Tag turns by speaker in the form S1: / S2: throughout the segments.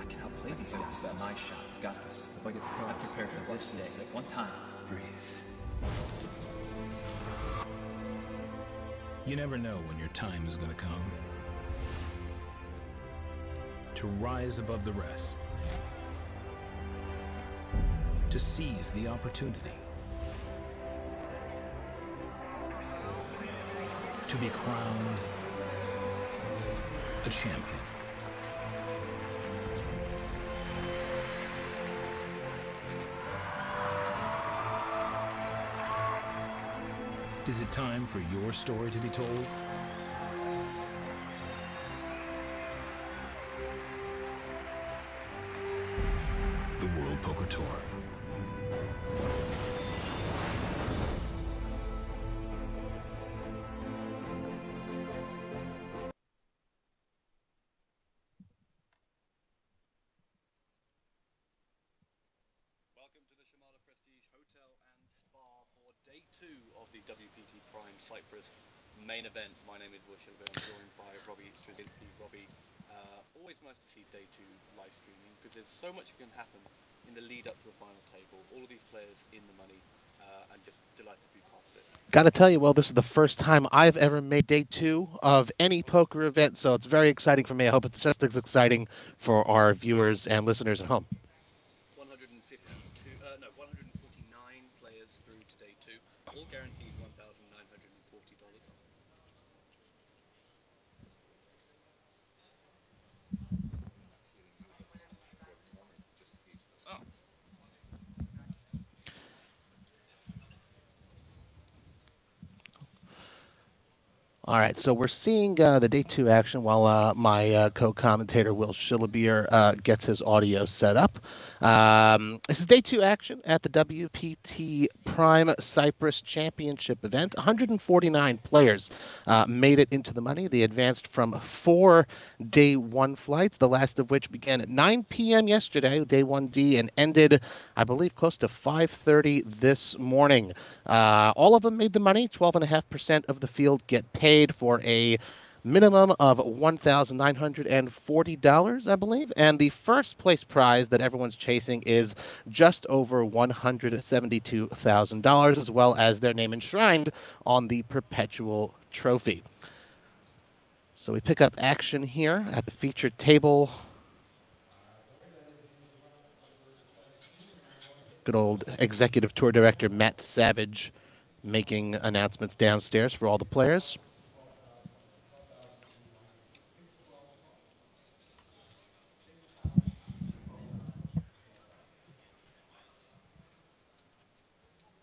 S1: can outplay these guys. That's my shot. Got this. If I get the card, I prepare for this day. One time. Breathe.
S2: You never know when your time is going to come. To rise above the rest. To seize the opportunity. To be crowned a champion. Is it time for your story to be told? The World Poker Tour.
S3: Welcome to the Chamada Prestige Hotel and Spa for day 2 of the WPT Prime Cyprus main event. My name is Sosyal. I'm joined by Robbie Straczynski. Robbie, always nice to see day 2 live streaming because there's so much can happen in the lead up to the final table. All of these players in the money and just delighted to be part of it.
S4: Gotta tell you, well, this is the first time I've ever made day 2 of any poker event, so it's very exciting for me. I hope it's just as exciting for our viewers and listeners at home.
S3: 149 players through to day 2, all guaranteed $1,940. Oh.
S4: All right, so we're seeing the day 2 action while my co-commentator Will Shillabeer gets his audio set up. This is day 2 action at the WPT Prime Cyprus Championship event. 149 players made it into the money. They advanced from 4 day 1 flights, the last of which began at 9 p.m. yesterday, day 1D, and ended, I believe, close to 5:30 this morning. All of them made the money. 12.5% of the field get paid for a minimum of $1,940, I believe. And the first place prize that everyone's chasing is just over $172,000, as well as their name enshrined on the perpetual trophy. So we pick up action here at the featured table. Good old executive tour director Matt Savage making announcements downstairs for all the players.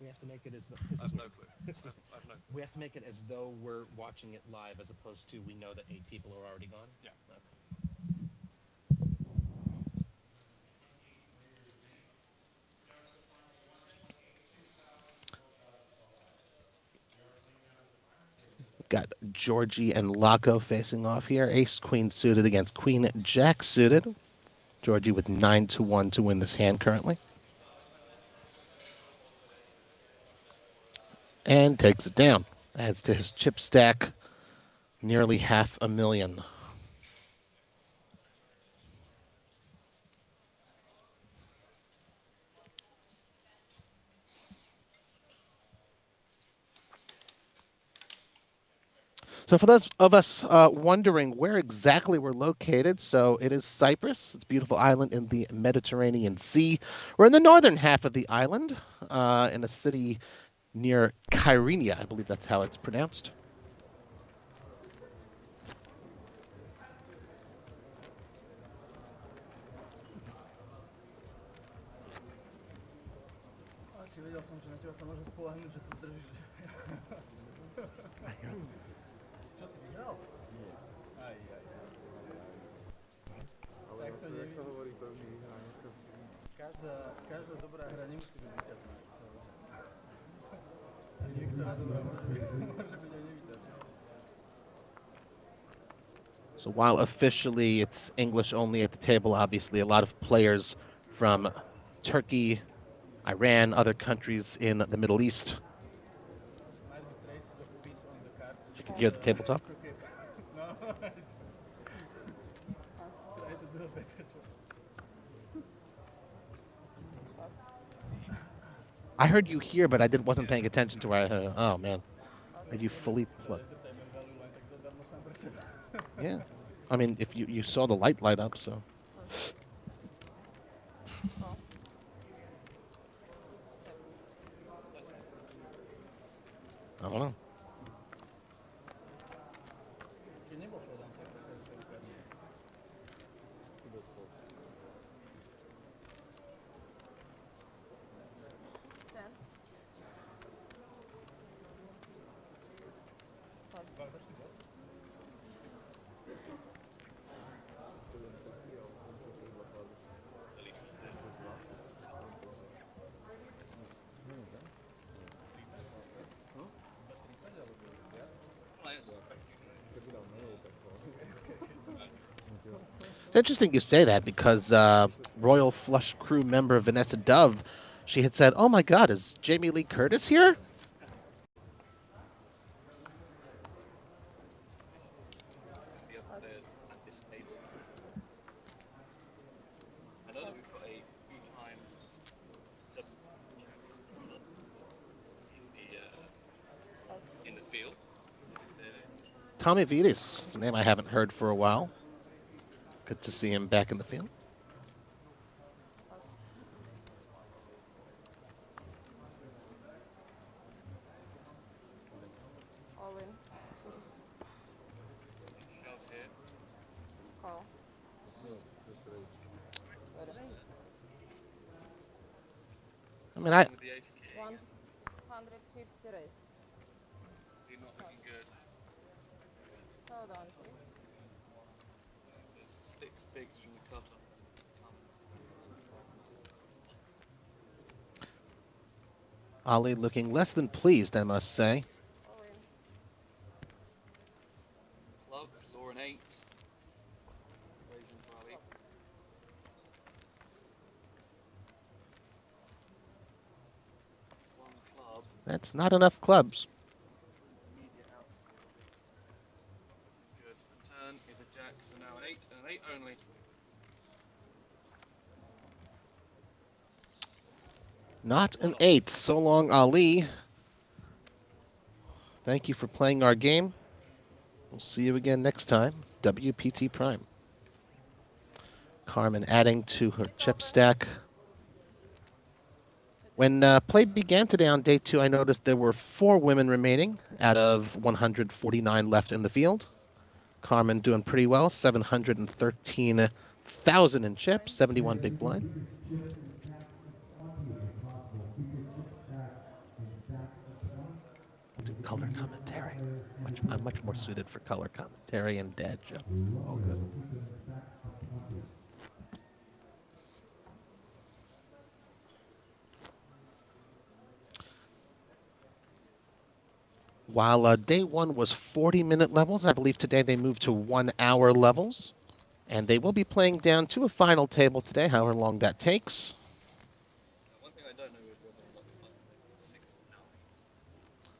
S4: We have to make it as though
S3: I have no clue.
S4: we have to make it as though we're watching it live, as opposed to we know that 8 people are already gone.
S3: Yeah.
S4: Okay. Got Georgie and Laco facing off here. Ace Queen suited against Queen Jack suited. Georgie with 9-1 to win this hand currently. And takes it down. Adds to his chip stack nearly $500,000. So for those of us wondering where exactly we're located, so it is Cyprus. It's a beautiful island in the Mediterranean Sea. We're in the northern half of the island, in a city near Kyrenia. I believe that's how it's pronounced.
S5: Każda dobra hra nie musi być wyciągnięta.
S4: So while officially it's English only at the table, obviously a lot of players from Turkey, Iran, other countries in the Middle East. So you can hear the tabletop. I heard you here, but I wasn't paying attention to where I heard. Oh man, are you fully? Look, yeah. I mean, if you saw the light up, so. I don't know. It's interesting you say that because Royal Flush crew member Vanessa Dove, she had said, "Oh my God, is Jamie Lee Curtis here?"
S3: The upstairs at this table. I know that we've got a two-time in the field.
S4: Tommy Vitas, a name I haven't heard for a while. Good to see him back in the field.
S6: All in.
S3: Shove here.
S6: Call.
S4: I mean, I
S3: With the ace king.
S6: 150 raise.
S3: You're not looking good.
S6: Hold on, please.
S3: 6 bigs from the cutter.
S4: Ali looking less than pleased, I must say.
S6: All in.
S3: Clubs or an 8. Raising for Ali. One club.
S4: That's not enough clubs.
S3: Immediate outscore. Good. The turn is a jack, so now an 8 and an 8 only.
S4: Not an 8. So long, Ali. Thank you for playing our game. We'll see you again next time. WPT Prime. Carmen adding to her chip stack. When play began today on day 2, I noticed there were 4 women remaining out of 149 left in the field. Carmen doing pretty well, 713,000 in chips, 71 big blind. Do color commentary. I'm much more suited for color commentary and dad jokes. All good. While day 1 was 40-minute levels, I believe today they moved to 1-hour levels. And they will be playing down to a final table today, however long that takes.
S3: One thing I don't know is whether or not the button is 6 or 9.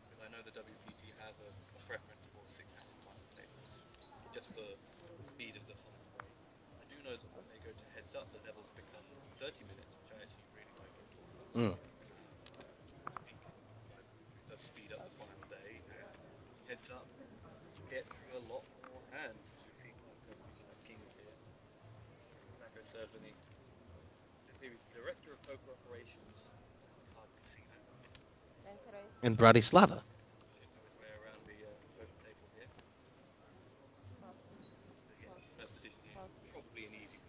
S3: Because I know the WPT have a preference for 6-hour final tables. Just for the speed of the final play. I do know that when they go to heads up, the levels become 30 minutes, which I actually really like.
S4: Mm.
S3: It does speed up the final day, and heads up, you get through a lot more hands. You see, King here. Macro serves in the series Director of Poker Operations, card casino.
S4: In Bratislava.
S3: Should know his way around the poker table here. Yeah, first decision here, probably an easy one.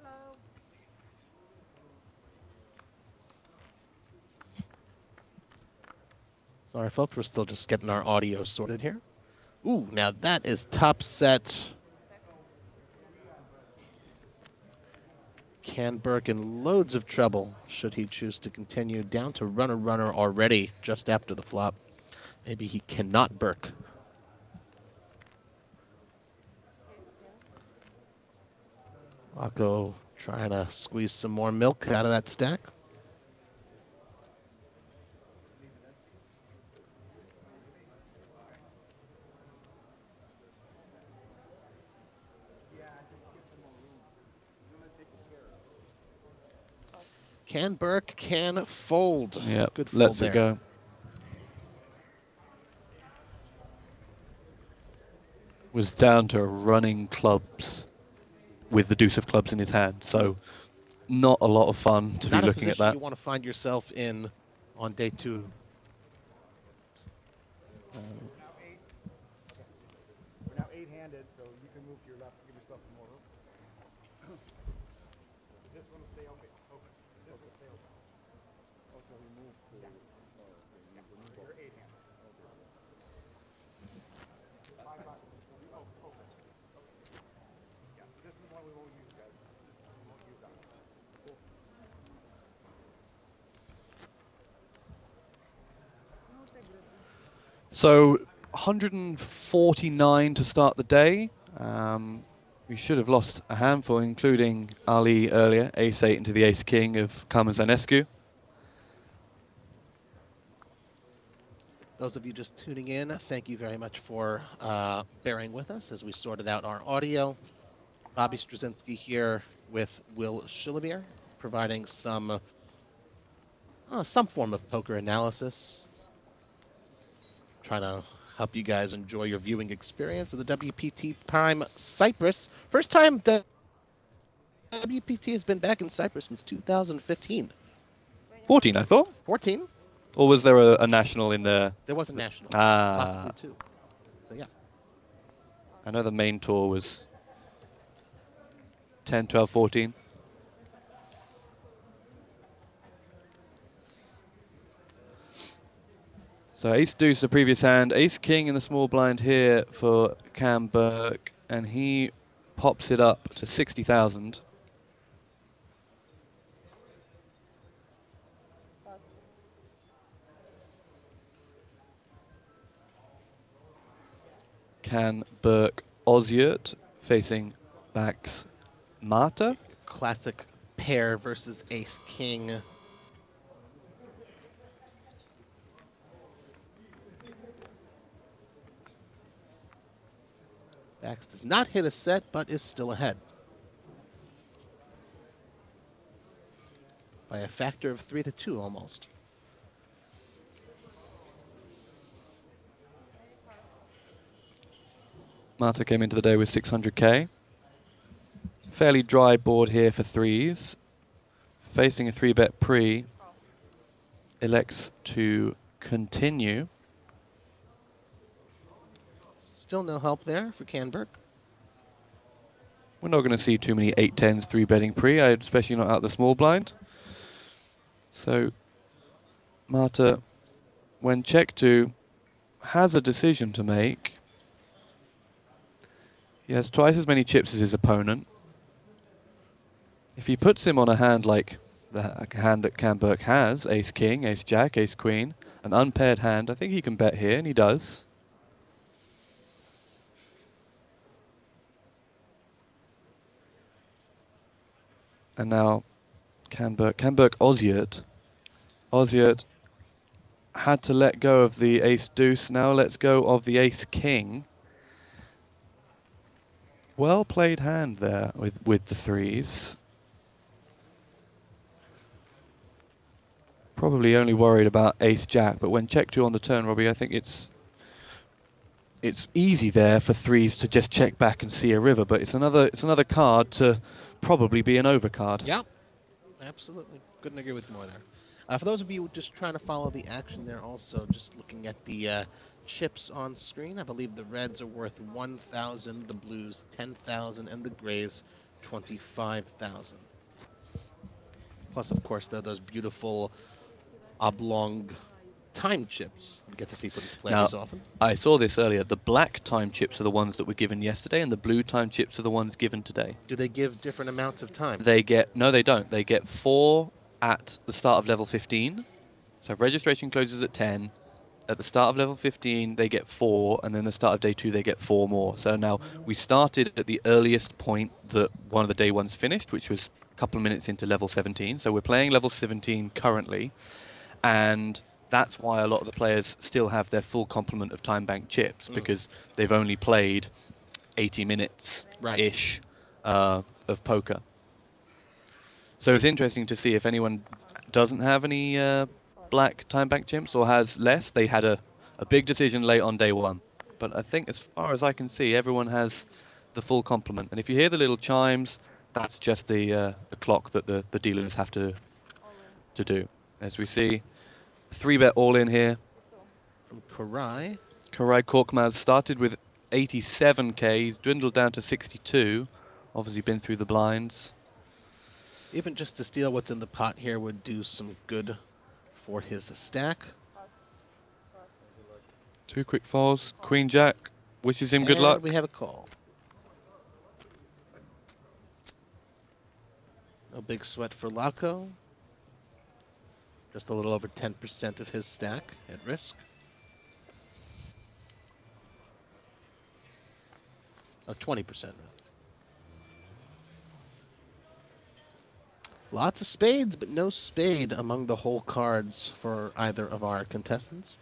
S6: Hello.
S4: Sorry, folks, we're still just getting our audio sorted here. Ooh, now that is top set. Canberk in loads of trouble should he choose to continue down to runner already just after the flop. Maybe he cannot Burke. Rocco trying to squeeze some more milk out of that stack. Can Burke can fold.
S7: Yeah,
S4: Good fold
S7: lets
S4: there.
S7: it go. Was down to running clubs with the deuce of clubs in his hand. So not a lot of fun to
S4: Not
S7: be
S4: a
S7: looking at
S4: position
S7: that.
S4: you want to find yourself in on day 2.
S5: We're now 8-handed, so you can move to your left, give yourself some more room. This one will stay open. This will stay open. Also, we move to. Yeah, you're 8-handed. Five buttons. Open. Yeah, so this is one we won't use, guys. We won't use that. Cool.
S7: So 149 to start the day. We should have lost a handful, including Ali earlier, ace-8 into the ace-king of Karmazanescu.
S4: Those of you just tuning in, thank you very much for bearing with us as we sorted out our audio. Bobby Straczynski here with Will Shillabeer, providing some form of poker analysis. Trying to help you guys enjoy your viewing experience of the WPT Prime Cyprus. First time the WPT has been back in Cyprus since 2015.
S7: 14, I thought.
S4: 14?
S7: Or was there a national in there?
S4: There was a national,
S7: Ah.
S4: possibly 2. So yeah.
S7: I know the main tour was 10, 12, 14. So ace deuce the previous hand, ace king in the small blind here for Cam Burke, and he pops it up to 60,000.
S6: Pass.
S7: Can Burke Oziert facing backs Marta.
S4: Classic pair versus ace king. Bax does not hit a set, but is still ahead by a factor of 3 to 2 almost.
S7: Marta came into the day with 600k. Fairly dry board here for threes. Facing a 3-bet pre. Elects to continue.
S4: Still no help there for Canberg.
S7: We're not going to see too many 8-10s 3-betting pre, especially not out the small blind. So Marta, when check to, has a decision to make. He has twice as many chips as his opponent. If he puts him on a hand like the hand that Cam Burke has, ace king, ace jack, ace queen, an unpaired hand, I think he can bet here, and he does. And now Cam Burke Oziert. Oziert had to let go of the ace deuce, now lets go of the ace king. Well played hand there with the threes. Probably only worried about ace jack, but when check 2 on the turn, Robbie, I think it's easy there for threes to just check back and see a river, but it's another card to probably be an overcard.
S4: Yeah, absolutely. Couldn't agree with you more there. For those of you just trying to follow the action there, also just looking at the chips on screen, I believe the reds are worth 1,000, the blues 10,000, and the grays 25,000. Plus, of course, there are those beautiful oblong time chips we get to see for these players often.
S7: I saw this earlier. The black time chips are the ones that were given yesterday, and the blue time chips are the ones given today.
S4: Do they give different amounts of time?
S7: No, they don't. They get 4 at the start of level 15. So if registration closes at 10. At the start of level 15, they get 4, and then the start of day 2, they get 4 more. So now we started at the earliest point that one of the day ones finished, which was a couple of minutes into level 17. So we're playing level 17 currently, and that's why a lot of the players still have their full complement of time bank chips, because they've only played 80 minutes-ish of poker. So it's interesting to see if anyone doesn't have any black time bank chimps or has less. They had a big decision late on day one. But I think as far as I can see, everyone has the full complement. And if you hear the little chimes, that's just the clock that the dealers have to do. As we see, 3-bet all in here.
S4: From Karai.
S7: Karai Korkmaz started with 87k, he's dwindled down to 62. Obviously been through the blinds.
S4: Even just to steal what's in the pot here would do some good for his stack.
S7: 2 quick falls. Queen Jack wishes him good
S4: And
S7: luck.
S4: we have a call. No big sweat for Laco. Just a little over 10% of his stack at risk. Oh, 20%. Lots of spades, but no spade among the whole cards for either of our contestants.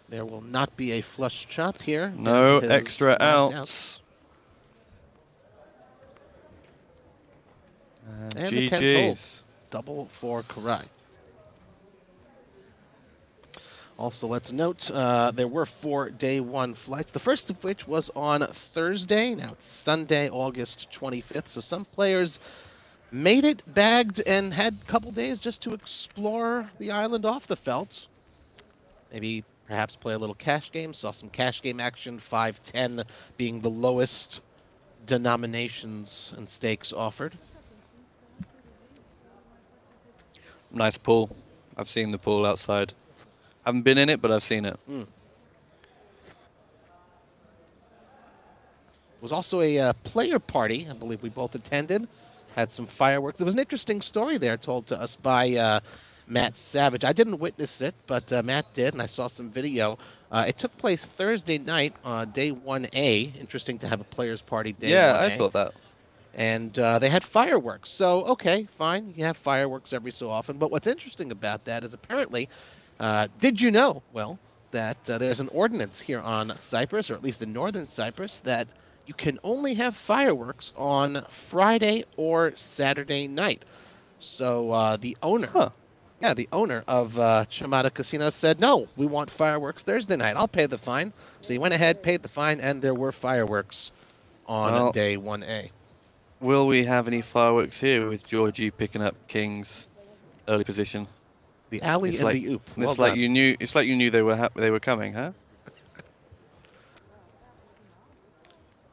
S4: There will not be a flush chop here.
S7: No
S4: Down to his
S7: extra
S4: last
S7: outs.
S4: And the 10th hole.
S7: GG's.
S4: Double for Karai. Also, let's note there were 4 day 1 flights, the first of which was on Thursday. Now it's Sunday, August 25th. So some players made it, bagged, and had a couple days just to explore the island off the felt. Maybe perhaps play a little cash game. Saw some cash game action, 5-10 being the lowest denominations and stakes offered.
S7: Nice pool. I've seen the pool outside. Haven't been in it, but I've seen it.
S4: Was also a player party, I believe we both attended. Had some fireworks. There was an interesting story there told to us by Matt Savage. I didn't witness it, but Matt did, and I saw some video. It took place Thursday night on day 1A. Interesting to have a players party day 1A.
S7: Yeah, I thought that.
S4: And they had fireworks. So, okay, fine. You have fireworks every so often. But what's interesting about that is apparently, did you know, well, that there's an ordinance here on Cyprus, or at least in northern Cyprus, that you can only have fireworks on Friday or Saturday night. So the owner, the owner of Chamada Casino said, no, we want fireworks Thursday night. I'll pay the fine. So he went ahead, paid the fine, and there were fireworks on day 1A.
S7: Will we have any fireworks here with Georgie picking up King's early position?
S4: The alley
S7: It's
S4: and
S7: like,
S4: the oop.
S7: It's like you knew. It's like you knew they were coming, huh?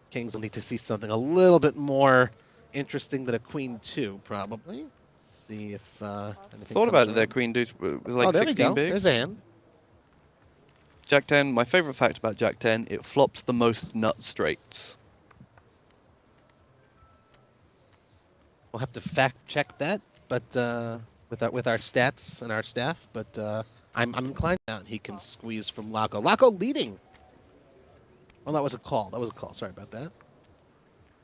S4: Kings will need to see something a little bit more interesting than a queen 2, probably. See if anything.
S7: Thought about it. Their
S4: around.
S7: queen deuce was like
S4: Oh, there we
S7: 16
S4: go.
S7: bigs.
S4: There's a hand.
S7: Jack 10. My favorite fact about Jack 10: it flops the most nut straights.
S4: We'll have to fact check that, but with our stats and our staff. But I'm inclined down. He can squeeze from Laco. Laco leading. Oh, that was a call. That was a call. Sorry about that.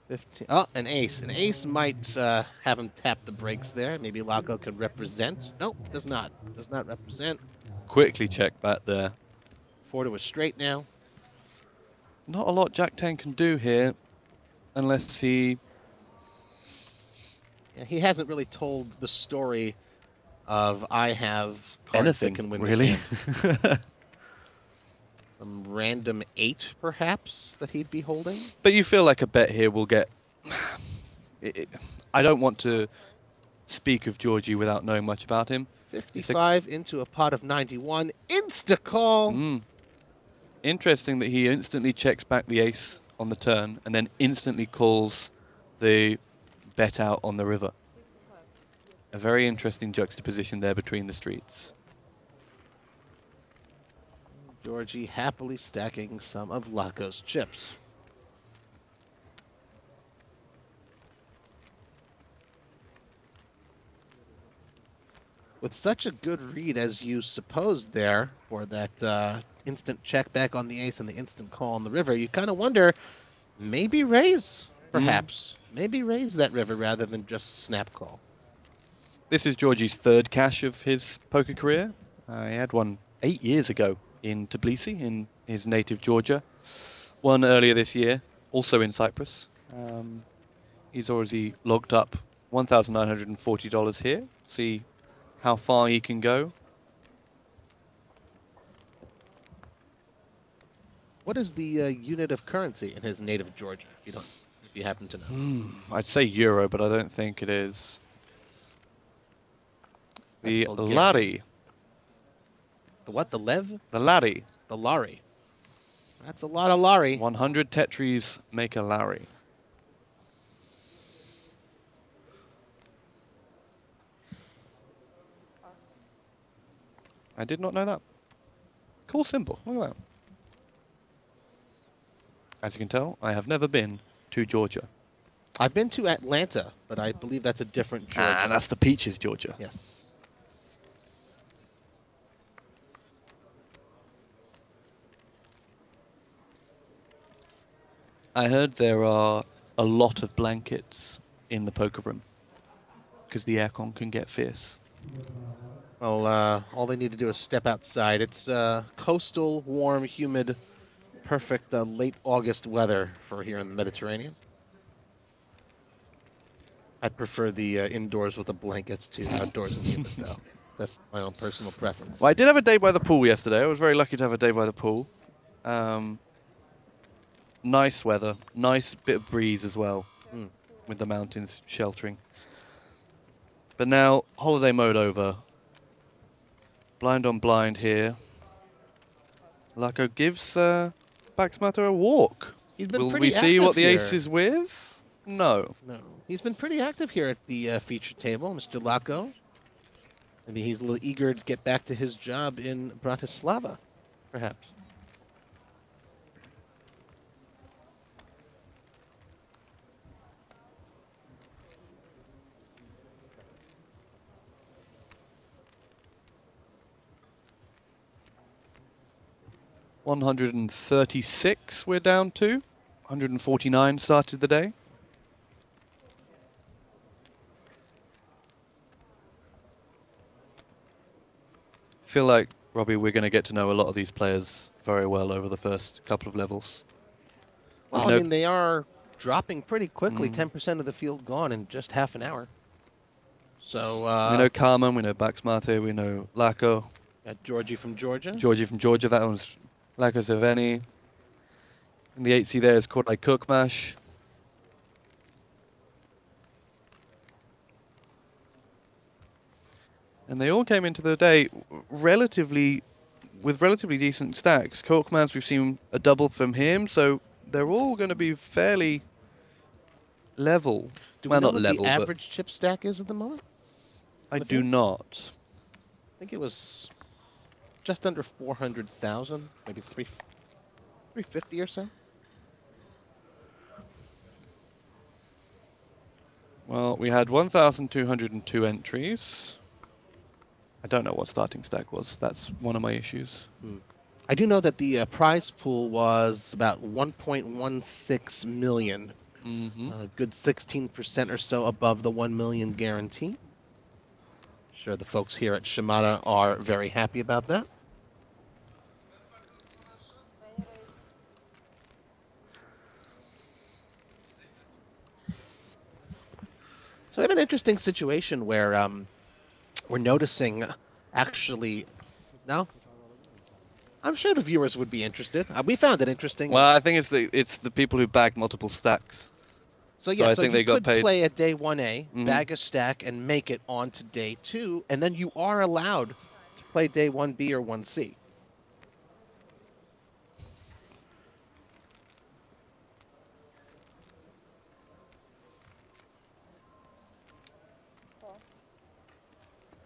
S4: 15. Oh, an ace. An ace might have him tap the brakes there. Maybe Laco can represent. No, does not. Does not represent.
S7: Quickly check back there.
S4: 4 to a straight now.
S7: Not a lot Jack 10 can do here, unless he.
S4: Yeah, he hasn't really told the story of I have cards
S7: Anything,
S4: that can win
S7: really.
S4: this game. Some random 8, perhaps, that he'd be holding.
S7: But you feel like a bet here will get. I don't want to speak of Georgie without knowing much about him.
S4: 55 into a pot of 91. Insta-call!
S7: Interesting that he instantly checks back the ace on the turn and then instantly calls the bet out on the river. A very interesting juxtaposition there between the streets.
S4: Georgie happily stacking some of Laco's chips. With such a good read as you supposed there for that instant check back on the ace and the instant call on the river, you kind of wonder, maybe raise, perhaps. Maybe raise that river rather than just snap call.
S7: This is Georgie's third cash of his poker career. He had one 8 years ago in Tbilisi, in his native Georgia. One earlier this year, also in Cyprus. He's already logged up $1,940 here. See how far he can go.
S4: What is the unit of currency in his native Georgia? If you happen to know.
S7: I'd say euro, but I don't think it is.
S4: That's
S7: The
S4: Bulgarian.
S7: lari.
S4: The what? The lev?
S7: The lari.
S4: The lari. That's a lot of lari.
S7: 100 tetris make a lari. I did not know that. Cool symbol. Look at that. As you can tell, I have never been to Georgia.
S4: I've been to Atlanta, but I believe that's a different Georgia.
S7: Ah, that's the Peaches, Georgia.
S4: Yes.
S7: I heard there are a lot of blankets in the poker room because the aircon can get fierce.
S4: Well, all they need to do is step outside. It's coastal, warm, humid, perfect late August weather for here in the Mediterranean. I'd prefer the indoors with the blankets to outdoors and humid, though. That's my own personal preference.
S7: Well, I did have a day by the pool yesterday. I was very lucky to have a day by the pool. Nice weather, nice bit of breeze as well, with the mountains sheltering. But now, holiday mode over. Blind on blind here. Lako gives Baxmatter a walk.
S4: He's been
S7: Will
S4: pretty
S7: we see
S4: active
S7: what the
S4: here.
S7: ace is with? No.
S4: No. He's been pretty active here at the feature table, Mr. Lako. Maybe he's a little eager to get back to his job in Bratislava, perhaps.
S7: $136 we're down to. 149 started the day. I feel like, Robbie, we're going to get to know a lot of these players very well over the first couple of levels.
S4: Well,
S7: You
S4: I
S7: know-
S4: mean, they are dropping pretty quickly. 10% of the field gone in just half an hour. So,
S7: we know Carmen, we know Baxmate, we know Lako,
S4: got Georgie from Georgia.
S7: Georgie from Georgia, that one's Lako Cerveni. And the 8C there is Koray Cookmash. And they all came into the day with relatively decent stacks. Korkmaz, we've seen a double from him, so they're all going to be fairly level.
S4: Do
S7: Well,
S4: we know
S7: not
S4: what
S7: level,
S4: the
S7: but
S4: average chip stack is at the moment?
S7: I
S4: the
S7: do
S4: field?
S7: not.
S4: I think it was just under 400,000, maybe 350 or so.
S7: Well, we had 1,202 entries. I don't know what starting stack was. That's one of my issues.
S4: I do know that the prize pool was about 1.16 million. A good 16% or so above the 1 million guarantee. Sure, the folks here at Chamada are very happy about that. So we have an interesting situation where we're noticing, actually, no, I'm sure the viewers would be interested. We found it interesting.
S7: Well, I think it's the people who bag multiple stacks.
S4: So yeah,
S7: I
S4: so
S7: think
S4: you
S7: they got
S4: could
S7: paid.
S4: play a day 1A, bag a stack, and make it onto day 2, and then you are allowed to play day 1B or 1C.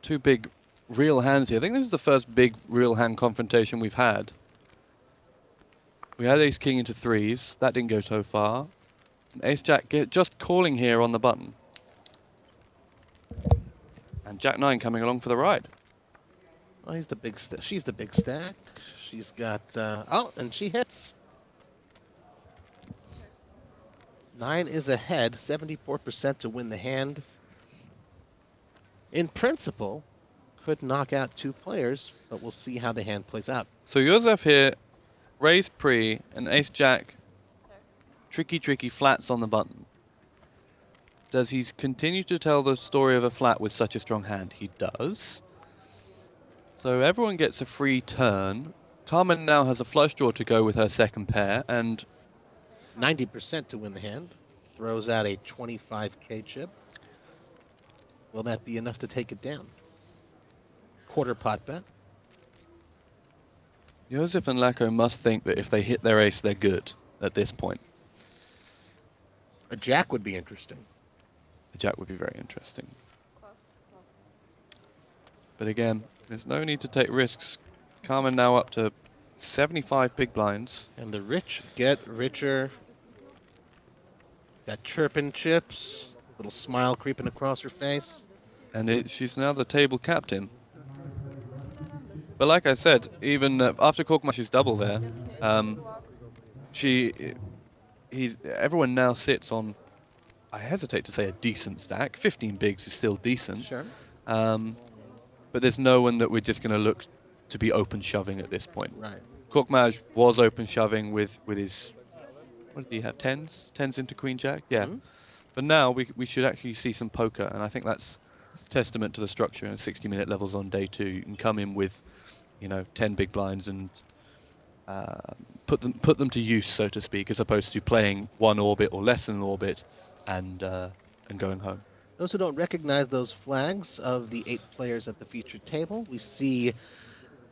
S7: Two big real hands here. I think this is the first big real hand confrontation we've had. We had ace king into threes. That didn't go so far. Ace jack just calling here on the button. And jack 9 coming along for the ride.
S4: Oh, he's the big she's the big stack. She's got oh, and she hits. 9 is ahead, 74% to win the hand. In principle, could knock out 2 players, but we'll see how the hand plays out.
S7: So Josef here, raise pre, and ace jack, tricky flats on the button. Does he continue to tell the story of a flat with such a strong hand? He does. So everyone gets a free turn. Carmen now has a flush draw to go with her second pair, and
S4: 90% to win the hand. Throws out a 25k chip. Will that be enough to take it down? Quarter pot bet.
S7: Joseph and Lacko must think that if they hit their ace, they're good at this point.
S4: A jack would be interesting.
S7: The jack would be very interesting.
S6: Close, close.
S7: But again, there's no need to take risks. Carmen now up to 75 big blinds.
S4: And the rich get richer. Got chirping chips. Little smile creeping across her face.
S7: And she's now the table captain. But like I said, even after Korkmaz's double there, everyone now sits on, I hesitate to say a decent stack. 15 bigs is still decent.
S4: Sure.
S7: But there's no one that we're just going to look to be open shoving at this point.
S4: Right.
S7: Korkmaz was open shoving with his, what did he have, 10s? 10s into Queen Jack? Yeah.
S4: Mhm.
S7: But now we should actually see some poker, and I think that's testament to the structure and 60-minute levels on day 2. You can come in with, 10 big blinds and put them to use, so to speak, as opposed to playing one orbit or less than an orbit and going home.
S4: Those who don't recognize those flags of the 8 players at the featured table, we see,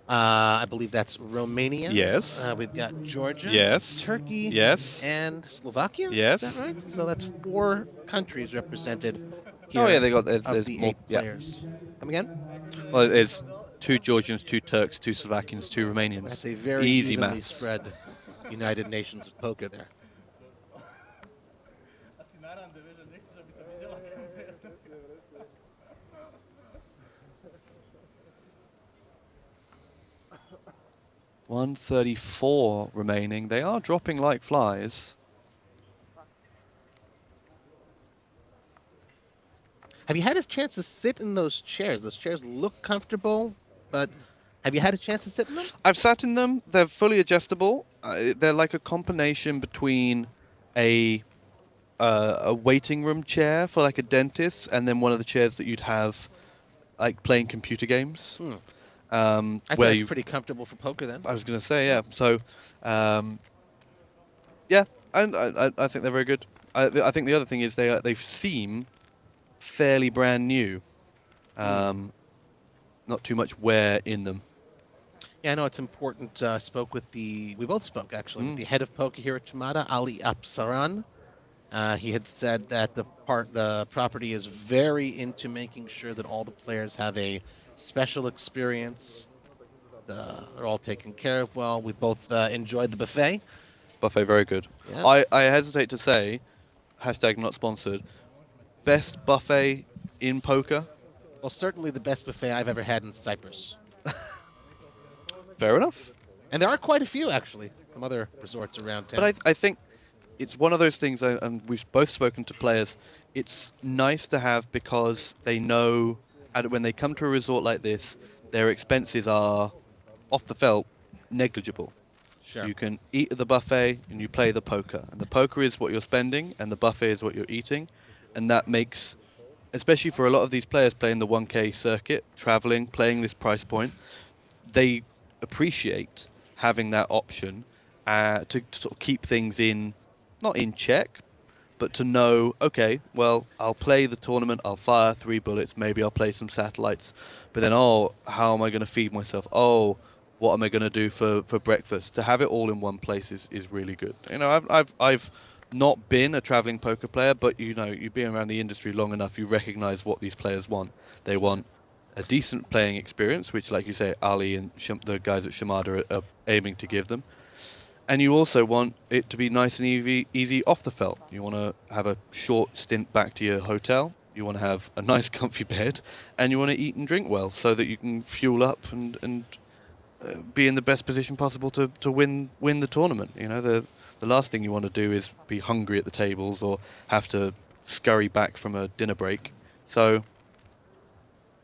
S4: I believe that's Romania.
S7: Yes.
S4: We've got Georgia.
S7: Yes.
S4: Turkey.
S7: Yes.
S4: And Slovakia.
S7: Yes.
S4: Is that right? So that's 4 countries represented here.
S7: Oh yeah, they got
S4: of
S7: there's
S4: the
S7: more.
S4: 8 players. Come again?
S7: Well, there's 2 Georgians, 2 Turks, 2 Slovakians, 2 Romanians.
S4: That's a very
S7: easy
S4: evenly
S7: maths.
S4: spread United Nations of poker there.
S5: Asi naravno veže, nechceš, aby to videla kamera.
S7: 134 remaining. They are dropping like flies.
S4: Have you had a chance to sit in those chairs? Those chairs look comfortable, but have you had a chance to sit in them?
S7: I've sat in them. They're fully adjustable. They're like a combination between a waiting room chair for like a dentist and then one of the chairs that you'd have like playing computer games.
S4: I think
S7: where
S4: it's pretty comfortable for poker then.
S7: I was going to say, yeah. So, yeah, and I think they're very good. I think the other thing is they seem fairly brand new. Not too much wear in them.
S4: Yeah, I know it's important. We both spoke actually with the head of poker here at Chamada, Ali Apsaran. He had said that the property is very into making sure that all the players have a special experience. They're all taken care of well. We both enjoyed the buffet.
S7: Buffet, very good.
S4: Yeah.
S7: I hesitate to say, hashtag not sponsored, best buffet in poker.
S4: Well, certainly the best buffet I've ever had in Cyprus.
S7: Fair enough.
S4: And there are quite a few, actually. Some other resorts around town.
S7: But I think it's one of those things, and we've both spoken to players, it's nice to have because they know when they come to a resort like this, their expenses are, off the felt, negligible.
S4: Sure.
S7: You can eat at the buffet and you play the poker. And the poker is what you're spending and the buffet is what you're eating. And that makes, especially for a lot of these players playing the 1K circuit, traveling, playing this price point, they appreciate having that option to sort of keep things not in check, but to know, okay, well, I'll play the tournament, I'll fire 3 bullets, maybe I'll play some satellites, but then, how am I going to feed myself? What am I going to do for breakfast? To have it all in one place is really good. I've not been a traveling poker player, but you've been around the industry long enough, you recognize what these players want. They want a decent playing experience, which, like you say, Ali and the guys at Chamada are aiming to give them. And you also want it to be nice and easy off the felt. You want to have a short stint back to your hotel. You want to have a nice comfy bed, and you want to eat and drink well so that you can fuel up and be in the best position possible to win the tournament. The last thing you want to do is be hungry at the tables or have to scurry back from a dinner break. So,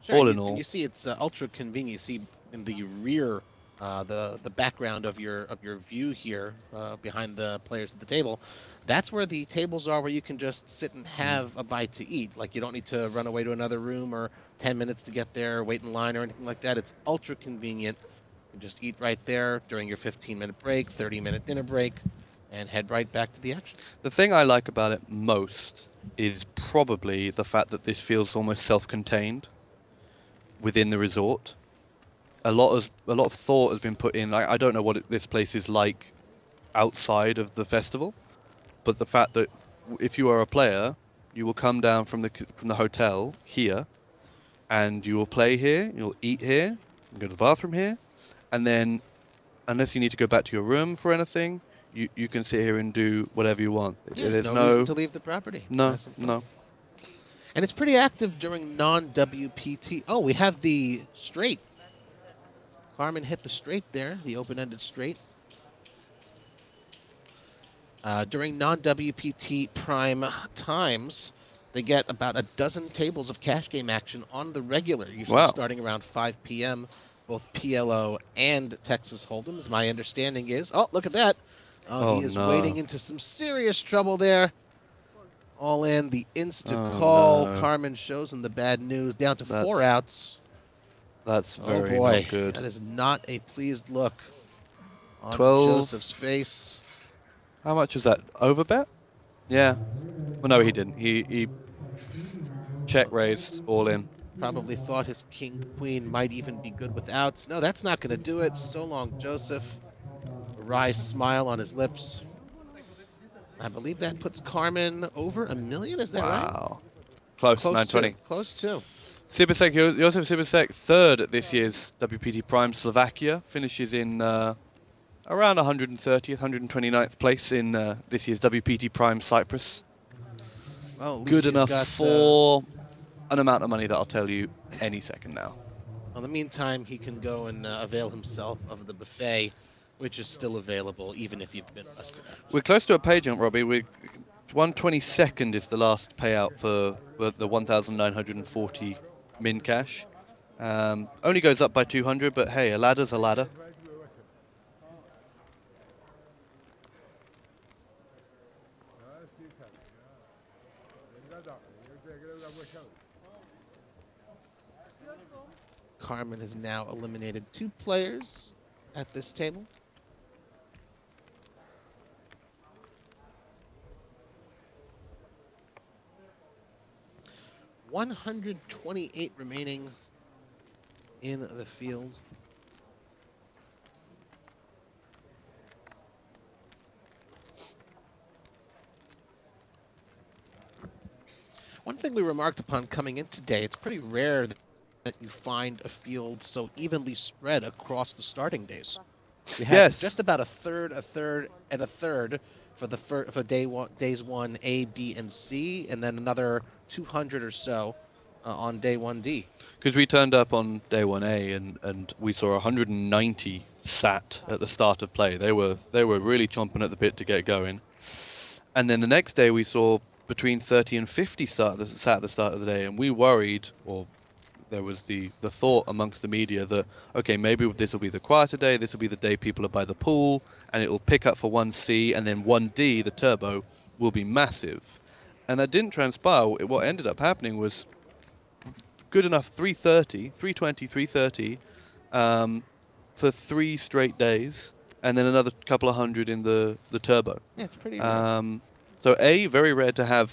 S4: Sure,
S7: all in all,
S4: you see it's ultra convenient. You see in the rear the background of your view here behind the players at the table, that's where the tables are where you can just sit and have a bite to eat. Like you don't need to run away to another room or 10 minutes to get there, wait in line or anything like that. It's ultra convenient. You can just eat right there during your 15-minute break, 30-minute dinner break, and head right back to the action.
S7: The thing I like about it most is probably the fact that this feels almost self-contained within the resort. A lot of thought has been put in. I don't know what this place is like outside of the festival, but the fact that if you are a player, you will come down from the hotel here, and you will play here, you'll eat here, you go to the bathroom here, and then unless you need to go back to your room for anything, you can sit here and do whatever you want.
S4: Yeah,
S7: There's
S4: no reason to leave the property.
S7: no
S4: Nice and fun.
S7: no.
S4: And it's pretty active during non-WPT. Oh, we have the straight. Carmen hit the straight there, the open-ended straight. During non-WPT prime times, they get about a dozen tables of cash game action on the regular, usually
S7: Wow.
S4: starting around 5 p.m., both PLO and Texas Hold'ems. My understanding is... Oh, look at that.
S7: Oh,
S4: he is
S7: no.
S4: wading into some serious trouble there. All in, the insta
S7: Oh,
S4: call.
S7: no.
S4: Carmen shows him the bad news, down to 4
S7: That's
S4: outs.
S7: That's
S4: Oh
S7: very
S4: boy,
S7: not good.
S4: that is not a pleased look on
S7: 12.
S4: Joseph's face.
S7: How much was that? Overbet? Yeah. Well, no, he didn't. He check raised all in.
S4: Probably thought his king-queen might even be good with outs. No, that's not going to do it. So long, Joseph. A wry smile on his lips. I believe that puts Carmen over $1 million. Is that right?
S7: Wow. Close, 920.
S4: Close to.
S7: Sibisek, Josef Sibisek, third at this year's WPT Prime Slovakia, finishes in around 130th, 129th place in this year's WPT Prime Cyprus.
S4: Well, at least
S7: Good
S4: he's
S7: enough
S4: got,
S7: for an amount of money that I'll tell you any second now.
S4: in the meantime, he can go and avail himself of the buffet, which is still available, even if you've been busted out.
S7: We're close to a pay jump, Robbie. 122nd is the last payout for the 1,940 min cash. Only goes up by 200, but hey, a ladder's a ladder.
S4: Carmen has now eliminated 2 players at this table. $128 remaining in the field. One thing we remarked upon coming in today, it's pretty rare that you find a field so evenly spread across the starting days. We had
S7: Yes.
S4: just about a third, and a third for days 1, A, B, and C, and then another 200 or so on day 1D.
S7: Because we turned up on day 1A and we saw 190 sat at the start of play. They were really chomping at the bit to get going. And then the next day we saw between 30 and 50 sat at the start of the day, and we worried, or there was the thought amongst the media that, okay, maybe this will be the quieter day, this will be the day people are by the pool, and it will pick up for 1C, and then 1D, the turbo, will be massive. And that didn't transpire. What ended up happening was good enough 320, 330 for 3 straight days, and then another couple of hundred in the turbo.
S4: Yeah, it's pretty rare.
S7: So very rare to have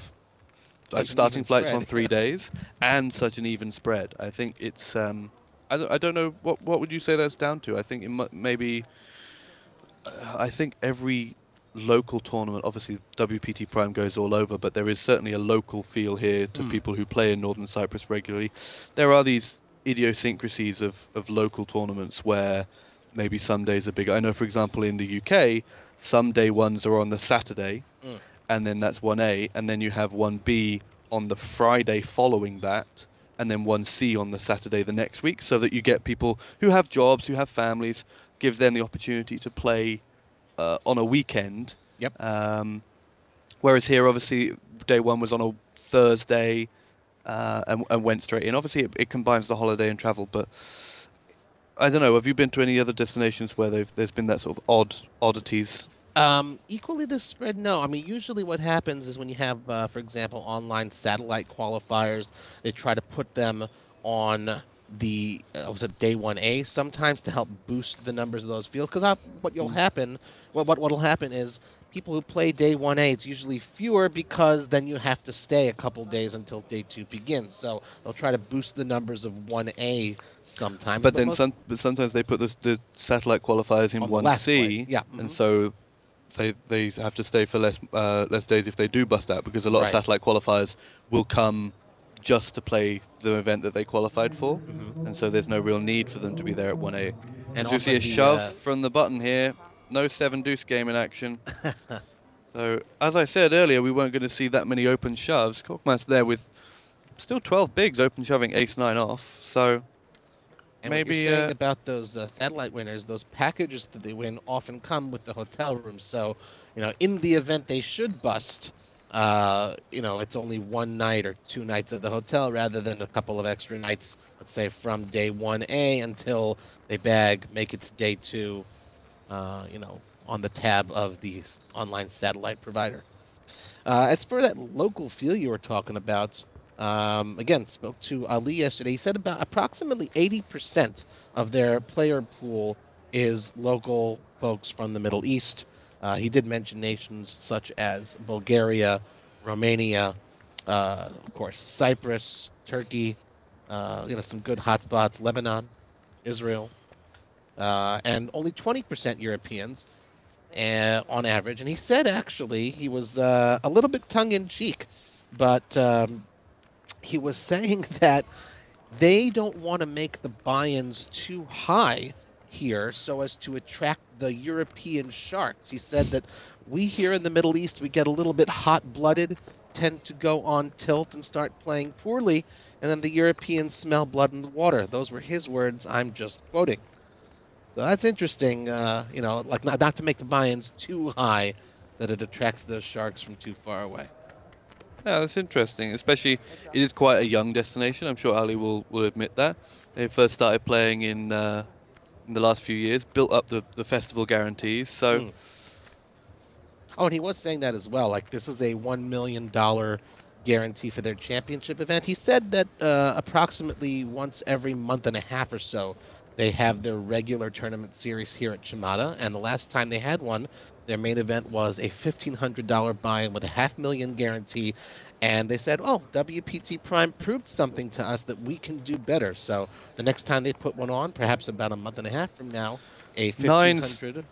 S4: Such an
S7: starting
S4: even
S7: flights
S4: spread.
S7: on 3 days and such an even spread. I think it's I don't know what would you say that's down to. I think it maybe I think every local tournament, obviously WPT Prime goes all over, but there is certainly a local feel here to people who play in Northern Cyprus regularly. There are these idiosyncrasies of local tournaments where maybe some days are bigger. I know, for example, in the UK, some day ones are on the Saturday, and then that's 1A, and then you have 1B on the Friday following that, and then 1C on the Saturday the next week, so that you get people who have jobs, who have families, give them the opportunity to play on a weekend.
S4: Yep.
S7: Whereas here, obviously, day 1 was on a Thursday and went straight in. Obviously, it combines the holiday and travel, but I don't know. Have you been to any other destinations where there's been that sort of oddities?
S4: Equally the spread, no. I mean, usually what happens is when you have, for example, online satellite qualifiers, they try to put them on the was it day 1A sometimes to help boost the numbers of those fields. Because what'll happen is people who play day 1A, it's usually fewer because then you have to stay a couple days until day 2 begins. So they'll try to boost the numbers of 1A sometimes.
S7: But then sometimes they put the satellite qualifiers in
S4: On the last
S7: 1C,
S4: play, yeah.
S7: and so they have to stay for less days if they do bust out, because a lot of
S4: Right.
S7: satellite qualifiers will come just to play the event that they qualified for, and so there's no real need for them to be there at 1A.
S4: And
S7: As you
S4: often
S7: see a
S4: the,
S7: shove from the button here, no 7-deuce game in action. So as I said earlier, we weren't going to see that many open shoves. Korkmaz there with still 12 bigs open shoving ace-9 off, so
S4: And
S7: maybe
S4: what you're saying about those satellite winners, those packages that they win often come with the hotel room. So, in the event they should bust, it's only one night or 2 nights at the hotel rather than a couple of extra nights, let's say from day 1A until they make it to day 2, on the tab of the online satellite provider. As for that local feel you were talking about, again, spoke to Ali yesterday. He said about approximately 80% of their player pool is local folks from the Middle East. He did mention nations such as Bulgaria, Romania, of course, Cyprus, Turkey, some good hotspots, Lebanon, Israel, and only 20% Europeans on average. And he said, actually, he was a little bit tongue-in-cheek, but he was saying that they don't want to make the buy-ins too high here so as to attract the European sharks. He said that we here in the Middle East, we get a little bit hot-blooded, tend to go on tilt and start playing poorly, and then the Europeans smell blood in the water. Those were his words. I'm just quoting. So that's interesting, like not to make the buy-ins too high that it attracts those sharks from too far away.
S7: Yeah, that's interesting. Especially, it is quite a young destination. I'm sure Ali will admit that. They first started playing in the last few years, built up the festival guarantees. So,
S4: Oh, and he was saying that as well. Like, this is a $1 million guarantee for their championship event. He said that approximately once every month and a half or so, they have their regular tournament series here at Chamada. And the last time they had one, their main event was a $1,500 buy-in with a $500,000 guarantee. And they said, oh, WPT Prime proved something to us that we can do better. So the next time they put one on, perhaps about a month and a half from now, a $1,500.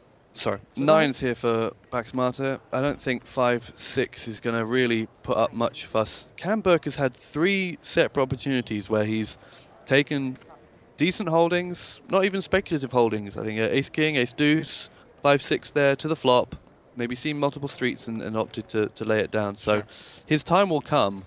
S7: Nine's here for Baxmata. I don't think 5-6 is going to really put up much fuss. Cam Burke has had 3 separate opportunities where he's taken decent holdings, not even speculative holdings. I think Ace King, Ace Deuce, 5-6 there to the flop, maybe seen multiple streets and opted to lay it down. So his time will come.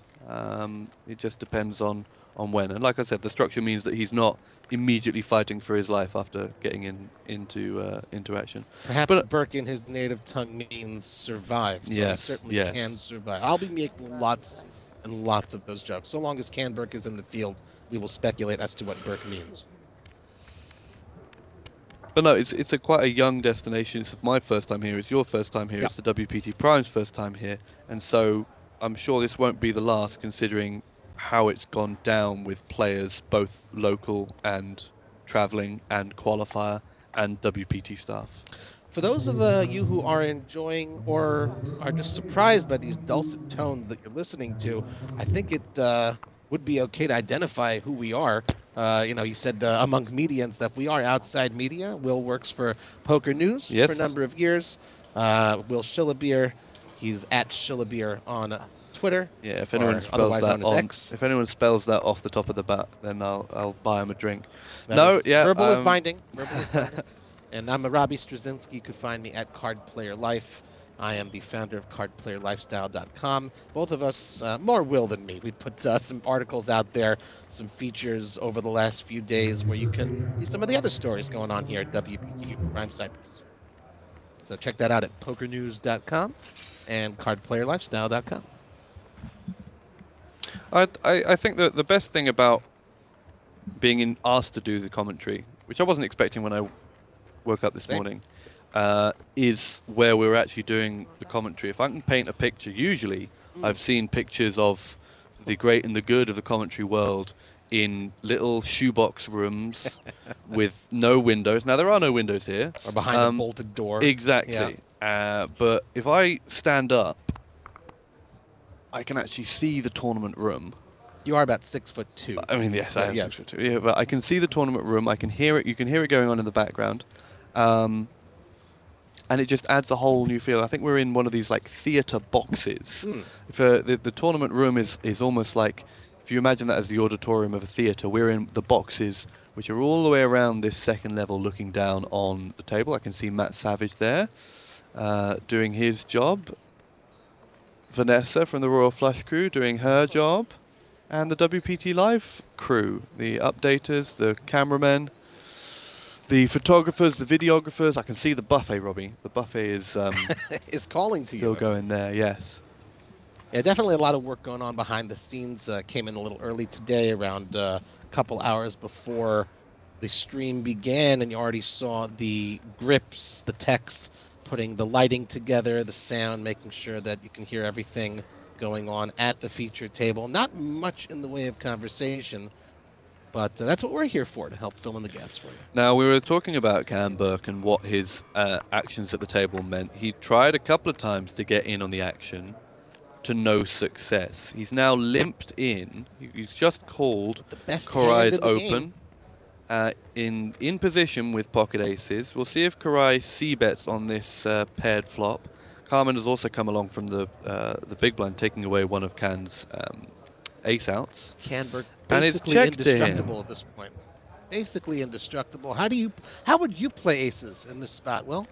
S7: It just depends on when. And like I said, the structure means that he's not immediately fighting for his life after getting into action.
S4: Perhaps Burke in his native tongue means survive. So
S7: yes,
S4: he certainly
S7: yes.
S4: can survive. I'll be making lots and lots of those jokes. So long as Can Burke is in the field, we will speculate as to what Burke means.
S7: But no, it's quite a young destination. It's my first time here. It's your first time here.
S4: Yep.
S7: It's the WPT Prime's first time here. And so I'm sure this won't be the last, considering how it's gone down with players, both local and traveling and qualifier and WPT staff.
S4: For those of you who are enjoying or are just surprised by these dulcet tones that you're listening to, I think it would be okay to identify who we are. You said among media and stuff, we are outside media. Will works for Poker News for a number of years. Will Shillabeer, he's at Shillabeer on Twitter.
S7: Yeah, if anyone spells that if anyone spells that off the top of the bat, then I'll buy him a drink.
S4: Verbal is binding. And I'm Robbie Straczynski. You could find me at Card Player Life. I am the founder of cardplayerlifestyle.com. Both of us, more Will than me. We put some articles out there, some features over the last few days where you can see some of the other stories going on here at WPT Prime Cyprus. So check that out at pokernews.com and cardplayerlifestyle.com.
S7: I think that the best thing about being asked to do the commentary which I wasn't expecting when I woke up this
S4: Same.
S7: morning, is where we're actually doing the commentary. If I can paint a picture, usually I've seen pictures of the great and the good of the commentary world in little shoebox rooms with no windows. Now, there are no windows here.
S4: Or behind a bolted door.
S7: Exactly. But if I stand up, I can actually see the tournament room.
S4: You are about 6'2".
S7: I mean, yes, I am
S4: Yes.
S7: 6'2". Yeah, but I can see the tournament room. I can hear it. You can hear it going on in the background, and it just adds a whole new feel. I think we're in one of these like theatre boxes. If the tournament room is almost like, if you imagine that as the auditorium of a theatre, we're in the boxes which are all the way around this second level, looking down on the table. I can see Matt Savage there, doing his job. Vanessa from the Royal Flush crew doing her job, and the WPT Live crew, the updaters, the cameramen, the photographers, the videographers. I can see the buffet, Robbie. The buffet is
S4: Is calling to
S7: still
S4: you.
S7: going there, yes.
S4: Yeah, definitely a lot of work going on behind the scenes. Came in a little early today, around a couple hours before the stream began, and you already saw the grips, the techs, putting the lighting together, the sound, making sure that you can hear everything going on at the feature table. Not much in the way of conversation, but that's what we're here for, to help fill in the gaps for you.
S7: Now, we were talking about Cam Burke and what his actions at the table meant. He tried a couple of times to get in on the action, to no success. He's now limped in. He's just called
S4: The best
S7: Korai's
S4: hand in the
S7: open. In position with pocket aces. We'll see if Korai c-bets on this paired flop. Carmen has also come along from the big blind, taking away one of Can's ace outs.
S4: Canberg
S7: And it's
S4: basically
S7: checked to him.
S4: indestructible at this point. Basically indestructible. How would you play aces in this spot, Will?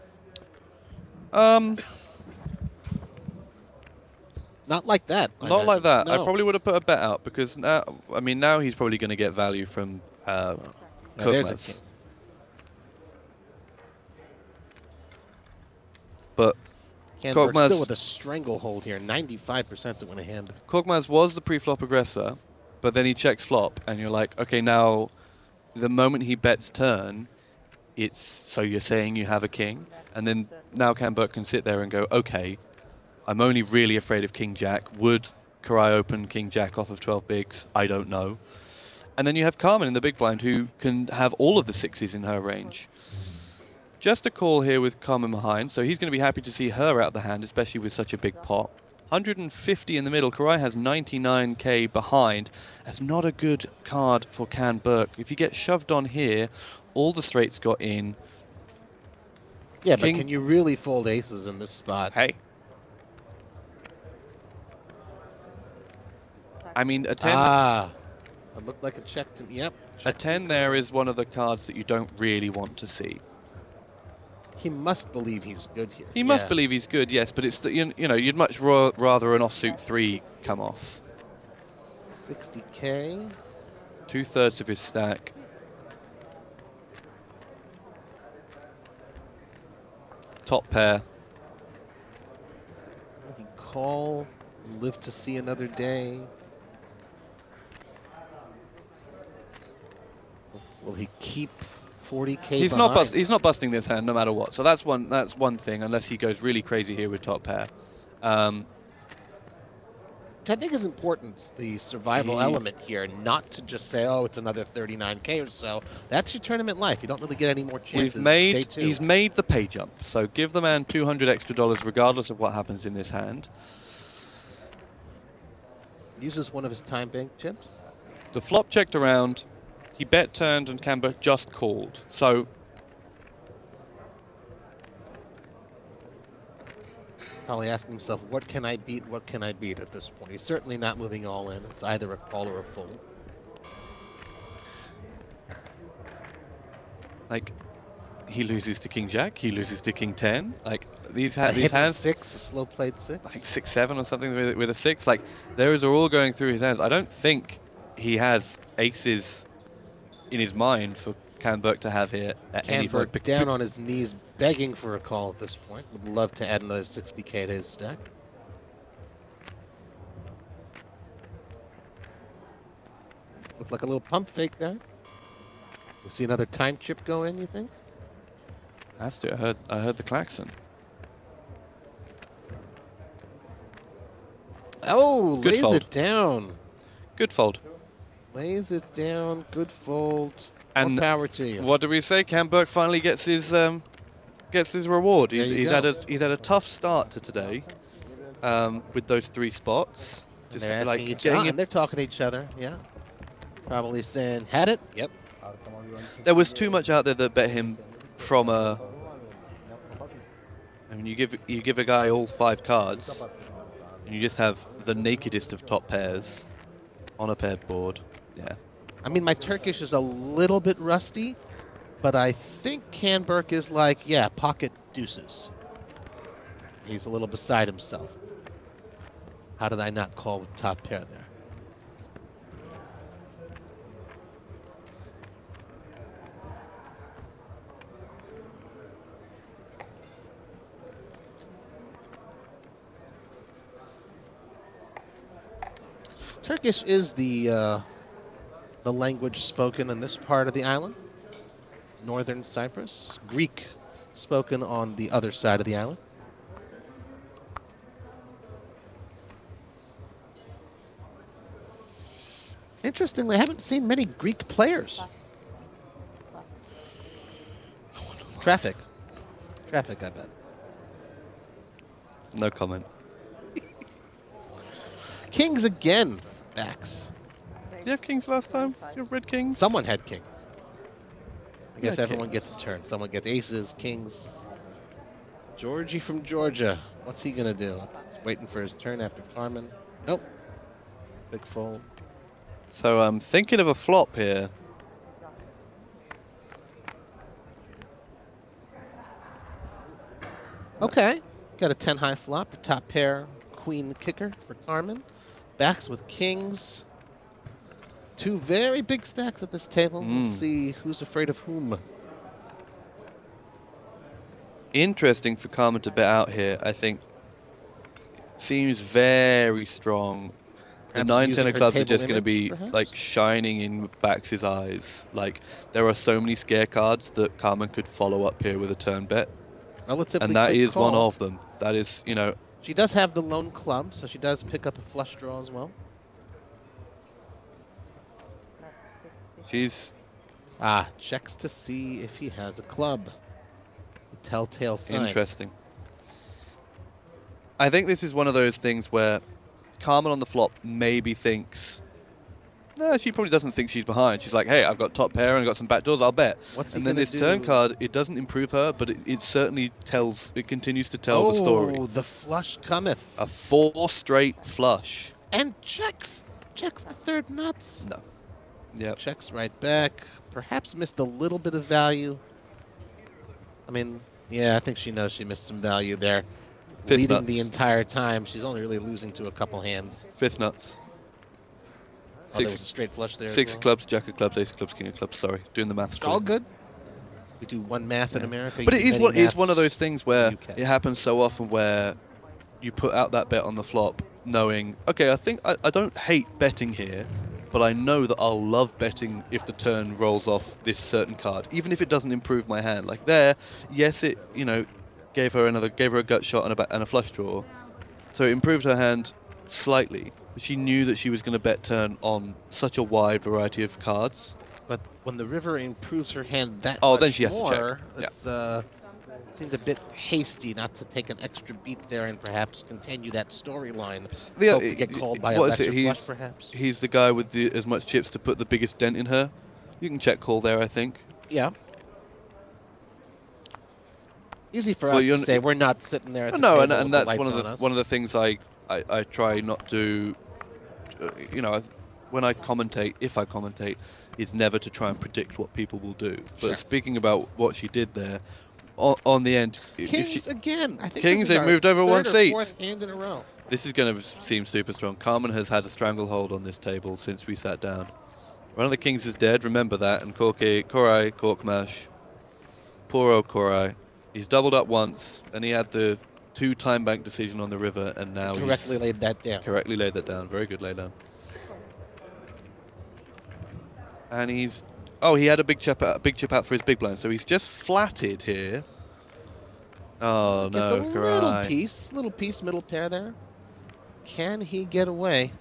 S4: Not like that. I
S7: Not like
S4: imagine.
S7: that. I
S4: No.
S7: probably would have put a bet out, because now, I mean, now he's probably going to get value from
S4: Now there's a
S7: Korkmaz.
S4: king.
S7: But
S4: Canberg
S7: Korkmaz-
S4: still with a stranglehold here, 95% to win a hand.
S7: Korkmaz was the pre-flop aggressor, but then he checks flop, and you're like, okay, now the moment he bets turn, it's so you're saying you have a king, and then now Cam Burke can sit there and go, okay, I'm only really afraid of King Jack. Would Korai open King Jack off of 12 bigs? I don't know. And then you have Carmen in the big blind, who can have all of the sixes in her range. Just a call here with Carmen behind, so he's going to be happy to see her out the hand, especially with such a big pot. 150 in the middle. Korai has 99k behind. That's not a good card for Can Burke. If you get shoved on here, all the straights got in.
S4: Yeah,
S7: King-
S4: but can you really fold aces in this spot?
S7: Hey. I mean, a 10,
S4: It looked like a check to me. Yep.
S7: a 10 there is one of the cards that you don't really want to see.
S4: He must believe he's good here.
S7: He must believe he's good, yes, but it's you know, you'd much rather an offsuit 3 come off.
S4: 60k.
S7: 2/3 of his stack. Top pair.
S4: Will he call and live to see another day? Will he keep 40k
S7: He's
S4: behind?
S7: he's not busting this hand no matter what. So that's one thing, unless he goes really crazy here with top pair.
S4: Which I think is important, the survival element here, not to just say, oh, it's another 39k or so. That's your tournament life. You don't really get any more chances. It's day 2.
S7: He's made the pay jump. So give the man $200 extra regardless of what happens in this hand.
S4: Uses one of his time bank chips.
S7: The flop checked around. He bet turned and Canberra just called. So
S4: Probably asking himself, what can I beat? What can I beat at this point? He's certainly not moving all in. It's either a call or a fold.
S7: like he loses to King Jack, he loses to King 10. Like these
S4: A hit
S7: hands,
S4: 6, a slow played 6.
S7: like 6-7 or something with a 6. Like those are all going through his hands. I don't think he has aces in his mind for Cam Burke to have here at any
S4: Canberg
S7: point.
S4: down on his knees, begging for a call at this point. Would love to add another 60k to his stack. Looked like a little pump fake there. We see another time chip go in, you think?
S7: Has to. I heard the klaxon.
S4: Oh,
S7: Good
S4: lays
S7: fold.
S4: it down.
S7: Good fold.
S4: Lays it down. Good fold. More
S7: And
S4: power to you.
S7: what do we say? Camberg finally gets his reward.
S4: There you
S7: He's
S4: go.
S7: had a tough start to today, with those 3 spots.
S4: And
S7: Just
S4: they're
S7: like
S4: asking each
S7: getting
S4: other,
S7: it.
S4: and they're talking to each other. Yeah. Probably saying, had it? Yep.
S7: There was too much out there that bet him from a. I mean, you give a guy all 5 cards, and you just have the nakedest of top pairs on a paired board. Yeah.
S4: I mean, my Turkish is a little bit rusty, but I think Canberk is like, yeah, pocket deuces. He's a little beside himself. How did I not call with top pair there? Turkish is the language spoken in this part of the island, northern Cyprus. Greek spoken on the other side of the island. Interestingly, I haven't seen many Greek players. Traffic. Traffic, I bet.
S7: No comment.
S4: Kings again, backs.
S7: Did you have kings last time? You have red kings?
S4: Someone had kings. I guess
S7: Yeah,
S4: everyone
S7: kings.
S4: gets a turn. Someone gets aces, kings. Georgie from Georgia. What's he going to do? He's waiting for his turn after Carmen. Nope. Big fold.
S7: So I'm thinking of a flop here.
S4: Okay. Got a 10 high flop. Top pair, queen kicker for Carmen. Backs with kings. 2 very big stacks at this table. We'll see who's afraid of whom.
S7: Interesting for Carmen to bet out here. I think seems very strong. The
S4: Perhaps
S7: 9, 10
S4: using
S7: of
S4: her
S7: clubs are
S4: table
S7: just going to
S4: image,
S7: be
S4: perhaps?
S7: like shining in Bax's eyes. Like there are so many scare cards that Carmen could follow up here with a turn bet,
S4: Relatively
S7: and that
S4: quick
S7: is one
S4: call.
S7: of them. That is, you know,
S4: She does have the lone club, so she does pick up a flush draw as well.
S7: she's
S4: Checks to see if he has a club. The telltale sign.
S7: interesting. I think this is one of those things where Carmen on the flop maybe thinks, no, she probably doesn't think she's behind. She's like, hey, I've got top pair and I've got some back doors, I'll bet.
S4: What's he
S7: And then
S4: gonna
S7: this turn
S4: do?
S7: card, it doesn't improve her, but it certainly tells, it continues to tell the story.
S4: Oh, the flush cometh.
S7: A 4 straight flush.
S4: And checks. Checks the third nuts.
S7: No. Yep.
S4: Checks right back. Perhaps missed a little bit of value. I mean, yeah, I think she knows she missed some value there.
S7: Fifth
S4: Leading
S7: nuts.
S4: the entire time. She's only really losing to a couple hands.
S7: 5th nuts.
S4: Oh, there was a straight flush there.
S7: 6
S4: as
S7: of
S4: well.
S7: clubs, jack of clubs, ace of clubs, king of clubs. Sorry, doing the maths.
S4: It's all
S7: for you.
S4: good. We do one math in America.
S7: But
S4: you
S7: it
S4: do
S7: is
S4: many
S7: one, it's one of
S4: maths
S7: those things where
S4: in the UK.
S7: it happens so often where you put out that bet on the flop knowing, okay, I think I don't hate betting here, but I know that I'll love betting if the turn rolls off this certain card, even if it doesn't improve my hand. Like there, yes, it, you know, gave her a gut shot and a flush draw, so it improved her hand slightly. But she knew that she was going to bet turn on such a wide variety of cards.
S4: But when the river improves her hand that
S7: Oh,
S4: much
S7: then she has to check.
S4: more,
S7: Yeah.
S4: it's seemed a bit hasty not to take an extra beat there and perhaps continue that storyline. Hope to get called by a
S7: what is
S4: lesser
S7: it?
S4: flush, perhaps.
S7: He's the guy with as much chips to put the biggest dent in her. You can check call there, I think.
S4: Yeah. Easy for
S7: Well,
S4: us to
S7: you're-
S4: say. We're not sitting there at the
S7: No,
S4: table
S7: and
S4: with the
S7: that's
S4: lights
S7: one of
S4: on
S7: the
S4: us.
S7: one of the things I try not to, you know, when I commentate, if I commentate, is never to try and predict what people will do. But
S4: Sure.
S7: speaking about what she did there, on the end, if
S4: Kings
S7: she,
S4: again. I think
S7: Kings,
S4: this is
S7: they've
S4: our
S7: moved over
S4: third
S7: one
S4: or
S7: seat.
S4: fourth hand in a row.
S7: this is going to seem super strong. Carmen has had a stranglehold on this table since we sat down. One of the kings is dead, remember that, and Korai, Korkmash, poor old Korai. He's doubled up once, and he had the 2 time bank decision on the river, and now
S4: Correctly
S7: he's
S4: laid that down.
S7: correctly laid that down. Very good lay down. And he's Oh, he had a big chip out for his big blind, so he's just flatted here. Oh
S4: Gets
S7: no,
S4: a little
S7: Karai.
S4: piece, middle pair there. Can he get away?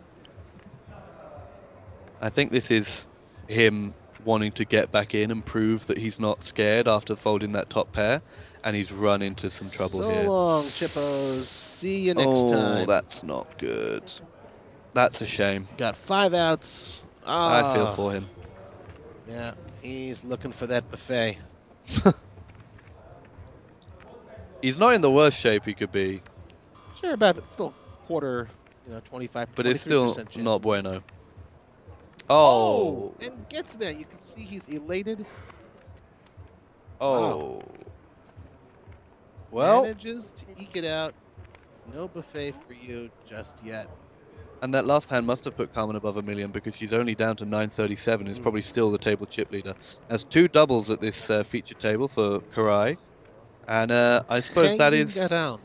S7: I think this is him wanting to get back in and prove that he's not scared after folding that top pair, and he's run into some trouble
S4: So
S7: here.
S4: long, Chippos. See you next
S7: Oh,
S4: time.
S7: that's not good. That's a shame.
S4: Got 5 outs.
S7: I feel
S4: Ah,
S7: for him.
S4: yeah, he's looking for that buffet.
S7: He's not in the worst shape he could be,
S4: Sure, about still quarter, 25,
S7: but it's still
S4: 23% chance.
S7: not bueno.
S4: Oh,
S7: Oh,
S4: and gets there. You can see he's elated.
S7: oh. Well,
S4: Manages to eke it out. No buffet for you just yet.
S7: and that last hand must have put Carmen above 1 million because she's only down to 937. Is probably still the table chip leader. Has 2 doubles at this feature table for Karai, and I suppose that
S4: Hanging
S7: is.
S4: around.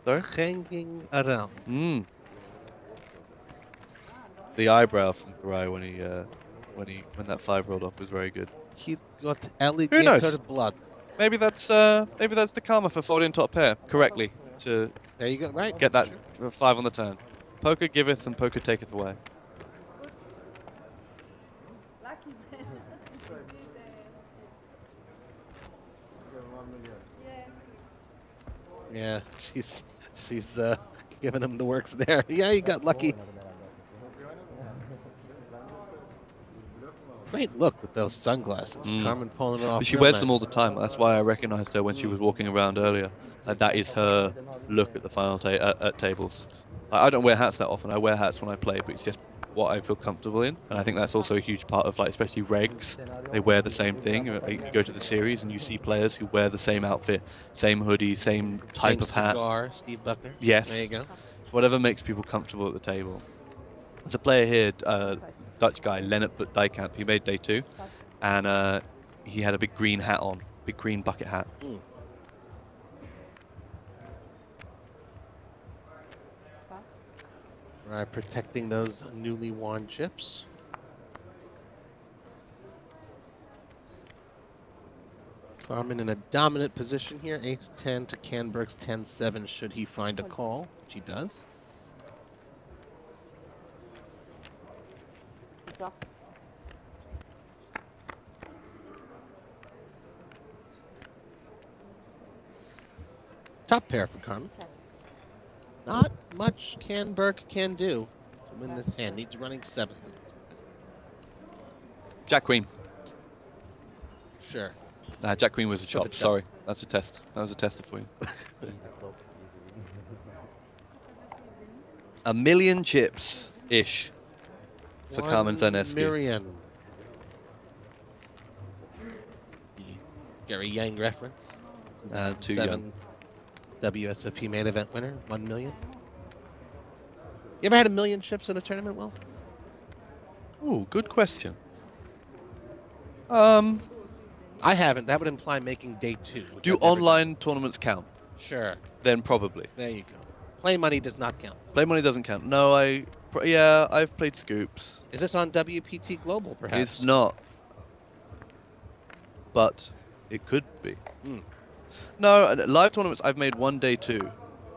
S7: Sorry.
S4: Hanging around.
S7: The eyebrow from Karai when that 5 rolled off was very good.
S4: He got alligator blood.
S7: Maybe that's the karma for folding top pair correctly to
S4: There you go. Right.
S7: get that
S4: That's true.
S7: 5 on the turn. Poker giveth and poker taketh away.
S6: Lucky man.
S4: Yeah, she's giving him the works there. Yeah, you got lucky. Great look with those sunglasses. Carmen pulling it off.
S7: But she
S4: real
S7: wears
S4: nice.
S7: them all the time. That's why I recognized her when she was walking around earlier. That is her look at the final at tables. I don't wear hats that often. I wear hats when I play, but it's just what I feel comfortable in. And I think that's also a huge part of, like, especially regs. They wear the same thing. You go to the series and you see players who wear the same outfit, same hoodie, same type
S4: Same
S7: of hat.
S4: cigar, Steve Buckner.
S7: Yes.
S4: There you go.
S7: Whatever makes people comfortable at the table. There's a player here, Dutch guy, Lennart Dijkamp. He made day 2, and he had a big green hat on, big green bucket hat.
S4: Right, protecting those newly won chips. Carmen in a dominant position here. Ace 10 to Canberg's 10-7 should he find a call, which he does. Top pair for Carmen. Not much Canberg can do to win this hand. Needs running 7.
S7: Jack Queen.
S4: Sure.
S7: Jack Queen was a
S4: the
S7: chop.
S4: chop.
S7: Sorry, that's a test. That was a tester for you. 1 million chips ish for Carmen Zaneski.
S4: Miriam. Gary Yang reference.
S7: Too young.
S4: WSOP main event winner, 1 million. You ever had 1 million chips in a tournament, Will?
S7: Ooh, good question.
S4: I haven't. That would imply making day 2. which
S7: Do
S4: I've never
S7: online tournaments count?
S4: done. Sure.
S7: Then probably.
S4: There you go. Play money does not count.
S7: Play money doesn't count. No, I've played scoops.
S4: Is this on WPT Global, perhaps?
S7: It's not. But it could be. No, live tournaments, I've made 1 day 2.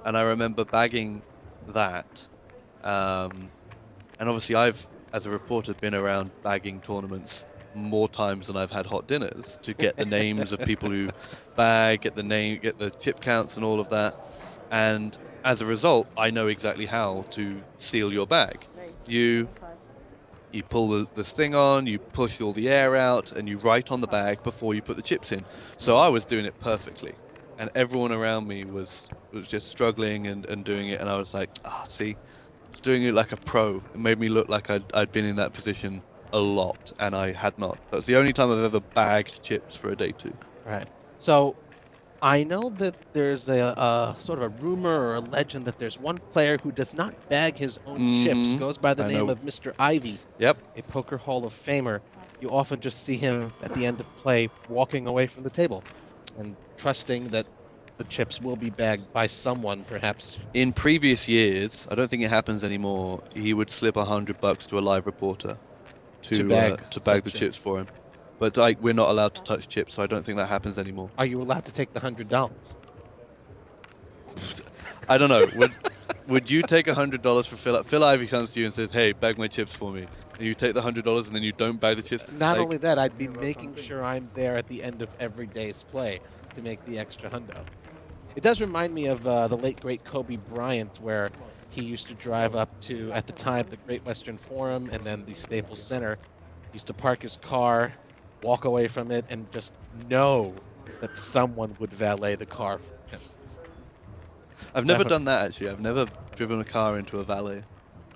S7: And I remember bagging that. And obviously I've, as a reporter, been around bagging tournaments more times than I've had hot dinners to get the names of people who bag, get the chip counts and all of that. And as a result, I know exactly how to seal your bag. You pull this thing on, you push all the air out, and you write on the bag before you put the chips in. So I was doing it perfectly, and everyone around me was just struggling and doing it, and I was like, see, doing it like a pro. It made me look like I'd been in that position a lot, and I had not. That's the only time I've ever bagged chips for a day 2.
S4: Right. So I know that there's a sort of a rumor or a legend that there's one player who does not bag his own chips, goes by the name of Mr. Ivy.
S7: Yep.
S4: A poker Hall of Famer. You often just see him at the end of play walking away from the table and trusting that the chips will be bagged by someone, perhaps.
S7: In previous years, I don't think it happens anymore, he would slip $100 to a live reporter to bag the chips for him. But like we're not allowed to touch chips, so I don't think that happens anymore.
S4: Are you allowed to take the $100?
S7: I don't know. Would you take $100 for Phil? Phil Ivey comes to you and says, "Hey, bag my chips for me," and you take the $100 and then you don't bag the chips.
S4: Not
S7: Like,
S4: only that, I'd be making sure I'm there at the end of every day's play to make the extra hundo. It does remind me of the late great Kobe Bryant, where he used to drive up to, at the time, the Great Western Forum and then the Staples Center. He used to park his car, walk away from it, and just know that someone would valet the car for him.
S7: I've never done that actually. I've never driven a car into a valet.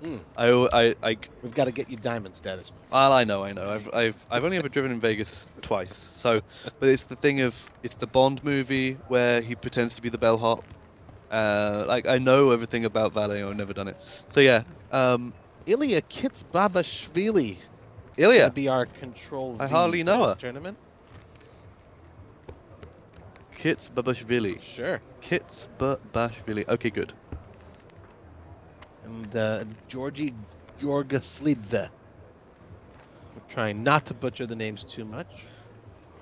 S4: Mm.
S7: I
S4: We've got to get you diamond status.
S7: well, I know. I've only ever driven in Vegas twice. So, but it's the thing of it's the Bond movie where he pretends to be the bellhop. Like I know everything about valet. I've never done it. So yeah,
S4: Ilya Kitsbabashvili
S7: Ilya.
S4: gonna be our control V
S7: I hardly
S4: for
S7: know
S4: this
S7: her.
S4: tournament.
S7: Kits Babashvili.
S4: Sure.
S7: Kits Babashvili. Okay, good.
S4: And Georgi Georgaslidze. We're trying not to butcher the names too much.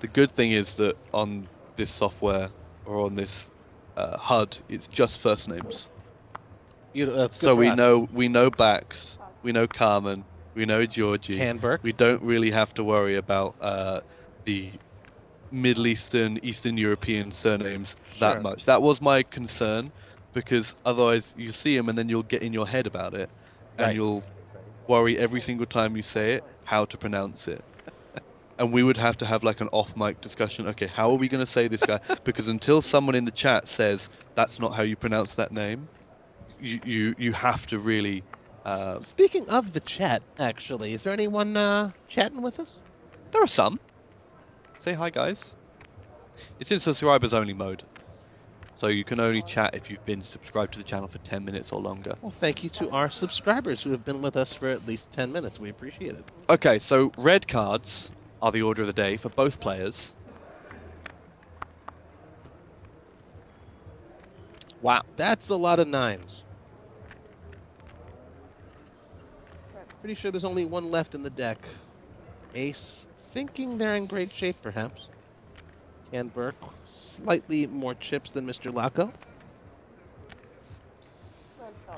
S7: The good thing is that on this software or on this HUD, it's just first names.
S4: That's good
S7: So
S4: for us.
S7: we know Bax, we know Carmen, we know Georgie.
S4: Canberk.
S7: We don't really have to worry about the Middle Eastern, Eastern European surnames
S4: Sure.
S7: that much. That was my concern, because otherwise you see them and then you'll get in your head about it, and
S4: Right.
S7: you'll worry every single time you say it how to pronounce it. And we would have to have like an off-mic discussion. Okay, how are we going to say this guy? Because until someone in the chat says that's not how you pronounce that name, you have to really.
S4: Speaking of the chat, actually, is there anyone chatting with us?
S7: There are some. Say hi, guys. It's in subscribers only mode, so you can only chat if you've been subscribed to the channel for 10 minutes or longer.
S4: Well, thank you to our subscribers who have been with us for at least 10 minutes. We appreciate it.
S7: Okay, so red cards are the order of the day for both players. Wow.
S4: That's a lot of nines. Pretty sure there's only one left in the deck. Ace, thinking they're in great shape, perhaps. Canberk, slightly more chips than Mr. Laco.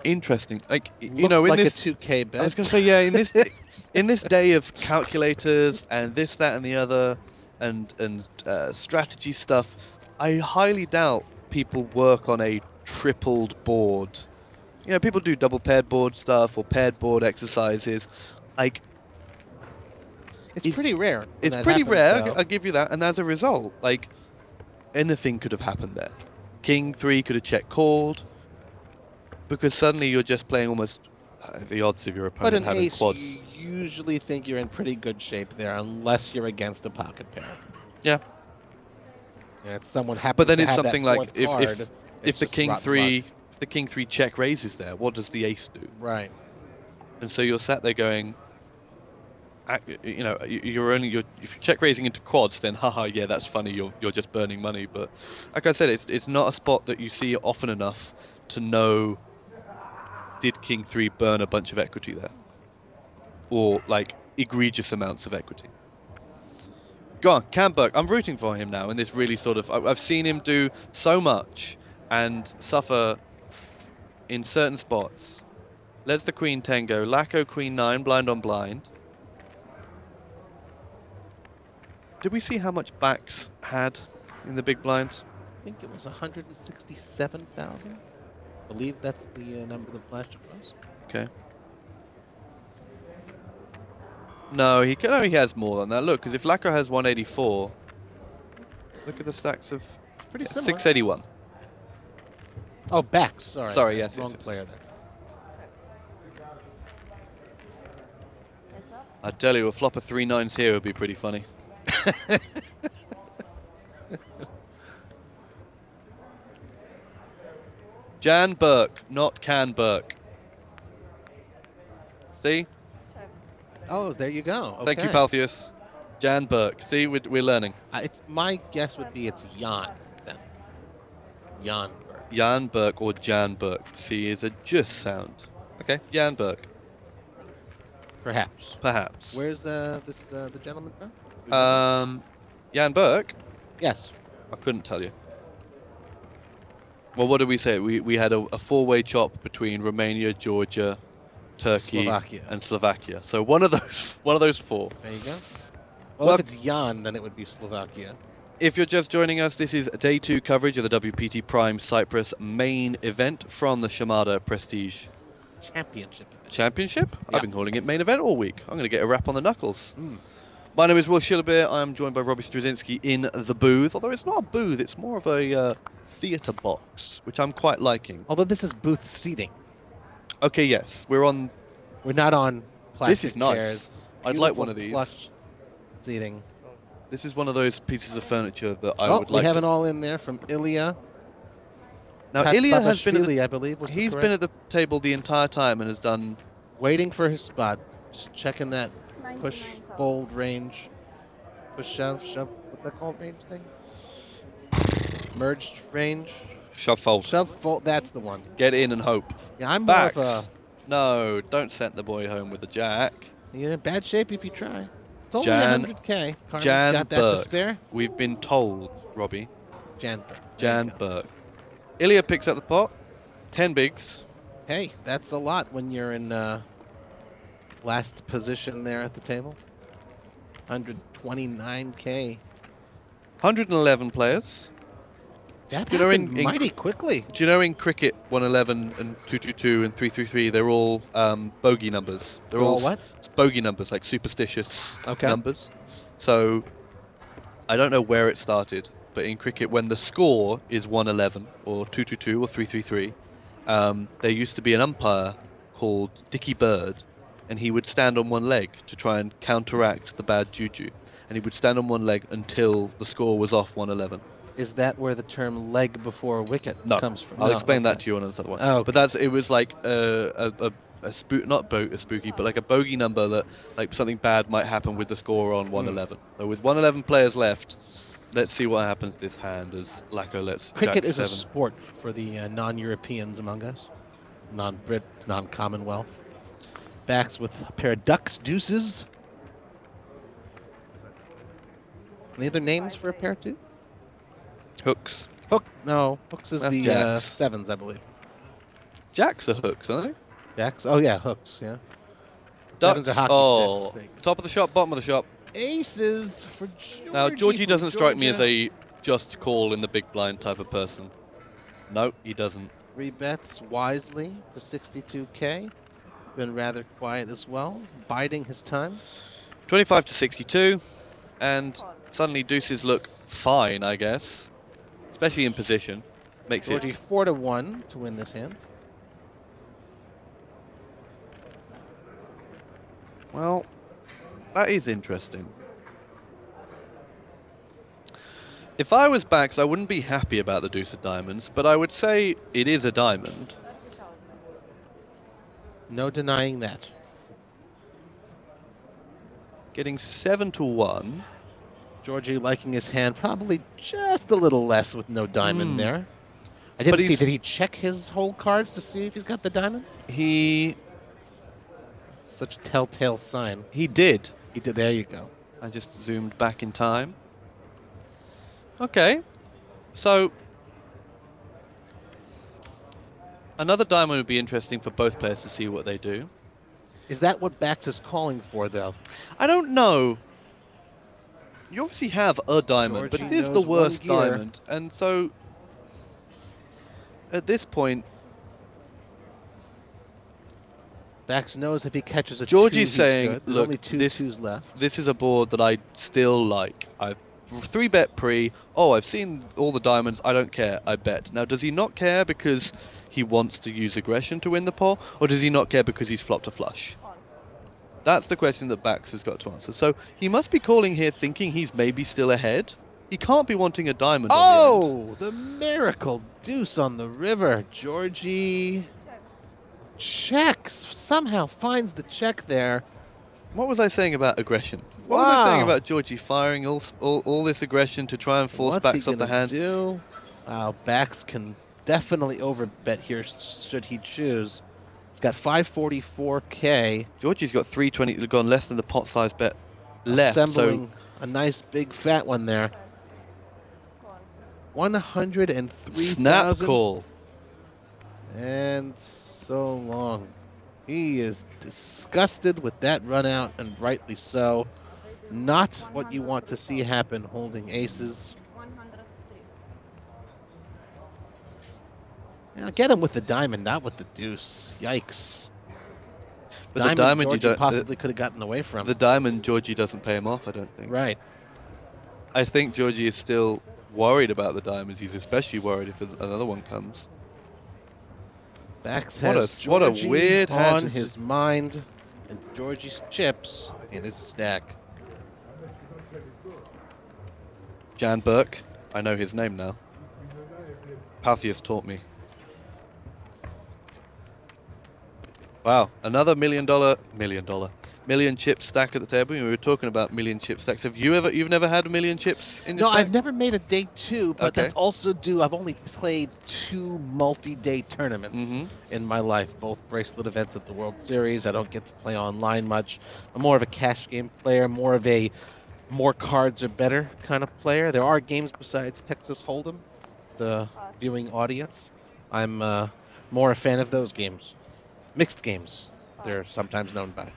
S7: Interesting. Like you
S4: Looked
S7: know, in
S4: like
S7: this
S4: a 2K bet.
S7: I was going to say, yeah, in this day of calculators and this, that, and the other, and strategy stuff, I highly doubt people work on a tripled board. You know, people do double paired board stuff or paired board exercises. Like,
S4: It's pretty rare. when
S7: it's
S4: that
S7: pretty
S4: happens,
S7: rare.
S4: though.
S7: I'll give you that. And as a result, like, anything could have happened there. King 3 could have check called, because suddenly you're just playing almost the odds of your
S4: But
S7: opponent
S4: an
S7: having
S4: ace,
S7: quads.
S4: you usually think you're in pretty good shape there, unless you're against a pocket pair.
S7: Yeah.
S4: Yeah, it's someone happens
S7: But then
S4: to
S7: it's
S4: have
S7: something
S4: that
S7: like
S4: fourth card,
S7: if
S4: it's
S7: the
S4: just
S7: king
S4: rotten
S7: 3
S4: luck.
S7: if the king 3 check raises there, what does the ace do?
S4: Right.
S7: And so you're sat there going, you know, if you're check raising into quads, then haha, yeah, that's funny. You're just burning money. But like I said, it's not a spot that you see often enough to know. Did king 3 burn a bunch of equity there, or like egregious amounts of equity? Go on, Canberk. I'm rooting for him now in this really sort of. I've seen him do so much and suffer in certain spots. Let's the queen 10 go. Laco queen 9, blind on blind. Did we see how much Bax had in the big blind?
S4: I think it was 167,000. I believe that's the number that flashed across.
S7: Okay. No, he has more than that. Look, because if Laco has 184, look at the stacks of
S4: Pretty
S7: yeah,
S4: similar.
S7: 681.
S4: Oh, Bax. Sorry.
S7: Sorry, yes,
S4: Wrong
S7: yes, yes.
S4: player there.
S6: Heads up.
S7: I tell you, a flop of 3 9s here would be pretty funny. Jan Burke, not Can Burke. See?
S6: Check.
S4: Oh, there you go. Okay.
S7: Thank you, Paltheus. Jan Burke. See, we're learning.
S4: My guess would be it's Jan then. Jan.
S7: Jan Burke or Jan Burke. See is a just sound. Okay, Jan Burke.
S4: Perhaps.
S7: Perhaps.
S4: Where's the gentleman from?
S7: Jan Burke?
S4: Yes.
S7: I couldn't tell you. Well, what did we say? We had a four-way chop between Romania, Georgia, Turkey,
S4: Slovakia.
S7: and Slovakia. So one of those four.
S4: There you go. Well, if it's Jan, then it would be Slovakia.
S7: If you're just joining us, this is day 2 coverage of the WPT Prime Cyprus main event from the Chamada Prestige
S4: Championship.
S7: I've been calling it main event all week. I'm going to get a rap on the knuckles.
S4: Mm.
S7: My name is Will Shillabeer. I am joined by Robbie Straczynski in the booth. Although it's not a booth, it's more of a theatre box, which I'm quite liking.
S4: Although this is booth seating.
S7: Okay, yes. We're
S4: not on plastic
S7: This is nice.
S4: chairs.
S7: I'd like one of these.
S4: Plush seating.
S7: This is one of those pieces of furniture that I would
S4: we
S7: like
S4: have
S7: to...
S4: an all in there from Ilya.
S7: Now, Ilya has been at the...
S4: I believe, was
S7: He's been at the table the entire time and has done...
S4: Waiting for his spot. Just checking that push,
S6: 99
S4: fold range. Push, shove. What's that called range thing? Merged range.
S7: Shove fold.
S4: Shove, fold. That's the one.
S7: Get in and hope.
S4: Yeah, I'm more
S7: Backs.
S4: of a...
S7: No, don't send the boy home with the jack.
S4: You're in bad shape if you try. It's only
S7: Jan-
S4: 100k. Carmen's
S7: Jan
S4: got that
S7: Burke.
S4: to spare.
S7: We've been told, Robbie.
S4: Jan Burke. There
S7: Jan
S4: you go.
S7: Burke. Ilya picks up the pot. 10 bigs.
S4: Hey, that's a lot when you're in last position there at the table. 129k.
S7: 111 players.
S4: That
S7: You know,
S4: happened
S7: in-
S4: mighty quickly.
S7: Do you know in cricket 111 and 222 and 333 they're all bogey numbers. They're
S4: All what?
S7: Bogey numbers, like superstitious
S4: Okay.
S7: numbers. So I don't know where it started, but in cricket when the score is 111 or 222 or 333, there used to be an umpire called Dickie Bird, and he would stand on one leg to try and counteract the bad juju. And he would stand on one leg until the score was off 111.
S4: Is that where the term leg before wicket
S7: No,
S4: comes from?
S7: I'll
S4: No,
S7: explain that
S4: okay.
S7: to you on another one.
S4: Oh, okay.
S7: But it was like a spooky, but like a bogey number that like something bad might happen with the score on 111. So with 111 players left, let's see what happens this hand as Lacko lets
S4: Cricket
S7: Jack
S4: is a
S7: 7.
S4: sport for the non-Europeans among us. Non-Brit, non-Commonwealth. Backs with a pair of ducks, deuces. Any other names for a pair too?
S7: Hooks.
S4: Hook? No, hooks is
S7: That's
S4: the
S7: jacks.
S4: sevens, I believe.
S7: Jacks are hooks, aren't they?
S4: Jacks? Oh yeah, hooks. Yeah.
S7: Ducks.
S4: Sevens are hockey
S7: Oh,
S4: sticks.
S7: top of the shop, bottom of the shop.
S4: Aces for Georgie.
S7: Now Georgie
S4: from
S7: doesn't strike me as
S4: Georgia.
S7: a just call in the big blind type of person. No, he doesn't.
S4: 3 bets wisely to 62k. Been rather quiet as well, biding his time.
S7: 25 to 62, and suddenly deuces look fine, I guess. Especially in position. Makes
S4: Georgie
S7: it
S4: 4-1 to win this hand.
S7: well. That is interesting. If I was backs, I wouldn't be happy about the deuce of diamonds, but I would say it is a diamond.
S4: No denying that.
S7: Getting 7-1.
S4: Georgie liking his hand probably just a little less with no diamond there. I
S7: But
S4: didn't see.
S7: he's-
S4: Did he check his whole cards to see if he's got the diamond?
S7: He
S4: Such a telltale sign.
S7: did.
S4: He did. There you go.
S7: I just zoomed back in time. Okay, so another diamond would be interesting for both players to see what they do.
S4: Is that what Bax is calling for, though?
S7: I don't know. You obviously have a diamond, but it
S4: Georgie
S7: is the
S4: knows one
S7: worst
S4: gear.
S7: diamond, and so at this point,
S4: Bax knows if he catches a
S7: Georgie's
S4: two, he's
S7: saying,
S4: good. There's
S7: "Look,
S4: only two
S7: this-
S4: twos left."
S7: this is a board that I still like. I've 3-bet pre. Oh, I've seen all the diamonds. I don't care. I bet. Now, does he not care because he wants to use aggression to win the pot, or does he not care because he's flopped a flush? That's the question that Bax has got to answer. So he must be calling here thinking he's maybe still ahead. He can't be wanting a diamond on the end.
S4: Oh, the miracle deuce on the river. Georgie checks. Somehow finds the check there.
S7: What was I saying about aggression? What was I saying
S4: Wow.
S7: about Georgie firing all this aggression to try and force
S4: What's
S7: Bax
S4: he
S7: off the
S4: gonna
S7: hand?
S4: do? Wow, Bax can definitely overbet here should he choose. He's got 544k.
S7: Georgie's got 320, gone less than the pot size bet left.
S4: Assembling A nice big fat one there.
S6: Call.
S4: 103,000.
S7: Snap call.
S4: And so long. He is disgusted with that run out, and rightly so. Not what you want to see happen holding aces.
S6: 103.
S4: Now get him with the diamond, not with the deuce. Yikes.
S7: But the diamond you
S4: Georgie
S7: don't.
S4: possibly could have gotten away from.
S7: The diamond Georgie doesn't pay him off, I don't think.
S4: Right.
S7: I think Georgie is still worried about the diamonds. He's especially worried if another one comes.
S4: Bax
S7: What
S4: has
S7: a- what a
S4: Georgie
S7: weird hand
S4: on
S7: to
S4: his mind, and Georgie's chips in his stack.
S7: Jan Burke. I know his name now. Pathias taught me. Wow, another million chip stack at the table. We were talking about million chip stacks. You've never had a million chips in your
S4: No,
S7: stack?
S4: I've never made a day 2, but
S7: Okay.
S4: that's also due. I've only played 2 multi-day tournaments
S7: Mhm.
S4: in my life, both bracelet events at the World Series. I don't get to play online much. I'm more of a cash game player, more of a more cards are better kind of player. There are games besides Texas Hold'em, the viewing audience. I'm more a fan of those games. Mixed games, they're sometimes known by.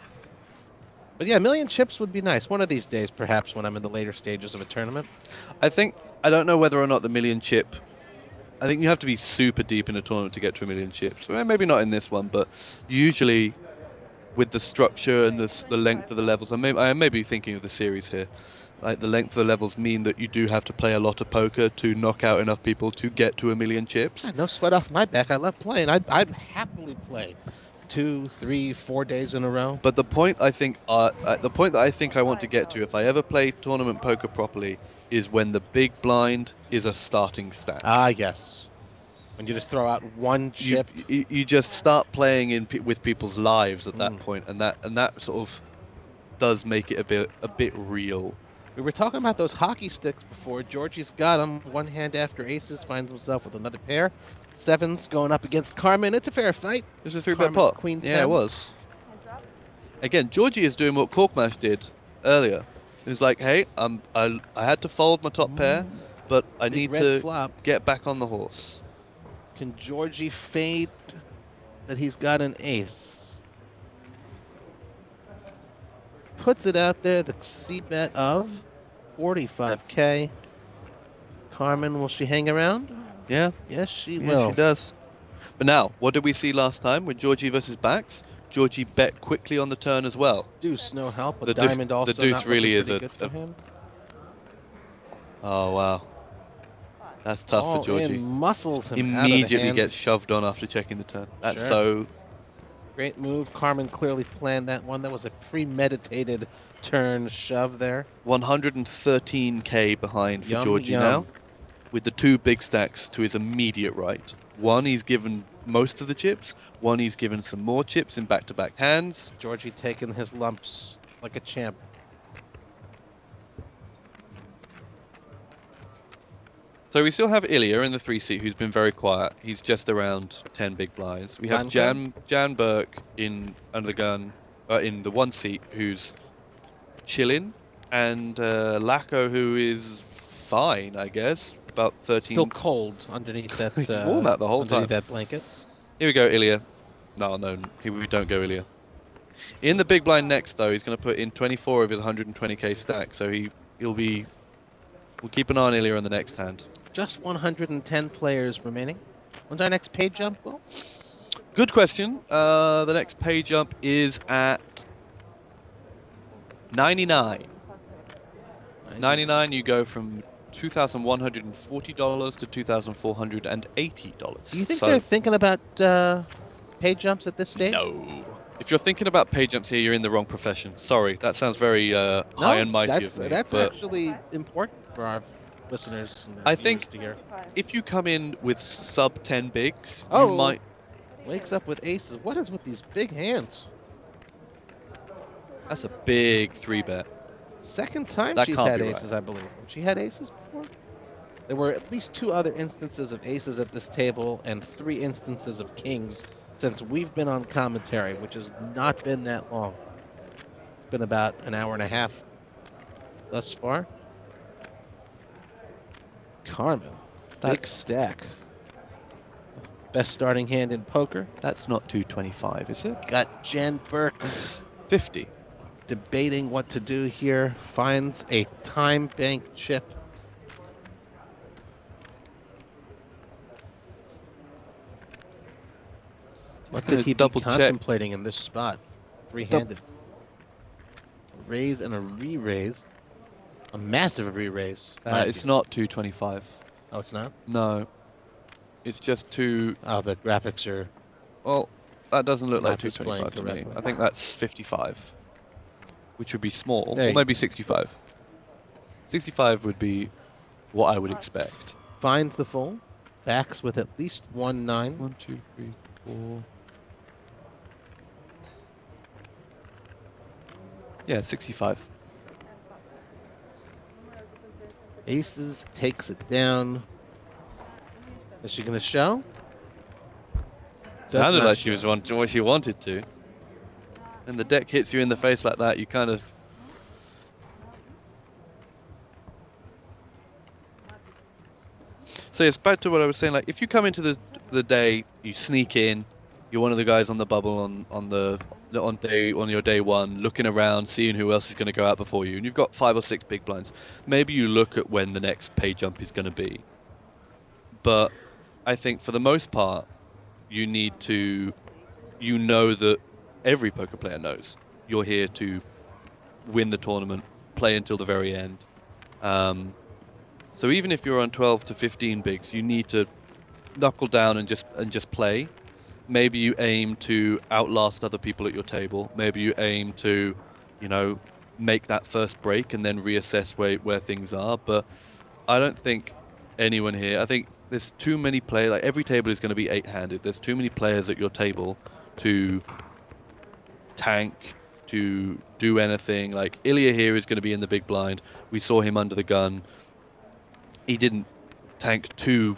S4: But yeah, million chips would be nice. One of these days, perhaps, when I'm in the later stages of a tournament.
S7: I don't know whether or not the million chip. I think you have to be super deep in a tournament to get to a million chips. Well, maybe not in this one, but usually with the structure and the length of the levels, I may be thinking of the series here. Like the length of the levels mean that you do have to play a lot of poker to knock out enough people to get to a million chips.
S4: Yeah, no sweat off my back. I love playing. I'd happily play 2, 3, 4 days in a row.
S7: But the point I think I want to get to, if I ever play tournament poker properly, is when the big blind is a starting stack.
S4: Ah, yes. When you just throw out one chip.
S7: You just start playing with people's lives at that point, and that sort of does make it a bit real.
S4: We were talking about those hockey sticks before. Georgie's got them. One hand after aces, finds himself with another pair. Sevens going up against Carmen. It's a fair fight.
S7: It was a 3-bet
S4: Carmen's
S7: pot.
S4: Queen
S7: Yeah,
S4: 10.
S7: it was.
S6: Heads up.
S7: Again, Georgie is doing what Corkmash did earlier. He was like, hey, I had to fold my top pair, but I
S4: Big
S7: need
S4: red
S7: to
S4: flop.
S7: get back on the horse.
S4: Can Georgie fade that he's got an ace? Puts it out there, the C-bet of 45K. Carmen, will she hang around?
S7: Yeah,
S4: Yes, she
S7: yeah,
S4: will.
S7: she does. But now, what did we see last time with Georgie versus Bax? Georgie bet quickly on the turn as well.
S4: Deuce, no help.
S7: The
S4: But diamond also
S7: deuce
S4: not
S7: really
S4: looking
S7: is
S4: pretty good for him.
S7: Oh, wow. That's tough
S4: All
S7: for Georgie.
S4: in, muscles him out of the
S7: Immediately
S4: hand.
S7: gets shoved on after checking the turn. That's
S4: Sure.
S7: so...
S4: Great move. Carmen clearly planned that one. That was a premeditated turn shove there.
S7: 113k behind for
S4: Yum,
S7: Georgie
S4: yum.
S7: now, with the 2 big stacks to his immediate right. One he's given most of the chips, one he's given some more chips in back-to-back hands.
S4: Georgie taking his lumps like a champ.
S7: So we still have Ilya in the 3 seat, who's been very quiet. He's just around 10 big blinds. We have
S4: Lanka?
S7: Jan Burke in under the gun, in the 1 seat, who's chilling, and Lacko, who is fine, I guess, about 13.
S4: Still cold underneath that.
S7: He's worn that the whole
S4: underneath
S7: time.
S4: that blanket.
S7: Here we go, Ilya. No, here we don't go, Ilya. In the big blind next, though, he's going to put in 24 of his 120k stack, so we'll keep an eye on Ilya on the next hand.
S4: Just 110 players remaining. When's our next pay jump, Will?
S7: Good question. The next pay jump is at 99. 99, you go from $2,140 to $2,480.
S4: Do you think they're thinking about pay jumps at this stage?
S7: No. If you're thinking about pay jumps here, you're in the wrong profession. Sorry, that sounds very high and mighty of me.
S4: That's
S7: but
S4: actually important for our listeners. And
S7: I
S4: viewers
S7: think-
S4: to hear.
S7: if you come in with sub 10 bigs,
S4: Oh.
S7: you might...
S4: Wakes up with aces. What is with these big hands?
S7: That's a big 3-bet.
S4: Second time
S7: That
S4: she's
S7: can't
S4: had
S7: be right.
S4: aces, I believe. She had aces before? There were at least 2 other instances of aces at this table and 3 instances of kings since we've been on commentary, which has not been that long. It's been about an hour and a half. thus far. Carmen, big
S7: That's
S4: stack. Best starting hand in poker.
S7: that's not 225, is it?
S4: Got Jan Burks
S7: 50.
S4: debating what to do here. Finds a time bank chip. What could he be
S7: Double check.
S4: contemplating in this spot? Three-handed. Raise and a re-raise. A massive re-raise.
S7: It's not 225.
S4: Oh, it's not?
S7: No. It's just two.
S4: Oh, the graphics are...
S7: Well, that doesn't look
S4: Not
S7: like 225 to me.
S4: displaying
S7: I think that's 55, which would be small,
S4: There
S7: or
S4: you
S7: maybe 65. 65 would be what I would expect.
S4: Finds the full. Backs with at least 1-9.
S7: 1, 2, 3, 4. Yeah, 65.
S4: Aces takes it down. Is she going to show? Does
S7: Sounded
S4: not
S7: like she was wanting what she wanted to. And the deck hits you in the face like that, you kind of. So it's back to what I was saying. Like, if you come into the day, you sneak in, you're one of the guys on the bubble on your day one, looking around, seeing who else is going to go out before you, and you've got 5 or 6 big blinds. Maybe you look at when the next pay jump is going to be. But I think for the most part, you need to, that every poker player knows you're here to win the tournament, play until the very end. So even if you're on 12 to 15 bigs, you need to knuckle down and just play. Maybe you aim to outlast other people at your table. Maybe you aim to, make that first break and then reassess where things are. But I don't think anyone here. I think there's too many players. Like, every table is going to be 8-handed. There's too many players at your table to tank, to do anything. Like, Ilya here is going to be in the big blind. We saw him under the gun. He didn't tank too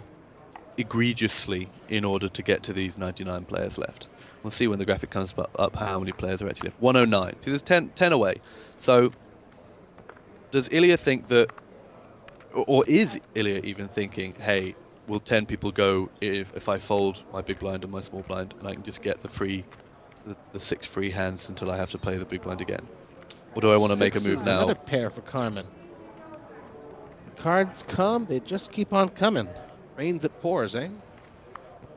S7: egregiously in order to get to these 99 players left. We'll see when the graphic comes up how many players are actually left. 109. See, there's 10 away. So does Ilya think that, or is Ilya even thinking, hey, will 10 people go if I fold my big blind and my small blind, and I can just get the 6 free hands until I have to play the big blind again? Or do I want to make a move now?
S4: Another pair for Carmen. The cards come, they just keep on coming. Rains it pours, eh?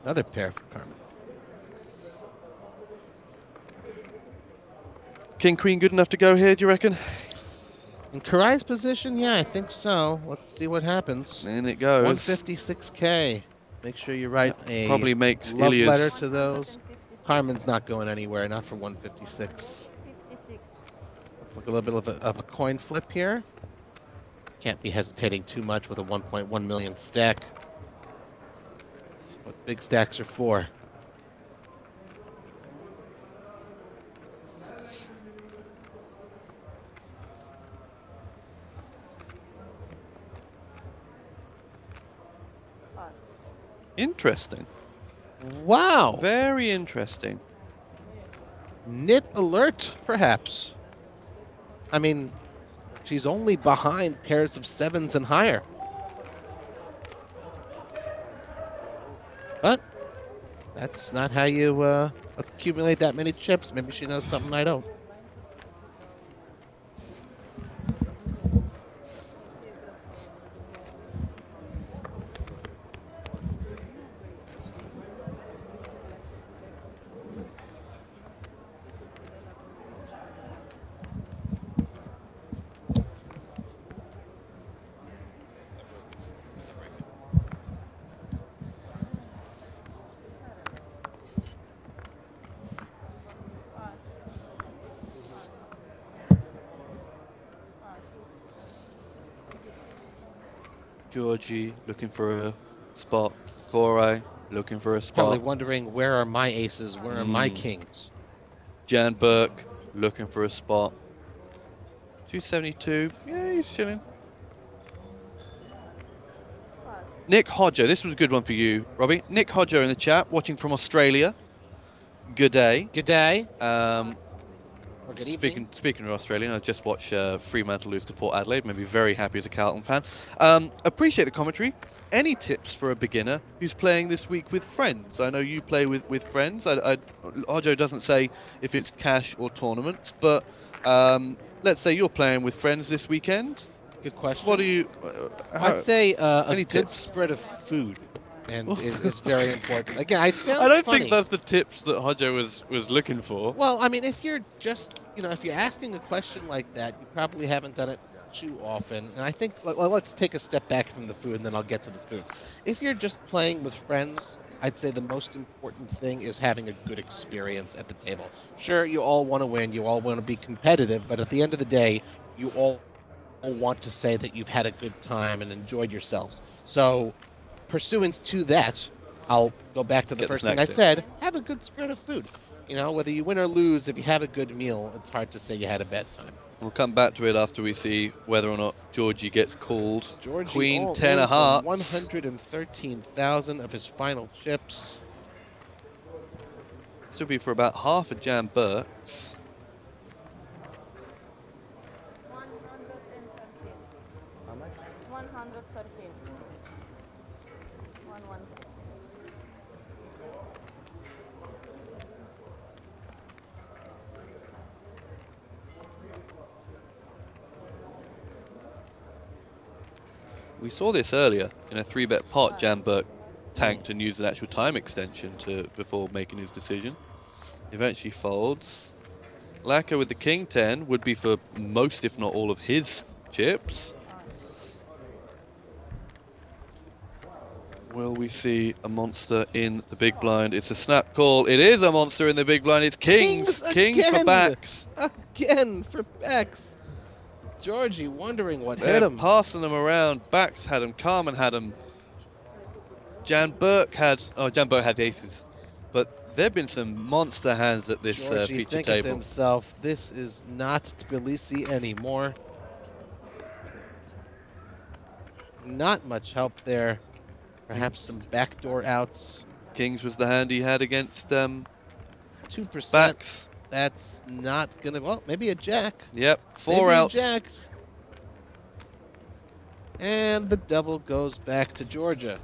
S4: Another pair for Carmen.
S7: King Queen good enough to go here, do you reckon?
S4: In Karai's position, yeah, I think so. Let's see what happens.
S7: In it goes.
S4: 156k. Make sure you write a
S7: Probably makes
S4: love
S7: Ilya's
S4: letter to those. Carmen's not going anywhere, not for 156.
S6: 56.
S4: Looks like a little bit of a coin flip here. Can't be hesitating too much with a 1.1 million stack. That's what big stacks are for.
S7: Interesting.
S4: Wow!
S7: Very interesting.
S4: Nit alert, perhaps. I mean, she's only behind pairs of 7s and higher. But that's not how you accumulate that many chips. Maybe she knows something I don't.
S7: Georgie looking for a spot. Korai looking for a
S4: Probably
S7: spot.
S4: wondering, where are my aces? Where are my kings?
S7: Jan Burke looking for a spot. 272. Yeah, he's chilling. Nick Hodger. This was a good one for you, Robbie. Nick Hodger in the chat, watching from Australia. Good day.
S4: Good day. Or good evening.
S7: Speaking of Australian, I just watched Fremantle lose to Port Adelaide. Made me very happy as a Carlton fan. Appreciate the commentary. Any tips for a beginner who's playing this week with friends? I know you play with friends. Hodjo doesn't say if it's cash or tournaments, but let's say you're playing with friends this weekend.
S4: Good question.
S7: What do you?
S4: I'd say a
S7: any
S4: good
S7: tips?
S4: spread of food and is very important. Again, it sounds
S7: I don't
S4: funny.
S7: think that's the tips that Hodjo was looking for.
S4: Well, I mean, if you're just, if you're asking a question like that, you probably haven't done it too often. And I think, let's take a step back from the food and then I'll get to the food. If you're just playing with friends, I'd say the most important thing is having a good experience at the table. Sure, you all want to win, you all want to be competitive, but at the end of the day, you all want to say that you've had a good time and enjoyed yourselves. So, pursuant to that, I'll go back to the first thing I said, have a good spread of food. Whether you win or lose, if you have a good meal, it's hard to say you had a bad time.
S7: We'll come back to it after we see whether or not Georgie gets called.
S4: Georgie
S7: Queen 10 of hearts.
S4: 113,000 of his final chips.
S7: This will be for about half a Jan Burks.
S6: 113. How much? 113. 113.
S7: We saw this earlier in a 3-bet pot. Jan Burke tanked and used an actual time extension before making his decision. Eventually folds. Lacquer with the King 10 would be for most, if not all, of his chips. Will we see a monster in the big blind? It's a snap call. It is a monster in the big blind. It's Kings. Kings for backs.
S4: Again for backs. Georgie wondering what
S7: They're
S4: hit him.
S7: passing them around. Backs had him. Carmen had him. Jan Burke had aces. But there have been some monster hands at this
S4: Georgie
S7: feature
S4: thinking
S7: table.
S4: to himself, this is not Tbilisi anymore. Not much help there. Perhaps some backdoor outs.
S7: Kings was the hand he had against
S4: 2%.
S7: backs.
S4: That's not gonna. Well, maybe a jack.
S7: Yep,
S4: Maybe
S7: four
S4: a
S7: outs.
S4: jack. And the devil goes back to Georgia.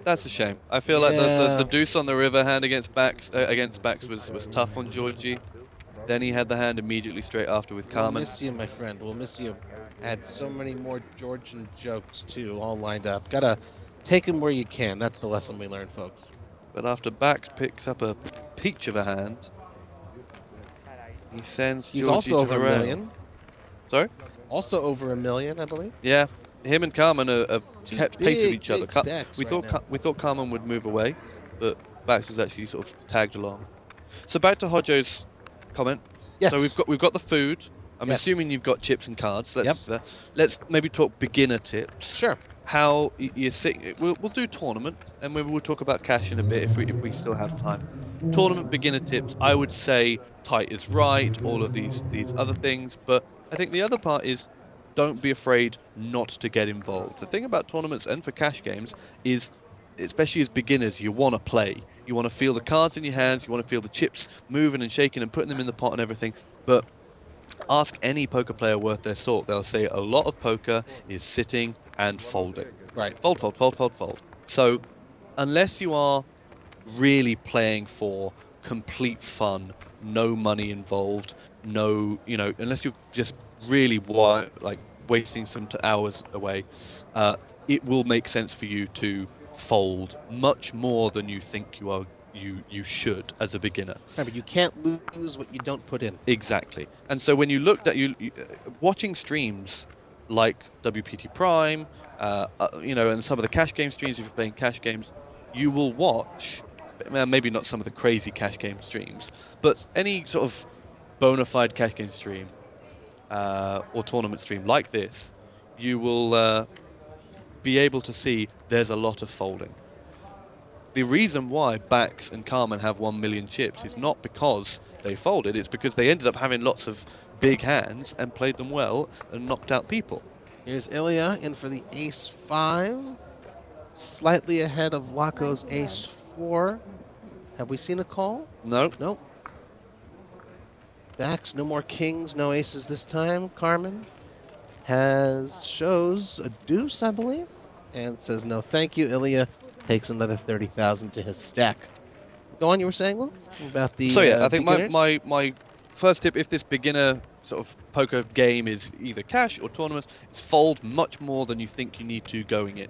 S7: That's a shame. I feel like the deuce on the river hand against backs was tough on Georgie. Then he had the hand immediately straight after with
S4: We'll
S7: Carmen.
S4: miss you, my friend. We'll miss you. Had so many more Georgian jokes too, all lined up. Gotta take them where you can. That's the lesson we learned, folks.
S7: But after backs picks up a peach of a hand, he sends
S4: He's
S7: Georgie
S4: also
S7: to
S4: over
S7: the
S4: a
S7: rail.
S4: million.
S7: Sorry?
S4: Also over $1 million, I believe.
S7: Yeah, him and Carmen have
S4: Two
S7: kept pace with
S4: big,
S7: each other.
S4: big stacks
S7: We
S4: right
S7: thought
S4: now.
S7: we thought Carmen would move away, but Bax has actually sort of tagged along. So back to Hodjo's comment.
S4: Yes.
S7: So we've got the food. I'm
S4: Yes.
S7: assuming you've got chips and cards.
S4: Yep.
S7: Let's maybe talk beginner tips.
S4: Sure.
S7: How you see? We'll do tournament, and maybe we'll talk about cash in a bit if we still have time. Tournament beginner tips. I would say tight is right. All of these other things, but I think the other part is don't be afraid not to get involved. The thing about tournaments and for cash games is, especially as beginners, you want to play. You want to feel the cards in your hands. You want to feel the chips moving and shaking and putting them in the pot and everything. But ask any poker player worth their salt. They'll say a lot of poker is sitting and folding.
S4: Right.
S7: Fold, fold, fold, fold, fold. So unless you are really playing for complete fun, no money involved, unless you're just really wasting some hours away, it will make sense for you to fold much more than you think you should as a beginner.
S4: Remember, you can't lose what you don't put in.
S7: Exactly. And so when you looked at watching streams like WPT Prime, and some of the cash game streams, if you're playing cash games, you will watch, maybe not some of the crazy cash game streams, but any sort of bona fide cash game stream or tournament stream like this, you will be able to see there's a lot of folding. The reason why Bax and Carmen have 1 million chips is not because they folded, it's because they ended up having lots of big hands and played them well and knocked out people.
S4: Here's Ilya in for the ace-5. Slightly ahead of Laco's ace-4. Have we seen a call?
S7: No.
S4: Nope. Backs, no more kings, no aces this time. Carmen shows a deuce, I believe, and says no thank you. Ilya takes another 30,000 to his stack. Go on, you were saying, Will, about the
S7: So yeah, I think
S4: beginners?
S7: my first tip, if this beginner sort of poker game is either cash or tournaments, is fold much more than you think you need to going in,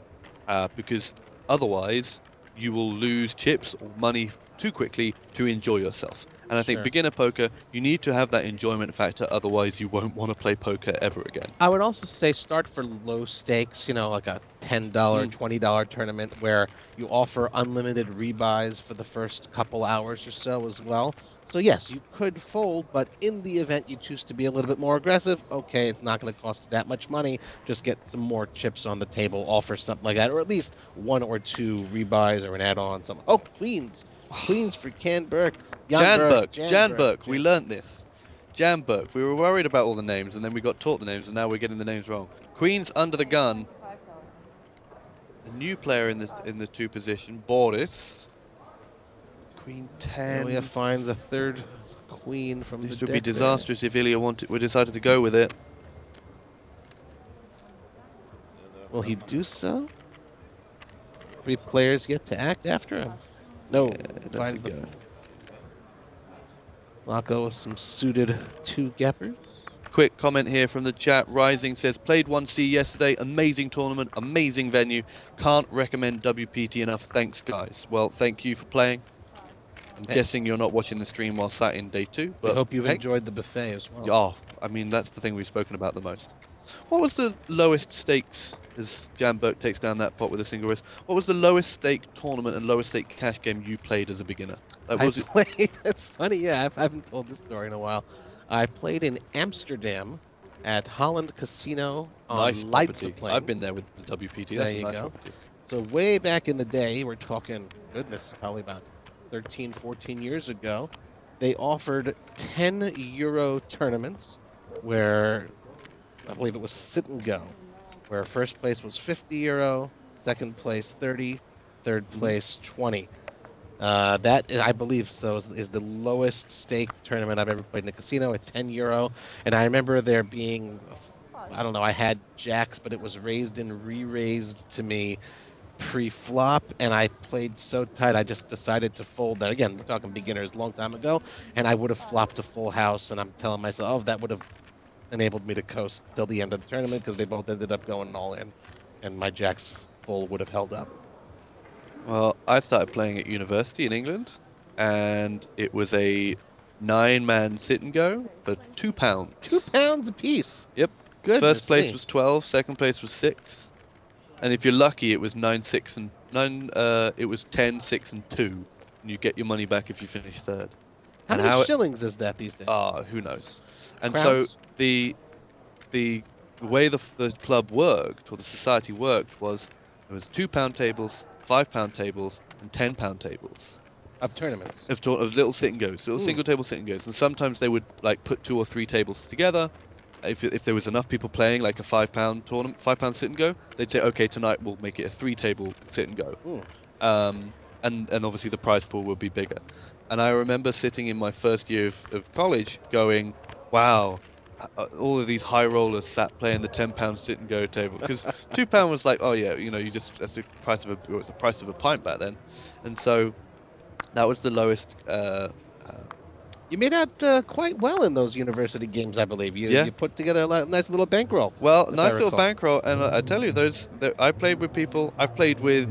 S7: because otherwise you will lose chips or money too quickly to enjoy yourself. And I think
S4: Sure.
S7: beginner poker, you need to have that enjoyment factor, otherwise you won't want to play poker ever again.
S4: I would also say start for low stakes, like a $10, $20 tournament where you offer unlimited rebuys for the first couple hours or so as well. So yes, you could fold, but in the event you choose to be a little bit more aggressive, okay, it's not going to cost you that much money. Just get some more chips on the table, offer something like that, or at least one or two rebuys or an add-on. Something. Oh, Queens for Canberg.
S7: Janberg, we learnt this. Janberg, we were worried about all the names, and then we got taught the names, and now we're getting the names wrong. Queen's under the gun. A new player in the two position, Boris. Queen 10.
S4: Ilya finds a third queen from the deck.
S7: This would be disastrous if Ilya decided to go with it.
S4: Will he do so? 3 players yet to act after him. No, finds the fold. Locko with some suited 2 gappers.
S7: Quick comment here from the chat. Rising says, played 1C yesterday. Amazing tournament, amazing venue. Can't recommend WPT enough. Thanks, guys. Well, thank you for playing. I'm guessing you're not watching the stream while sat in day 2. But
S4: I hope you've enjoyed the buffet as well.
S7: Oh, I mean, that's the thing we've spoken about the most. What was the lowest stakes, as Janberg takes down that pot with a single wrist, what was the lowest stake tournament and lowest stake cash game you played as a beginner?
S4: That's funny, yeah, I haven't told this story in a while. I played in Amsterdam at Holland Casino on Leidseplein.
S7: I've been there with the WPT.
S4: There you go. So way back in the day, we're talking, goodness, probably about 13, 14 years ago, they offered 10 euro tournaments where I believe it was sit and go, where first place was 50 euro, second place 30, third place 20. That, I believe, so is the lowest stake tournament I've ever played in a casino at 10 euro. And I remember there being, I don't know, I had jacks, but it was raised and re-raised to me pre-flop, and I played so tight I just decided to fold that. Again, we're talking beginners a long time ago, and I would have flopped a full house, and I'm telling myself, oh, that would have enabled me to coast till the end of the tournament because they both ended up going all in, and my jacks full would have held up.
S7: Well, I started playing at university in England, and it was a 9-man sit and go for £2.
S4: £2 a piece.
S7: Yep.
S4: Goodness
S7: First place
S4: me.
S7: was 12, second place was 6. And if you're lucky, it was 9, 6, and 9. It was 10, 6, and 2, and you get your money back if you finish third.
S4: How many shillings is that these days?
S7: Who knows? And
S4: Crowns?
S7: so the way the club worked, or the society worked, was there was £2 tables, £5 tables, and £10 tables.
S4: Of tournaments.
S7: Of little sit and goes, little single table sit and goes, and sometimes they would like put 2 or 3 tables together. If there was enough people playing, like a £5 tournament, £5 sit and go, they'd say, okay, tonight we'll make it a 3-table sit and go. And obviously the prize pool would be bigger. And I remember sitting in my first year of college going, wow, all of these high rollers sat playing the £10 sit and go table, because £2 was like, oh yeah, that's the price of a pint back then. And so that was the lowest.
S4: You made out quite well in those university games, I believe. You put together a nice little bankroll.
S7: Well, nice little bankroll, and I tell you, I played with people. I've played with.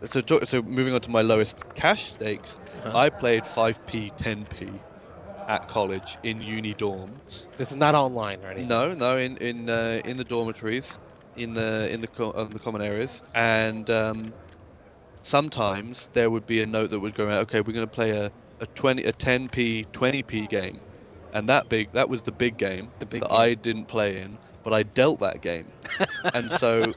S7: So moving on to my lowest cash stakes, I played 5p, 10p at college in uni dorms.
S4: This is not online or anything.
S7: No, in the dormitories, in the common areas, and sometimes there would be a note that would go out. Okay, we're going to play a 10p, 20p game, and that was the big game that I didn't play in, but I dealt that game. And so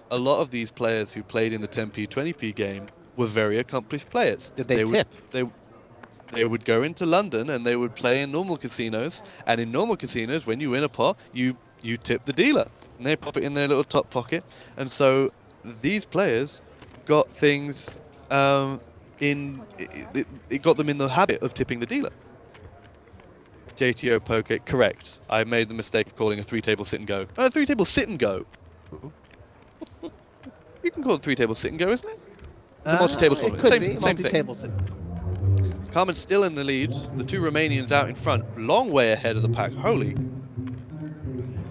S7: a lot of these players who played in the 10p, 20p game were very accomplished players.
S4: Did they tip?
S7: They would go into London and they would play in normal casinos, and in normal casinos, when you win a pot, you tip the dealer, and they pop it in their little top pocket. And so these players got things it got them in the habit of tipping the dealer. JTO Poker, correct. I made the mistake of calling a 3-table sit and go. Oh, a 3-table sit and go. You can call it 3-table sit and go, isn't it? It's a multi-table
S4: It
S7: tournament.
S4: could
S7: Same,
S4: be
S7: same thing.
S4: multi-table sit.
S7: Carmen's still in the lead. The 2 Romanians out in front, long way ahead of the pack. Holy.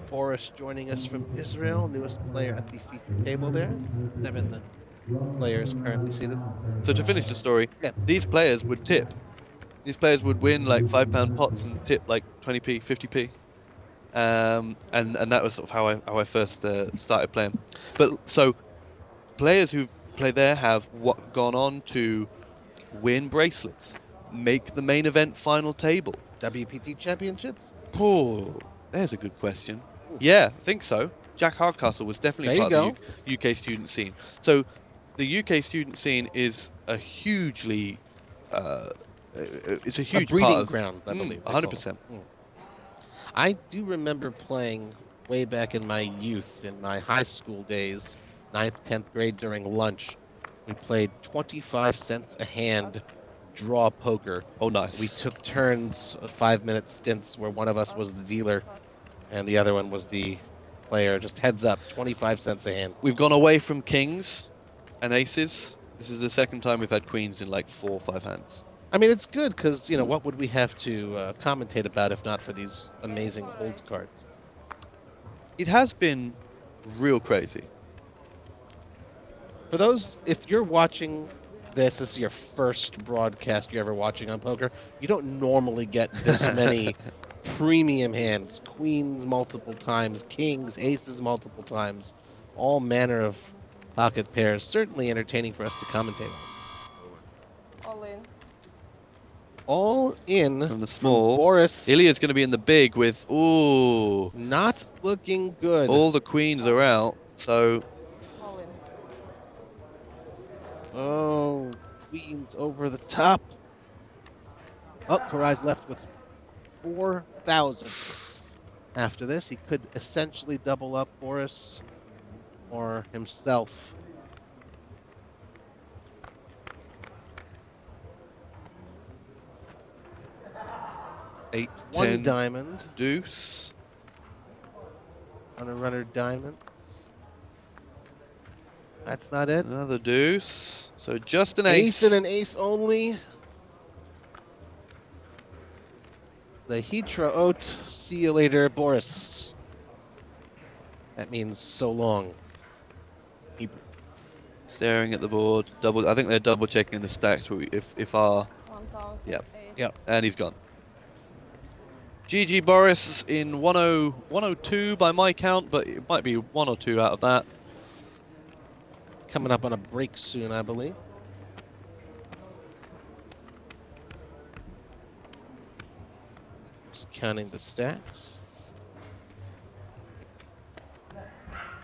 S4: Boris joining us from Israel, newest player at the feature table there. 7 players currently seated.
S7: So to finish the story,
S4: Yeah.
S7: these players would tip. These players would win like £5 pots and tip like 20p, 50p. And that was sort of how I first started playing. But so players who've played there have gone on to win bracelets, make the main event final table.
S4: WPT championships?
S7: Oh, there's a good question. Yeah, I think so. Jack Hardcastle was definitely
S4: There
S7: part of the UK student scene. So the UK student scene is a hugely it's a huge
S4: breeding
S7: part of,
S4: ground, I believe.
S7: 100%.
S4: I do remember playing way back in my youth, in my high school days, 9th, 10th grade during lunch. We played 25 cents a hand draw poker.
S7: Oh, nice.
S4: We took turns, 5-minute stints where one of us was the dealer and the other one was the player. Just heads up, 25 cents a hand.
S7: We've gone away from kings and aces. This is the second time we've had queens in like 4 or 5 hands.
S4: I mean, it's good because, you know, what would we have to commentate about if not for these amazing old cards?
S7: It has been real crazy.
S4: For those, if you're watching this is your first broadcast you're ever watching on poker, you don't normally get this many premium hands. Queens multiple times, kings, aces multiple times, all manner of pocket pairs. Certainly entertaining for us to commentate on.
S6: All in.
S4: All in
S7: From the small.
S4: Boris.
S7: Ilya's going to be in the big with, ooh,
S4: Not looking good.
S7: all the queens are out, so
S6: All in.
S4: Oh, queens over the top. Oh, Karai's left with 4,000. After this, he could essentially double up Boris or himself.
S7: eight,
S4: One
S7: 10,
S4: diamond
S7: deuce.
S4: on a runner diamond. That's not it.
S7: Another deuce. So just an
S4: Ace
S7: ace.
S4: and an ace only. The Hydra Oat. See you later, Boris. That means so long.
S7: Staring at the board. Double. I think they're double checking the stacks. If our
S6: 1,000.
S7: Yep.
S4: Yep.
S7: and he's gone. GG Boris in 102 by my count, but it might be 1 or 2 out of that.
S4: Coming up on a break soon, I believe. Just counting the stacks.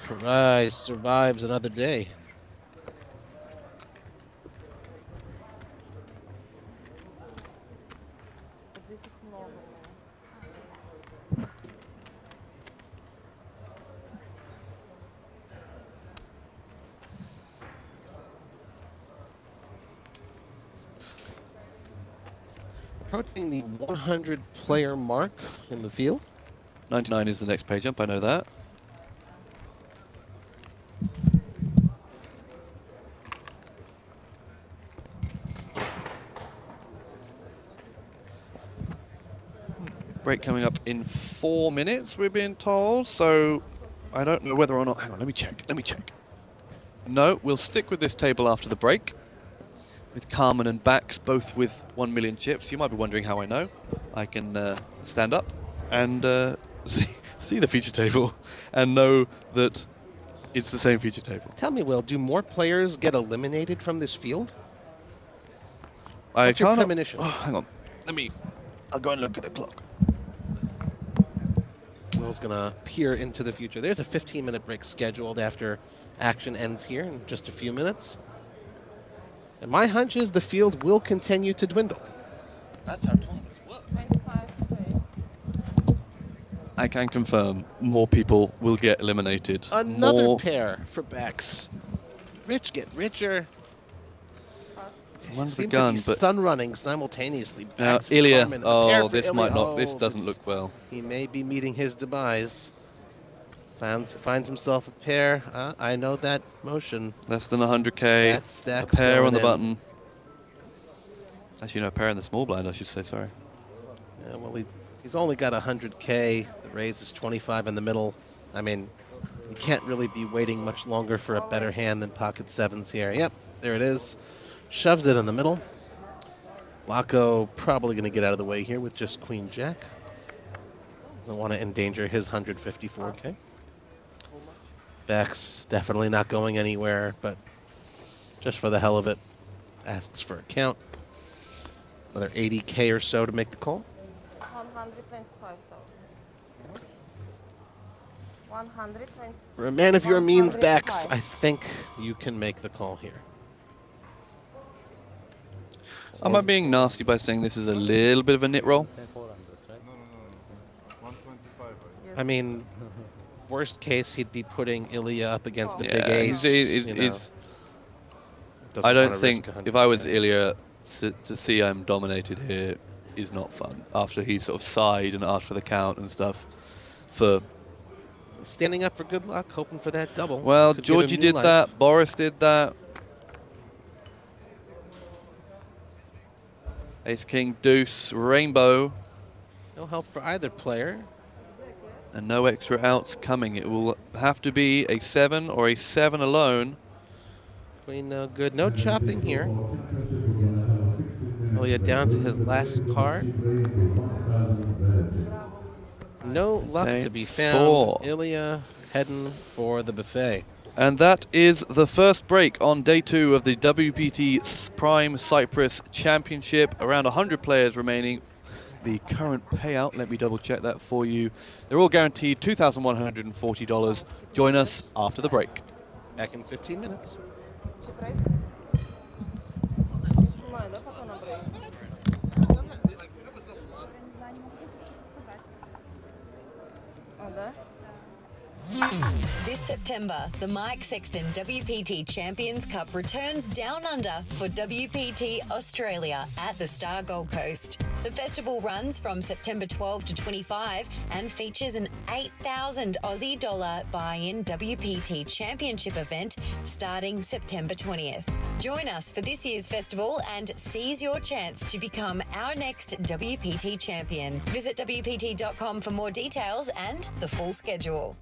S4: Karai survives another day.
S6: This is normal.
S4: Approaching the 100 player mark in the field.
S7: 99 is the next page up. I know that. Break coming up in 4 minutes, we're being told, so I don't know whether or not... Hang on, let me check. No, we'll stick with this table after the break, with Carmen and Bax both with 1 million chips. You might be wondering how I know. I can stand up and see the feature table and know that it's the same feature table.
S4: Tell me, Will, do more players get eliminated from this field?
S7: I
S4: What's your
S7: can't...
S4: premonition?
S7: Oh, hang on. I'll go and look at the clock.
S4: Will's gonna peer into the future. There's a 15-minute break scheduled after action ends here in just a few minutes. And my hunch is the field will continue to dwindle.
S7: That's how tournaments work.
S6: 25
S7: I can confirm more people will get eliminated.
S4: Another
S7: More...
S4: pair for Bex. Rich get richer.
S7: Under the
S4: seem
S7: gun,
S4: to be
S7: but
S4: sun running simultaneously.
S7: now
S4: Backs
S7: Ilya.
S4: Carmen, a pair
S7: Oh,
S4: for
S7: this
S4: Ilya.
S7: might not. This
S4: Oh,
S7: doesn't look well.
S4: He may be meeting his demise. Finds himself a pair. I know that motion.
S7: Less than 100k.
S4: That
S7: A
S4: stack's
S7: pair
S4: going
S7: on the
S4: in.
S7: button. Actually, no, a pair in the small blind. I should say. Sorry.
S4: Yeah, well, he's only got 100k. The raise is 25 in the middle. I mean, you can't really be waiting much longer for a better hand than pocket sevens here. Yep, there it is. Shoves it in the middle. Laco probably going to get out of the way here with just queen jack. Doesn't want to endanger his 154k. Beck's definitely not going anywhere, but just for the hell of it, asks for a count. Another 80k or so to make the call.
S6: 125,000. 125.
S4: For a man of your means, Bex,
S6: 105.
S4: I think you can make the call here.
S7: Am I being nasty by saying this is a little bit of a nit roll?
S5: No, 125.
S6: Yes.
S4: I mean, worst case, he'd be putting Ilya up against the big
S7: Yeah,
S4: ace.
S7: it's-
S4: you know.
S7: it's-
S4: Doesn't
S7: I don't
S4: wanna
S7: think
S4: risk
S7: if I was
S4: 100K.
S7: Ilya to see I'm dominated here is not fun. After he sort of sighed and asked for the count and stuff.
S4: Standing up for good luck, hoping for that double.
S7: Well,
S4: Could give him
S7: Georgie
S4: new
S7: did
S4: life.
S7: that. Boris did that. Ace, King, Deuce, Rainbow,
S4: No help for either player.
S7: and no extra outs coming. It will have to be a 7 or a 7 alone.
S4: Queen no good. No chopping here. Ilya down to his last card. No luck
S7: Say
S4: to be found.
S7: 4.
S4: Ilya heading for the buffet.
S7: And that is the first break on day 2 of the WPT Prime Cyprus Championship. Around 100 players remaining. The current payout, let me double check that for you. They're all guaranteed $2,140. Join us after the break.
S4: Back in 15 minutes.
S6: Ce preț? Mai, da, poate n-am preț. A, da?
S8: This September, the Mike Sexton WPT Champions Cup returns down under for WPT Australia at the Star Gold Coast. The festival runs from September 12 to 25 and features an 8,000 Aussie dollar buy-in WPT Championship event starting September 20th. Join us for this year's festival and seize your chance to become our next WPT champion. Visit WPT.com for more details and the full schedule.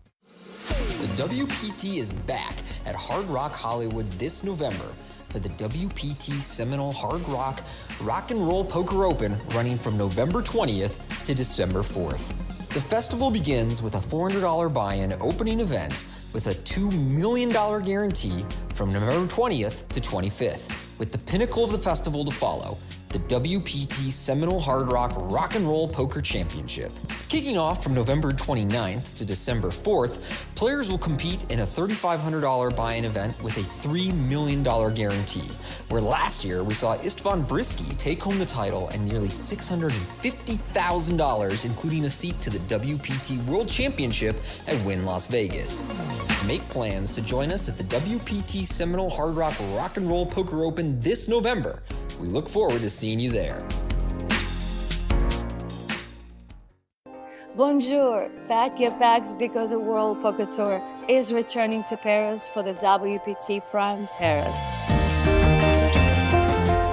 S9: The WPT is back at Hard Rock Hollywood this November for the WPT Seminole Hard Rock Rock and Roll Poker Open running from November 20th to December 4th. The festival begins with a $400 buy-in opening event with a $2 million guarantee from November 20th to 25th, with the pinnacle of the festival to follow, the WPT Seminole Hard Rock Rock and Roll Poker Championship. Kicking off from November 29th to December 4th, players will compete in a $3,500 buy-in event with a $3 million guarantee, where last year we saw Istvan Brisky take home the title and nearly $650,000, including a seat to the WPT World Championship at Wynn Las Vegas. Make plans to join us at the WPT Seminole Hard Rock Rock and Roll Poker Open this November. We look forward to seeing you there.
S10: Bonjour! Pack your bags because the World Poker Tour is returning to Paris for the WPT Prime Paris.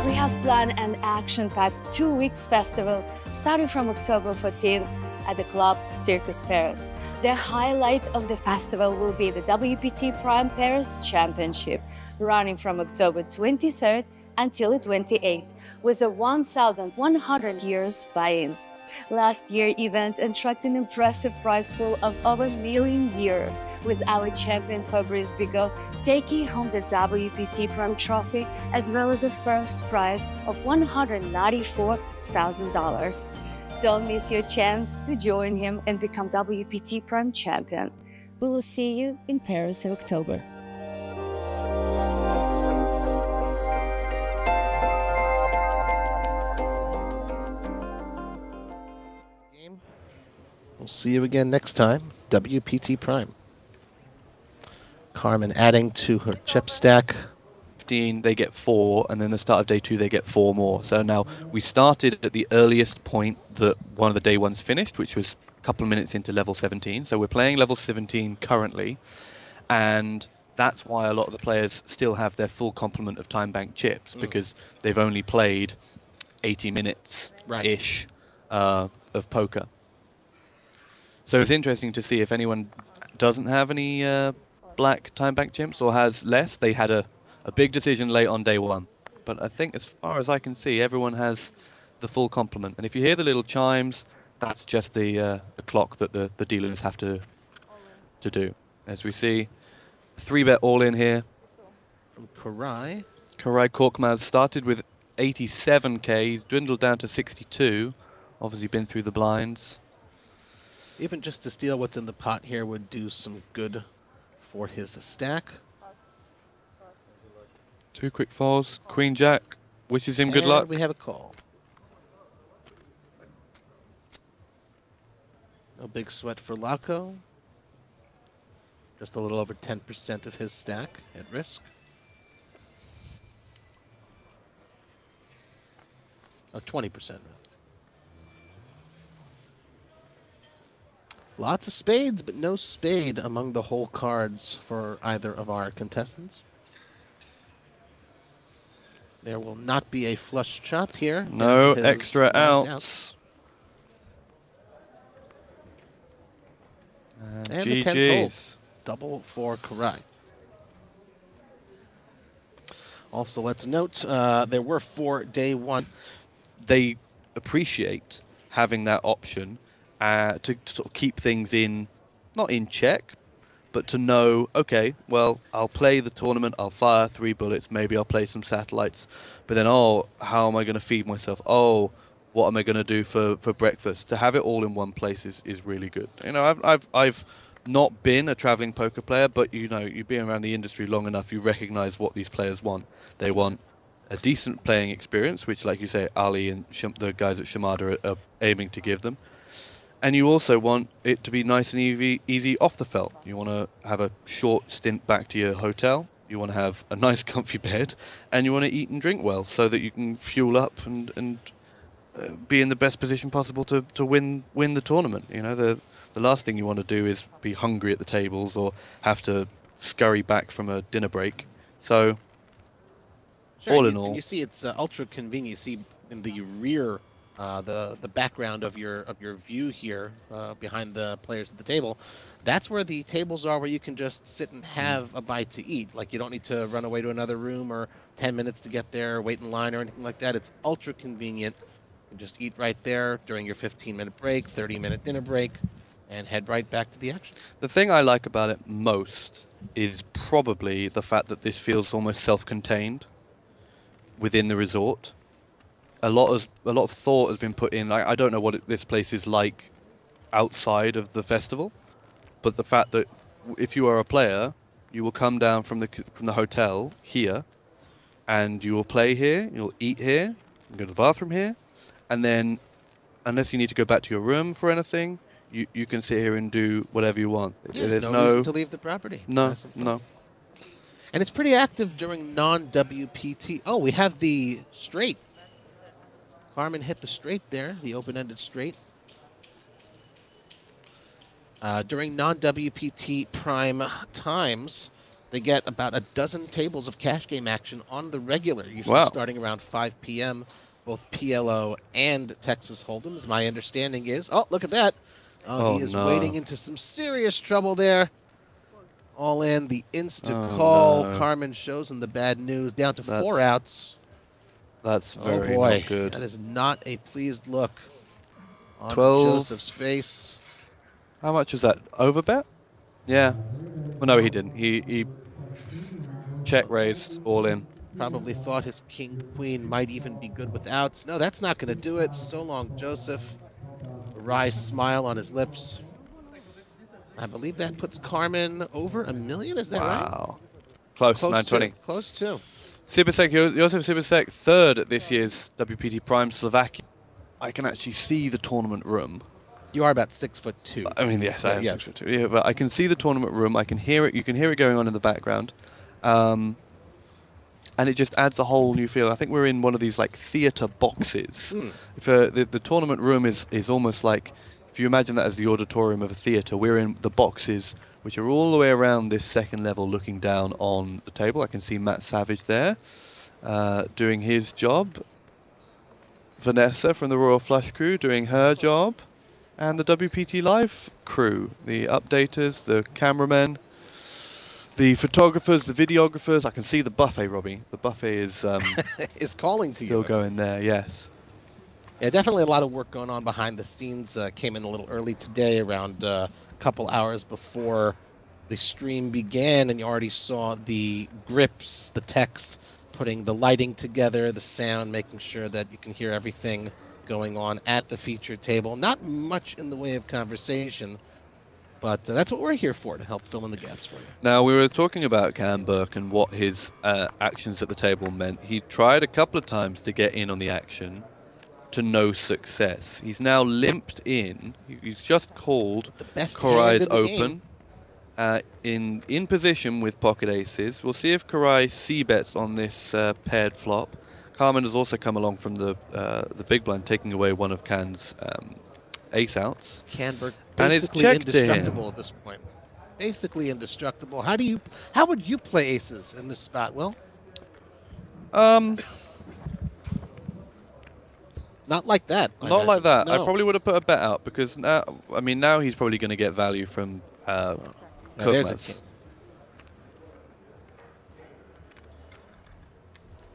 S10: We have planned an action-packed 2 weeks festival starting from October 14th at the Club Circus Paris. The highlight of the festival will be the WPT Prime Paris Championship, running from October 23rd until the 28th, with a 1,100 years buy-in. Last year's event attracted an impressive prize pool of over $1 million, with our champion Fabrice Bigot taking home the WPT Prime Trophy, as well as the first prize of $194,000. Don't miss your chance to join him and become WPT Prime Champion. We will see you in Paris in October.
S4: We'll see you again next time. WPT Prime. Carmen adding to her chip stack.
S7: 15, they get 4, and then the start of day 2, they get 4 more. So now we started at the earliest point that one of the day 1s finished, which was a couple of minutes into level 17. So we're playing level 17 currently, and that's why a lot of the players still have their full complement of time bank chips, because they've only played 80 minutes-ish of poker. So it's interesting to see if anyone doesn't have any black time bank chimps or has less. They had a big decision late on day 1. But I think as far as I can see, everyone has the full complement. And if you hear the little chimes, that's just the clock that the dealers have to do. As we see, 3-bet all-in here.
S4: From Karai.
S7: Karai Korkmaz started with 87k. He's dwindled down to 62. Obviously been through the blinds.
S4: Even just to steal what's in the pot here would do some good for his stack.
S7: 2 quick falls. Queen Jack wishes him good
S4: And
S7: luck.
S4: we have a call. No big sweat for Laco. Just a little over 10% of his stack at risk. Oh, 20%. Lots of spades, but no spade among the whole cards for either of our contestants. There will not be a flush chop here.
S7: No
S4: Down to his
S7: extra
S4: last
S7: outs.
S4: And the 10s hold.
S7: GG's.
S4: Double for Karai. Also, let's note there were 4 day 1.
S7: They appreciate having that option to sort of keep things not in check, but to know, okay, well, I'll play the tournament, I'll fire 3 bullets, maybe I'll play some satellites, but then, oh, how am I going to feed myself? Oh, what am I going to do for breakfast? To have it all in one place is really good. You know, I've not been a traveling poker player, but you know, you've been around the industry long enough, you recognize what these players want. They want a decent playing experience, which, like you say, Ali and the guys at Chamada are aiming to give them. And you also want it to be nice and easy off the felt. You want to have a short stint back to your hotel. You want to have a nice comfy bed, and you want to eat and drink well so that you can fuel up and be in the best position possible to win the tournament. You know, the last thing you want to do is be hungry at the tables or have to scurry back from a dinner break. So,
S4: Sure,
S7: all in all,
S4: and you see it's ultra convenient. You see in the rear the background of your view here behind the players at the table. That's where the tables are, where you can just sit and have a bite to eat. Like, you don't need to run away to another room or 10 minutes to get there, wait in line or anything like that. It's ultra convenient. You can just eat right there during your 15-minute break, 30-minute dinner break, and head right back to the action.
S7: the thing I like about it most is probably the fact that this feels almost self-contained within the resort. A lot of thought has been put in. I don't know what this place is like outside of the festival, but the fact that if you are a player, you will come down from the hotel here, and you will play here, you'll eat here, you go to the bathroom here, and then, unless you need to go back to your room for anything, you can sit here and do whatever you want.
S4: Yeah,
S7: There's
S4: no reason to leave the property.
S7: No.
S4: And it's pretty active during non-WPT. Oh, we have the straight. Carmen hit the straight there, the open-ended straight. During non-WPT prime times, they get about a dozen tables of cash game action on the regular, usually starting around 5 p.m., both PLO and Texas Hold'ems. My understanding is, oh, look at that. He is wading into some serious trouble there. All in, the insta-call. No. Carmen shows him the bad news, down to 4 outs.
S7: That's very not good.
S4: That is not a pleased look on
S7: 12.
S4: Joseph's face.
S7: How much was that? Overbet? Yeah. Well, no, he didn't. He check raised all in.
S4: Probably thought his king-queen might even be good with outs. No, that's not going to do it. So long, Joseph. A wry smile on his lips. I believe that puts Carmen over $1 million. Is that right?
S7: Wow. Close 920.
S4: Close too.
S7: Sibisek, Josef Sibisek, third at this year's WPT Prime Slovakia. I can actually see the tournament room.
S4: You are about 6'2".
S7: I mean, yes, I am 6'2". Yeah, but I can see the tournament room. I can hear it. You can hear it going on in the background. and it just adds a whole new feel. I think we're in one of these like theatre boxes. If the tournament room is almost like, if you imagine that as the auditorium of a theatre, we're in the boxes which are all the way around this second level, looking down on the table. I can see Matt Savage there doing his job. Vanessa from the Royal Flush crew doing her job, and the WPT Live crew, the updaters, the cameramen, the photographers, the videographers. I can see the buffet, Robbie. The buffet is
S4: is calling to you.
S7: Still going there, yes.
S4: Yeah, definitely a lot of work going on behind the scenes. Came in a little early today, around a couple hours before the stream began, and you already saw the grips, the techs, putting the lighting together, the sound, making sure that you can hear everything going on at the feature table. Not much in the way of conversation, but that's what we're here for, to help fill in the gaps for you.
S7: Now, we were talking about Cam Burke and what his actions at the table meant. He tried a couple of times to get in on the action, to no success. He's now limped in. He's just called Korai's open. In position with pocket aces. We'll see if Korai c-bets on this paired flop. Carmen has also come along from the big blind, taking away one of Can's ace outs.
S4: Canberg basically indestructible at this point. Basically indestructible. How would you play aces in this spot, Will? Not like that.
S7: Not like that.
S4: No.
S7: I probably would have put a bet out, because now, I mean, now he's probably going to get value from
S4: there's a king.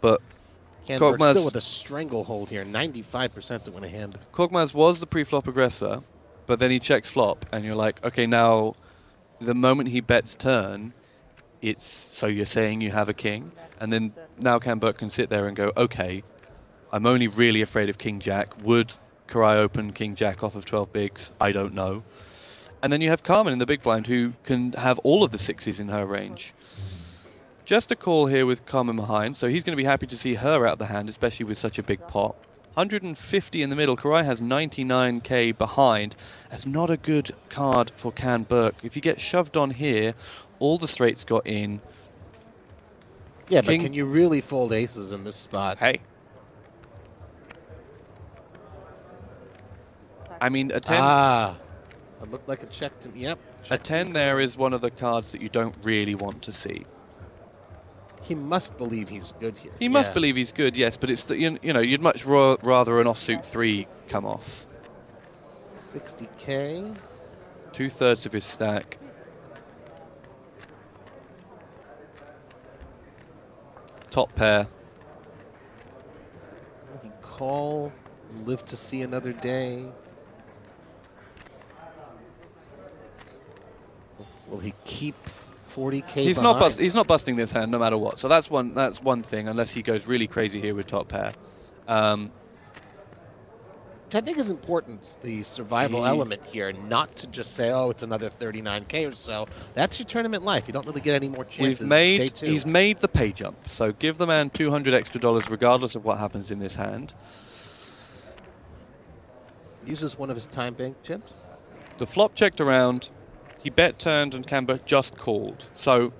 S7: But
S4: Korkmaz still with a stranglehold here, 95% to win a hand.
S7: Korkmaz was the pre-flop aggressor, but then he checks flop, and you're like, okay, now the moment he bets turn, it's so you're saying you have a king, and then now Cam Burke can sit there and go, okay, I'm only really afraid of King Jack. Would Korai open King Jack off of 12 bigs? I don't know. And then you have Carmen in the big blind, who can have all of the sixes in her range. Just a call here with Carmen behind, so he's going to be happy to see her out the hand, especially with such a big pot. 150 in the middle. Korai has 99k behind. That's not a good card for Cam Burke. If you get shoved on here, all the straights got in.
S4: Yeah, but can you really fold aces in this spot?
S7: Hey. I mean, a 10...
S4: it looked like a check to me. Yep.
S7: A 10 there is one of the cards that you don't really want to see.
S4: He must believe he's good here.
S7: He must believe he's good, yes, but it's you know, you'd much rather an offsuit 3 come off.
S4: 60k.
S7: 2/3 of his stack. Top pair.
S4: Will he call and live to see another day? Will he keep 40k
S7: He's
S4: behind?
S7: He's not busting this hand no matter what. So that's one thing, unless he goes really crazy here with top pair.
S4: Which I think is important, the survival element here, not to just say, oh, it's another 39k or so. That's your tournament life. You don't really get any more chances.
S7: He's made the pay jump, so give the man $200 extra regardless of what happens in this hand.
S4: Uses one of his time bank chips.
S7: The flop checked around. He bet turned and Camber just called. So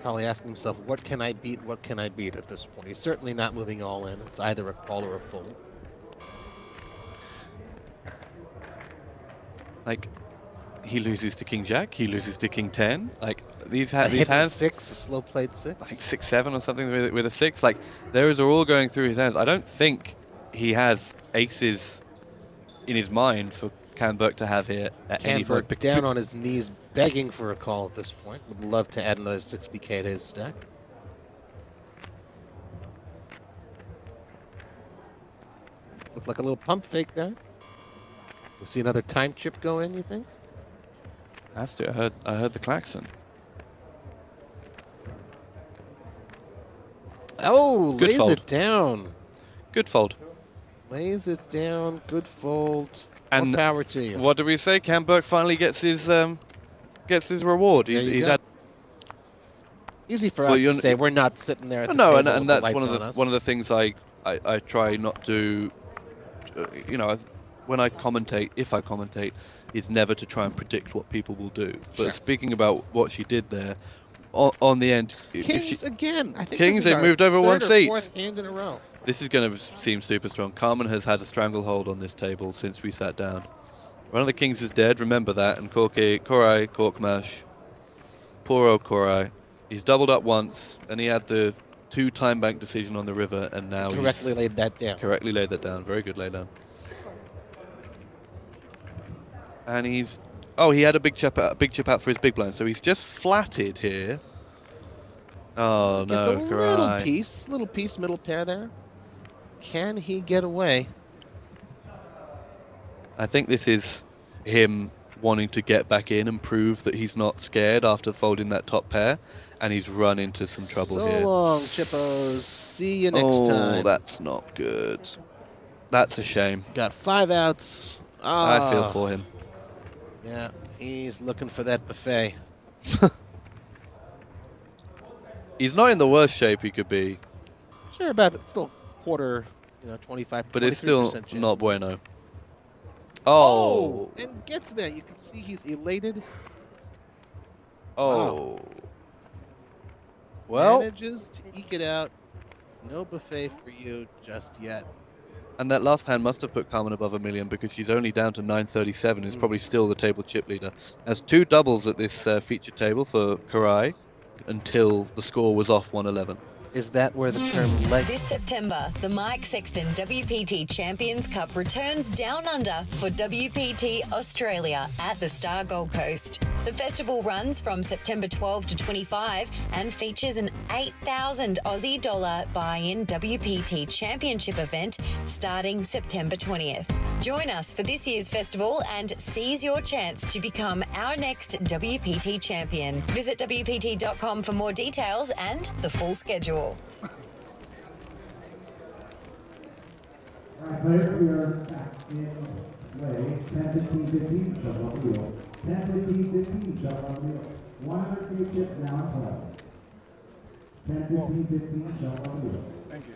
S4: probably asking himself, what can I beat? What can I beat at this point? He's certainly not moving all in. It's either a call or a fold.
S7: Like, he loses to King Jack. He loses to King 10. Like these
S4: hands.
S7: hands.
S4: 6, a slow played 6.
S7: Like 6-7 or something with a 6. Like those are all going through his hands. I don't think he has aces in his mind for Cam Burke to have here at any point.
S4: Down on his knees, begging for a call at this point. Would love to add another 60k to his stack. Looked like a little pump fake there. We'll see another time chip go in, you think?
S7: Has to. I heard the klaxon.
S4: Oh,
S7: good
S4: lays
S7: fold.
S4: it down.
S7: Good fold.
S4: Lays it down. Good fold.
S7: And
S4: more power to you.
S7: What do we say? Cam Burke finally gets his reward. He's had.
S4: Easy for us to say. We're not sitting there at the
S7: no,
S4: table
S7: and
S4: with
S7: that's
S4: the lights on us.
S7: one of the things I try not to, you know, when I commentate, if I commentate, is never to try and predict what people will do. But
S4: Sure.
S7: speaking about what she did there, on the end,
S4: Kings again. I think
S7: Kings,
S4: this is
S7: they've
S4: our
S7: moved over one
S4: third or
S7: seat.
S4: fourth hand in a row.
S7: This is going to seem super strong. Carmen has had a stranglehold on this table since we sat down. One of the kings is dead, remember that, and Korai, Korkmash. Poor old Korai. He's doubled up once, and he had the 2 time bank decision on the river, and now
S4: Correctly laid that down.
S7: Correctly laid that down. Very good laydown. And he's... Oh, he had a big chip out for his big blind, so he's just flatted here. Oh,
S4: Gets
S7: no,
S4: a little piece, middle pair there. Can he get away?
S7: I think this is him wanting to get back in and prove that he's not scared after folding that top pair, and he's run into some trouble here.
S4: So long, Chippos. See you next time.
S7: Oh, that's not good. That's a shame.
S4: Got 5 outs.
S7: I feel for him.
S4: Yeah, he's looking for that buffet.
S7: He's not in the worst shape he could be.
S4: Sure, about still quarter, 25.
S7: But it's still
S4: chance.
S7: not bueno. Oh.
S4: And gets there. You can see he's elated.
S7: Oh.
S4: Wow.
S7: Well.
S4: Manages to eke it out. No buffet for you just yet.
S7: And that last hand must have put Carmen above $1 million because she's only down to 937. Is probably still the table chip leader. Has 2 doubles at this feature table for Korai until the score was off 111.
S4: Is that where the term leg?
S8: This September, the Mike Sexton WPT Champions Cup returns down under for WPT Australia at the Star Gold Coast. The festival runs from September 12 to 25 and features an 8,000 Aussie dollar buy-in WPT Championship event starting September 20th. Join us for this year's festival and seize your chance to become our next WPT champion. Visit WPT.com for more details and the full schedule.
S11: Alright, players, we are back in play. 10, 15, 15, shove on the wheel. 10, 15, 15, shove on the wheel. 100 free chips now in play. 10, 15, 15, shove on the wheel.
S5: Thank you.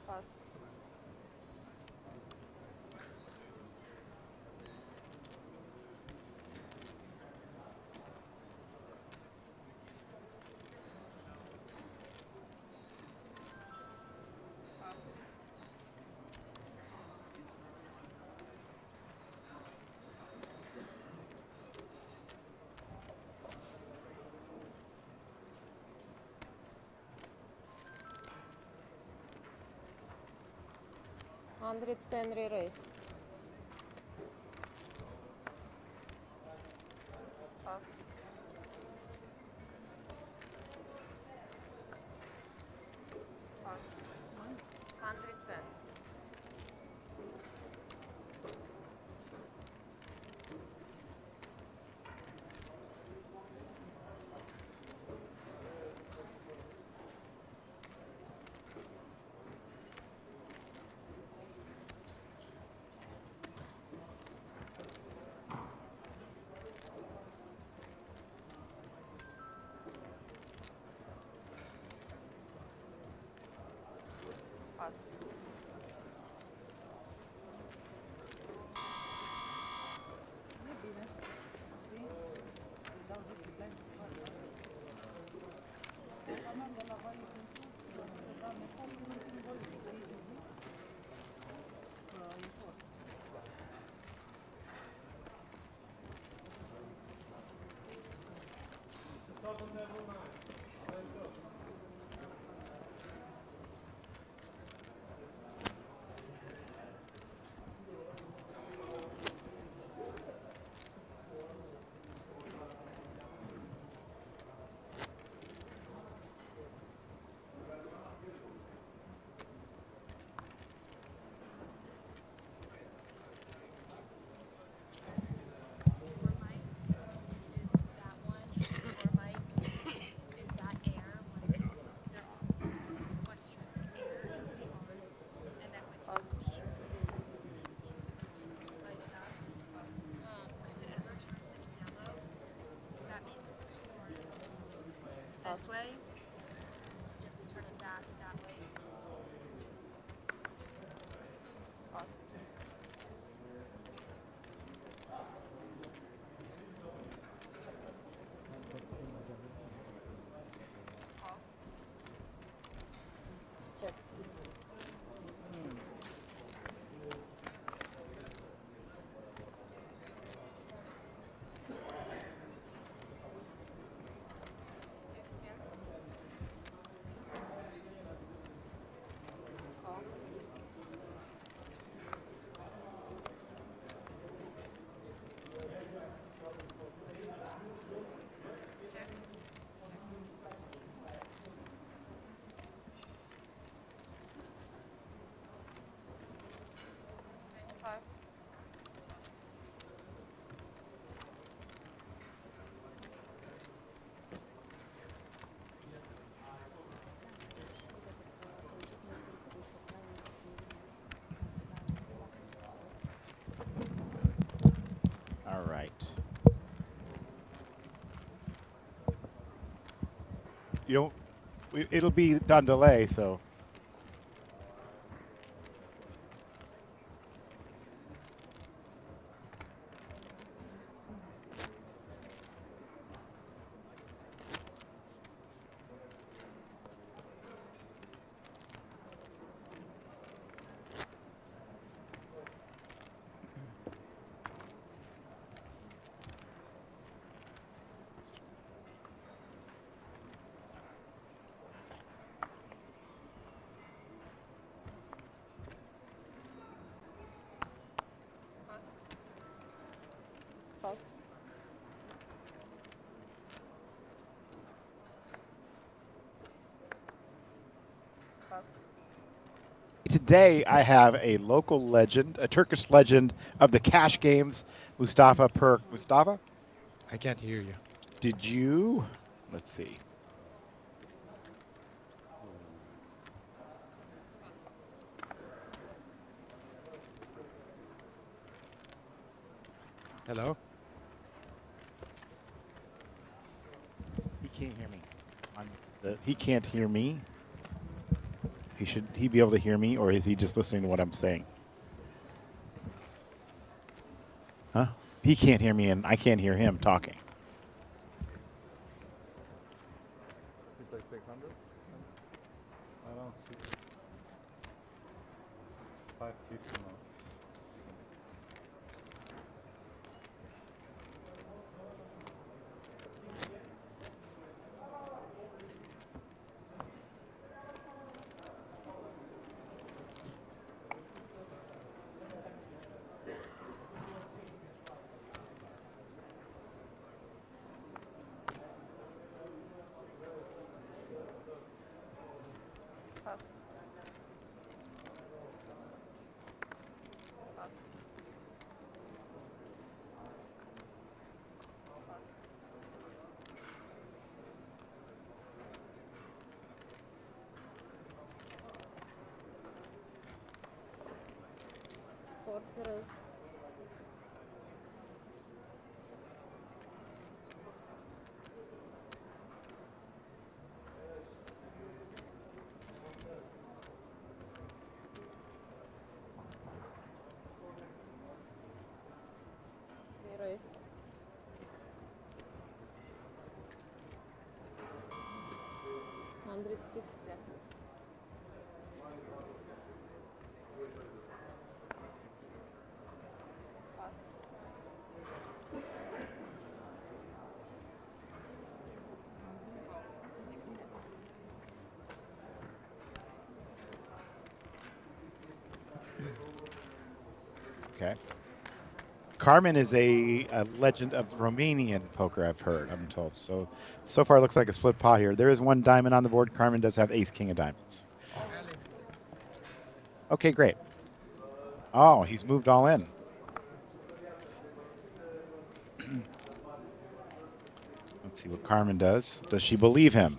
S6: Pass. Hundred ten re-raise. Pass. Pass. 110. Pass.
S5: you don't. It'll be on delay, so.
S6: Pass. Pass.
S5: Today I have a local legend, a Turkish legend of the cash games, Mustafa Perk. Mustafa?
S12: I can't hear you.
S5: Did you? Let's see.
S12: Hello?
S5: He can't hear me. He can't hear me. Should he be able to hear me, or is he just listening to what I'm saying? Huh? He can't hear me, and I can't hear him talking.
S13: It's like 600? I don't see. 550 now.
S6: Pass. Pass. Pass. 40 raise. Raise. $160. Pass.
S5: Okay. Carmen is a legend of Romanian poker, I've heard, I'm told. So far it looks like a split pot here. There is one diamond on the board. Carmen does have ace, king of diamonds. Okay, great. Oh, he's moved all in. Let's see what Carmen does. Does she believe him?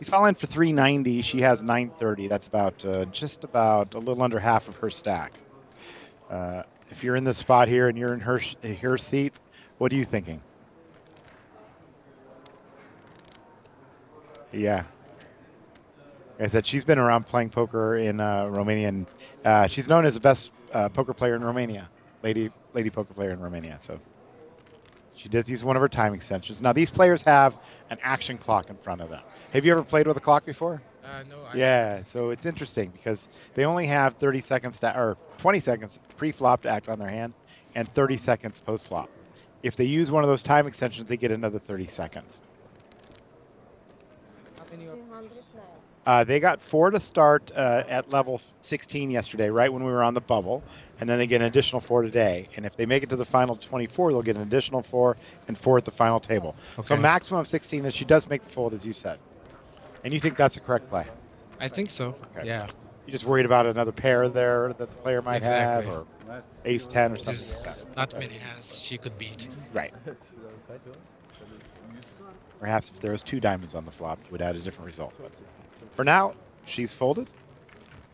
S5: He's all in for 390. She has 930. That's about just about a little under half of her stack. If you're in this spot here and you're in her seat, what are you thinking? Yeah. Like I said, she's been around playing poker in Romania, and she's known as the best poker player in Romania, lady poker player in Romania. So she does use one of her time extensions. Now these players have an action clock in front of them. Have you ever played with a clock before?
S12: No.
S5: Yeah, so it's interesting because they only have 30 seconds or 20 seconds pre-flop to act on their hand and 30 seconds post-flop. If they use one of those time extensions, they get another 30 seconds.
S12: How many
S6: 300 nights.
S5: They got 4 to start at level 16 yesterday, right when we were on the bubble, and then they get an additional 4 today. And if they make it to the final 24, they'll get an additional 4 and 4 at the final table.
S12: Okay.
S5: So maximum of 16, and she does make the fold, as you said. And you think that's a correct play?
S12: I think so.
S5: Okay.
S12: Yeah.
S5: You're just worried about another pair there that the player might
S12: Exactly.
S5: have, or ace 10 or something
S12: There's
S5: like that.
S12: not many hands she could beat.
S5: Right. Perhaps if there was 2 diamonds on the flop, it would add a different result. But for now, she's folded,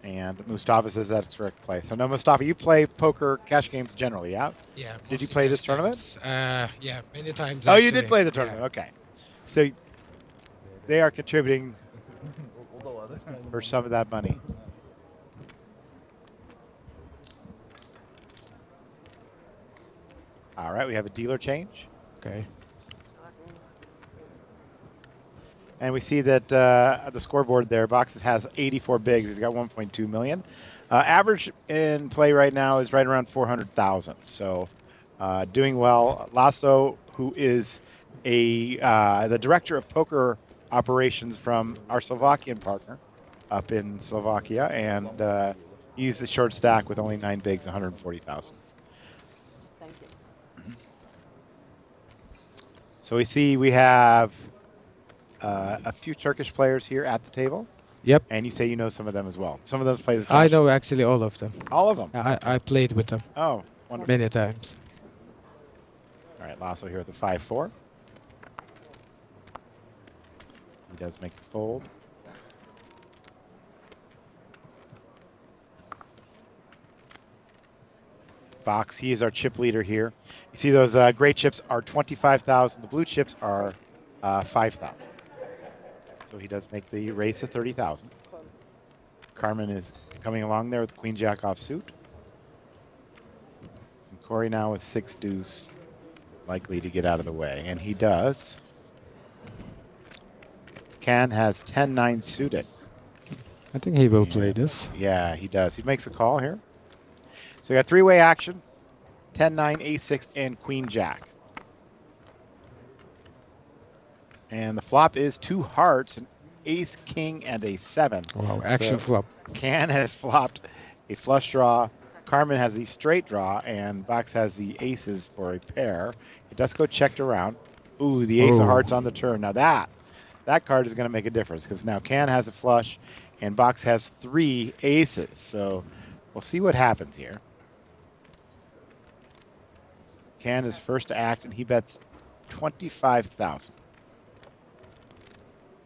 S5: and Mustafa says that's the correct play. So now, Mustafa, you play poker cash games generally, yeah?
S12: Yeah.
S5: Did you
S12: mostly
S5: play this
S12: cash
S5: tournament?
S12: games. Yeah, many times.
S5: Oh, you
S12: actually.
S5: did play the tournament.
S12: Yeah.
S5: Okay. So they are contributing for some of that money. All right, we have a dealer change.
S12: Okay.
S5: And we see that the scoreboard there, Boxes has 84 bigs. He's got 1.2 million. Average in play right now is right around 400,000. So doing well. Lasso, who is the director of poker operations from our Slovakian partner up in Slovakia, and he's the short stack with only 9 bigs, 140,000.
S6: Thank you.
S5: So we have a few Turkish players here at the table.
S12: Yep.
S5: And you say you know some of them as well. Some of those players.
S12: I know actually all of them.
S5: All of them?
S12: I played with them.
S5: Oh, wonderful.
S12: Many times.
S5: All right, Lasso here at the 5-4. He does make the fold. Box, he is our chip leader here. You see those gray chips are 25,000. The blue chips are 5,000. So he does make the raise to 30,000. Carmen is coming along there with Queen Jack offsuit. And Corey now with 6 deuce, likely to get out of the way, and he does. Can has 10-9 suited.
S12: I think he will play this.
S5: Yeah, he does. He makes a call here. So we got 3-way action, 10-9, ace-6, and Queen Jack. And the flop is 2 hearts, an ace, king, and a 7.
S12: Wow, action flop.
S5: Can has flopped a flush draw. Carmen has the straight draw, and Box has the aces for a pair. It does go checked around. Ooh, the ace of hearts on the turn. Now that card is going to make a difference because now Can has a flush, and Box has 3 aces. So we'll see what happens here. Can is first to act, and he bets 25,000.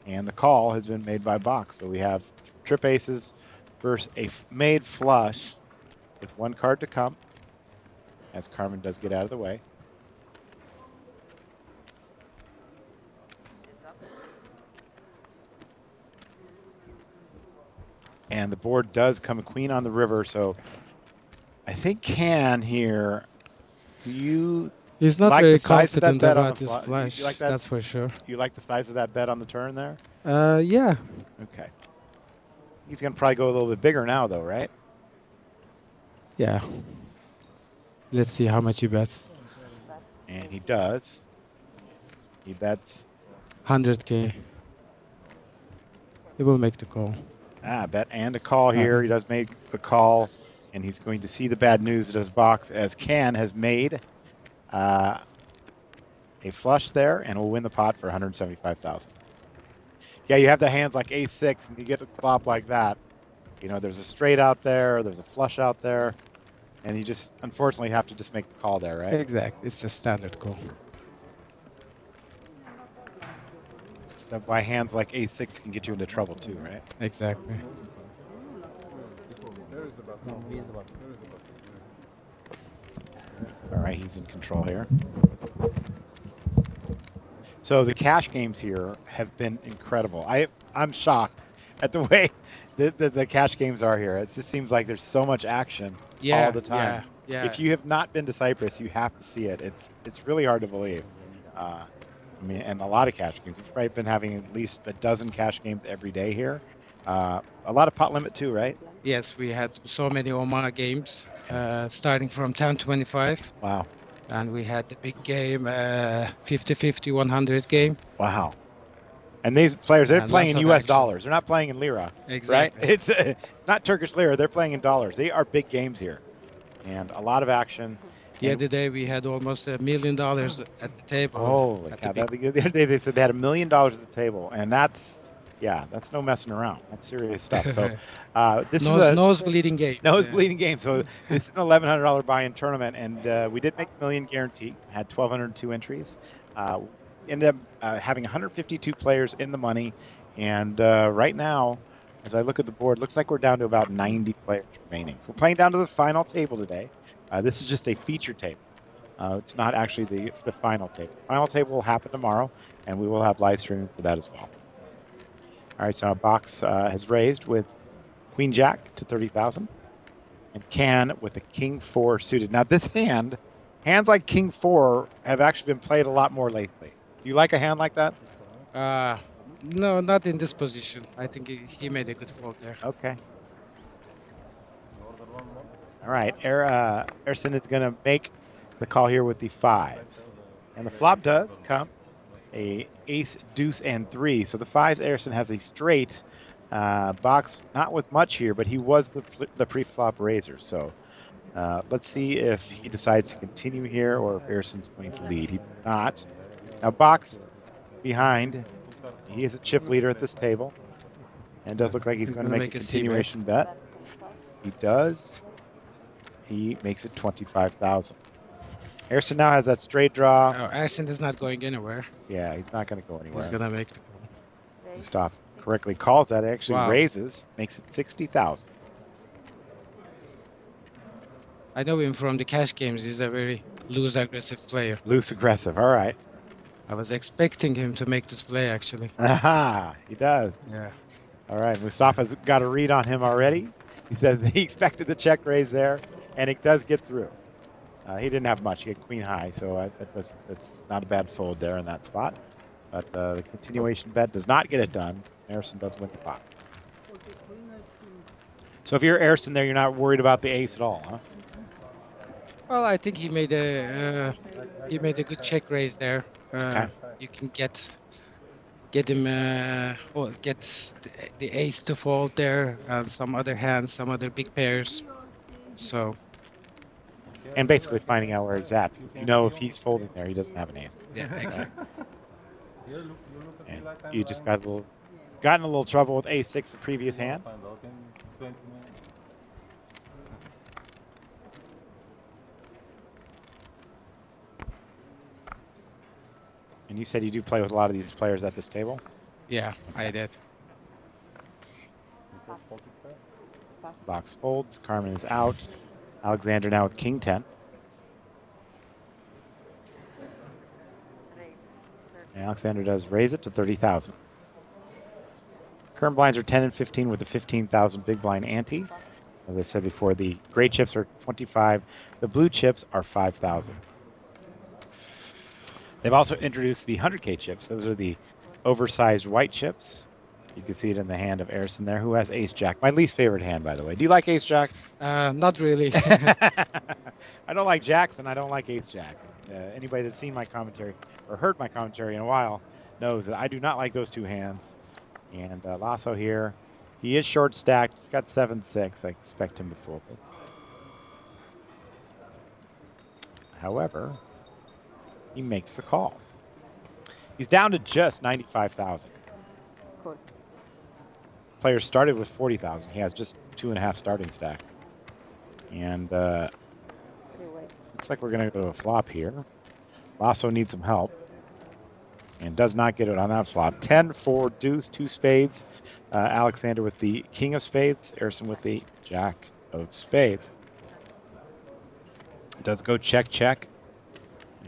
S5: And the call has been made by Box. So we have trip aces versus a made flush with 1 card to come, as Carmen does get out of the way. And the board does come a queen on the river, so I think Can here. Do you
S12: He's not
S5: like
S12: very
S5: the size of that
S12: confident
S5: bet on
S12: about
S5: the
S12: his
S5: flop?
S12: flash,
S5: You like that?
S12: that's for sure.
S5: You like the size of that bet on the turn there?
S12: Yeah.
S5: Okay. He's going to probably go a little bit bigger now, though, right?
S12: Yeah. Let's see how much he bets.
S5: And he does. He bets
S12: 100K. He will make the call.
S5: Bet and a call here. He does make the call, and he's going to see the bad news. Does Box, as Can has made a flush there, and will win the pot for 175,000. Yeah, you have the hands like ace-6, and you get a flop like that. You know, there's a straight out there, there's a flush out there, and you just unfortunately have to just make the call there, right?
S12: Exactly. It's a standard call.
S5: Stuff by hands like ace-6 can get you into trouble too, right?
S12: Exactly.
S5: All right, he's in control here. So the cash games here have been incredible. I'm shocked at the way the cash games are here. It just seems like there's so much action all the time.
S12: Yeah.
S5: If you have not been to Cyprus, you have to see it. It's really hard to believe. I mean, and a lot of cash games. We've probably been having at least a dozen cash games every day here. A lot of pot limit too, right?
S12: Yes, we had so many Omar games, starting from 10-25.
S5: Wow.
S12: And we had the big game, 50-50, 100 game.
S5: Wow. And these players, they're
S12: And
S5: playing in
S12: lots of
S5: U.S.
S12: action.
S5: dollars. They're not playing in lira,
S12: Exactly.
S5: right? It's not Turkish lira. They're playing in dollars. They are big games here, and a lot of action.
S12: The other day we had almost $1 million at the table.
S5: Holy cow. The other day they said they had $1 million at the table, and that's no messing around. That's serious stuff. So this is a
S12: nose-bleeding game.
S5: Nose-bleeding game. So this is an $1,100 buy-in tournament, and we did make $1 million guarantee. Had 1,202 entries. Ended up having 152 players in the money, and right now, as I look at the board, looks like we're down to about 90 players remaining. We're playing down to the final table today. This is just a feature table. It's not actually the final table. Final table will happen tomorrow, and we will have live streaming for that as well. All right, so now Box has raised with Queen Jack to 30,000, and Can with a King 4 suited. Now this hand, hands like King 4 have actually been played a lot more lately. Do you like a hand like that?
S12: No, not in this position. I think he made a good fold there.
S5: Okay. All right, Erson is going to make the call here with the 5s, and the flop does come a ace, deuce, and 3. So the 5s, Erson has a straight. Box not with much here, but he was the pre-flop raiser. So let's see if he decides to continue here or if Erson's going to lead. He did not. Now Box behind. He is a chip leader at this table, and does look like he's going to make a continuation bet. He does. He makes it 25,000. Erson now has that straight draw.
S12: Oh, Erson is not going anywhere.
S5: Yeah, he's not going to go anywhere.
S12: He's going to make the call.
S5: Gustav correctly calls that. It actually raises, makes it 60,000.
S12: I know him from the cash games. He's a very loose aggressive player.
S5: Loose aggressive. All right.
S12: I was expecting him to make this play actually.
S5: Aha, he does.
S12: Yeah.
S5: All right, Mustafa's got a read on him already. He says he expected the check raise there, and it does get through. He didn't have much. He had queen high, so that's not a bad fold there in that spot. But the continuation bet does not get it done. Erson does win the pot. So if you're Erson there, you're not worried about the ace at all, huh?
S12: Well, I think he made a good check raise there.
S5: Okay.
S12: You can get him get the ace to fold there, and some other hands, some other big pairs. So.
S5: And basically finding out where he's at. You know, if he's folding there, he doesn't have an ace.
S12: Yeah, exactly.
S5: And you just got gotten a little trouble with ace-6 the previous hand. And you said you do play with a lot of these players at this table?
S12: Yeah, I did.
S5: Box folds. Carmen is out. Alexander now with King 10. And Alexander does raise it to 30,000. Current blinds are 10 and 15 with a 15,000 big blind ante. As I said before, the gray chips are 25. The blue chips are 5,000. They've also introduced the 100K chips. Those are the oversized white chips. You can see it in the hand of Erson there, who has ace-jack. My least favorite hand, by the way. Do you like ace-jack?
S12: Not really.
S5: I don't like jacks, and I don't like ace-jack. Anybody that's seen my commentary or heard my commentary in a while knows that I do not like those two hands. And Lasso here, he is short-stacked. He's got 7-6. I expect him to fold it. However, he makes the call. He's down to just 95,000.
S6: Cool.
S5: Player started with 40,000. He has just 2.5 starting stacks. And looks like we're going to go to a flop here. Lasso needs some help. And does not get it on that flop. 10, 4, deuce, 2 spades. Alexander with the king of spades. Erson with the jack of spades. Does go check, check.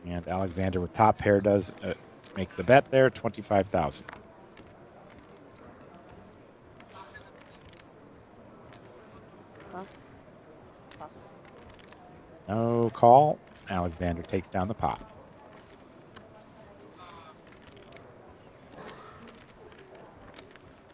S5: And Alexander with top pair does make the bet there, 25,000. No call. Alexander takes down the pot.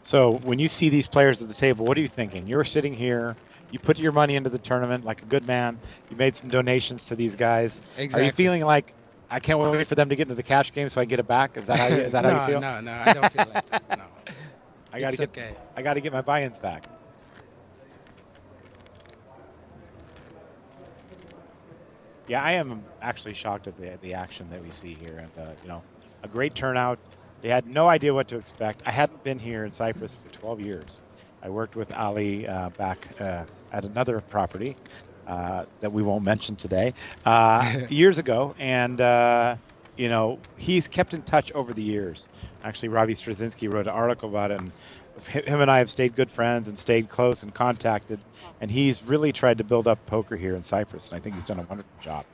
S5: So when you see these players at the table, what are you thinking? You're sitting here. You put your money into the tournament like a good man. You made some donations to these guys.
S12: Exactly.
S5: Are you feeling like, I can't wait for them to get into the cash game so I get it back? Is that how you, how you feel?
S12: No, I don't feel like that. No.
S5: I got to get my buy-ins back. Yeah, I am actually shocked at the action that we see here, and a great turnout. They had no idea what to expect. I hadn't been here in Cyprus for 12 years. I worked with Ali back at another property that we won't mention today years ago, and he's kept in touch over the years. Actually, Robbie Straczynski wrote an article about it, and him and I have stayed good friends and stayed close and contacted, and he's really tried to build up poker here in Cyprus, and I think he's done a wonderful job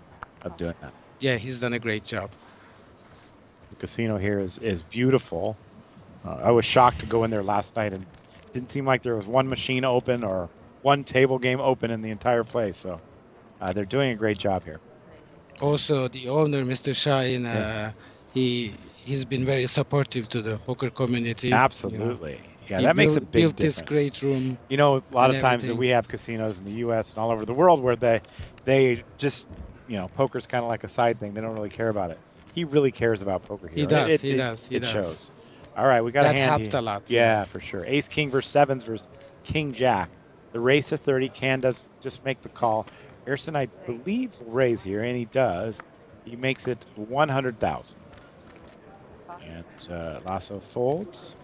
S5: of doing that.
S12: Yeah, he's done a great job.
S5: The casino here is beautiful. I was shocked to go in there last night and it didn't seem like there was one machine open or one table game open in the entire place. So they're doing a great job here.
S12: Also, the owner, Mr. Shine, he's been very supportive to the poker community.
S5: Absolutely. Yeah,
S12: He
S5: that makes a big
S12: built
S5: difference.
S12: this great room.
S5: You know, a lot
S12: and
S5: of times that
S12: everything.
S5: we have casinos in the U.S. and all over the world where they just, you know, poker's kind of like a side thing. They don't really care about it. He really cares about poker here.
S12: He does.
S5: It shows. All right, we got
S12: That
S5: a hand
S12: helped
S5: here.
S12: a lot.
S5: Yeah, for sure. Ace King versus sevens versus King Jack. The raise to 30. Can does just make the call. Harrison, I believe, will raise here, and he does. He makes it 100,000. And Lasso folds.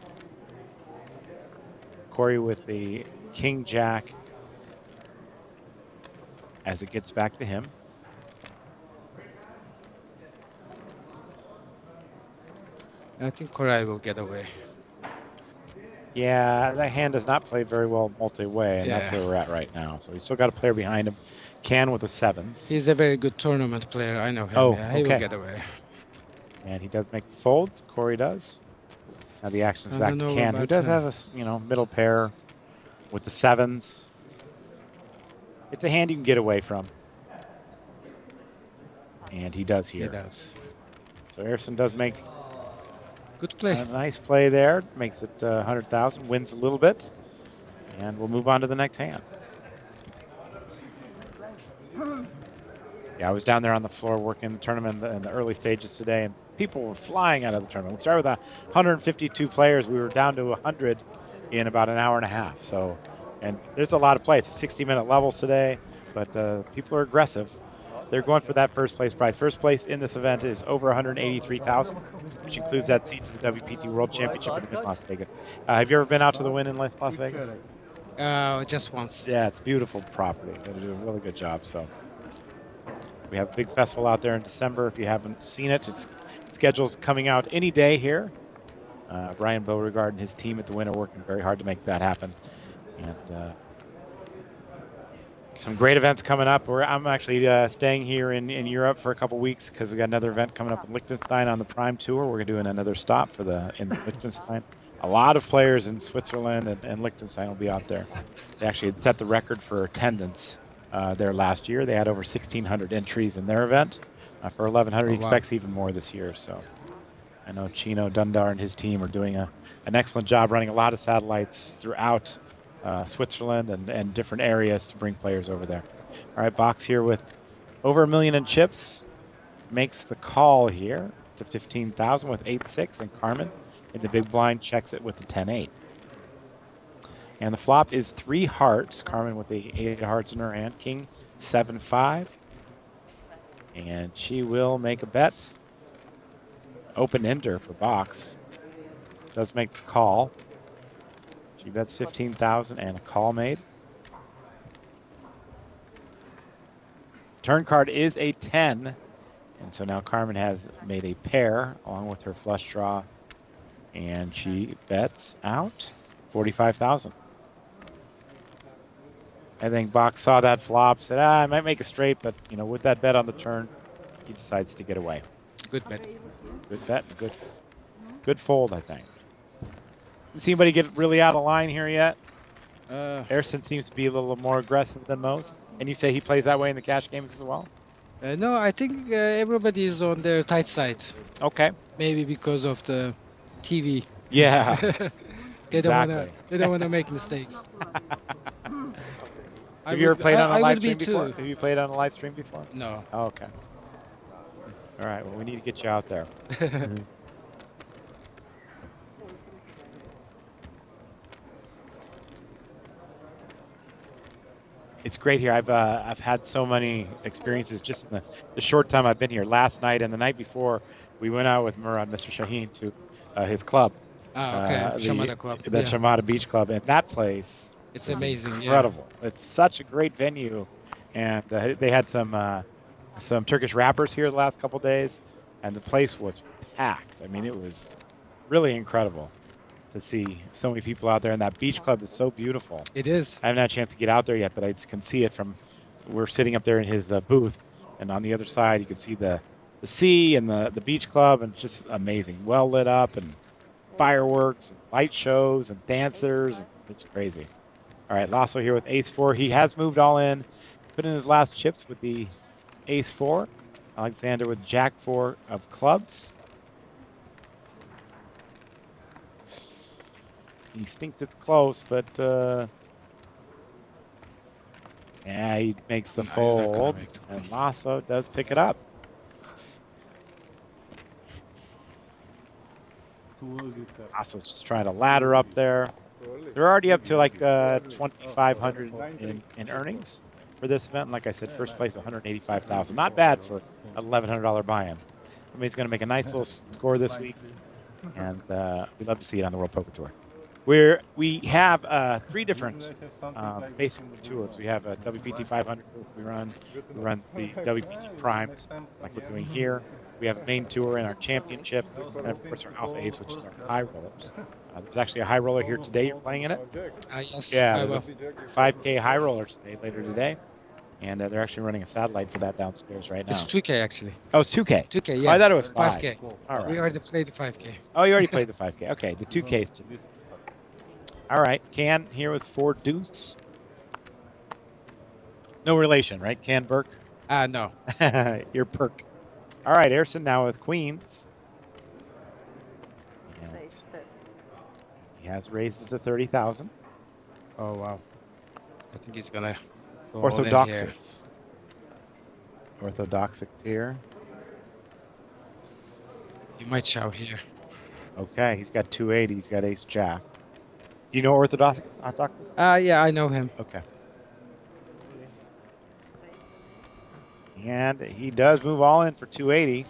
S5: Corey with the King Jack as it gets back to him.
S12: I think Korai will get away.
S5: Yeah, that hand does not play very well multi-way, and that's
S12: Yeah.
S5: where we're at right now. So he's still got a player behind him. Can with the sevens.
S12: He's a very good tournament player. I know him.
S5: Oh,
S12: Yeah, he will
S5: okay.
S12: get away.
S5: And he does make the fold. Corey does. Now the action's
S12: I
S5: back
S12: don't
S5: to
S12: know
S5: Can, who
S12: about
S5: does
S12: him.
S5: have a middle pair with the sevens. It's a hand you can get away from. And he does here.
S12: He does.
S5: So Harrison does make
S12: Good play.
S5: a nice play there. Makes it 100,000. Wins a little bit. And we'll move on to the next hand. Yeah, I was down there on the floor working the tournament in the early stages today, and people were flying out of the tournament. We started with 152 players. We were down to 100 in about an hour and a half. So, and there's a lot of play. It's 60-minute levels today, but people are aggressive. They're going for that first place prize. First place in this event is over 183,000, which includes that seat to the WPT World Championship in Las Vegas. Have you ever been out to the Wynn in Las Vegas?
S12: Just once.
S5: Yeah, it's beautiful property. They do a really good job. So we have a big festival out there in December. If you haven't seen it, schedule's coming out any day here. Brian Beauregard and his team at the Wynn are working very hard to make that happen. And some great events coming up. I'm actually staying here in Europe for a couple weeks because we got another event coming up in Liechtenstein on the Prime Tour. We're doing another stop in Liechtenstein. A lot of players in Switzerland and Liechtenstein will be out there. They actually had set the record for attendance there last year. They had over 1,600 entries in their event. For 1,100, he expects even more this year. So I know Chino Dundar and his team are doing an excellent job running a lot of satellites throughout Switzerland and different areas to bring players over there. All right, Box here with over $1 million in chips. Makes the call here to 15,000 with 8-6, and Carmen in the big blind checks it with the 10-8. And the flop is 3 hearts. Carmen with the 8 hearts in her hand. King 7-5. And she will make a bet. Open ender for Box. Does make the call. She bets 15,000 and a call made. Turn card is a 10. And so now Carmen has made a pair along with her flush draw. And she bets out 45,000. I think Box saw that flop, said, I might make a straight, but with that bet on the turn, he decides to get away.
S12: Good bet.
S5: Good bet. Good fold, I think. Didn't see anybody get really out of line here yet. Harrison seems to be a little more aggressive than most. And you say he plays that way in the cash games as well?
S12: No, I think everybody is on their tight side.
S5: Okay.
S12: Maybe because of the TV.
S5: Yeah.
S12: They
S5: exactly.
S12: don't wanna make mistakes.
S5: Have you ever played on a live stream before?
S12: Too.
S5: Have you played on a live stream before?
S12: No.
S5: Oh, okay. All right. Well, we need to get you out there. It's great here. I've had so many experiences just in the short time I've been here. Last night and the night before, we went out with Murad, Mr. Shaheen, to his club.
S12: Oh, okay. Chamada Club.
S5: The Chamada Beach Club. And that place
S12: it's amazing.
S5: Incredible. Yeah. It's such a great venue. And they had some Turkish rappers here the last couple days. And the place was packed. I mean, it was really incredible to see so many people out there. And that beach club is so beautiful.
S12: It is.
S5: I haven't had a chance to get out there yet, but I can see it from, we're sitting up there in his booth. And on the other side, you can see the sea and the beach club. And it's just amazing. Well lit up and fireworks, and light shows, and dancers. It's crazy. All right, Lasso here with ace-4. He has moved all in, put in his last chips with the ace-4. Alexander with jack-4 of clubs. He thinks it's close, but yeah, he makes the fold, and Lasso does pick it up. Lasso's just trying to ladder up there. They're already up to like 2,500 in earnings for this event. And like I said, first place 185,000. Not bad for an $1,100 buy-in. Somebody's going to make a nice little score this week, and we'd love to see it on the World Poker Tour. We have 3 different basic tours. We have a WPT 500 we run the WPT Primes like we're doing here. We have a main tour in our championship, and of course our Alpha Ace, which is our high rollers. There's actually a high roller here today. You're playing in it?
S12: Yes.
S5: Yeah, there's a 5K high roller today, later today. And they're actually running a satellite for that downstairs right now.
S12: It's 2K actually.
S5: Oh, it's 2K?
S12: 2K, yeah.
S5: Oh, I thought it was
S12: 5K.
S5: All right.
S12: We already played the 5K.
S5: Oh, you already played the 5K. Okay, the 2K is today. All right, Can here with 4 deuce. No relation, right? Can Burke?
S12: No.
S5: You're Perk. All right, Erson now with queens. And he has raised it to 30,000.
S12: Oh, wow. I think he's going to go
S5: Orthodoxus. Orthodoxus here.
S12: He might shout here.
S5: Okay, he's got 280. He's got ace jack. Do you know Orthodoxus?
S12: Yeah, I know him.
S5: Okay. And he does move all in for 280.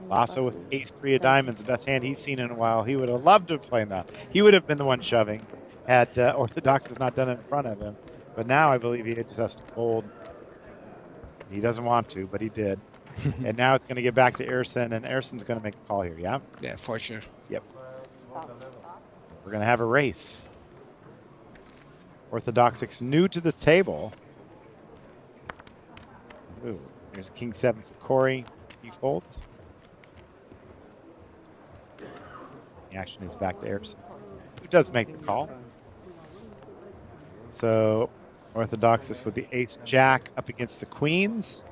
S5: Lasso with ace-3 of diamonds, the best hand he's seen in a while. He would have loved to have played that. He would have been the one shoving had Orthodoxus not done it in front of him. But now I believe he just has to fold. He doesn't want to, but he did. And now it's going to get back to Erson, and Erson's going to make the call here, yeah?
S12: Yeah, for sure.
S5: Yep. We're going to have a race. Orthodoxus new to the table. Ooh, there's King 7 for Corey. He folds. The action is back to Erson, who does make the call. So Orthodoxus with the ace jack up against the queens.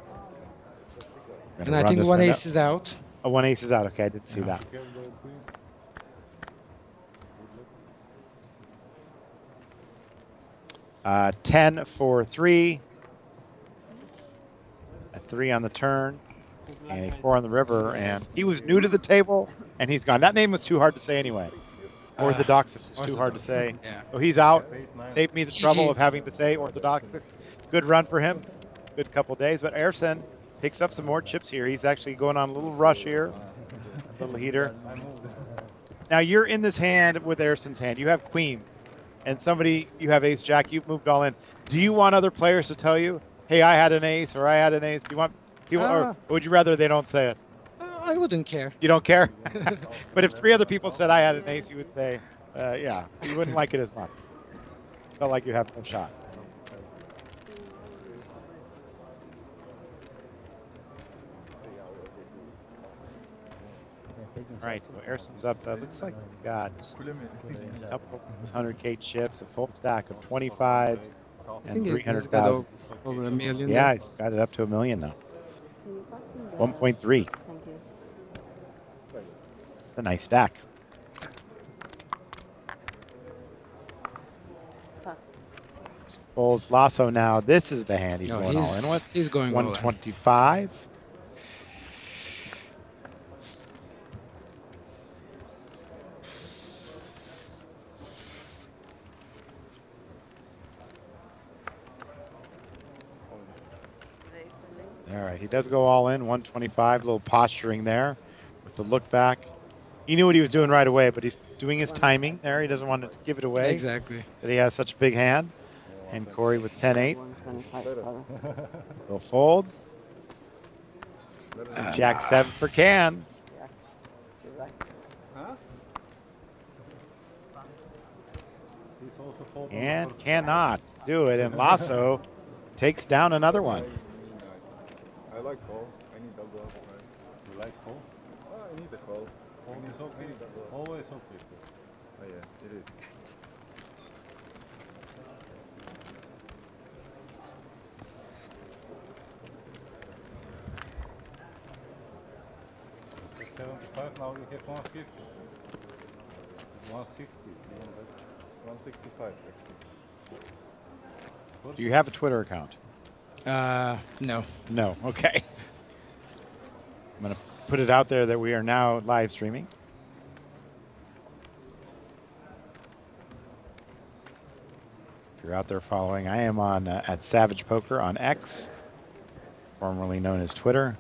S12: And I think one ace is out.
S5: Oh, one ace is out. Okay, I didn't see that. 10 for 3. A 3 on the turn. And a 4 on the river. And he was new to the table, and he's gone. That name was too hard to say anyway. Orthodoxus was too hard to say.
S12: Yeah.
S5: So he's out. Saved me the trouble of having to say Orthodoxus. Good run for him. Good couple days. But Erson picks up some more chips here. He's actually going on a little rush here. A little heater. Now you're in this hand with Erson's hand. You have queens. And you have ace jack. You've moved all in. Do you want other players to tell you, hey, I had an ace or I had an ace? Do you want people, or would you rather they don't say it?
S12: I wouldn't care.
S5: You don't care? But if 3 other people said I had an ace, you would say, yeah, you wouldn't like it as much. Felt like you have no shot. All right, so Erson's up. Looks like we got a couple 100K chips, a full stack of 25s, and 300,000.
S12: Over $1 million.
S5: Yeah, he's got it up to $1 million now. 1.3. It's a nice stack. Folds Lasso now. This is the hand he's going all in with.
S12: He's going
S5: 125. All right, he does go all in, 125, a little posturing there with the look back. He knew what he was doing right away, but he's doing his timing there. He doesn't want to give it away.
S12: Exactly.
S5: That he has such a big hand. And Corey with 10-8. Will fold. Jack 7 for Can. And cannot do it. And Lasso takes down another one.
S13: I like call. I need double. You like call? Oh, I need a call. Holding is okay. Always okay. Oh yeah, it is. It's 75, now we have 150. 160. 165 actually.
S5: Do you have a Twitter account?
S12: No.
S5: No. Okay. I'm going to put it out there that we are now live streaming. If you're out there following, I am on at Savage Poker on X, formerly known as Twitter.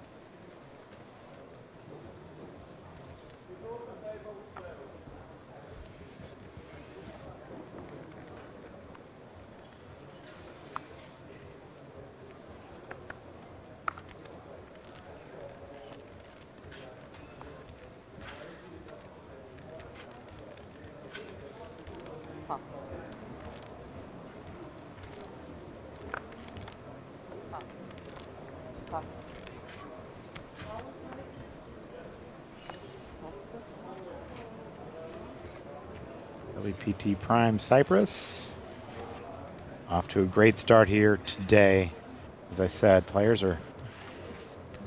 S6: Pass. Pass. Pass.
S5: WPT Prime Cyprus. Off to a great start here today. As I said, players are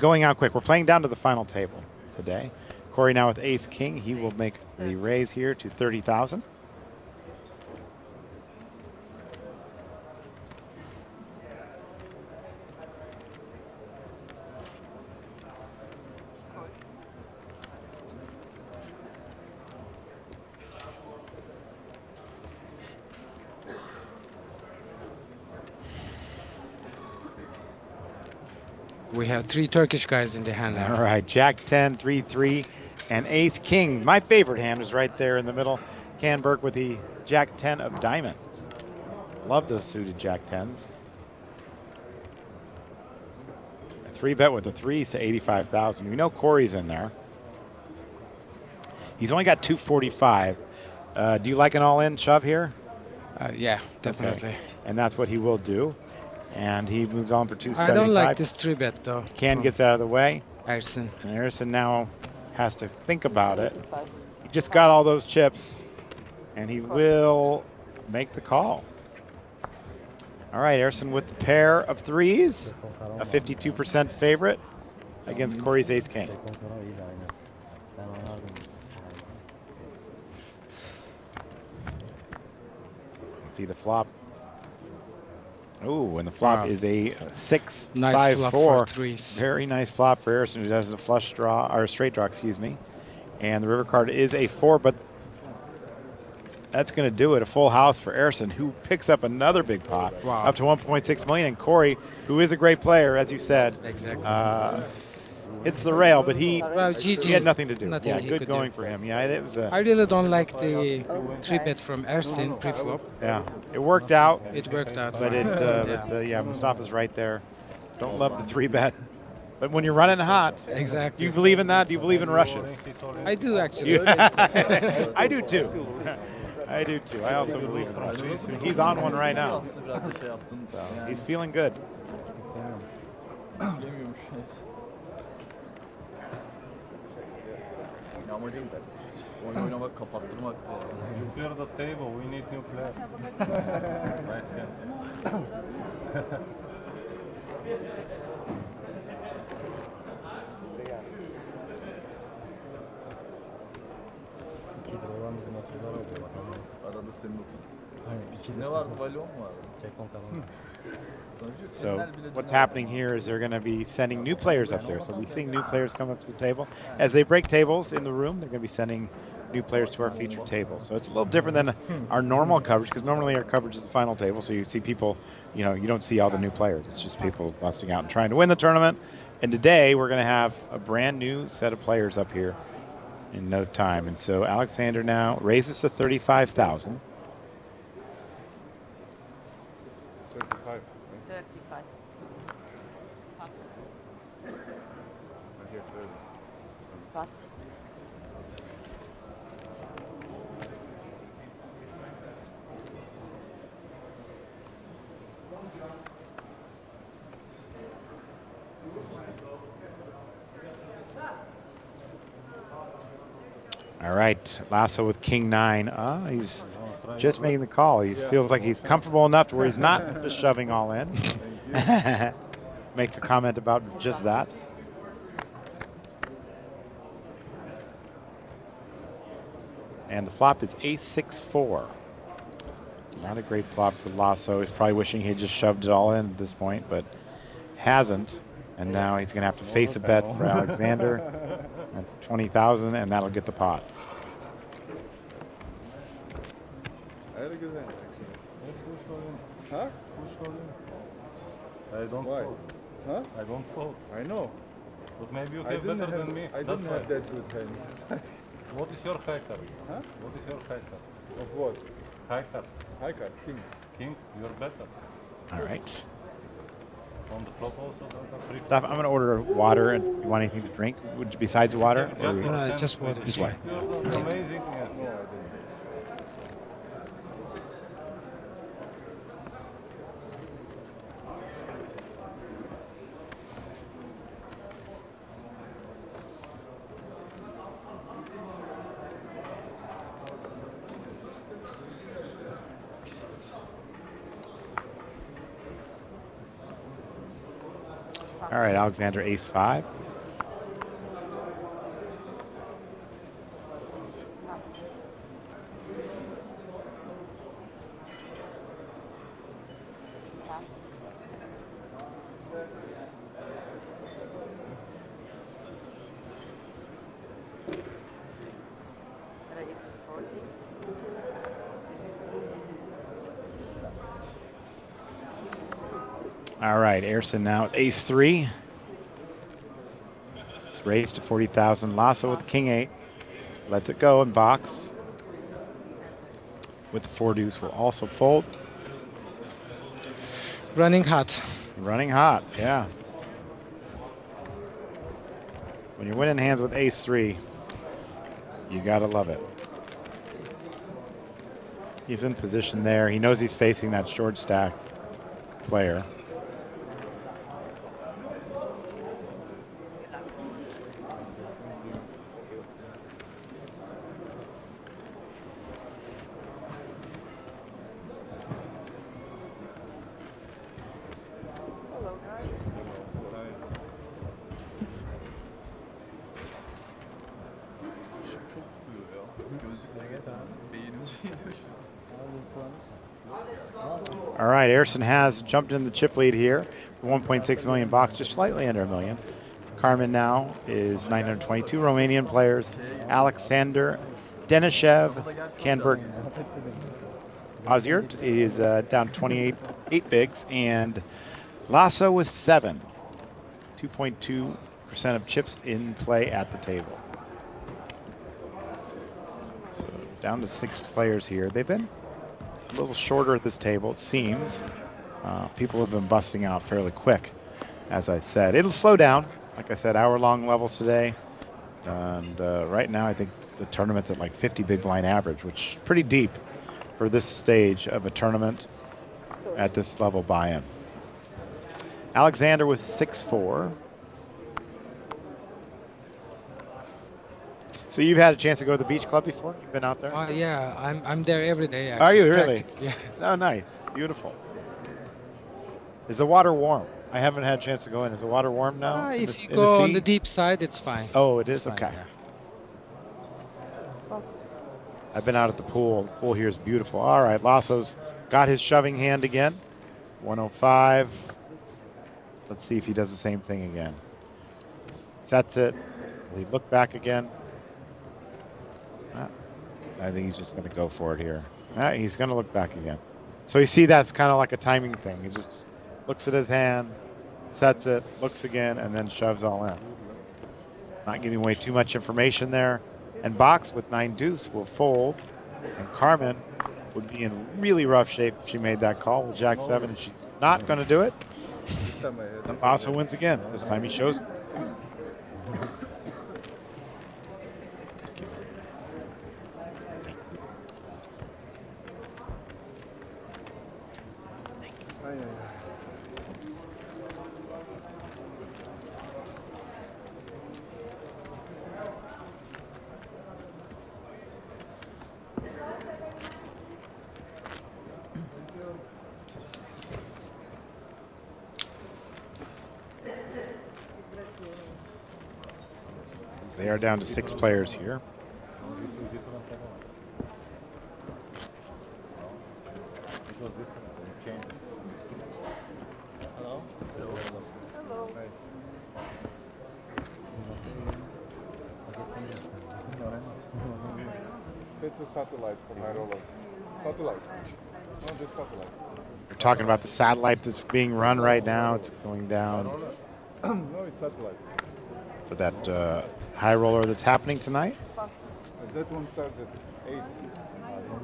S5: going out quick. We're playing down to the final table today. Corey now with Ace King. He will make the raise here to 30,000.
S12: We have 3 Turkish guys in the hand now.
S5: All right, Jack 10, 3-3, and Ace King. My favorite hand is right there in the middle. Canberg with the Jack 10 of diamonds. Love those suited Jack 10s. A 3-bet with the 3s to 85,000. We know Corey's in there. He's only got 245. Do you like an all-in shove here?
S12: Yeah, definitely.
S5: Okay. And that's what he will do. And he moves on for 275.
S12: I don't like this 3-bet though.
S5: Can gets out of the way.
S12: Ersin.
S5: And Ersin now has to think about it. He just got all those chips, and he will make the call. All right, Ersin with the pair of 3s, a 52% favorite against Corey's Ace King. See the flop. Oh, and the flop is a 6,
S12: nice
S5: 5,
S12: flop
S5: 4.
S12: For 3s.
S5: Very nice flop for Ersin, who does a flush draw, or a straight draw, excuse me. And the river card is a 4, but that's going to do it. A full house for Ersin, who picks up another big pot, up to 1.6 million. And Corey, who is a great player, as you said, hits the rail, but he had nothing to do. Yeah, good going for him. Yeah, it was
S12: I really don't like the 3-bet from Ersin pre-flop.
S5: Yeah, it worked out.
S12: It worked out.
S5: But yeah, Mustafa's right there. Don't love the 3-bet. But when you're running hot,
S12: exactly.
S5: Do you believe in that? Do you believe in rushes?
S12: I do actually.
S5: I do too. I do too. I also believe in rushes. He's on one right now. So he's feeling good.
S13: You clear the table, we need new players. Nice hand.
S5: So what's happening here is they're going to be sending new players up there. So we're seeing new players come up to the table. As they break tables in the room, they're going to be sending new players to our featured table. So it's a little different than our normal coverage, because normally our coverage is the final table. So you see people, you don't see all the new players. It's just people busting out and trying to win the tournament. And today we're going to have a brand new set of players up here in no time. And so Alexander now raises to 35,000.
S13: 35.
S6: 35. Pass. Pass.
S5: All right, Lasso with King 9. He's just making the call. He feels like he's comfortable enough to where he's not just shoving all in. Makes a comment about just that. And the flop is ace-6-4. Not a great flop for Lasso. He's probably wishing he just shoved it all in at this point, but hasn't. And now he's going to have to face a bet for Alexander at 20,000, and that'll get the pot.
S13: Huh? I don't fold. Huh? I don't fold. I know. But maybe you have better than me. I don't have that good hand. What is your high card? Huh? What is your high card? Of what? High card. High card. King. King, you're better.
S5: All right.
S13: On the flop also.
S5: Steph, I'm going to order water. And you want anything to drink besides water?
S12: Just water.
S5: Just water.
S13: You're amazing. Yes. No, I didn't.
S5: All right, Alexander, ace-5. All right, Ayrson now at ace-3. It's raised to 40,000. Lasso with king 8. Lets it go and box. With the 4 deuce will also fold.
S12: Running hot.
S5: Running hot, yeah. When you're winning hands with ace-3, you gotta love it. He's in position there. He knows he's facing that short stack player. All right, Ayrson has jumped in the chip lead here. 1.6 million box, just slightly under a million. Carmen now is 922 Romanian players. Alexander Denishev, Canberg Ozyurt is down 28 bigs, and Lasso with 7. 2.2% of chips in play at the table. So down to 6 players here. They've been a little shorter at this table, it seems. People have been busting out fairly quick, as I said. It'll slow down. Like I said, hour-long levels today. And right now, I think the tournament's at like 50 big blind average, which is pretty deep for this stage of a tournament at this level buy-in. Alexander was 6-4. So you've had a chance to go to the beach club before? You've been out there?
S12: Yeah, I'm there every day. Actually.
S5: Are you really?
S12: Yeah.
S5: Oh, nice. Beautiful. Is the water warm? I haven't had a chance to go in. Is the water warm now?
S12: If you go on the deep side, it's fine.
S5: Oh, it is?
S12: It's fine,
S5: okay.
S12: Yeah.
S5: I've been out at the pool. The pool here is beautiful. All right, Lasso's got his shoving hand again. 105. Let's see if he does the same thing again. Sets it. Will he look back again? I think he's just going to go for it here. He's going to look back again. So you see that's kind of like a timing thing. He just looks at his hand, sets it, looks again, and then shoves all in. Not giving away too much information there. And Box with 9 deuce will fold. And Carmen would be in really rough shape if she made that call with Jack 7, and she's not going to do it. And Lasso wins again. This time he shows. They are down to 6 players here.
S13: Hello?
S6: Hello.
S13: It's a satellite from high roller. Satellite. No, just satellite.
S5: We're talking about the satellite that's being run right now. It's going down
S13: No, it's satellite.
S5: for that high roller that's happening tonight.
S13: That one starts at 8.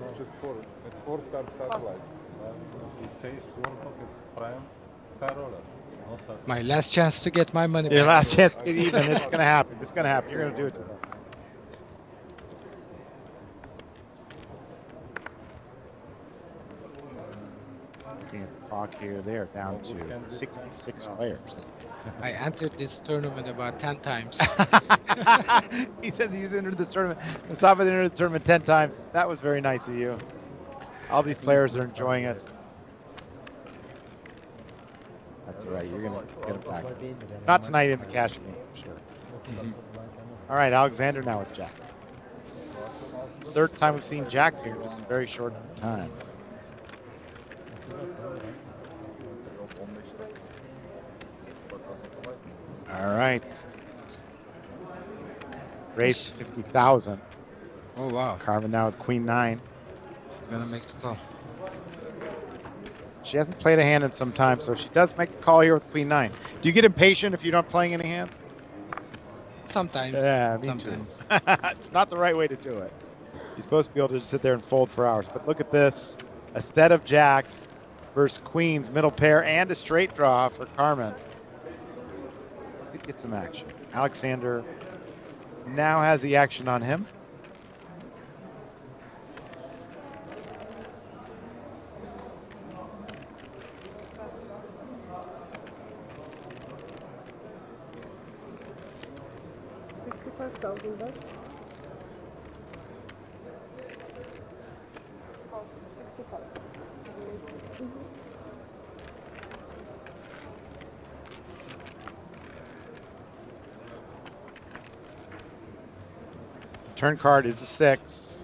S13: It's just 4. It's 4-star satellite. It says World Poker Prime high roller.
S12: My last chance to get my money
S5: Your
S12: back.
S5: last chance to get even. It's going to happen. It's going to happen. You're going to do it tonight. Looking at the clock here, they are down to 66 players.
S12: I entered this tournament about 10 times.
S5: He says he's entered this tournament. Mustafa entered the tournament 10 times. That was very nice of you. All these players are enjoying it. That's all right. You're going to get it back. Not tonight in the cash game, for sure. All right, Alexander now with Jacks. Third time we've seen Jacks here in just a very short time. All right. Race 50,000.
S12: Oh, wow.
S5: Carmen now with Queen 9.
S12: She's going to make the call.
S5: She hasn't played a hand in some time, so she does make the call here with Queen 9. Do you get impatient if you're not playing any hands?
S12: Sometimes.
S5: Yeah, me
S12: Sometimes.
S5: too. It's not the right way to do it. You're supposed to be able to just sit there and fold for hours. But look at this. A set of jacks versus queens, middle pair, and a straight draw for Carmen. Let's get some action. Alexander now has the action on him.
S6: $65,000. Oh, 65.
S5: Turn card is a 6.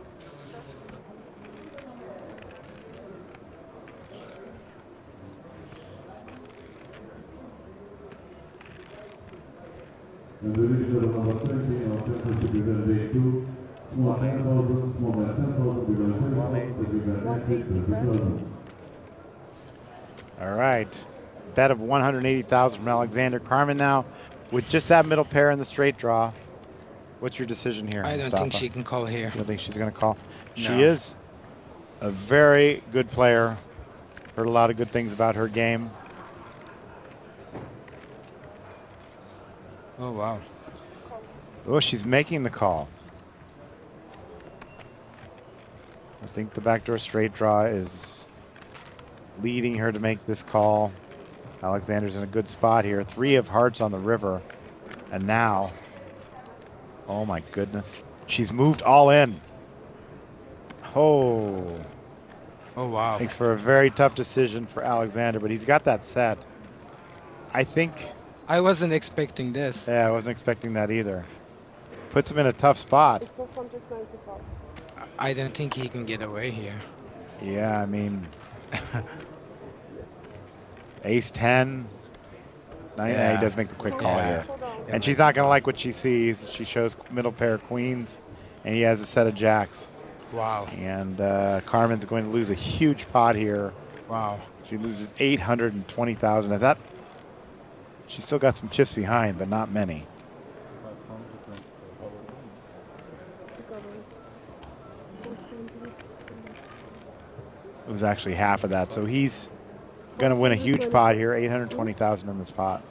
S11: And the register number 20 of 10 bigger day 2, small 10,000, small 10,000, bigger 7,000, bigger 30,000.
S5: All right. Bet of 180,000 from Alexander. Carmen now with just that middle pair in the straight draw. What's your decision here?
S12: I don't
S5: Mustafa?
S12: think she can call here.
S5: You don't think she's going to call?
S12: No.
S5: She is a very good player. Heard a lot of good things about her game.
S12: Oh, wow.
S5: Oh, she's making the call. I think the backdoor straight draw is leading her to make this call. Alexander's in a good spot here. 3 of hearts on the river. And now, oh my goodness. She's moved all in. Oh.
S12: Oh, wow.
S5: Makes for a very tough decision for Alexander, but he's got that set. I think...
S12: I wasn't expecting this.
S5: Yeah, I wasn't expecting that either. Puts him in a tough spot.
S6: It's 495.
S12: I don't think he can get away here.
S5: Yeah, I mean... Ace 10. Yeah, he does make the quick call here. And she's not going to like what she sees. She shows middle pair of queens, and he has a set of jacks.
S12: Wow.
S5: And Carmen's going to lose a huge pot here.
S12: Wow.
S5: She loses 820,000. Is that? She's still got some chips behind, but not many. It was actually half of that, so he's going to win a huge pot here. 820,000 in this pot.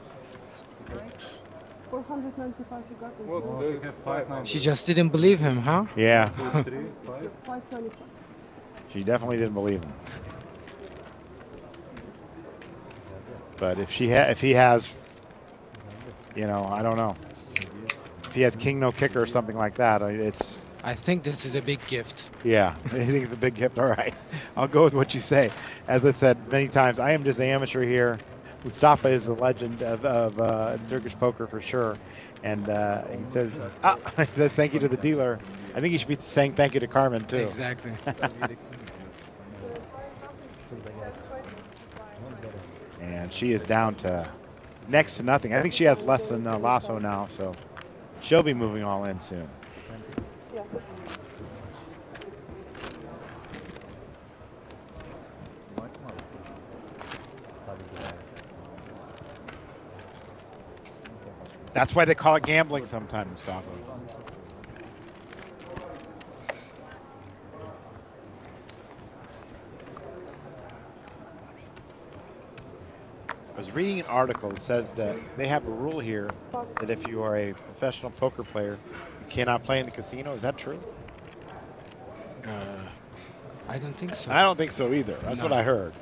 S6: 495 you got it.
S12: She just didn't believe him, huh?
S5: Yeah.
S6: 525.
S5: She definitely didn't believe him. But if he has, you know, I don't know. If he has king no kicker or something like that, it's.
S12: I think this is a big gift.
S5: Yeah, I think it's a big gift. All right, I'll go with what you say. As I said many times, I am just an amateur here. Mustafa is a legend of Turkish poker for sure. And he says, he says thank you to the dealer. I think he should be saying thank you to Carmen too.
S12: Exactly.
S5: And she is down to next to nothing. I think she has less than Lasso now, so she'll be moving all in soon.
S6: Yeah.
S5: That's why they call it gambling sometimes, Mustafa. I was reading an article that says that they have a rule here that if you are a professional poker player, you cannot play in the casino. Is that true?
S12: I don't think so.
S5: I don't think so either. That's what I heard.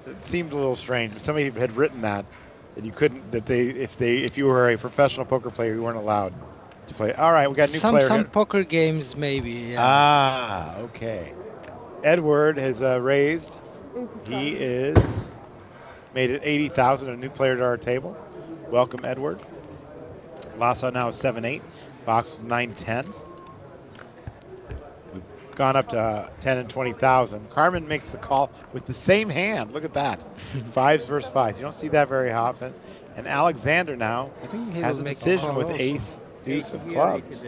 S5: It seemed a little strange. Somebody had written that you couldn't, that if you were a professional poker player, you weren't allowed to play. All right, we got a new player.
S12: Some poker games maybe. Yeah.
S5: Ah, okay. Edward has raised. He is made it 80,000. A new player to our table. Welcome, Edward. Lasso now is 7-8. Box 9-10. We've gone up to 10 and 20,000. Carmen makes the call with the same hand. Look at that. Fives versus fives. You don't see that very often. And Alexander now has a decision with ace, deuce of clubs.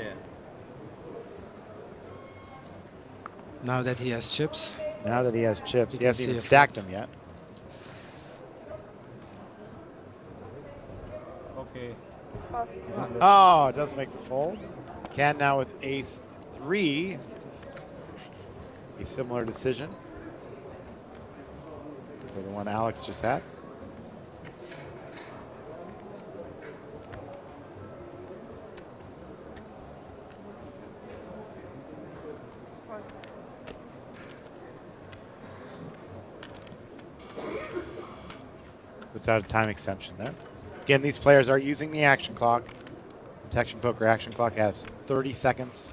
S12: Now that he has chips.
S5: Now that he has chips. He hasn't even stacked them yet.
S13: Okay.
S5: Oh, it does make the fold. Can now with ace 3. A similar decision to the one Alex just had. Without a time extension there. Again, these players are using the action clock. Protection Poker action clock has 30 seconds.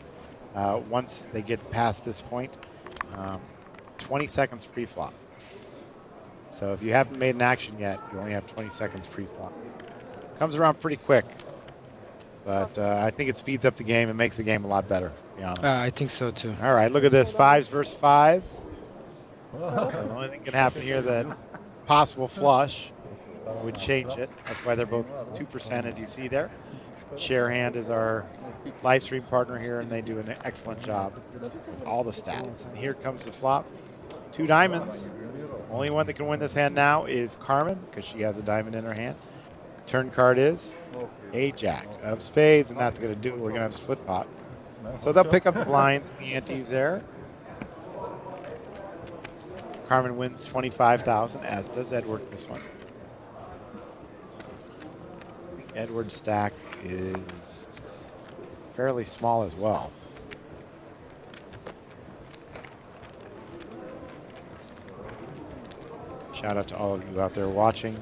S5: Once they get past this point, 20 seconds pre-flop. So if you haven't made an action yet, you only have 20 seconds pre-flop. Comes around pretty quick, but I think it speeds up the game and makes the game a lot better, to be honest.
S12: I think so too.
S5: All right, look at this, fives versus fives. The only thing can happen here that possible flush would change it. That's why they're both 2%, as you see there. Sharehand is our live stream partner here, and they do an excellent job with all the stats. And here comes the flop. 2 diamonds. Only one that can win this hand now is Carmen, because she has a diamond in her hand. Turn card is a jack of spades, and that's going to do it. We're going to have split pot. So they'll pick up the blinds and the antes there. Carmen wins 25,000, as does Edward this one. Edward's stack is fairly small as well. Shout out to all of you out there watching.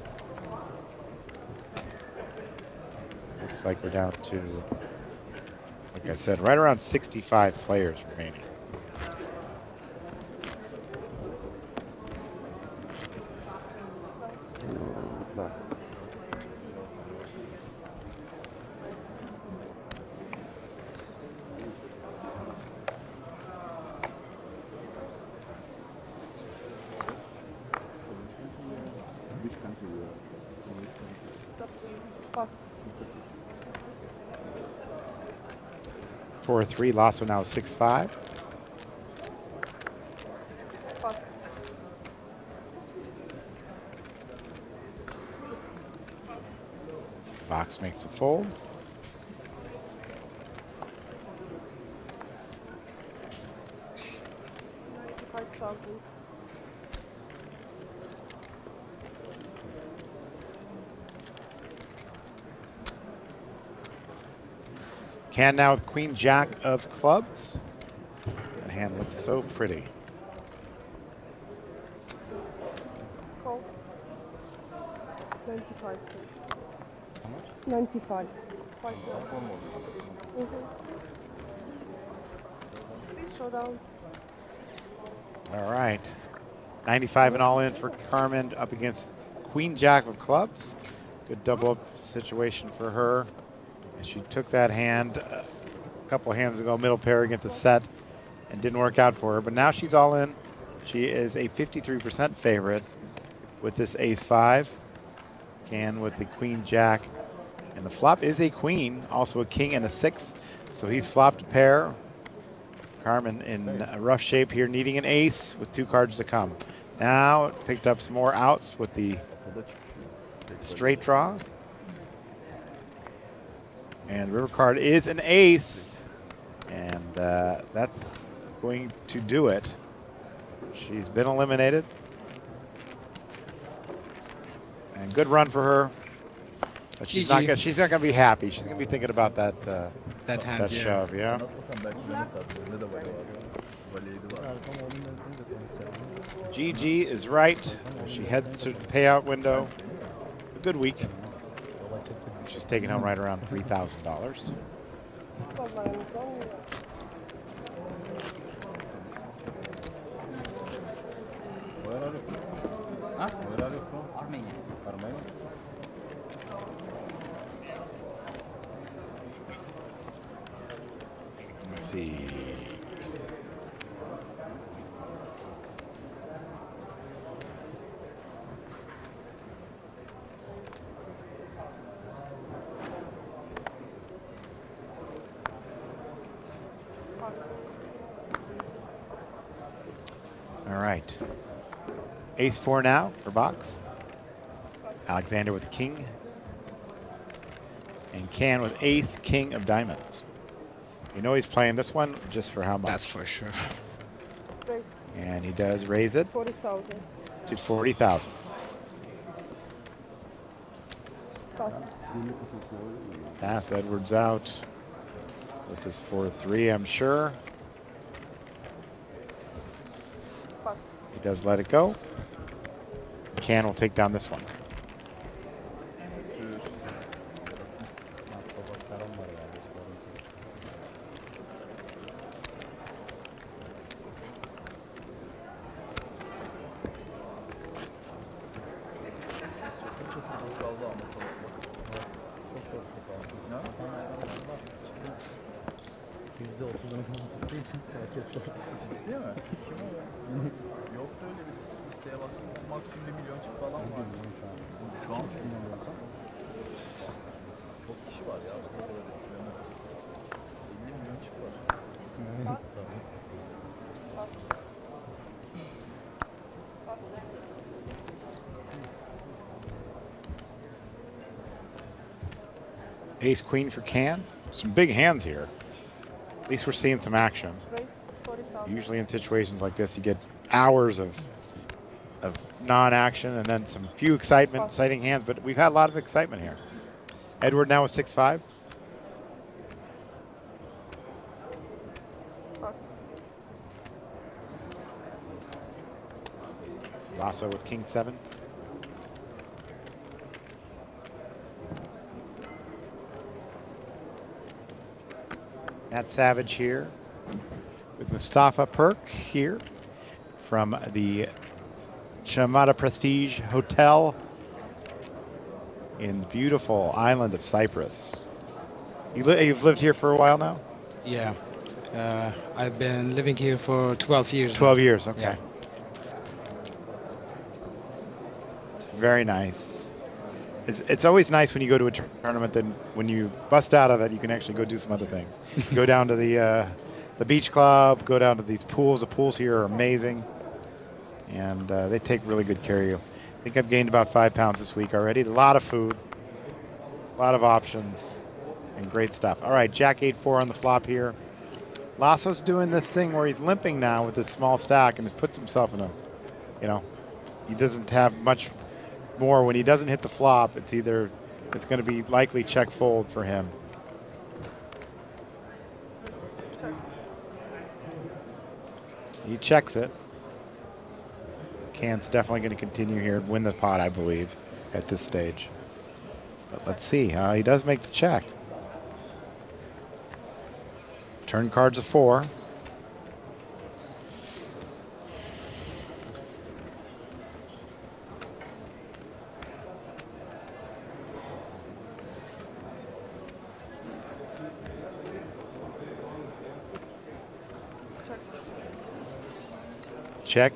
S5: Looks like we're down to, like I said, right around 65 players remaining.
S6: Pass.
S5: 4-3, Lasso now 6-5.
S6: Pass.
S5: Box makes a fold. Can now with Queen Jack of clubs. That hand looks so pretty.
S6: Call. 95. How much? 95. 5 more. Please show down.
S5: All right. 95 and all in for Carmen up against Queen Jack of clubs. Good double up situation for her. And she took that hand a couple hands ago, middle pair against a set, and didn't work out for her. But now she's all in. She is a 53% favorite with this ace-5. Can with the Queen Jack. And the flop is a queen, also a king and a 6. So he's flopped a pair. Carmen in a rough shape here, needing an ace with 2 cards to come. Now picked up some more outs with the straight draw. And the river card is an ace. And that's going to do it. She's been eliminated. And good run for her. But she's not gonna be happy. She's gonna be thinking about that
S12: hand,
S5: shove, yeah. GG is right. She heads to the payout window. A good week. She's taking home right around $3,000.
S13: Where are you from? Huh? Where are you from? Armenia. Armenia?
S5: Let's see. All right. Ace-4 now for box. Alexander with the king. And Can with ace, king of diamonds. You know he's playing this one just for how much?
S12: That's for sure.
S5: And he does raise it
S6: 40,000.
S5: to 40,000. Pass Edwards out with this 4-3, I'm sure. He does let it go. Can will take down this one.
S1: Ciddi mi? Kim o ya? Yoktu öyle birisi. Listeye baktım. Maksimum 1 milyon çift falan var. Şu an çok kişi var ya. Aslında kadar etkilemez. 50 milyon çift var.
S5: Ace Queen for Can. Some big hands here. At least we're seeing some action. Usually in situations like this, you get hours of non-action and then some few exciting hands, but we've had a lot of excitement here. Edward now with 6-5. Lasso with King 7. Matt Savage here with Mustafa Perk here from the Chamada Prestige Hotel in the beautiful island of Cyprus. You've lived here for a while now?
S12: Yeah. I've been living here for 12 years.
S5: 12 years, okay.
S12: Yeah.
S5: It's very nice. It's always nice when you go to a tournament, then when you bust out of it, you can actually go do some other things. Go down to the beach club, go down to these pools. The pools here are amazing, and they take really good care of you. I think I've gained about 5 pounds this week already. A lot of food, a lot of options, and great stuff. All right, Jack 8-4 on the flop here. Lasso's doing this thing where he's limping now with this small stack and has puts himself in a, he doesn't have much more. When he doesn't hit the flop, it's going to be likely check fold for him. He checks it. Can's definitely going to continue here and win the pot, I believe, at this stage. But let's see. He does make the check. Turn card's a 4. check.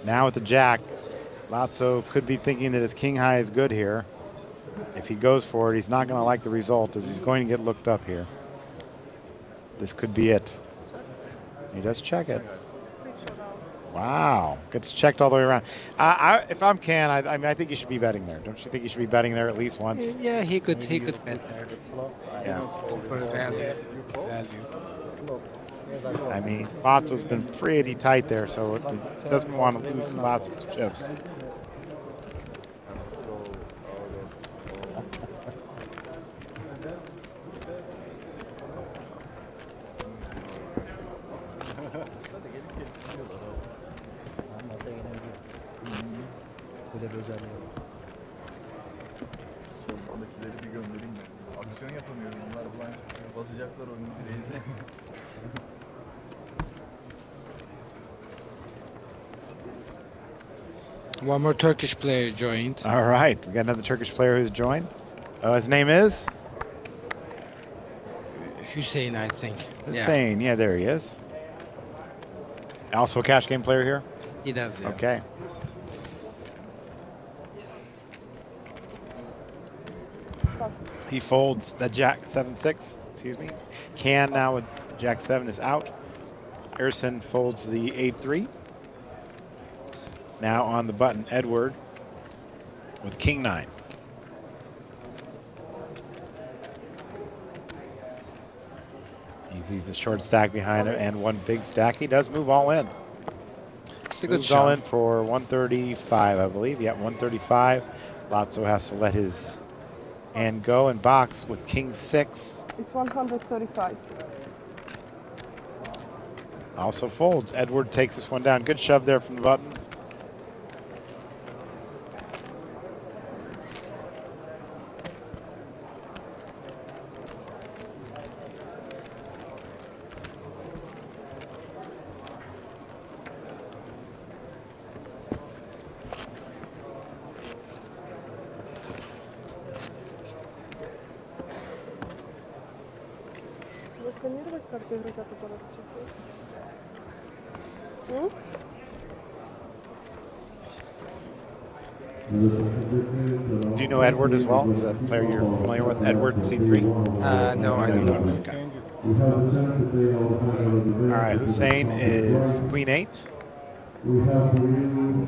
S5: Now with the jack, Lazzo could be thinking that his king high is good here. If he goes for it, he's not going to like the result as he's going to get looked up here. This could be it. He does check it. Wow, gets checked all the way around. If I'm Can, I mean, I think you should be betting there. Don't you think you should be betting there at least once?
S12: Yeah, he could bet there.
S5: Yeah.
S12: For value.
S5: I mean, Lazzo's been pretty tight there, so it doesn't want to lose lots of chips.
S1: Böyle bir özelliği var. Sondakileri bir göndereyim mi? Aksiyon yapamıyorum. Bunlar blind basacaklar oyunu direğize.
S12: One more Turkish player joined.
S5: All right, we got another Turkish player who's joined. Oh, his name is?
S12: Hussein, I think.
S5: Hussein, yeah, there he is. Also a cash game player here?
S12: He does, yeah.
S5: Okay. He folds that jack 7-6, excuse me. Can now with jack 7 is out. Erson folds the 8-3. Now on the button, Edward with king 9. He sees the short stack behind him and one big stack. He does move all in.
S12: It's a good
S5: Moves all
S12: shot.
S5: in for 135, I believe. Yeah, 135. Lazzo has to let his hand go and box with king 6.
S6: It's 135.
S5: Also folds. Edward takes this one down. Good shove there from the button.
S6: Засканировать карту игрока, которая сейчас есть?
S5: Do you know Edward as well? Is that a player you're familiar with? Edward in C3?
S12: No, I don't know.
S5: Okay. All right, Hussein is queen 8.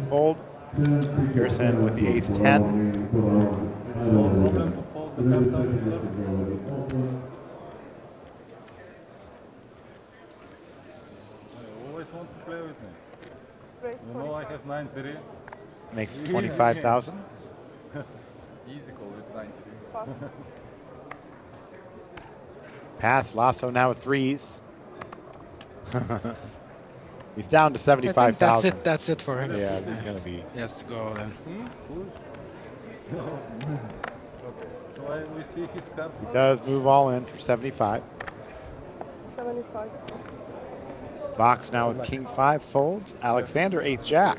S5: Fold. Gerson with the ace 10.
S13: Always want to play with me. You know I have 9-3.
S5: Makes 25,000.
S1: Easy call with 9-3.
S5: Pass. Lasso now with threes. He's down to 75,000.
S12: That's it for him.
S5: Yeah, this is going to be.
S12: He has to go then.
S13: So we see his cards.
S5: He does move all in for 75.
S6: 75.
S5: Box now with king 5 folds. Alexander 8th jack.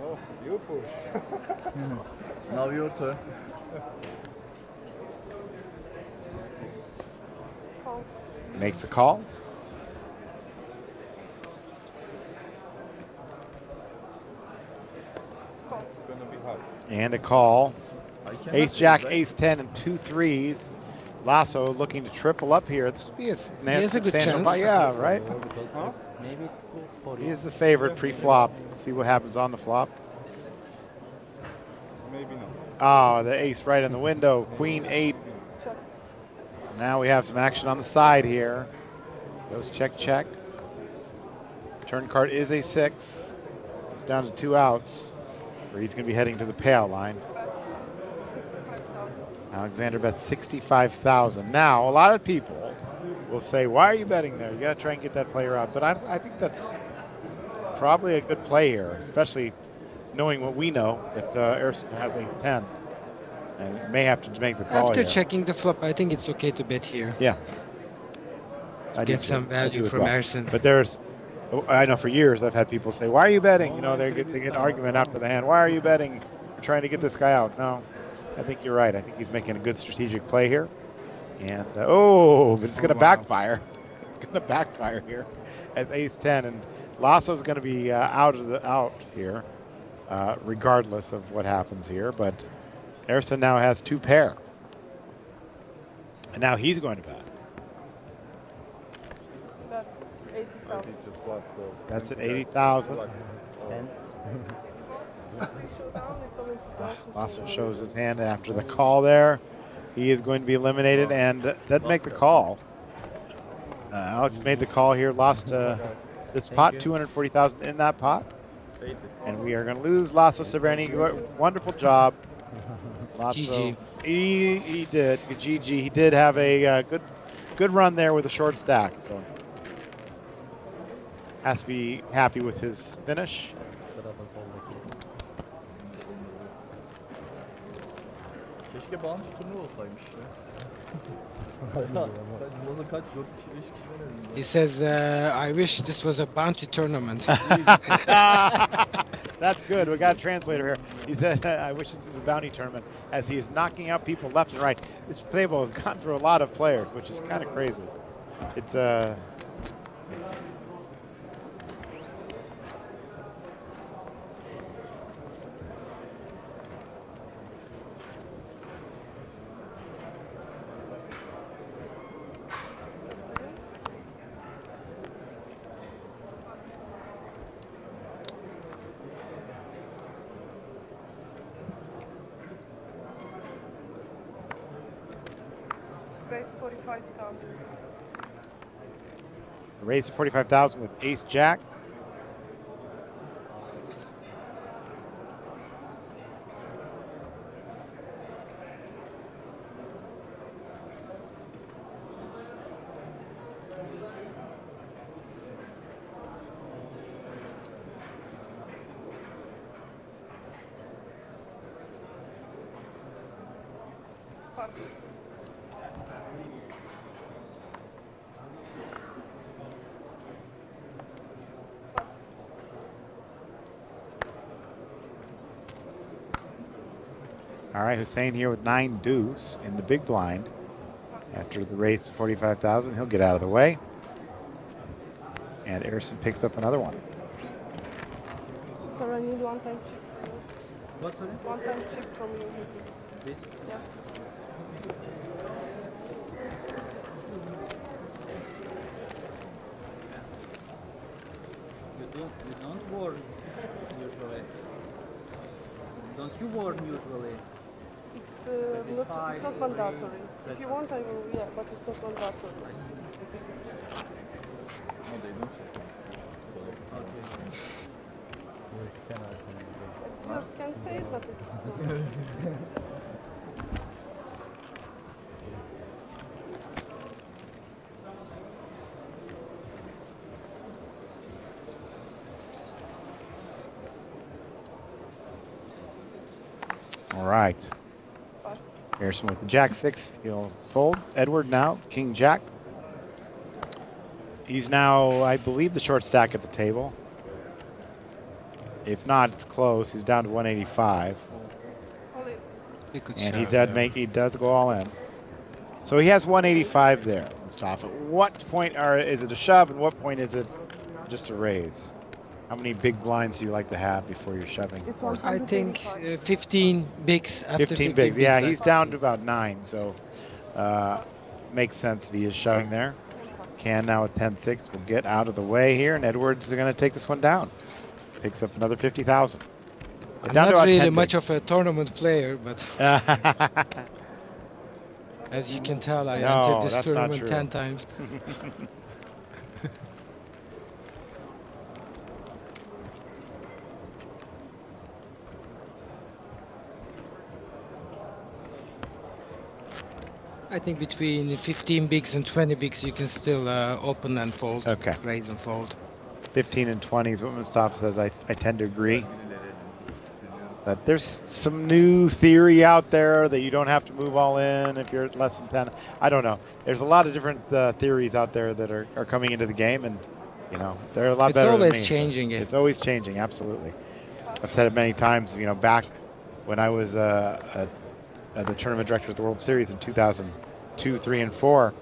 S13: Oh, you push.
S1: Now your turn.
S5: Makes a call.
S13: It's gonna be hard.
S5: And a call.
S1: cannot
S5: Ace
S1: do
S5: jack,
S1: that.
S5: ace 10, and 2 threes. Lasso looking to triple up here. This would be a
S12: has a good
S5: substantial
S12: chance.
S5: buy. Yeah, right?
S13: Huh?
S1: Maybe it's good for
S5: He is the favorite pre-flop. See what happens on the flop.
S13: Maybe not.
S5: Oh, the ace right in the window. Queen 8. Now we have some action on the side here. Goes check, check. Turn card is a 6. It's down to 2 outs. Where he's going to be heading to the payout line. Alexander bets 65,000. Now, a lot of people will say, why are you betting there? You got to try and get that player out. But I think that's probably a good play here, especially knowing what we know, that Erson has ace 10. And may have to make the call
S12: After
S5: here.
S12: checking the flop, I think it's okay to bet here.
S5: Yeah.
S12: Get some value from Ersin.
S5: But I know for years I've had people say, "Why are you betting?" You know, they get an argument after the hand. Why are you betting? You're trying to get this guy out. No, I think you're right. I think he's making a good strategic play here. And but it's going to backfire. It's going to backfire here as ace-10, and Lasso's going to be out here, regardless of what happens here. But Ersin now has 2 pair, and now he's going to bet. That's at 80,000. Lasso shows his hand after the call there. He is going to be eliminated and doesn't make the call. Alex made the call here, lost this pot, 240,000 in that pot. And we are going to lose Lasso Severny. Wonderful job. Lasso. He did. GG. He did have a good run there with a short stack. So has to be happy with his finish.
S1: Keşke bounty turnuva olsaymış ya. Nasıl kaç 4 kişi 5 kişi verelim.
S12: He says, I wish this was a bounty tournament.
S5: That's good. We got a translator here. He said, I wish this was a bounty tournament, as he is knocking out people left and right. This table has gone through a lot of players, which is kind of crazy. It's
S6: Raise 45,000.
S5: raise 45,000 with Ace Jack.
S6: Pass.
S5: All right, Hussein here with 9 deuce in the big blind. After the raise to 45,000, he'll get out of the way. And Ersin picks up another one.
S6: Sir, I need one-time chip from you.
S1: What's that?
S6: One-time chip from you.
S1: This?
S6: Yes.
S1: You don't warn usually. Don't you warn usually?
S6: It's not mandatory. If you want, I will, yeah, but it's not mandatory.
S1: No, they don't. Okay.
S6: Yours can say it, but it's
S5: All right.
S6: pass.
S5: Ersin with the Jack-6. He'll fold. Edward now, King-Jack. He's now, I believe, the short stack at the table. If not, it's close. He's down to 185. And he does go all in. So he has 185 there, Mustafa. What point is it a shove, and what point is it just a raise? How many big blinds do you like to have before you're shoving?
S12: I think 15 bigs after
S5: 15 bigs. Yeah, he's down to about 9, so makes sense that he is shoving there. Can now at 10-6 will get out of the way here, and Edwards is going to take this one down. Picks up another 50,000.
S12: I'm not really much of a tournament player, but as you can tell, I entered this tournament 10 times. I think between 15 bigs and 20 bigs, you can still open and fold.
S5: Okay.
S12: Raise and fold.
S5: 15 and 20 is what Mustafa says. I tend to agree. But there's some new theory out there that you don't have to move all in if you're at less than 10. I don't know. There's a lot of different theories out there that are coming into the game, and you know they're a lot better than me.
S12: It's always changing.
S5: It's always changing, absolutely. I've said it many times. You know, back when I was the tournament director of the World Series in 2002, 3, and 4,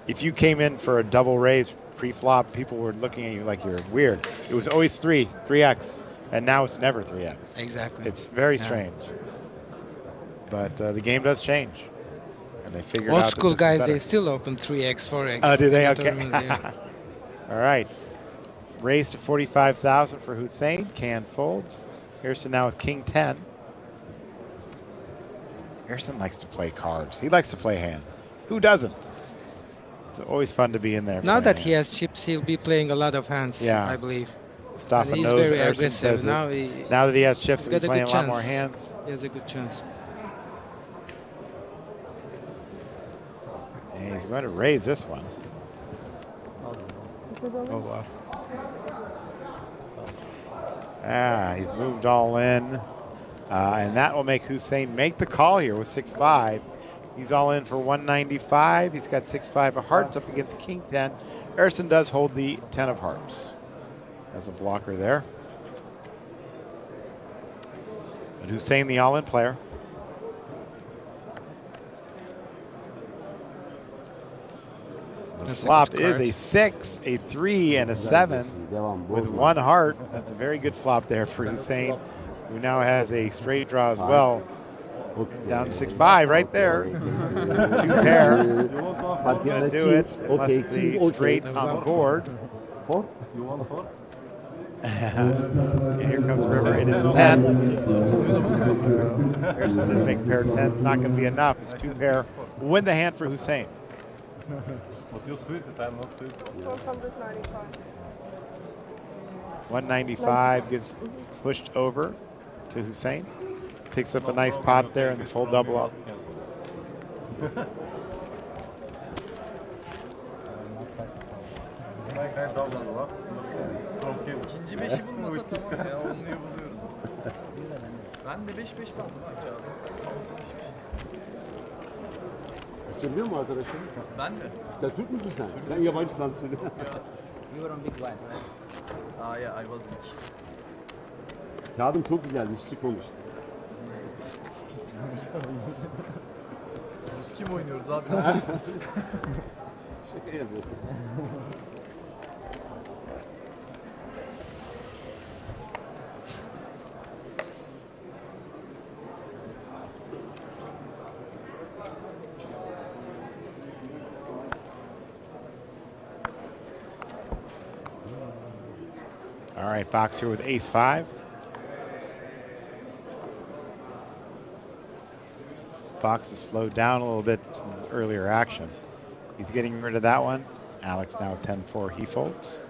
S5: if you came in for a double raise pre-flop, people were looking at you like you're weird. It was always 3x. And now it's never 3x.
S12: Exactly.
S5: It's very strange. But the game does change. And they figured out
S12: Old
S5: that
S12: school
S5: this is
S12: guys,
S5: better.
S12: they still open 3x, 4x.
S5: Oh, do they?
S12: in the
S5: Okay.
S12: tournament, yeah.
S5: All right. Raise to 45,000 for Hussein. Can folds. Harrison now with King 10. Harrison likes to play cards. He likes to play hands. Who doesn't? It's always fun to be in there.
S12: Now that
S5: hands.
S12: he has chips, he'll be playing a lot of hands,
S5: Yeah.
S12: I believe.
S5: Stoffa
S12: And he's
S5: knows
S12: very
S5: Harrison
S12: aggressive.
S5: says
S12: Now,
S5: now that he has chips, he'll
S12: got
S5: be
S12: a
S5: playing
S12: good
S5: a lot
S12: chance.
S5: more hands.
S12: He has a good chance.
S5: And he's going to raise this one.
S12: Oh, wow.
S5: He's moved all in. And that will make Hussein make the call here with 6-5. He's all in for 195. He's got 6-5 of hearts up against King 10. Harrison does hold the 10 of hearts as a blocker there. But Hussein, the all-in player. The flop is a 6, a 3, and a 7 with 1 heart. That's a very good flop there for Hussein, who now has a straight draw as well. Down to 6-5 right there. 2 pair. That's going to do it. Unless it's a straight on the board.
S13: You want 4?
S5: And here comes River. It is 10. Harrison didn't make a pair of 10. It's not going to be enough. It's 2 pair. Will win the hand for Hussein.
S13: But you suited, I'm not suited.
S6: 195.
S5: 195 gets pushed over to Hussein. Picks up a nice pot there and the full double up.
S1: İkinci 5'i bulmasa tamam ya, onluyu buluyoruz. Ben de 5-5 sandım ha kağıdı.
S14: Hatırlıyor mu arkadaşım?
S1: Ben de.
S14: Ya Türk müsün sen? Ben yabancı sandım seni.
S1: You were on big blind, right? Yeah, I was big.
S14: Kağıdım çok güzeldi, hiç çıkmamıştı.
S1: Rus kim oynuyoruz abi? Nasıl çıksın?
S14: Şaka yapıyorum.
S5: All right, Fox here with ace-5. Fox has slowed down a little bit from earlier action. He's getting rid of that one. Alex now 10-4, he folds.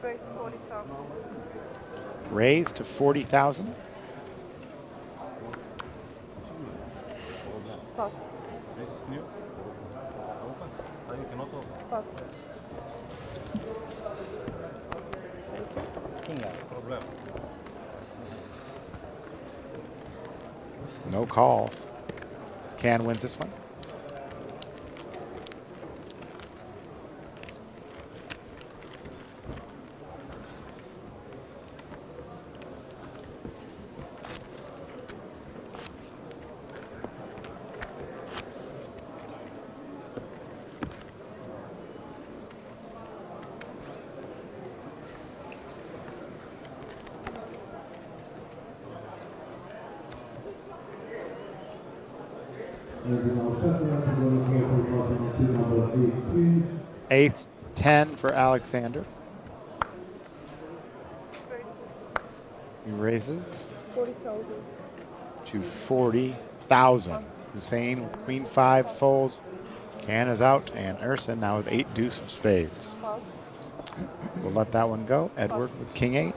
S6: Raise 40,000.
S5: Raise to 40,000.
S6: Pass.
S13: This is new. Open. You cannot open.
S6: Pass.
S13: Problem.
S5: No calls. Can wins this one. Ace 10 for Alexander. He raises
S6: 40,000.
S5: to 40,000. Hussein, Queen 5 folds. Can is out, and Erson now with 8 deuce of spades.
S6: Pass.
S5: We'll let that one go. Edward with King 8.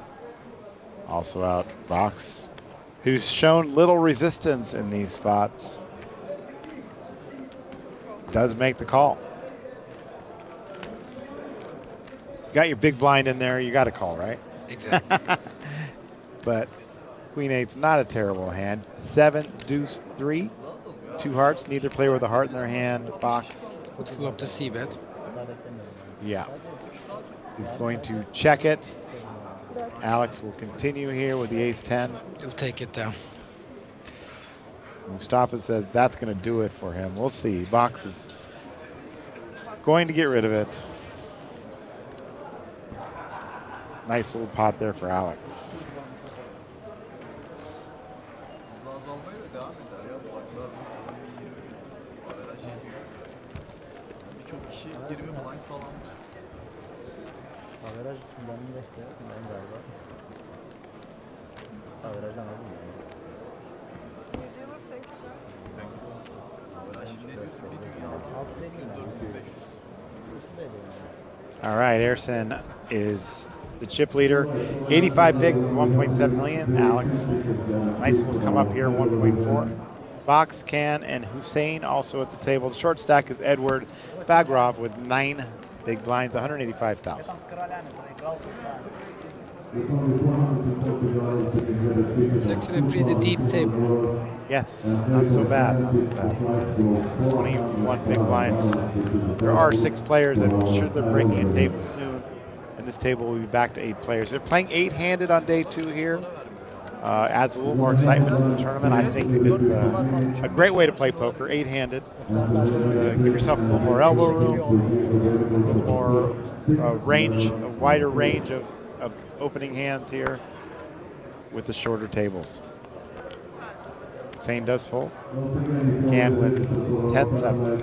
S5: Also out, Box, who's shown little resistance in these spots. does make the call. You got your big blind in there, you got to call, right?
S12: Exactly.
S5: But Queen 8's not a terrible hand. 7, deuce, 3. 2 hearts, neither player with a heart in their hand. Box.
S12: Would flop the c-bet.
S5: Yeah. He's going to check it. Alex will continue here with the ace-10.
S12: He'll take it down.
S5: Mustafa says that's going to do it for him. We'll see. Box is going to get rid of it. Nice little pot there for Alex.
S1: Azalmaya da devam eder ya bu arada. Birçok kişi 20 blind falan.
S15: Averaj benim de işte ben galiba. Averajdan az mı?
S5: All right, Ersin is the chip leader. 85 bigs with 1.7 million. Alex, nice little come up here, 1.4. Box, Can, and Hussein also at the table. The short stack is Edward Bagrov with 9 big blinds, 185,000.
S12: It's actually a pretty deep table.
S5: Yes, not so bad. 21 big blinds. There are 6 players. I'm sure they're breaking a table soon. And this table will be back to 8 players. They're playing 8-handed on day 2 here. Adds a little more excitement to the tournament. I think it's a great way to play poker, 8-handed. Just give yourself a little more elbow room, a little more range, a wider range of opening hands here with the shorter tables. Sane does fold. Can with 10-7.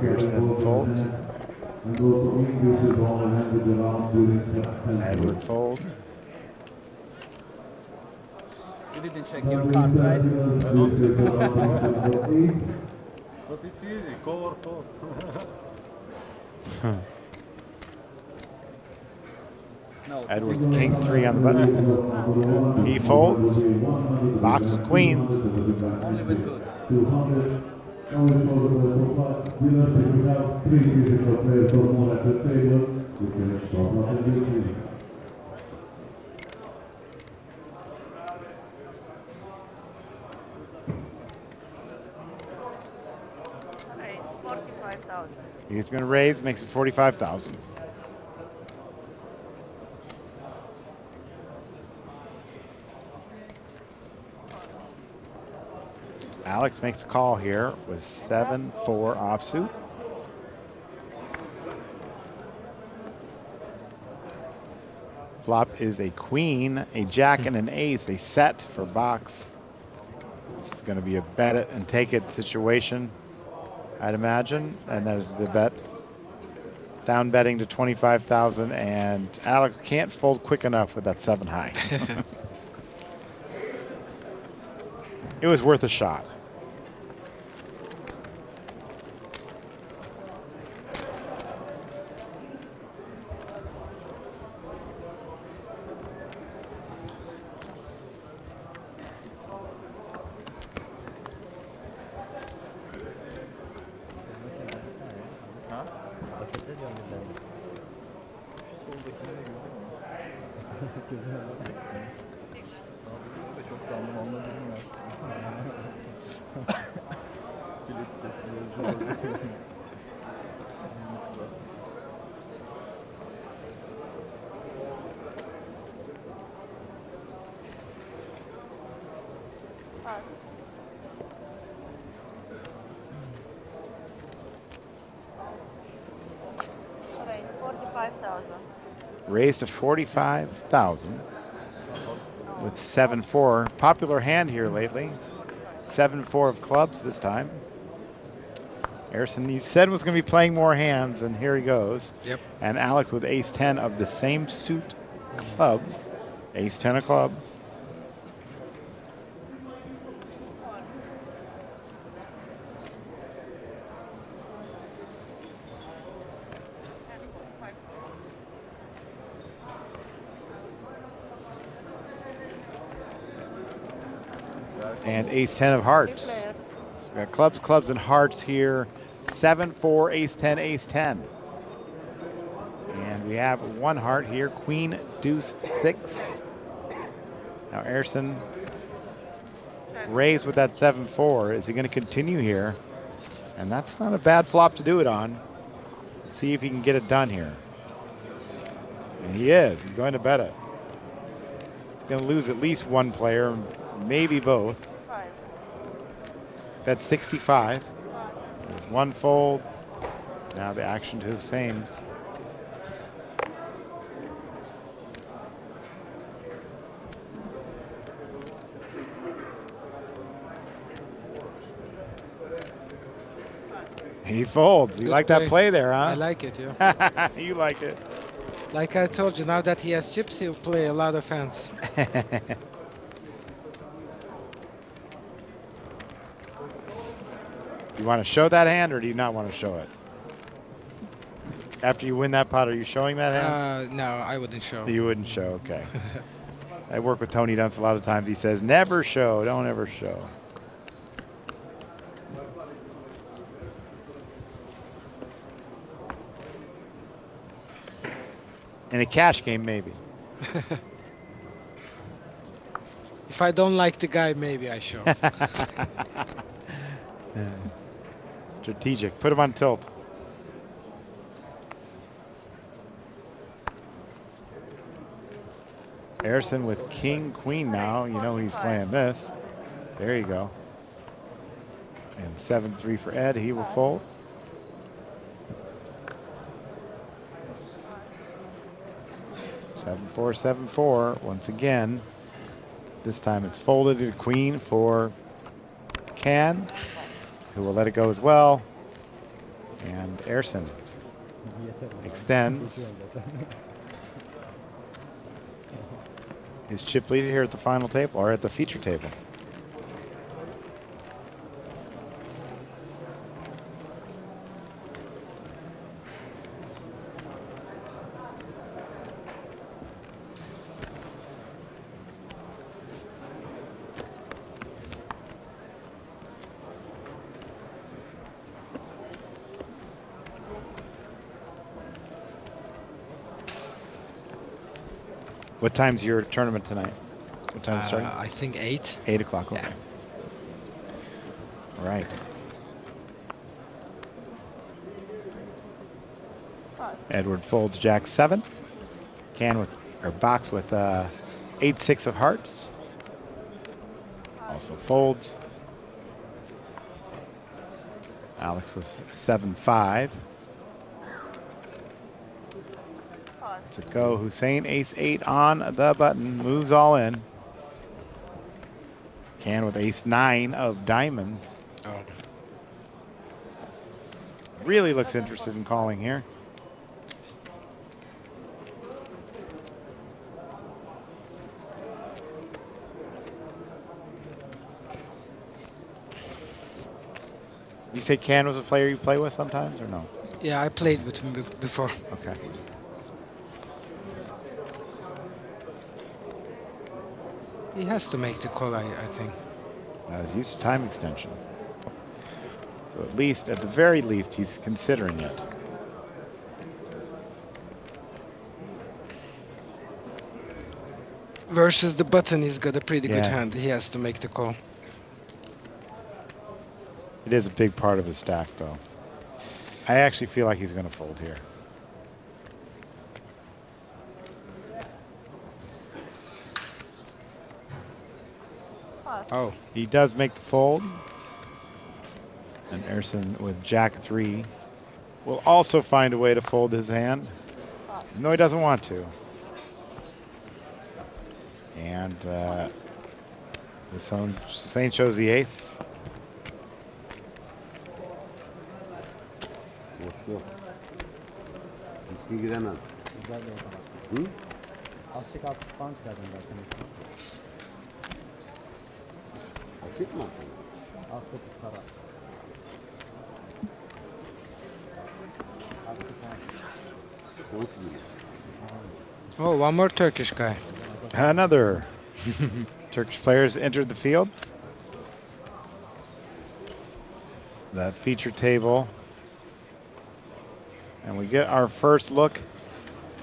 S5: Pearson folds. Edward folds.
S1: You didn't check your cards, right?
S13: But it's easy, call or fold.
S1: No.
S5: Edward's king 3 on the button. He folds. Box with queens.
S1: Only with good.
S6: Raise 45,000.
S5: He's going to raise, makes it 45,000. Alex makes a call here with 7-4 offsuit. Flop is a queen, a jack, and an ace. A set for box. This is going to be a bet it and take it situation, I'd imagine. And there's the bet. Down betting to 25,000, and Alex can't fold quick enough with that 7 high. It was worth a shot.
S1: Çok random anladım ben. Kilit kesiliyor. Business class.
S6: Pass. Raise 45,000.
S5: Raised to 45,000 with 7-4. Popular hand here lately. 7-4 of clubs this time. Ersin, you said was going to be playing more hands, and here he goes.
S12: Yep.
S5: And Alex with ace-10 of the same suit clubs. Ace-10 of clubs. and ace-10 of hearts. So we got clubs, clubs, and hearts here. 7-4, ace-10, ace-10. And we have one heart here, queen, deuce, 6. Now Erson raised with that 7-4. Is he going to continue here? And that's not a bad flop to do it on. Let's see if he can get it done here. And he is. He's going to bet it. He's going to lose at least one player, maybe both. Bet 65. There's one fold. Now the action to Hussein. He folds. You like that play there, huh?
S12: I like it, yeah.
S5: You like it.
S12: Like I told you, now that he has chips, he'll play a lot of hands.
S5: You want to show that hand, or do you not want to show it? After you win that pot, are you showing that hand?
S12: No, I wouldn't show.
S5: You wouldn't show, okay. I work with Tony Dunce a lot of times. He says, never show, don't ever show. In a cash game, maybe.
S12: If I don't like the guy, maybe I show.
S5: Strategic. Put him on tilt. Erson with king, queen now. You know he's playing this. There you go. And 7-3 for Ed. He will fold. Seven, 7-4. Once again, this time it's folded to queen for Can, who will let it go as well. And Erson extends his chip lead here at the final table, or at the feature table. What time's your tournament tonight? What time is it starting?
S12: I think 8.
S5: 8 o'clock, okay.
S12: Yeah.
S5: All right. Edward folds Jack 7. Can with, or box with 8-6 of hearts. Also folds. Alex was 7-5. To go, Hussein ace-8 on the button, moves all in. Can with ace-9 of diamonds.
S12: Oh.
S5: Really looks interested in calling here. You say Can was a player you play with sometimes, or no?
S12: Yeah, I played with him before.
S5: Okay.
S12: He has to make the call, I think.
S5: He's used to time extension. So at least, at the very least, he's considering it.
S12: Versus the button, he's got a pretty good
S5: Yeah.
S12: hand. He has to make the call.
S5: It is a big part of his stack, though. I actually feel like he's going to fold here.
S12: Oh.
S5: He does make the fold. And Erson with Jack 3 will also find a way to fold his hand. No, he doesn't want to. And Hussein shows the ace.
S14: Yok. Riske giremem.
S15: Güzel bir ortam.
S14: Hı?
S15: Az çek az falan çıkardım zaten.
S14: Açık mı?
S15: Az 9 para. Az 9 para.
S14: Sensin mi?
S12: Oh, one more Turkish guy.
S5: Another Turkish players entered the field. the feature table. And we get our first look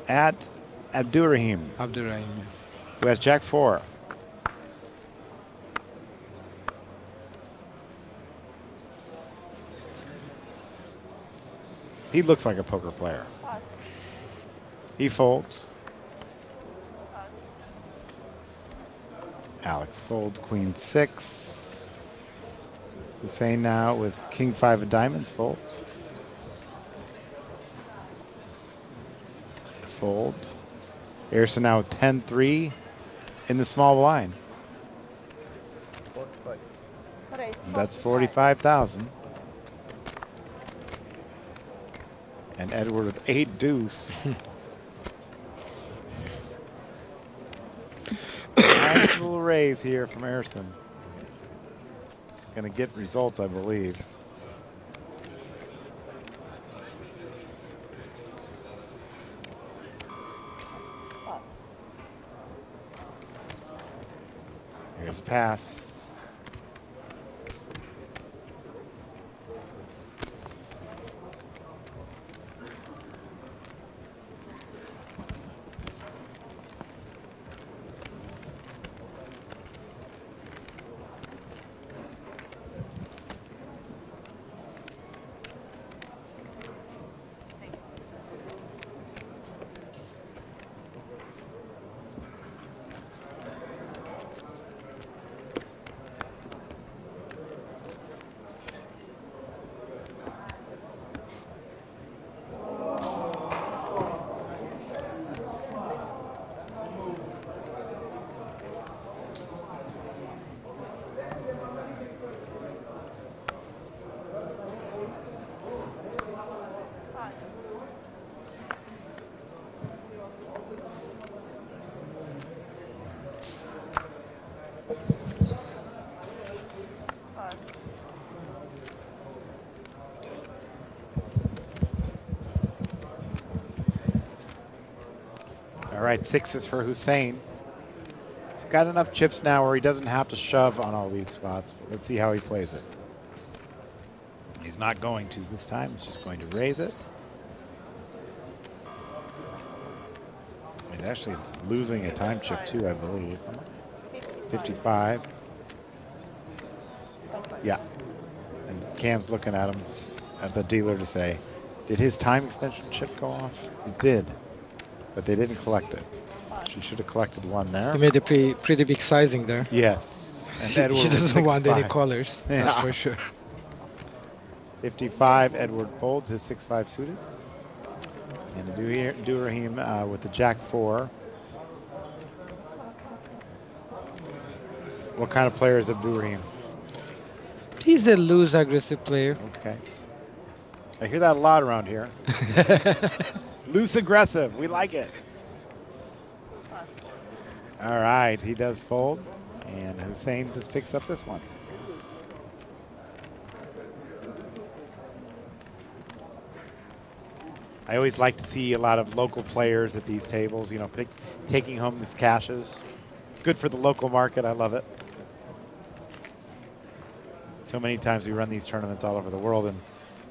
S5: at Abdurrahim.
S12: Abdurrahim.
S5: Who has Jack 4. He looks like a poker player. He folds. Alex folds Queen 6. Hussein now with King 5 of diamonds folds. Fold. Harrison now with 10-3 in the small blind. That's 45,000. And Edward with 8 deuce. Nice little raise here from Harrison. It's going to get results, I believe. Here's a pass. All right, 6s for Hussein. He's got enough chips now where he doesn't have to shove on all these spots. But let's see how he plays it. He's not going to this time. He's just going to raise it. He's actually losing a time chip too, I believe. 55. Yeah. And Cam's looking at him, at the dealer, to say, did his time extension chip go off? It did. But they didn't collect it. She should have collected one there.
S12: He made a pretty big sizing there.
S5: Yes. And
S12: He
S5: Edward
S12: doesn't want any
S5: 6-5.
S12: colors, that's for sure.
S5: 55, Edward folds his 6-5 suited. And Abdurrahim with the Jack 4. What kind of player is Abdurrahim?
S12: He's a loose aggressive player.
S5: Okay. I hear that a lot around here. Loose aggressive. We like it. All right. He does fold. And Hussein just picks up this one. I always like to see a lot of local players at these tables, you know, taking home these cashes. It's good for the local market. I love it. So many times we run these tournaments all over the world, and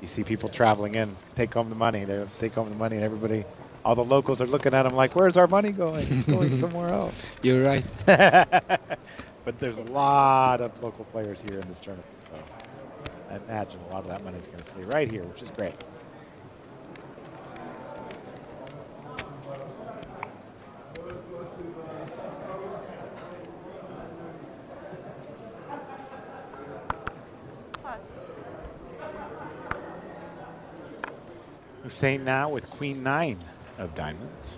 S5: you see people traveling in, take home the money. They take home the money, and everybody, all the locals are looking at them like, "Where's our money going? It's going somewhere else."
S12: You're right.
S5: But there's a lot of local players here in this tournament, so I imagine a lot of that money is going to stay right here, which is great. Hussein now with Queen 9 of diamonds.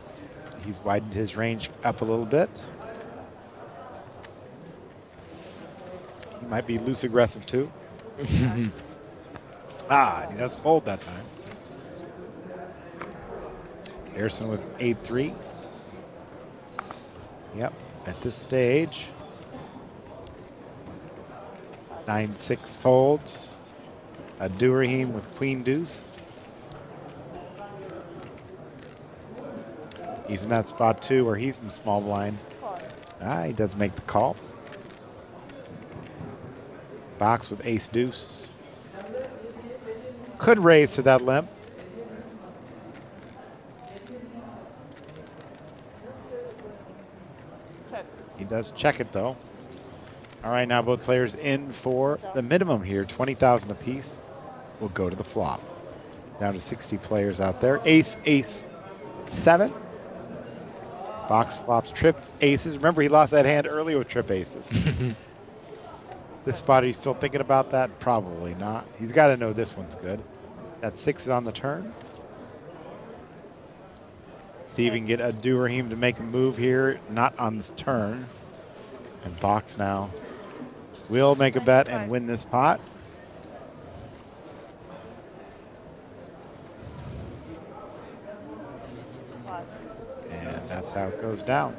S5: He's widened his range up a little bit. He might be loose aggressive too. Ah, he does fold that time. Harrison with 8-3. Yep, at this stage. 9-6 folds. Abdurrahim with Queen Deuce. He's in that spot too, where he's in the small blind. Ah, he does make the call. Box with Ace Deuce. Could raise to that limp.
S6: Check.
S5: He does check it though. All right, now both players in for the minimum here, 20,000 apiece. Will go to the flop. Down to 60 players out there. Ace, ace, 7. Box flops, trip aces. Remember, he lost that hand earlier with trip aces. This spot, are you still thinking about that? Probably not. He's got to know this one's good. That 6 is on the turn. See if we can get Abdurrahim to make a move here. Not on the turn. And box now will make a bet and win this pot. And that's how it goes down.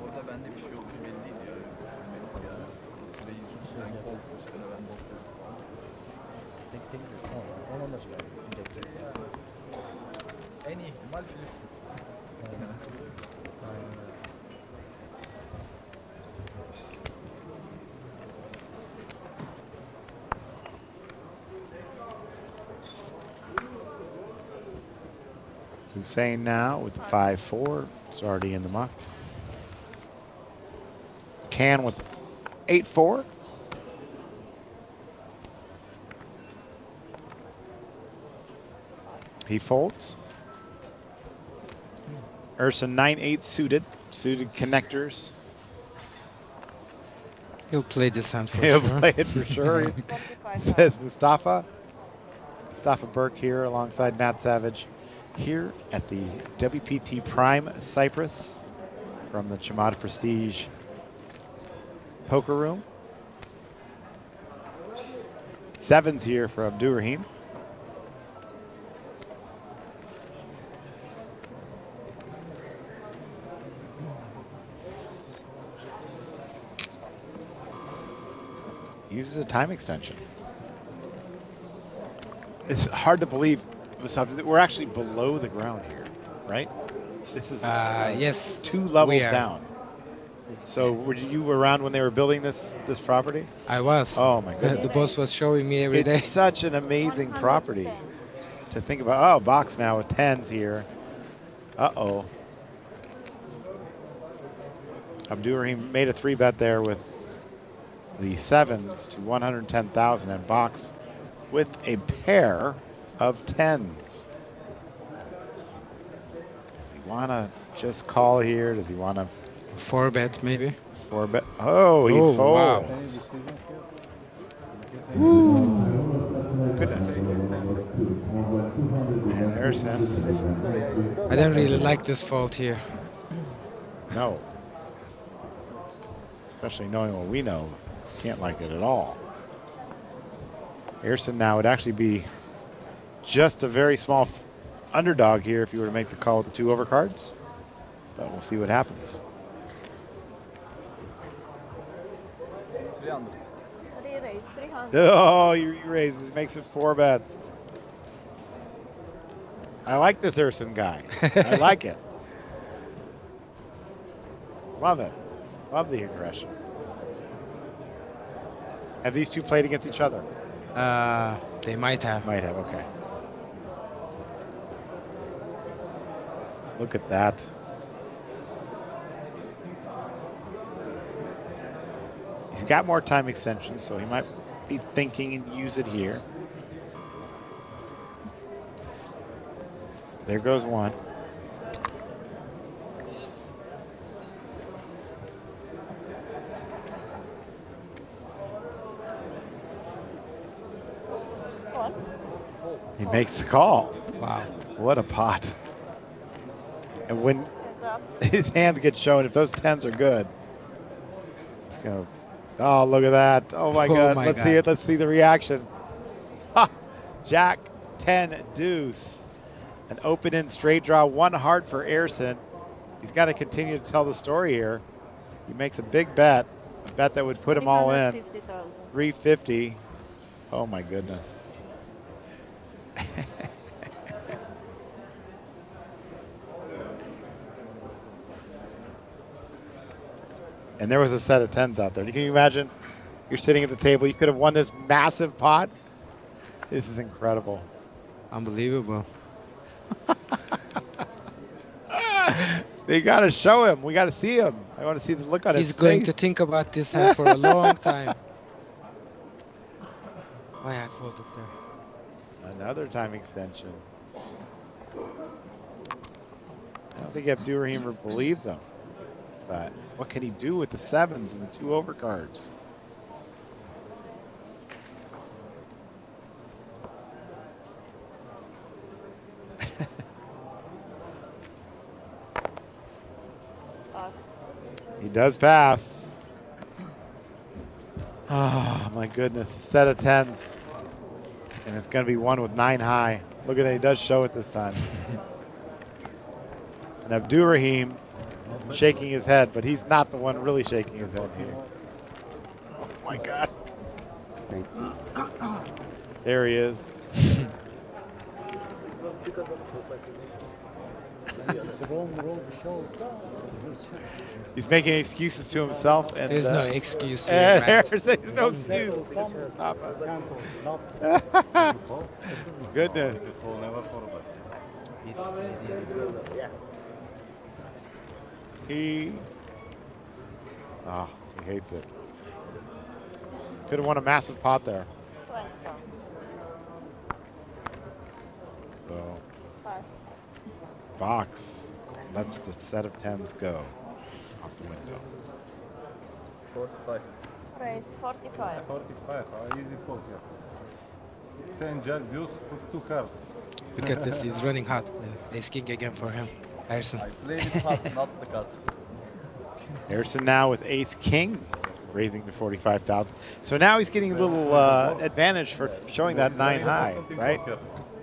S1: Orada bende bir şey yok belliydi ya. Sırayı sen kol üstüne ben bok.
S15: Tek 8 tamam. Onu da çıkartırsın. Tek tek.
S1: En iyi ihtimal Philips'in.
S15: Aynen.
S5: Hussein now with the 5-4. It's already in the muck. Can with 8-4. He folds. Ursa 9-8 suited. Suited connectors.
S12: He'll play this hand for
S5: He'll
S12: sure.
S5: play it for sure. Says Mustafa. Mustafa Burke here alongside Matt Savage here at the WPT Prime Cyprus from the Chamada Prestige Poker Room. 7's here for Abdurrahim. Uses a time extension. It's hard to believe we're actually below the ground here, right? This is
S12: yes,
S5: 2 levels
S12: we are.
S5: down. So were you around when they were building this property?
S12: I was.
S5: Oh my goodness.
S12: The boss was showing me every day.
S5: It's such an amazing property to think about. Oh, box now with 10s here. Uh-oh. Abdurrahim made a 3-bet there with the 7s to 110,000 and box with a pair of 10s. Does he want to just call here? Does he want to
S12: 4-bet maybe?
S5: 4-bet? Oh, he folds.
S12: Wow.
S5: Ooh. Goodness. And there's him.
S12: I don't really like this fault here.
S5: No. Especially knowing what we know. Can't like it at all. Ayrson now would actually be just a very small underdog here if you were to make the call with the 2 overcards. But we'll see what happens.
S6: 300. 300.
S5: Oh, he raises, makes it 4 bets. I like this Urson guy. I like it. Love it. Love the aggression. Have these two played against each other?
S12: They might have.
S5: Might have, okay. Look at that. He's got more time extensions, so he might be thinking and use it here. There goes one. He makes the call.
S12: Wow.
S5: What a pot. And when his hands get shown, if those 10s are good, it's going to... Oh, look at that. Oh, my God. Let's see it. Let's see the reaction. Ha! Jack, 10, deuce. An open-in straight draw, 1 heart for Ayrson. He's got to continue to tell the story here. He makes a big bet, a bet that would put him all in. 350. Oh my goodness. And there was a set of 10s out there. Can you imagine? You're sitting at the table. You could have won this massive pot. This is incredible.
S12: Unbelievable.
S5: They got to show him. We got to see him. I want to see the look on his face.
S12: He's going to think about this hand for a long time. Why I folded there.
S5: Another time extension. I don't think Abdurrahim believes him. But what can he do with the 7s and the 2 overcards? He does pass. Oh my goodness, set of 10s. And it's going to be one with 9 high. Look at that, he does show it this time. And Abdurrahim shaking his head, but he's not the one really shaking his head here. Oh my God. There he is. He's making excuses to himself, and
S12: there's no excuse here.
S5: There's no excuse. Stop it. Goodness. He hates it. Could have won a massive pot there. So box lets the set of 10s go out the window.
S1: 45.
S6: Raise 45.
S13: 45. Easy poker. 10 jack deuce with 2 cards.
S12: Look at this. He's running hot. Ace king again for him. Harrison.
S1: I played it hot, not the cuts.
S5: Harrison now with ace king, raising to 45,000. So now he's getting a little advantage for showing that 9 high, right?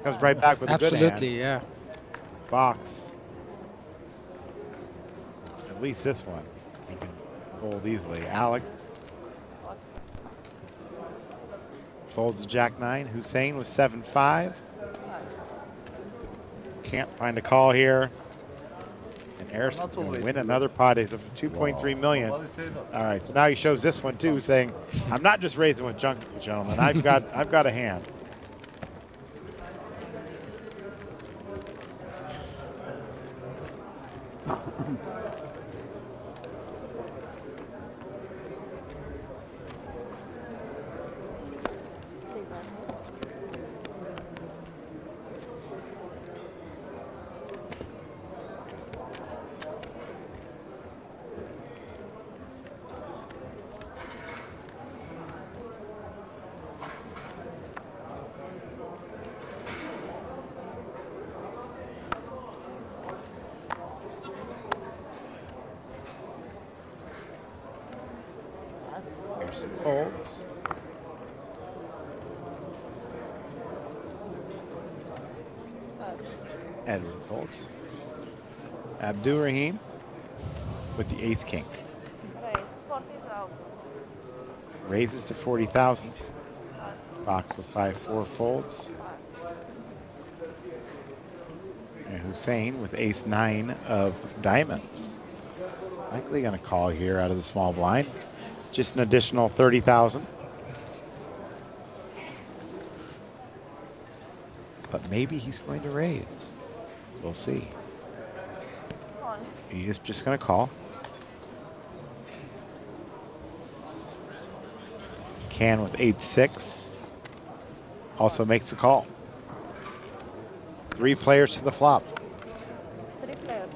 S5: Comes right back with a good hand.
S12: Absolutely, yeah.
S5: Box. At least this one he can fold easily. Alex folds a jack 9. Hussein with 7-5. Can't find a call here. And Harrison's going to win another pot of 2.3 million. All right, so now he shows this one too, saying, "I'm not just raising with junk, gentlemen. I've got a hand." Folds. Edward folds. Abdurrahim with the ace king.
S6: Raise 40,000.
S5: Raises to 40,000. Box with 5-4 folds. And Hussein with ace 9 of diamonds. Likely going to call here out of the small blind. Just an additional 30,000. But maybe he's going to raise. We'll see. He's just going to call. Can with 8-6. Also makes a call. 3 players to the flop.
S6: 3 players.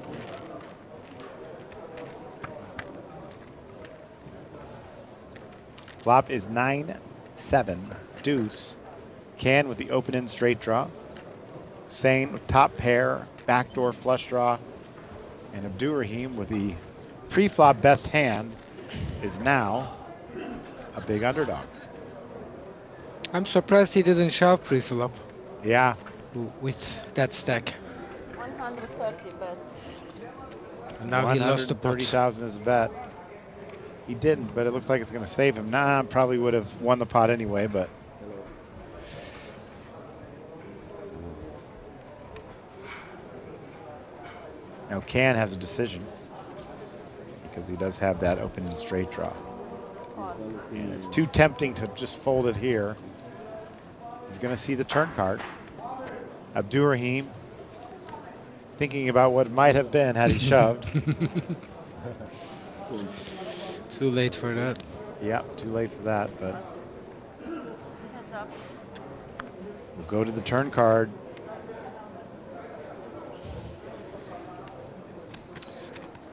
S5: Flop is 9-7 deuce. Can with the open end straight draw. Hussein with top pair, backdoor flush draw. And Abdurrahim with the pre-flop best hand is now a big underdog.
S12: I'm surprised he didn't shove pre-flop.
S5: Yeah.
S12: With that stack.
S6: 130 bet.
S12: And now he lost the pot.
S5: 130,000 is a bet. He didn't, but it looks like it's going to save him. Nah, probably would have won the pot anyway, but Now Can has a decision because he does have that open and straight draw. And it's too tempting to just fold it here. He's going to see the turn card. Abdurrahim thinking about what might have been had he shoved.
S12: Too late for that.
S5: Yeah, too late for that, but we'll go to the turn card.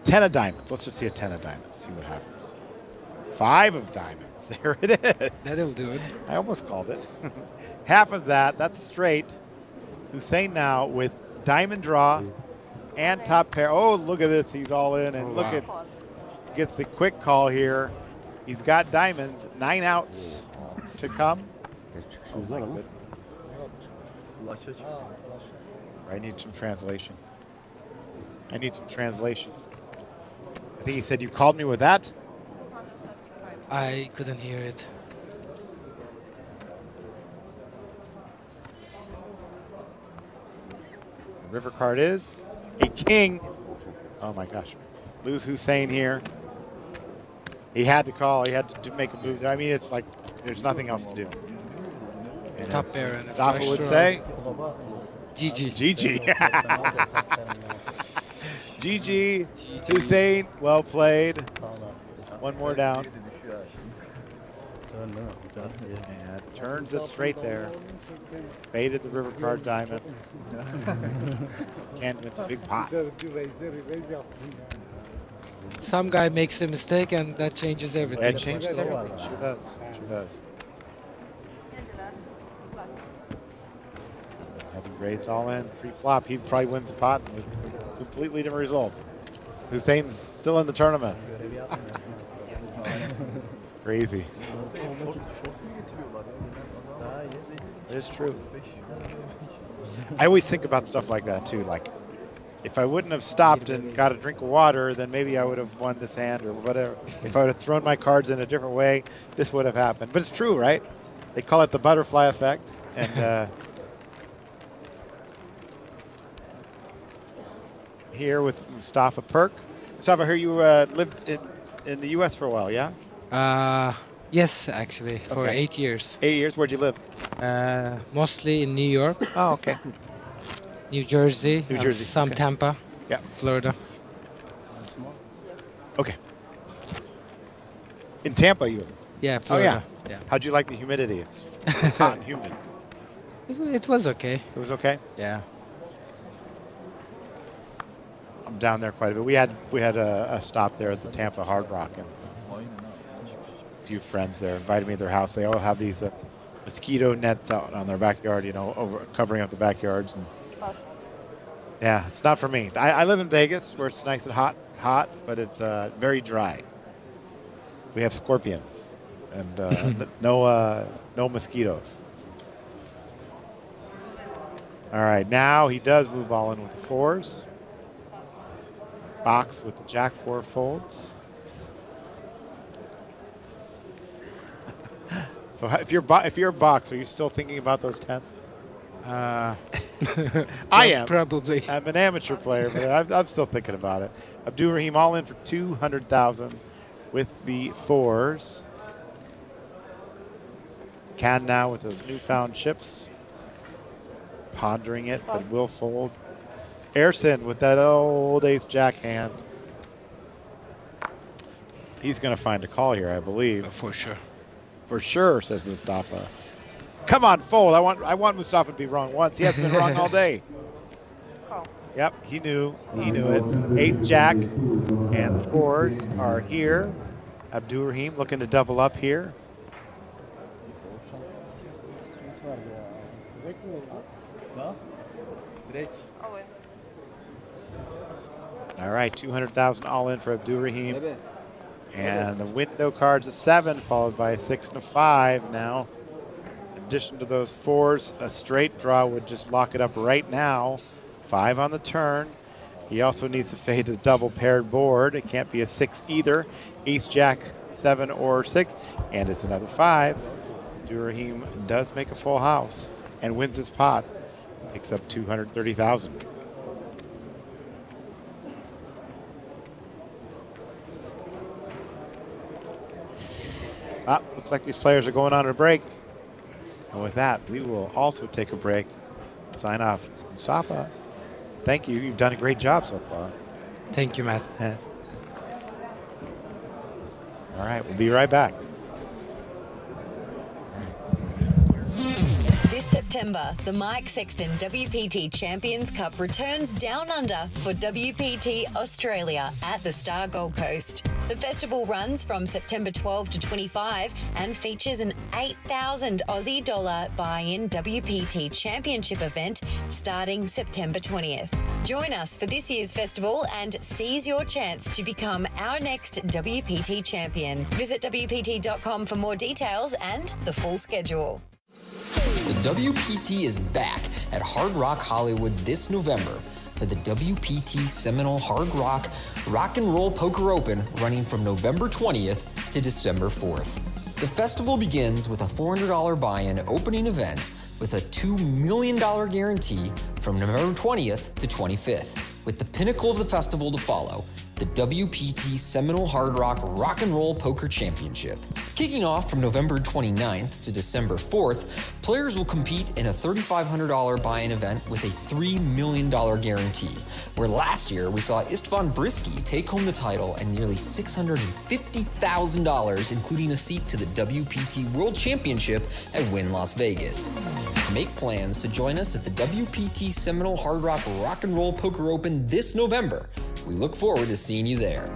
S5: Ten of diamonds. Let's just see a 10 of diamonds. See what happens. 5 of diamonds. There it is.
S12: That'll do it.
S5: I almost called it. Half of that. That's straight. Hussein now with diamond draw and top pair. Oh, look at this. He's all in, and look at gets the quick call here. He's got diamonds. 9 outs to come. I need some translation. I need some translation. I think he said you called me with that.
S12: I couldn't hear it.
S5: The river card is a king. Oh my gosh. Lose Hussein here. He had to call. He had to make a move. I mean, it's like there's nothing else to do. And
S12: Top pair and
S5: Mustafa would say,
S12: GG.
S5: GG. GG. Hussein, well played. One more down. And turns it straight there. Baited the river card diamond. Can't win a big pot.
S12: Some guy makes a mistake and that changes everything.
S5: That changes everything. Sure does. Sure does. Had he raised all in pre-flop, he probably wins the pot with a completely different result. Hussein's still in the tournament. Crazy. It is true. I always think about stuff like that too. Like, if I wouldn't have stopped and got a drink of water, then maybe I would have won this hand or whatever. If I would have thrown my cards in a different way, this would have happened. But it's true, right? They call it the butterfly effect. And here with Mustafa Perk. Mustafa, I heard you lived in the U.S. for a while, yeah?
S12: Yes, actually, for
S5: Okay.
S12: 8 years.
S5: 8 years? Where'd you live?
S12: Mostly in New York.
S5: Oh, okay.
S12: New Jersey.
S5: New
S12: and
S5: Jersey,
S12: Some
S5: okay.
S12: Tampa.
S5: Yeah.
S12: Florida.
S5: Okay. In Tampa, you?
S12: Yeah,
S5: Oh,
S12: Florida.
S5: yeah. How'd you like the humidity? It's hot and humid.
S12: It was okay.
S5: It was okay?
S12: Yeah.
S5: I'm down there quite a bit. We had a stop there at the Tampa Hard Rock, and a few friends there invited me to their house. They all have these mosquito nets out on their backyard, you know, over covering up the backyards. And yeah, it's not for me. I live in Vegas where it's nice and hot, but it's very dry. We have scorpions and no mosquitoes. All right, now he does move all in with the fours. Box with the Jack 4 folds. So if you're a box, are you still thinking about those tens? I am.
S12: Probably.
S5: I'm an amateur player, but I'm still thinking about it. Abdurrahim all in for 200,000 with the fours. Can now with those newfound chips. Pondering it, but will fold. Ersin with that old ace-jack hand. He's going to find a call here, I believe.
S12: For sure.
S5: For sure, says Mustafa. Come on, fold. I want Mustafa to be wrong once. He hasn't been wrong all day. Yep, he knew. He knew it. Ace-jack and the fours are here. Abdurrahim looking to double up here. All right, 200,000 all in for Abdurrahim. And the window card's a 7, followed by a 6 and a 5 now. In addition to those fours, a straight draw would just lock it up right now. 5 on the turn. He also needs to fade a double paired board. It can't be a 6 either. Ace, Jack, 7 or 6. And it's another 5. Abdurrahim does make a full house and wins his pot. Picks up 230,000. Looks like these players are going on a break. And with that, we will also take a break. Sign off. Mustafa, thank you. You've done a great job so far.
S12: Thank you, Matt.
S5: All right, we'll be right back.
S8: This September, the Mike Sexton WPT Champions Cup returns down under for WPT Australia at the Star Gold Coast. The festival runs from September 12 to 25 and features an 8,000 Aussie dollar buy-in WPT Championship event starting September 20th. Join us for this year's festival and seize your chance to become our next WPT champion. Visit WPT.com for more details and the full schedule.
S9: The WPT is back at Hard Rock Hollywood this November for the WPT Seminole Hard Rock Rock and Roll Poker Open running from November 20th to December 4th. The festival begins with a $400 buy-in opening event with a $2 million guarantee from November 20th to 25th, with the pinnacle of the festival to follow, the WPT Seminole Hard Rock Rock and Roll Poker Championship. Kicking off from November 29th to December 4th, players will compete in a $3,500 buy-in event with a $3 million guarantee, where last year we saw Istvan Brisky take home the title and nearly $650,000, including a seat to the WPT World Championship at Wynn Las Vegas. Make plans to join us at the WPT Seminole Hard Rock Rock and Roll Poker Open this November. We look forward to seeing you there.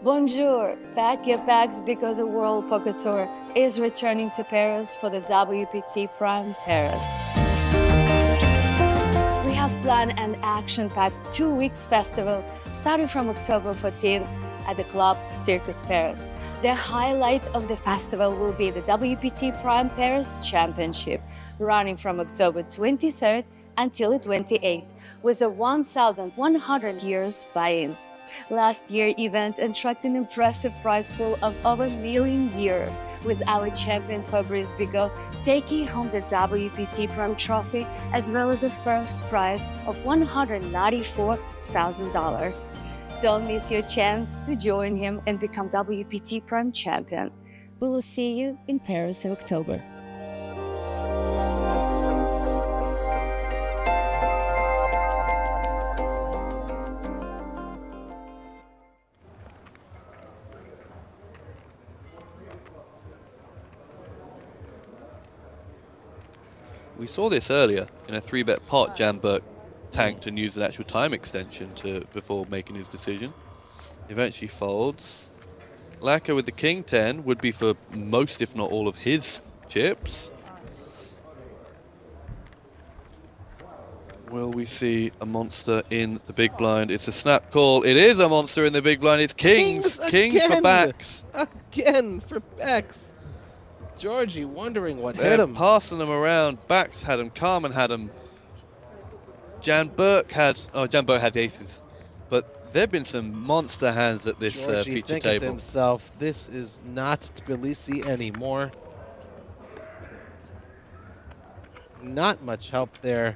S10: Bonjour! Pack your bags because the World Poker Tour is returning to Paris for the WPT Prime Paris. We have planned an action-packed 2 weeks festival starting from October 14th at the Club Circus Paris. The highlight of the festival will be the WPT Prime Paris Championship, running from October 23rd until the 28th, with a 1,100 years buy-in. Last year's event attracted an impressive prize pool of over $1 million, with our champion Fabrice Bigot taking home the WPT Prime Trophy, as well as the first prize of $194,000. Don't miss your chance to join him and become WPT Prime Champion. We will see you in Paris in October.
S7: We saw this earlier in a 3-bet pot. Jan Burke tanked and used an actual time extension before making his decision. Eventually folds. Lacquer with the King 10 would be for most, if not all, of his chips. Will we see a monster in the big blind? It's a snap call. It is a monster in the big blind. It's Kings. Kings for backs.
S4: Again for backs. Georgie wondering what hit him.
S7: Passing them around. Backs had him. Carmen had him. Jan Burke had aces. But there have been some monster hands at this
S4: Georgie
S7: feature
S4: thinking
S7: table.
S4: to himself, this is not Tbilisi anymore. Not much help there.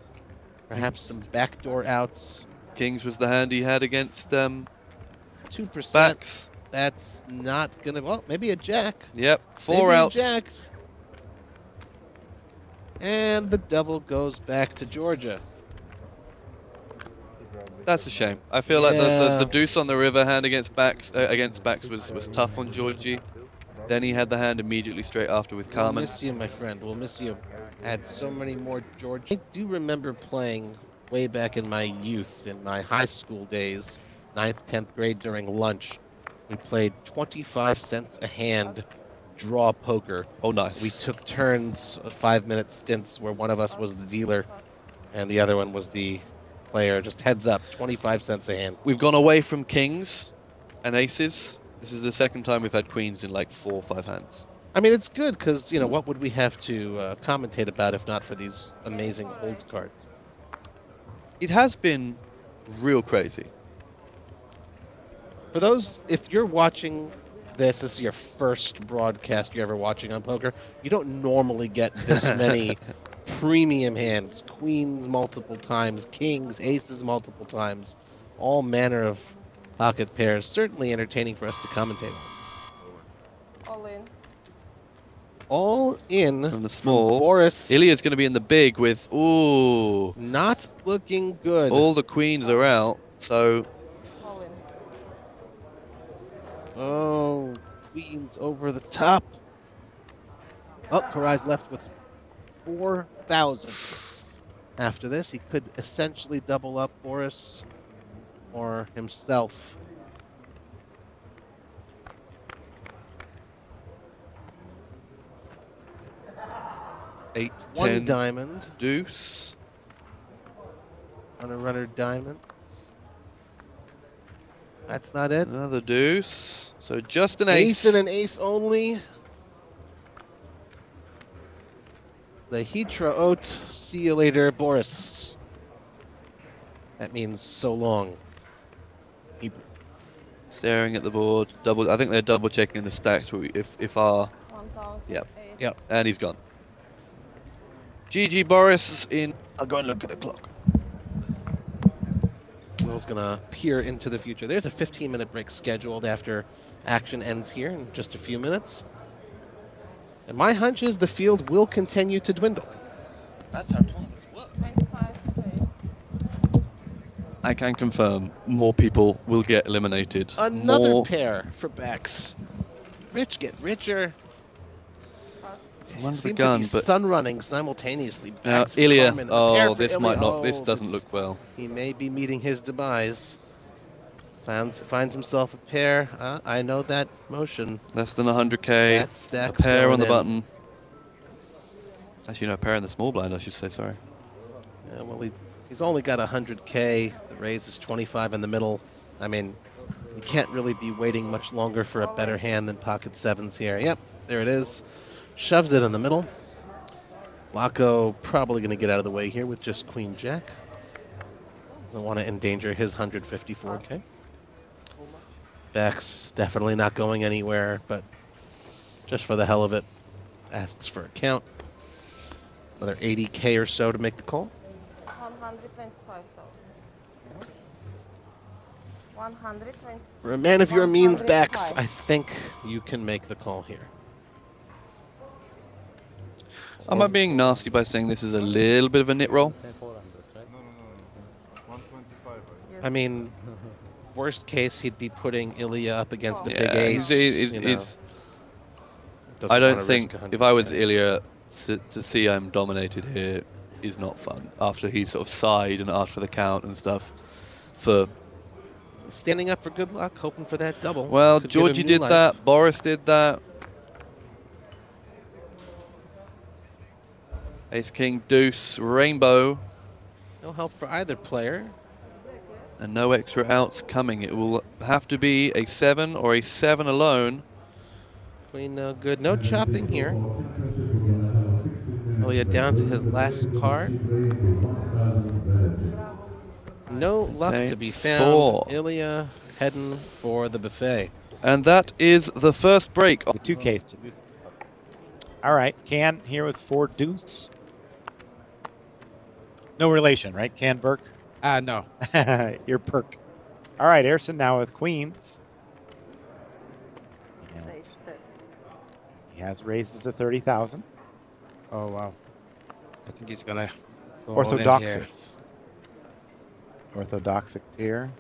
S4: Perhaps some backdoor outs.
S7: Kings was the hand he had against
S4: 2%.
S7: backs.
S4: That's not gonna. Well, maybe a jack.
S7: Yep,
S4: Maybe
S7: four outs.
S4: A jack. And the devil goes back to Georgia.
S7: That's a shame. I feel like the deuce on the river hand against backs was tough on Georgie. Then he had the hand immediately straight after with Carmen.
S4: We'll miss you, my friend. We'll miss you. Had so many more George. I do remember playing way back in my youth, in my high school days, 9th, 10th grade during lunch. We played 25 cents a hand draw poker.
S7: Oh, nice.
S4: We took turns, 5-minute stints where one of us was the dealer and the other one was the player. Just heads up, 25 cents a hand.
S7: We've gone away from kings and aces. This is the second time we've had queens in like 4 or 5 hands.
S4: I mean, it's good because, what would we have to commentate about if not for these amazing old cards?
S7: It has been real crazy.
S4: For those, if you're watching this is your first broadcast you're ever watching on poker, you don't normally get this many premium hands. Queens multiple times, kings, aces multiple times, all manner of pocket pairs. Certainly entertaining for us to commentate on.
S6: All in.
S4: All in
S7: from the small.
S4: Boris.
S7: Ilya's going to be in the big with, ooh.
S4: Not looking good.
S7: All the queens are out, so.
S6: All in.
S4: Oh, queens over the top. Oh, Karai's left with 4,000. After this, he could essentially double up Boris or himself.
S7: Eight,
S4: One
S7: 10,
S4: diamond.
S7: Deuce.
S4: Runner, diamond. That's not it.
S7: Another deuce. So just an ace.
S4: Ace and an ace only. The Hydra Oat. See you later, Boris. That means so long.
S7: Staring at the board. I think they're double checking the stacks. If our.
S6: 1,000.
S7: Yep. And he's gone. GG Boris in. I'll go and look at the clock.
S4: Will's gonna peer into the future. There's a 15-minute break scheduled after action ends here in just a few minutes. And my hunch is the field will continue to dwindle.
S7: That's how tournaments work.
S6: 25.
S7: I can confirm more people will get eliminated.
S4: Another pair for Bex. Rich get richer.
S7: One's the
S4: Seems
S7: gun,
S4: to be
S7: but
S4: sun running simultaneously.
S7: now
S4: Bex and
S7: Ilya.
S4: Carmen. A pair
S7: Oh,
S4: for
S7: this
S4: Ilya.
S7: might not. This
S4: Oh,
S7: doesn't look well.
S4: He may be meeting his demise. Finds himself a pair. I know that motion.
S7: Less than 100k.
S4: That stack's
S7: a pair
S4: going
S7: on the
S4: in.
S7: button. Actually, no, a pair in the small blind, I should say. Sorry.
S4: Yeah, well, he's only got 100k. The raise is 25 in the middle. I mean, you can't really be waiting much longer for a better hand than pocket sevens here. Yep, there it is. Shoves it in the middle. Laco probably going to get out of the way here with just Queen Jack. Doesn't want to endanger his 154k. Bex definitely not going anywhere, but just for the hell of it, asks for a count. Another 80k or so to make the call.
S6: 125,000. 125.
S4: For a man of your means, Bex,
S6: 105.
S4: I think you can make the call here.
S7: Am I being nasty by saying this is a little bit of a nit roll?
S13: 125.
S4: I mean, worst case, he'd be putting Ilya up against the big
S7: Yeah,
S4: ace.
S7: I don't think if I was Ilya to see I'm dominated here is not fun. After he sort of sighed and asked for the count and stuff.
S4: Standing up for good luck, hoping for that double.
S7: Well,
S4: Could give him
S7: Georgie
S4: new
S7: did
S4: life.
S7: that. Boris did that. Ace, King, Deuce, Rainbow.
S4: No help for either player.
S7: And no extra outs coming. It will have to be a 7 or a 7 alone.
S4: Queen no good. No chopping here. Ilya down to his last card. No luck
S7: Say
S4: to be found.
S7: 4.
S4: Ilya heading for the buffet.
S7: And that is the first break.
S5: The 2Ks. All right, Can here with 4 deuce. No relation, right? Can Burke?
S12: No.
S5: You're Perk. All right, Erson now with queens. And he has raised it to 30,000.
S12: Oh, wow. I think he's going to go all in here.
S5: Orthodoxus. Orthodoxic here.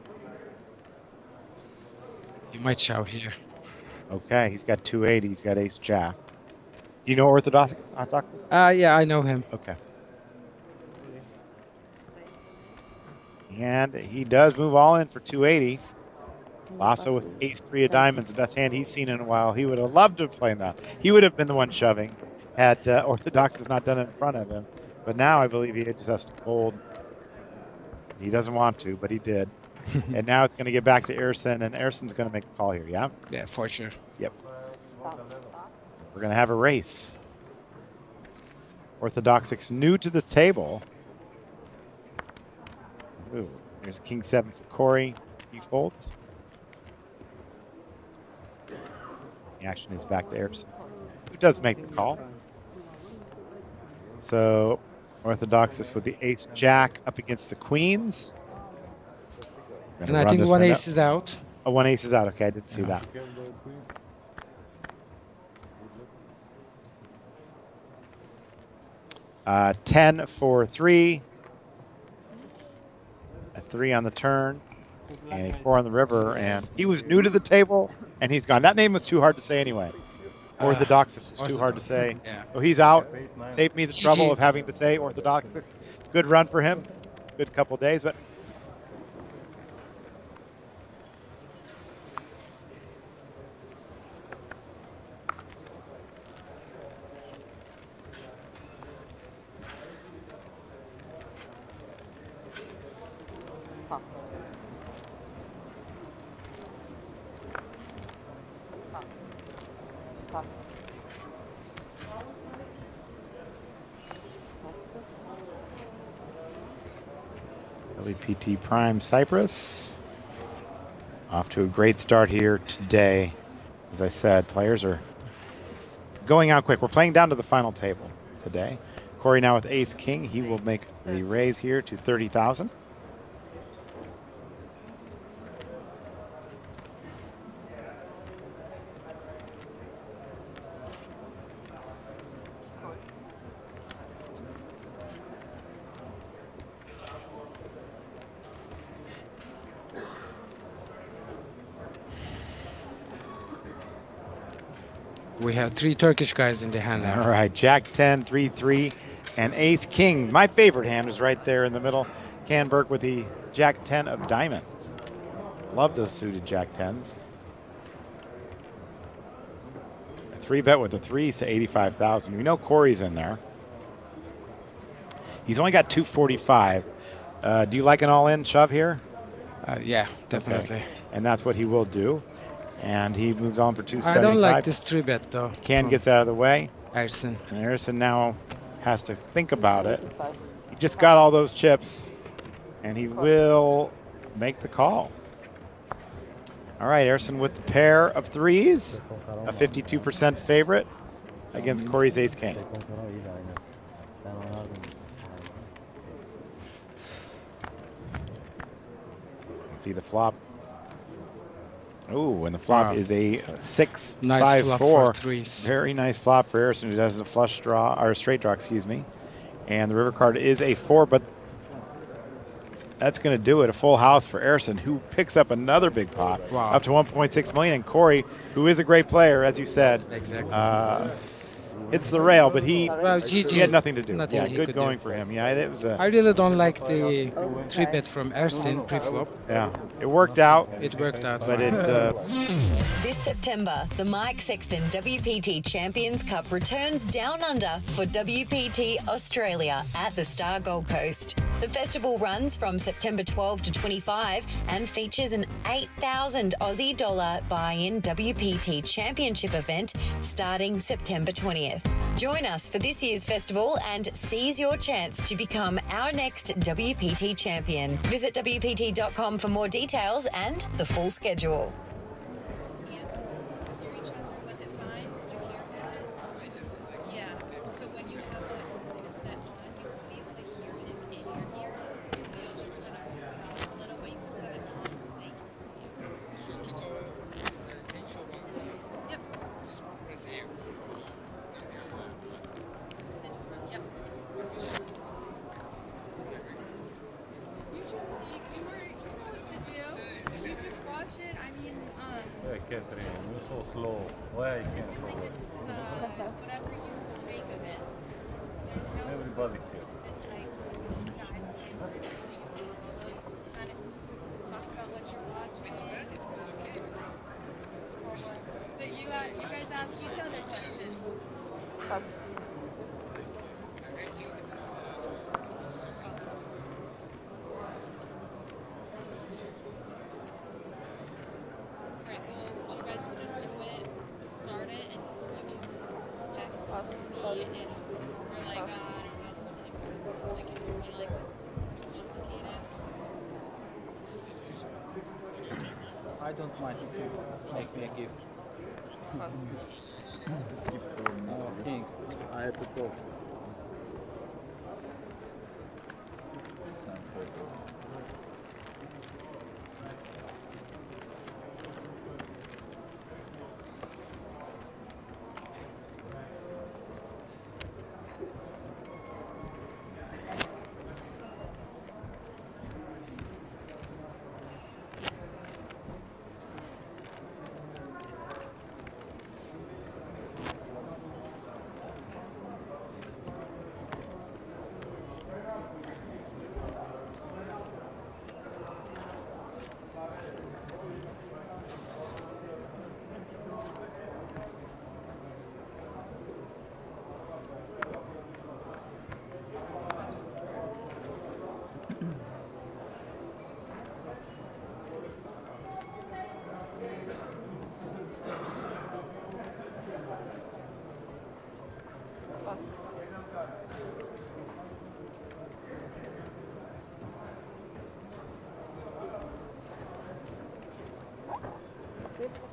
S12: He might shout here.
S5: Okay, he's got 280. He's got ace jack. Do you know Orthodox?
S12: Yeah, I know him.
S5: Okay. And he does move all in for 280. Lasso with ace-3 of diamonds, the best hand he's seen in a while. He would have loved to have played that. He would have been the one shoving had Orthodoxus not done it in front of him. But now I believe he just has to fold. He doesn't want to, but he did. And now it's going to get back to Erson, and Erson's going to make the call here, yeah?
S12: Yeah, for sure.
S5: Yep. We're going to have a race. Orthodoxics new to the table. Ooh, there's a king 7 for Corey. He folds. The action is back to Erson, who does make the call. So Orthodoxus with the ace-jack up against the queens.
S12: And I think one ace is out.
S5: Oh, 1 ace is out. Okay, I didn't see that. 10 for 3. A 3 on the turn. And a 4 on the river. And he was new to the table, and he's gone. That name was too hard to say anyway. Orthodoxus was too hard to say.
S12: Yeah.
S5: So he's out. Saved me the trouble of having to say Orthodoxus. Good run for him. Good couple days, but WPT Prime Cyprus. Off to a great start here today. As I said, players are going out quick. We're playing down to the final table today. Corey now with Ace King. He will make the raise here to 30,000.
S12: We have 3 Turkish guys in the hand now.
S5: All right, Jack 10, 3-3, and Ace King. My favorite hand is right there in the middle. Canberg with the Jack 10 of diamonds. Love those suited Jack 10s. A 3-bet with the 3s to 85,000. We know Corey's in there. He's only got 245. Do you like an all-in shove here?
S12: Yeah, definitely.
S5: Okay. And that's what he will do. And he moves on for 275.
S12: I don't like this 3-bet though.
S5: Can gets out of the way.
S12: Ersin.
S5: And Ersin now has to think about it. He just got all those chips, and he will make the call. All right, Ersin with the pair of 3s, a 52% favorite against Corey's Ace King. See the flop. Oh, and the flop is a 6,
S12: nice
S5: 5,
S12: flop
S5: 4.
S12: For 3s.
S5: Very nice flop for Ersin, who does a flush draw, or a straight draw, excuse me. And the river card is a 4, but that's going to do it. A full house for Ersin, who picks up another big pot, up to 1.6 million. And Corey, who is a great player, as you said, hits the rail, but he had nothing to do. Yeah, good going for him. Yeah, it was a.
S12: I really don't like the 3-bet from Ersin pre-flop.
S5: Yeah, it worked out.
S12: It worked out.
S5: But it.
S8: This September, the Mike Sexton WPT Champions Cup returns down under for WPT Australia at the Star Gold Coast. The festival runs from September 12 to 25 and features an 8,000 Aussie dollar buy-in WPT Championship event starting September 20th. Join us for this year's festival and seize your chance to become our next WPT champion. Visit WPT.com for more details and the full schedule.
S13: Catherine, you're so slow. Why I can't follow it?
S16: Whatever you make of it. There's no
S13: Everybody here.
S16: kind of talk about what you're watching. That you guys ask each other questions.
S1: I don't mind if you make me a gift. Gift for King. I have to go.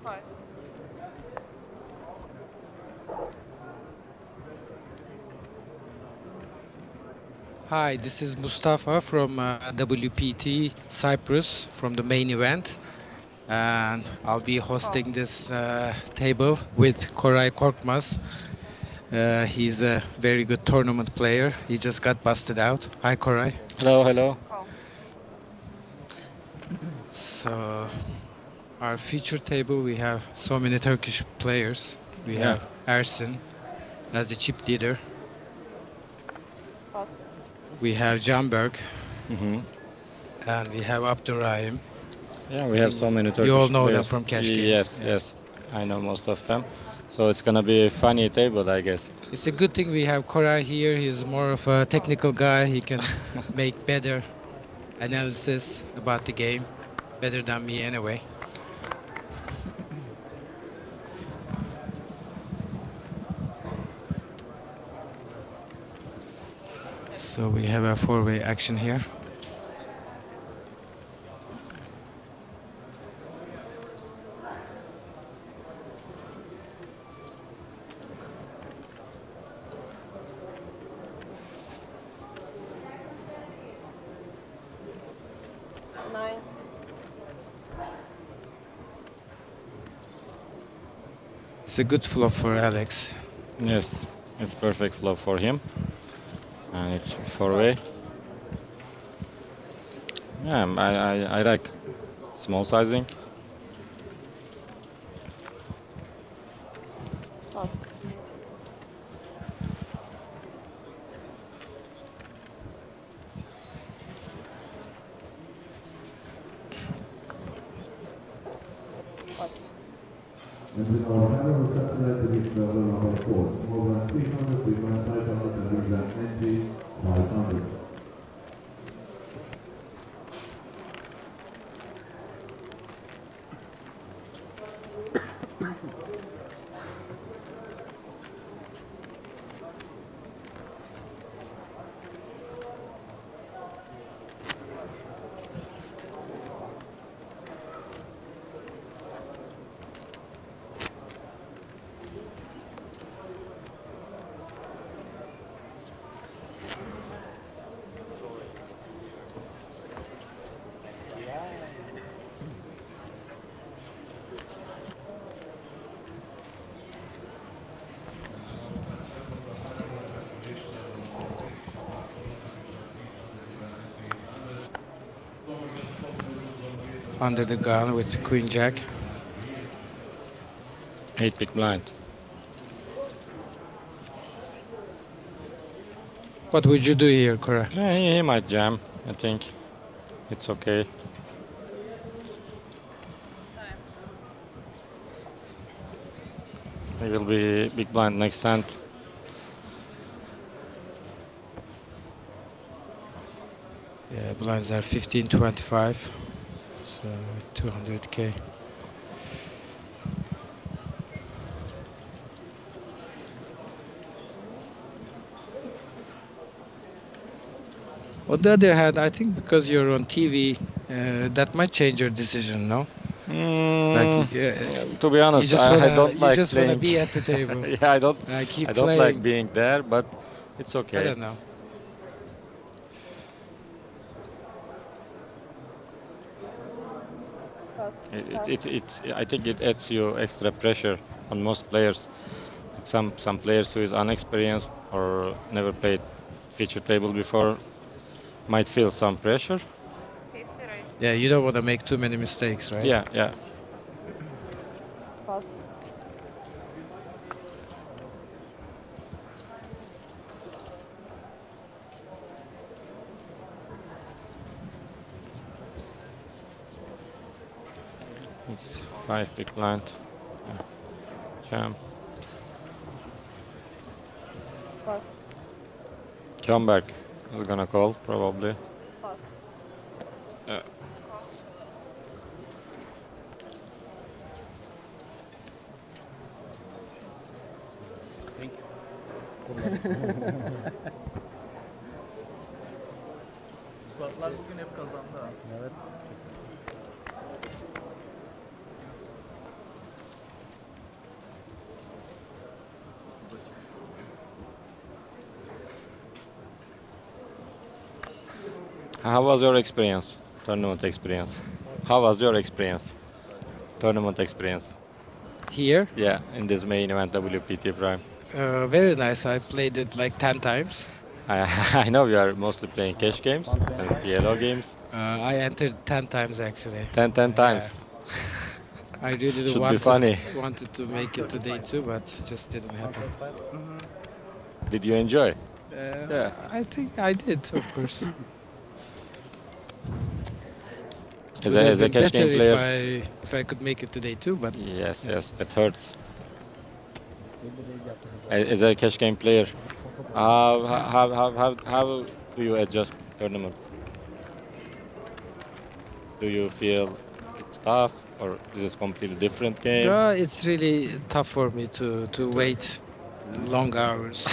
S6: 5.
S12: Hi, this is Mustafa from WPT Cyprus from the main event, and I'll be hosting this table with Koray Korkmaz. He's a very good tournament player. He just got busted out. Hi, Koray.
S17: Hello, hello.
S12: So, our feature table, we have so many Turkish players. We
S17: Yeah.
S12: have Ersin as the chip leader.
S6: Pass.
S12: We have Canberk.
S17: Mm-hmm.
S12: And we have Abdurrahim.
S17: Yeah, we have so many Turkish
S12: You all know them
S17: players.
S12: from cash games.
S17: Yes, yes. I know most of them. So it's gonna be a funny table, I guess.
S12: It's a good thing we have Koray here. He's more of a technical guy. He can make better analysis about the game, better than me anyway. So we have a four-way action here. It's a good flop for Alex.
S17: Yes, it's perfect flop for him. And it's four-way. Yeah, I like small sizing.
S6: Pass.
S11: And with our panel satellite reach level number 4, more than 300, 3,500, and with an entry 500.
S12: Under the gun with Queen Jack.
S17: 8 big blind.
S12: What would you do here, Koray?
S17: Yeah, he might jam. I think it's okay. He will be big blind next hand.
S12: Yeah, blinds are 15.25. So 200k. On the other hand, I think because you're on TV, that might change your decision, no?
S17: To be honest, I don't like
S12: you just
S17: playing.
S12: Want to be at the table.
S17: Yeah, I don't
S12: playing.
S17: like being there, but it's okay.
S12: I don't know.
S17: I think it adds you extra pressure on most players. Some players who is unexperienced or never played feature table before might feel some pressure.
S12: Yeah, you don't want to make too many mistakes, right?
S17: Yeah, yeah.
S6: Pass.
S17: It's 5 big blind. Yeah. Jam.
S6: Pass.
S17: Canberk is gonna call probably.
S6: Pass.
S17: Yeah.
S15: Thank you.
S1: Batlar bugün hep kazandı ha.
S15: Evet.
S17: How was your experience? Tournament experience. How was your experience? Tournament experience.
S12: Here?
S17: Yeah, in this main event WPT Prime.
S12: Very nice. I played it like 10 times.
S17: I know you are mostly playing cash games and PLO games.
S12: I entered 10 times actually.
S17: 10 times.
S12: I really
S17: Should be funny.
S12: wanted to make it to day 2, but just didn't happen.
S17: Did you enjoy? Yeah.
S12: I think I did, of course.
S17: As a cash game player,
S12: if I could make it to day 2, but
S17: yes, that hurts. As a cash game player, how do you adjust tournaments? Do you feel it's tough, or is it a completely different game?
S12: It's really tough for me to wait long hours.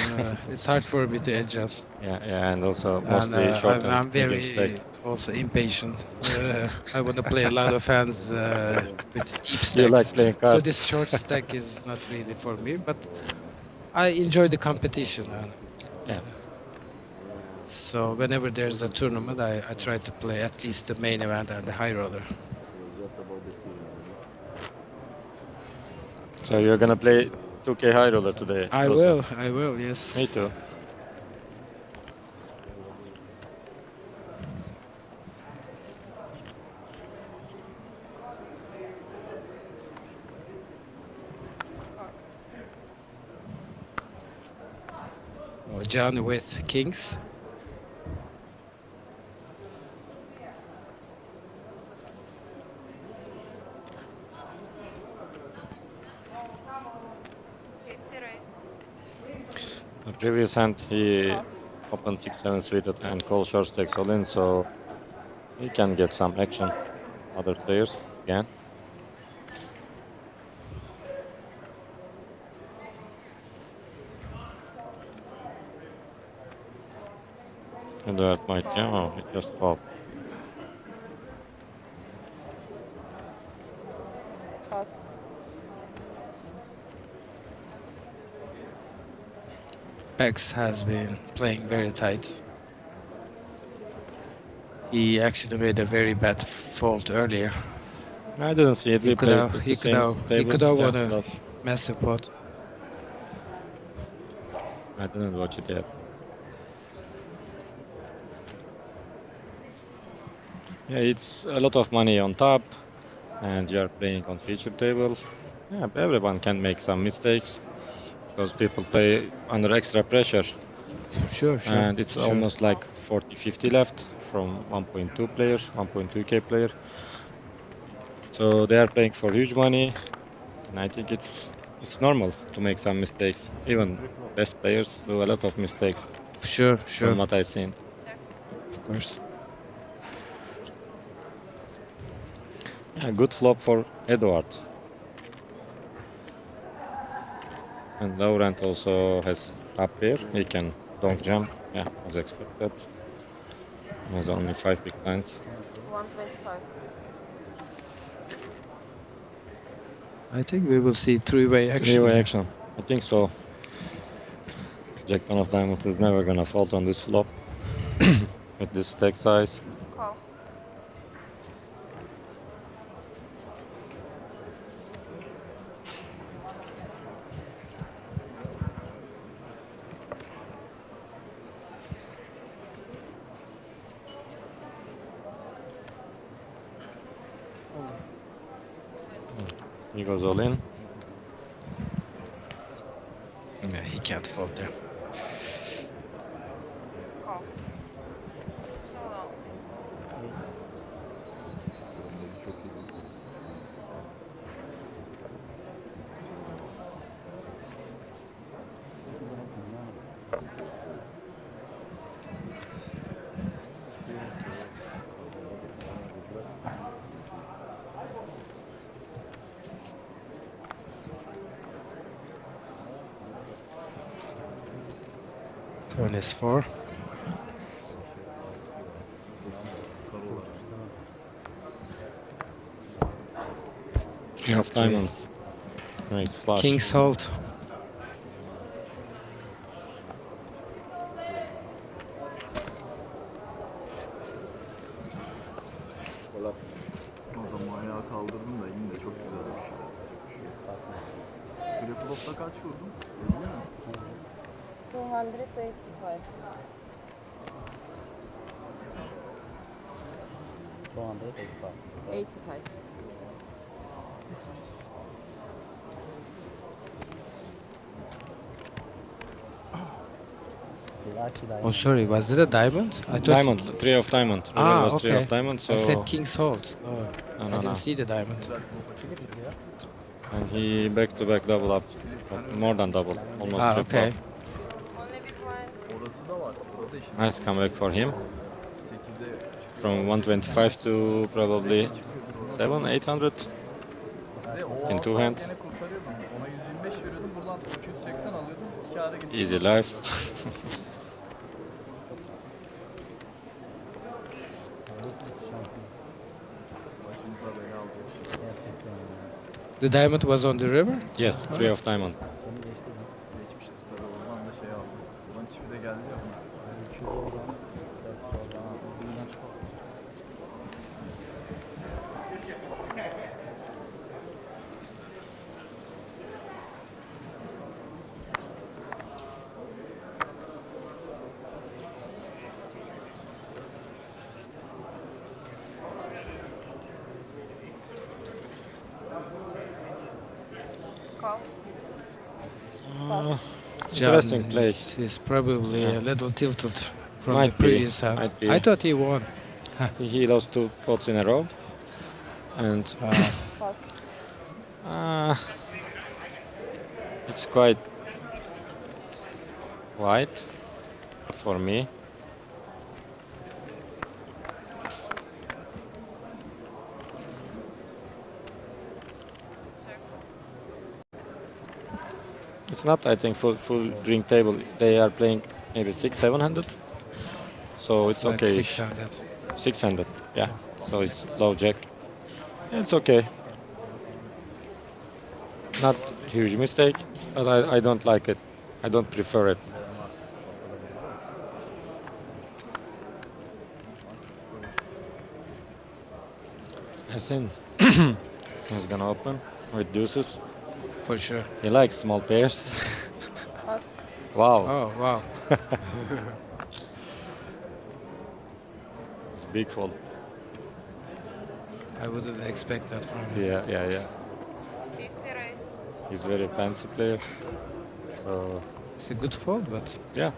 S12: It's hard for me to adjust.
S17: Yeah, and also mostly short.
S12: I'm very also impatient. I want to play a lot of hands with deep stacks.
S17: You like playing cards.
S12: So this short stack is not really for me, but I enjoy the competition.
S17: Yeah.
S12: So whenever there's a tournament, I try to play at least the main event and the high roller.
S17: So you're gonna play 2K high roller today?
S12: I will, yes.
S17: Me too.
S12: John with kings.
S17: The previous hand he opened 6-7 suited and called short stacks all in, so he can get some action. Other players again. And that might, it just called.
S6: Pass.
S12: Bex has been playing very tight. He actually made a very bad fault earlier.
S17: I didn't see it.
S12: He could have won a massive pot.
S17: I didn't watch it yet. Yeah, it's a lot of money on top, and you are playing on feature tables. Yeah, everyone can make some mistakes because people play under extra pressure.
S12: Sure.
S17: And it's almost like 40-50 left from 1.2 player, 1.2k player. So they are playing for huge money, and I think it's normal to make some mistakes. Even best players do a lot of mistakes.
S12: Sure.
S17: From what I've seen.
S12: Of course.
S17: Yeah, good flop for Edward. And Laurent also has top pair. He can donk jump. Yeah, as expected. He has only 5 big blinds.
S6: 125.
S12: I think we will see three-way action.
S17: Three-way action. I think so. Jack 10 of diamonds is never gonna fault on this flop with this stack size.
S6: Call.
S17: He goes all in.
S12: Yeah, he can't fold there.
S6: Call. Showdown.
S12: Turn is 4.
S17: Three of diamonds. Nice flush.
S12: King's hold.
S1: Adamı ayağa kaldırdım da yine de çok güzel bir şey.
S15: Basma.
S1: Preflop'ta kaç vurdun? 50 mi?
S6: 285.
S15: 285.
S6: 85.
S12: Oh, sorry, was it a diamond? I thought
S17: Diamond, 3 of diamond. River was 3
S12: okay.
S17: of diamond, so...
S12: I said king salt. Oh,
S17: No,
S12: I
S17: no,
S12: didn't
S17: no.
S12: see the diamond.
S17: And he back-to-back double up. More than double, almost triple.
S12: Okay.
S1: Orası da var. Orada işin.
S17: Nice comeback for him.
S1: 8'e
S17: From 125 to probably 700-800
S1: Ve o
S17: in two
S1: alsam
S17: hands.
S1: gene kurtarıyordum. Ona 125 veriyordum. Buradan 280 alıyordum. Kâra getiriyordum.
S17: Easy life.
S1: Başımıza bela alacak.
S12: The diamond was on the river?
S17: Yes, 3 of diamond.
S1: Geçmiştir tabii. Oradan da şey aldım. Buradan çipi de geldi ya buna.
S17: Interesting play.
S12: He's probably a little tilted from
S17: Might
S12: the previous
S17: be,
S12: hand.
S17: might be.
S12: I thought he won.
S17: He lost 2 pots in a row. And it's quite wide for me. It's not, I think, full drink table. They are playing maybe 600-700. So it's
S12: Like
S17: okay.
S12: 600.
S17: 600, yeah. So it's low jack. It's okay. Not huge mistake, but I don't like it. I don't prefer it. Yasin is gonna open with deuces.
S12: For sure.
S17: He likes small pairs.
S6: Pass.
S17: Wow.
S12: Oh, wow.
S17: It's big fold.
S12: I wouldn't expect that from him.
S17: Yeah.
S16: 50 raise.
S17: He's very fancy player. So
S12: It's a good fold, but
S17: yeah.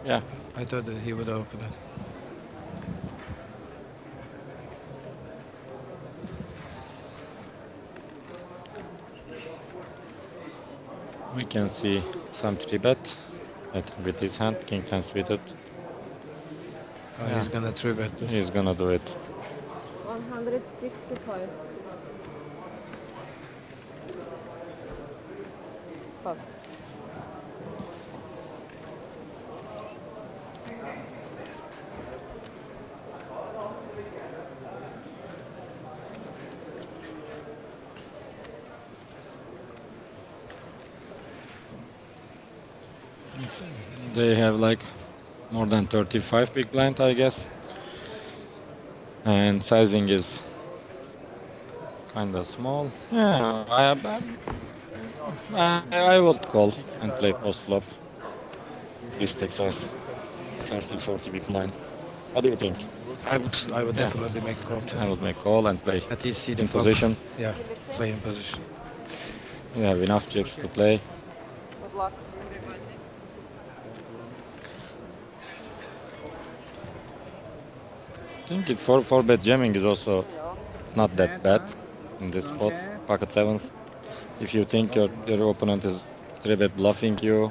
S12: I thought that he would open it.
S17: We can see some 3-bet. I think with his hand, king 10 suited.
S12: Oh, he's gonna 3-bet this.
S17: He's gonna do it.
S6: 165. Pass.
S17: They have like more than 35 big blind, I guess. And sizing is kinda small. Yeah, I would call and play post flop. Mistake size 30-40 big blind. What do you think?
S12: I would definitely make call too.
S17: I would make call and play
S12: At least see the
S17: in
S12: flop.
S17: position.
S12: Yeah, play in position.
S17: You have enough chips to play.
S6: Good luck.
S17: I think it 4-bet jamming is also not that bad in this spot. Pocket sevens. If you think your opponent is 3-bet bluffing you,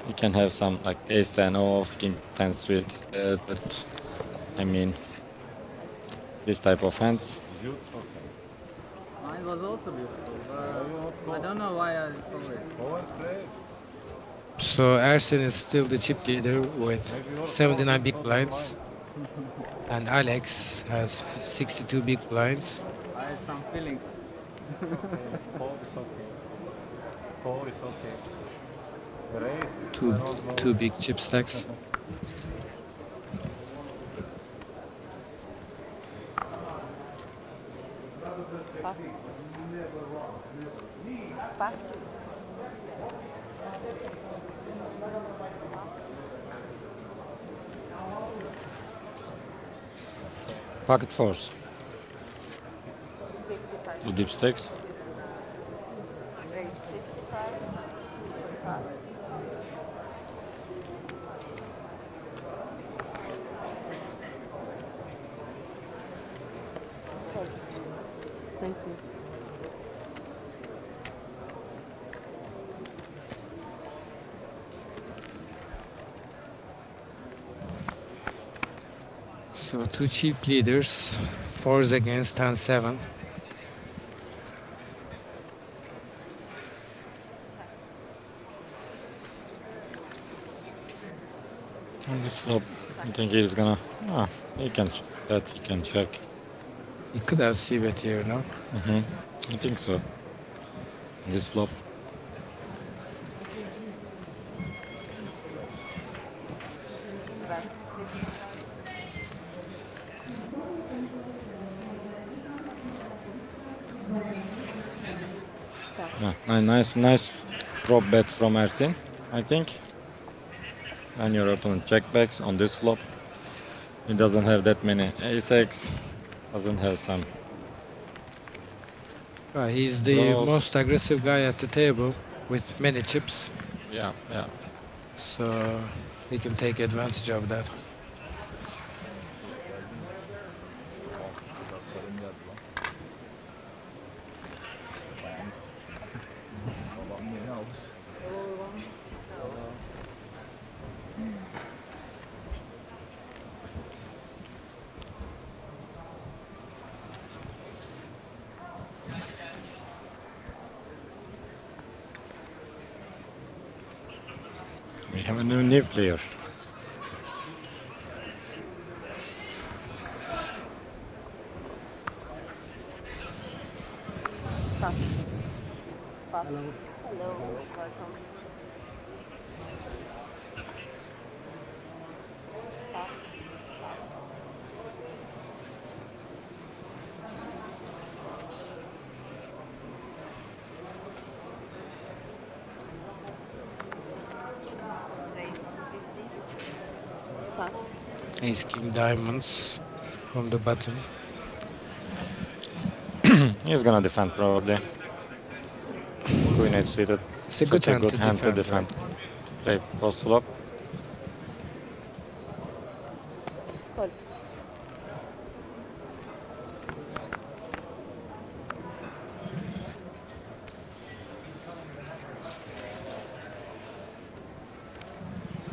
S17: you can have some like ace 10 off, king 10 suited, but I mean this type of hands.
S18: Mine was also beautiful, but I don't know why I call it.
S12: So Ersin is still the chip leader with 79 big blinds. And Alex has 62 big blinds.
S18: I had some feelings.
S13: Call is okay.
S12: Two big chip stacks.
S6: Pass. Pass.
S17: Pocket fours.
S6: 55.
S17: 2 deep stakes.
S6: Raise 55. Pass. Thank you.
S12: So 2 cheap leaders, 4s against 10-7.
S17: On this flop, I think he's gonna. He can bet, he can check.
S12: He could have c-bet here, no?
S17: I think so. On this flop. Nice prop bet from Ersin, I think. And your opponent check backs on this flop. He doesn't have that many ace-x. Doesn't have some.
S12: He's the
S17: draws.
S12: most aggressive guy at the table with many chips.
S17: Yeah.
S12: So he can take advantage of that.
S1: Babam yeni almış.
S17: We have a new player.
S6: Pass. Pass. Hello. Welcome. Pass. Raise 50. Pass.
S12: Ace king diamonds from the bottom.
S17: He's gonna defend probably. Queen 8 suited.
S12: It's a good hand to
S17: defend. Play post flop.
S6: Call.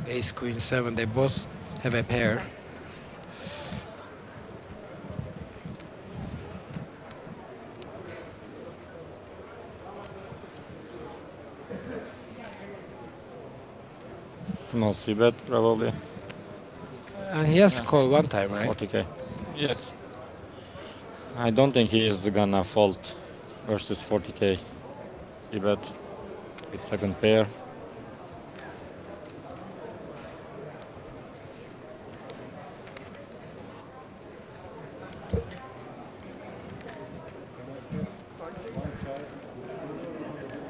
S12: Ace queen 7, they both have a pair.
S17: Small c-bet probably.
S12: And he has to call one time, right?
S17: 40k. Yes. I don't think he is gonna fold versus 40k c-bet with second pair.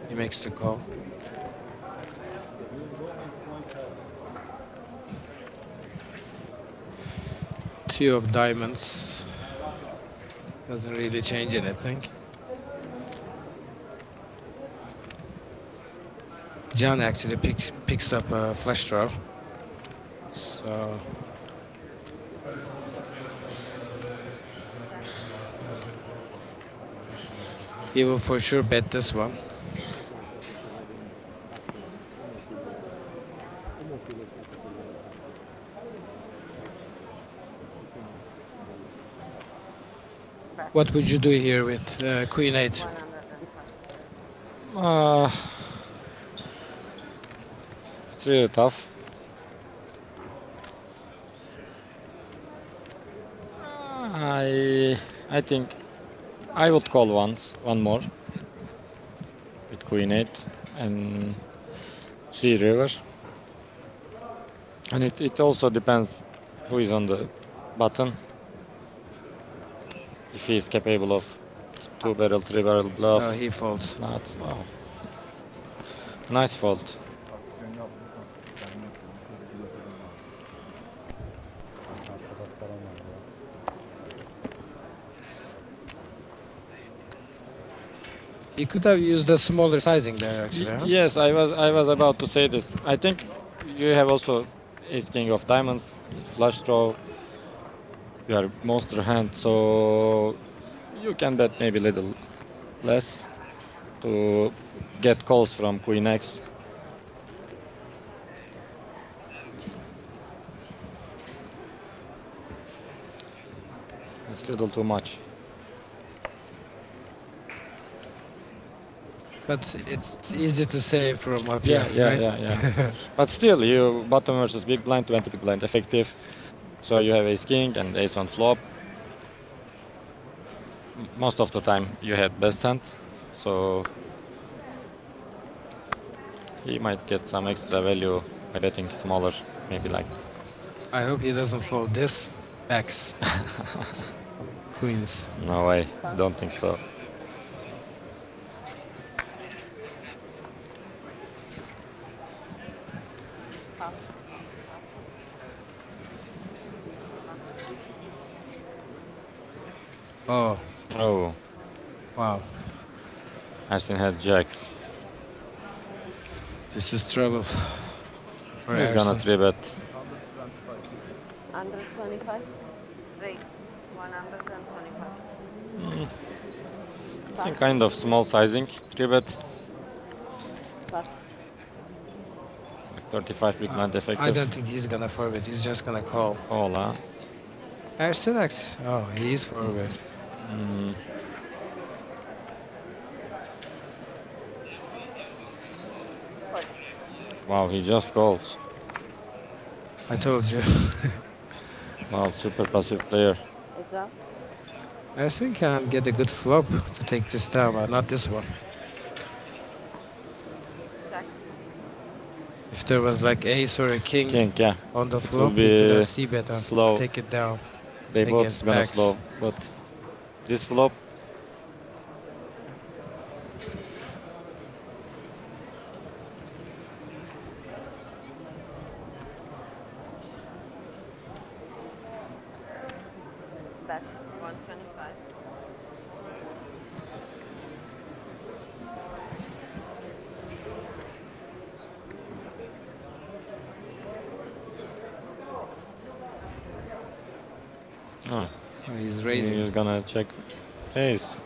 S12: He makes the call. Two of diamonds. Doesn't really change anything. John actually picks up a flush draw. So he will for sure bet this one. What would you do here with Queen 8?
S17: It's really tough. I think I would call one more with Queen 8 and C river. And it also depends who is on the button. If he is capable of 2-barrel, 3-barrel bluff.
S12: Oh, he folds.
S17: Not, wow. Nice fold.
S1: Aksiyon yapmışsam ben yapıyorum. Kızı kilo kadın var.
S15: Biraz param var ya.
S12: He could have used a smaller sizing there, actually. Huh?
S17: Yes, I was about to say this. I think you have also ace king of diamonds, flush draw. You are monster hand, so you can bet maybe a little less to get calls from queen x. It's a little too much.
S12: But it's easy to say from up
S17: Yeah,
S12: here, right?
S17: yeah. But still, you bottom versus big blind, 20 big blind effective. So you have ace king and ace on flop. Most of the time you had best hand, so he might get some extra value by betting smaller, maybe like.
S12: I hope he doesn't fold this X. Queens.
S17: No way, don't think so.
S12: Oh.
S17: Oh.
S12: Wow.
S17: Ersin had jacks.
S12: This is trouble. For
S17: He's
S12: Ersin.
S17: gonna 3-bet.
S6: Under 25? Raise. 125.
S17: Kind of small sizing, 3-bet.
S6: Pass.
S17: 35 big blind effective.
S12: I don't think he's gonna forward. He's just gonna call.
S17: Call, huh?
S12: Ersin X. Oh, he is forward.
S17: Wow, he just calls.
S12: I told you.
S17: Wow, super passive player.
S6: It's up.
S12: Ersin can get a good flop to take this down, but not this one.
S6: Check.
S12: If there was like ace or a king,
S17: Yeah.
S12: on the
S17: It
S12: flop,
S17: will
S12: you could
S17: be
S12: have c-bet and
S17: slow.
S12: take it down.
S17: They both
S12: against
S17: gonna
S12: backs.
S17: slow, but this flop.
S6: Bet. 125.
S17: Oh,
S12: he's raising.
S17: He's gonna check ace.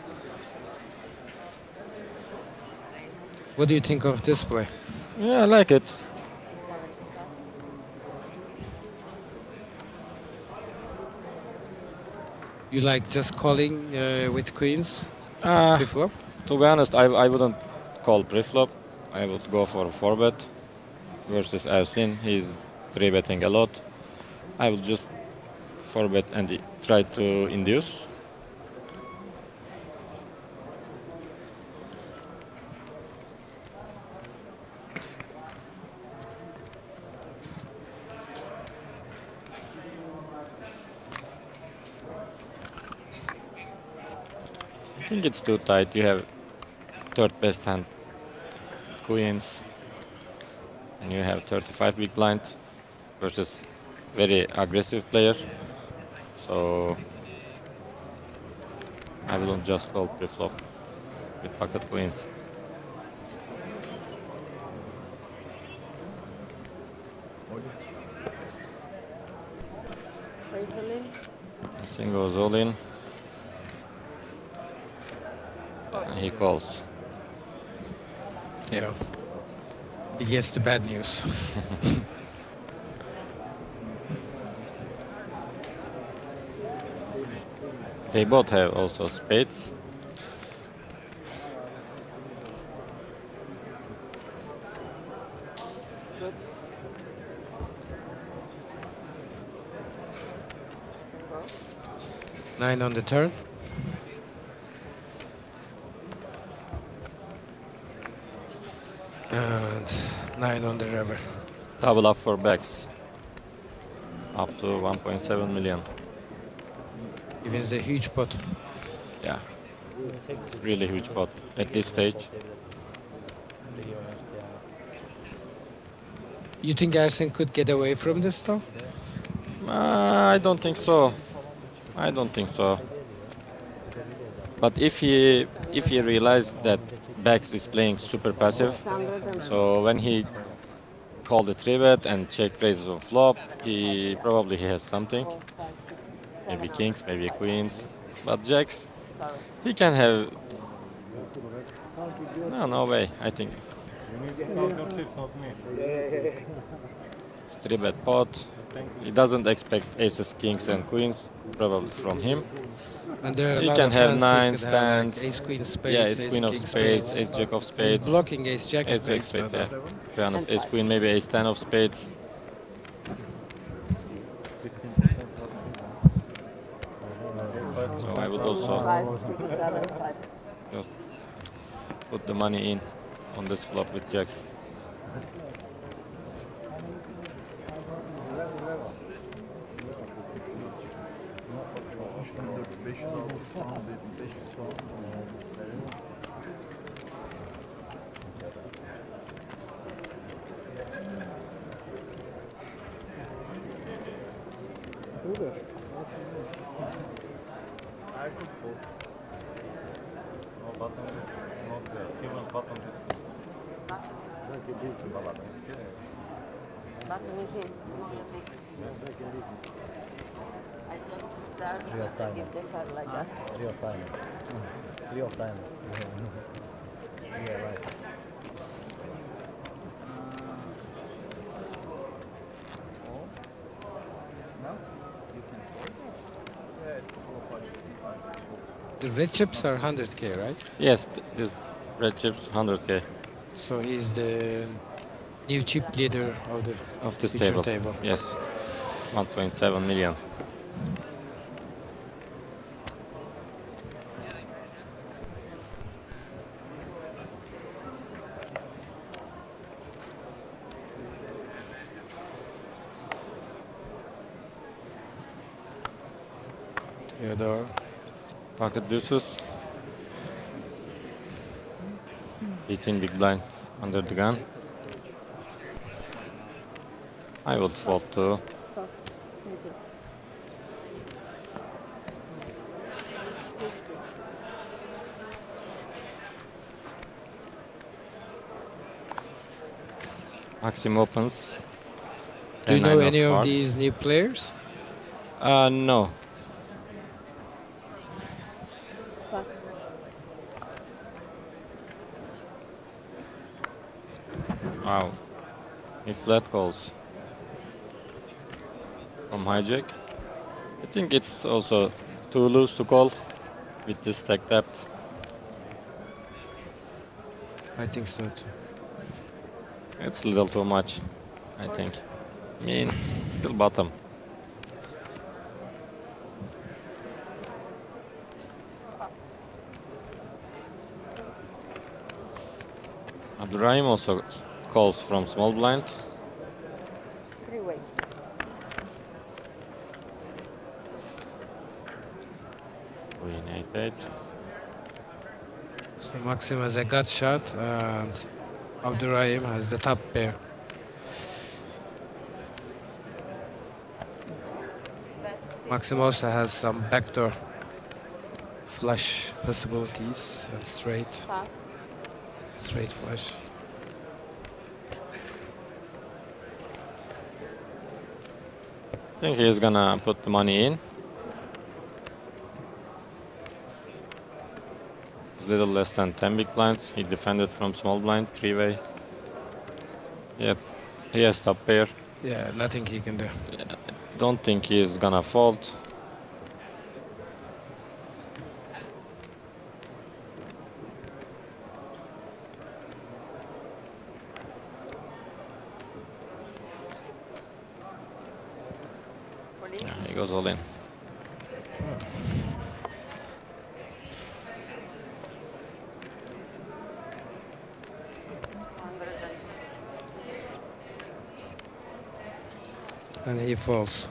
S12: What do you think of this play?
S17: Yeah, I like it.
S12: You like just calling with queens pre-flop?
S17: To be honest, I wouldn't call pre-flop. I would go for a 4-bet versus Ersin. He's 3-betting a lot. I would just 4-bet and try to induce. I think it's too tight. You have third best hand, queens, and you have 35 big blind versus very aggressive player. So I wouldn't just call pre-flop with pocket queens.
S6: Raise a link.
S17: Ersin goes all in. And he calls.
S12: Yeah. He gets the bad news.
S17: They both have also spades.
S6: Good.
S12: 9 on the turn. And 9 on the river.
S17: Double up for backs. Up to 1.7 million.
S12: Even the huge pot.
S17: Yeah. It's really huge pot at this stage.
S12: You think Ersin could get away from this though?
S17: I don't think so. I don't think so. But if he realized that Bax is playing super passive, so when he called the 3-bet and check raises on flop, he probably has something. Maybe kings, maybe queens, but jacks, he can have. No way. I think it's 3-bet pot. He doesn't expect aces, kings, and queens probably from him.
S12: And there are
S17: He
S12: a lot
S17: can
S12: of
S17: have
S12: hands
S17: nines,
S12: he could have,
S17: tens.
S12: like ace queen spades,
S17: Yeah, ace
S12: ace
S17: queen of
S12: king
S17: spades, ace jack of spades.
S12: He's blocking ace jack
S17: Ace jack
S12: spades.
S17: spades,
S12: But,
S17: yeah. To be honest, ace queen, maybe ace 10 of spades. So I would also just put the money in on this flop with jacks.
S15: Three of diamonds. Three of diamonds. Three of diamonds. Yeah, right.
S12: The red chips are 100k, right?
S17: Yes, this red chips 100k.
S12: So he's the new chip leader of
S17: this
S12: future
S17: table. Yes, 1.7 million.
S12: Theodore.
S17: Pocket deuces. Beating big blind under the gun. I would fold too. Maxim opens.
S12: Do you know
S17: 10-9
S12: any of
S17: hearts.
S12: these new players?
S17: No. Wow. He flat calls from hijack. I think it's also too loose to call with this stack tapped.
S12: I think so too.
S17: It's a little too much, I think. I mean, still bottom. Abdurrahim also calls from small blind.
S6: Three-way.
S17: Queen 8-8.
S12: So Maxim has a gut shot and Abdurrahim has the top pair. Maxim also has some backdoor flush possibilities and straight flush.
S17: I think he's gonna put the money in. It's a little less than 10 big blinds. He defended from small blind, 3-way. Yep, he has top pair.
S12: Yeah, nothing he can do.
S17: Yeah, don't think he's gonna fold. Yeah, he goes all in.
S12: And he falls.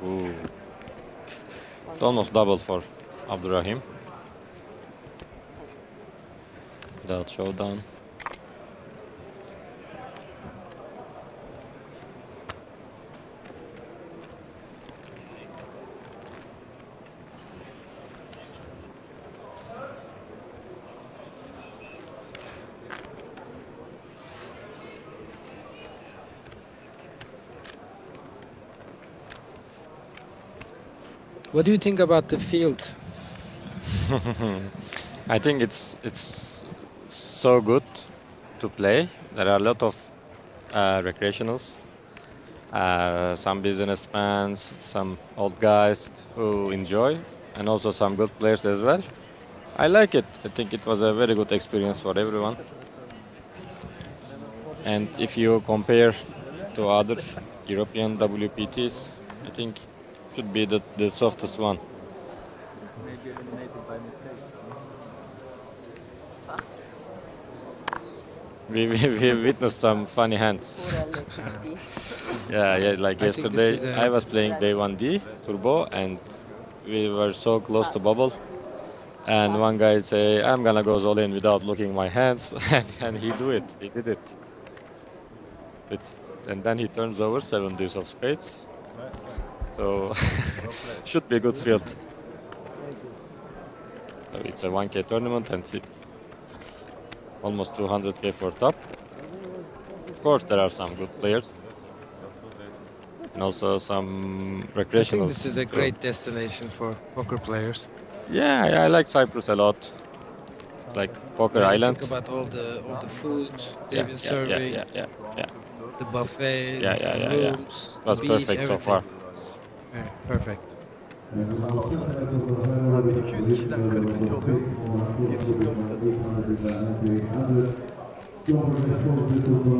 S17: Ooh. It's almost double for Abdurrahim. without showdown.
S12: What do you think about the field?
S17: I think it's so good to play. There are a lot of recreationals, some businessmen, some old guys who enjoy, and also some good players as well. I like it. I think it was a very good experience for everyone. And if you compare to other European WPTs, I think should be the softest one.
S1: Maybe eliminated by mistake.
S17: We witnessed some funny hands. Yeah, like yesterday, I was playing day 1D Turbo, and we were so close to bubble. And one guy say, "I'm gonna go all in without looking my hands," and he did it. And then he turns over 7 deuce of spades. So should be a good field. So it's a 1K tournament and it's almost 200K for top. Of course, there are some good players and also some recreationals.
S12: I think this is a great destination for poker players.
S17: Yeah, I like Cyprus a lot. It's like poker island.
S12: Think about all the food they've been serving.
S17: Yeah.
S12: The buffet,
S17: the
S12: rooms,
S17: It was
S12: the beach,
S17: perfect
S12: everything.
S17: so far.
S12: Yeah, perfect.
S1: Abi 200 kişiden 40. oluyor. Gerisi yok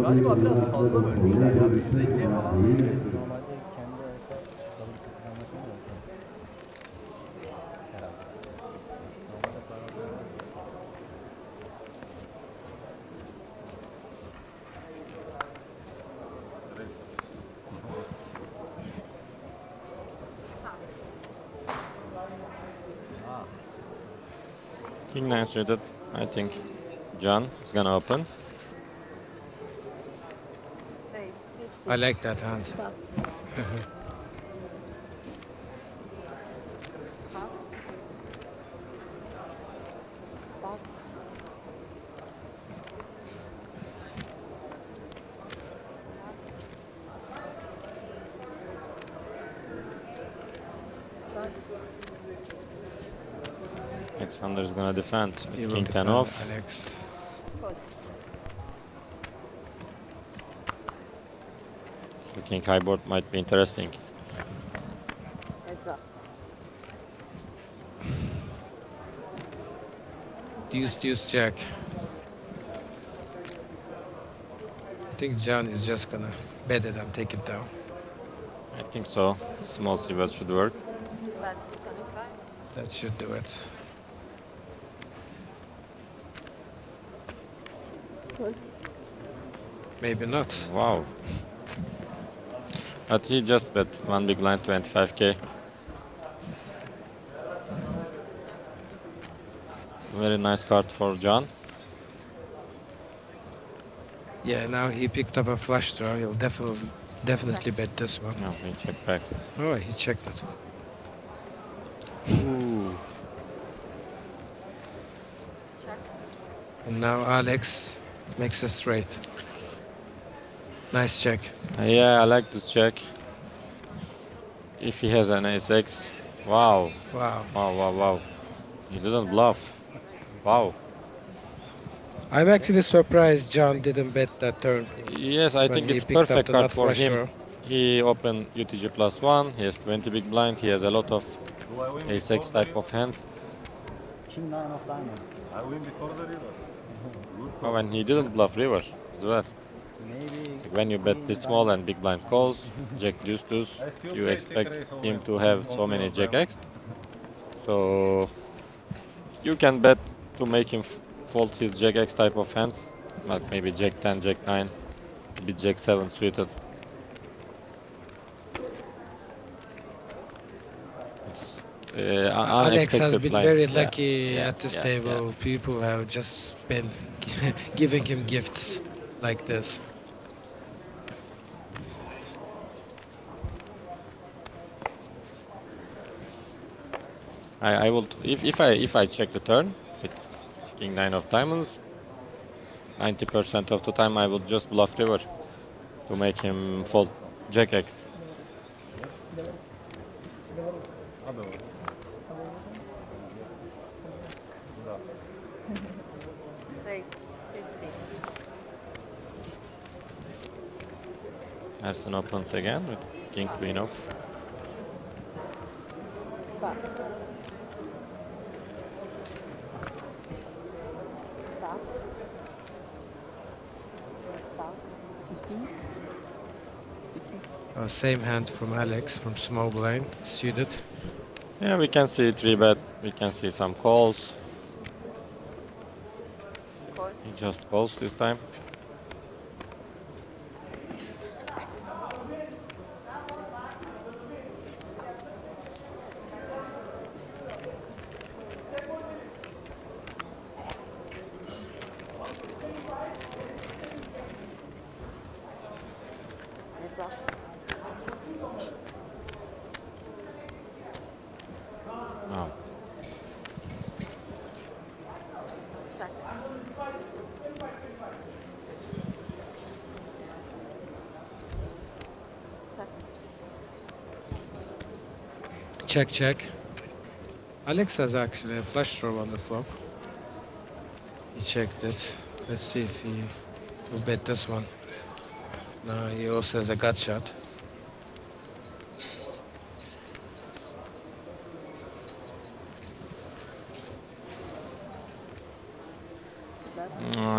S1: Galiba biraz fazla bölmüşler ya. 150'ye falan.
S15: Normalde kendi arası WPT'den anlaşma var. Herhalde.
S17: King 9 suited, I think John is gonna open.
S12: I like that hand.
S17: Alexander is gonna defend
S12: He
S17: with
S12: will
S17: King 10
S12: defend,
S17: off.
S12: Alex.
S17: So King high board might be interesting.
S12: Deuce, jack. I think John is just gonna bet it and take it down.
S17: I think so. Small c-bet should work.
S12: That should do it. Maybe not.
S17: Wow. But he just bet one big blind 25K. Very nice card for John.
S12: Yeah, now he picked up a flush draw. He'll definitely bet this one.
S17: No, he check backs.
S12: Oh, he checked it.
S17: Ooh.
S12: And now Alex makes a straight. Nice check.
S17: Yeah, I like this check. If he has an ace-x. Wow.
S12: Wow.
S17: He didn't bluff. Wow.
S12: I'm actually surprised John didn't bet that turn.
S17: Yes, I think it's perfect card for him. He opened UTG +1, he has 20 big blind, he has a lot of ace-x type of hands.
S15: King 9 of diamonds.
S13: I win before the river.
S17: Oh, and he didn't bluff river as well.
S15: Maybe
S17: When you bet this small and big blind calls, jack deuce deuce, you expect him to have so many jack x. So you can bet to make him fold his jack x type of hands, like maybe jack 10, jack 9, maybe jack 7 suited.
S12: Alex has
S17: unexpected
S12: been
S17: play.
S12: very
S17: Yeah,
S12: lucky
S17: yeah,
S12: at this
S17: yeah,
S12: table.
S17: yeah.
S12: People have just been giving him gifts like this.
S17: I will if I check the turn with King 9 of diamonds, 90% of the time I will just bluff river to make him fold Jack X. Ersin opens again with King Queen off.
S12: Oh, same hand from Alex from small blind, suited.
S17: Yeah, we can see 3-bet, we can see some calls. He just calls this time. Oh.
S12: Check, check. Alex has actually a flush draw on the flop. He checked it. Let's see if he will bet this one. No, he also has a gut shot.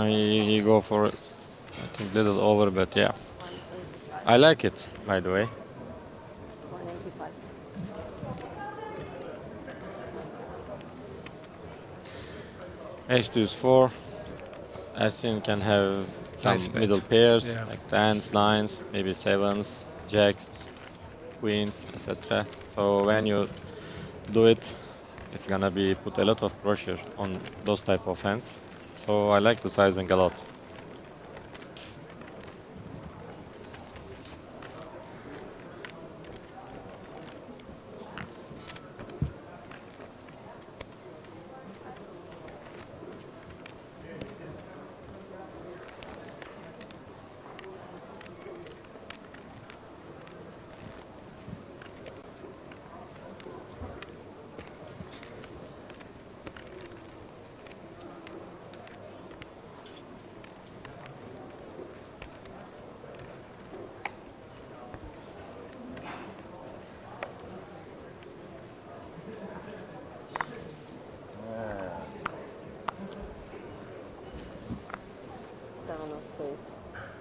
S17: He go for, I think, little over, but yeah. I like it, by the way. H2 is 4. Ersin can have some
S12: Nice bet.
S17: middle pairs,
S12: Yeah.
S17: like 10s, 9s, maybe 7s, jacks, queens, etc. So when you do it, it's gonna be put a lot of pressure on those type of hands. So I like the sizing a lot.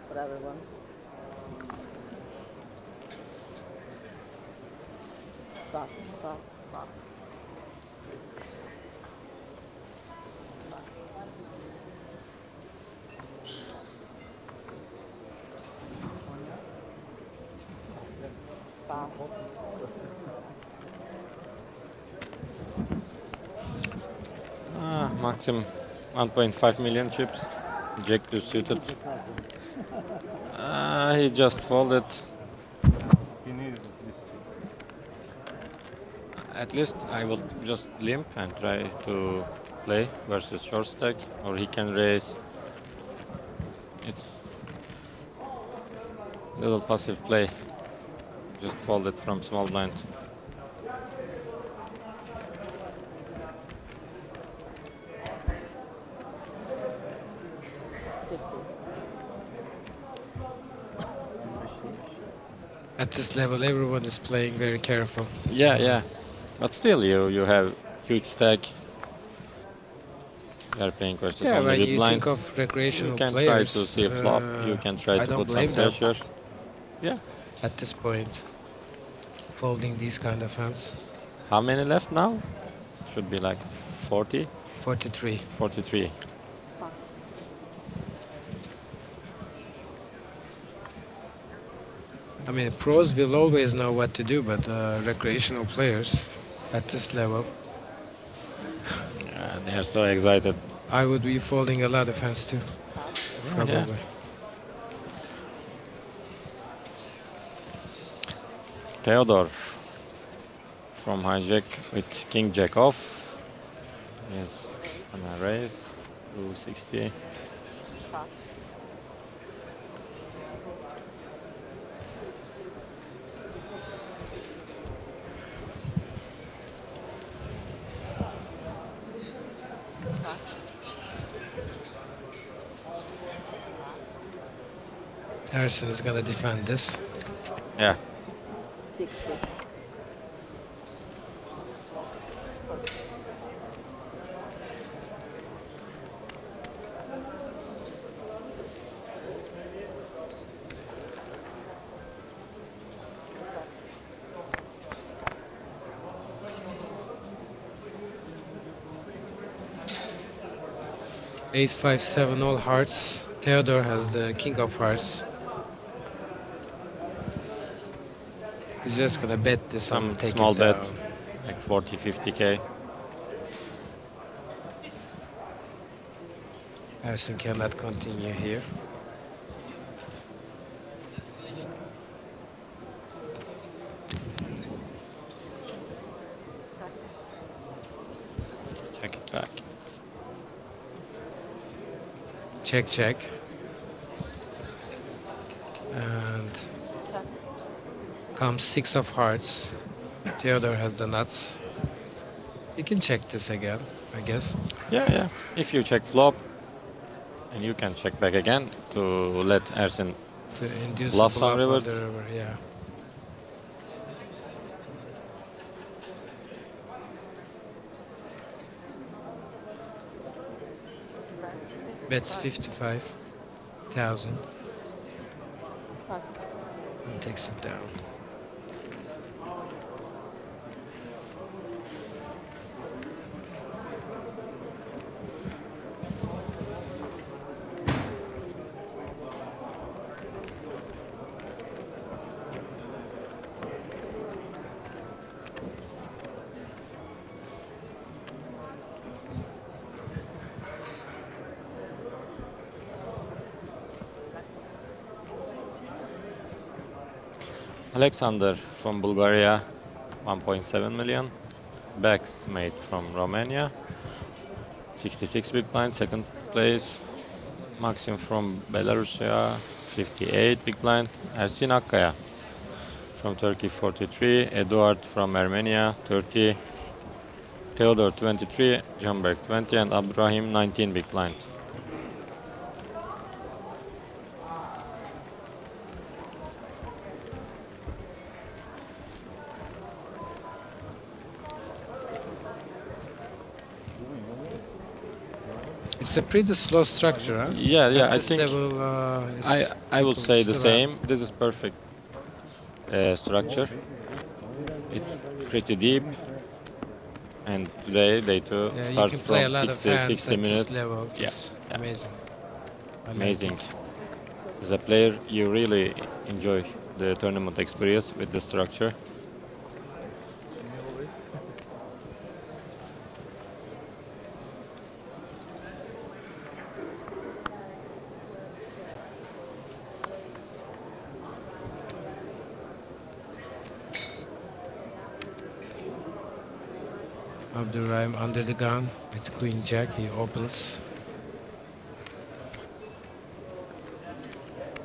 S18: For everyone. Stop.
S17: Maximum 1.5 million chips. Jack 2 suited. He just folded. At least I will just limp and try to play versus short stack, or he can raise. It's little passive play. Just folded from small blind.
S12: At this level, everyone is playing very careful.
S17: Yeah. But still, you have huge stack. You are playing versus
S12: Yeah,
S17: only
S12: when
S17: big
S12: you
S17: blind.
S12: think of recreational
S17: You can
S12: players,
S17: try to see a flop. You can try
S12: I
S17: to
S12: don't
S17: put some
S12: blame them.
S17: pressure. Yeah.
S12: At this point, folding these kind of hands.
S17: How many left now? Should be like 40?
S12: 43.
S17: 43.
S12: I mean, pros will always know what to do, but recreational players, at this level.
S17: They are so excited.
S12: I would be folding a lot of hands too. Probably.
S17: Yeah. Theodore from hijack with king jack off. Yes, gonna raise 260.
S12: Harrison is gonna defend this.
S17: Yeah.
S6: 60.
S12: Ace 5 7 all hearts. Theodore has the king of hearts. He's just gonna bet this
S17: Some
S12: and take
S17: small
S12: it down.
S17: bet, like 40-50k.
S12: Harrison cannot continue here.
S17: Check it back.
S12: Check, check. And comes 6 of hearts. Theodore has the nuts. You can check this again, I guess.
S17: Yeah. If you check flop, and you can check back again to let Ersin
S12: To induce
S17: bluff
S12: a
S17: some
S12: bluff on
S17: rivers.
S12: the river, yeah. Bets 55,000 and takes it down.
S17: Alexander from Bulgaria, 1.7 million. Bex made from Romania, 66 big blind, second place. Maxim from Belarusia, 58 big blind. Ersin Akkaya from Turkey, 43. Eduard from Armenia, 30. Theodore, 23. Jamberg, 20. And Abrahim, 19 big blind.
S12: It's a pretty slow structure, huh?
S17: Yeah,
S12: At
S17: I
S12: this
S17: think
S12: level,
S17: I would say the
S12: still
S17: same. This is perfect structure. It's pretty deep, and today day two
S12: Yeah, you
S17: starts
S12: can play a
S17: from
S12: lot of
S17: 60
S12: hands
S17: 60
S12: at
S17: minutes.
S12: this level.
S17: Yeah,
S12: It's
S17: yeah.
S12: amazing. I like
S17: Amazing.
S12: it.
S17: As a player, you really enjoy the tournament experience with the structure.
S12: Abdurrahim under the gun with Queen Jack. He opens.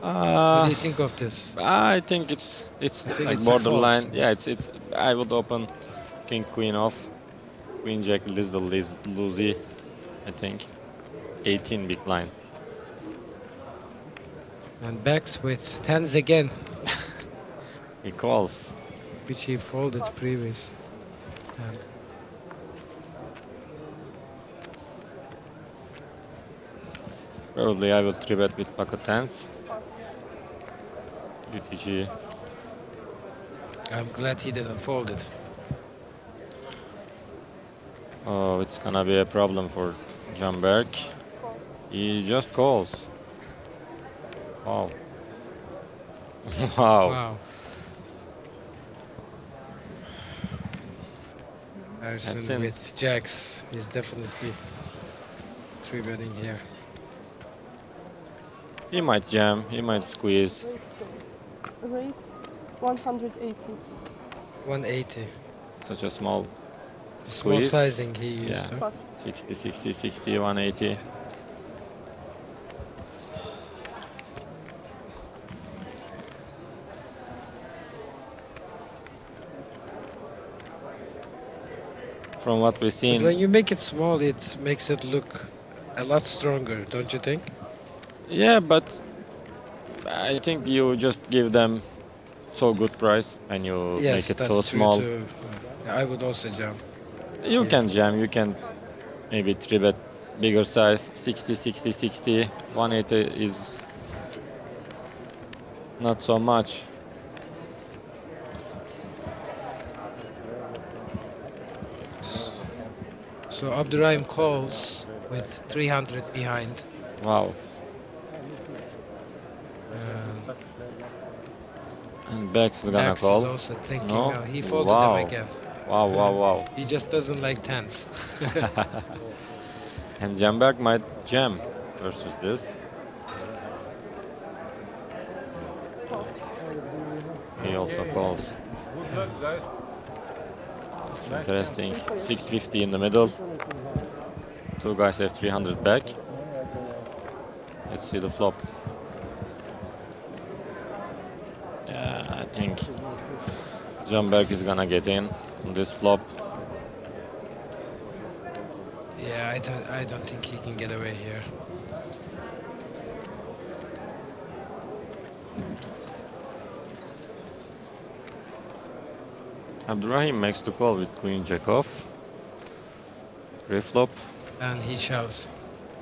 S12: What do you think of this?
S17: I think it's
S12: think
S17: like
S12: it's a fold.
S17: borderline. Yeah, it's. I would open King Queen off, Queen Jack is the loosey. I think 18 big blind.
S12: And backs with tens again,
S17: He calls.
S12: which he folded previous. And
S17: Probably I will 3-bet with pocket tens. UTG.
S12: I'm glad he didn't fold it.
S17: Oh, it's gonna be a problem for Jamberg. He just calls. Wow. Wow.
S12: Wow. Harrison with jacks is definitely 3-betting here.
S17: He might jam, he might squeeze.
S6: Raise 180.
S12: 180.
S17: Such a small
S12: Small
S17: squeeze.
S12: sizing he used.
S17: Yeah.
S12: Huh?
S17: 60, 60, 60, 180. From what we've
S12: But
S17: seen,
S12: when you make it small, it makes it look a lot stronger, don't you think?
S17: yeah, but I think you just give them so good price and you
S12: Yes,
S17: make it
S12: that's
S17: so
S12: true
S17: small.
S12: too. I would also jump.
S17: You can jam, you can maybe 3-bet bigger size, 60, 60, 60, 180 is not so much.
S12: So Abdurrahim calls with 300 behind.
S17: Wow. And Bex is gonna
S12: Bex
S17: call.
S12: is also thinking,
S17: no?
S12: no, he folded
S17: Wow.
S12: them again.
S17: Wow, wow, wow.
S12: He just doesn't like tens.
S17: And Jamberg might jam versus this. He also calls.
S13: Good luck, guys.
S17: It's interesting. 650 in the middle. Two guys have 300 back. Let's see the flop. Yeah, I think Jamberg is gonna get in on this flop.
S12: Yeah, I don't think he can get away here.
S17: Abdurrahim makes the call with Queen Jack off. Pre-flop.
S12: And he shoves.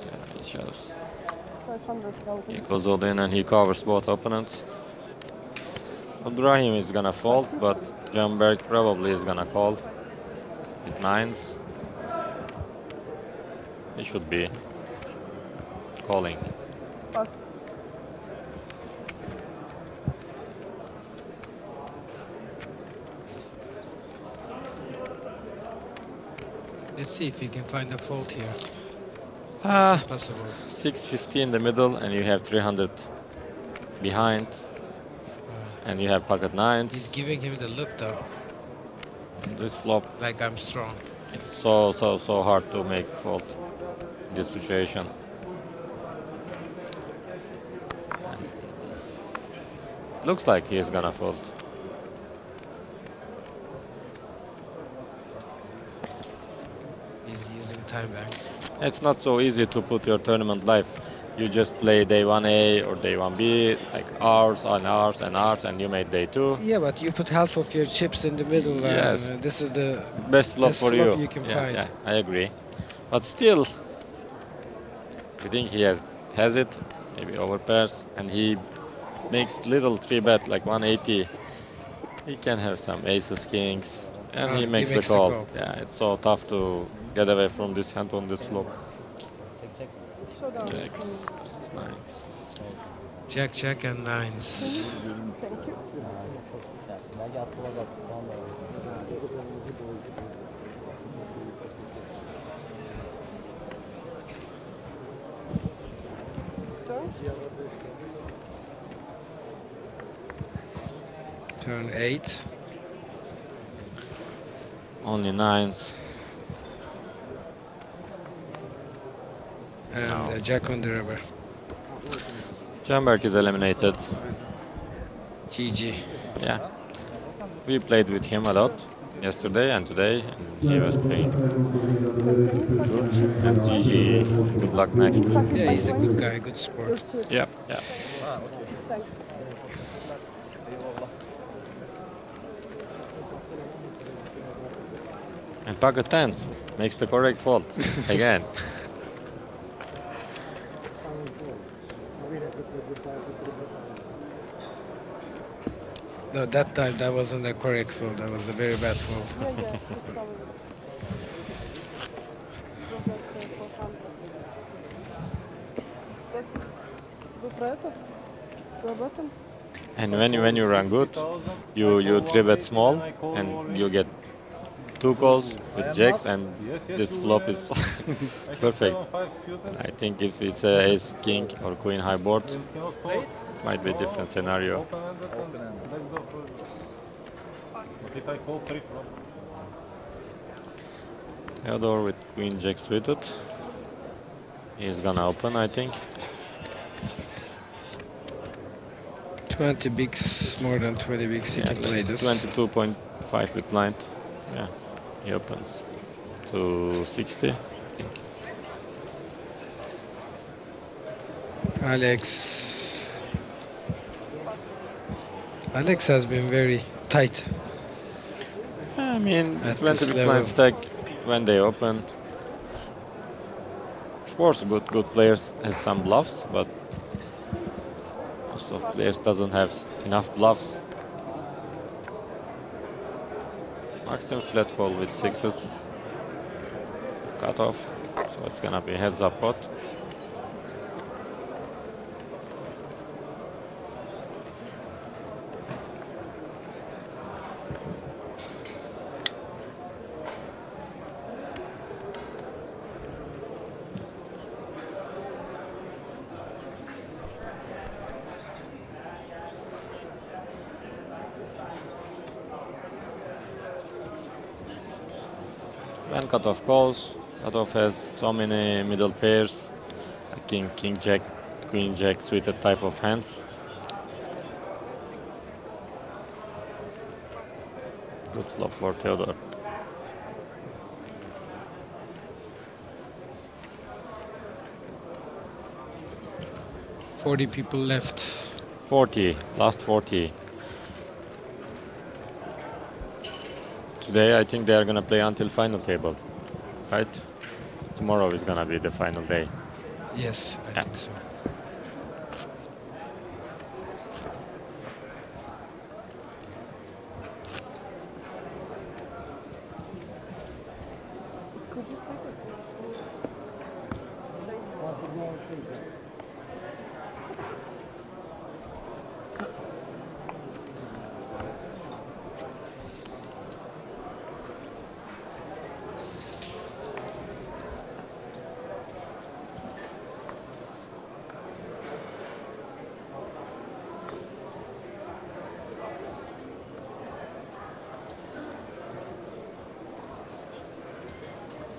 S17: Yeah, he shoves.
S6: 500,000.
S17: He goes all in and he covers both opponents. Abdurrahim is gonna fold, but Jamberg probably is gonna call with nines. He should be calling.
S6: Pass.
S12: Let's see if he can find a fault here.
S17: Possible. 650 in the middle and you have 300 behind. And you have pocket nines.
S12: He's giving him the look though.
S17: This flop.
S12: Like I'm strong.
S17: It's so hard to make fault in this situation. Looks like he is gonna fold.
S12: He's using time back.
S17: It's not so easy to put your tournament live. You just play day 1A or day 1B, like hours and hours and hours, and you made day 2.
S12: Yeah, but you put half of your chips in the middle.
S17: Yes.
S12: This is the
S17: Best flop for you.
S12: you can find.
S17: Yeah, I agree. But still, I think he has it, maybe overpairs, and he makes little 3-bet, like 180. He can have some aces, kings, and he makes the call. Yeah, it's so tough to get away from this hand on this flop. Jacks versus nines.
S12: Jack, jack, and nines.
S6: Thank you.
S12: Turn 8.
S17: Only nines.
S12: And jack on the river.
S17: Jamberg is eliminated.
S12: GG.
S17: Yeah. We played with him a lot yesterday and today, and he was playing good. And GG. Good luck next.
S12: Yeah, he's a good guy, good sport.
S17: Yeah, yeah.
S6: Thanks.
S17: And pocket tens makes the correct fault again.
S12: No, that time that wasn't the correct fold. That was a very bad fold.
S17: And when you run good, you 3-bet small and you get 2 calls
S13: I
S17: with
S13: am
S17: jacks,
S13: not.
S17: and
S13: Yes, yes,
S17: this
S13: you
S17: flop
S13: will.
S17: is
S13: I have
S17: perfect.
S13: 7-5 suited.
S17: I think if it's a ace king or queen high board,
S13: Will cannot
S1: Straight?
S13: call.
S17: might be a different scenario.
S13: Open-ended and
S1: Open-ended.
S13: backdoor closes. But if I call pre-flop,
S17: Theodore with queen jack suited. He's gonna open, I think.
S12: 20 bigs, more than 20 bigs, you
S17: Yeah,
S12: can play this.
S17: 22.5 big blind. Yeah, he opens to 60. I think.
S12: Alex has been very tight.
S17: I mean,
S12: at
S17: 20
S12: this
S17: big
S12: level.
S17: blind stack when they open. Of course, good players has some bluffs, but most of players doesn't have enough bluffs. Maximum flat call with sixes. Cut off, so it's gonna be heads up pot. When cutoff calls, cutoff has so many middle pairs, like king jack, queen jack suited type of hands. Good flop for Theodore.
S12: "40 people left.
S17: 40, last 40. Today I think they are gonna play until final table, right? Tomorrow is gonna be the final day.
S12: Yes, I think so.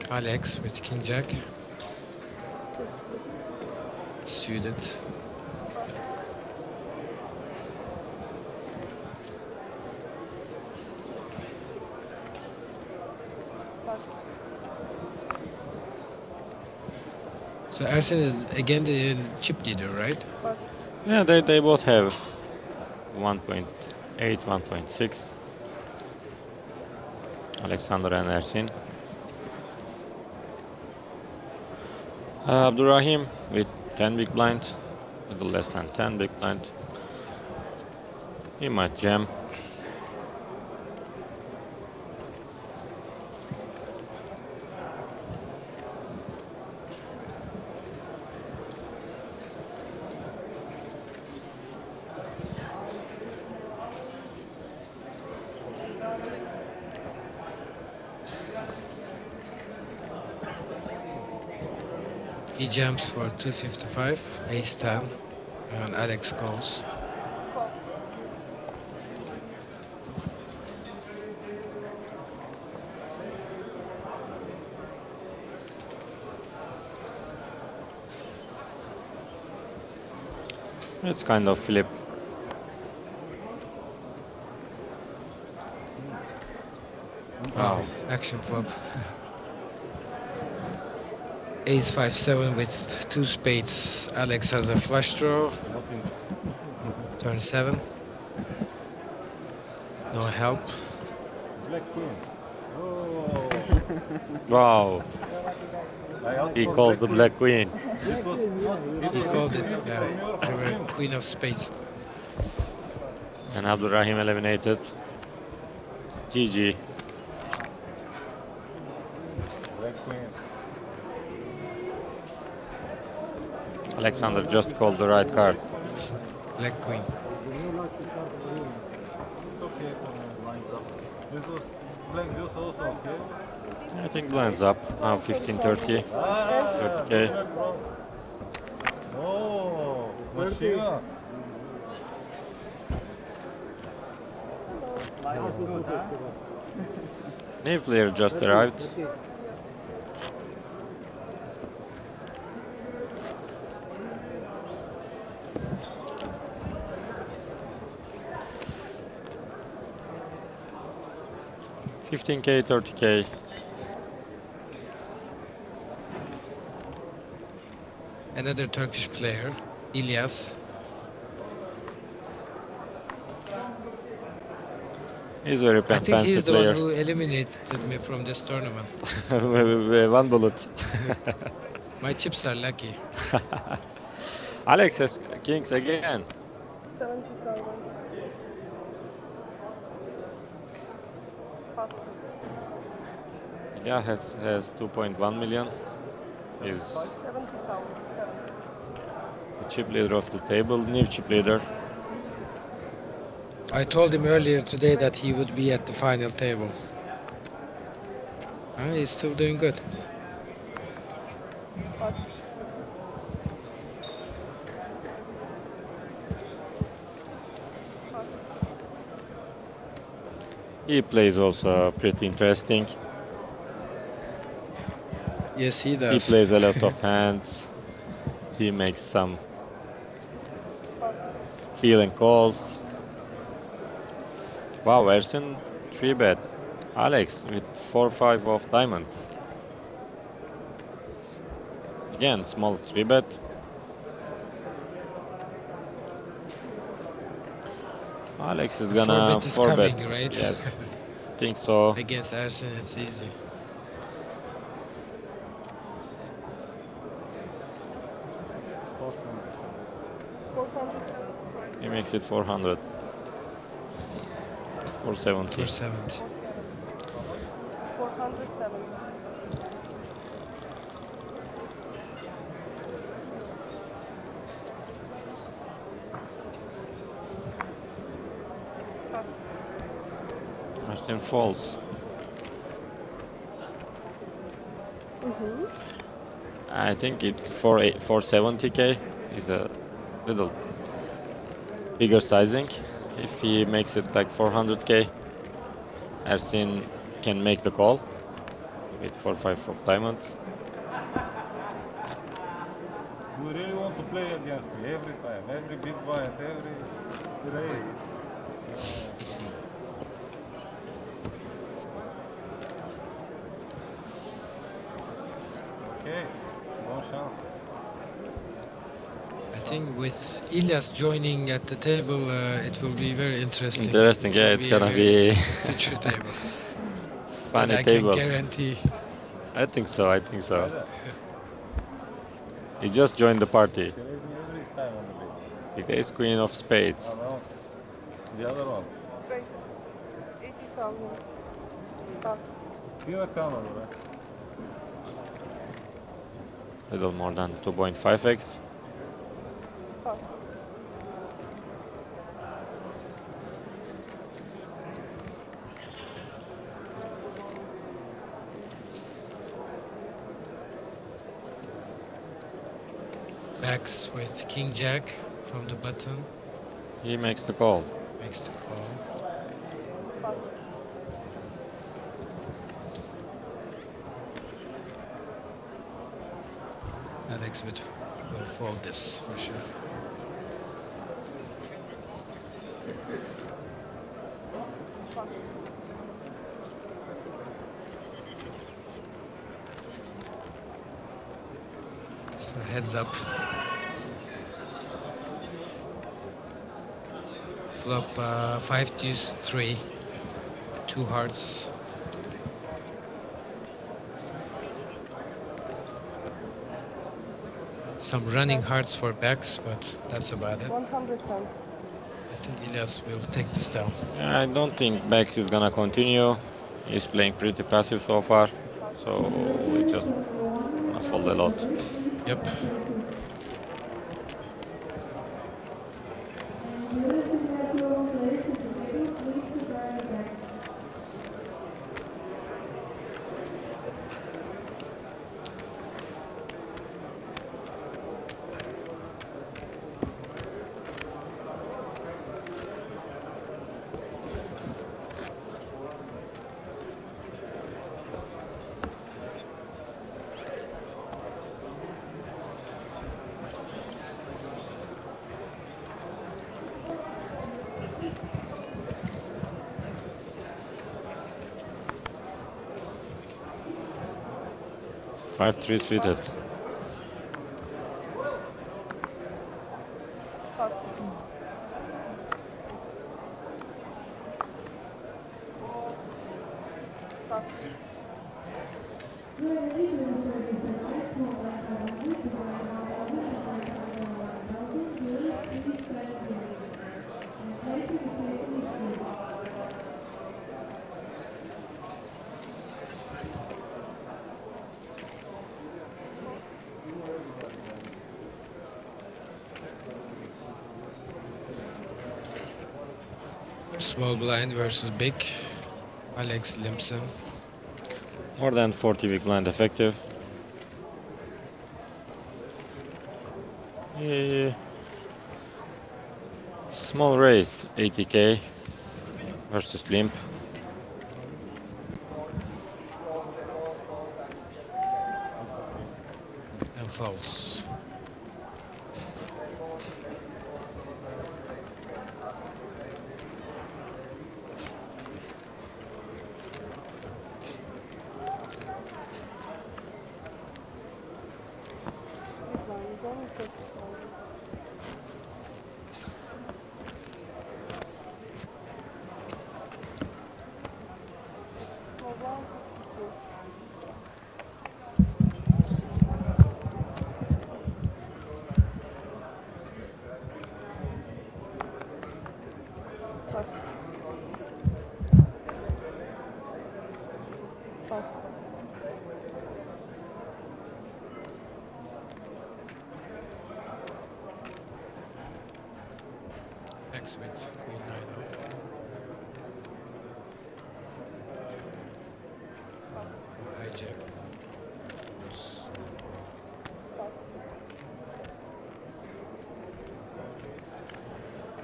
S12: Alex with king jack. Suited. So Ersin is again the chip leader, right?
S17: Yeah, they both have 1.8, 1.6. Alexander and Ersin. Abdurrahim with 10 big blind, a little less than 10 big blind. He might jam.
S12: He jumps for 255, ace 10, and Alex calls.
S17: It's kind of flip.
S12: Wow, action flop. Ace 5-7 with 2 spades. Alex has a flush draw. Turn 7. No help.
S13: Black Queen. Oh.
S17: Wow. He calls the Black Queen.
S12: He called it, yeah. They were Queen of Spades.
S17: And Abdurrahim eliminated. GG.
S13: Black Queen.
S17: Alexander just called the right card.
S12: Black Queen.
S13: It's okay for me. Lines up. This was playing deuce also, okay?
S17: I think blinds up now 15-30, 30k.
S13: Oh, machine.
S17: New player just arrived. $15k, $30k.
S12: Another Turkish player, İlyas.
S17: He's a very
S12: I think
S17: fancy
S12: he's the
S17: player.
S12: one who eliminated me from this tournament.
S17: One bullet.
S12: My chips are lucky.
S17: Alex has kings again.
S6: 77. Pass.
S17: Yeah, has 2.1 million. He's
S6: 70,000. 70.
S17: the chip leader of the table, new chip leader.
S12: I told him earlier today that he would be at the final table. He's still doing good.
S6: Pass. Pass.
S17: He plays also pretty interesting.
S12: Yes, he does.
S17: He plays a lot of hands. He makes some feeling calls. Wow, Ersin 3-bet. Alex with 4-5 of diamonds. Again, small 3-bet. Alex is gonna 4-bet.
S12: Coming, right?
S17: Yes, think so.
S12: Against Ersin, it's easy.
S17: He makes it 400. 470.
S12: 470.
S6: 470. Pass.
S17: Ersin falls. I think it 470k is a little bigger sizing. If he makes it like 400k, Ersin can make the call with 4-5 of diamonds.
S13: You really want to play against me every time, every big blind, every race. Okay, no chance.
S12: I think with İlyas joining at the table, it will be very interesting.
S17: Interesting, yeah, it's gonna be
S12: future table.
S17: funny
S12: I
S17: table.
S12: can guarantee.
S17: I think so. I think so. He just joined the party.
S13: Every time on the big.
S17: The ace queen of spades.
S13: No. The other one.
S6: Race. 80,000. Pass.
S13: Feel camera, right?
S17: Little more than 2.5x.
S6: Pass.
S12: Backs with King Jack from the button.
S17: He makes the call.
S12: Makes the call.
S6: Pass.
S12: Alex will fold this for sure.
S6: Pass.
S12: So heads up. Flop 5 deuce 3. 2 hearts. Some running hearts for backs, but that's about it.
S6: 110.
S12: I think İlyas will take this down.
S17: I don't think Bex is gonna continue. He's playing pretty passive so far, so we just gonna fold a lot.
S12: Yep.
S17: 5-3 suited.
S6: Pass. Pass.
S12: Small blind versus big. Alex Limson.
S17: More than 40 big blind effective. Small raise, 80k versus limp.
S12: And false.
S6: Pass. Pass.
S12: X with queen 9 hijack.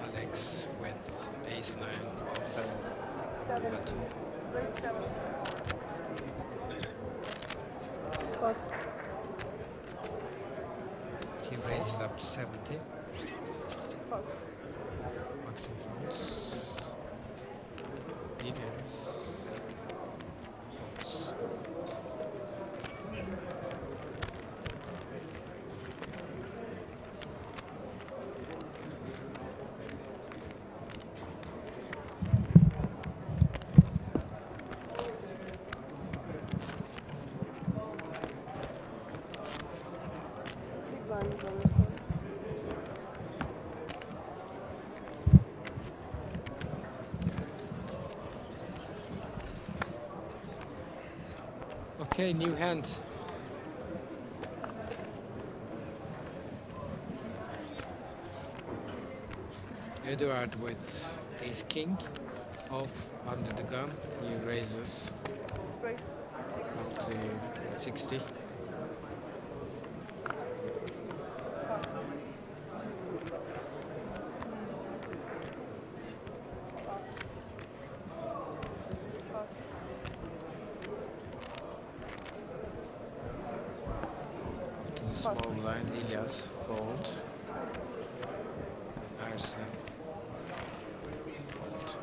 S12: Alex with ace 9 off. Button.
S6: Raise 7. Pass.
S12: He raises up to 70.
S6: Pass.
S12: Maxim folds. Mediums. Folds.
S6: Big blind is on the phone.
S12: Okay, new hand. Edward with ace king off under the gun. He raises
S6: Raise
S12: up to 60. To the small blind, Elias fold. Arsen. Fold.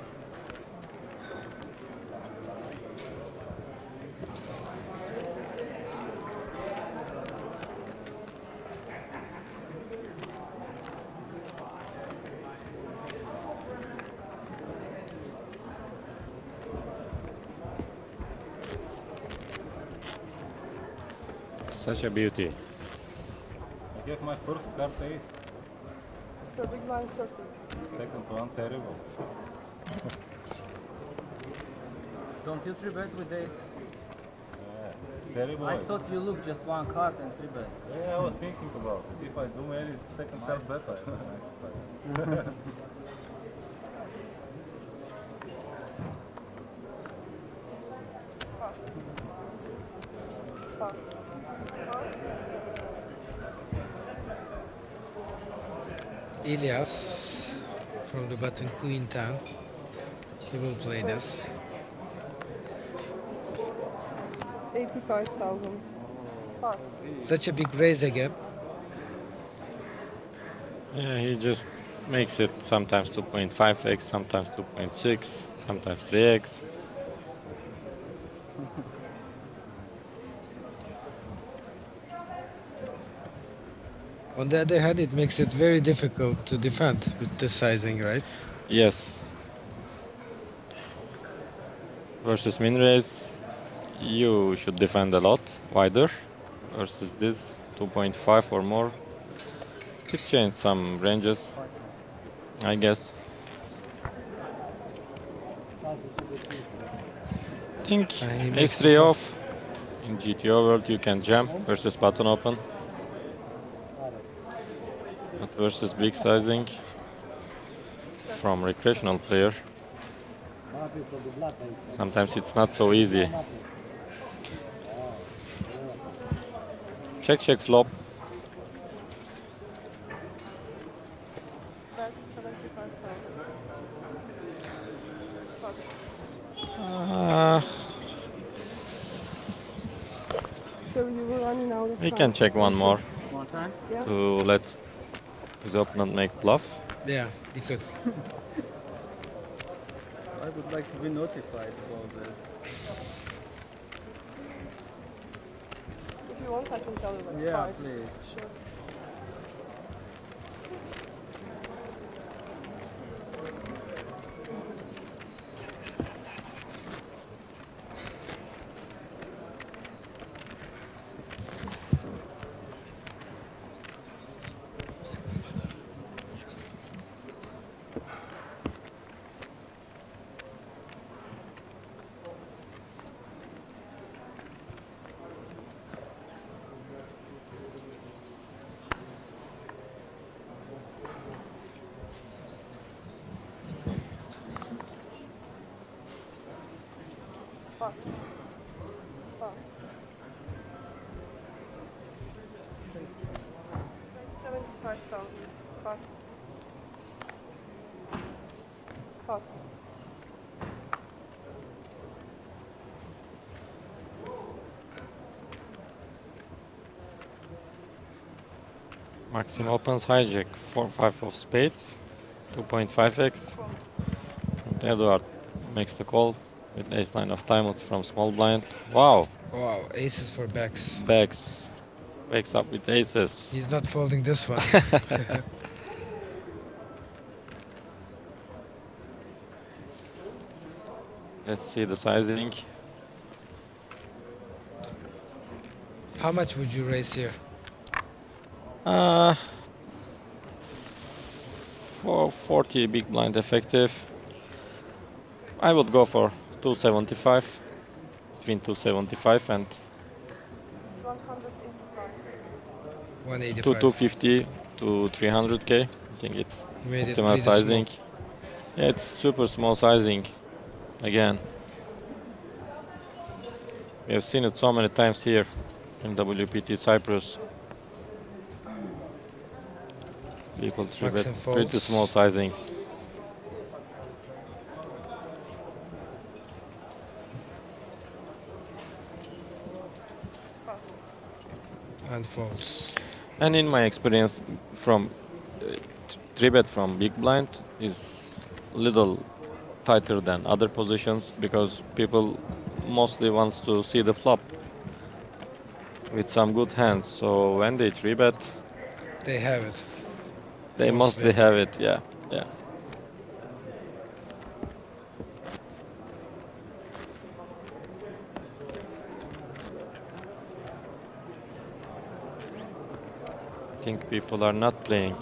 S17: Such a beauty.
S13: I get my first card ace.
S6: So big blind 30.
S13: Second one terrible.
S18: Don't you 3-bet with ace?
S13: Yeah, terrible.
S18: I thought you looked just one card and 3-bet.
S13: Yeah, I was thinking about it. If I do maybe second card better.
S6: Pass. Pass.
S12: Elias from the button queen 10. He will play this.
S6: 85,000. Pass.
S12: Such a big raise again.
S17: Yeah, he just makes it sometimes 2.5x, sometimes 2.6, sometimes 3x.
S12: On the other hand, it makes it very difficult to defend with this sizing, right?
S17: Yes. Versus min raise, you should defend a lot wider. Versus this 2.5 or more, it changed some ranges, I guess. I think Ace-3 off. In GTO world you can jam versus button open. But versus big sizing from recreational player, sometimes it's not so easy. Check, check flop.
S6: That's 75,000. So you were running out of
S17: We
S6: time.
S17: can check one more
S18: One time?
S6: Yeah.
S17: to let his opponent make bluff.
S12: Yeah, he could.
S18: I would like to be notified about that.
S6: If you want, I can tell you like
S18: Yeah,
S6: 5.
S18: please.
S6: Sure. Pass. Pass. 75,000. Pass. Pass.
S17: Maxim opens hijack 4-5 of spades, 2.5x. And Edward makes the call with ace-9 of diamonds from small blind. Wow!
S12: Wow, aces for backs.
S17: Backs. Wakes up with aces.
S12: He's not folding this one.
S17: Let's see the sizing.
S12: How much would you raise here?
S17: For 40 big blind effective, I would go for 275, between 275 and
S6: 185.
S17: 250 to 300k. I think it's
S12: Made it
S17: optimal
S12: pretty
S17: sizing.
S12: small.
S17: Yeah, it's super small sizing. Again, we have seen it so many times here in WPT Cyprus. People bet
S12: Maxim
S17: pretty
S12: folds.
S17: small sizings.
S12: And folds.
S17: And in my experience, from 3-bet from big blind is little tighter than other positions because people mostly wants to see the flop with some good hands. So when they 3-bet,
S12: They have it.
S17: they mostly have it. Yeah, yeah. I think people are not playing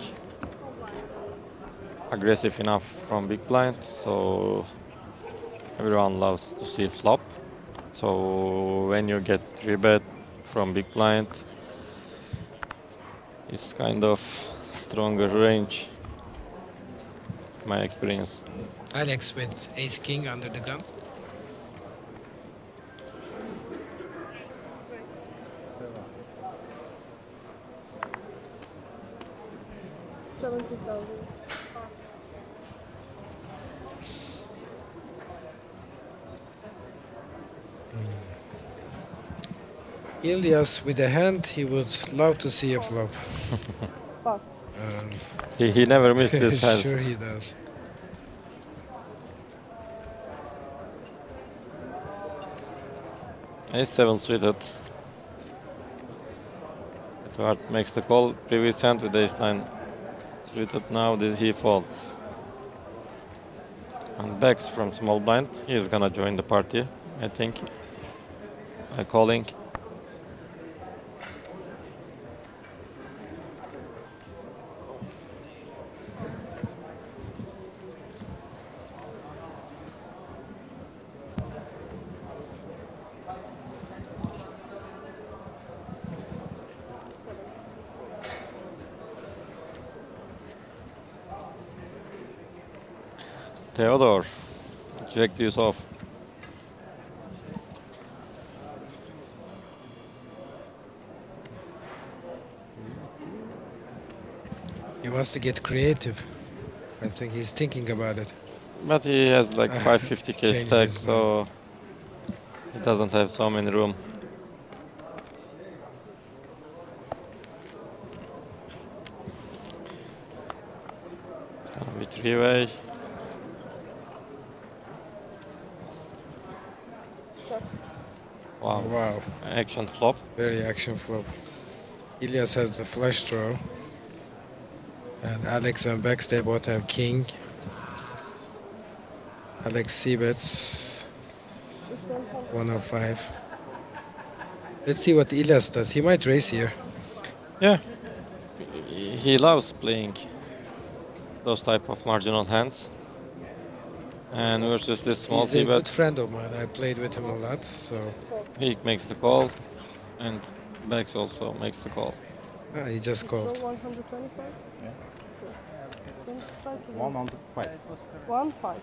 S17: aggressive enough from big blind, so everyone loves to see flop. So when you get 3-bet from big blind, it's kind of stronger range, my experience.
S12: Alex with ace king under the gun. Ilias with a hand, he would love to see a flop.
S6: Pass.
S17: He never missed his hands.
S12: Sure he does.
S17: Ace 7 suited. Stuart makes the call. Previous hand with ace-9 suited. Now he folds. And backs from small blind. He's gonna join the party, I think, by calling. Theodore, Jack deuce off.
S12: He wants to get creative. I think he's thinking about it.
S17: But he has like 550k
S12: Changes
S17: stack,
S12: his
S17: so he doesn't have so many room. It's gonna be three-way. Wow.
S12: Wow.
S17: Action flop.
S12: Very action flop. Ilias has the flush draw. And Alex and Bex, they both have king. Alex c-bets 105. Let's see what Ilias does. He might raise here.
S17: Yeah. He loves playing those type of marginal hands. And versus this small
S12: He's a
S17: c-bet,
S12: good friend of mine. I played with him a lot, so
S17: he makes the call, and Bex also makes the call.
S12: he just called.
S6: So 125?
S13: Yeah.
S6: Don't try to
S13: 105.
S6: 1.5.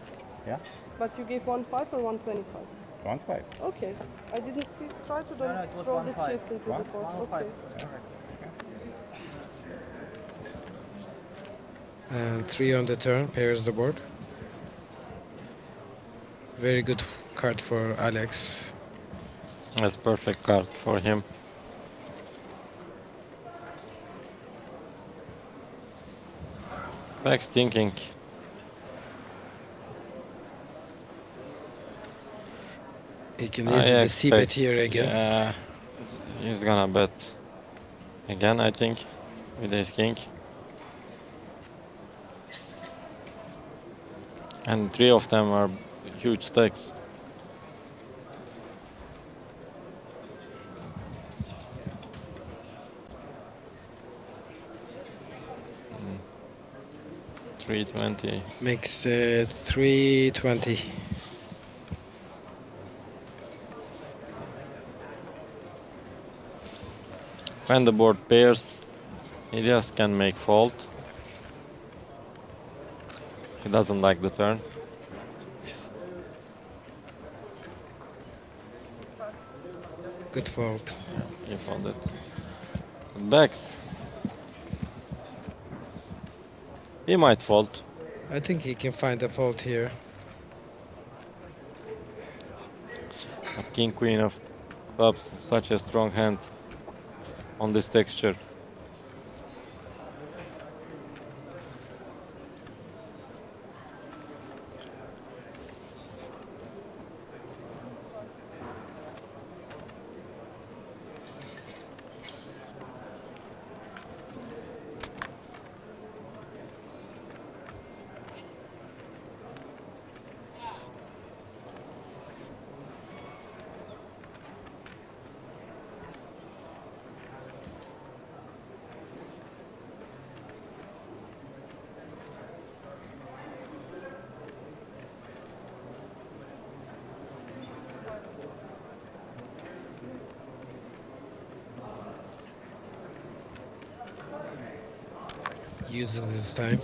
S13: Yeah.
S6: But you gave 1.5 or 125?
S13: 1.5.
S6: Okay. I didn't see. Try to
S18: No, it was
S6: throw the
S18: 1.5.
S6: chips into the pot.
S18: 1.5.
S6: Okay.
S12: And 3 on the turn, pairs the board. Very good card for Alex.
S17: That's perfect card for him. Bex thinking.
S12: He can easily c-bet here again.
S17: Yeah, he's gonna bet again, I think, with ace king. And 3 of them are huge stacks. Mm. 320.
S12: Makes 320.
S17: When the board pairs, he just can make fold. He doesn't like the turn.
S12: Good fold.
S17: Yeah, he folded. Bex. He might fold.
S12: I think he can find a fault here.
S17: A king queen of clubs, such a strong hand on this texture.
S12: Uses his time.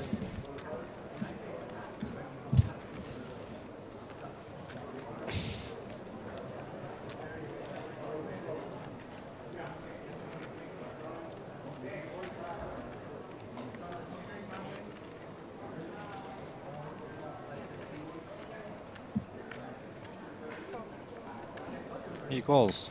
S17: He calls.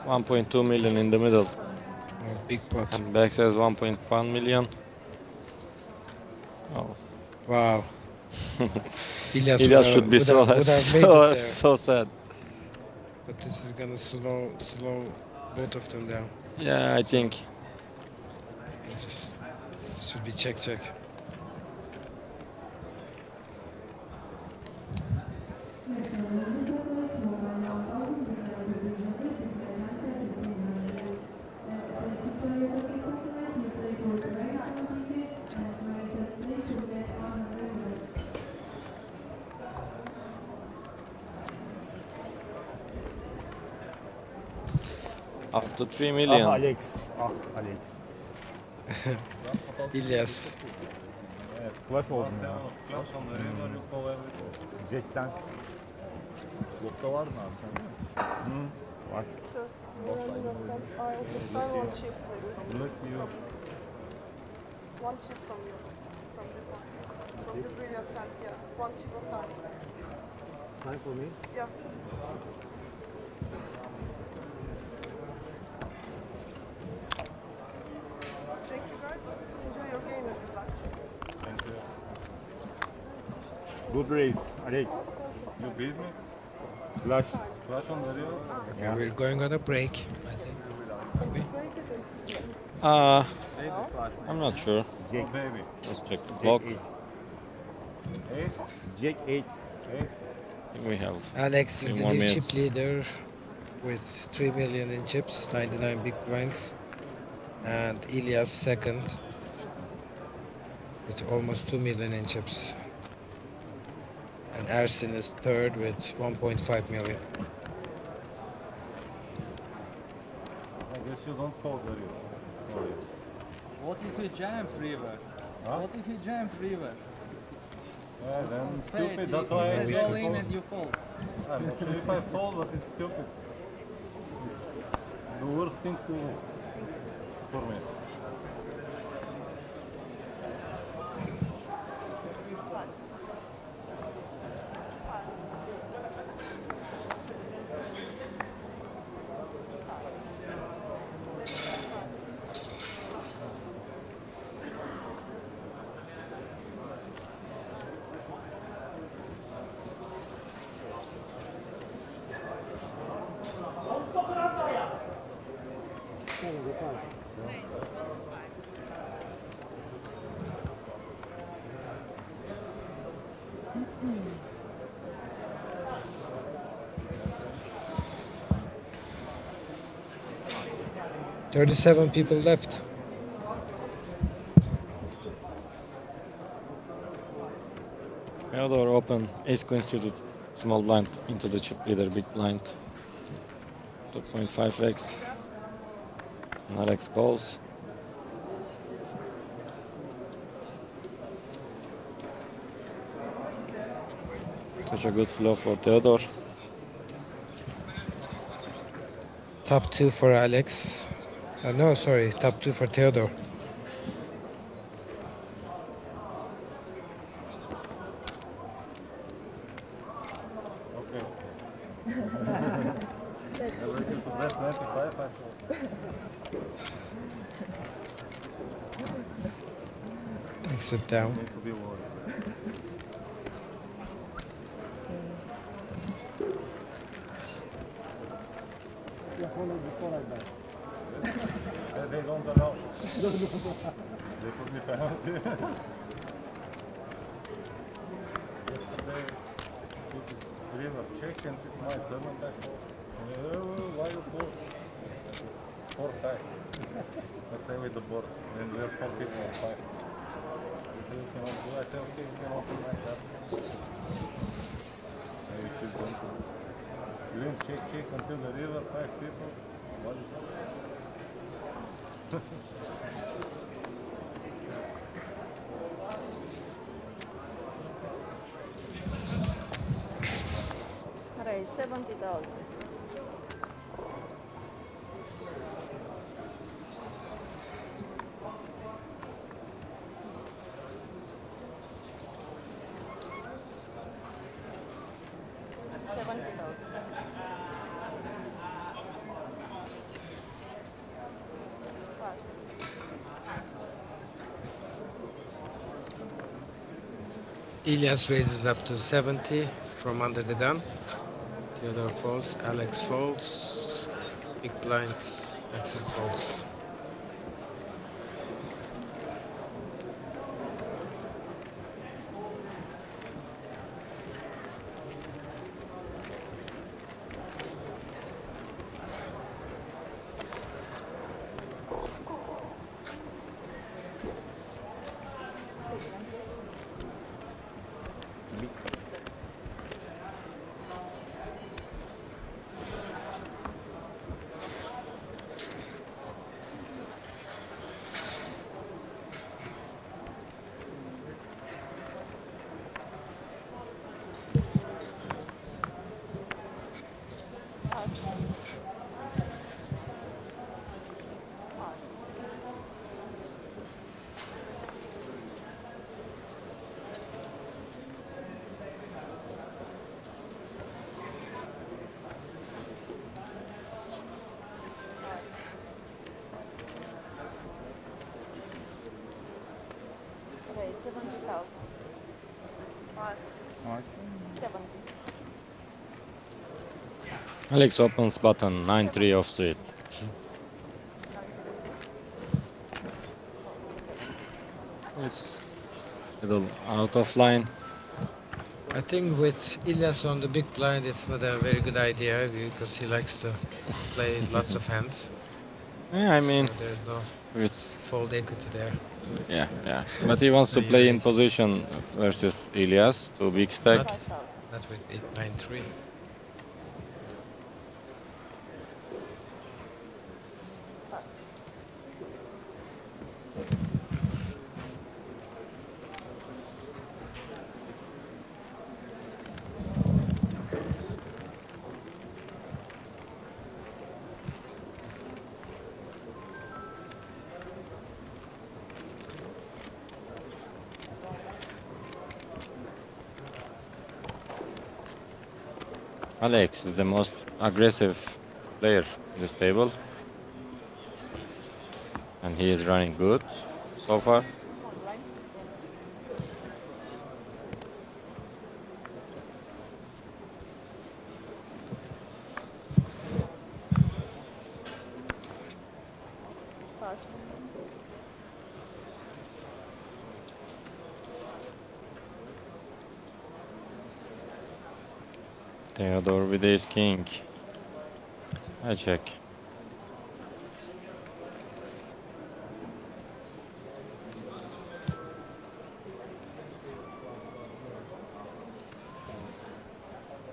S17: $1.2 million in the middle.
S12: Oh, big pot.
S17: And Bex has 1.1 million. Oh.
S12: Wow. Ilyas
S17: Elias should be
S12: would have made
S17: so
S12: it there.
S17: so sad.
S12: But this is gonna slow both of them down.
S17: Yeah, I think.
S12: It just should be check.
S17: Up to 3 million.
S15: Ah Alex. Ah Alex.
S12: İlyas.
S15: Evet, flash oldum ya.
S13: Flash on the river, you call everything.
S15: Jack'ten.
S1: Yokta var mı abi sende mi?
S15: Var.
S1: Bas aynı
S6: one chip, please.
S13: Look you.
S6: One chip from you. From the previous hand, yeah. One chip of time.
S14: Time for me?
S6: Yeah. Thank you guys. Enjoy your game and good luck.
S13: Thank you.
S15: Good race, Alex.
S13: You beat me?
S15: Flash.
S13: Flash on the river?
S12: Yeah. We're going on a break, I think.
S17: I'm not sure.
S15: Jack.
S13: Baby.
S17: Let's check the
S15: Jack
S17: clock.
S15: 8.
S13: Ace?
S15: Jack 8.
S17: I think we have
S12: Alex is
S17: 3
S12: the
S17: more
S12: new
S17: minutes.
S12: chip leader with 3 million in chips, 99 big blinds, and Ilyas second with almost 2 million in chips. And Ersin is third with 1.5 million.
S13: I guess you don't call the river. Sorry.
S18: What if you jump river?
S13: Huh?
S18: What if you jump river?
S13: Yeah, then
S18: Spade,
S13: stupid. That's
S18: you
S13: why I
S18: said
S13: check
S18: all in
S13: because
S18: and you fall.
S13: I'm not sure if I fall, but it's stupid. The worst thing to for me.
S12: $37 people left.
S17: Theodore open, ace queen suited, small blind into the chip leader, big blind. 2.5x. And Alex calls. Such a good flow for Theodore.
S12: Top 2 for Alex. No, sorry, top 2 for Theodore.
S13: Okay. Never get to best 95, I thought.
S12: Exit down.
S13: Need to be worried. They don't allow. They put me penalty. Yesterday, river check and it's my turn and back. Why you call? 4 high. I play with the board and we're 4 people on 5. You cannot do. I say okay, you can open like that. Maybe she's going to. You didn't check until the river, 5 people. What is that?
S6: Alright, $70.
S12: Elias raises up to 70 from under the gun. Theodore folds, Alex folds, big blinds, Axel folds.
S10: Okay, 70,000. Pass. 70.
S17: Alex opens button 9-3 offsuit. It's a little out of line.
S12: I think with Elias on the big blind, it's not a very good idea because he likes to play lots of hands.
S17: Yeah, I mean,
S12: so there's no
S17: it's
S12: fold equity there.
S17: yeah. But he wants to play in position versus Elias to big stack.
S12: Not with 8-9-3.
S17: Alex is the most aggressive player in this table. And he is running good so far.
S10: Pass.
S17: Theodore with ace king. I check.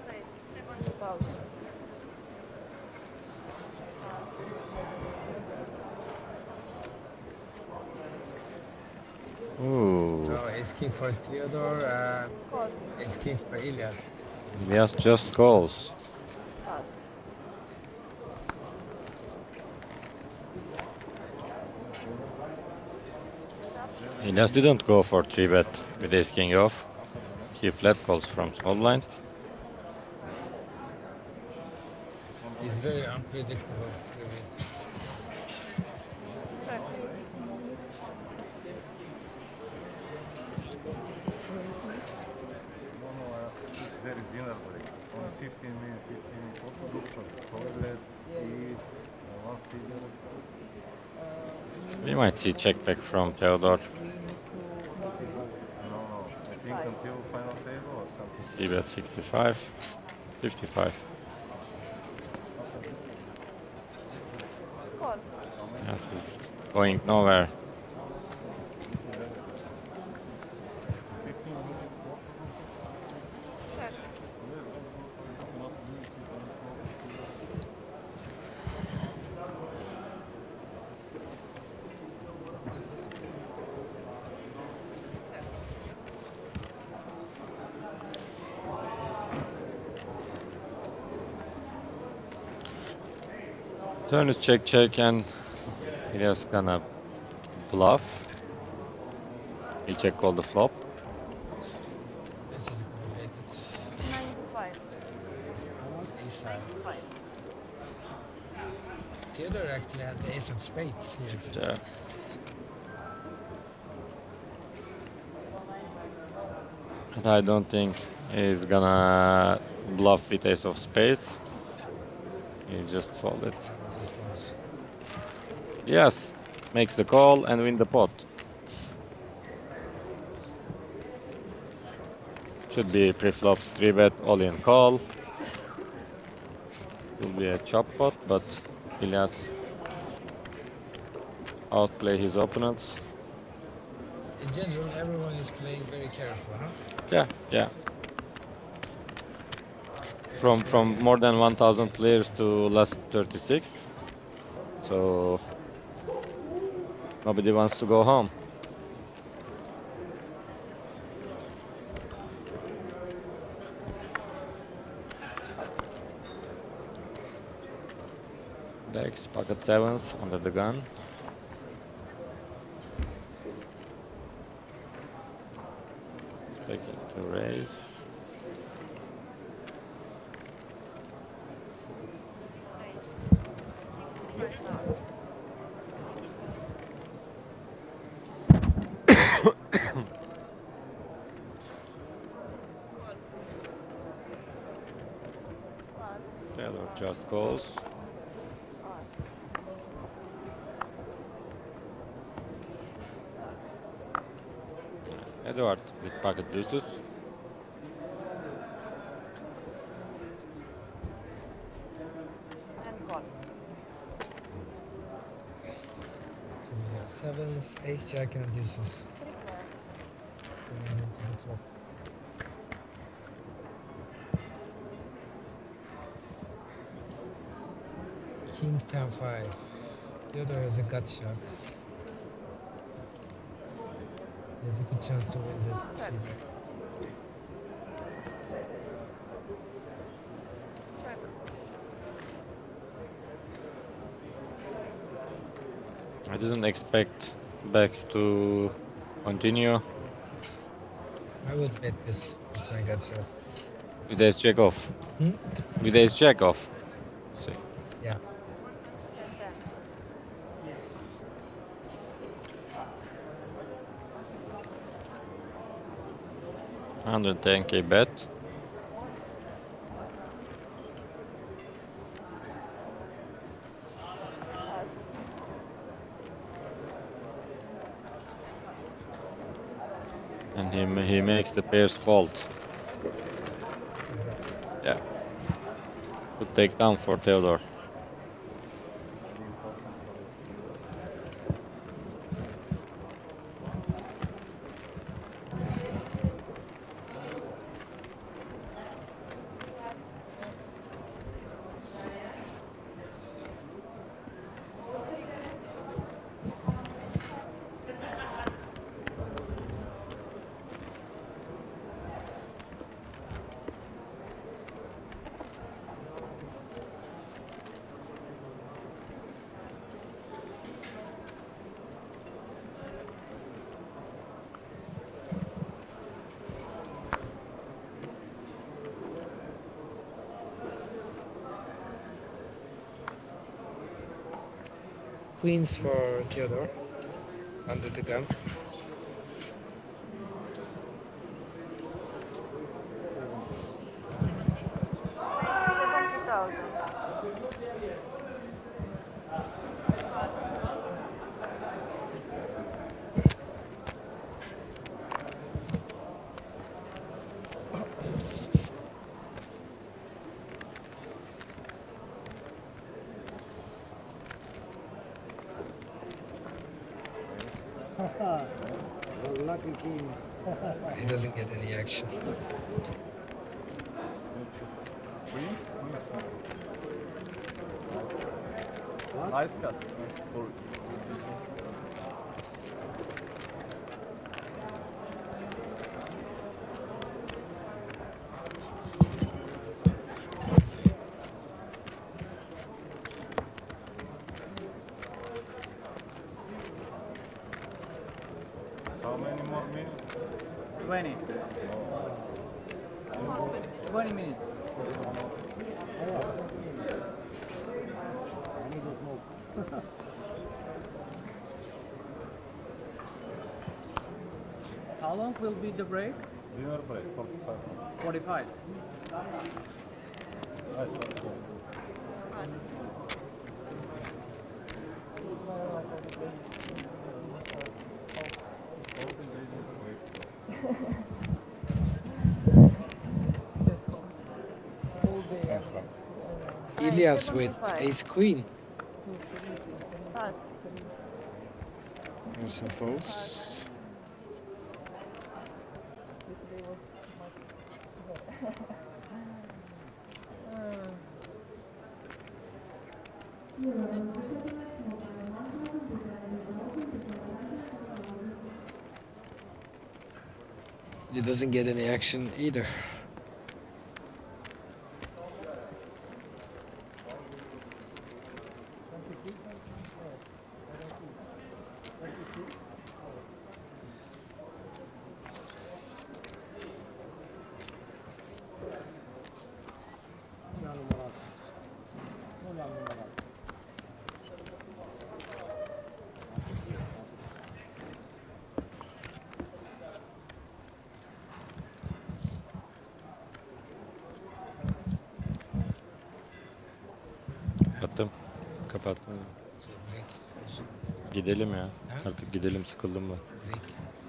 S10: Okay, it's 70,000.
S17: Ooh.
S12: So ace king for Theodore, ace king for Elias.
S17: Elias just calls.
S10: Pass.
S17: Elias didn't go for 3-bet with ace king off. He flat calls from small blind.
S12: He's very unpredictable. Really.
S6: Check.
S13: There is dinner break. Only 15 minutes, 15 minutes. What to look for? Toilet, eat, one cigarette.
S17: We might see check back from Theodore.
S13: No, I think until final table or something.
S17: See bet 65, 55.
S6: Call.
S17: Yes, it's going nowhere.
S6: Check.
S17: Turn is check, and Elias gonna bluff. He check call the flop.
S12: This is great.
S6: 95.
S12: Ace high.
S6: 95.
S12: Theodore actually has the ace of spades here.
S17: Yeah. And I don't think he's gonna bluff with ace of spades. He just folded. Yes, makes the call and win the pot. Should be pre-flop 3-bet all-in call. Will be a chop pot, but Ilyas outplay his opponents.
S12: In general, everyone is playing very careful, huh?
S17: Yeah. From more than 1,000 players to last 36. So nobody wants to go home. Dex, pocket sevens under the gun. Expecting to raise. Taylor just calls. Edward with pocket deuces.
S6: And call.
S12: So we got sevens, ace, jack, and deuces. Going into the flop. King 10-5. Theodore has a gut shot. There's a good chance to win this 3-bet.
S17: I didn't expect backs to continue.
S12: I would bet this with my gut shot.
S17: With ace jack off.
S12: Hmm?
S17: With ace jack off. See.
S12: Yeah.
S17: 110k bet. And he makes the pairs fold. Yeah. Good takedown for Theodore.
S12: Queens for Theodore under the gun.
S14: Lucky king.
S12: He doesn't get any action.
S1: Queens? Nice cut. Nice for
S13: How many more minutes?
S18: 20. 20 minutes. How long will be the break?
S13: Dinner break, 45.
S18: 45.
S13: Nice one.
S6: Pass.
S12: Ilias with
S6: 75.
S12: ace queen.
S6: Pass.
S12: And some folds. He doesn't get any action either.
S17: Kapattım. Kapattım. Gidelim ya. Artık gidelim, sıkıldım ben.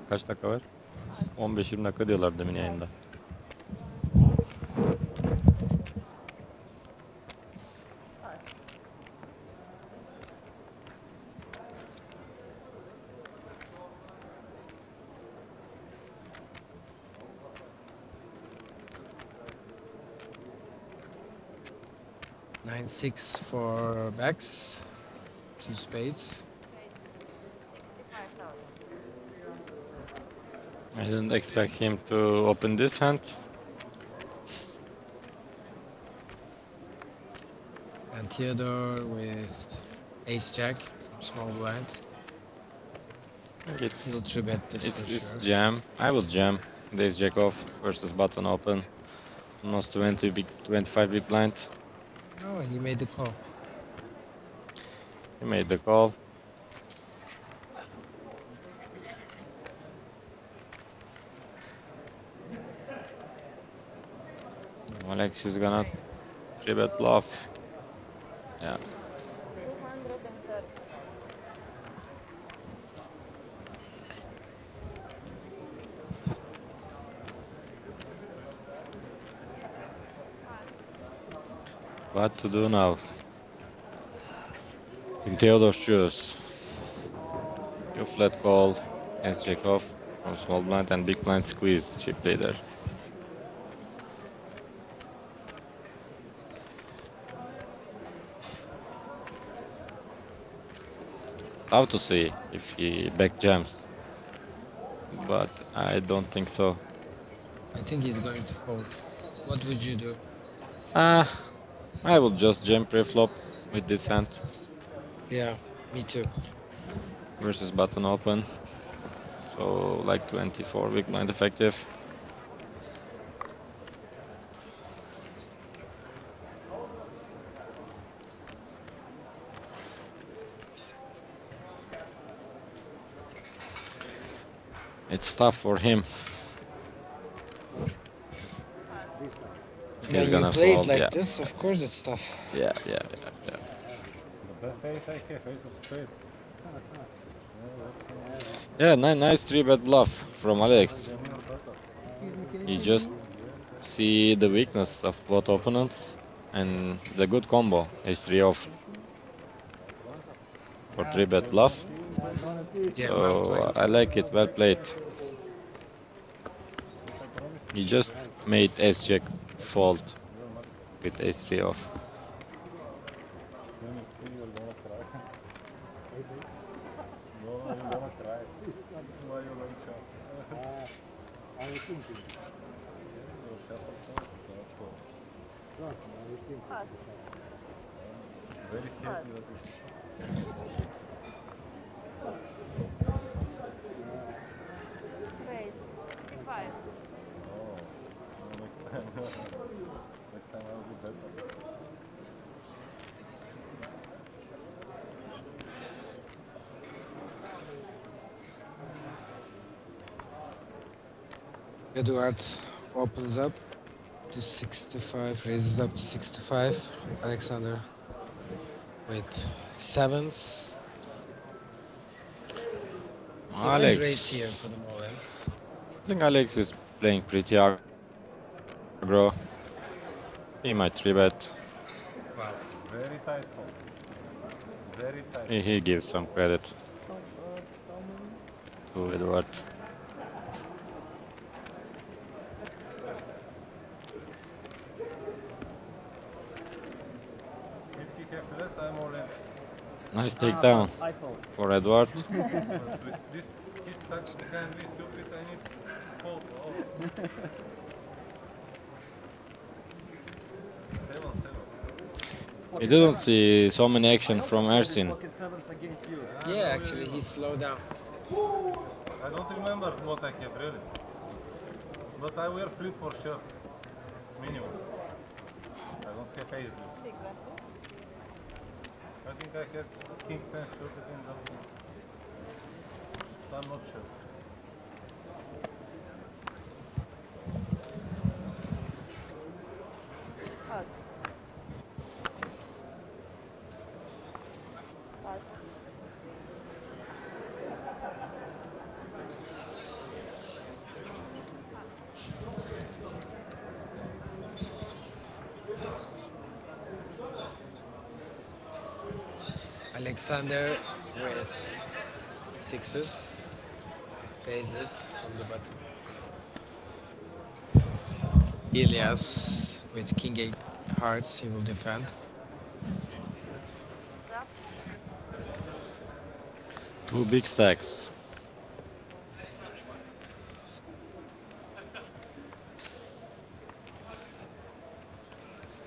S17: Kaç dakika var? 15-20 dakika diyorlar demin yayında.
S6: Pass.
S12: Nine six for backs. Two spades.
S6: 65,000.
S17: I didn't expect him to open this hand.
S12: And Theodore with ace jack, small blind.
S17: I think
S12: He'll three bet this for
S17: it's
S12: sure.
S17: jam. I will jam. This jack off versus button open. Almost 25 big blind.
S12: Oh, he made the call.
S17: He made the call. Alex is gonna 3-bet bluff. Yeah.
S6: 230.
S17: What to do now? In Theodore's shoes. You flat call, ace jack off from small blind and big blind squeeze. Chip leader. How to see if he back jams, but I don't think so.
S12: I think he's going to fold. What would you do?
S17: I will just jam pre-flop with this hand
S12: Yeah, me too.
S17: versus button open. So like 24 big blind effective. It's tough for him.
S12: Yeah,
S17: He's
S12: you
S17: gonna
S12: play it
S17: fold,
S12: like
S17: yeah.
S12: this, of course it's tough.
S17: Yeah.
S13: The best ace I have, ace of spades.
S17: Yeah, nice 3-bet bluff from Alex. You just see the weakness of both opponents, and it's a good combo. Ace 3 off for 3-bet bluff.
S12: Yeah,
S17: So
S12: well played.
S17: I like it, well played. He just made ace jack fold with ace 3 off.
S6: Pass.
S13: Very
S6: Pass. Raise. 65.
S13: Next time I'll be better.
S12: Eduard opens up to 65, raises up to 65. Alexander with sevens. He might
S17: Alex.
S12: raise here for the moment.
S17: I think Alex is playing pretty aggro. He might 3-bet.
S12: Wow.
S13: Very tight fold. Very tight.
S17: He gives some credit to Edward.
S13: If he has less, I'm all in.
S17: Nice takedown for Edward.
S13: This touch can be stupid. I need fold. Oh. 7-7.
S17: He didn't see so many action from Ersin.
S12: Yeah, actually, he slowed down.
S13: I don't remember what I have really. But I will flip for sure. Minimum. I don't have ace deuce. I think I have king 10 stupid in the... I'm not sure.
S6: Pass. Pass.
S12: Alexander with sixes, raises from the bottom. Elias with king 8 hearts, he will defend.
S17: Two big stacks.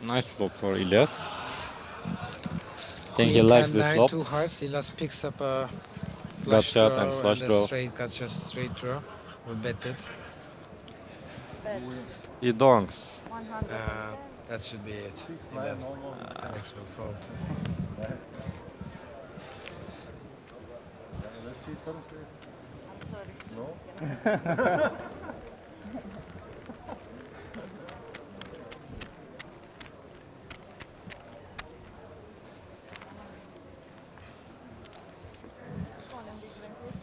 S17: Nice flop for Elias. I think he likes this flop.
S12: 2 hearts, Elias picks up a
S17: Gut
S12: flush
S17: shot
S12: draw
S17: and flush
S12: a
S17: draw.
S12: straight gut shot, straight draw. We'll bet it.
S17: He donks.
S12: That should be it. Alex will fold.
S13: Let's see turn, please.
S6: I'm sorry.
S13: No?
S6: Small and big blind, please.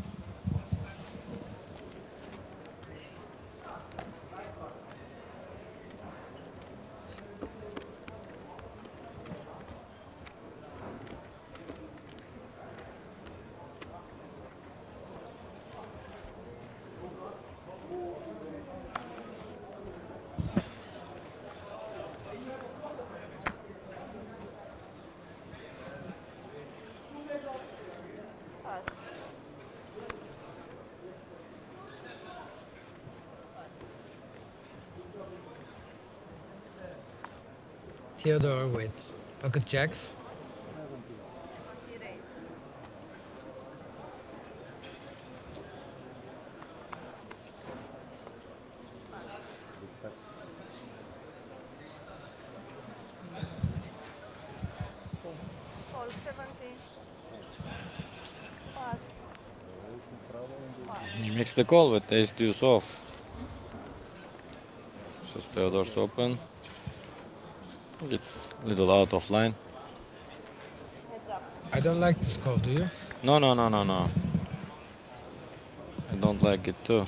S6: Pass.
S12: Theodore with pocket jacks.
S6: Raise. Call 70. Pass.
S17: He makes the call with ace deuce off. Just Theodore's open. I think it's a little out of line.
S6: Heads up.
S12: I don't like this call, do you?
S17: No. I don't like it too.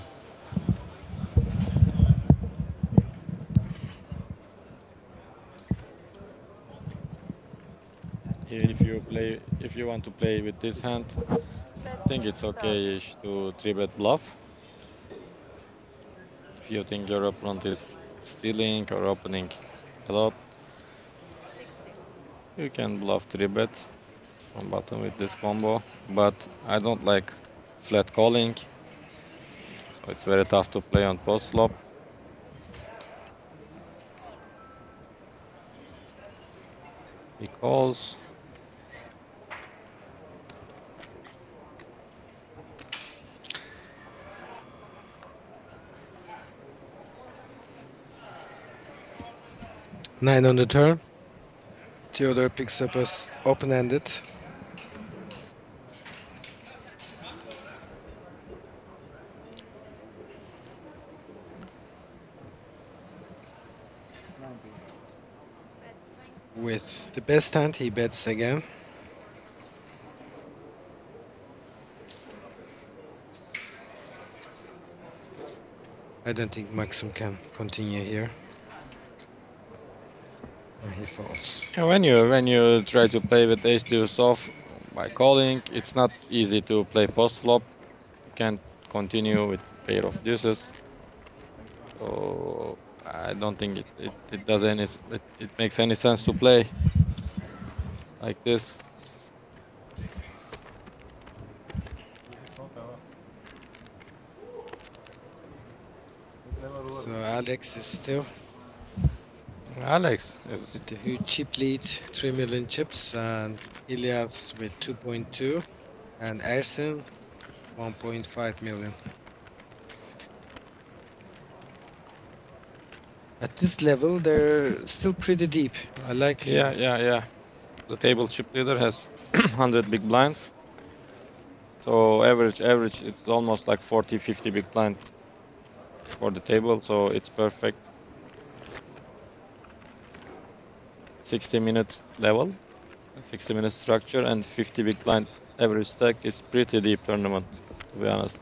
S17: If you want to play with this hand, I think it's okay-ish to 3-bet bluff. If you think your opponent is stealing or opening a lot, you can bluff 3-bet from bottom with this combo, but I don't like flat calling, so it's very tough to play on post flop. He calls.
S12: Nine on the turn. Theodore picks up as open-ended. With the best hand, he bets again. I don't think Maxim can continue here. And he falls.
S17: And when you try to play with ace deuce off by calling, it's not easy to play post flop. You can't continue with pair of deuces. So I don't think it does any it makes any sense to play like this.
S12: So Alex is still
S17: Alex is
S12: with a huge chip lead, 3 million chips, and Ilias with 2.2, and Ersin 1.5 million. At this level, they're still pretty deep. I like.
S17: Yeah. The table chip leader has 100 big blinds. So average, it's almost like 40-50 big blinds for the table. So it's perfect. 60-minute level, 60-minute structure, and 50 big blind average stack is pretty deep tournament, to be honest.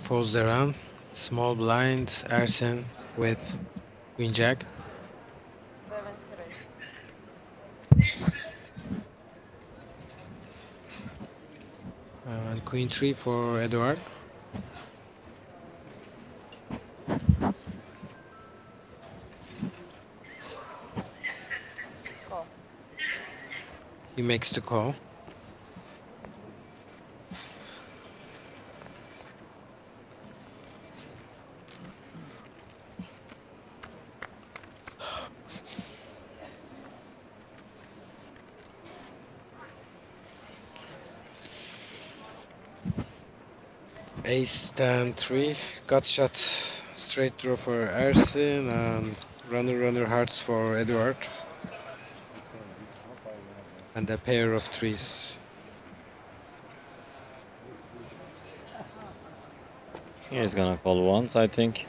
S12: Folds around, small blinds, Ersin with Queen Jack.
S6: 70 raise.
S12: And Queen 3 for Edward.
S6: Call.
S12: He makes the call. Ace stand 3, gut shot, straight draw for Ersin, and runner hearts for Edward. And a pair of threes.
S17: He's gonna call once, I think.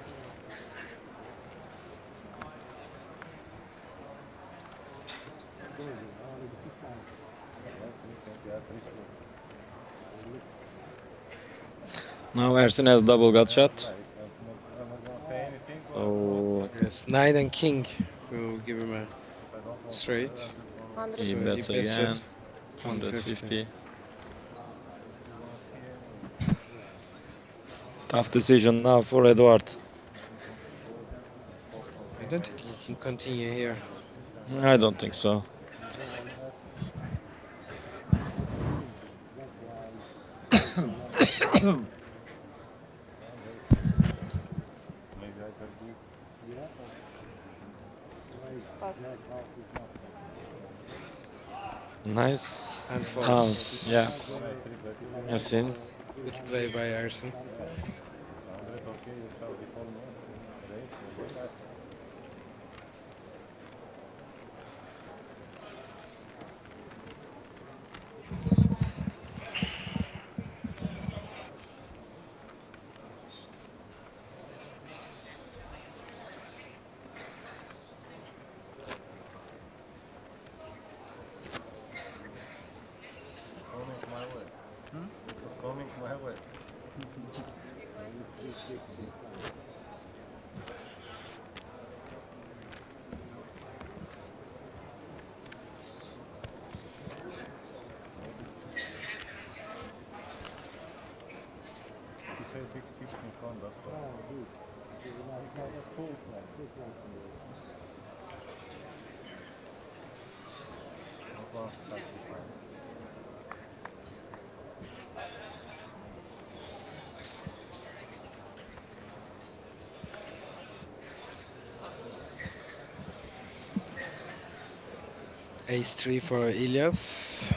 S17: Now Ersin has double gut shot. So
S12: yes, knight and king will give him a straight.
S17: He bets again. 150. Tough decision now for Edward.
S12: I don't think he can continue here.
S17: I don't think so. Nice.
S12: And folds.
S17: Yeah. Ersin.
S12: Good play by Ersin. Ace 3 for Elias.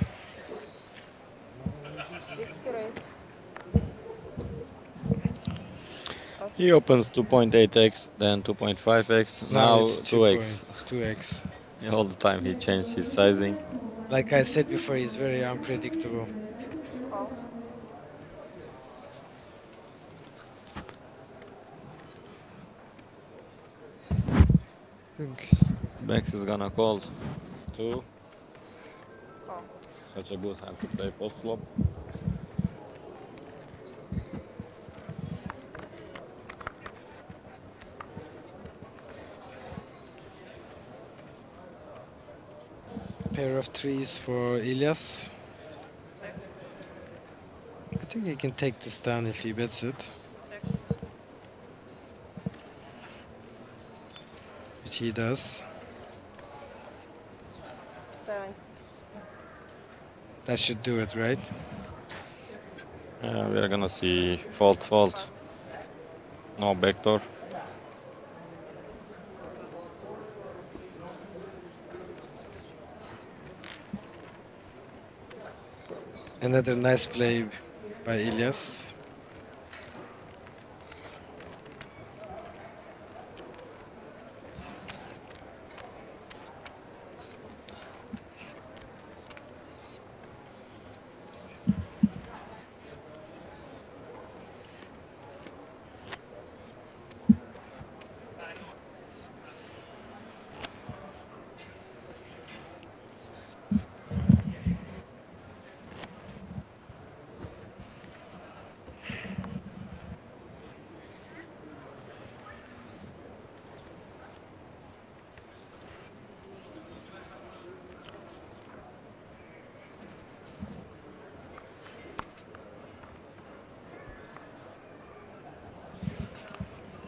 S6: 60 raise.
S17: He opens 2.8x, then 2.5x, now
S12: it's
S17: 2x.
S12: 2x.
S17: All the time he changed his sizing.
S12: Like I said before, he's very unpredictable.
S6: Call.
S12: Think.
S17: Bex is gonna call 2.
S6: Call.
S17: Such a good hand to play post flop.
S12: Pair of 3s for Elias.
S6: Check.
S12: I think he can take this down if he bets it.
S6: Check.
S12: Which he does.
S6: 70.
S12: That should do it, right?
S17: We're gonna see fold. No backdoor.
S12: Another nice play by Elias.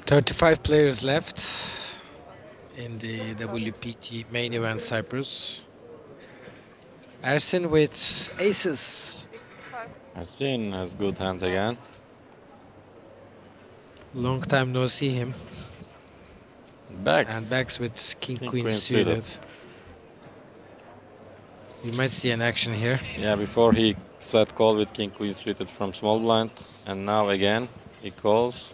S12: .35 players left in the WPT main event Cyprus. Ersin with aces.
S6: 65.
S17: Ersin has good hand again.
S12: Long time no see him.
S17: Bex.
S12: And Bex with king queen
S17: suited.
S12: suited. We might see an action here.
S17: Yeah, before he flat call with king queen suited from small blind, and now again he calls.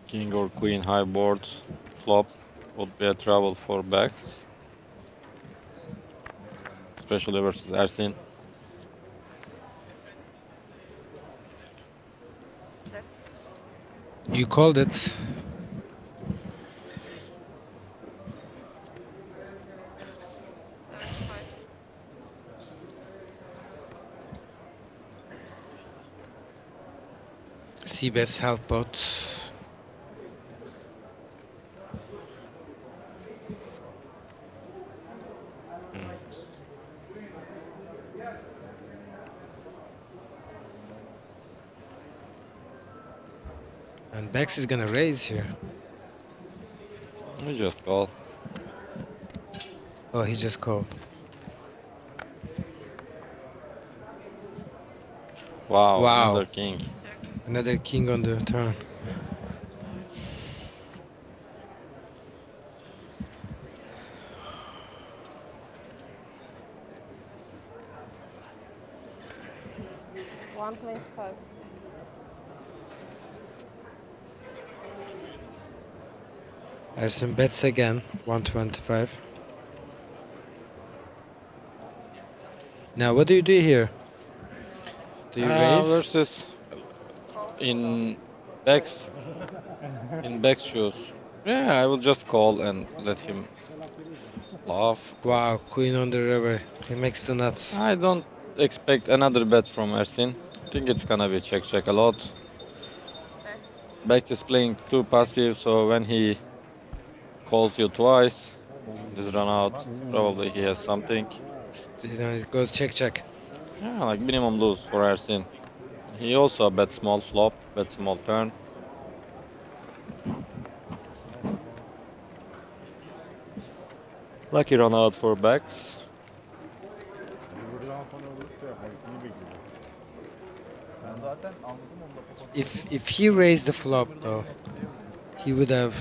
S17: King or queen high board flop would be a trouble for Bex, especially versus Ersin.
S12: You called it. C-bets help both. And Bex is gonna raise here.
S17: We just call.
S12: Oh, he just called.
S17: Wow, another king.
S12: Another king on the turn.
S6: $125.
S12: Ersin bets again, 125. Now, what do you do here? Do you raise?
S17: Versus in Bex shoes. Yeah, I will just call and let him laugh.
S12: Wow, queen on the river. He makes the nuts.
S17: I don't expect another bet from Ersin. I think it's gonna be check a lot. Bex is playing too passive, so when he calls you twice, this run out, probably he has something.
S12: You know, it goes check.
S17: Yeah, like minimum lose for Ersin. He also bet small flop, bet small turn. Lucky run out for backs.
S13: Buradan sonra olursa yapmasını bekliyorum.
S1: Ben zaten anladım onu da.
S12: If he raised the flop though, he would have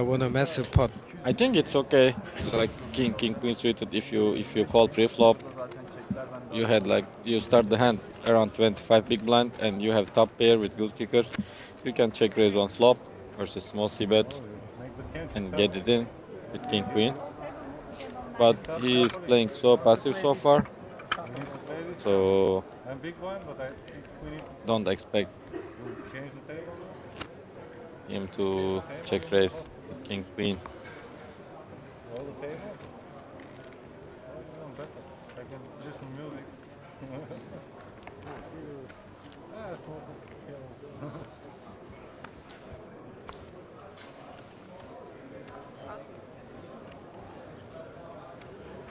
S12: won a massive pot.
S17: I think it's okay. Like king queen suited. If you call pre-flop, you had like you start the hand around 25 big blind and you have top pair with goose kicker. You can check raise on flop versus small c bet and get it in with king queen. But he is playing so passive so far, so
S13: I'm big blind, but I think we need to
S17: don't expect
S13: change the table.
S17: him to check raise with king queen.
S13: All the table. Better. I can do some music.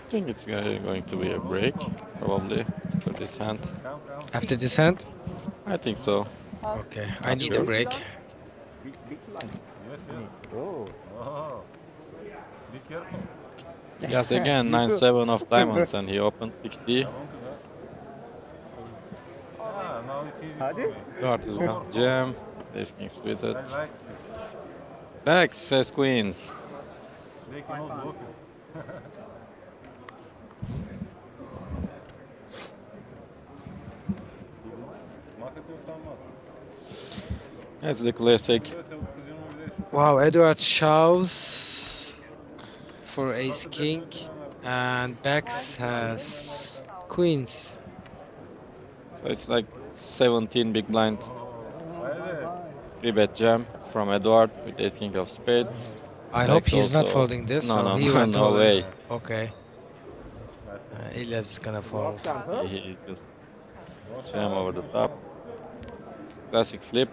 S17: I think it's going to be a break, probably, after this hand.
S12: After this hand?
S17: I think so.
S12: Okay, I need a break.
S13: Big blind. Yes, yes. Oh. Be careful.
S17: Yes, again, 9-7 of diamonds and he opened 60.
S13: Now it's easy for me.
S17: Dart is gonna jam. Ace king suited.
S13: I like
S17: Backs says queens.
S13: They cannot block it.
S17: That's the classic.
S12: Wow, Edward shoves for ace king and backs has queens.
S17: So it's like 17 big blind. 3-bet jam from Edward with ace king of spades.
S12: I hope
S17: Backs
S12: he's not
S17: also-
S12: folding this.
S17: No,
S12: or
S17: no,
S12: he
S17: no,
S12: went
S17: no
S12: all in.
S17: way.
S12: Okay. Ilyas is gonna fold.
S17: He just jam over the top. Classic flip.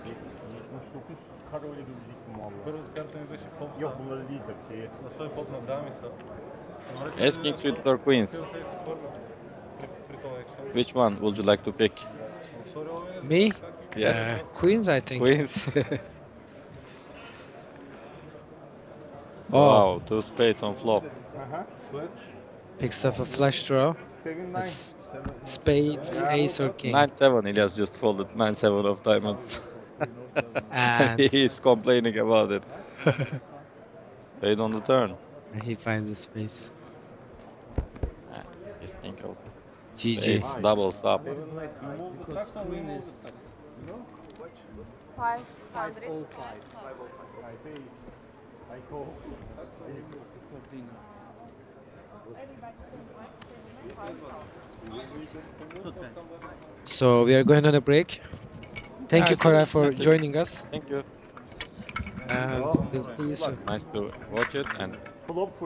S13: 79 kar öyle gelecektim valla. Yok bunları değil tabii şeyi.
S17: Ace king suited or queens? Which one would you like to pick?
S12: Me?
S17: Yes.
S12: Queens, I think.
S17: Queens.
S12: Oh.
S17: Wow, 2 spades on flop.
S12: Picks up a flush draw. Spades, ace or king.
S17: 9-7, Ilyas just folded 9-7 of diamonds.
S12: And
S17: he's complaining about it. Spade on the turn.
S12: he finds the space.
S17: He's king of
S12: GG.
S17: spades, doubles up.
S6: Five.
S12: So we are going on a break. Thank you, Koray, for joining us.
S17: Thank you.
S12: And we'll see you soon.
S17: Nice to watch it and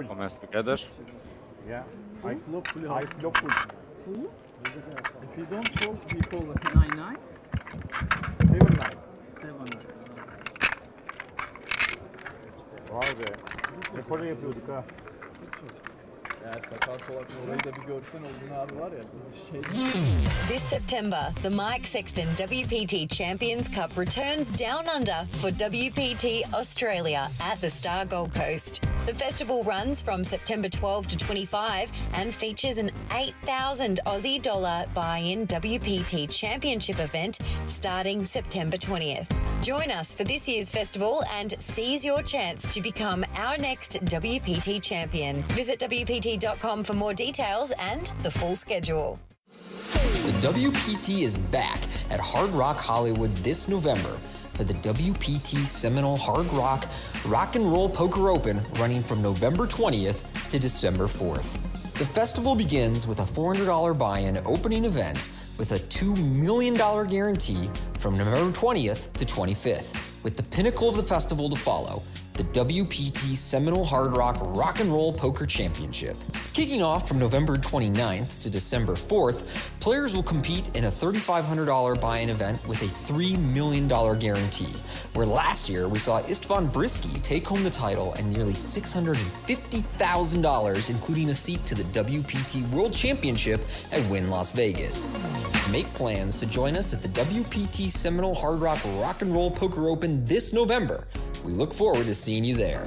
S17: comments together.
S13: Yeah. I flop full. I flop full.
S18: If you don't fold, you fold 9-9?
S13: 7-9.
S18: 7-9.
S13: Vay be. Ne para yapıyorduk ha.
S1: Ya sakal solak orayı da bir görsen o gün abi var ya.
S8: This September, the Mike Sexton WPT Champions Cup returns down under for WPT Australia at the Star Gold Coast. The festival runs from September 12 to 25 and features an 8,000 Aussie dollar buy-in WPT Championship event starting September 20th. Join us for this year's festival and seize your chance to become our next WPT champion. Visit WPT.com for more details and the full schedule.
S9: The WPT is back at Hard Rock Hollywood this November for the WPT Seminole Hard Rock Rock and Roll Poker Open running from November 20th to December 4th. The festival begins with a $400 buy-in opening event with a $2 million guarantee from November 20th to 25th, with the pinnacle of the festival to follow, the WPT Seminole Hard Rock Rock and Roll Poker Championship. Kicking off from November 29th to December 4th, players will compete in a $3,500 buy-in event with a $3 million guarantee, where last year we saw Istvan Brisky take home the title and nearly $650,000, including a seat to the WPT World Championship at Wynn Las Vegas. Make plans to join us at the WPT Seminole Hard Rock Rock and Roll Poker Open this November. We look forward to seeing you there.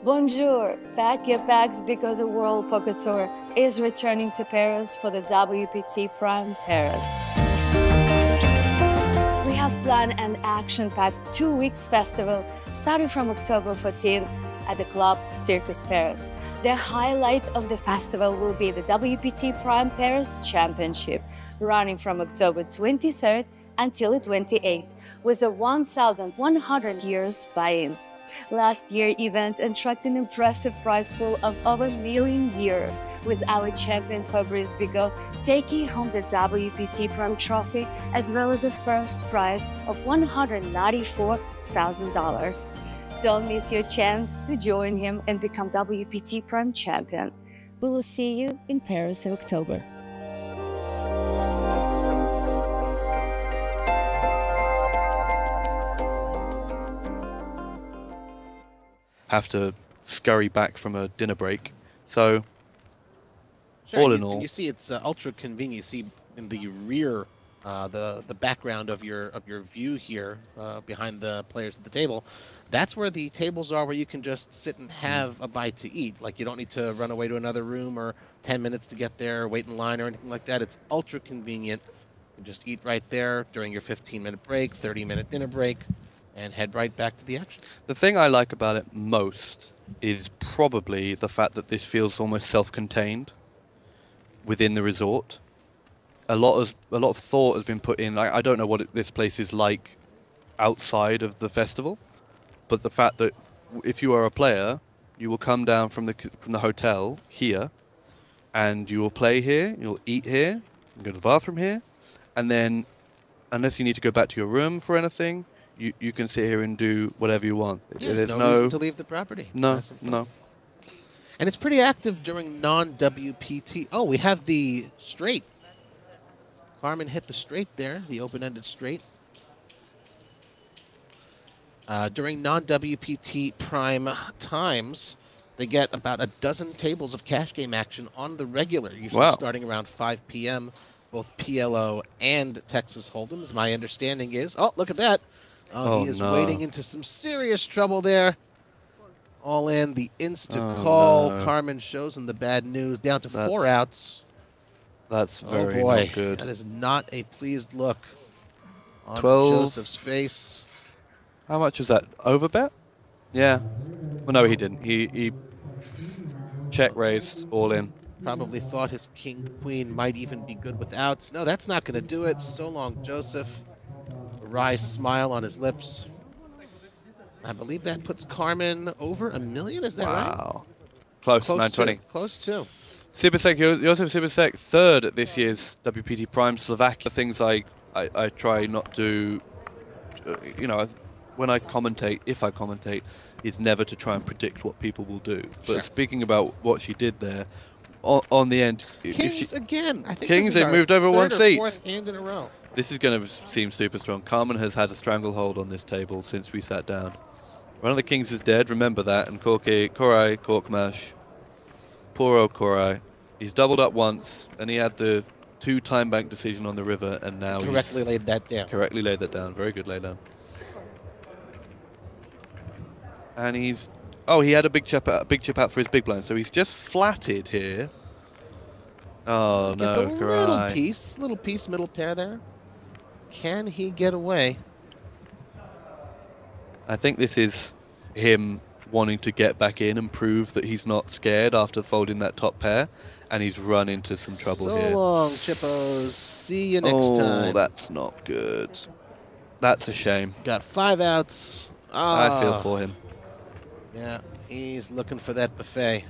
S10: Bonjour! Pack your bags because the World Poker Tour is returning to Paris for the WPT Prime Paris. We have planned an action-packed 2 weeks festival starting from October 14th at the Club Circus Paris. The highlight of the festival will be the WPT Prime Paris Championship, running from October 23rd until the 28th, with a 1,100 years buy-in. Last year's event attracted an impressive prize pool of over $1 million, with our champion Fabrice Bigot taking home the WPT Prime Trophy, as well as the first prize of $194,000. Don't miss your chance to join him and become WPT Prime Champion. We will see you in Paris in October.
S7: Have to scurry back from a dinner break. So, all in all,
S4: you see it's ultra convenient. You see in the rear the background of your view here behind the players at the table. That's where the tables are, where you can just sit and have a bite to eat. Like, you don't need to run away to another room or 10 minutes to get there, wait in line or anything like that. It's ultra convenient. You can just eat right there during your 15-minute break, 30-minute dinner break, and head right back to the action.
S7: the thing I like about it most is probably the fact that this feels almost self-contained within the resort. A lot of thought has been put in. I don't know what this place is like outside of the festival, but the fact that if you are a player, you will come down from the hotel here, and you will play here, you'll eat here, you go to the bathroom here, and then, unless you need to go back to your room for anything, you can sit here and do whatever you want.
S4: Yeah,
S7: There's
S4: no reason to leave the property.
S7: No.
S4: And it's pretty active during non-WPT. Oh, we have the straight. Carmen hit the straight there, the open-ended straight. During non-WPT prime times, they get about a dozen tables of cash game action on the regular, usually starting around 5 p.m., both PLO and Texas Hold'ems. My understanding is... Oh, look at that. He is wading into some serious trouble there. All in, the insta-call.
S7: No.
S4: Carmen shows him the bad news, down to 4 outs.
S7: That's very
S4: boy.
S7: not good.
S4: That is not a pleased look on
S7: 12.
S4: Joseph's face.
S7: How much was that? Overbet? Yeah. Well, no, he didn't. He check raised all in.
S4: Probably thought his king-queen might even be good with outs. No, that's not going to do it. So long, Joseph. A wry smile on his lips. I believe that puts Carmen over $1 million. Is that right?
S7: Wow. Close 920.
S4: Close to.
S7: Sibisek, Josef Sibisek, third at this year's WPT Prime Slovakia. Things I try not to, when I commentate, if I commentate, is never to try and predict what people will do. But speaking about what she did there, on the end...
S4: Kings again. I think
S7: Kings, they've moved over one seat.
S4: Fourth hand in a row.
S7: This is going to seem super strong. Carmen has had a stranglehold on this table since we sat down. One of the kings is dead, remember that, and Korai, Korkmash. Poor old Korai. He's doubled up once, and he had the 2 time bank decision on the river, and now
S4: correctly laid that down.
S7: Correctly laid that down. Very good lay down. And he's... Oh, he had a big chip out for his big blind, so he's just flatted here. Oh, no, Korai.
S4: Little piece, middle pair there. Can he get away?
S7: I think this is him wanting to get back in and prove that he's not scared after folding that top pair, and he's run into some trouble here.
S4: So long, Chippos. See you next time.
S7: Oh, that's not good. That's a shame.
S4: Got 5 outs.
S7: I feel for him.
S4: Yeah, he's looking for that buffet.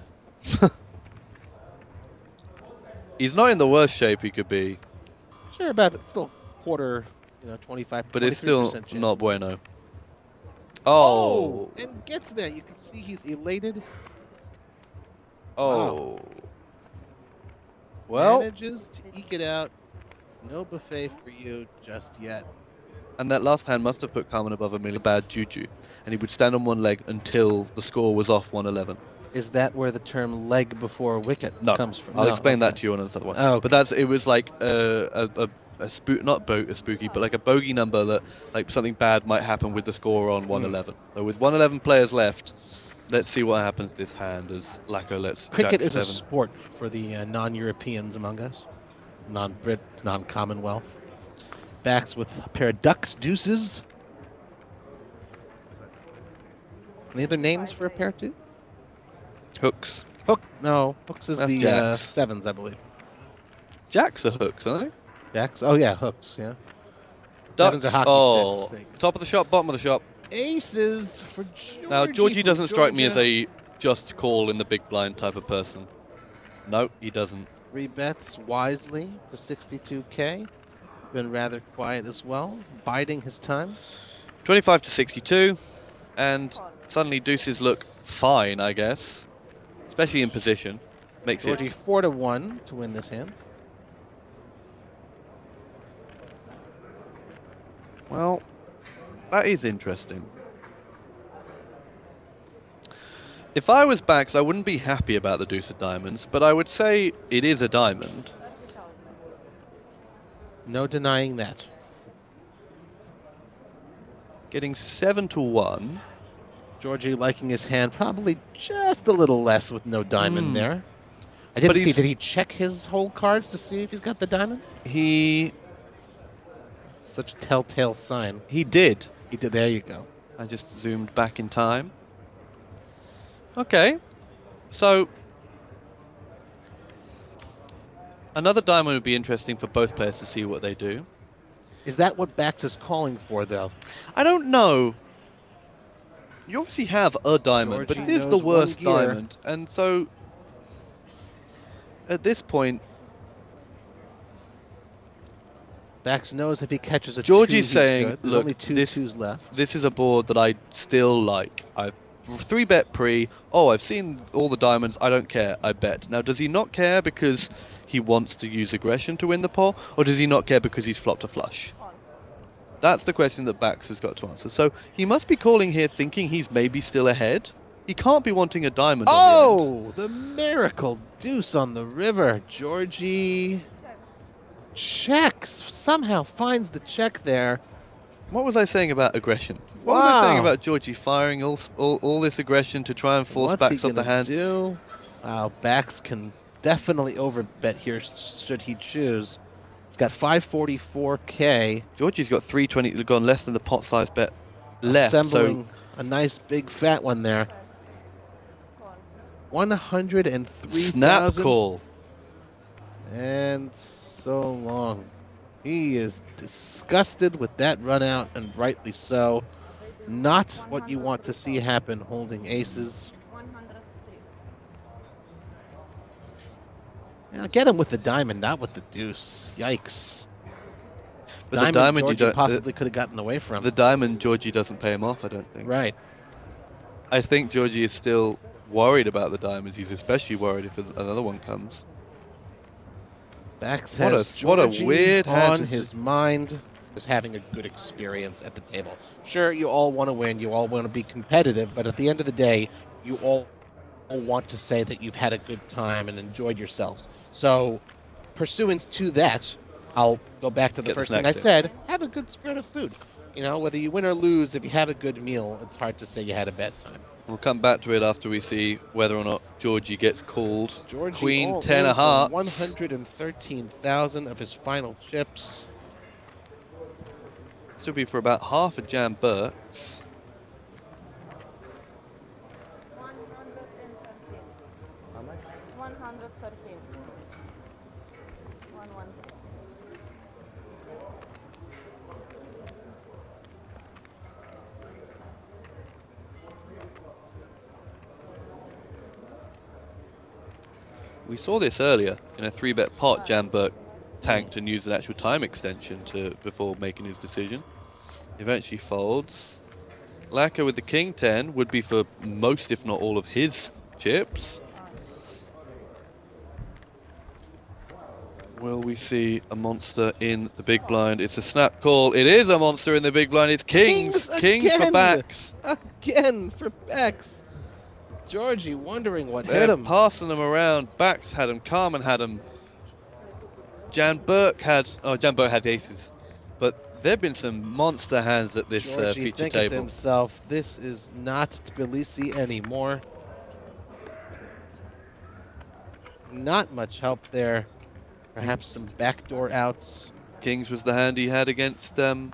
S7: He's not in the worst shape he could be.
S4: Sure, about still quarter, 25%.
S7: But it's still
S4: chance.
S7: not bueno. Oh!
S4: And gets there. You can see he's elated.
S7: Oh.
S4: Wow.
S7: Well.
S4: Manages to eke it out. No buffet for you just yet.
S7: And that last hand must have put Carmen above $1 million. Bad juju. And he would stand on one leg until the score was off 111.
S4: Is that where the term leg before wicket comes from?
S7: I'll explain that to you on another one.
S4: Oh, okay.
S7: But it was like a spooky, but like a bogey number that like something bad might happen with the score on 111. So with 111 players left, Let's see what happens this hand as Lacko lets
S4: Cricket
S7: Jack
S4: is
S7: 7.
S4: a sport for the non-Europeans among us, non-Brit, non-Commonwealth. Backs with a pair of ducks, deuces. Any other names for a pair too?
S7: Hooks.
S4: Hook? No, hooks is
S7: That's
S4: the
S7: jacks.
S4: sevens, I believe.
S7: Jacks are hooks, aren't they?
S4: Jacks? Oh yeah, hooks. Yeah.
S7: Ducks.
S4: Sevens are hockey
S7: Oh,
S4: sticks.
S7: top of the shop, bottom of the shop.
S4: Aces for Georgie.
S7: Now Georgie
S4: from
S7: doesn't strike me as
S4: Georgia.
S7: a just call in the big blind type of person. No, he doesn't.
S4: 3 bets wisely to 62K. Been rather quiet as well, biding his time.
S7: 25 to 62, and suddenly deuces look fine, I guess, especially in position. Makes
S4: Georgie
S7: it
S4: 4-1 to win this hand.
S7: well. That is interesting. If I was backs, I wouldn't be happy about the deuce of diamonds, but I would say it is a diamond.
S4: No denying that.
S7: Getting 7-1.
S4: Georgie liking his hand probably just a little less with no diamond there. I
S7: But
S4: didn't see.
S7: he's-
S4: Did he check his whole cards to see if he's got the diamond? Such a telltale sign.
S7: He did.
S4: He did. There you go.
S7: I just zoomed back in time. Okay, so another diamond would be interesting for both players to see what they do.
S4: Is that what Bax is calling for, though?
S7: I don't know. You obviously have a diamond, but it
S4: Georgie
S7: is the
S4: knows one
S7: worst
S4: gear.
S7: diamond, and so at this point,
S4: Bax knows if he catches a
S7: Georgie's
S4: two, he's
S7: saying,
S4: good. There's
S7: "Look,
S4: only two
S7: this
S4: twos left."
S7: This is a board that I still like. I 3-bet pre. Oh, I've seen all the diamonds. I don't care. I bet. Now, does he not care because he wants to use aggression to win the pot, or does he not care because he's flopped a flush? That's the question that Bax has got to answer. So he must be calling here thinking he's maybe still ahead. He can't be wanting a diamond on the end.
S4: Oh, the miracle deuce on the river. Georgie checks. Somehow finds the check there.
S7: What was I saying about aggression? What was I saying about Georgie firing all this aggression to try and force
S4: What's
S7: Bax
S4: he
S7: off the
S4: gonna
S7: hand?
S4: do? Wow, Bax can definitely overbet here should he choose. He's got 544K.
S7: Georgie's got 320, gone less than the pot size bet left.
S4: Assembling
S7: So
S4: a nice big fat one there. 103,000.
S7: snap call.
S4: And so long. He is disgusted with that run out, and rightly so. Not what you want to see happen holding aces. Now get him with the diamond, not with the deuce. Yikes.
S7: But the diamond you
S4: Georgie
S7: don't
S4: possibly could have gotten away from.
S7: The diamond Georgie doesn't pay him off, I don't think.
S4: Right.
S7: I think Georgie is still worried about the diamonds. He's especially worried if another one comes.
S4: Bax
S7: What a-
S4: has
S7: what a
S4: Georgie
S7: weird hand
S4: on
S7: to-
S4: his mind. Is having a good experience at the table. Sure, you all want to win, you all want to be competitive, but at the end of the day, you all want to say that you've had a good time and enjoyed yourselves. So, pursuant to that, I'll go back to the
S7: Get the
S4: first thing I
S7: snacks in.
S4: said. Have a good spirit of food. You know, whether you win or lose, if you have a good meal, it's hard to say you had a bad time.
S7: We'll come back to it after we see whether or not Georgie gets called.
S4: Georgie
S7: Queen
S4: all
S7: 10
S4: in
S7: of
S4: for
S7: hearts.
S4: 113,000 of his final chips.
S7: This will be for about half a jam Burks.
S6: How much? 113. 113.
S7: We saw this earlier in a 3-bet pot. Jam Burke tanked and used an actual time extension before making his decision. Eventually folds. Lacko with the king 10 would be for most, if not all, of his chips. Will we see a monster in the big blind? It's a snap call. It is a monster in the big blind. It's kings. Kings for
S4: again!
S7: backs.
S4: Again for Bax. Georgie wondering what hit
S7: They're
S4: him.
S7: passing them around. Backs had him. Carmen had him. Jan Burke had aces. But There have been some monster hands at this
S4: Georgie
S7: feature
S4: thinking to
S7: table.
S4: himself, this is not Tbilisi anymore. Not much help there. Perhaps some backdoor outs.
S7: Kings was the hand he had against
S4: 2%.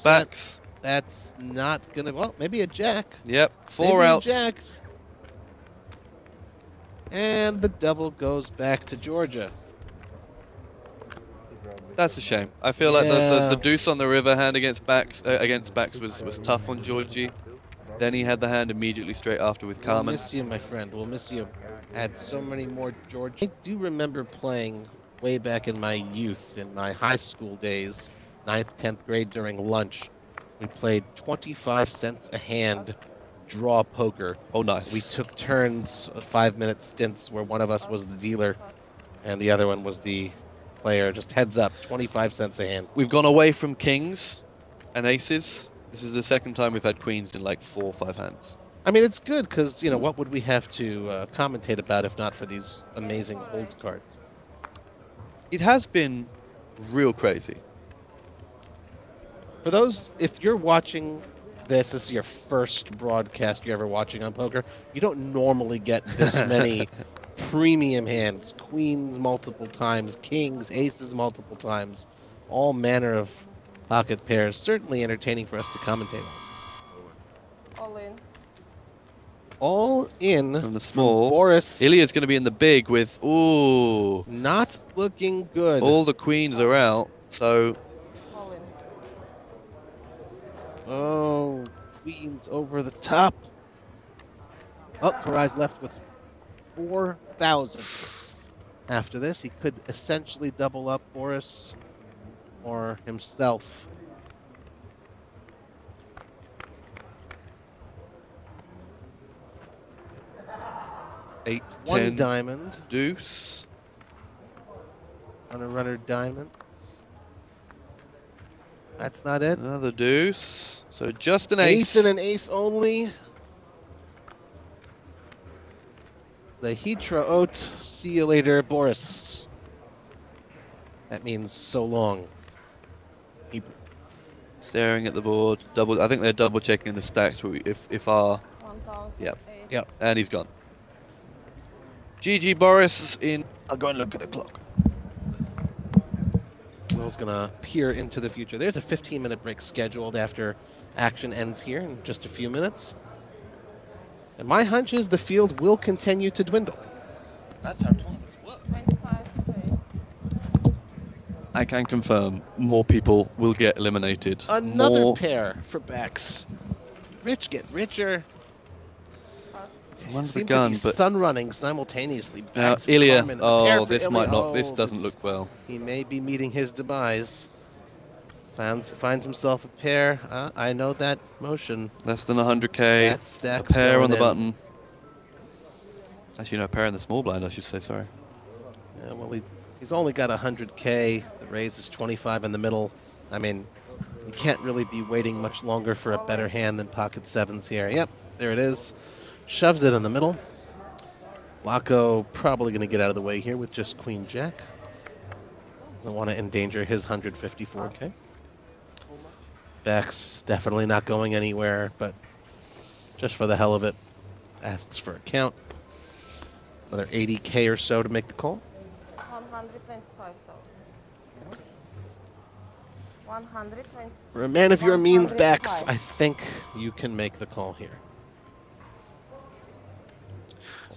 S7: backs.
S4: That's not gonna. Well, maybe a jack.
S7: Yep, 4
S4: Maybe
S7: outs.
S4: A jack. And the double goes back to Georgia.
S7: That's a shame. I feel like the deuce on the river hand against backs was tough on Georgie. Then he had the hand immediately straight after with Carmen.
S4: We'll miss you, my friend. We'll miss you. Had so many more George. I do remember playing way back in my youth, in my high school days, 9th, 10th grade during lunch. We played 25 cents a hand draw poker.
S7: Oh, nice.
S4: We took turns, 5-minute stints where one of us was the dealer and the other one was the player. Just heads up, 25 cents a hand.
S7: We've gone away from kings and aces. This is the second time we've had queens in like 4 or 5 hands.
S4: I mean, it's good because, you know, what would we have to commentate about if not for these amazing old cards?
S7: It has been real crazy.
S4: For those, if you're watching this is your first broadcast you're ever watching on poker, you don't normally get this many premium hands. Queens multiple times, kings, aces multiple times, all manner of pocket pairs. Certainly entertaining for us to commentate on.
S6: All in.
S4: All in
S7: from the small.
S4: Boris.
S7: Ilya's going to be in the big with, ooh.
S4: Not looking good.
S7: All the queens are out, so.
S6: All in.
S4: Oh, queens over the top. Oh, Karai's left with 4,000. After this, he could essentially double up Boris or himself.
S7: Eight,
S4: 1
S7: 10,
S4: diamond.
S7: Deuce.
S4: Runner, diamond. That's not it.
S7: Another deuce. So just an ace.
S4: Ace and an ace only. The Hitra Oat. See you later, Boris. That means so long.
S7: Staring at the board. Double. I think they're double checking the stacks. If our.
S6: 1,000.
S7: Yep. And he's gone. GG Boris in. I'll go and look at the clock.
S4: Will's gonna peer into the future. There's a 15-minute break scheduled after action ends here in just a few minutes. And my hunch is the field will continue to dwindle.
S7: That's how tournaments work.
S6: 25.
S7: I can confirm more people will get eliminated.
S4: Another pair for backs. Rich get richer.
S7: One's the
S4: Seems
S7: gun,
S4: to be
S7: but
S4: sun running simultaneously.
S7: now
S4: Backs,
S7: Ilya.
S4: Carmen, a pair
S7: Oh,
S4: for
S7: this
S4: Ilya.
S7: might not.
S4: Oh,
S7: This doesn't look well.
S4: He may be meeting his demise. Finds himself a pair. I know that motion.
S7: Less than 100k.
S4: That stack's
S7: a pair
S4: going
S7: on the
S4: in.
S7: button. Actually, no, a pair in the small blind, I should say. Sorry.
S4: Yeah, well, he's only got 100k. The raise is 25 in the middle. I mean, you can't really be waiting much longer for a better hand than pocket sevens here. Yep, there it is. Shoves it in the middle. Laco probably going to get out of the way here with just queen jack. Doesn't want to endanger his 154k. Back's definitely not going anywhere, but just for the hell of it, asks for a count. Another 80k or so to make the call.
S6: 125,000. 120.
S4: For a man of your means, backs,
S6: 105.
S4: I think you can make the call here.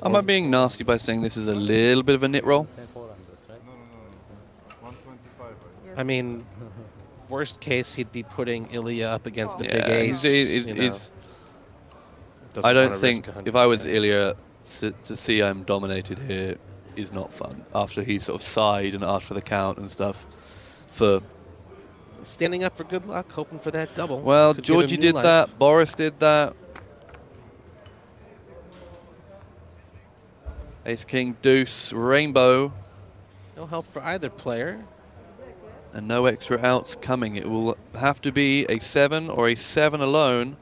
S7: Am I being nasty by saying this is a little bit of a nit roll?
S13: No. 125.
S4: I mean, worst case, he'd be putting Ilya up against the big
S7: Yeah,
S4: ace.
S7: I don't think if I was Ilya to see I'm dominated here is not fun. After he sort of sighed and asked for the count and stuff. For
S4: standing up for good luck, hoping for that double.
S7: well,
S4: Could give him
S7: Georgie
S4: new
S7: did
S4: life.
S7: that. Boris did that. Ace, King, Deuce, Rainbow.
S4: No help for either player.
S7: And no extra outs coming. It will have to be a 7 or a 7 alone.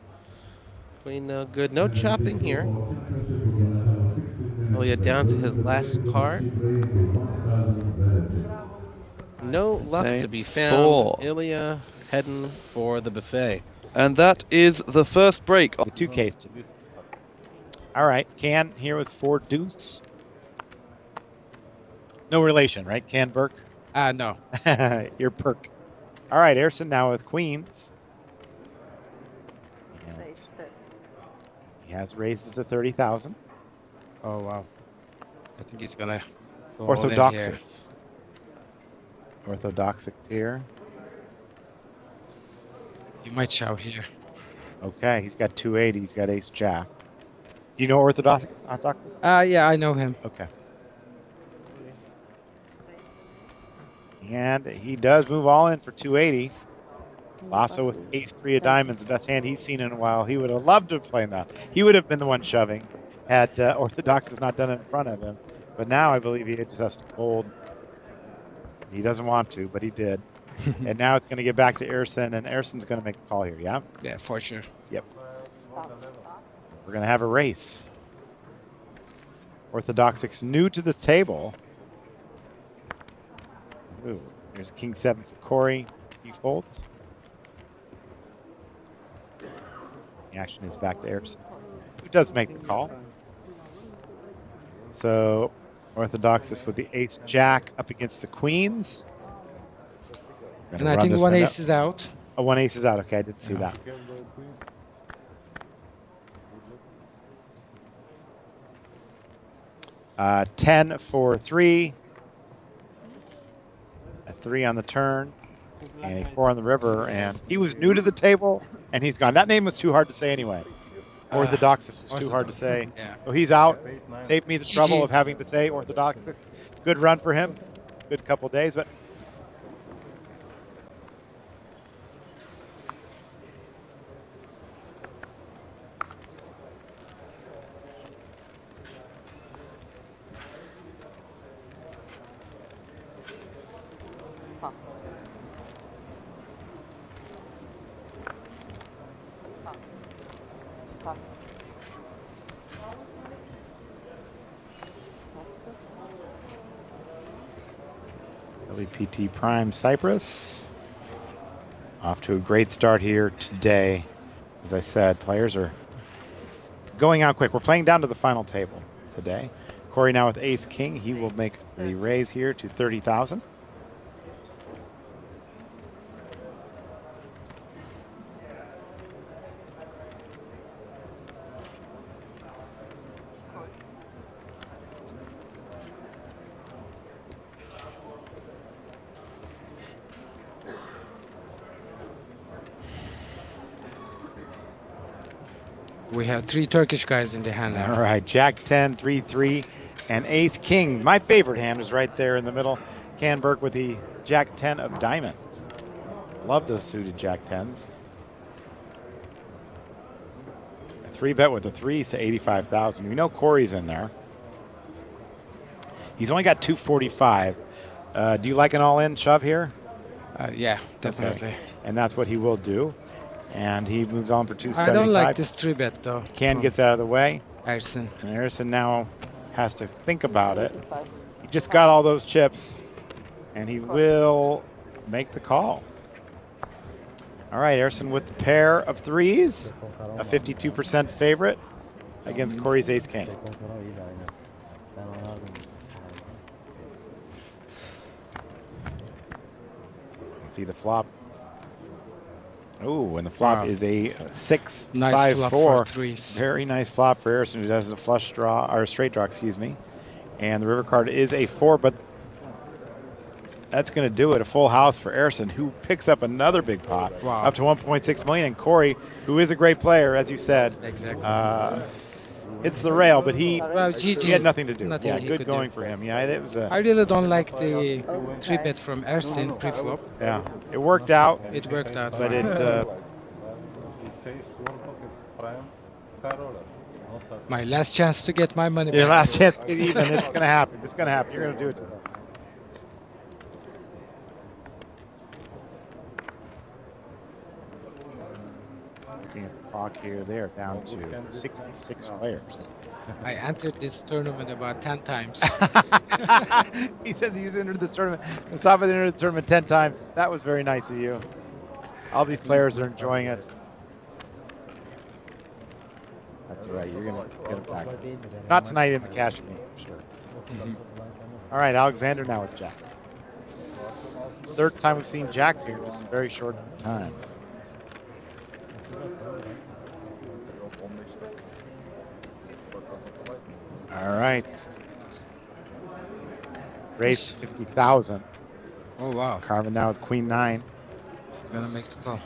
S4: Queen no good. No chopping here. Ilya down to his last card. No luck
S7: Say
S4: to be found.
S7: 4.
S4: Ilya heading for the buffet.
S7: And that is the first break.
S5: The 2Ks. All right, Can here with 4 deuce. No relation, right? Can Burke?
S12: No.
S5: You're Perk. All right, Erson now with queens. And he has raised it to 30,000.
S12: Oh, wow. I think he's going to go all in here.
S5: Orthodoxus. Orthodoxic here.
S12: He might shove here.
S5: Okay, he's got 280. He's got ace jack. Do you know Orthodox?
S12: Yeah, I know him.
S5: Okay. And he does move all in for 280. Lasso with ace 3 of diamonds, the best hand he's seen in a while. He would have loved to have played that. He would have been the one shoving had Orthodoxus not done it in front of him. But now I believe he just has to fold. He doesn't want to, but he did. And now it's going to get back to Erson, and Erson's going to make the call here, yeah?
S12: Yeah, for sure.
S5: Yep. We're going to have a race. Orthodoxic's new to this table. Ooh, there's King 7 for Corey. He folds. The action is back to Erson, who does make the call. So Orthodoxus with the ace jack up against the queens.
S12: And I think one ace is out.
S5: Oh, one ace is out. Okay, I didn't see that. 10 for 3. A 3 on the turn. And a 4 on the river. And he was new to the table, and he's gone. That name was too hard to say anyway. Orthodoxus was too hard to say.
S12: Yeah.
S5: So he's out. Saved me the trouble of having to say Orthodoxus. Good run for him. Good couple days, but WPT Prime Cyprus. Off to a great start here today. As I said, players are going out quick. We're playing down to the final table today. Corey now with ace king. He will make the raise here to 30,000.
S12: We have 3 Turkish guys in the hand now.
S5: All right, Jack 10, 3-3, and ace king. My favorite hand is right there in the middle. Canberg with the Jack 10 of diamonds. Love those suited Jack 10s. A 3-bet with the 3s to 85,000. We know Corey's in there. He's only got 245. Do you like an all-in shove here?
S12: Yeah, definitely.
S5: Okay. And that's what he will do. And he moves on for 275.
S12: I don't like this 3-bet though.
S5: Can gets out of the way.
S12: Erson.
S5: And Erson now has to think about it. He just got all those chips, and he will make the call. All right, Erson with the pair of 3s, a 52% favorite against Corey's ace king. See the flop. Oh, and the flop is a 6,
S12: nice
S5: 5,
S12: flop
S5: 4.
S12: For 3s.
S5: Very nice flop for Erson, who does a flush draw, or a straight draw, excuse me. And the river card is a 4, but that's going to do it. A full house for Erson, who picks up another big pot, up to 1.6 million. And Corey, who is a great player, as you said, hits the rail, but he had nothing to do.
S12: Nothing
S5: yeah,
S12: he
S5: good
S12: could
S5: going
S12: do.
S5: for him. Yeah, it was a.
S12: I really don't like the 3-bet from Erson pre-flop.
S5: Yeah, it worked out.
S12: It worked out.
S5: But it.
S12: My last chance to get my money
S5: Your
S12: back.
S5: last chance to get even. It's going to happen. It's going to happen. You're going to do it. Looking at the clock here, they are down to 66 players.
S12: I entered this tournament about 10 times.
S5: He says he's entered this tournament. Mustafa entered the tournament 10 times. That was very nice of you. All these players are enjoying it. That's right. You're gonna get it back. Not tonight in the cash game, for sure. All right, Alexander now with Jack. Third time we've seen Jacks here in just a very short time. All right. Raise 50,000.
S12: Oh wow.
S5: Carmen now with Queen 9.
S12: She's gonna make the call.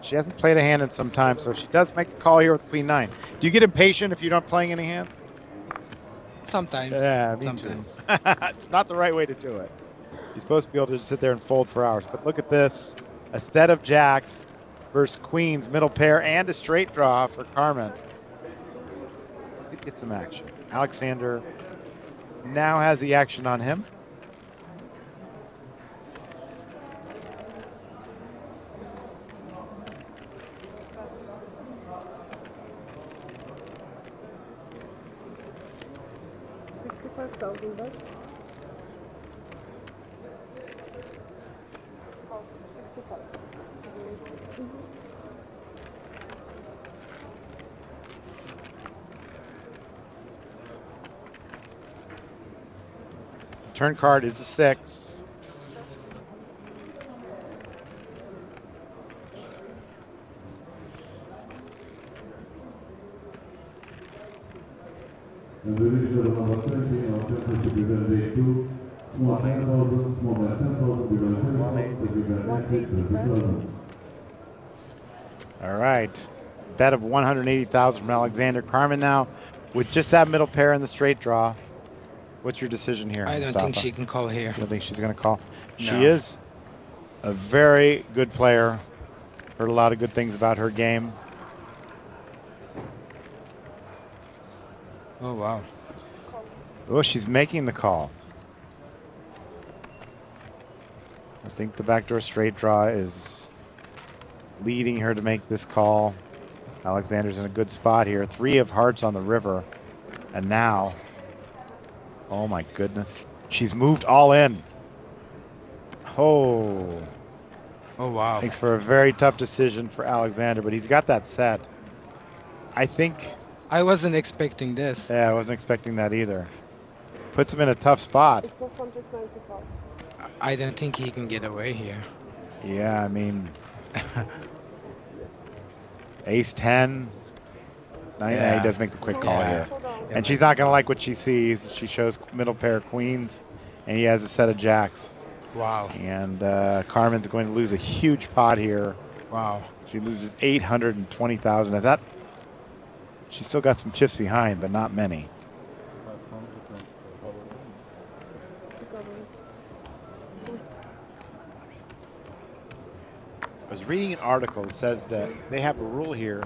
S5: She hasn't played a hand in some time, so she does make the call here with Queen 9. Do you get impatient if you're not playing any hands?
S12: Sometimes.
S5: Yeah, me
S12: Sometimes.
S5: too. It's not the right way to do it. You're supposed to be able to just sit there and fold for hours. But look at this. A set of jacks versus queens, middle pair, and a straight draw for Carmen. Let's get some action. Alexander now has the action on him.
S6: $65,000. Oh, 65.
S5: Turn card is a 6. All right. Bet of 180,000 from Alexander. Carmen now with just that middle pair and the straight draw. What's your decision here?
S12: I don't
S5: Mustafa?
S12: think she can call here.
S5: You don't think she's going to call?
S12: No.
S5: She is a very good player. Heard a lot of good things about her game.
S12: Oh wow.
S5: Oh, she's making the call. I think the backdoor straight draw is leading her to make this call. Alexander's in a good spot here. 3 of hearts on the river. And now, oh my goodness, she's moved all in. Oh.
S12: Oh wow.
S5: Makes for a very tough decision for Alexander, but he's got that set. I think.
S12: I wasn't expecting this.
S5: Yeah, I wasn't expecting that either. Puts him in a tough spot.
S6: It's 495.
S12: I don't think he can get away here.
S5: Yeah, I mean, ace 10. Yeah. He does make the quick call here. And she's not going to like what she sees. She shows middle pair of queens, and he has a set of jacks.
S12: Wow.
S5: And Carmen's going to lose a huge pot here.
S12: Wow.
S5: She loses 820,000. Is that? She's still got some chips behind, but not many. I was reading an article that says that they have a rule here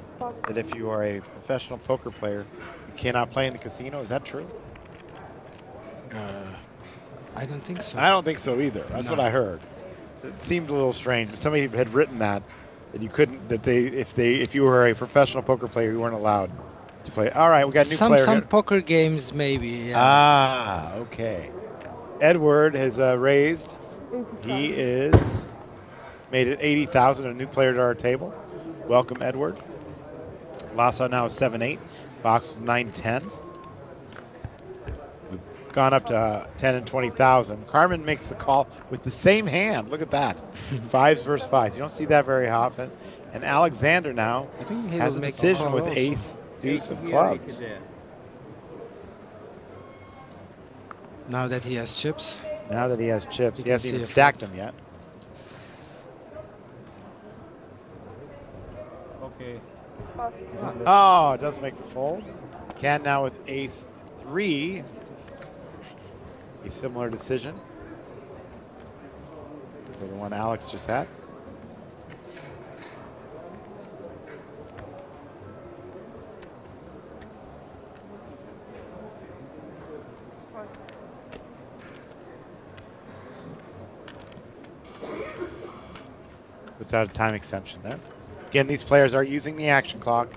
S5: that if you are a professional poker player, you cannot play in the casino. Is that true?
S12: I don't think so.
S5: I don't think so either. That's what I heard. It seemed a little strange. Somebody had written that you couldn't, if you were a professional poker player, you weren't allowed to play. All right, we got a new player
S12: Some
S5: here.
S12: poker games maybe. Yeah.
S5: Ah, okay. Edward has raised. He is made it 80,000. A new player to our table. Welcome, Edward. Lasso now is 7-8. Box 9-10. We've gone up to 10 and 20,000. Carmen makes the call with the same hand. Look at that. 5s versus 5s. You don't see that very often. And Alexander now has a decision with ace, deuce of clubs.
S12: Now that he has chips.
S5: Now that he has chips. He hasn't even stacked them yet.
S13: Okay.
S5: Oh, it doesn't make the fold. Can now with ace 3. A similar decision. So the one Alex just had. Without a time extension there. Again, these players are using the action clock.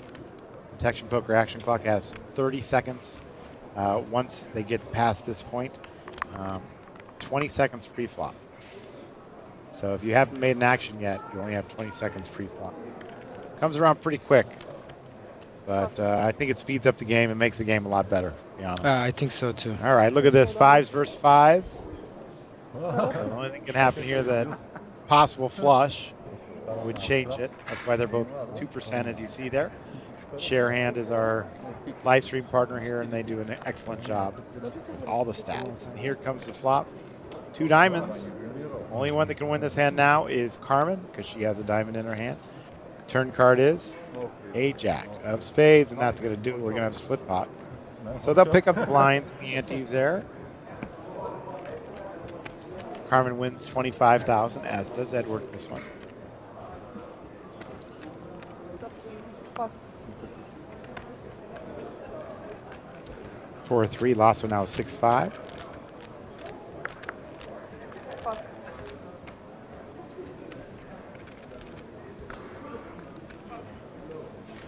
S5: Protection Poker action clock has 30 seconds once they get past this point. 20 seconds pre-flop. So if you haven't made an action yet, you only have 20 seconds pre-flop. Comes around pretty quick, but I think it speeds up the game and makes the game a lot better, to be honest.
S12: I think so too.
S5: All right, look at this, 5s versus 5s. So the only thing can happen here that possible flush would change it. That's why they're both 2%, as you see there. Sharehand is our live stream partner here, and they do an excellent job with all the stats. And here comes the flop. 2 diamonds. Only one that can win this hand now is Carmen, because she has a diamond in her hand. Turn card is a jack of spades, and that's going to do it. We're going to have split pot. So they'll pick up the blinds and the antes there. Carmen wins 25,000, as does Edward this one. For 3, Lasso now 6-5.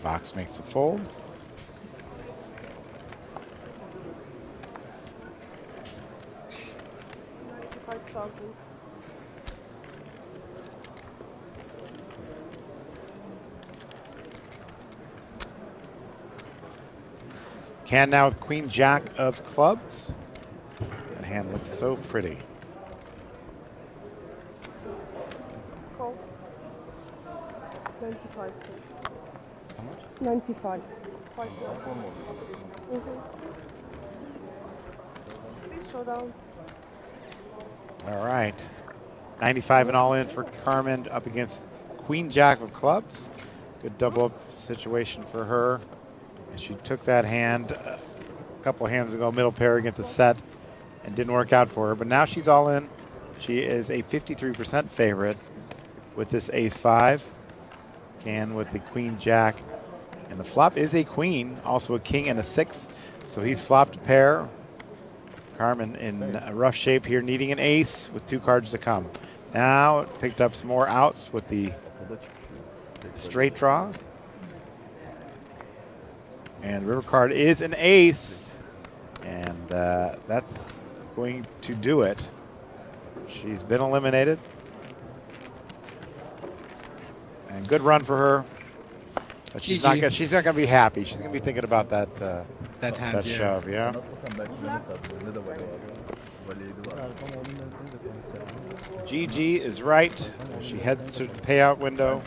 S5: Box makes a fold. Can now with Queen Jack of clubs. That hand looks so pretty.
S6: Call. 95. How much? 95. 5 Please show down.
S5: All right. 95 and all in for Carmen up against Queen Jack of clubs. Good double up situation for her. And she took that hand a couple of hands ago, middle pair against a set, and didn't work out for her. But now she's all in. She is a 53% favorite with this ace-5. Can with the Queen Jack. And the flop is a queen, also a king and a 6. So he's flopped a pair. Carmen in a rough shape here, needing an ace with 2 cards to come. Now it picked up some more outs with the straight draw. And the river card is an ace. And that's going to do it. She's been eliminated. And good run for her. But she's not gonna be happy. She's gonna be thinking about that
S12: hand,
S5: that shove, yeah. GG is right. She heads to the payout window.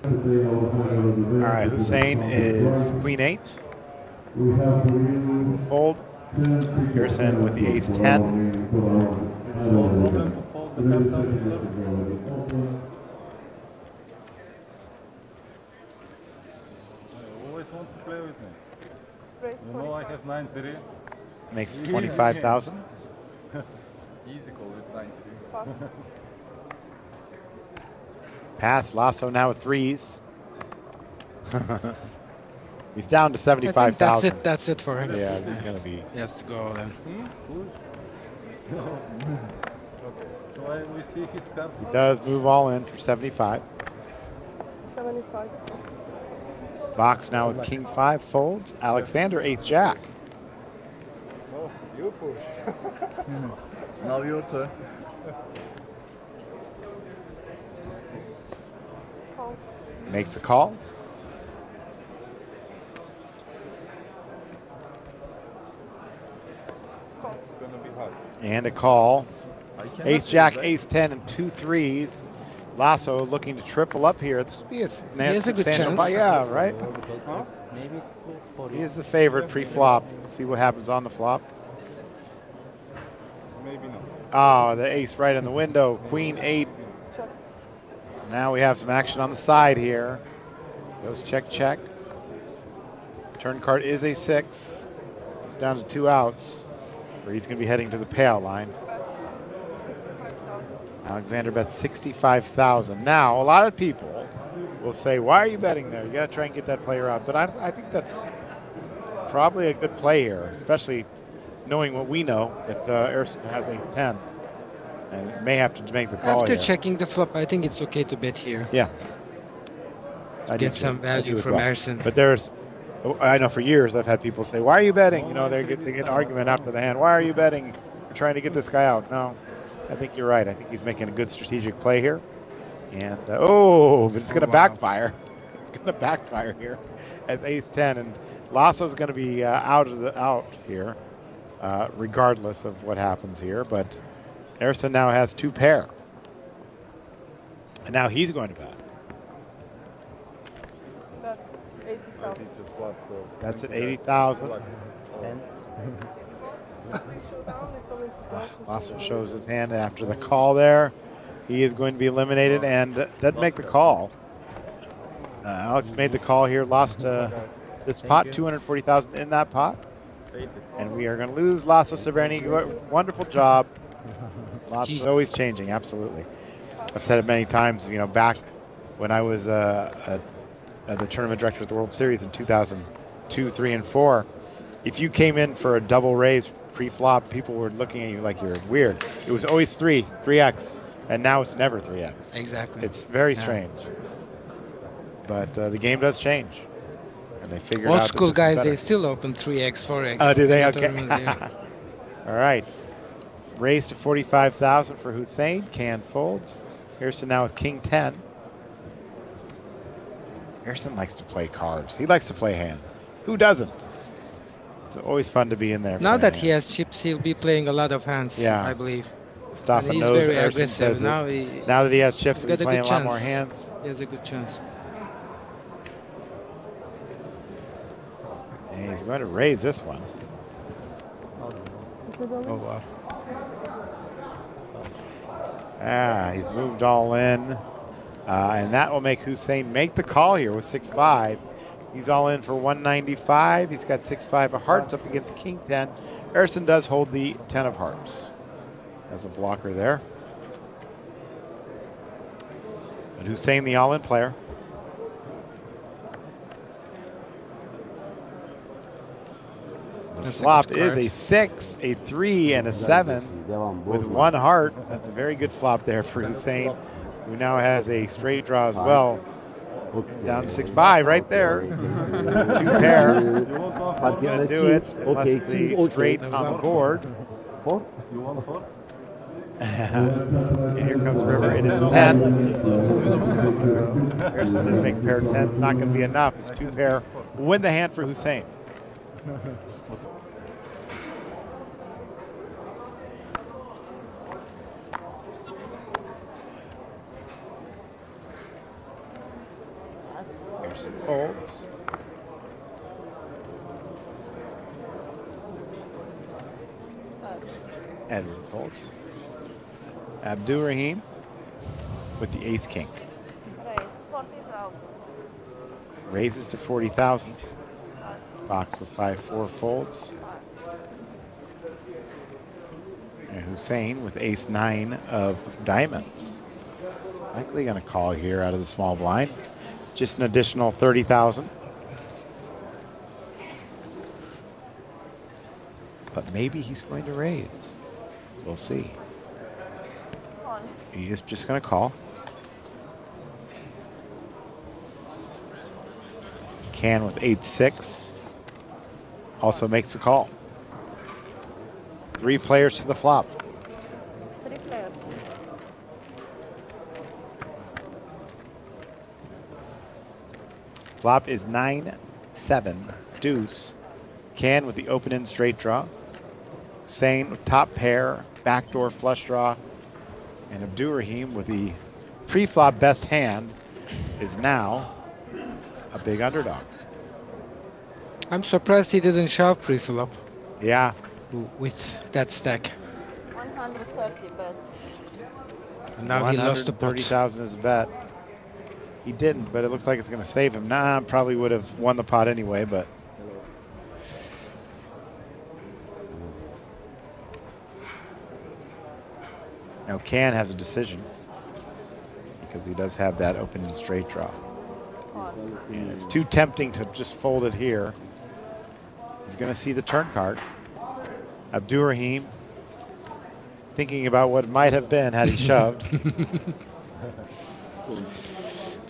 S5: All right, Hussein is Queen 8. Fold. Pearson with the ace 10.
S13: Want to play with me? You know I have 9-3.
S5: Makes 25,000.
S1: Easy call with 9-3.
S5: Pass. Lasso now with 3s. He's down to 75,000.
S12: That's it for him.
S5: Yeah, this is gonna be.
S12: He has to go then.
S13: Okay. So we see his cards.
S5: He does move all in for 75.
S6: 75.
S5: Box now with King 5 folds. Alexander 8th Jack.
S13: Oh, you push.
S1: Now your turn.
S5: Makes a call.
S13: It's gonna be hard.
S5: And a call. Ace Jack, Ace 10, and 2 3s. Lasso looking to triple up here. This would be a substantial buy. Yeah, right?
S15: Huh? Maybe it's good for
S5: He is the favorite pre-flop. See what happens on the flop.
S13: Maybe not.
S5: Oh, the ace right in the window. Queen 8. So now we have some action on the side here. Goes check, check. Turn card is a 6. It's down to 2 outs, where he's going to be heading to the payout line. Alexander bets 65,000. Now, a lot of people will say, why are you betting there? You got to try and get that player out. But I think that's probably a good play here, especially knowing what we know, that Erson has ace 10 and may have to make the call
S12: After
S5: here.
S12: checking the flop, I think it's okay to bet here.
S5: Yeah. I
S12: Get
S5: do
S12: some
S5: too. I
S12: value
S5: do as
S12: from
S5: well.
S12: Ersin.
S5: But there's, I know for years I've had people say, "Why are you betting?" You know, they get an argument after the hand. Why are you betting? You're trying to get this guy out. No, I think you're right. I think he's making a good strategic play here. And but it's going to backfire. It's going to backfire here as ace-10, and Lasso's going to be out here, regardless of what happens here. But Ersin now has 2 pair, and now he's going to bet.
S6: That's 80,000.
S5: That's at 80,000. Lasso shows his hand after the call there. He is going to be eliminated and doesn't make the call. Alex made the call here, lost this pot, 240,000 in that pot. And we are going to lose Lasso Severny. Wonderful job. Lots always changing, absolutely. I've said it many times, you know, back when I was the tournament director of the World Series in 2002, 3, and 4. If you came in for a double raise pre-flop, people were looking at you like you're weird. It was always 3x, and now it's never 3x.
S12: Exactly.
S5: It's very strange. But the game does change, and they figured
S12: Old
S5: out
S12: school
S5: that this is
S12: guys,
S5: better.
S12: they still open 3x, 4x.
S5: Oh, do they?
S12: in the
S5: Okay.
S12: tournament, yeah.
S5: All right. Raise to 45,000 for Hussein. Can folds. Ersin now with King 10. Ersin likes to play cards. He likes to play hands. Who doesn't? It's always fun to be in there.
S12: Now
S5: playing
S12: that he
S5: hands.
S12: has chips, he'll be playing a lot of hands,
S5: Yeah.
S12: I believe.
S5: Staffa
S12: And he's
S5: knows
S12: very
S5: Ersin
S12: aggressive.
S5: says
S12: Now,
S5: that now that he has chips, he'll
S12: he's
S5: be
S12: got a
S5: playing
S12: good
S5: a lot more
S12: chance.
S5: hands.
S12: He has a good chance.
S5: And he's going to raise this one.
S12: Oh, wow.
S5: He's moved all in. And that will make Hussein make the call here with 6-5. He's all in for 195. He's got 6-5 of hearts up against King 10. Ersin does hold the 10 of hearts as a blocker there. But Hussein, the all-in player. The flop is a 6, a 3, and a 7 with 1 heart. That's a very good flop there for Hussein, who now has a straight draw as well. Down to 6-5 right there. 2 pair. He's going to do it unless it's a straight on the board.
S13: You want 4?
S5: And here comes river. It is 10. Ersin didn't make pair 10. It's not going to be enough. It's 2 pair. Win the hand for Hussein. Ersin folds. Edward folds. Abdurrahim with the ace king.
S6: Raise 40,000.
S5: Raises to 40,000. Box with 5-4 folds. And Hussein with ace 9 of diamonds. Likely going to call here out of the small blind. Just an additional 30,000. But maybe he's going to raise. We'll see. He's just going to call. Can with 8-6. Also makes a call. 3 players to the flop.
S6: 3 players.
S5: Flop is 9-7 deuce. Can with the open end straight draw. Hussein with top pair, backdoor flush draw. And Abdurrahim with the pre-flop best hand is now a big underdog.
S12: I'm surprised he didn't shove pre-flop.
S5: Yeah.
S12: With that stack.
S6: 130 bet.
S12: And now he lost the pot.
S5: 130,000 is a bet. He didn't, but it looks like it's going to save him. Nah, probably would have won the pot anyway, but. Now Can has a decision because he does have that open and straight draw. And it's too tempting to just fold it here. He's going to see the turn card. Abdurrahim thinking about what might have been had he shoved.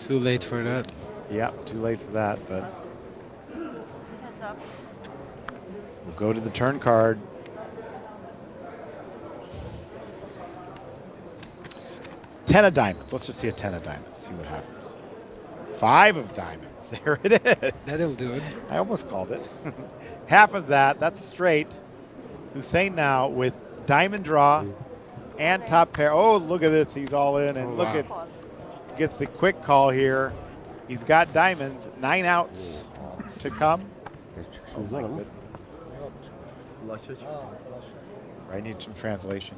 S12: Too late for that.
S5: Yeah, too late for that, but
S6: Heads up.
S5: we'll go to the turn card. Ten of diamonds. Let's just see a 10 of diamonds. See what happens. 5 of diamonds. There it is.
S12: That'll do it.
S5: I almost called it. Half of that. That's straight. Hussein now with diamond draw and top pair. Oh, look at this. He's all in. And look at, gets the quick call here. He's got diamonds. 9 outs to come. Oh, my goodness. I need some translation.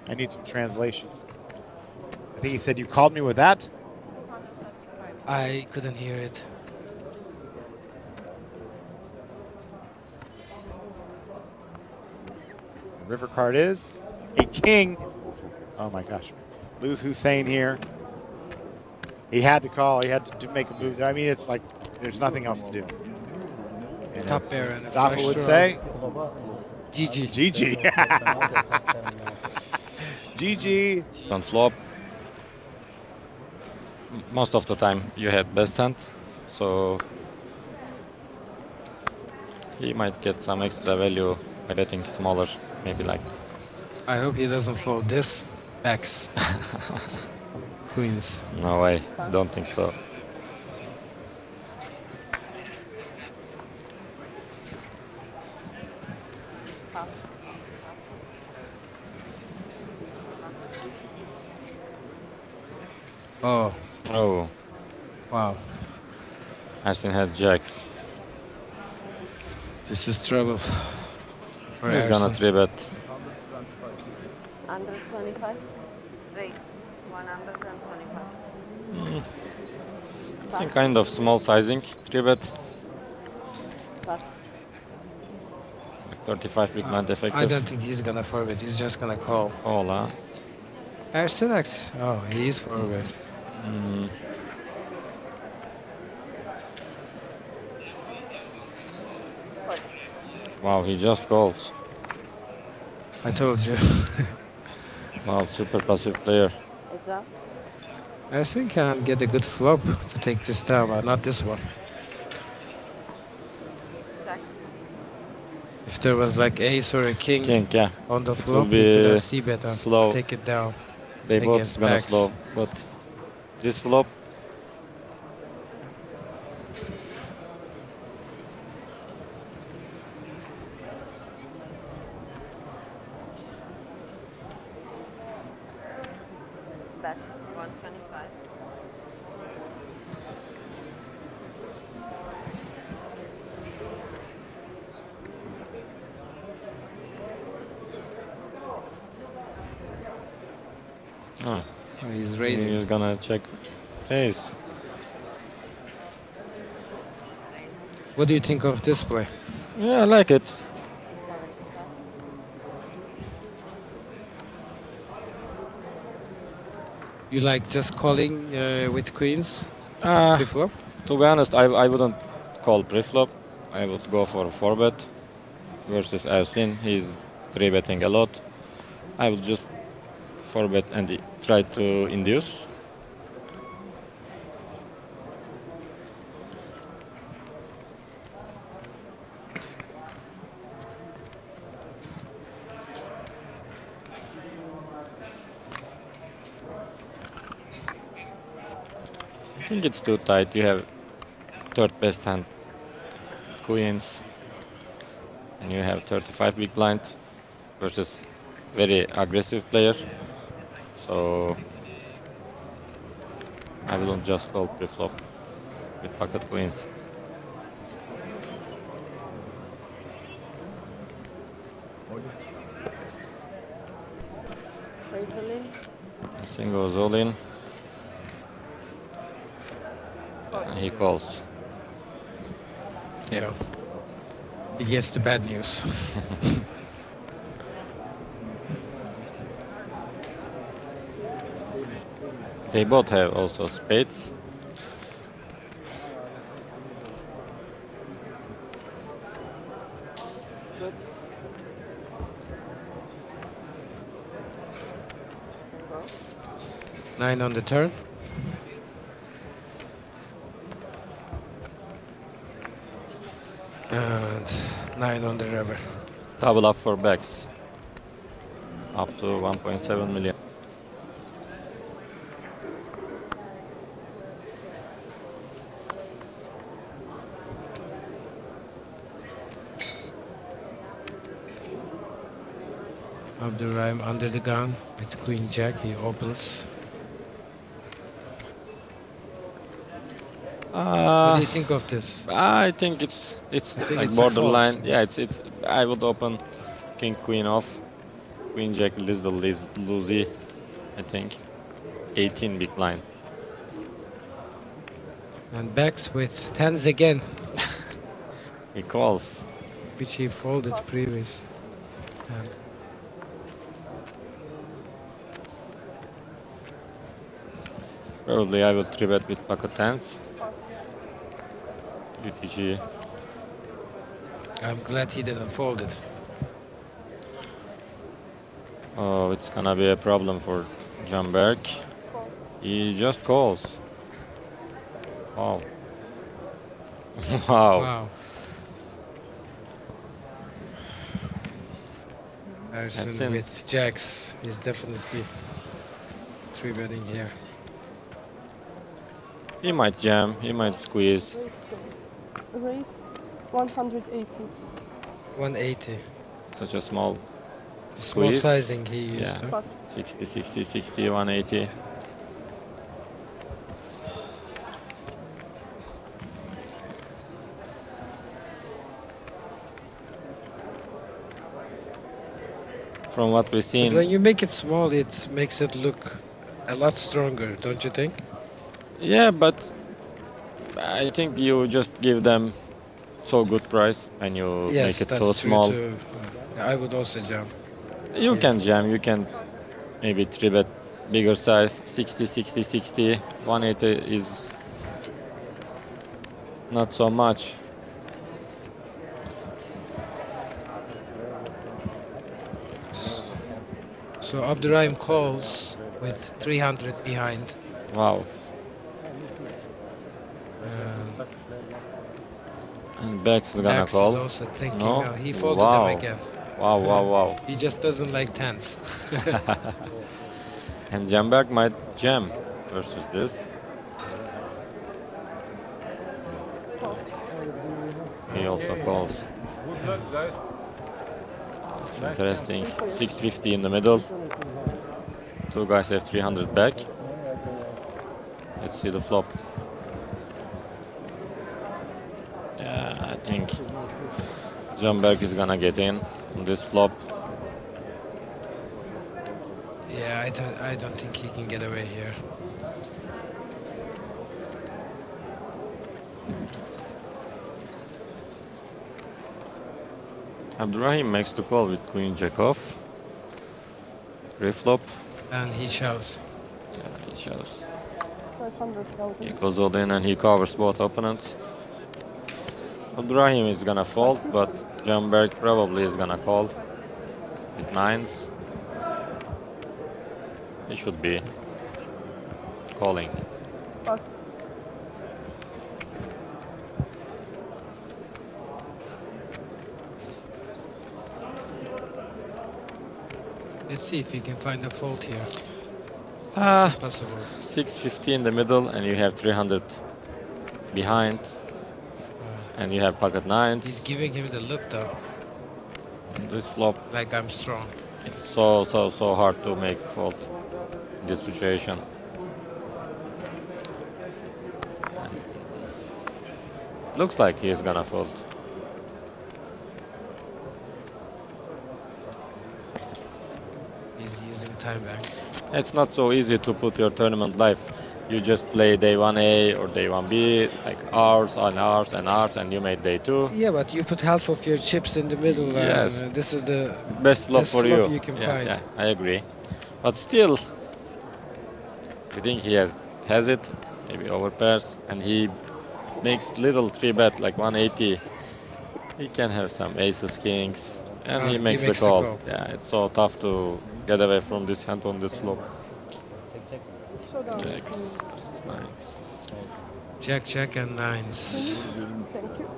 S5: I need some translation. I think he said you called me with that.
S12: I couldn't hear it.
S5: The river card is a king. Oh my gosh. Lose Hussein here. He had to call. He had to make a move. I mean, it's like there's nothing else to do. And
S12: Top
S5: as
S12: pair and a
S5: Mustafa
S12: flush
S5: would
S12: draw.
S5: say,
S12: GG.
S5: GG. GG.
S17: On flop, most of the time you have best hand, so he might get some extra value by betting smaller, maybe like.
S12: I hope he doesn't fold this. X. Queens.
S17: No way, don't think so.
S12: Oh.
S17: Oh.
S12: Wow.
S17: Arsene had jacks.
S12: This is trouble. For
S17: He's gonna
S12: Arsene.
S17: 3-bet.
S6: Under 25? Raise. 125.
S17: Kind of small sizing, 3-bet.
S6: Pass.
S17: 35 big blind effective.
S12: I don't think he's gonna forward. He's just gonna call.
S17: Call, huh?
S12: Arsene X. Oh, he is forward.
S17: Mm. Wow, he just calls.
S12: I told you.
S17: Wow, super passive player.
S6: Heads up.
S12: Arsene can get a good flop to take this down, but not this one.
S6: Check.
S12: If there was like ace or a king,
S17: Yeah.
S12: on the
S17: It
S12: flop,
S17: will
S12: you could
S17: be
S12: have c-bet and
S17: slow.
S12: take it down.
S17: They both
S12: against
S17: gonna
S12: backs.
S17: slow, but this flop.
S6: Bet. 125.
S17: Oh,
S12: he's raising.
S17: He's gonna check ace.
S12: What do you think of this play?
S17: Yeah, I like it.
S12: You like just calling with queens pre-flop?
S17: To be honest, I wouldn't call pre-flop. I would go for a 4-bet versus Arsene. He's 3-betting a lot. I would just 4-bet and try to induce. I think it's too tight. You have third best hand, queens, and you have 35 big blind versus very aggressive player. So I wouldn't just call pre-flop with pocket queens.
S6: Raise a link.
S17: Hussein goes all in. And he calls.
S12: Yeah. He gets the bad news.
S17: They both have also spades.
S6: Good.
S12: 9 on the turn. And 9 on the river.
S17: Double up for backs. Up to 1.7 million.
S12: Abdurrahim under the gun with Queen Jack. He opens. What do you think of this?
S17: I think it's like
S12: it's a
S17: borderline.
S12: fold.
S17: Yeah, it's. I would open King Queen off. Queen Jack is the least loosey, I think. 18 big blind.
S12: And backs with 10s again.
S17: He calls.
S12: Which he folded previous. And
S17: Probably I will 3-bet with pocket 10s. UTG.
S12: I'm glad he didn't fold it.
S17: Oh, it's gonna be a problem for Jamberg. He just calls. Wow. Wow.
S12: Wow. Harrison with jacks is definitely 3-betting here.
S17: He might jam, he might squeeze.
S6: Raise 180.
S12: 180.
S17: Such a small
S12: Small
S17: squeeze.
S12: sizing he used.
S17: Yeah.
S12: Huh?
S17: 60, 60, 60, 180. From what we've
S12: But
S17: seen,
S12: when you make it small, it makes it look a lot stronger, don't you think?
S17: yeah, but I think you just give them so good price and you
S12: Yes,
S17: make it
S12: that's
S17: so
S12: true
S17: small.
S12: too. I would also jump.
S17: You can jam, you can maybe 3-bet bigger size, 60, 60, 60, 180 is not so much.
S12: So Abdurrahim calls with 300 behind.
S17: Wow. And Bex is gonna
S12: Bex
S17: call.
S12: is also thinking,
S17: No?
S12: he folded
S17: Wow.
S12: them again.
S17: Wow, wow, wow.
S12: He just doesn't like tens.
S17: And Jamberg might jam versus this. He also calls.
S13: Good luck, guys.
S17: It's interesting. 650 in the middle. Two guys have 300 back. Let's see the flop. Yeah, I think Jamberg is gonna get in on this flop.
S12: Yeah, I don't think he can get away here.
S17: Abdurrahim makes the call with Queen Jack off. Pre-flop.
S12: And he shows.
S17: Yeah, he shows.
S6: 500,000.
S17: He goes all in and he covers both opponents. Abdurrahim is gonna fold, but Jamberg probably is gonna call with 9s. He should be calling.
S6: Pass.
S12: Let's see if he can find a fault here.
S17: Ah,
S12: Possible.
S17: 650 in the middle and you have 300 behind. And you have pocket 9s.
S12: He's giving him the look though.
S17: This flop,
S12: Like I'm strong.
S17: it's so hard to make a fault in this situation. Looks like he is gonna fold.
S12: He's using time back.
S17: It's not so easy to put your tournament live. You just play day 1A or day 1B, like hours and hours and hours, and you made day 2.
S12: Yeah, but you put half of your chips in the middle.
S17: Yes.
S12: This is the
S17: Best flop
S12: best
S17: for
S12: flop
S17: you.
S12: can
S17: Yeah,
S12: find.
S17: yeah, I agree. But still, you think he has it, maybe overpairs, and he makes little 3-bet like 180. He can have some aces, kings, and he makes the call. Yeah, it's so tough to get away from this hand on this flop. Jacks versus 9s.
S12: Jack, and 9s.
S6: Thank you.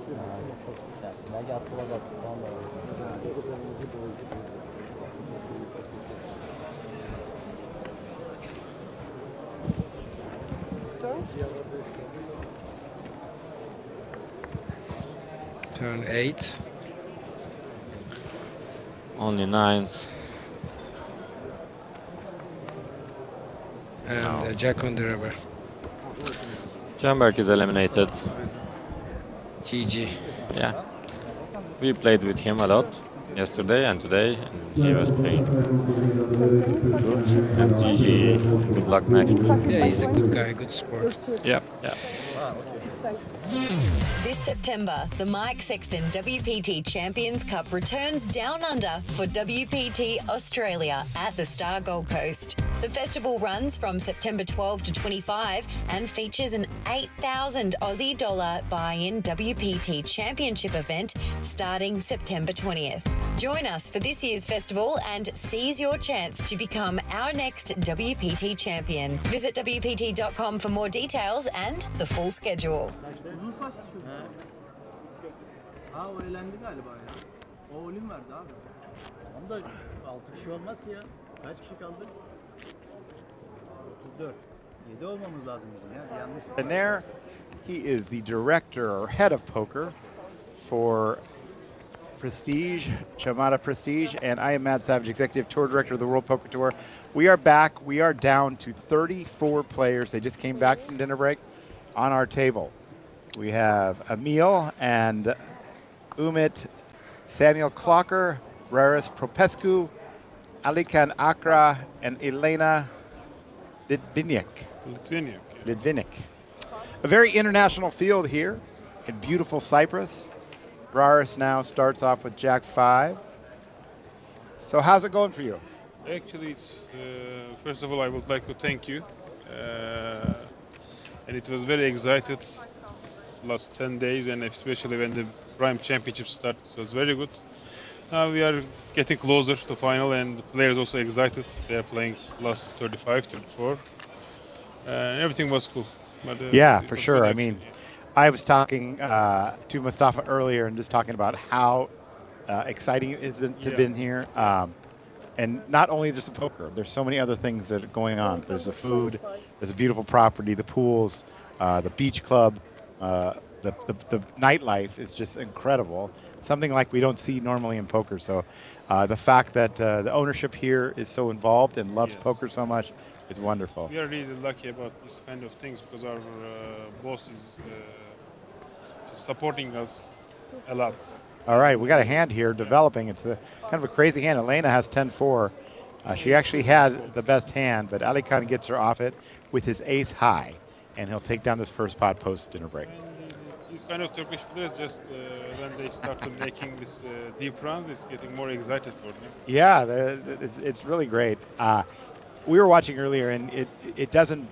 S12: Turn 8.
S17: Only nines.
S12: And Jack on the river.
S17: Jamberg is eliminated.
S12: GG.
S17: Yeah. We played with him a lot yesterday and today, and he was playing good. And GG. Good luck next.
S12: Yeah, he's a good guy, good sport.
S17: Yeah, yeah.
S8: This September, the Mike Sexton WPT Champions Cup returns down under for WPT Australia at the Star Gold Coast. The festival runs from September 12 to 25 and features an 8,000 Aussie dollar buy-in WPT Championship event starting September 20th. Join us for this year's festival and seize your chance to become our next WPT champion. Visit WPT.com for more details and the full schedule.
S18: Uzun saçlı çocuk. Ha o eğlendi galiba ya. O olim verdi abi.
S15: Ama da 6 kişi olmaz ki ya. Kaç kişi kaldı? 34. 7 olmamız lazım bizim ya. Yanlış.
S5: And there, he is the director or head of poker for Prestige, Chamada Prestige, and I am Matt Savage, executive tour director of the World Poker Tour. We are back. We are down to 34 players. They just came back from dinner break on our table. We have Emil and Umit, Samuel Clocker, Raris Propescu, Alikan Akra, and Elena Lidvinik. A very international field here in beautiful Cyprus. Raris now starts off with Jack 5. So how's it going for you?
S19: Actually, it's first of all, I would like to thank you. And it was very excited last 10 days, and especially when the Prime Championship starts, it was very good. Now we are getting closer to final, and the players also excited. They are playing last 35, 34. Everything was cool. But,
S5: yeah, for sure. I mean, I was talking to Mustafa earlier and just talking about how exciting it has been to been here. And not only just the poker, there's so many other things that are going on. There's the food, there's a beautiful property, the pools, the beach club, the nightlife is just incredible. Something like we don't see normally in poker. So the fact that the ownership here is so involved and loves poker so much is wonderful.
S19: We are really lucky about this kind of things because our boss is supporting us a lot.
S5: All right, we got a hand here developing. It's a kind of a crazy hand. Elena has 10-4. She actually had the best hand, but Alikan gets her off it with his ace high, and he'll take down this first pot post dinner break.
S19: These kind of Turkish players, just when they started making this deep runs, it's getting more excited for them.
S5: Yeah, it's really great. We were watching earlier, and it doesn't.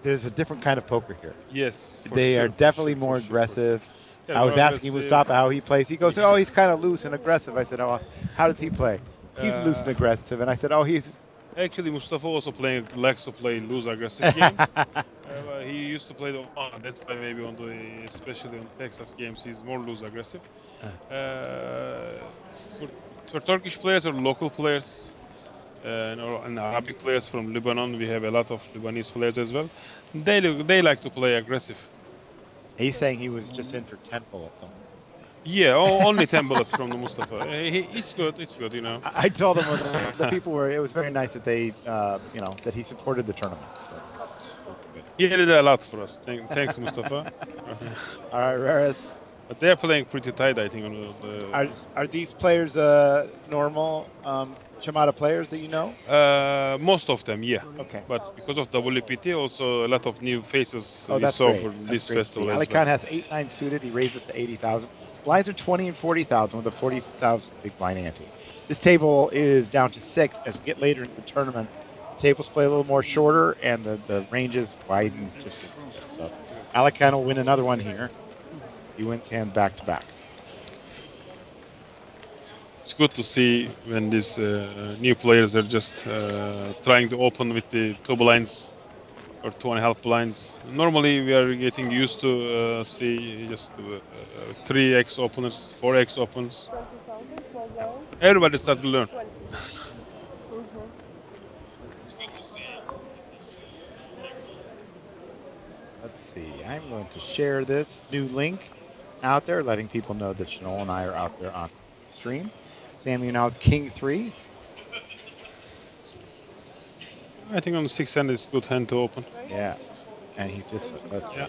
S5: There's a different kind of poker here.
S19: Yes,
S5: they are definitely more aggressive. I was asking Mustafa how he plays. He goes, "Oh, he's kind of loose and aggressive." I said, "Oh, how does he play?" He's loose and aggressive, and I said, "Oh, he's."
S19: Actually, Mustafa also likes to play loose aggressive games. He used to play that's why maybe especially on Texas games, he's more loose aggressive. For Turkish players or local players, and Arabic players from Lebanon, we have a lot of Lebanese players as well. They like to play aggressive.
S5: He's saying he was just in for 10 bullets.
S19: Yeah, only 10 bullets from the Mustafa. It's good, you know.
S5: I told him the people were. It was very nice that they, that he supported the tournament. So.
S19: He did a lot for us. Thanks, Mustafa.
S5: All right, Raris.
S19: But they're playing pretty tight, I think.
S5: Are these players normal Chamada players that you know?
S19: Most of them, yeah.
S5: Okay.
S19: But because of WPT, also a lot of new faces we
S5: that's
S19: saw
S5: great.
S19: for this
S5: great
S19: festival.
S5: Alikan has 8-9 suited. He raises to 80,000. Blinds are 20 and 40,000 with a 40,000 big blind ante. This table is down to 6 as we get later in the tournament. The tables play a little more shorter and the ranges widen just a little bit. So Alikan will win another one here. He wins hand back to back.
S19: It's good to see when these new players are just trying to open with the 2 blinds or 2.5 blinds. Normally we are getting used to see just 3x openers, 4x opens.
S6: 20,000 small blind.
S19: Everybody start to learn.
S6: 20.
S5: Let's see. I'm going to share this new link out there, letting people know that Chanel and I are out there on stream. Sammy now with King 3.
S19: I think on the 6th hand it's good hand to open.
S5: Yeah, and he just
S19: yeah.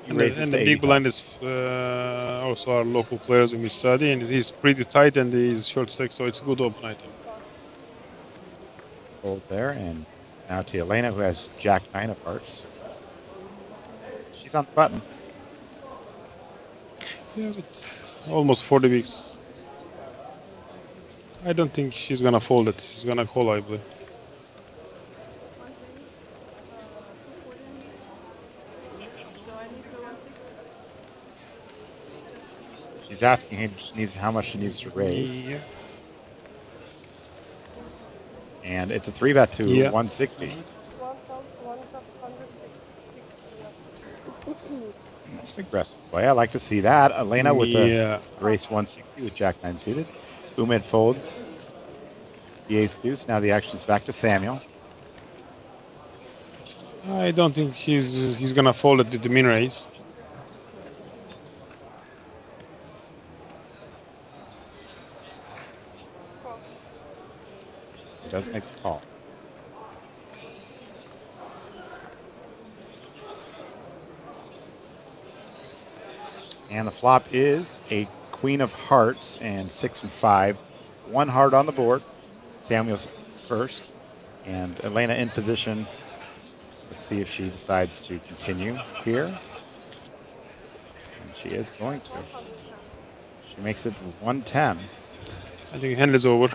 S5: He
S19: And
S5: raises
S19: the
S5: to
S19: big
S5: 80,000.
S19: blind is also our local players in Mishadi, and he's pretty tight and he's short stack, so it's a good open, I think.
S5: Fold there, and now to Elena, who has Jack 9 of hearts. She's on the button.
S19: Yeah, but almost 40 weeks. I don't think she's gonna fold it. She's gonna call, I believe.
S5: She's asking him how much she needs to raise.
S19: Yeah.
S5: And it's a 3-bet to 160. That's an aggressive play. I like to see that. Elena with the race 160 with Jack 9 suited. Umid folds the ace deuce. Now the action's back to Samuel.
S19: I don't think he's gonna fold it with the min raise.
S5: He does make the call. And the flop is a queen of hearts and 6 and 5. 1 heart on the board. Samuel's first. And Elena in position. Let's see if she decides to continue here. And she is going to. She makes it 110.
S19: I think hand is over.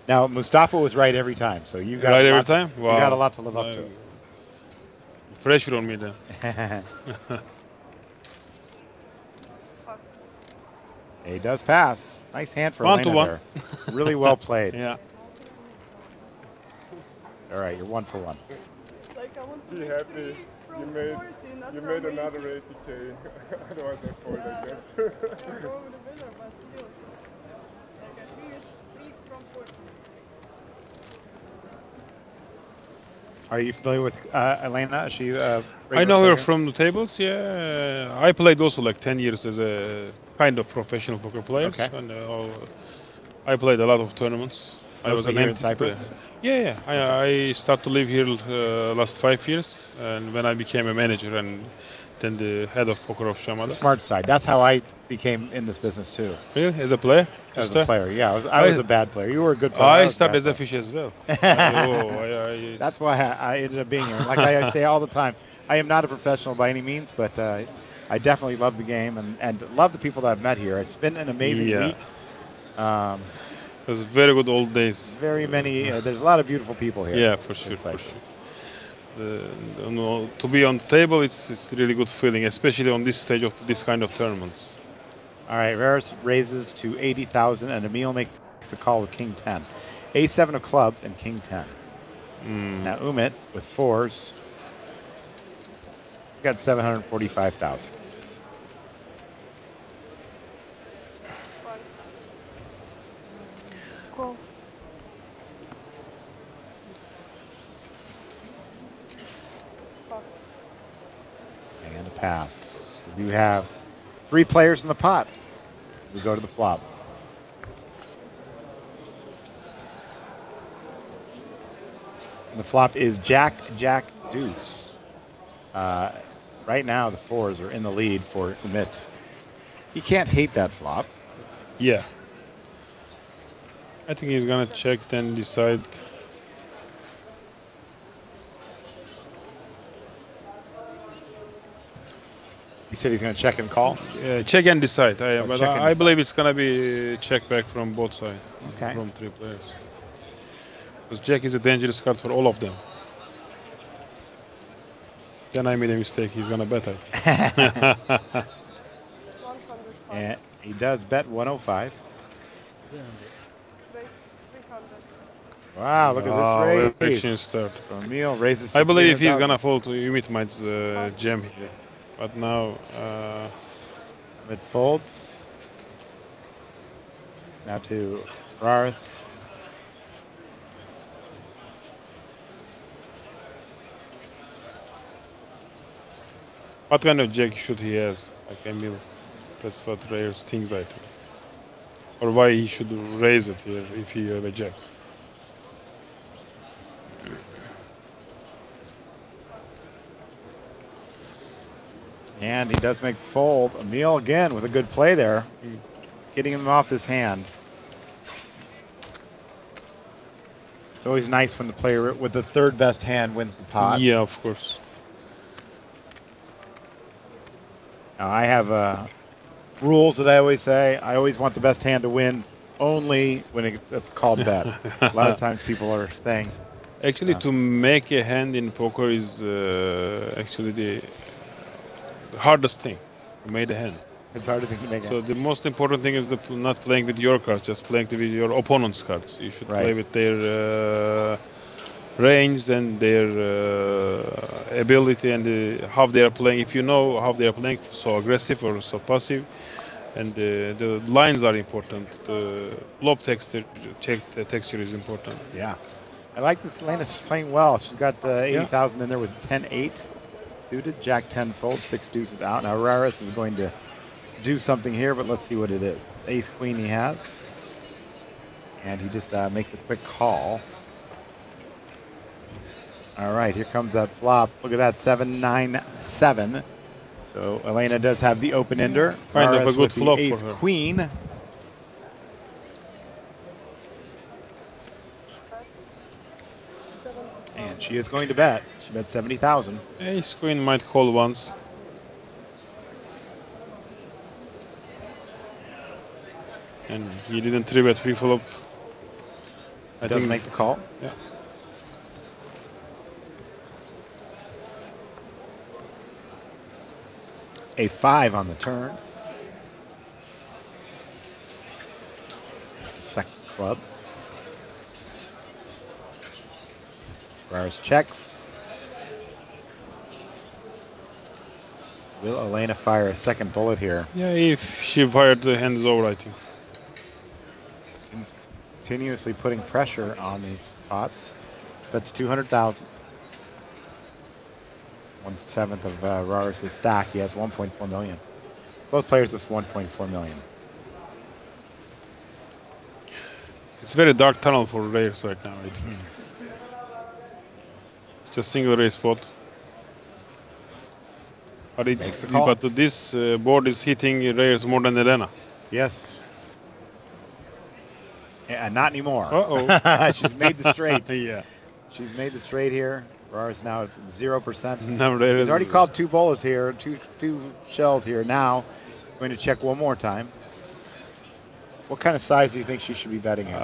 S5: Now, Mustafa was right every time, so you got
S19: right every time. Wow.
S5: You got a lot to live up to.
S19: Pressure on me then.
S5: He does pass. Nice hand for
S19: 1 to
S5: Elena
S19: 1.
S5: there. Really well played.
S19: Yeah.
S5: All right, you're 1 for 1.
S6: Like I want to
S13: Be
S6: make
S13: happy.
S6: 3 from
S13: You made
S6: 40, not
S13: you
S6: from
S13: made
S6: 80.
S13: another 80k. Otherwise I fold, I guess.
S6: I'll go with the winner, but still. Like at least 3 from 40.
S5: Are you familiar with Elena? Is she
S19: I know her from the tables, yeah. I played also like 10 years as a kind of professional poker player.
S5: Okay.
S19: And I played a lot of tournaments. I was
S5: here in Cyprus?
S19: Yeah. I started to live here last 5 years, and when I became a manager and then the head of poker of Chamada.
S5: Smart side. That's how I became in this business too.
S19: Really? As a player?
S5: As a player, yeah. I was a bad player. You were a good player.
S19: I started as a fish as well.
S5: That's why I ended up being here. Like I say all the time, I am not a professional by any means, but I definitely love the game and love the people that I've met here. It's been an amazing week.
S19: It was very good old days.
S5: Very many. There's a lot of beautiful people here.
S19: Yeah, for sure. To be on the table, it's really good feeling, especially on this stage of this kind of tournaments.
S5: All right, Veras raises to 80,000, and Emil makes a call with King 10. A7 of clubs and King 10. Now Umit with 4s. He's got 745,000.
S6: Cool.
S5: And a pass. We have 3 players in the pot. We go to the flop. And the flop is Jack, Jack, Deuce. Right now, the 4s are in the lead for Umit. He can't hate that flop.
S19: Yeah. I think he's gonna check, then decide.
S5: He said he's going to check and call?
S19: Check and decide. But
S5: check and
S19: I
S5: decide.
S19: believe it's going to be check back from both sides.
S5: Okay.
S19: From 3 players. Because Jack is a dangerous card for all of them. Then I made a mistake. He's going to bet it.
S5: And he does bet 105.
S6: Base 300.
S5: Wow, look at this
S19: Very
S5: raise.
S19: clean start.
S5: Emil raises.
S19: I believe he's
S5: 300,000.
S19: gonna fall to Umitmite's gem here, but now
S5: It folds. Now to Raris.
S19: what kind of jack should he has? Like Emil, that's what Reyes thinks, I think. Or why he should raise it here if he have a jack.
S5: And he does make the fold. Emil again with a good play there. Getting him off this hand. It's always nice when the player with the third best hand wins the pot.
S19: Yeah, of course.
S5: Now I have rules that I always say. I always want the best hand to win only when it's called bet. A lot of times people are saying.
S19: Actually, to make a hand in poker is actually the hardest thing to make a hand.
S5: It's hardest thing to make.
S19: So the most important thing is not playing with your cards, just playing with your opponent's cards. You should play with their range and their ability and how they are playing. If you know how they are playing, so aggressive or so passive, and the lines are important. The blob texture is important.
S5: Yeah, I like this. Elena's playing well. She's got 80,000 in there with 10-8 suited. Jack 10 fold, 6 deuces out. Now Raris is going to do something here, but let's see what it is. It's ace queen he has, and he just makes a quick call. All right, here comes that flop. Look at that, 7-9-7. So Elena does have the open ender.
S19: Kind of a good
S5: with
S19: flop
S5: the ace
S19: for her.
S5: queen. And she is going to bet. She bet 70,000.
S19: Ace queen might call once. And he didn't 3-bet pre-flop.
S5: He doesn't make the call.
S19: Yeah.
S5: A 5 on the turn. That's the second club. Raris checks. Will Elena fire a second bullet here?
S19: Yeah, if she fired, the hand is over, I think.
S5: Continuously putting pressure on these pots. That's 200,000. 1/7 of Raris' stack. He has 1.4 million. Both players with 1.4 million.
S19: It's a very dark tunnel for Reyes right now, I think. It's just single race spot. But this board is hitting Reyes more than Elena.
S5: Yes. Yeah, not anymore.
S19: Uh-oh.
S5: She's made the straight.
S19: Yeah.
S5: She's made the straight here. Raris now at 0%.
S19: No,
S5: He's already called 2 bolas here, two shells here. Now he's going to check one more time. What kind of size do you think she should be betting here?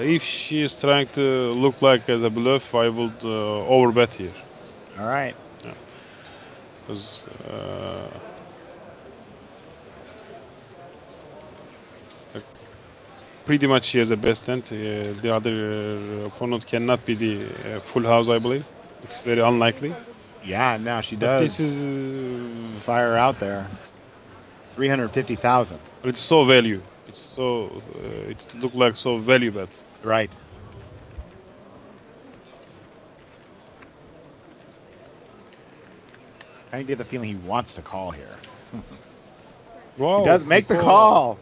S19: If she is trying to look like as a bluff, I would overbet here.
S5: All right.
S19: Yeah. Because pretty much she has the best hand. The other opponent cannot be the full house, I believe. It's very unlikely.
S5: Yeah, now she
S19: But
S5: does.
S19: this is
S5: fire out there. 350,000.
S19: But it's so value. It's so it look like so value bet.
S5: Right. I get the feeling he wants to call here.
S19: Wow,
S5: he does make the call.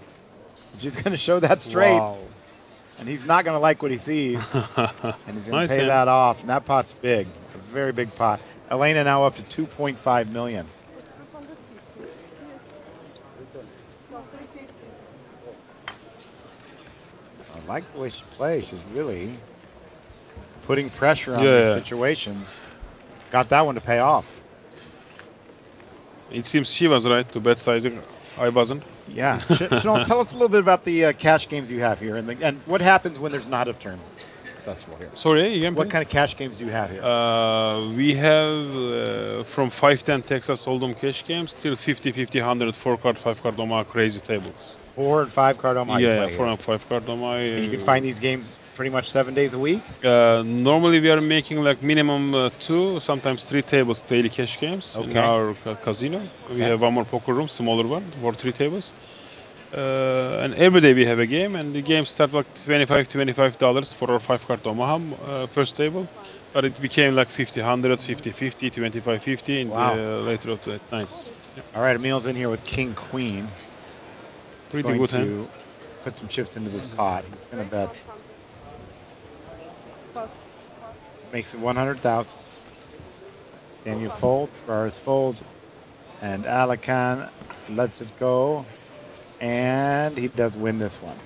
S5: She's going to show that straight.
S19: Wow.
S5: And he's not going to like what he sees. And he's going to
S19: Nice
S5: pay
S19: hand.
S5: that off. And that pot's big. A very big pot. Elena now up to 2.5 million. I like the way she plays. She's really putting pressure on
S19: Yeah.
S5: these situations. Got that one to pay off.
S19: It seems she was right to bet sizing. I wasn't.
S5: Yeah. Shannon, tell us a little bit about the cash games you have here and what happens when there's not a turn festival here.
S19: Sorry, again,
S5: What
S19: please?
S5: kind of cash games do you have here?
S19: We have from 5-10 Texas Hold'em cash games till 50-50 100 4-card 5-card Oma crazy tables.
S5: 4 and 5 card on my
S19: Yeah, 4 and 5 card Oma.
S5: And you can find these games pretty much 7 days a week?
S19: Normally we are making like minimum 2, sometimes 3 tables daily cash games in
S5: Okay.
S19: our casino. We
S5: Okay.
S19: have one more poker room, smaller one, for 3 tables. And every day we have a game, and the game start like $25 for our 5-card Omaha first table. But it became like 50-100, 50-50, 25-50 in
S5: Wow.
S19: the later of the nights.
S5: All right, Emil's in here with King Queen. He's
S19: Pretty
S5: going
S19: good
S5: to
S19: hand.
S5: put some chips into this pot. He's going to bet. Makes it 100,000. Samuel folds, Ferraris folds, and Alakan lets it go, and he does win this one.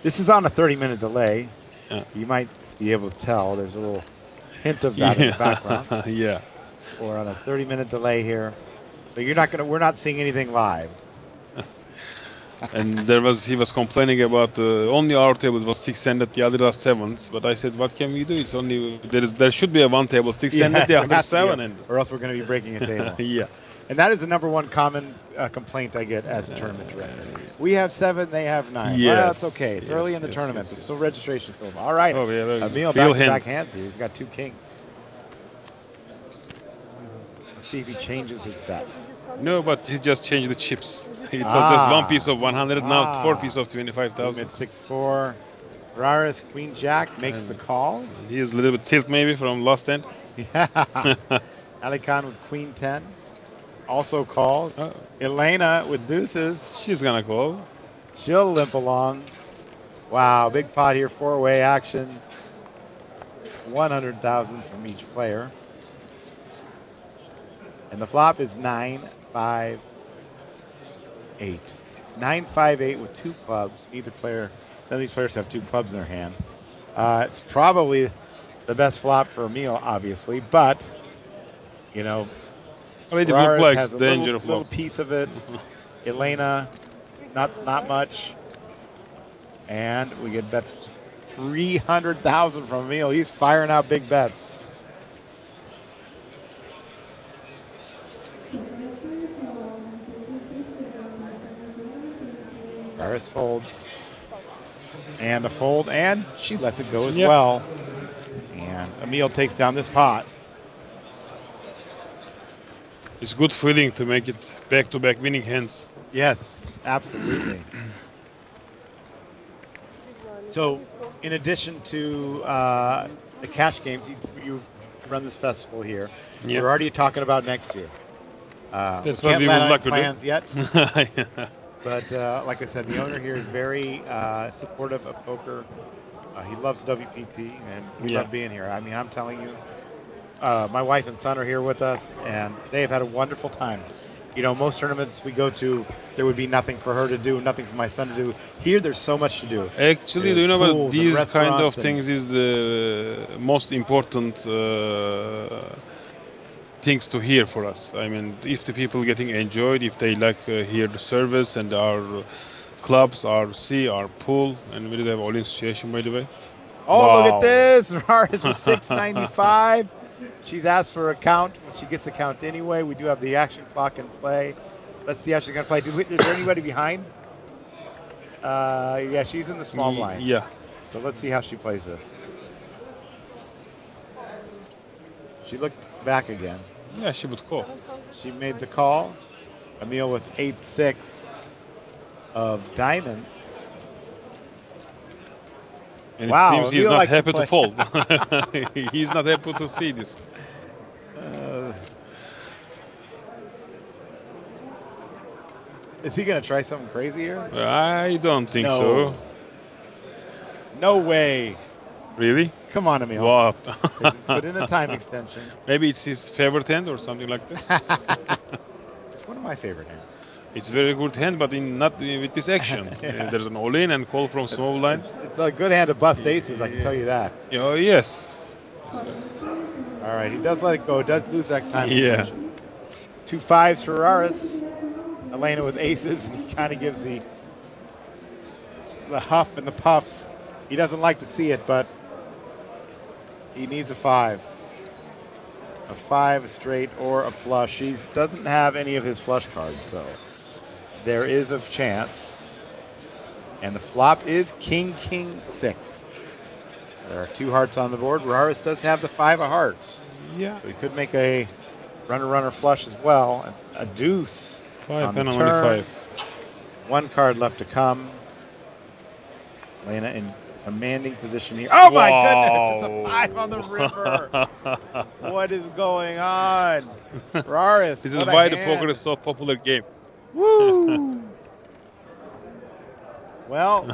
S5: This is on a 30-minute delay.
S19: Yeah.
S5: You might be able to tell. There's a little hint of that in the background.
S19: Yeah.
S5: We're on a 30-minute delay here, so we're not seeing anything live.
S19: And he was complaining about only our table was 600, the other are 7s. But I said, what can we do? It's only there should be a one table 600, the other 7, and
S5: or else we're going to be breaking a table.
S19: Yeah.
S5: And that is the number one common complaint I get as a tournament director. We have 7, they have 9.
S19: Yes,
S5: Well, that's okay. It's early in the tournament. There's still registration still. All right.
S19: Oh, yeah,
S5: Emil
S19: real
S5: back-to-back hands here. He's got 2 kings. Let's see if he changes his bet.
S19: No, but he just changed the chips. It was just one piece of 100, now 4 pieces of 25,000.
S5: Mid 6-4. Ferraris, Queen Jack makes the call.
S19: He is a little bit tilt maybe from last end.
S5: Yeah. Alikan with Queen 10 also calls. Elena with deuces.
S19: She's gonna call.
S5: She'll limp along. Wow, big pot here, 4-way action. 100,000 from each player. And the flop is 9-5-8. 9-5-8 with 2 clubs. None of these players have 2 clubs in their hand. It's probably the best flop for Emil, obviously, but you know, Ferraris has a little piece of it. Elena, not much. And we get bet 300,000 from Emil. He's firing out big bets. Ferraris folds. And a fold, and she lets it go as well. And Emil takes down this pot.
S19: It's good feeling to make it back-to-back winning hands.
S5: Yes, absolutely. So, in addition to the cash games, you run this festival here.
S19: Yep.
S5: We're already talking about next year.
S19: That's
S5: we
S19: what
S5: can't
S19: we
S5: let
S19: would
S5: out
S19: like to do.
S5: plans yet.
S19: Yeah.
S5: But like I said, the owner here is very supportive of poker. He loves WPT, and we love being here. I mean, I'm telling you, my wife and son are here with us, and they have had a wonderful time. You know, most tournaments we go to, there would be nothing for her to do, nothing for my son to do. Here, there's so much to do.
S19: Actually, do you know what? These kind of
S5: restaurants
S19: things is the most important things to hear for us. I mean, if the people getting enjoyed, if they like hear the service and our clubs, our sea, our pool, and we did have all association, by the way.
S5: Oh,
S19: Wow.
S5: look at this! Ferraris with 695. She's asked for a count, but she gets a count anyway. We do have the action clock in play. Let's see how she's going to play. Is there anybody behind? Yeah, she's in the small blind.
S19: Yeah.
S5: So let's see how she plays this. She looked back again.
S19: Yeah, she would call.
S5: She made the call. Emil with 8-6 of diamonds.
S19: And
S5: wow,
S19: it seems he's
S5: Emil
S19: not
S5: likes
S19: happy
S5: play.
S19: to fold. He's not happy to see this.
S5: Is he going to try something crazy here?
S19: I don't think
S5: No.
S19: so.
S5: No way.
S19: Really?
S5: Come on, Emil.
S19: What?
S5: Put in a time extension.
S19: Maybe it's his favorite hand or something like that.
S5: It's one of my favorite hands.
S19: It's very good hand, but not with this action.
S5: Yeah.
S19: There's an all-in and call from small blind.
S5: It's a good hand to bust aces, I can tell you that.
S19: Oh, yes.
S5: All right, he does let it go. Does lose that time
S19: Yeah.
S5: extension. 2 5s for Ferraris. Elena with aces, and he kind of gives the huff and the puff. He doesn't like to see it, but he needs a 5. A 5, a straight, or a flush. He doesn't have any of his flush cards, so there is a chance. And the flop is King 6. There are 2 hearts on the board. Raris does have the 5 of hearts.
S19: Yeah.
S5: So he could make a runner flush as well. And a deuce
S19: 5
S5: on the
S19: and only
S5: turn.
S19: 5.
S5: 1 card left to come. Lena in commanding position here. Oh my goodness! It's a 5 on the river. What is going on? Raris,
S19: This is
S5: what a
S19: why the
S5: hand.
S19: poker is so popular game.
S5: Woo! Well,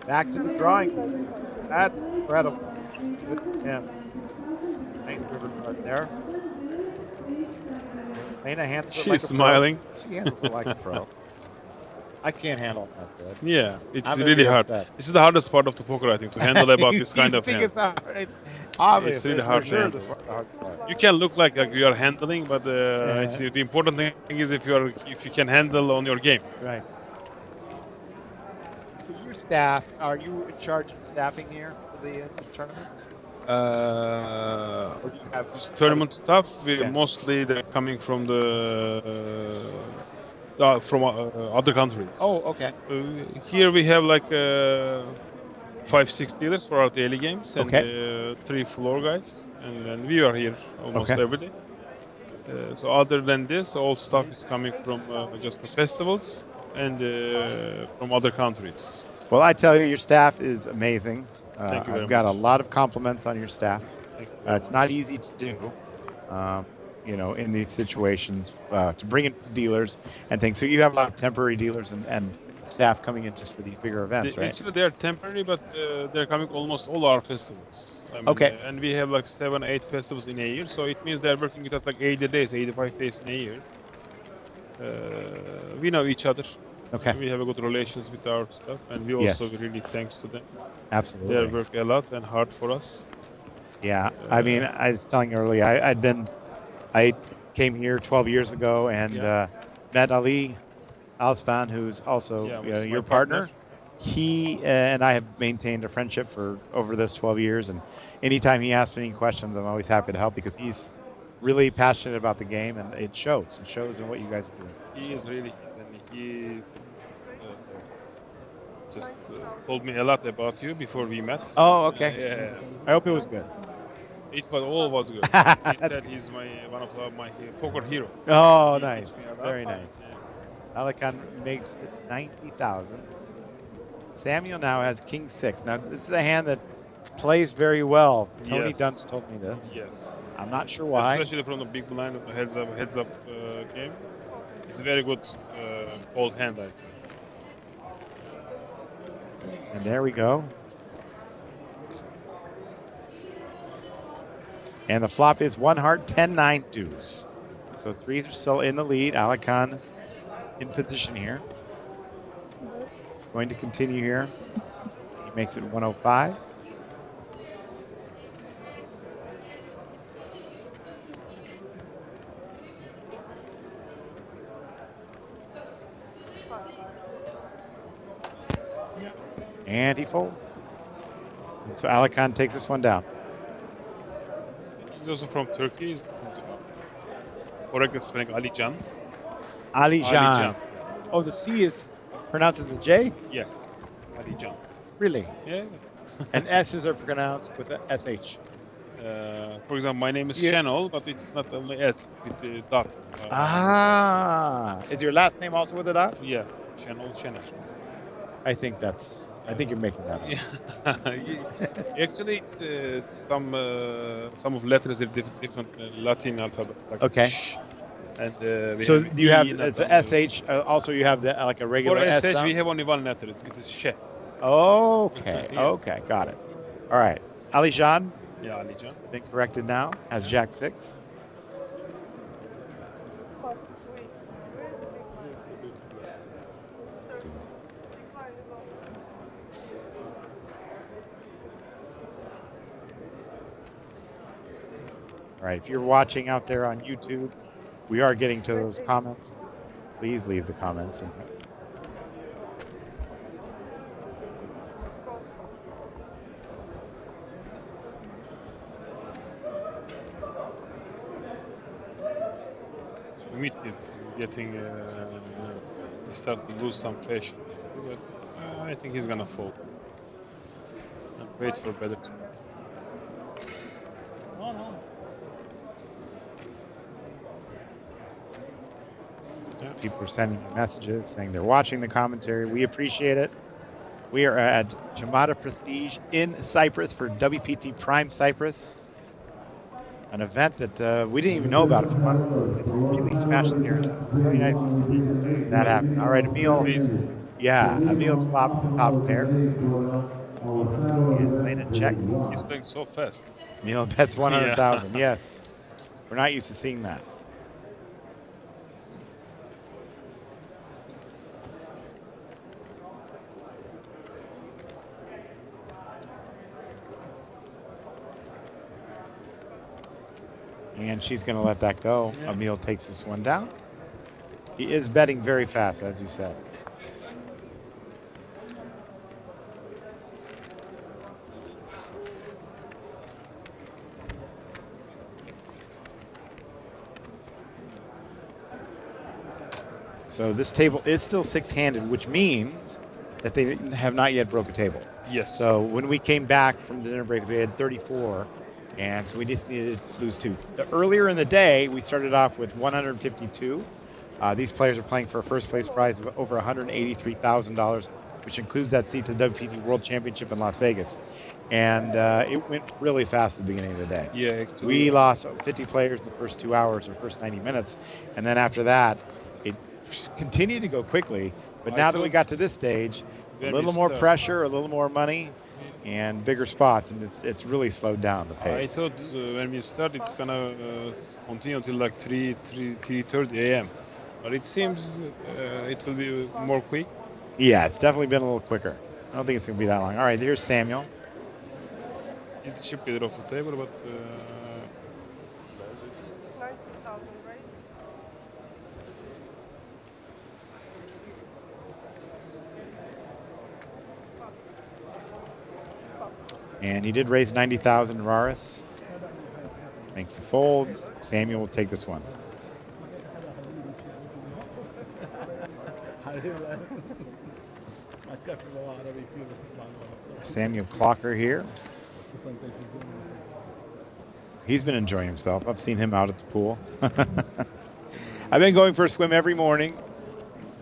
S5: back to the drawing board. That's incredible. Good for him. Nice river card there. Lena handles it
S19: She's
S5: like a pro.
S19: smiling.
S5: She handles it like a pro. I can't handle that good.
S19: Yeah, it's
S5: I'm
S19: really
S5: very
S19: hard.
S5: upset.
S19: This is the hardest part of the poker, I think, to handle about this kind
S5: You
S19: of
S5: think
S19: hand.
S5: it's hard? It's obvious.
S19: It's really
S5: for
S19: hard to
S5: sure
S19: handle.
S5: the hard part.
S19: You can look like you are handling, but it's, the important thing is if you can handle on your game.
S5: Right. So your staff, are you in charge of staffing here for the tournament? Or do you have
S19: This tournament stuff, mostly they're coming from other countries.
S5: Oh, okay.
S19: Here we have like 5-6 dealers for our daily games and 3 floor guys, and then we are here almost every day. So other than this, all stuff is coming from just the festivals and from other countries.
S5: Well, I tell you, your staff is amazing.
S19: Thank you very
S5: I've got
S19: much.
S5: a lot of compliments on your staff.
S19: Thank you very
S5: It's not easy to do, in these situations, to bring in dealers and things. So you have a lot of temporary dealers and staff coming in just for these bigger events, right?
S19: Actually, they are temporary, but they're coming almost all our festivals. I mean,
S5: Okay.
S19: And we have like 7-8 festivals in a year, so it means they're working with us like 80 days, 85 days in a year. We know each other.
S5: Okay.
S19: We have a good relations with our stuff, and we also
S5: Yes.
S19: really thanks to them.
S5: Absolutely.
S19: They work a lot and hard for us.
S5: Yeah, I mean, I was telling you earlier, I came here 12 years ago and met Ali Alspan, who's also
S19: was
S5: your
S19: my
S5: partner. He and I have maintained a friendship for over this 12 years, and anytime he asks me any questions, I'm always happy to help because he's really passionate about the game, and it shows. It shows in what you guys are doing.
S19: He is really, and he just told me a lot about you before we met.
S5: Oh, okay.
S19: Yeah.
S5: I hope it was good.
S19: It was good. He said he's one of my poker hero.
S5: Oh,
S19: He
S5: nice.
S19: teach me a lot.
S5: Very nice. Alakan makes it 90,000. Samuel now has King 6. Now, this is a hand that plays very well. Tony
S19: Yes.
S5: Dunst told me this.
S19: Yes.
S5: I'm not sure why.
S19: Especially from the big blind heads up game. It's a very good old hand, I think.
S5: And there we go. And the flop is 1 heart, 10-9 deuce. So threes are still in the lead. Alakan in position here. It's going to continue here. He makes it 105. And he folds. And so Alakan takes this one down.
S19: He's also from Turkey. Correct spelling Ali Can.
S5: Ali
S19: Ali
S5: Can.
S19: Can.
S5: Oh, the C is pronounced as a J?
S19: Yeah. Ali Can.
S5: Really?
S19: Yeah.
S5: And S's are pronounced with a SH.
S19: For example, my name is Channel, but it's not only S, it's with the dot.
S5: Is your last name also with a dot?
S19: Yeah, Channel.
S5: I think you're making that up.
S19: Yeah. Actually, it's some of letters are different Latin alphabet. Like
S5: Okay.
S19: And
S5: So do you have it's a SH? Also, you have the like a regular
S19: For
S5: S
S19: SH,
S5: sound?
S19: we have only one letter. It's She.
S5: Okay.
S19: Yeah.
S5: Okay. Got it. All right. Ali Jean.
S19: Yeah, Ali Jean.
S5: Been corrected now. Has Jack 6. All right, if you're watching out there on YouTube, we are getting to those comments. Please leave the comments.
S19: Umit is getting, he started to lose some passion. But I think he's gonna fold. And wait for better.
S5: People are sending me messages saying they're watching the commentary. We appreciate it. We are at Chamada Prestige in Cyprus for WPT Prime Cyprus, an event that we didn't even know about a few months ago. It's really smashed the guarantee. Very nice to see that happen. All right, Emil. Yeah, Emil's flop the top pair. And Elena checks.
S19: He's doing so fast.
S5: Emil bets 100,000. Yeah. Yes, we're not used to seeing that. And she's going to let that go. Yeah. Emil takes this one down. He is betting very fast, as you said. So this table is still six-handed, which means that they have not yet broke a table.
S19: Yes.
S5: So when we came back from the dinner break, we had 34. And so we just needed to lose 2. Earlier in the day, we started off with 152. These players are playing for a first place prize of over $183,000, which includes that seat to the WPT World Championship in Las Vegas. And it went really fast at the beginning of the day.
S19: Yeah.
S5: We lost 50 players in the first 2 hours or first 90 minutes. And then after that, it continued to go quickly. But now that we got to this stage, a little more pressure, a little more money, and bigger spots, and it's really slowed down the pace.
S19: I thought when we start, it's gonna continue until like 3:30 a.m. But it seems it will be more quick.
S5: Yeah, it's definitely been a little quicker. I don't think it's gonna be that long. All right, here's Samuel.
S19: He's a chip leader off the table, but
S6: 90,000 raise.
S5: And he did raise 90,000. Raris makes a fold. Samuel will take this one. Samuel Clocker here. He's been enjoying himself. I've seen him out at the pool. I've been going for a swim every morning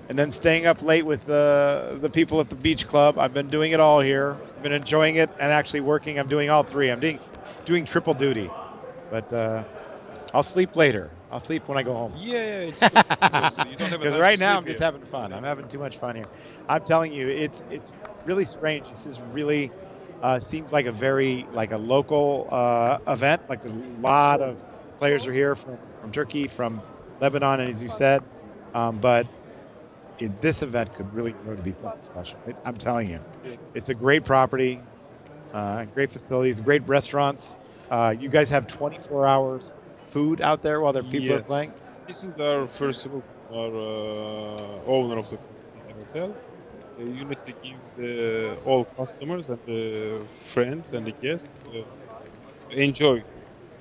S5: and then staying up late with the people at the beach club. I've been doing it all here. I've been enjoying it and actually working. I'm doing all three. I'm doing triple duty. But I'll sleep later. I'll sleep when I go home.
S19: Yeah, it's because
S5: right now I'm just having fun. I'm having too much fun here. I'm telling you, it's really strange. This is really seems like a local event. Like there's a lot of players are here from Turkey, from Lebanon, and as you said, but this event could really grow to be something special. I'm telling you, it's a great property, great facilities, great restaurants. You guys have 24 hours food out there while people are playing.
S19: This is our owner of the hotel. You need to give all customers and the friends and the guests enjoy.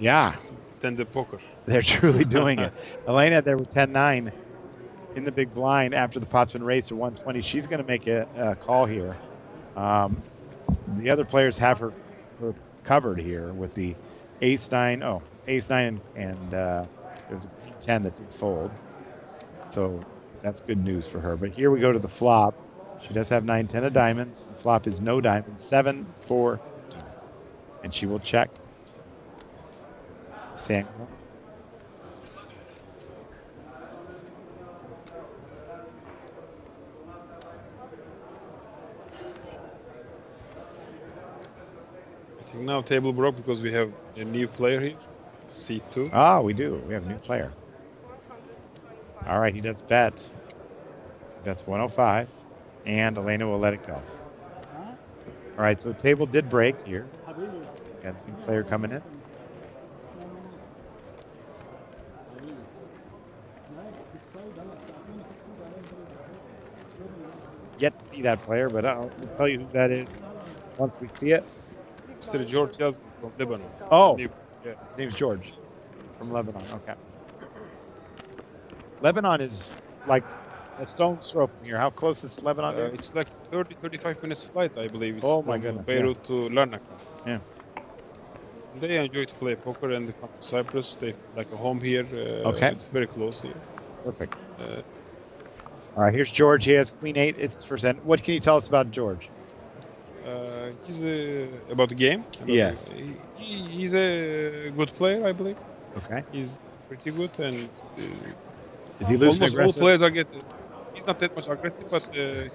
S5: Yeah.
S19: Then the poker.
S5: They're truly doing it. Elena, there were 10-9 in the big blind after the pot's been raised to 120. She's going to make a call here. The other players have her covered here with the ace-9. Oh, ace-9 and there was a 10 that did fold. So that's good news for her. But here we go to the flop. She does have 9-10 of diamonds. The flop is no diamonds. 7, 4, 2. And she will check. Samuel.
S19: I think now table broke because we have a new player here. C2.
S5: Ah, we do. We have a new player. All right, he does bet. That's 105. And Elena will let it go. All right, so table did break here. Got a new player coming in. Yet to see that player, but I'll tell you who that is once we see it.
S19: Mr. George Yaz from Lebanon.
S5: Oh,
S19: yeah.
S5: His name's George from Lebanon. Okay. Lebanon is like a stone's throw from here. How close is Lebanon?
S19: It's like 30-35 minutes flight, I believe. It's
S5: Oh my
S19: from
S5: goodness,
S19: Beirut to Larnaca.
S5: Yeah.
S19: They enjoy to play poker and they come to Cyprus. They like a home here.
S5: Okay.
S19: It's very close here.
S5: Perfect. All right, here's George. He has Queen 8. It's his first end. What can you tell us about George?
S19: He's about the game.
S5: Yes.
S19: He's a good player, I believe.
S5: Okay.
S19: He's pretty good, and
S5: is he loose and
S19: almost
S5: aggressive?
S19: all players are getting. He's not that much aggressive, but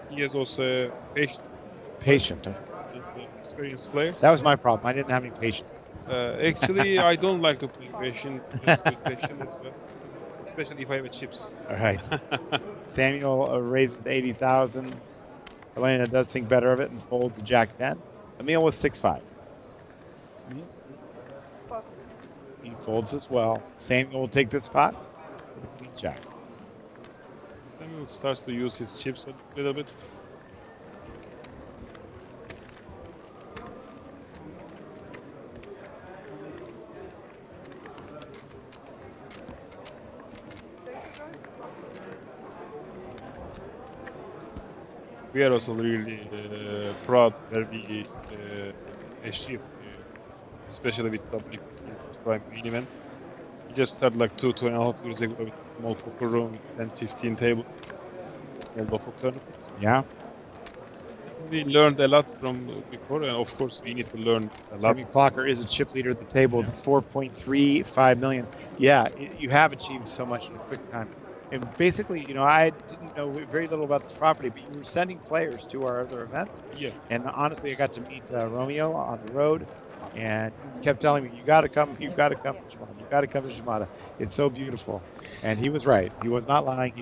S19: he is also patient.
S5: Patient.
S19: Experienced players.
S5: That was my problem. I didn't have any patience.
S19: Actually, I don't like to play patient. Just with patient as well, especially if I have chips.
S5: All right. Samuel raises 80,000. Elena does think better of it and folds a Jack 10. Emil was 6-5. He folds as well. Samuel will take this spot with a Queen Jack.
S19: Samuel starts to use his chips a little bit. We are also really proud that we achieved, especially with WPT Prime main event. We just started like 2.5 years ago with a small poker room with 10-15 tables and local tournaments.
S5: Yeah.
S19: We learned a lot from before, and of course we need to learn a lot.
S5: Sammy Clocker is a chip leader at the table with 4.35 million. Yeah, you have achieved so much in a quick time. And basically, you know, I didn't know very little about the property, but you were sending players to our other events.
S19: Yes.
S5: And honestly, I got to meet Romeo on the road, and he kept telling me, you got to come to Chamada. You got to come to Chamada. It's so beautiful. And he was right. He was not lying.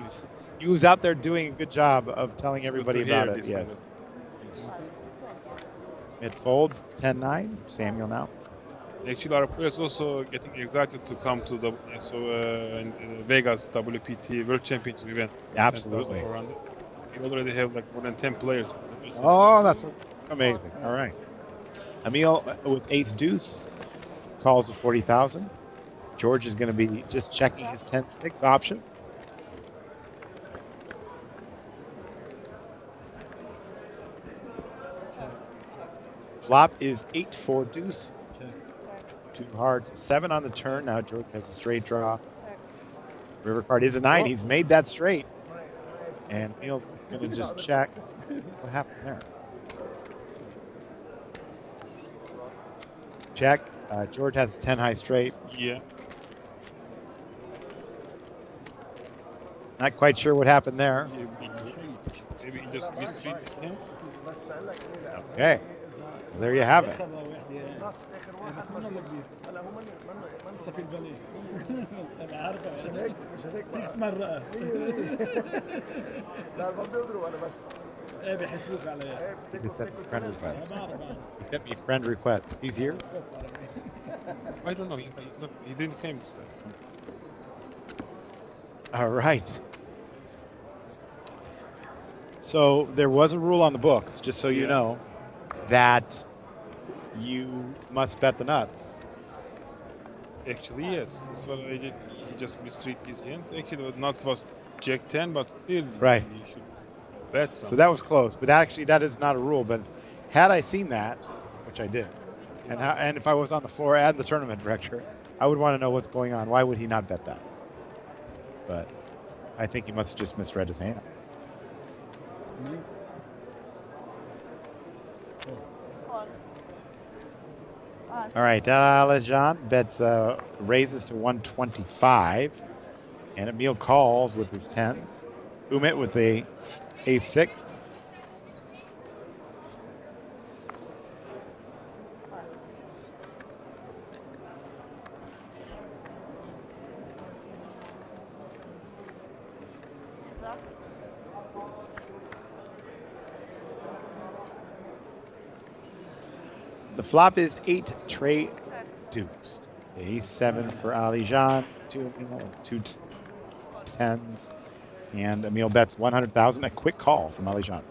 S5: He was out there doing a good job of telling everybody about it. Yes. It folds. It's 10-9. Samuel now.
S19: Actually, our players also getting excited to come to the Vegas WPT World Championship event.
S5: Absolutely.
S19: We already have like more than 10 players.
S5: Oh, that's amazing. All right. Emil with ace deuce calls the 40,000. George is going to be just checking his 10-6 option. Flop is 8-4 deuce. Two hearts, 7 on the turn. Now George has a straight draw. River card is a 9. He's made that straight. And Emil's going to just check. What happened there? Check. George has 10 high straight.
S19: Yeah.
S5: Not quite sure what happened there.
S19: Maybe he just misread him.
S5: Okay. Well, there you have it. Friend request. He sent me a friend request. He's here?
S19: I don't know. He didn't come this time.
S5: All right. So there was a rule on the books, just so you know, that you must bet the nuts.
S19: Actually, yes. That's what I did. He just misread his hand. Actually, the nuts was Jack 10, but still,
S5: right.
S19: He should bet something.
S5: So that was close, but actually that is not a rule. But had I seen that, which I did, and if I was on the floor and the tournament director, I would want to know what's going on. Why would he not bet that? But I think he must have just misread his hand. All right, Alajan bets raises to 125, and Emil calls with his 10s. Umit with a ace-6. The flop is 8 Trey deuce. Ace-7 for Alijan, 2 10s, and Emil bets 100,000. A quick call from Alijan.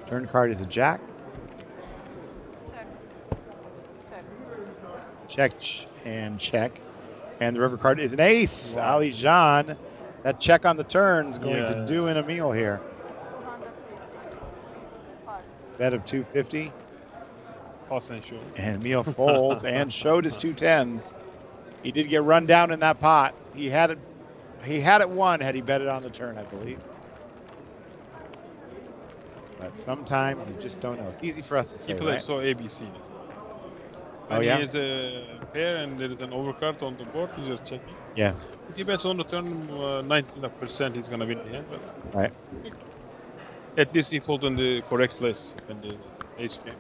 S5: Turn card is a jack. Check and check. And the river card is an ace. Alijan That check on the turn is going to do in Emil here. Bet of 250.
S19: Pass and show.
S5: And Emil folds and showed his 2 10s. He did get run down in that pot. He had it won had he bet it on the turn, I believe. But sometimes you just don't know. It's easy for us to say,
S19: He plays
S5: right?
S19: so ABC.
S5: Oh,
S19: When
S5: yeah?
S19: he is a pair and there is an overcard on the board, he's just checking.
S5: Yeah.
S19: If he bets on the turn, 99% he's gonna win the hand. But
S5: Right.
S19: at least he folded in the correct place when the ace came.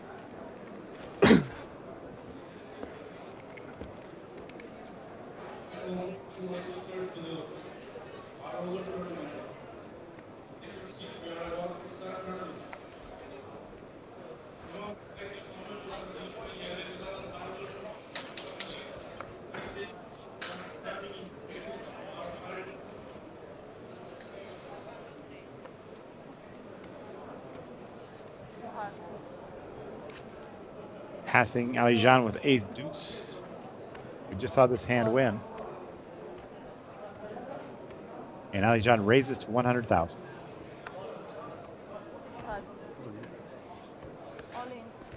S5: Passing Alijan with ace deuce. We just saw this hand win. And Alijan raises to 100,000.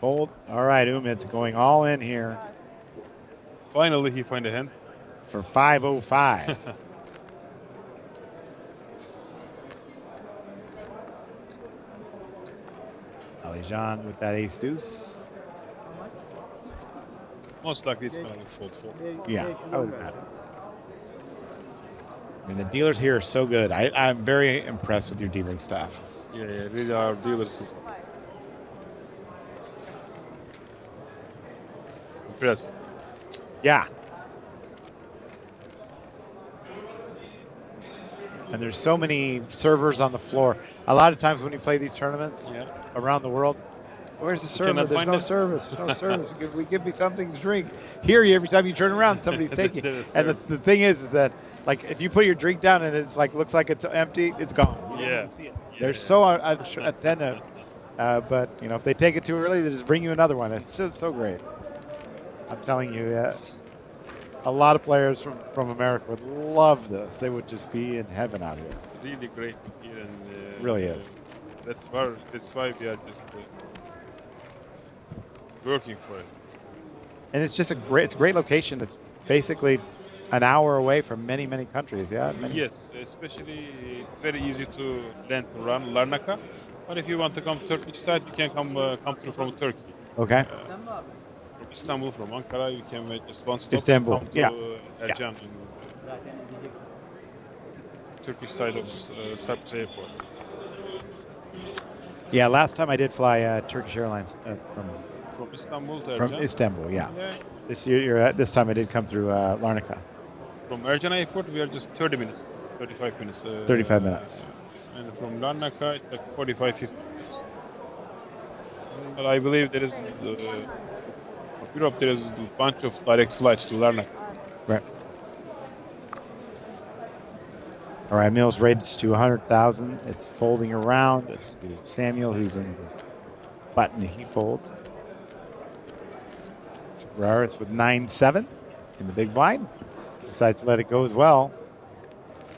S5: Fold. All right, Umid's going all in here.
S19: Finally, he find a hand.
S5: For 505. Alijan with that ace deuce.
S19: Most likely it's gonna be fold.
S5: Yeah, I would imagine. I mean, the dealers here are so good. I'm very impressed with your dealing staff.
S19: Yeah, really our dealers is impressive.
S5: Yeah. And there's so many servers on the floor. A lot of times when you play these tournaments around the world, where's the server?
S19: cannot
S5: There's
S19: find
S5: no
S19: it.
S5: service. There's no service. Give me something to drink. Here, every time you turn around, somebody's taking. And the thing is that like if you put your drink down and it's like looks like it's empty, it's gone. You don't even see it. They're so attentive. But you know, if they take it too early, they just bring you another one. It's just so great. I'm telling you, a lot of players from America would love this. They would just be in heaven out here.
S19: It's really great here, and
S5: Really is.
S19: That's why we are just working for it.
S5: And it's just it's a great location. It's basically an hour away from many countries. Yeah.
S19: Yes, especially it's very easy to land to run Larnaca. But if you want to come to Turkish side, you can come through from Turkey.
S5: Okay.
S19: From Istanbul, from Ankara, you can make just one stop.
S5: Istanbul,
S19: Come to Ercan in Turkish side of Cyprus airport.
S5: Yeah. Last time I did fly Turkish Airlines
S19: From Istanbul to
S5: from
S19: Ercan.
S5: Istanbul. Yeah. This time I did come through Larnaca.
S19: From Ercan airport, we are just 30 minutes, 35 minutes.
S5: 35 minutes.
S19: And from Larnaca, it's like 45, 50 minutes. But I believe there is Europe. There is a bunch of direct flights to Larnaca.
S5: Right. All right, Mills raised to 100,000. It's folding around. It's to Samuel, who's in the button. He folds. Ferraris with 9-7 in the big blind. Decides to let it go as well.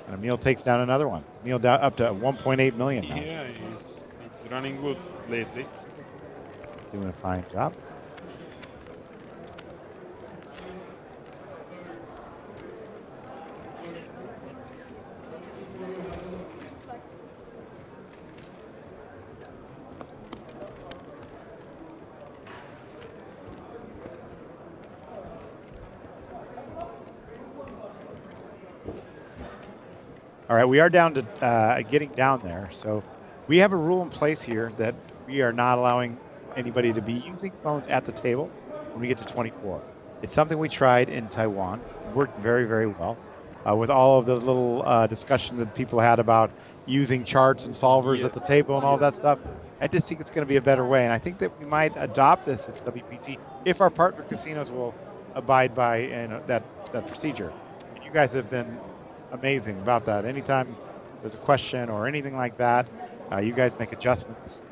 S5: And Emil takes down another one. Emil down up to 1.8 million now.
S19: Yeah, he's running good lately.
S5: Doing a fine job. All right, we are down to getting down there. So we have a rule in place here that we are not allowing anybody to be using phones at the table when we get to 24. It's something we tried in Taiwan. It worked very, very well. With all of the little discussion that people had about using charts and solvers at the table and all that stuff, I just think it's going to be a better way. And I think that we might adopt this at WPT if our partner casinos will abide by that procedure. You guys have been amazing about that. Anytime there's a question or anything like that, you guys make adjustments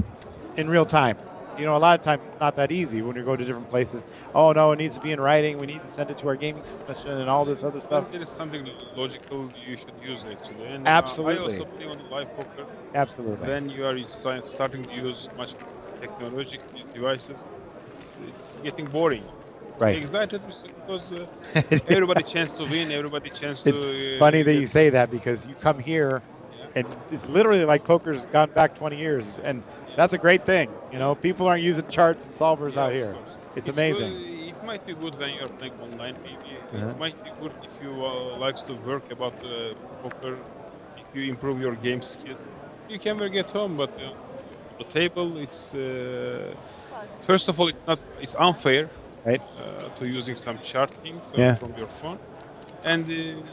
S5: in real time. you know, a lot of times it's not that easy when you go to different places. Oh no, it needs to be in writing. We need to send it to our gaming submission and all this other stuff.
S19: If there is something logical, you should use actually. And
S5: Absolutely.
S19: I also play on live poker.
S5: Absolutely.
S19: When you are starting to use much technological devices, it's getting boring.
S5: Right.
S19: Excited because everybody chance to win, everybody chance to.
S5: It's funny that you say that because you come here, and it's literally like poker's gone back 20 years, and that's a great thing. You know, people aren't using charts and solvers out here. It's amazing.
S19: Good, it might be good when you're playing online, maybe.
S5: Uh-huh.
S19: It might be good if you likes to work about poker, if you improve your game skills. You can work at home, but the table, it's first of all, it's unfair.
S5: Right.
S19: To using some charting from your phone, and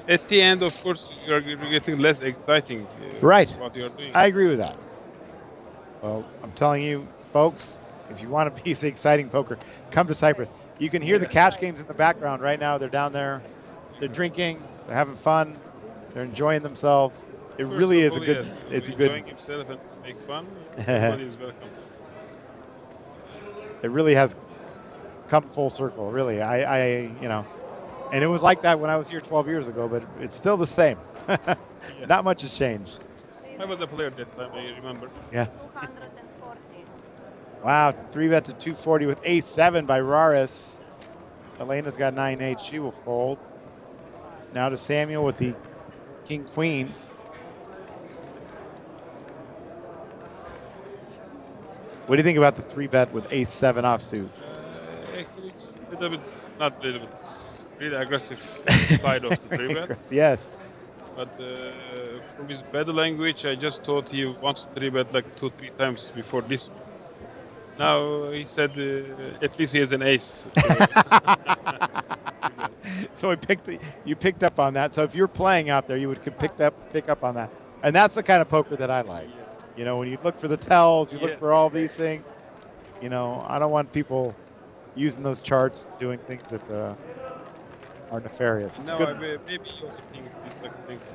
S19: at the end, of course, you're getting less exciting.
S5: Right.
S19: What you're doing.
S5: I agree with that. Well, I'm telling you, folks, if you want a piece of exciting poker, come to Cyprus. You can hear the cash games in the background right now. They're down there. They're drinking. They're having fun. They're enjoying themselves. It really is a good.
S19: Yes.
S5: It's a good.
S19: Enjoying himself and make fun. Everybody is welcome.
S5: It really has come full circle, really. You know, and it was like that when I was here 12 years ago, but it's still the same. Not much has changed.
S19: I was a player that time, I remember.
S5: Yeah. Wow, 3-bet to 240 with ace-7 by Raris. Elena's got 9-8. She will fold. Now to Samuel with the king-queen. What do you think about the 3-bet with ace-7 offsuit?
S19: It's a little bit, not a little bit, really aggressive side of the 3-bet.
S5: Yes.
S19: But from his bad language, I just thought he wants to 3-bet like 2-3 times before this. Now he said at least he has an ace.
S5: So you picked up on that. So if you're playing out there, you would pick up on that. And that's the kind of poker that I like. You know, when you look for the tells, you look for all these things. You know, I don't want people using those charts doing things that are nefarious. It's
S19: No,
S5: good.
S19: maybe he also thinks he's like thinking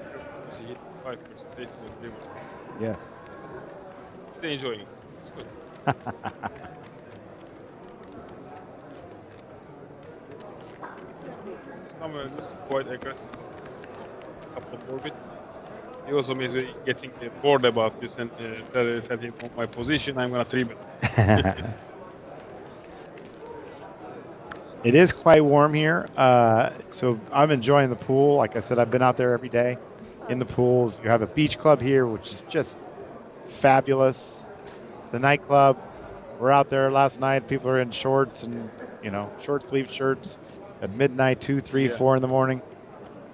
S19: he hit 5% aces of liver.
S5: Yes.
S19: He's enjoying it. It's good. Somewhere just quite aggressive. Couple of orbits. He also may be getting bored about this and tell him on my position, I'm gonna 3-bet.
S5: It is quite warm here, so I'm enjoying the pool. Like I said, I've been out there every day in the pools. You have a beach club here, which is just fabulous. The nightclub, we're out there last night. People are in shorts and, you know, short sleeve shirts at midnight, 2, 3, 4 in the morning.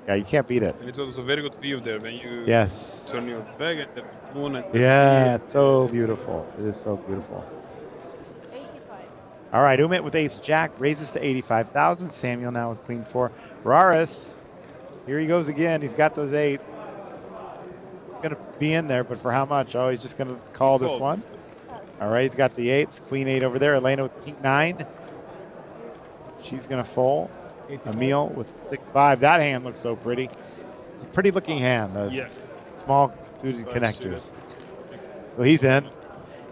S5: Yeah, you can't beat it.
S19: And it's also a very good view there when you turn your back and the moon and the
S5: Yeah,
S19: sea.
S5: it's so beautiful. It is so beautiful. All right, Umit with ace jack raises to 85,000. Samuel now with queen 4. Raris, here he goes again. He's got those 8s. He's going to be in there, but for how much? Oh, he's just going to call this one. All right, he's got the 8s. Queen 8 over there. Elena with king 9. She's going to fold. Emil with 6-5. That hand looks so pretty. It's a pretty looking hand. Those small suited connectors. So he's in.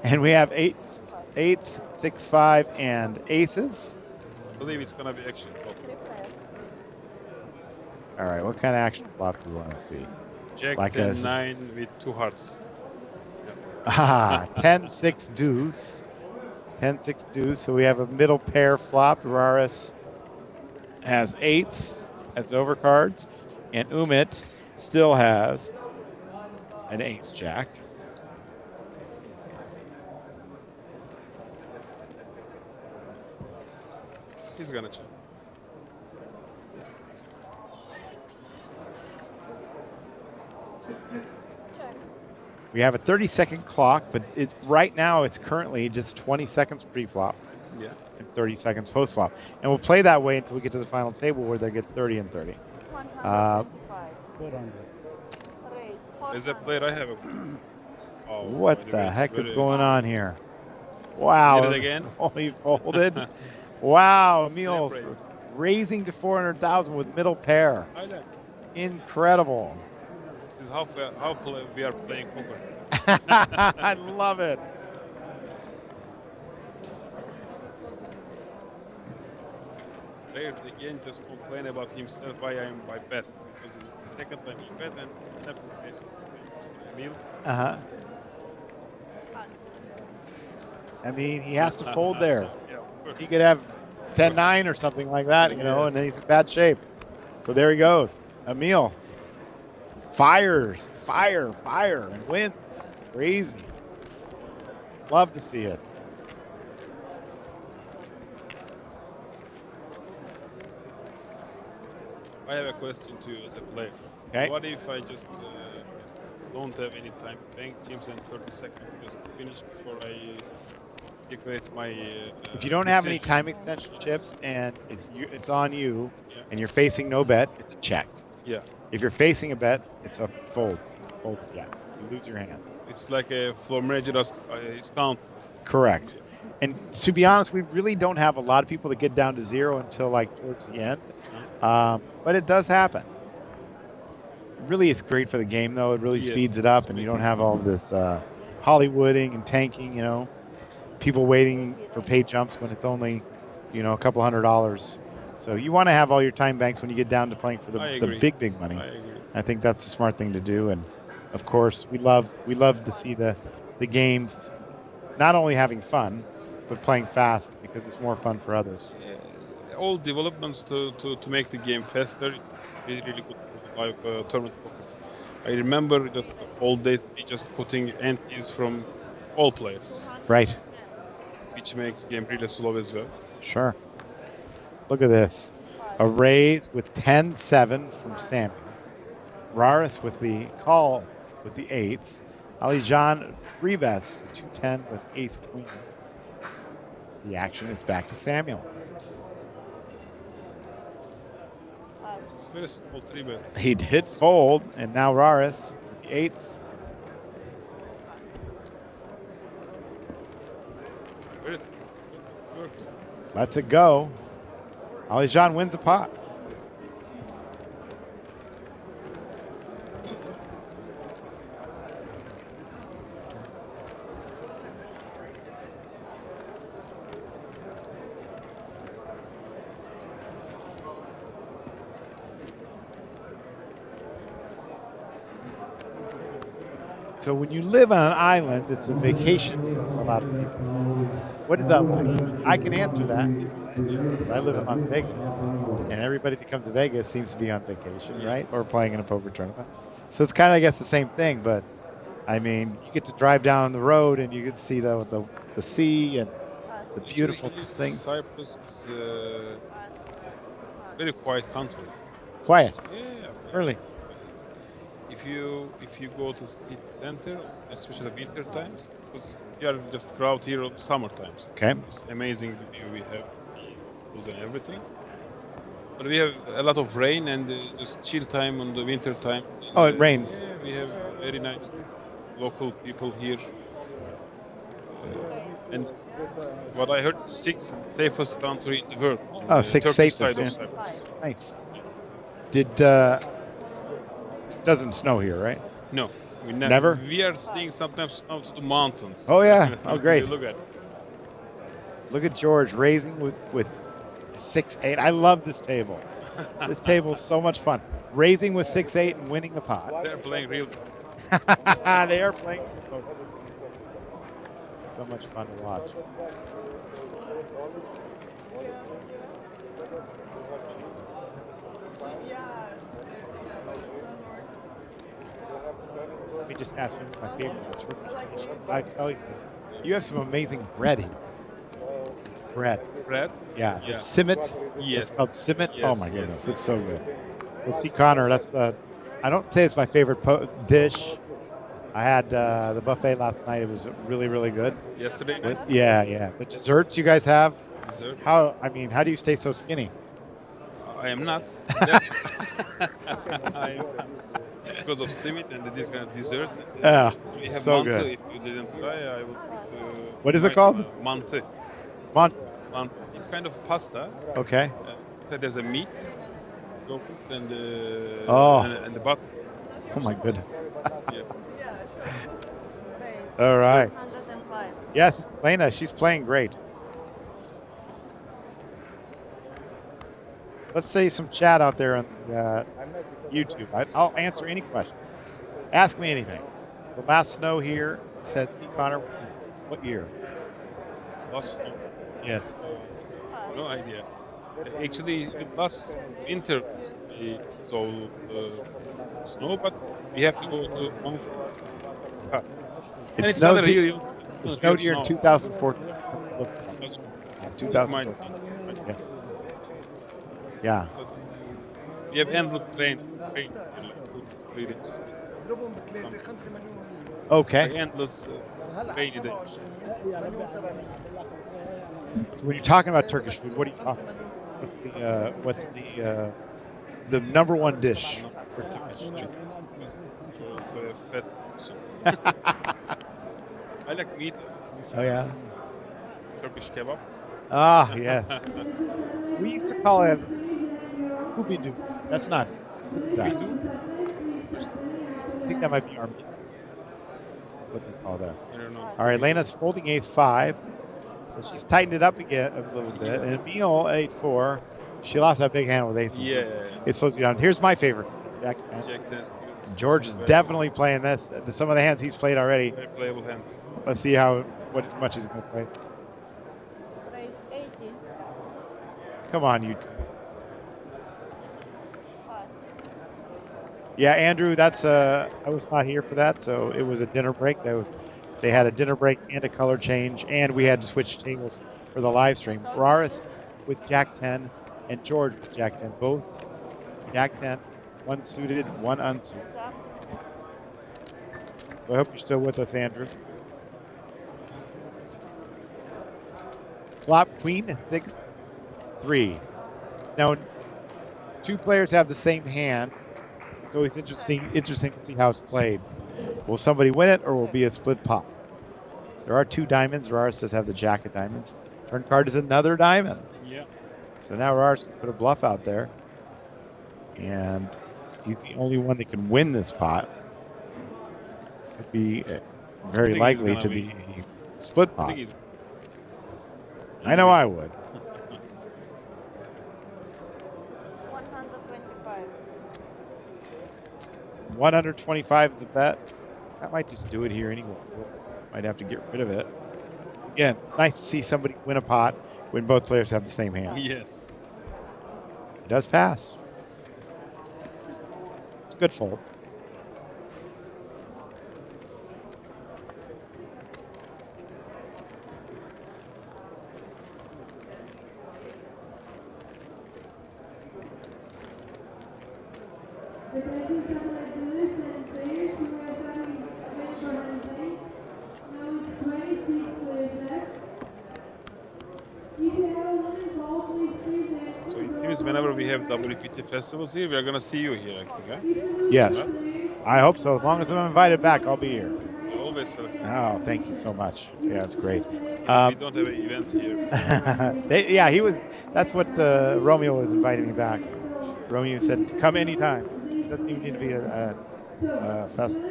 S5: And we have 8s, 6-5, and aces.
S19: I believe it's gonna be action.
S5: All right, what kind of action flop do we want to see?
S19: Jack
S5: Like
S19: 10-9 with 2 hearts.
S5: Ah, 10-6 deuce. 10-6 deuce. So we have a middle pair flop. Raris has 8s as overcards, and Umit still has an ace jack.
S19: He's gonna check.
S5: We have a 30-second clock, but right now it's currently just 20 seconds pre-flop.
S19: Yeah.
S5: And 30 seconds post-flop. And we'll play that way until we get to the final table where they get 30 and 30.
S19: Is that player I have?
S5: What the heck is going on here? Wow.
S19: Did it again?
S5: Oh, he folded. Wow, Emil's raising to 400,000 with middle pair.
S19: I like.
S5: Incredible.
S19: This is how we are playing poker.
S5: I love it.
S19: player again just complain about himself why I'm by bet. Because the second time he bet and snap the face of Emil.
S5: I mean, he has to fold there.
S19: Yeah, of course.
S5: He could have 10-9 or something like that, you know, and then he's in bad shape. So there he goes. Emil fires, fire, and wins. Crazy. Love to see it.
S19: I have a question to you as a player.
S5: Okay.
S19: What if I just don't have any time playing teams and 30 seconds just finish before I decorate my
S5: If you don't have any
S19: decision?
S5: time extension chips and it's on you and you're facing no bet, it's a check.
S19: Yeah.
S5: If you're facing a bet, it's a fold. Fold, yeah. You lose your hand.
S19: It's like a floor manager is count.
S5: Correct. And to be honest, we really don't have a lot of people that get down to zero until like towards the end. But it does happen. Really, it's great for the game, though. It really speeds it up, and you don't have all this Hollywooding and tanking, you know, people waiting for paid jumps when it's only, you know, a couple $100. So you want to have all your time banks when you get down to playing for the big money.
S19: I agree.
S5: I think that's the smart thing to do. And of course, we love to see the games not only having fun, but playing fast because it's more fun for others.
S19: All developments to make the game faster is really good for live tournament poker. I remember just old days just putting antes from all players.
S5: Right.
S19: Which makes the game really slow as well.
S5: Sure. Look at this. A raise with 10-7 from Samuel. Raris with the call with the 8s. Alijan free bets to 210 with ace queen. The action is back to Samuel.
S19: It's very small 3-bet.
S5: He did fold, and now Raris with the 8s.
S19: Very small. Worked.
S5: Lets it go. Alijan wins a pot. So when you live on an island, it's a vacation for a lot of people. What is that like? I can answer that. I live in Las Vegas, and everybody that comes to Vegas seems to be on vacation, right? Or playing in a poker tournament. So it's kind of, I guess, the same thing. But I mean, you get to drive down the road, and you get to see the sea and the beautiful things.
S19: Cyprus is a very quiet country.
S5: Quiet.
S19: Yeah.
S5: Early.
S19: If you go to city center, especially winter times, because we are just crowd here on summer times.
S5: Okay.
S19: It's amazing view we have, seas and everything. But we have a lot of rain and just chill time on the winter time.
S5: Oh, it rains.
S19: Yeah, we have very nice local people here. And what I heard, 6th safest country in the world.
S5: Oh,
S19: the
S5: 6th
S19: Turkish
S5: safest.
S19: side
S5: Yeah.
S19: of Cyprus.
S5: Nice. Did doesn't snow here, right?
S19: No, we
S5: Never?
S19: We are seeing sometimes snow to the mountains.
S5: Oh yeah. Oh great.
S19: Look at it.
S5: Look at George raising with 6-8. I love this table. This table is so much fun. Raising with 6-8 and winning the pot.
S19: They're playing real.
S5: They are playing. So much fun to watch. Let me just ask one of my favorite. I tell you, you have some amazing bread here. Bread.
S19: Bread?
S5: Yeah.
S19: Yeah.
S5: The simmet.
S19: Yes.
S5: It's called simmet.
S19: Yes,
S5: Oh my goodness,
S19: yes.
S5: it's so good. We'll see Connor. That's I don't say it's my favorite dish. I had the buffet last night. It was really, really good.
S19: Yesterday night?
S5: Yeah. The desserts you guys have.
S19: Dessert?
S5: How do you stay so skinny?
S19: I am not. Because of simit and this kind of dessert.
S5: Yeah,
S19: We have
S5: so
S19: mantı.
S5: good.
S19: If you didn't try, I would.
S5: What is it called?
S19: Mantı.
S5: Mantı.
S19: It's kind of pasta.
S5: Okay.
S19: So there's a meat, yogurt, and
S5: Oh.
S19: and the butter.
S5: Oh my goodness.
S19: Yeah.
S5: All right.
S6: 105.
S5: Yes, Lena, she's playing great. let's say some chat out there on YouTube. I'll answer any question. Ask me anything. The last snow here, says C. Connor, was in what year?
S19: Last snow.
S5: Yes.
S19: No idea. Actually, last winter we saw snow, but we have to go to
S5: It
S19: it's
S5: snowed,
S19: not a real,
S5: it snowed here in
S19: snow.
S5: 2014. 2014.
S19: Might be.
S5: Yes. Yeah.
S19: We have endless rain here, like 2 to 3 days.
S5: Okay.
S19: Like endless rainy day.
S5: So when you're talking about Turkish food, what are you talking about? What's the number one dish for Turkish food?
S19: I like meat.
S5: Oh yeah.
S19: Turkish kebab.
S5: Ah yes. We used to call it kubidu. That's not. What is that? I think that might be our meat. What they call that.
S19: I don't know.
S5: All right, Lena's folding ace-5. So she's tightened it up again a little bit. And Emil 8-4. She lost that big hand with aces.
S19: Yeah.
S5: It slows you down. Here's my favorite. Jack 10. George is definitely playing this. Some of the hands he's played already.
S19: Very playable hand.
S5: Let's see what much he's going to play.
S6: Raise 18.
S5: Come on, you. Yeah, Andrew, that's I was not here for that, so it was a dinner break. They had a dinner break and a color change, and we had to switch tables for the live stream. Raris with Jack 10 and George with Jack 10, both Jack 10, one suited, one unsuited. So I hope you're still with us, Andrew. Flop Queen 6-3. Now, two players have the same hand. It's always interesting to see how it's played. Will somebody win it, or will it be a split pot? There are two diamonds. Raris does have the jack of diamonds. Turn card is another diamond.
S19: Yeah.
S5: So now Raris can put a bluff out there. And he's the only one that can win this pot. Could be very likely to be a split pot. I know I would.
S6: 125.
S5: 125 is a bet. I might just do it here anyway. Might have to get rid of it. Again, nice to see somebody win a pot when both players have the same hand.
S19: Yes.
S5: It does pass. It's a good fold.
S19: So it seems whenever we have WPT festivals here, we are gonna see you here, I think, huh?
S5: Yes. I hope so. As long as I'm invited back, I'll be here.
S19: Always welcome.
S5: Oh, thank you so much. Yeah, it's great.
S19: We don't have an event here.
S5: Yeah, he was. That's what Romeo was inviting me back. Romeo said, "Come anytime. It doesn't even need to be a festival."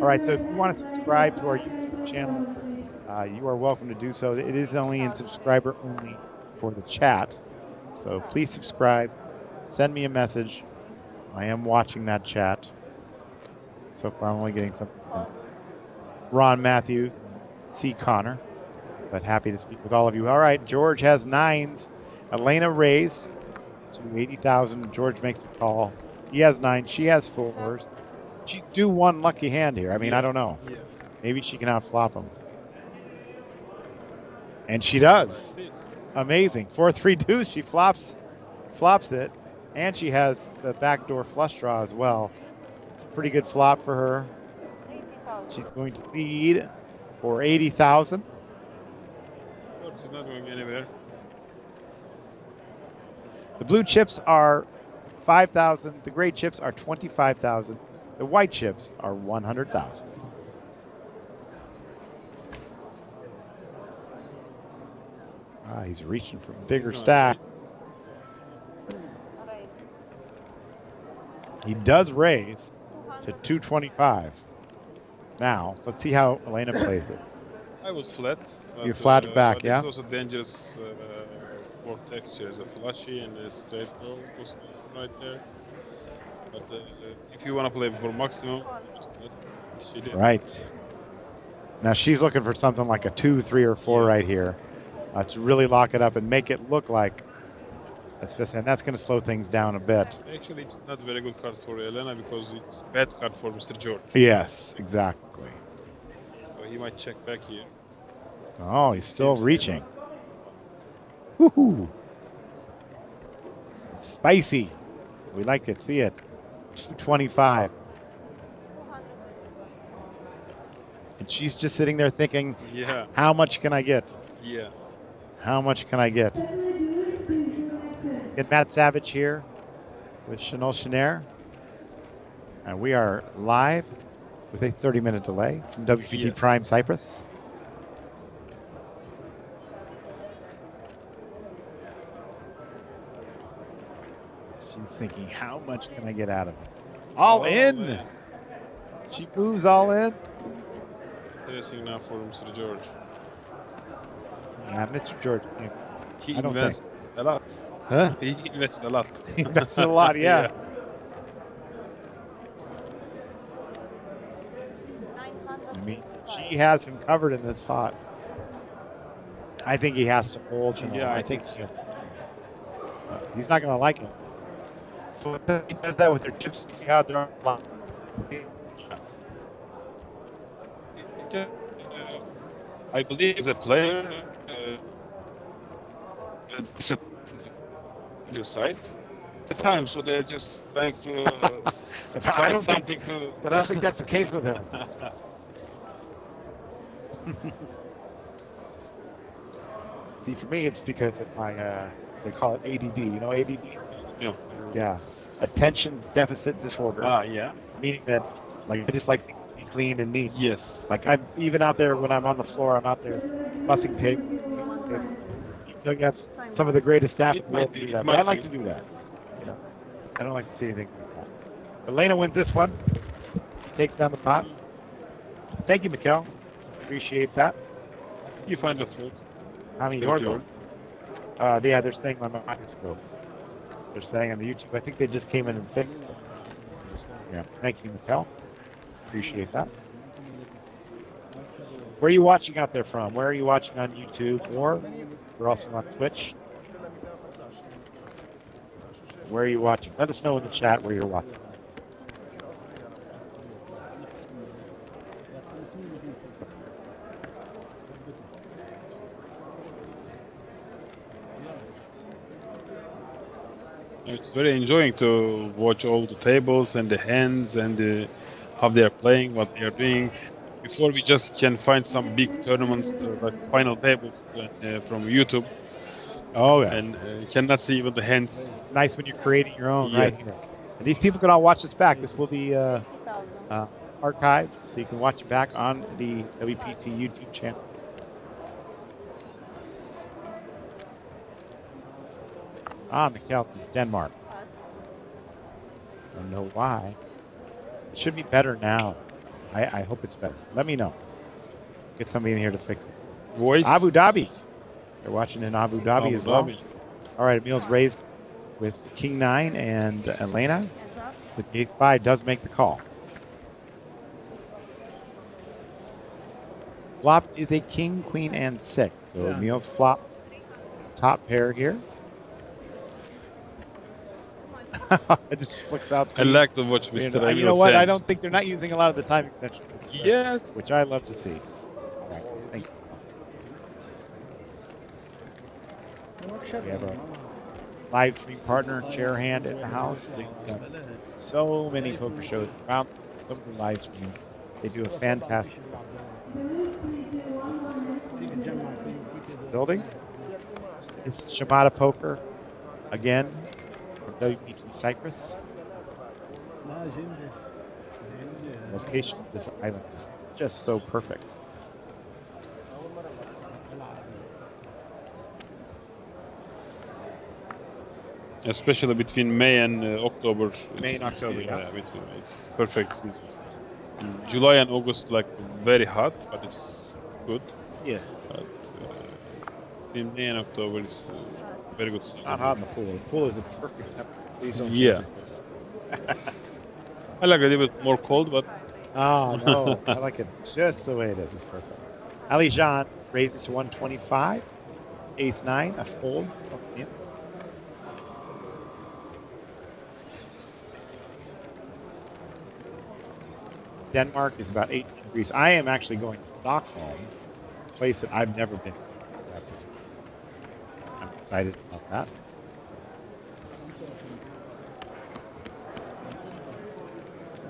S5: All right. So if you want to subscribe to our YouTube channel, you are welcome to do so. It is only in subscriber only for the chat. So please subscribe. Send me a message. I am watching that chat. So far, I'm only getting something from Ron Matthews, C. Connor, but happy to speak with all of you. All right, George has 9s. Elena raised to 80,000. George makes the call. He has 9. She has 4s. She's due one lucky hand here. I mean, I don't know.
S19: Yeah.
S5: Maybe she can outflop him. And she does. Amazing. 4-3 deuce. She flops it, and she has the backdoor flush draw as well. It's a pretty good flop for her. She's going to lead for 80,000.
S19: She's not going anywhere.
S5: The blue chips are 5,000. The gray chips are 25,000. The white chips are 100,000. He's reaching for a bigger stack. He does raise to 225. Now, let's see how Elena plays this.
S19: I was flat.
S5: You flatted back,
S19: but
S5: yeah?
S19: It's also dangerous more texture as a flashy and a straight ball was right there. But if you want to play for maximum, she did.
S5: Right. Now she's looking for something like a 2, 3, or 4 right here to really lock it up and make it look like that's best. And that's going to slow things down a bit.
S19: Actually, it's not a very good card for Elena because it's a bad card for Mr. George.
S5: Yes, exactly.
S19: So he might check back here.
S5: Oh, he's still reaching. Woohoo! Spicy. We like it. See it. 225. And she's just sitting there thinking,
S19: yeah,
S5: how much can I get?
S19: Yeah.
S5: How much can I get? Get Matt Savage here with Chanel Chenair. And we are live with a 30-minute delay from WPT Prime Cyprus. She's thinking, how much can I get out of it? All in! She moves all in.
S19: Interesting now for Mr. George.
S5: Yeah, Mr. George.
S19: He
S5: I don't
S19: invests
S5: think.
S19: a lot.
S5: Huh?
S19: He invests a lot.
S5: He invests a lot, yeah. I mean, she has him covered in this pot. I think he has to fold.
S19: Yeah,
S5: I think he has to. He's not going to like it. So he does that with their chips. See how they're on.
S19: I believe as a player, your side at the time, so they're just trying to find something to.
S5: But I don't think that's the case with him. See, for me, it's because of my, they call it ADD. You know ADD?
S19: Yeah.
S5: Yeah. Attention deficit disorder.
S19: Yeah.
S5: Meaning that, like, I just like things to be clean and neat.
S19: Yes.
S5: Like, I'm even out there when I'm on the floor, I'm out there bussing tape. You know, you have some of the greatest staff in the world to do that. But I like to do that. You know, I don't like to see anything like that. Elena wins this one. Takes down the pot. Thank you, Mikkel. Appreciate that.
S19: You find the food.
S5: How many yours are? Yeah, they're staying on my microscope. They're staying on the YouTube. I think they just came in and fixed it. Yeah. Thank you, Mikkel. Appreciate that. Where are you watching out there from? Where are you watching on YouTube? Or we're also on Twitch. Where are you watching? Let us know in the chat where you're watching.
S19: It's very enjoying to watch all the tables and the hands and how they are playing, what they are doing. Before we just can find some big tournaments like final tables from YouTube.
S5: Oh yeah.
S19: And you cannot see even the hands.
S5: It's nice when you're creating your own, right?
S19: Yes.
S5: And these people can all watch this back. This will be archived, so you can watch it back on the WPT YouTube channel. Mikkel from Denmark. Don't know why. It should be better now. I hope it's better. Let me know. Get somebody in here to fix it.
S19: Voice.
S5: Abu Dhabi. They're watching in Abu Dhabi as well. All right, Emil's raised with King 9 and Elena with the Ace-5 does make the call. Flop is a King, Queen, and 6. So Emil's flop top pair here. It just flicks out.
S19: I like to watch Mr.
S5: You know what? I don't think they're not using a lot of the time extensions.
S19: Yes.
S5: Which I love to see. Right. Thank you. We have a live stream partner, Chair Hand at the house. So many poker shows around, so many live streams. They do a fantastic building. It's Chamada Poker again. WPT Cyprus. The location of this island is just so perfect.
S19: Especially between May and October.
S5: May and October,
S19: it's perfect seasons. July and August like very hot, but it's good.
S5: Yes.
S19: But in May and October it's very good season.
S5: Not hot in the pool. The pool is a perfect temperature. Please don't change
S19: Yeah.
S5: it.
S19: I like a little bit more cold, but
S5: Oh, no. I like it just the way it is. It's perfect. Ali Jean raises to 125. Ace 9, a fold. Yeah. Denmark is about 18 degrees. I am actually going to Stockholm, a place that I've never been. I'm excited about that.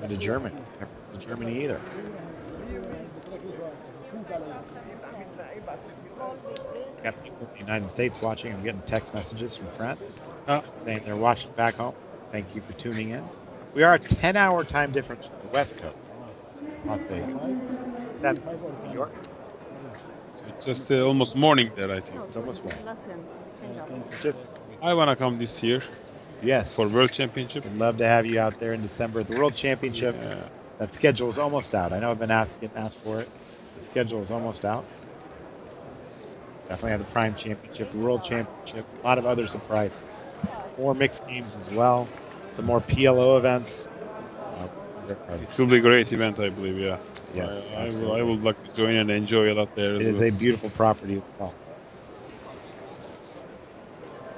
S5: And to Germany. Never been to Germany either. Got people in the United States watching. I'm getting text messages from friends saying they're watching back home. Thank you for tuning in. We are a 10-hour time difference from the West Coast, Las Vegas. 7 New York.
S19: it's just almost morning there, I think.
S5: It's almost morning.
S19: I want to come this year.
S5: Yes.
S19: For World Championship.
S5: We'd love to have you out there in December at the World Championship. That schedule is almost out. I know I've been getting asked for it. The schedule is almost out. Definitely have the Prime Championship, the World Championship, a lot of other surprises. More mixed games as well. Some more PLO events.
S19: It will be a great event, I believe, yeah.
S5: Yes,
S19: I would like to join and enjoy a lot there.
S5: It is a beautiful property as well.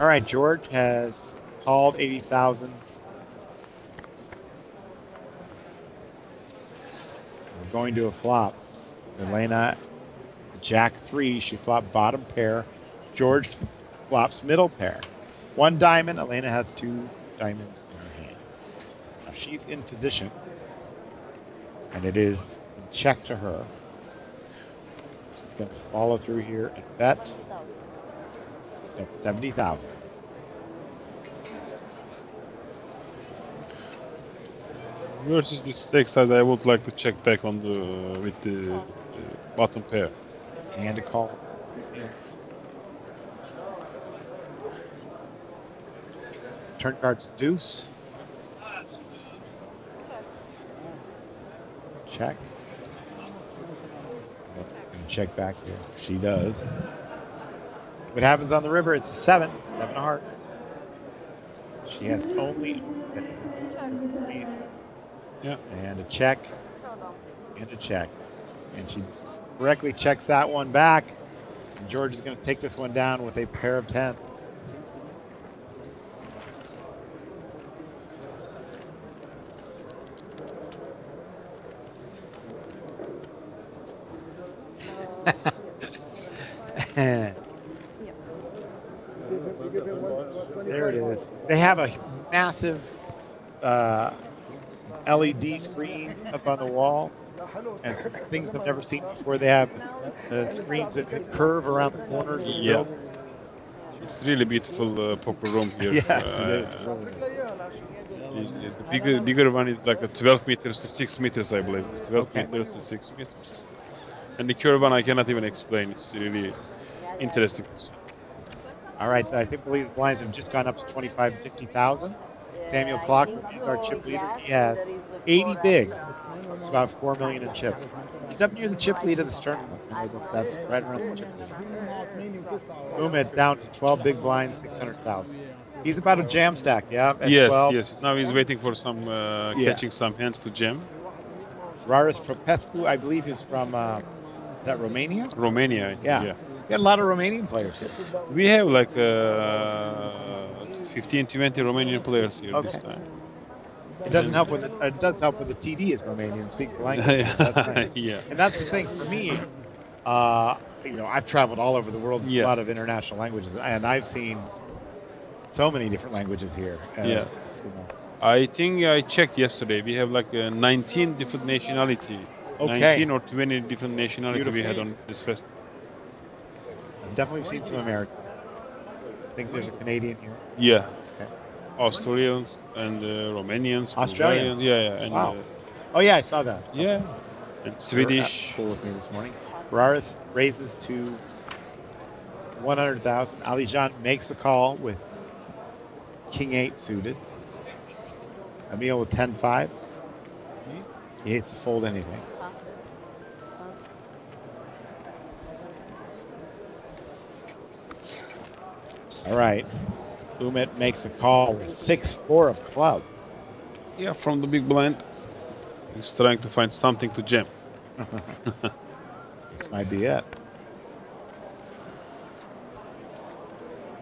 S5: All right, George has called 80,000. We're going to a flop. Elena, Jack 3, she flopped bottom pair. George flops middle pair. 1 diamond, Elena has 2 diamonds in her hand. Now she's in position, and it is in check to her. She's going to follow through here and bet. That's 70,000.
S19: Versus the stake size, I would like to check back on the with the bottom pair.
S5: And a call. Turn cards deuce. Check. And check back here. She does. What happens on the river? It's a 7. 7 of hearts. She has only and a check and a check. And she correctly checks that one back. And George is going to take this one down with a pair of 10s. There it is. They have a massive LED screen up on the wall, and some things I've never seen before. They have screens that curve around the corners of the building.
S19: It's really beautiful poker room here.
S5: Yes, it is.
S19: The bigger one is like a 12 meters to 6 meters, I believe. It's 12 meters to 6 meters. And the curve one I cannot even explain. It's really interesting.
S5: All right, I think the blinds have just gone up to 25,000 to 50,000. Samuel Clock is our chip leader. He had 80 bigs. It's about 4 million in chips. He's up near the chip lead of this tournament. That's right around the chip lead. Umit down to 12 big blinds, 600,000. He's about a jam stack, yeah?
S19: Yes,
S5: 12.
S19: yes. Now he's waiting for some catching some hands to jam.
S5: Raris Propescu, I believe, is from is that Romania?
S19: Romania, I think, yeah.
S5: We got a lot of Romanian players here.
S19: We have like 15, 20 Romanian players here this time.
S5: It doesn't help with it does help with the TD is Romanian, speaks the language. So that's nice.
S19: Yeah.
S5: And that's the thing for me. I've traveled all over the world with a lot of international languages, and I've seen so many different languages here.
S19: I think I checked yesterday. We have like 19 different nationality.
S5: Okay.
S19: 19 or 20 different nationality
S5: Beautiful.
S19: we had on this festival.
S5: I've definitely seen some American. I think there's a Canadian here.
S19: Yeah.
S5: Okay.
S19: Australians and Romanians.
S5: Australians?
S19: Bulgarians, yeah. And,
S5: wow. Oh yeah, I saw that.
S19: Yeah. And Swedish.
S5: Full with me this morning. Raris raises to 100,000. Ali Jean makes the call with King 8 suited. Emil with 10-5. He hates to fold anything. All right. Umit makes a call with 6-4 of clubs.
S19: Yeah, from the big blind. He's trying to find something to jam.
S5: This might be it.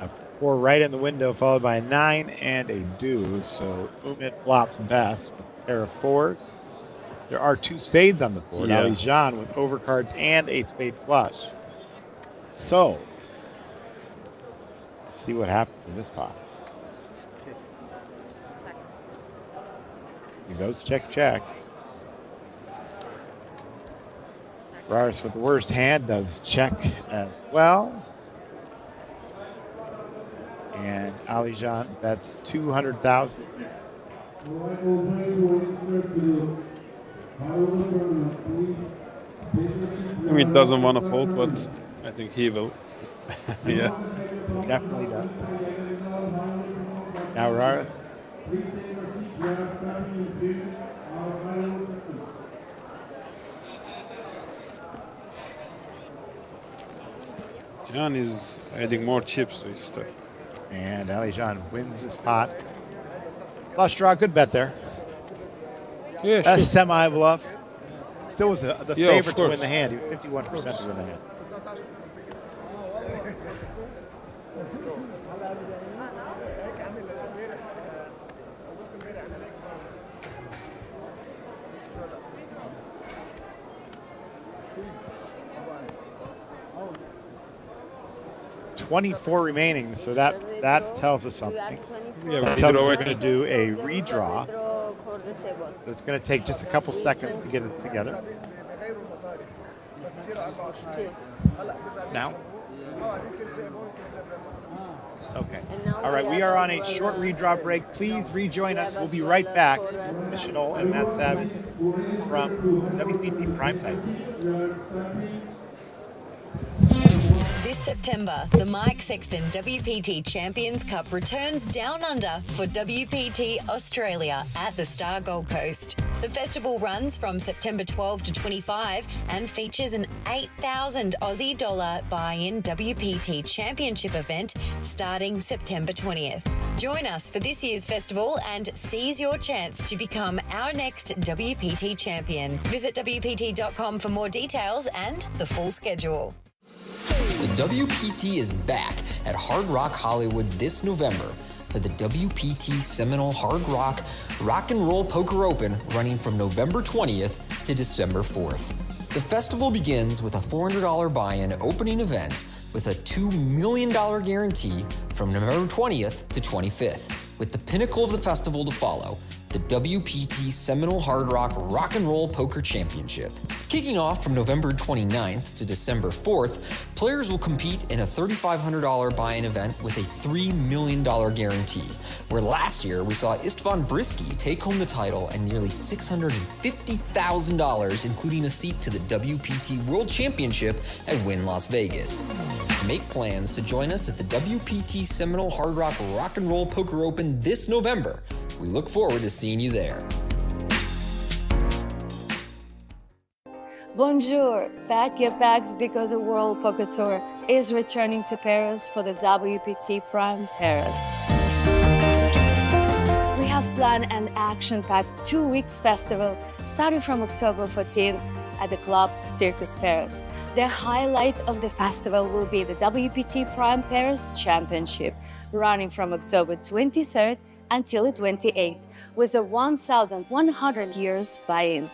S5: A 4 right in the window, followed by a 9 and a deuce. So Umit flops best with a pair of 4s. There are 2 spades on the board.
S19: Yeah.
S5: Ali Jan with overcards and a spade flush. So, let's see what happens in this pot. He goes check, check. Raris with the worst hand does check as well. And Ali Jan bets 200,000.
S19: I mean, doesn't want to fold, but I think he will. Yeah.
S5: Definitely does. Now Raris.
S19: John is adding more chips to his stack.
S5: And Ali Jan wins this pot. Flush draw, good bet there.
S19: Yeah,
S5: That's
S19: sure.
S5: semi-bluff. Still was the
S19: Yeah,
S5: favorite
S19: of
S5: to win
S19: course.
S5: the hand. He was 51% to win the hand. $24 remaining, so that tells us something.
S19: Yeah,
S5: That tells us we're going to do a redraw. So it's going to take just a couple seconds to get it together. Now? Okay. All right, we are on a short redraw break. Please rejoin us. We'll be right back. Missional and Matt Savage from WPT Primetime.
S8: This September, the Mike Sexton WPT Champions Cup returns down under for WPT Australia at the Star Gold Coast. The festival runs from September 12 to 25 and features an 8,000 Aussie dollar buy-in WPT Championship event starting September 20th. Join us for this year's festival and seize your chance to become our next WPT champion. Visit WPT.com for more details and the full schedule.
S9: The WPT is back at Hard Rock Hollywood this November for the WPT Seminole Hard Rock Rock and Roll Poker Open running from November 20th to December 4th. The festival begins with a $400 buy-in opening event with a $2 million guarantee from November 20th to 25th, with the pinnacle of the festival to follow, the WPT Seminole Hard Rock Rock and Roll Poker Championship. Kicking off from November 29th to December 4th, players will compete in a $3,500 buy-in event with a $3 million guarantee, where last year we saw Istvan Brisky take home the title and nearly $650,000, including a seat to the WPT World Championship at Wynn Las Vegas. Make plans to join us at the WPT Seminole Hard Rock Rock and Roll Poker Open this November. We look forward to seeing you there.
S10: Bonjour! Pack your bags because the World Poker Tour is returning to Paris for the WPT Prime Paris. We have planned an action-packed 2 weeks festival starting from October 14 at the Club Circus Paris. The highlight of the festival will be the WPT Prime Paris Championship, running from October 23rd until the 28th, with a 1,100 years buy-in.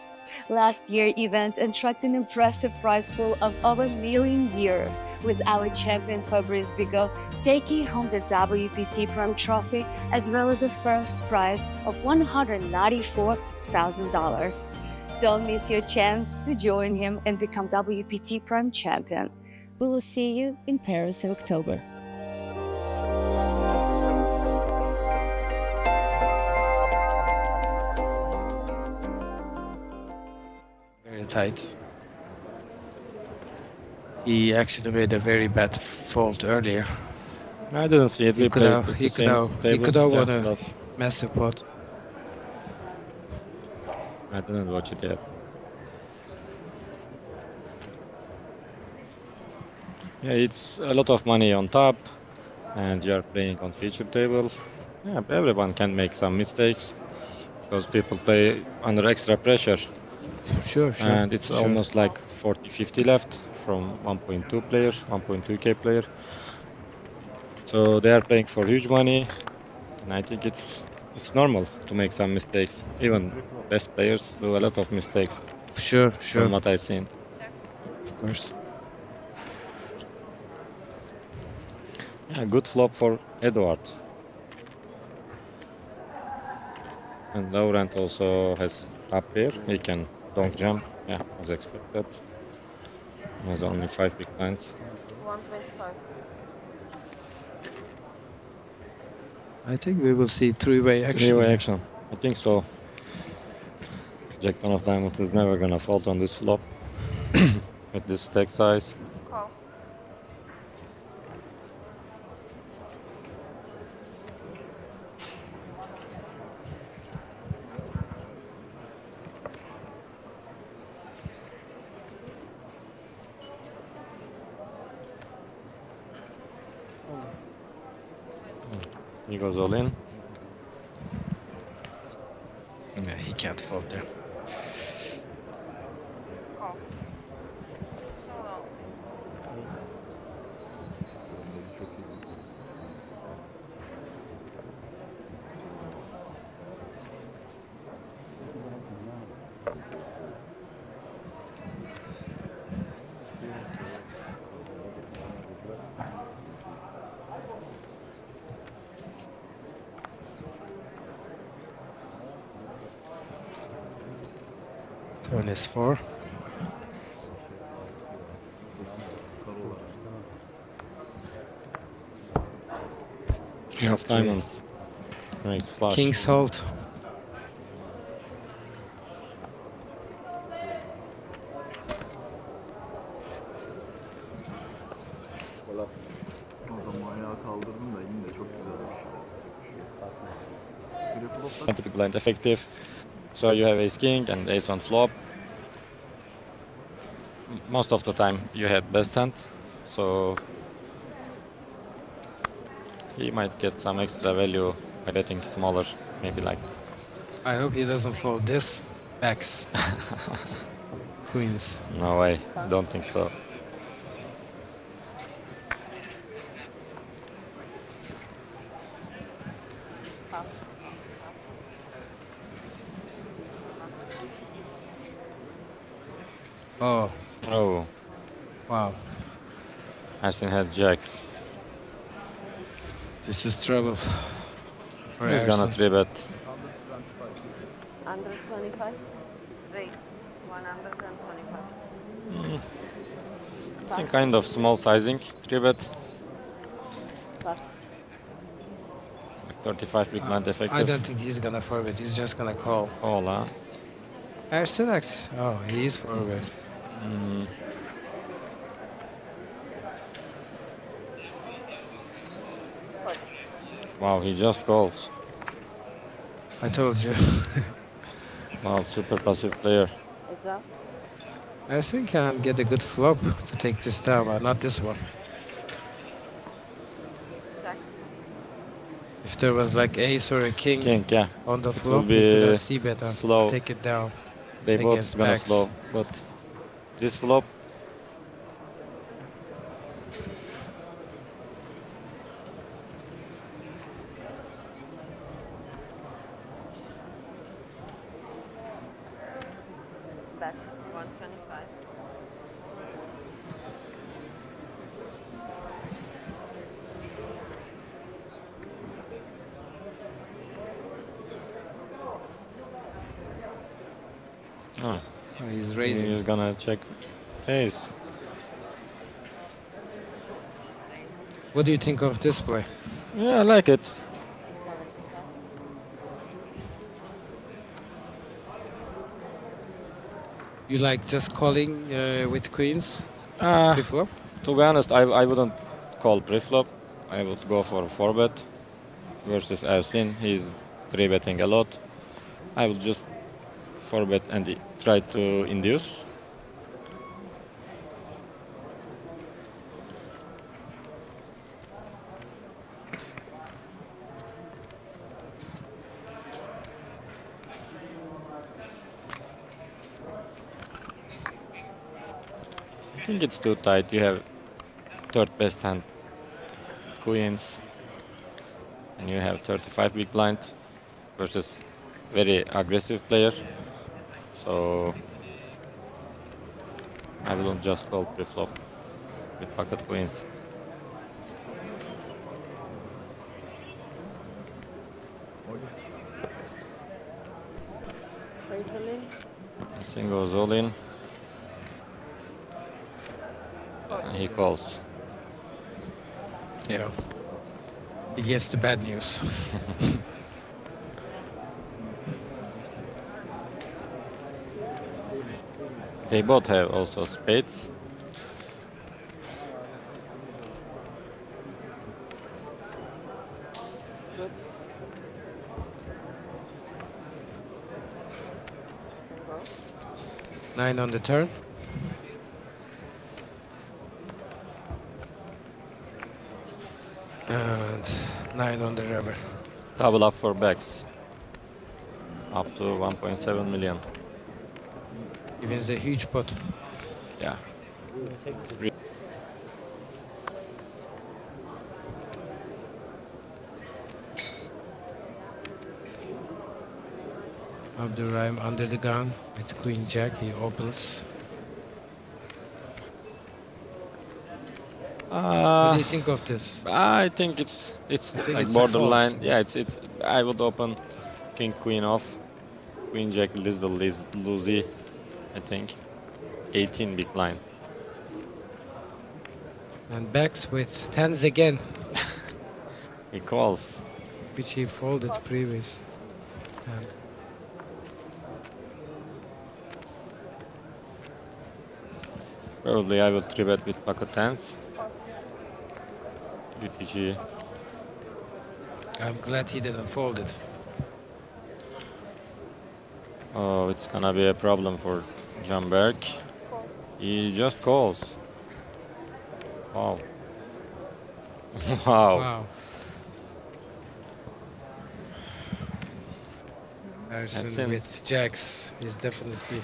S10: Last year's event attracted an impressive prize pool of over $1 million, with our champion Fabrice Bigot taking home the WPT Prime Trophy, as well as the first prize of $194,000. Don't miss your chance to join him and become WPT Prime Champion. We will see you in Paris in October.
S12: Very tight. He actually made a very bad fault earlier.
S17: I didn't see it.
S12: He could have won a
S17: but
S12: massive pot.
S17: I didn't watch it yet. Yeah, it's a lot of money on top. and you are playing on feature table, yeah, everyone can make some mistakes because people play under extra pressure.
S12: Sure.
S17: And it's almost like 40-50 left from 1.2 player, 1.2k player. So they are playing for huge money, and I think it's normal to make some mistakes. Even best players do a lot of mistakes.
S12: Sure.
S17: From what I've seen.
S12: Of course.
S17: Yeah, good flop for Edward. And Laurent also has top pair. He can donk jump. Yeah, as expected. He has only 5 big blinds.
S6: 125.
S12: I think we will see three-way action.
S17: Three-way action. I think so. Jack 10 of diamonds is never gonna fold on this flop with this stack size.
S6: Call.
S17: He goes all in.
S12: Yeah, he can't fold there.
S6: Call. Showdown.
S12: Turn is 4.
S17: Three of diamonds. Nice flush.
S12: King's hold.
S1: Adamı ayağa kaldırdım da yine de çok güzel bir şey.
S17: Big blind effective. So you have ace king and ace on flop. Most of the time you had best hand, so he might get some extra value by betting smaller, maybe like.
S12: I hope he doesn't fold this. X. Queens.
S17: No way, don't think so.
S12: Oh.
S17: Oh.
S12: Wow.
S17: Ashton had jacks.
S12: This is trouble. For
S17: He's gonna 3-bet.
S6: 125. Raise. 125.
S17: I think kind of small sizing, 3-bet. 35 big blind effective.
S12: I don't think he's gonna forward. He's just gonna call.
S17: Call, huh?
S12: Ashton X. Oh, he is forward.
S17: Wow, he just calls.
S12: I told you.
S17: Wow, super passive player.
S6: It's up.
S12: I think I can get a good flop to take this down, but not this one. If there was like ace or a king,
S17: yeah.
S12: on the
S17: It
S12: flop,
S17: will
S12: you could
S17: be
S12: have c-bet and
S17: slow.
S12: take it down.
S17: They both
S12: against
S17: gonna
S12: backs.
S17: slow, but this flop.
S6: Bet. 125.
S17: Oh,
S12: he's raising.
S17: He's gonna check ace.
S12: What do you think of this play?
S17: Yeah, I like it.
S12: You like just calling with queens?
S17: Pre-flop? To be honest, I wouldn't call pre-flop. I would go for 4-bet versus Ersin. He's 3-betting a lot. I would just 4-bet and try to induce. think it's too tight. You have third best hand, queens, and you have 35 big blind versus very aggressive player. So I will just call pre-flop with pocket queens. This goes all in. And he calls.
S12: Yeah. He gets the bad news.
S17: They both have also spades.
S12: Nine on the turn. And 9 on the river.
S17: Double up for backs. Up to 1.7 million.
S12: Even a huge pot.
S17: Yeah. Three.
S12: Abdurrahim under the gun with Queen Jack. He opens. What do you think of this?
S17: I think it's like
S12: it's
S17: borderline. Yeah, it's. I would open King Queen off. Queen Jack is the loosey, I think. 18 big blind.
S12: And backs with tens again.
S17: He calls.
S12: Which he folded previous. And
S17: probably I will 3-bet with pocket tens. UTG.
S12: I'm glad he didn't fold it.
S17: Oh, it's gonna be a problem for Jamberg. He just calls. Wow. Wow.
S12: Wow. Harrison with jacks is definitely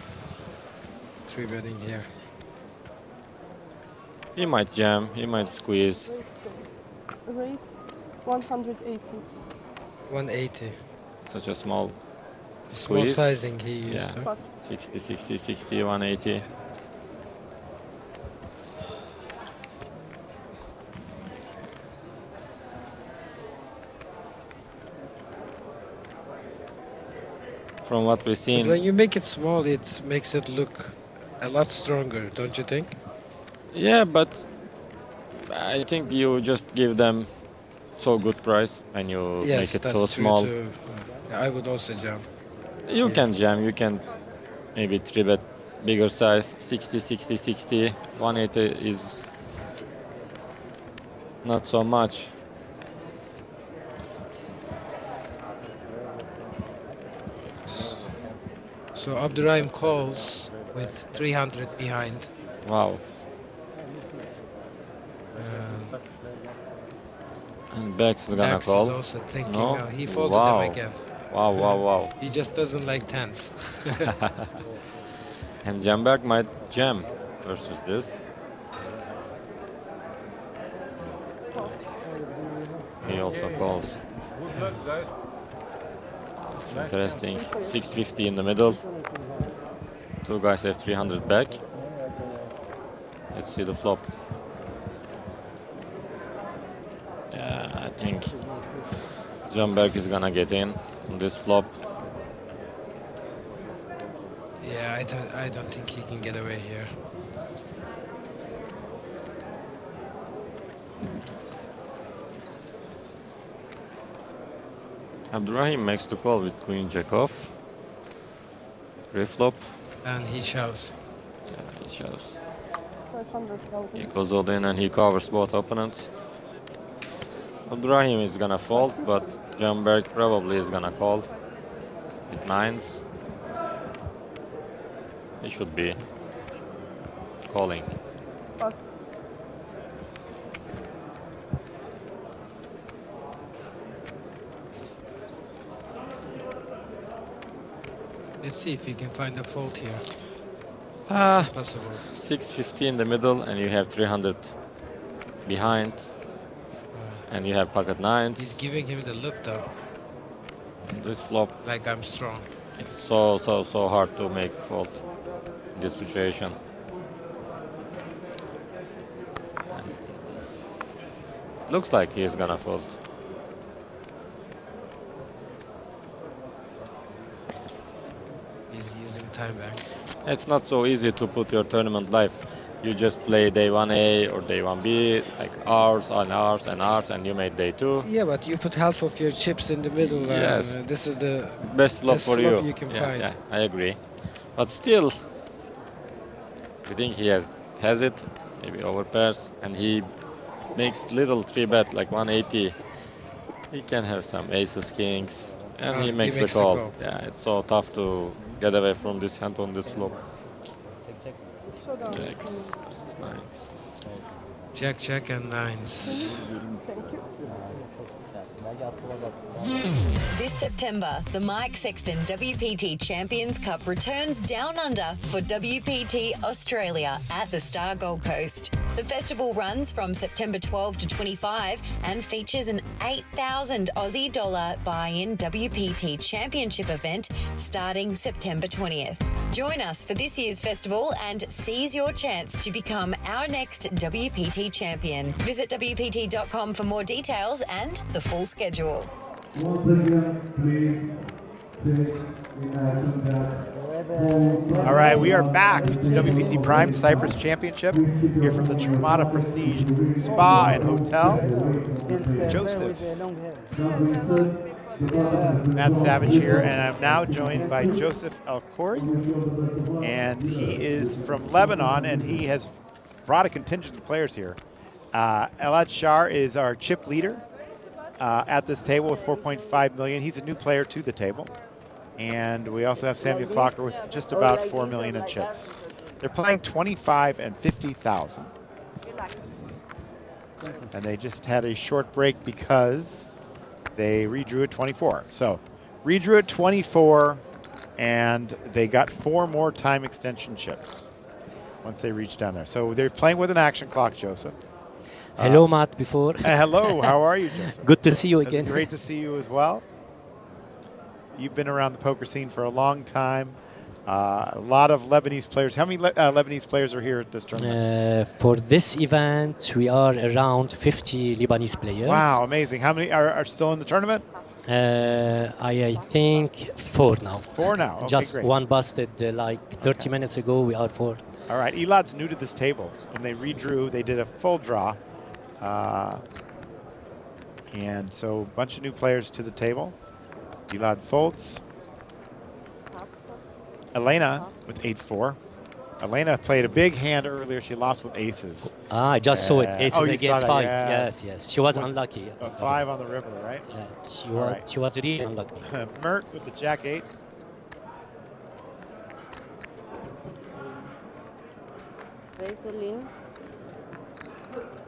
S12: 3-betting here.
S17: He might jam, he might squeeze.
S6: Raise 180.
S12: 180.
S17: Such a small
S12: Small
S17: squeeze.
S12: sizing he used.
S17: Yeah.
S12: Huh?
S17: 60, 60, 60, 180. From what we've seen.
S12: But when you make it small, it makes it look a lot stronger, don't you think?
S17: Yeah, but I think you just give them so good price when you
S12: Yes,
S17: make it
S12: that's
S17: so
S12: true
S17: small.
S12: too. I would also jam.
S17: You can jam, you can maybe 3-bet bigger size, 60, 60, 60, 180 is not so much.
S12: So Abdurrahim calls with 300 behind.
S17: Wow. And Bex is gonna
S12: Bex
S17: call.
S12: is also thinking,
S17: no?
S12: He folded
S17: Wow.
S12: them again.
S17: Wow, wow, wow.
S12: He just doesn't like tens.
S17: And Jamberg might jam versus this. He also calls.
S13: Good luck, guys.
S17: It's interesting. 650 in the middle. Two guys have 300 back. Let's see the flop. Yeah, I think Jamberg is gonna get in on this flop.
S12: Yeah, I don't think he can get away here.
S17: Abdurrahim makes the call with Queen Jack off. Pre-flop.
S12: And he shoves.
S17: Yeah, he shoves.
S6: 500,000.
S17: He goes all in and he covers both opponents. Abdurrahim is gonna fold, but Jamberg probably is gonna call with nines. He should be calling.
S12: Let's see if he can find a fault here. Possible.
S17: 650 in the middle, and you have 300 behind, and you have pocket nines.
S12: He's giving him the look though.
S17: This flop,
S12: like I'm strong.
S17: It's so hard to make fold in this situation. And looks like he's gonna fold.
S12: He's using time bank.
S17: It's not so easy to put your tournament live. You just play day 1A or day 1B, like hours and hours and hours, and you made day 2.
S12: Yeah, but you put half of your chips in the middle.
S17: Yes.
S12: This is the
S17: Best flop for
S12: flop
S17: you.
S12: can
S17: Yeah,
S12: find.
S17: yeah, I agree. But still, I think he has it, maybe overpairs, and he makes little 3-bet, like 180. He can have some aces, kings, and he makes the call. Yeah, it's so tough to get away from this hand on this flop. Jacks versus nines.
S12: Jack, check, and nines.
S6: Thank you.
S8: This September, the Mike Sexton WPT Champions Cup returns down under for WPT Australia at the Star Gold Coast. The festival runs from September 12 to 25 and features an 8,000 Aussie dollar buy-in WPT Championship event starting September 20th. Join us for this year's festival and seize your chance to become our next WPT champion. Visit WPT.com for more details and the full schedule.
S11: Once again, please take in action that.
S5: All right, we are back to WPT Prime Cyprus Championship here from the Chamada Prestige Spa and Hotel. Joseph. Matt Savage here, and I'm now joined by Joseph El-Khoury, and he is from Lebanon, and he has brought a contingent of players here. Elad Shar is our chip leader at this table with 4.5 million. He's a new player to the table. And we also have Samuel Clocker with just about 4 million in chips. They're playing 25 and 50,000. And they just had a short break because they redrew at 24. So redrew at 24, and they got 4 more time extension chips once they reached down there. So they're playing with an action clock, Joseph.
S15: Hello, Matt, before.
S5: Hello, how are you, Joseph?
S15: Good to see you again.
S5: It's great to see you as well. You've been around the poker scene for a long time. A lot of Lebanese players. How many Lebanese players are here at this tournament?
S15: For this event, we are around 50 Lebanese players.
S5: Wow, amazing. How many are still in the tournament?
S15: I think 4 now.
S5: 4 now. Okay,
S15: Just
S5: great.
S15: one busted like 30 minutes ago. We are 4.
S5: All right. Elad's new to this table. When they redrew, they did a full draw. And so a bunch of new players to the table. Elad folds. Elena with 8-4. Elena played a big hand earlier. She lost with aces.
S15: I just saw it. Aces against 5s.
S5: Yeah.
S15: Yes. She was unlucky.
S5: A 5 on the river, right?
S15: Yeah, she was really unlucky.
S5: Mert with the Jack-8.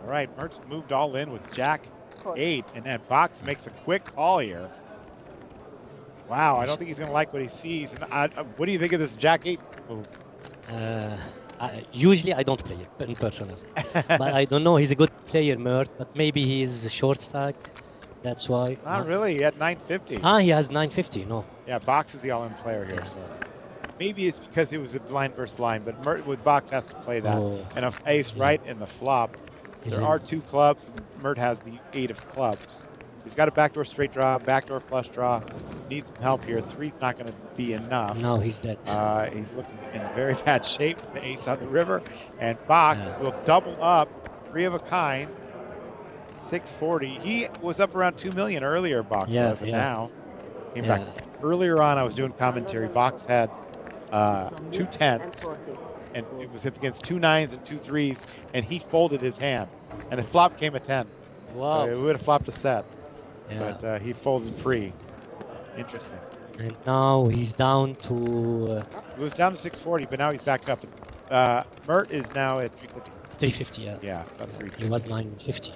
S5: All right, Mert's moved all in with Jack-8, and then Box makes a quick call here. Wow, I don't think he's going to like what he sees. And what do you think of this Jack-8 move?
S15: Usually I don't play it in personal, but I don't know. He's a good player, Mert, but maybe he's a short stack. That's why.
S5: Not really. He had 950.
S15: He has 950. No.
S5: Yeah, Box is the all-in player here. So maybe it's because it was a blind versus blind, but Mert with Box has to play that. And if ace right in the flop, there are 2 clubs. And Mert has the 8 of clubs. He's got a backdoor straight draw, backdoor flush draw. Needs some help here. 3's not going to be enough.
S15: No, he's dead.
S5: He's looking in very bad shape. The ace on the river, and Box will double up. 3 of a kind. 640. He was up around 2 million earlier. Box was, and now came back. Earlier on, I was doing commentary. Box had 210, and it was up against 2 9s and 2 3s, and he folded his hand, and the flop came a 10.
S15: Wow.
S5: So it would have flopped a set.
S15: Yeah.
S5: But he folded free. Interesting.
S15: And now he's down to.
S5: He was down to 640, but now he's back up. Mert is now at 350.
S15: 350, yeah.
S5: Yeah, about 350.
S15: He was 950.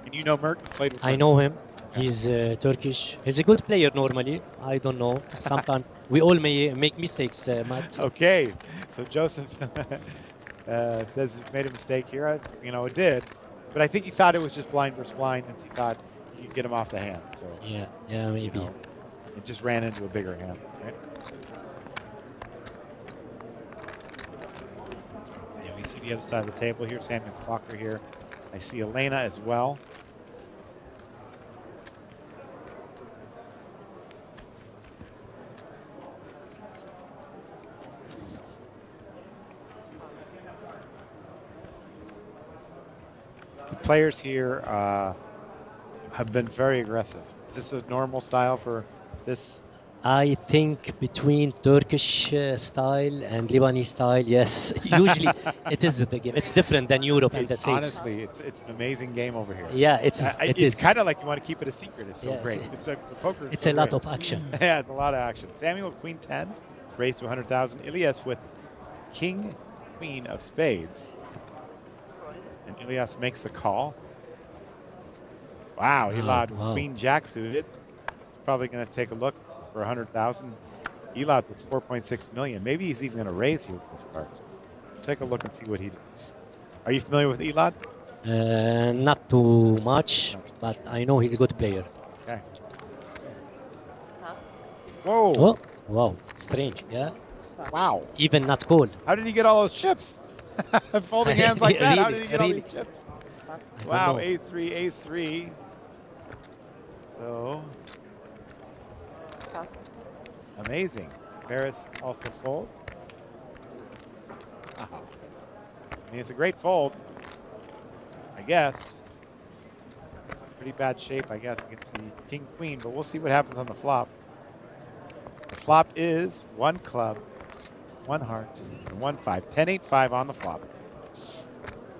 S5: And you know Mert? Played with
S15: I know him. He's Turkish. He's a good player normally. I don't know. Sometimes we all may make mistakes, Matt.
S5: Okay, so Joseph says he made a mistake here. It did, but I think he thought it was just blind versus blind, and he thought he could get him off the hand. So
S15: yeah, maybe.
S5: It just ran into a bigger hand, right? Yeah, we see the other side of the table here. Samuel Fokker here. I see Elena as well. The players here have been very aggressive. Is this a normal style for this?
S15: I think between Turkish style and Lebanese style, yes. Usually it is a big game. It's different than Europe and the States.
S5: Honestly, it's an amazing game over here.
S15: Yeah, it's
S5: kind of like you want to keep it a secret. It's so great. The poker is
S15: it's
S5: so
S15: a lot
S5: great.
S15: of action.
S5: Yeah, it's a lot of action. Samuel with Queen 10, raised to 100,000. Ilias with King, Queen of Spades. And Ilias makes the call. Wow, Elad with Queen Jack suited. It's probably going to take a look for 100,000. Elad with 4.6 million. Maybe he's even going to raise here with this card. Take a look and see what he does. Are you familiar with Elad?
S15: Not too much, but I know he's a good player.
S5: Okay. Whoa.
S15: Oh, wow. Strange, yeah.
S5: Wow.
S15: Even not cool.
S5: How did he get all those chips? Folding hands like that.
S15: Really,
S5: How did he get all
S15: really.
S5: these chips? Wow, A3, A3. So amazing. Paris also folds. Wow. I mean, it's a great fold, I guess. It's in pretty bad shape, I guess, against the King Queen, but we'll see what happens on the flop. The flop is 1 club, 1 heart, and 1 5. 10-8-5 on the flop.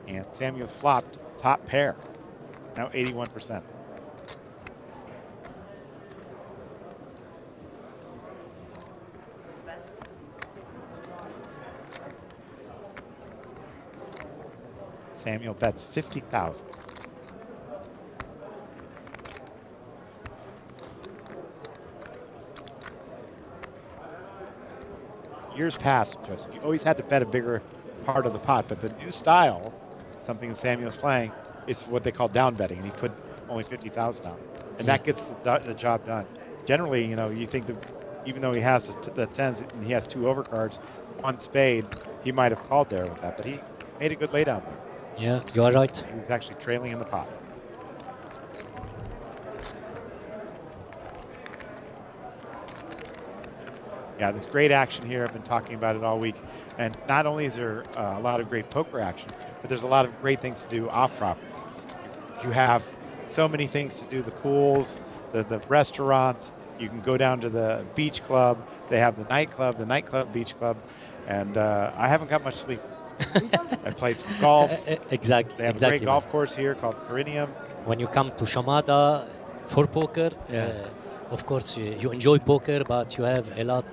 S5: And Samuel's flopped top pair. Now 81%. Samuel bets 50,000. Years past, Justin, you always had to bet a bigger part of the pot, but the new style, something that Samuel's playing, is what they call down betting, and he put only 50,000 out, and that gets the job done. Generally, you think that even though he has the tens and he has 2 overcards, 1 spade, he might have called there with that, but he made a good laydown there.
S15: Yeah, you are right.
S5: He was actually trailing in the pot. Yeah, there's great action here. I've been talking about it all week. And not only is there a lot of great poker action, but there's a lot of great things to do off property. You have so many things to do, the pools, the restaurants. You can go down to the beach club. They have the nightclub beach club. And I haven't got much sleep. I played some golf.
S15: Exactly.
S5: They have a great golf course here called Perineum.
S15: When you come to Chamada for poker, of course you enjoy poker, but you have a lot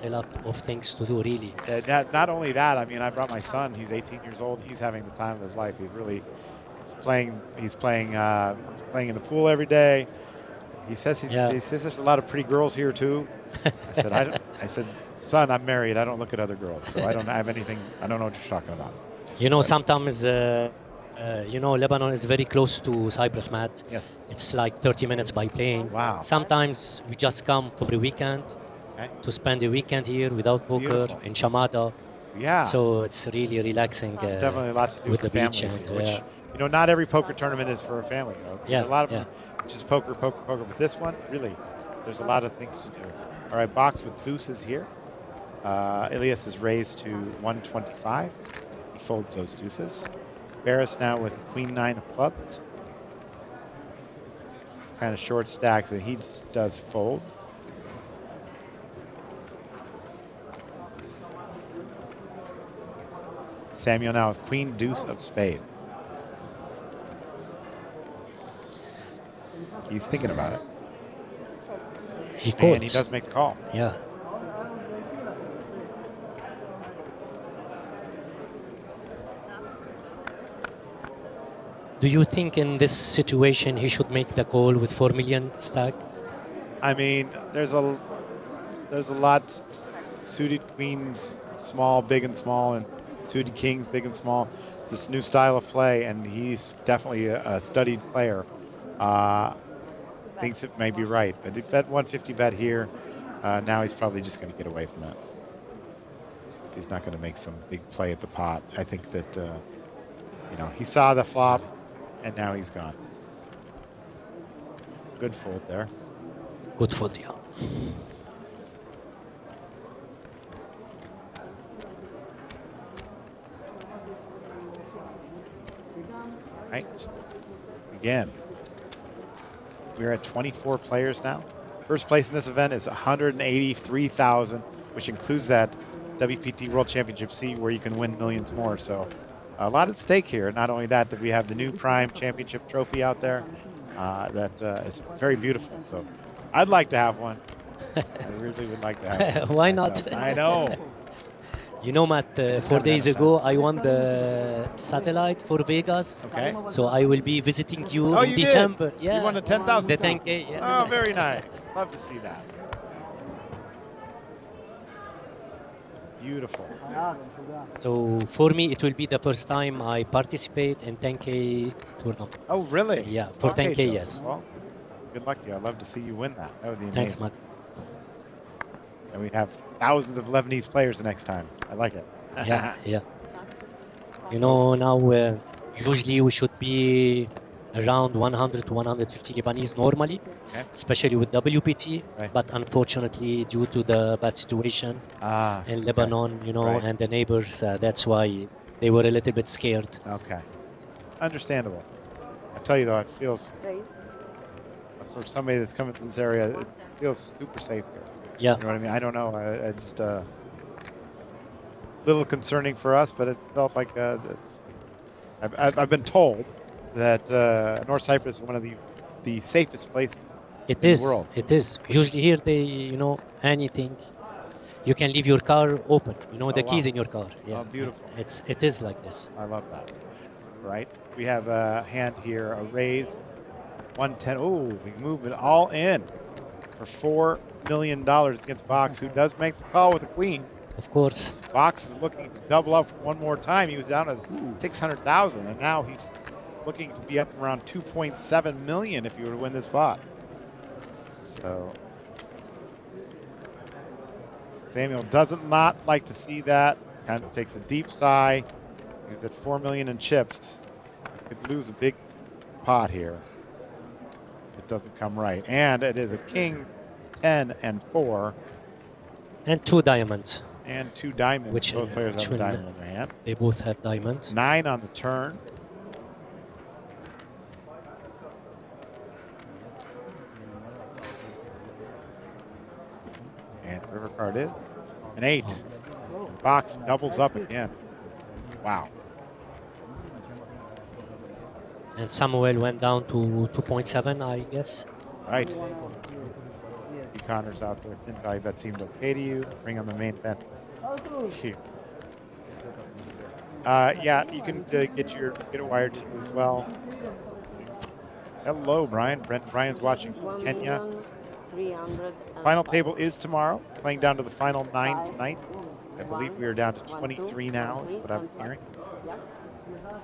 S15: of things to do, really.
S5: Not only that, I mean, I brought my son. He's 18 years old. He's having the time of his life. He's playing in the pool every day. He says there's a lot of pretty girls here too. I said, son, I'm married. I don't look at other girls, so I don't have anything. I don't know what you're talking about.
S15: Sometimes, Lebanon is very close to Cyprus, Matt.
S5: Yes.
S15: It's like 30 minutes by plane.
S5: Wow.
S15: Sometimes we just come for the weekend to spend the weekend here without poker in Chamada.
S5: Yeah.
S15: So it's really relaxing.
S5: There's definitely a lot to do
S15: with
S5: for
S15: the beach
S5: families
S15: and
S5: here, which, not every poker tournament is for a family.
S15: Yeah.
S5: A lot of them, just poker. But this one, really, there's a lot of things to do. All right, box with deuces here. Ilias is raised to 125. He folds those deuces. Barris now with Queen 9 of clubs. It's kind of short stacks that he does fold. Samuel now with Queen Deuce of spades. He's thinking about it.
S15: He calls.
S5: And he does make the call.
S15: Yeah. Do you think in this situation he should make the call with 4 million stack?
S5: I mean, there's a lot suited queens, small, big and small, and suited kings, big and small. This new style of play, and he's definitely a studied player. Thinks it may be right, but he bet 150 bet here. Now he's probably just going to get away from it. If he's not going to make some big play at the pot, I think that he saw the flop, and now he's gone. Good fold there.
S15: Good fold, yeah.
S5: Right. Again, we're at 24 players now. First place in this event is 183,000, which includes that WPT World Championship C where you can win millions more. So a lot at stake here. Not only that we have the new Prime Championship trophy out there that is very beautiful. So I'd like to have one. I really would like to have one.
S15: Why not?
S5: I know.
S15: You know, Matt, 4 days ago, I won the satellite for Vegas.
S5: Okay.
S15: So I will be visiting you
S5: Oh,
S15: in
S5: you
S15: December.
S5: did?
S15: Yeah.
S5: You won the 10,000.
S15: The 10K, yeah.
S5: Oh, very nice. Love to see that. Beautiful.
S15: So for me, it will be the first time I participate in 10K tournament.
S5: Oh, really?
S15: Yeah, for
S5: Okay,
S15: 10K,
S5: Joe.
S15: yes.
S5: Well, good luck to you. I'd love to see you win that. That would be amazing.
S15: Thanks, Matt.
S5: And we have thousands of Lebanese players the next time. I like it.
S15: Yeah, yeah. You know, now usually we should be around 100 to 150 Lebanese normally, especially with WPT.
S5: Right.
S15: But unfortunately, due to the bad situation in Lebanon, you know,
S5: Right.
S15: and the neighbors, that's why they were a little bit scared.
S5: Okay. Understandable. I tell you though, it feels, for somebody that's coming to this area, it feels super safe here.
S15: Yeah.
S5: You know what I mean? I don't know. I just little concerning for us, but it felt like I've been told that North Cyprus is one of the safest places
S15: It
S5: in
S15: is.
S5: the world.
S15: It is. Usually here, they, you know, anything, you can leave your car open. You know, the
S5: wow.
S15: keys in your car. Yeah.
S5: Oh, beautiful.
S15: It is like this.
S5: I love that. Right. We have a hand here, a raise, 110. Oh, we move it all in for $4 million against Box, who does make the call with the queen.
S15: Of course.
S5: Box is looking to double up one more time. He was down at 600,000, and now he's looking to be up around 2.7 million if you were to win this pot. So Samuel doesn't not like to see that. Kind of takes a deep sigh. He's at 4 million in chips. Could lose a big pot here. It doesn't come right, and it is a king, 10 and 4,
S15: And 2 diamonds.
S5: and 2 diamonds.
S15: Which
S5: both players have a
S15: will-
S5: diamond in their hand.
S15: They both have diamonds.
S5: 9 on the turn. And river card is an 8. Box doubles up again. Wow.
S15: And Samuel went down to 2.7, I guess.
S5: Right. Connor's out there. Thin value bet seemed okay to you. Bring on the main event. Here. Yeah, you can get it wired to you as well. Hello, Brian. Brian's watching from Kenya. Final table is tomorrow. Playing down to the final 9 tonight. I believe we are down to 23 now, is what I'm hearing.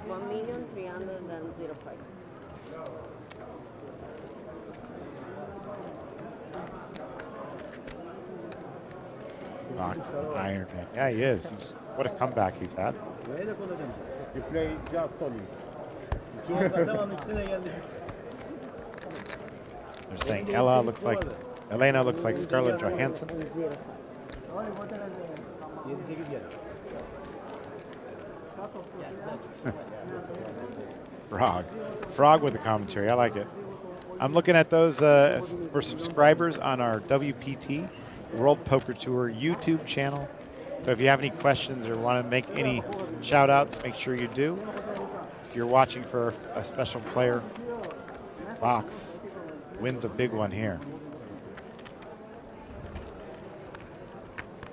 S20: 1,305,000.
S5: Box Iron Man. Yeah, he is. What a comeback he's had.
S14: You play just only.
S5: They're saying Elena looks like Scarlett Johansson. Frog with the commentary. I like it. I'm looking at those for subscribers on our WPT World Poker Tour YouTube channel. So if you have any questions or want to make any shout outs, make sure you do. If you're watching for a special player, Box wins a big one here.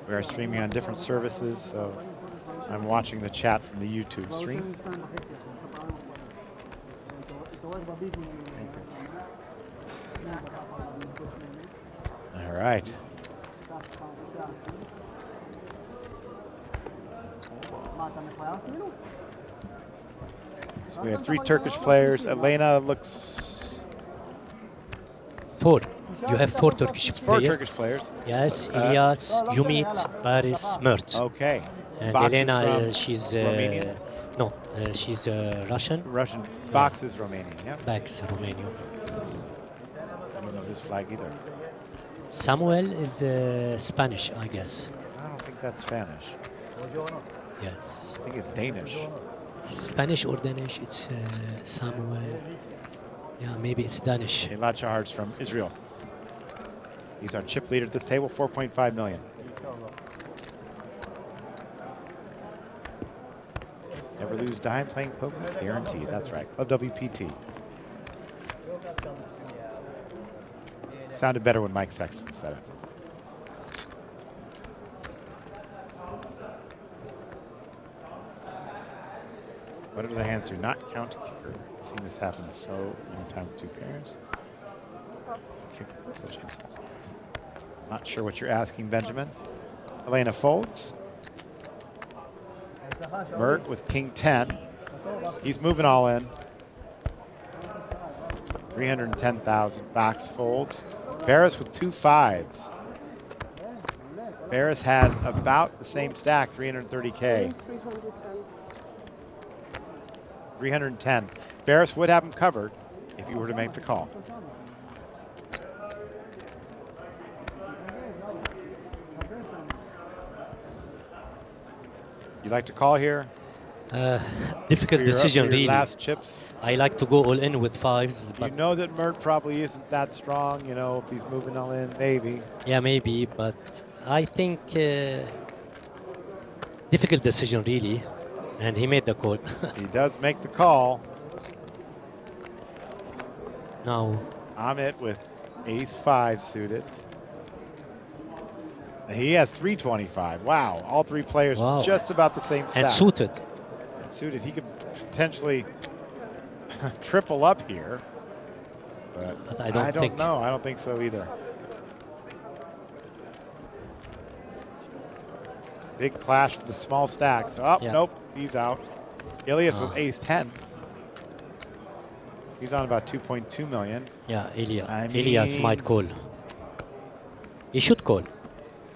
S5: We are streaming on different services, so I'm watching the chat from the YouTube stream. All right. So we have 3 Turkish players. Elena looks...
S15: 4. You have 4 Turkish
S5: 4
S15: players.
S5: Turkish players.
S15: Yes, Elias, Umit, Paris, Mert.
S5: Okay.
S15: And
S5: Box is
S15: Elena,
S5: from
S15: she's
S5: Romanian?
S15: no, she's Russian.
S5: Russian. Box is Romanian, yeah.
S15: Box Romania.
S5: I don't know this flag either.
S15: Samuel is Spanish, I guess.
S5: I don't think that's Spanish.
S15: Yes.
S5: I think it's Danish.
S15: Spanish or Danish? It's Samuel. Yeah, maybe it's Danish.
S5: Okay, Lachahar's from Israel. He's our chip leader at this table, 4.5 million. Never lose dime playing poker, guaranteed. That's right, Club WPT. Sounded better when Mike Sexton said it. What do the hands do? Not count kicker. I've seen this happen so many times with 2 pairs. Kick such instances. Not sure what you're asking, Benjamin. Elena folds. Mert with king 10. He's moving all in. 310,000. Box folds. Barris with 2 5s. Barris has about the same stack, 330K. 310. Barris would have him covered if you were to make the call. You like to call here?
S15: Difficult decision,
S5: for your
S15: really.
S5: Last chips.
S15: I like to go all in with 5s.
S5: You know that Mert probably isn't that strong, you know, if he's moving all in, maybe.
S15: Yeah, maybe, but I think difficult decision, really. And he made the call.
S5: He does make the call.
S15: Now,
S5: Amit with ace 5 suited. He has 325. Wow, all 3 players
S15: Wow.
S5: just about the same stack.
S15: and suited.
S5: And suited. He could potentially triple up here. But
S15: I don't think.
S5: know. I don't think so either. Big clash for the small stack. So,
S15: Yeah.
S5: nope, he's out. Ilias with
S15: Ah.
S5: ace 10. He's on about 2.2 million.
S15: Yeah,
S5: I
S15: Elias
S5: mean-
S15: might call. He should call.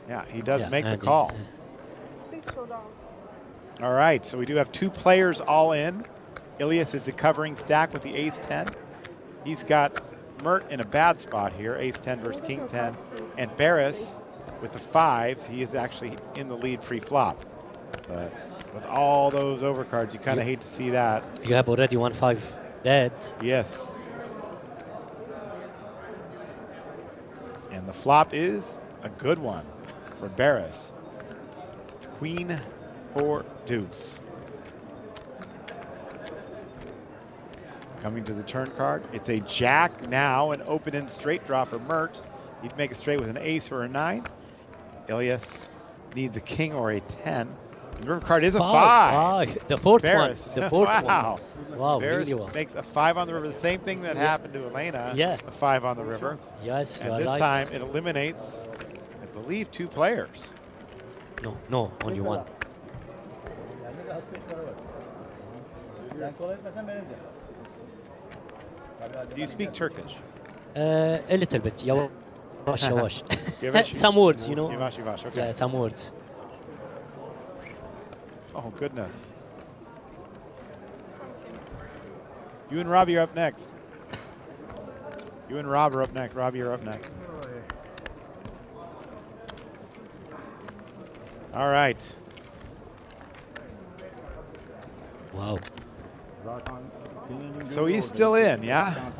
S5: Yeah, he does
S15: Yeah,
S5: make the
S15: and-
S5: call.
S6: Please slow down.
S5: All right, so we do have 2 players all in. Ilias is the covering stack with the ace 10. He's got Mert in a bad spot here, ace 10 versus king 10. And Barris with the 5s, he is actually in the lead pre-flop. But with all those overcards, you kind of hate to see that.
S15: You have already 1-5 dead.
S5: Yes. And the flop is a good one for Barris. Queen 4 deuce. Coming to the turn card, it's a jack now, an open-end straight draw for Mert. He'd make a straight with an ace or a 9. Ilias needs a king or a 10. The river card is a 5.
S15: The fourth
S5: Barris.
S15: one. The fourth
S5: wow.
S15: one. Wow,
S5: Barris
S15: really well.
S5: makes a 5 on the river. The same thing that happened to Elena.
S15: Yeah.
S5: A 5 on the river.
S15: Yes, you
S5: And
S15: are
S5: this
S15: right.
S5: time it eliminates, I believe, 2 players.
S15: No, only one.
S5: Do you speak Turkish?
S15: A little bit. Yavaş yavaş.
S5: Yavaş.
S15: Some words, you know.
S5: Yavaş yavaş, okay.
S15: Yeah, some words.
S5: Oh, goodness. You and Robbie are up next. You and Rob are up next. Robbie, you're up next. All right.
S15: Wow.
S5: So he's still in, yeah?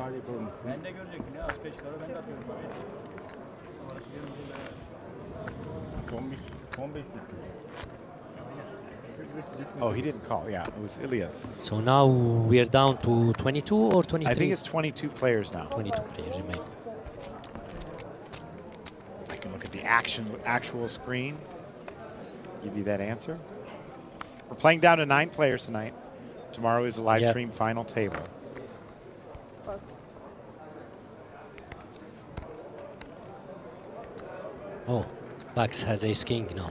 S5: Oh, he didn't call. Yeah, it was Ilias.
S15: So now we are down to 22 or 23?
S5: I think it's 22 players now.
S15: 22 players remain.
S5: I can look at the actual screen, give you that answer. We're playing down to 9 players tonight. Tomorrow is the live stream final table.
S15: Oh, Bax has ace king now.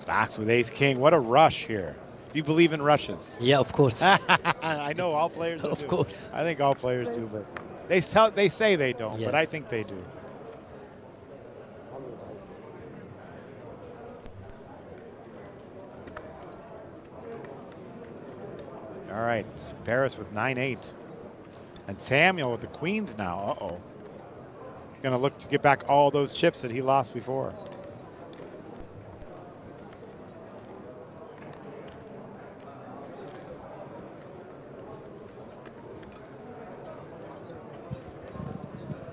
S5: Bax with ace king. What a rush here. Do you believe in rushes?
S15: Yeah, of course.
S5: I know all players do.
S15: Of course.
S5: I think all players do, but they say they don't, but I
S15: Yes.
S5: think they do. All right, Paris with 9-8. And Samuel with the queens now. Uh-oh. He's going to look to get back all those chips that he lost before.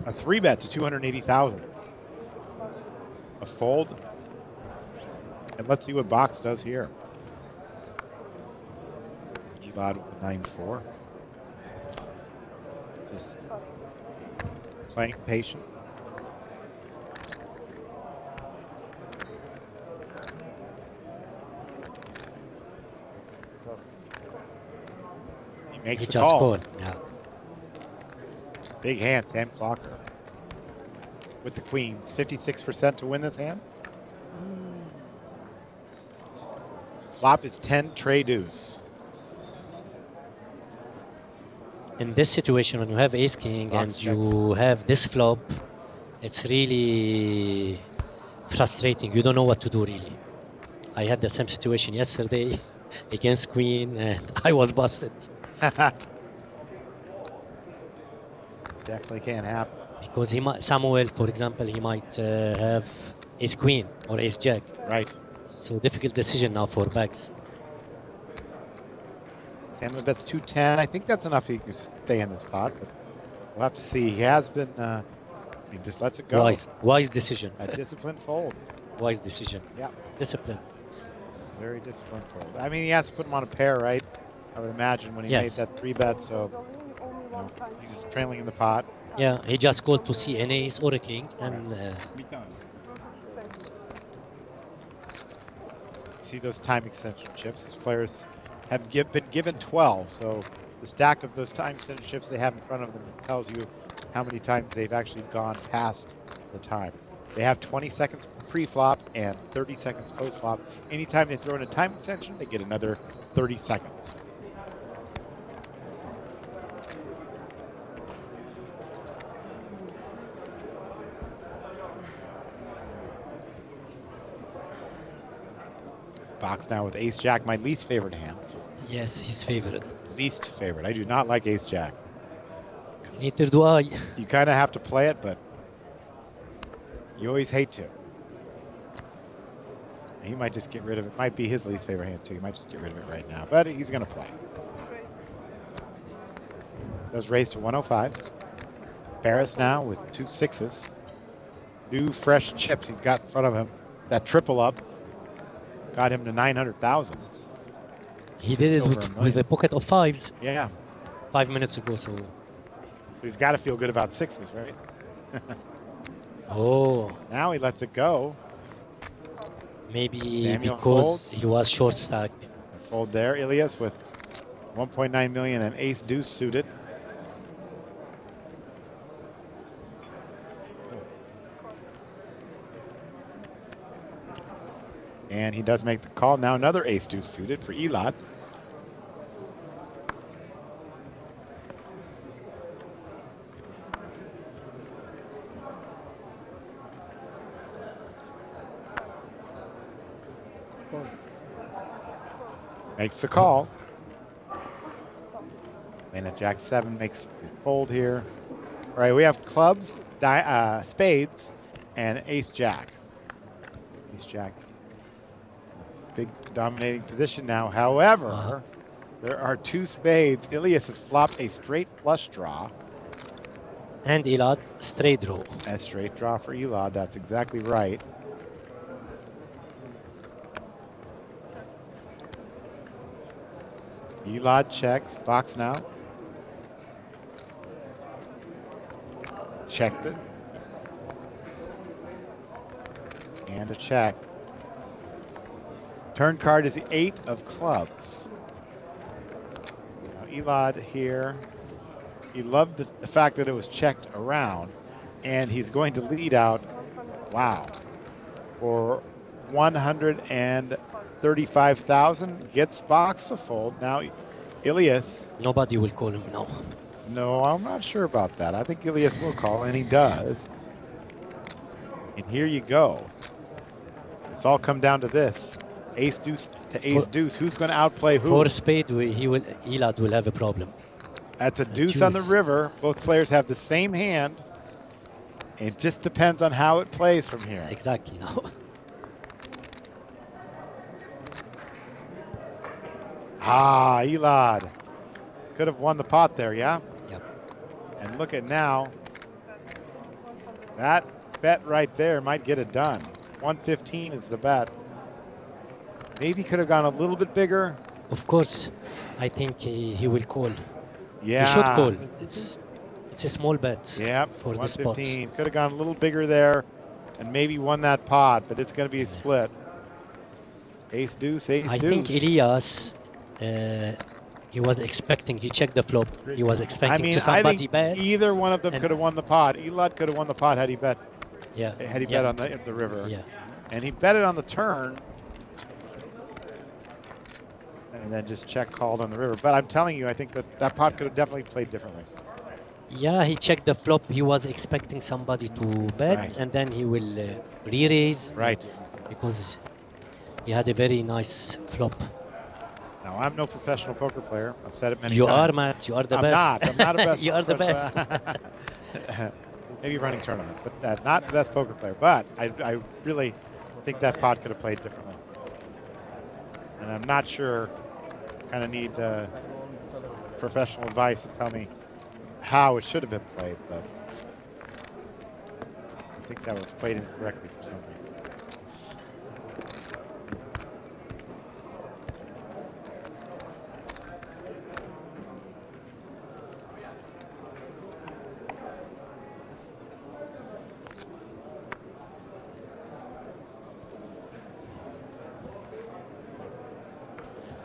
S5: A 3-bet to 280,000. A fold. And let's see what Box does here. Elad with 9-4. Just playing patient. He makes the
S15: just
S5: call.
S15: called. Yeah.
S5: Big hand, Sam Clocker. With the queens, 56% to win this hand. Flop is 10 tray deuce.
S15: In this situation, when you have ace king
S5: Box
S15: and you have this flop, it's really frustrating. You don't know what to do, really. I had the same situation yesterday against queen, and I was busted.
S5: Definitely can't happen.
S15: Because he might, Samuel, for example, he might have ace queen or ace jack.
S5: Right.
S15: So difficult decision now for Bax.
S5: Samuel bets 210. I think that's enough. He can stay in this pot, but we'll have to see. He has been. He just lets it go.
S15: Wise decision.
S5: A disciplined fold.
S15: Wise decision.
S5: Yeah.
S15: Discipline.
S5: Very disciplined fold. I mean, he has to put him on a pair, right? I would imagine when he made that 3-bet. So he's trailing in the pot.
S15: Yeah, he just called to see an ace or a king, and
S5: see those time extension chips. These players have been given 12, so the stack of those time extension chips they have in front of them tells you how many times they've actually gone past the time. They have 20 seconds pre-flop and 30 seconds post-flop. Anytime they throw in a time extension, they get another 30 seconds. Box now with ace jack, my least favorite hand.
S15: yes, his favorite.
S5: Least favorite. I do not like ace jack.
S15: Neither do I.
S5: You kind of have to play it, but you always hate to. He might just get rid of it. Might be his least favorite hand too. He might just get rid of it right now, but he's going to play. Does raise to 105. Paris now with 2 6s. New fresh chips he's got in front of him. That triple up got him to 900,000.
S15: He did it with a pocket of 5s.
S5: Yeah.
S15: 5 minutes ago, so.
S5: So he's got to feel good about 6s, right?
S15: Oh.
S5: Now he lets it go.
S15: Maybe
S5: Samuel
S15: because
S5: folds.
S15: he was short stack.
S5: Fold there. Ilias with 1.9 million and ace deuce suited. And he does make the call. Now another ace deuce suited for Elad. Makes the call. And a jack 7 makes the fold here. All right, we have clubs, spades, and ace jack. Ace jack. Big dominating position now. However, there are 2 spades. Ilias has flopped a straight flush draw.
S15: And Elad, straight draw.
S5: A straight draw for Elad. That's exactly right. Elad checks. Box now. Checks it. And a check. Turn card is the 8 of clubs. Now Elad here. He loved the fact that it was checked around. And he's going to lead out Wow. For 135,000, gets box to fold. Now, Ilias.
S15: Nobody will call him now.
S5: No, I'm not sure about that. I think Ilias will call, and he does. And here you go. It's all come down to this. Ace deuce to ace deuce. Who's going to outplay who?
S15: For spade, Elad will have a problem.
S5: That's a deuce on the river. Both players have the same hand. It just depends on how it plays from here.
S15: Exactly. No.
S5: Elad could have won the pot there, yeah?
S15: Yep.
S5: And look at now. That bet right there might get it done. 115 is the bet. Maybe could have gone a little bit bigger.
S15: Of course, I think he will call.
S5: Yeah.
S15: He should call. It's a small bet.
S5: Yeah.
S15: For the spot.
S5: 115. Could have gone a little bigger there, and maybe won that pot. But it's going to be a split. Ace deuce, ace deuce.
S15: I think Elias. He was expecting. He checked the flop. He was expecting somebody bet.
S5: Either one of them could have won the pot. Elad could have won the pot had he bet.
S15: Yeah.
S5: Had he bet on the river.
S15: Yeah.
S5: And he bet it on the turn. And then just check called on the river. But I'm telling you, I think that pot could have definitely played differently.
S15: Yeah, he checked the flop. He was expecting somebody to bet, and then he will re-raise.
S5: Right.
S15: Because he had a very nice flop.
S5: Now, I'm no professional poker player. I've said it many
S15: You
S5: times.
S15: are, Matt. You are the best.
S5: I'm not a best.
S15: You are the best.
S5: Maybe running tournaments, but not the best poker player. But I really think that pot could have played differently. And I'm not sure. Kind of need professional advice to tell me how it should have been played, but I think that was played incorrectly for some reason.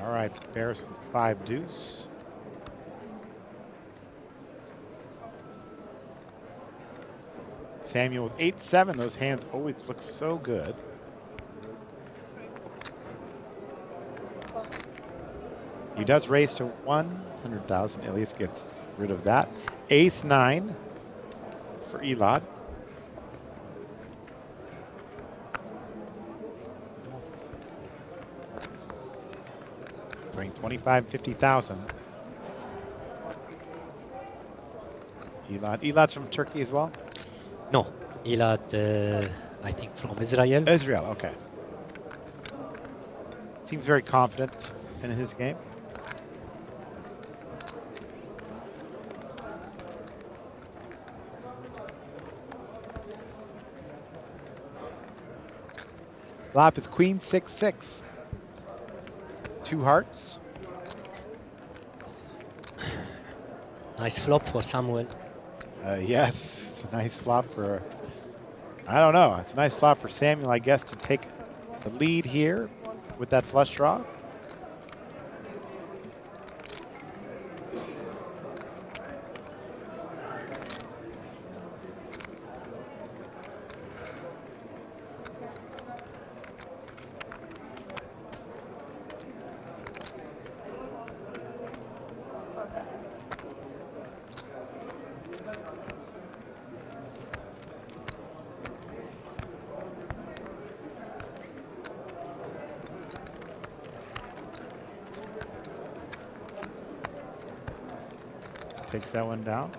S5: All right, Bears with 5 deuce. Samuel with 8-7. Those hands always look so good. He does raise to 100,000. Elias gets rid of that. Ace 9 for Elad. Playing 25, 50,000. Elad's from Turkey as well?
S15: No, Elad, I think from Israel.
S5: Israel, okay. Seems very confident in his game. Flop is queen 6-6. 2 hearts.
S15: Nice flop for Samuel.
S5: Yes, it's a nice flop for, I don't know, it's a nice flop for Samuel, I guess, to take the lead here with that flush draw. Takes that one down.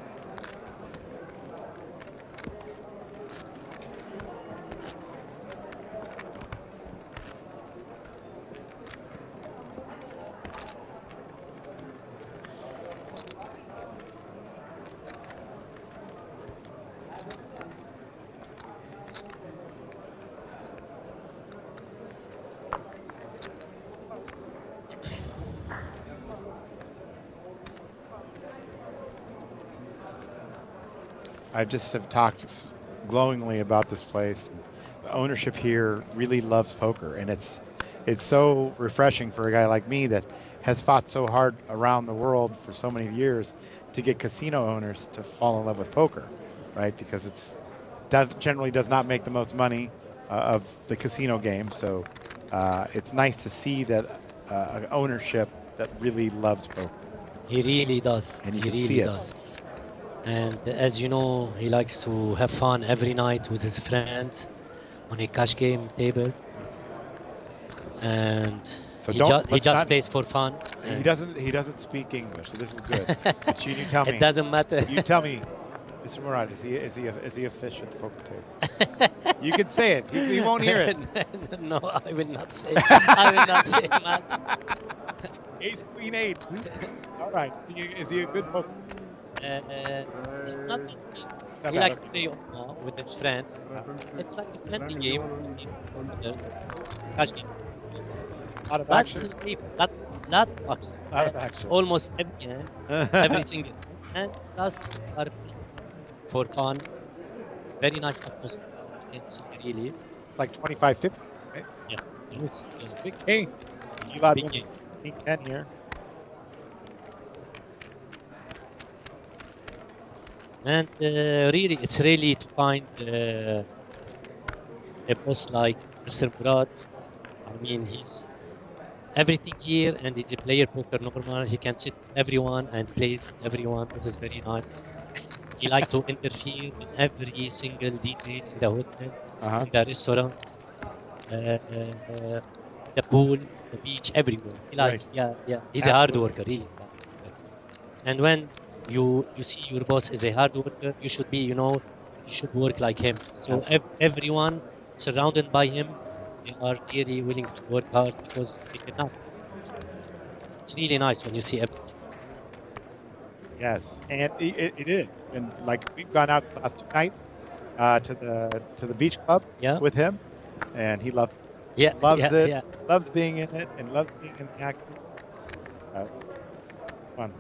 S5: I just have talked glowingly about this place. The ownership here really loves poker, and it's so refreshing for a guy like me that has fought so hard around the world for so many years to get casino owners to fall in love with poker, right? Because it's generally does not make the most money of the casino game. So it's nice to see that ownership that really loves poker.
S15: He really does.
S5: And you
S15: He
S5: can
S15: really
S5: see it.
S15: does. And as you know, he likes to have fun every night with his friends on a cash game table. And
S5: So
S15: he
S5: don't.
S15: just
S5: let's not-
S15: plays for fun.
S5: He doesn't speak English, so this is good. But you tell me.
S15: It doesn't matter.
S5: You tell me, Mr. Murad, is he a fish at the poker table? You can say it. He won't hear it.
S15: No, I will not say. I will not say, Matt.
S5: Ace Queen 8. All right. Is he a good poker?
S15: He's not.
S5: Not
S15: He
S5: bad,
S15: likes
S5: okay.
S15: to play with his friends. It's like a friendly game. There's cash game.
S5: Lot of
S15: But
S5: action.
S15: lot of action.
S5: Lot of action.
S15: Almost every single. And plus are for fun. Very nice atmosphere. It's really.
S5: It's like 25-50, right?
S15: Yeah. Yes.
S5: Big game. You got
S15: Big game.
S5: King 10 here.
S15: And really, it's really to find a boss like Mr. Murad. I mean, he's everything here, and he's a player poker normal. He can sit with everyone and plays with everyone. This is very nice. He likes to interfere in every single detail in the hotel, in the restaurant, the pool, the beach, everywhere. He likes, yeah. He's a hard worker, really. And when you see your boss is a hard worker, you should be, you should work like him. So everyone surrounded by him, they are really willing to work hard because they cannot. It's really nice when you see everything.
S5: Yes, and it is. And like we've gone out the last 2 nights to the beach club with him, and he loves it. Loves being in it, and loves being in the action. Fun.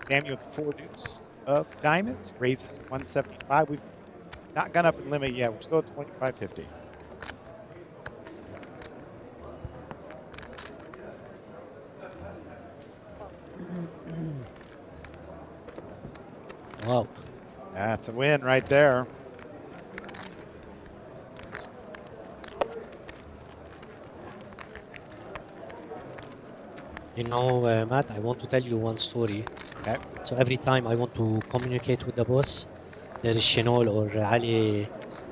S5: Samuel with 4 deuce of diamonds raises to 175. We've not gone up in limit yet. We're still at 25.50.
S15: Wow.
S5: That's a win right there.
S15: Matt, I want to tell you one story.
S5: Okay.
S15: So every time I want to communicate with the boss, there is Shinol or Ali,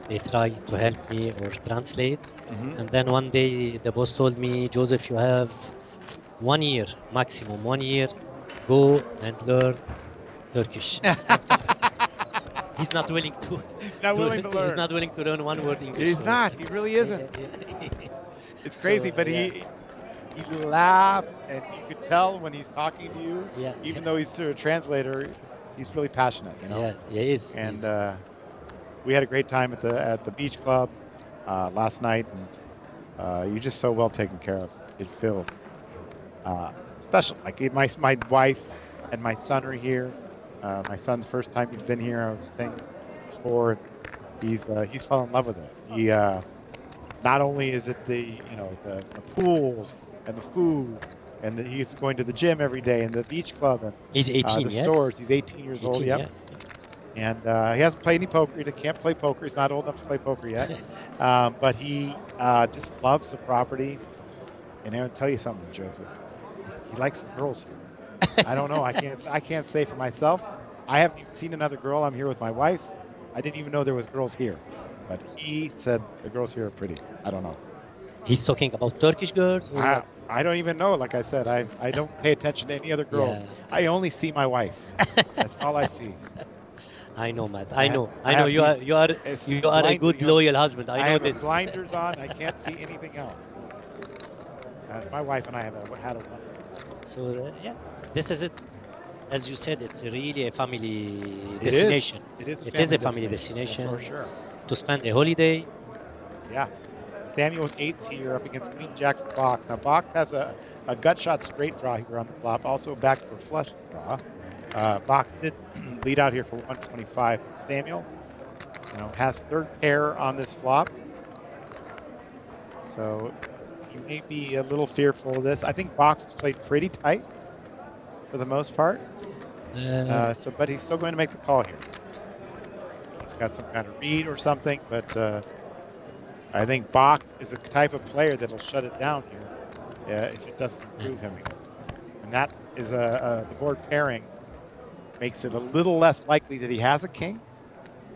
S15: they try to help me or translate. And then one day the boss told me, Joseph, you have 1 year, maximum 1 year, go and learn Turkish. He's not willing to.
S5: Willing to learn.
S15: He's not willing to learn one word English.
S5: He's not. He really isn't. It's crazy, but he laughs, and you could tell when he's talking to you.
S15: Yeah.
S5: Even though he's a translator, he's really passionate.
S15: Yeah, he is.
S5: And we had a great time at the beach club last night, and you're just so well taken care of. It feels special. Like my wife and my son are here. My son's first time he's been here. I was saying before, he's fallen in love with it. He not only is it the pools and the food, and he's going to the gym every day and the beach club and
S15: he's 18.
S5: The stores. He's 18 years old. Yep.
S15: Yeah.
S5: And he hasn't played any poker. He can't play poker. He's not old enough to play poker yet. But he just loves the property. And I'll tell you something, Joseph. He likes the girls here. I don't know. I can't say for myself. I haven't even seen another girl. I'm here with my wife. I didn't even know there was girls here. But he said the girls here are pretty. I don't know.
S15: He's talking about Turkish girls? Or
S5: I don't even know. Like I said, I don't pay attention to any other girls.
S15: Yeah.
S5: I only see my wife. That's all I see.
S15: I know, Matt. I know. You are a good, loyal husband. I know this.
S5: I have blinders on. I can't see anything else. My wife and I have had a wonderful
S15: So yeah, this is it. As you said, it's really a family
S5: It
S15: destination.
S5: is a
S15: It is a
S5: family
S15: family
S5: destination,
S15: destination
S5: for sure.
S15: to spend a holiday.
S5: Yeah. Samuel with 8s here up against Queen Jack for Box. Now Box has a gut shot straight draw here on the flop, also a backdoor flush draw. Box did lead out here for 125. Samuel, has third pair on this flop, so you may be a little fearful of this. I think Box has played pretty tight for the most part, but he's still going to make the call here. He's got some kind of read or something, but I think Box is a type of player that'll shut it down here if it doesn't improve him here. And that is the board pairing makes it a little less likely that he has a king.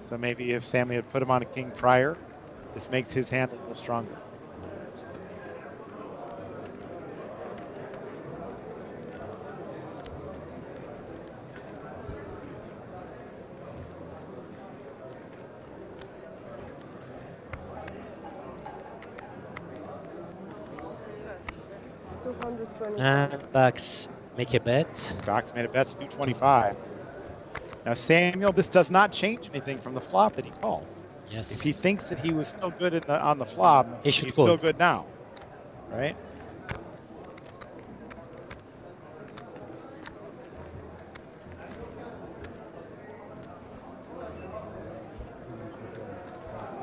S5: So maybe if Sammy had put him on a king prior, this makes his hand a little stronger.
S15: And Box make a bet.
S5: Box made a bet, 225. Now Samuel, this does not change anything from the flop that he called.
S15: Yes.
S5: If he thinks that he was still good on the flop,
S15: he's
S5: still good now, right?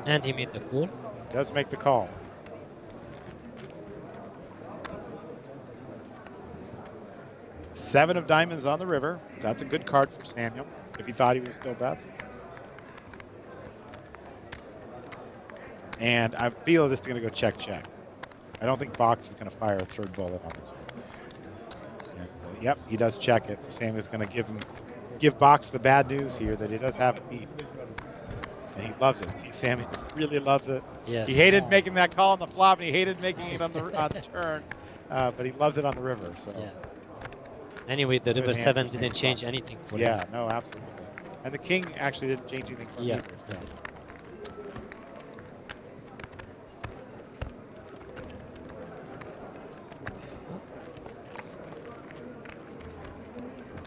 S15: And he made the call.
S5: Does make the call. Seven of diamonds on the river. That's a good card for Samuel, if he thought he was still best. And I feel this is going to go check. I don't think Box is going to fire a third bullet on this one. And, yep, he does check it. So Samuel's going to give Box the bad news here that he does have a lead. And he loves it. See, Samuel really loves it.
S15: Yes.
S5: He hated making that call on the flop, and he hated making it on the turn, but he loves it on the river. So.
S15: Yeah. Anyway, the river 7 didn't change anything for him.
S5: Yeah, no, absolutely. And the king actually didn't change anything for him either. So.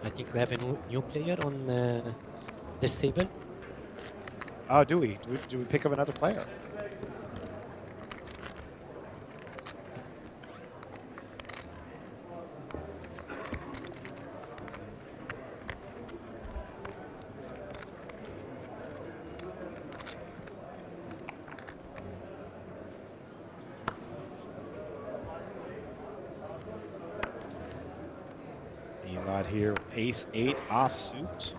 S15: I think we have a new player on this table.
S5: Oh, do we? Do we pick up another player? Elot here, ace-8 offsuit.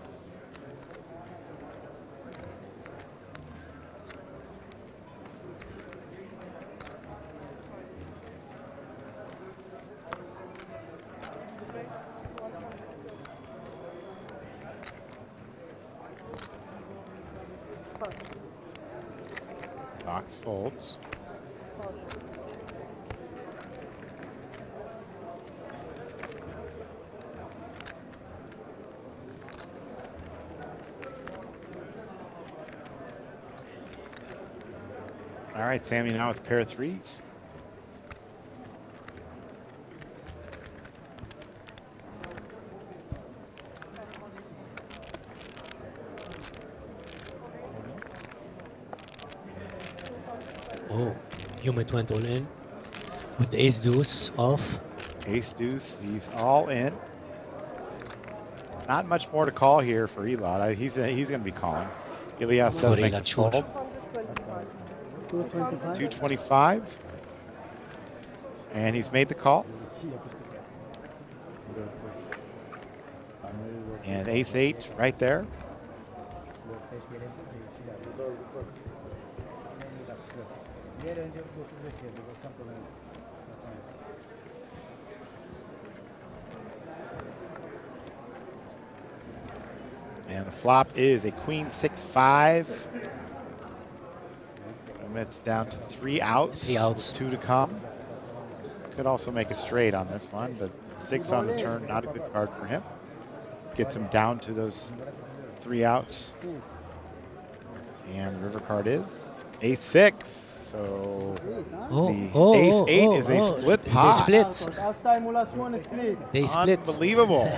S5: Box folds. All right, Sammy now with a pair of threes.
S15: Oh, Humid went all in with the ace deuce off.
S5: Ace deuce, he's all in. Not much more to call here for Elot. He's going to be calling. Elias does make the fold. 225. And he's made the call. And ace-8 right there. And the flop is a queen 6-5. And it's down to 3 outs.
S15: 3 outs.
S5: 2 to come. Could also make a straight on this one, but 6 on the turn, not a good card for him. Gets him down to those 3 outs. And the river card is ace-6. So
S15: Oh,
S5: the
S15: oh,
S5: ace-8
S15: oh,
S5: is a
S15: oh,
S5: split
S15: they
S5: pot.
S15: split. They split.
S5: Unbelievable.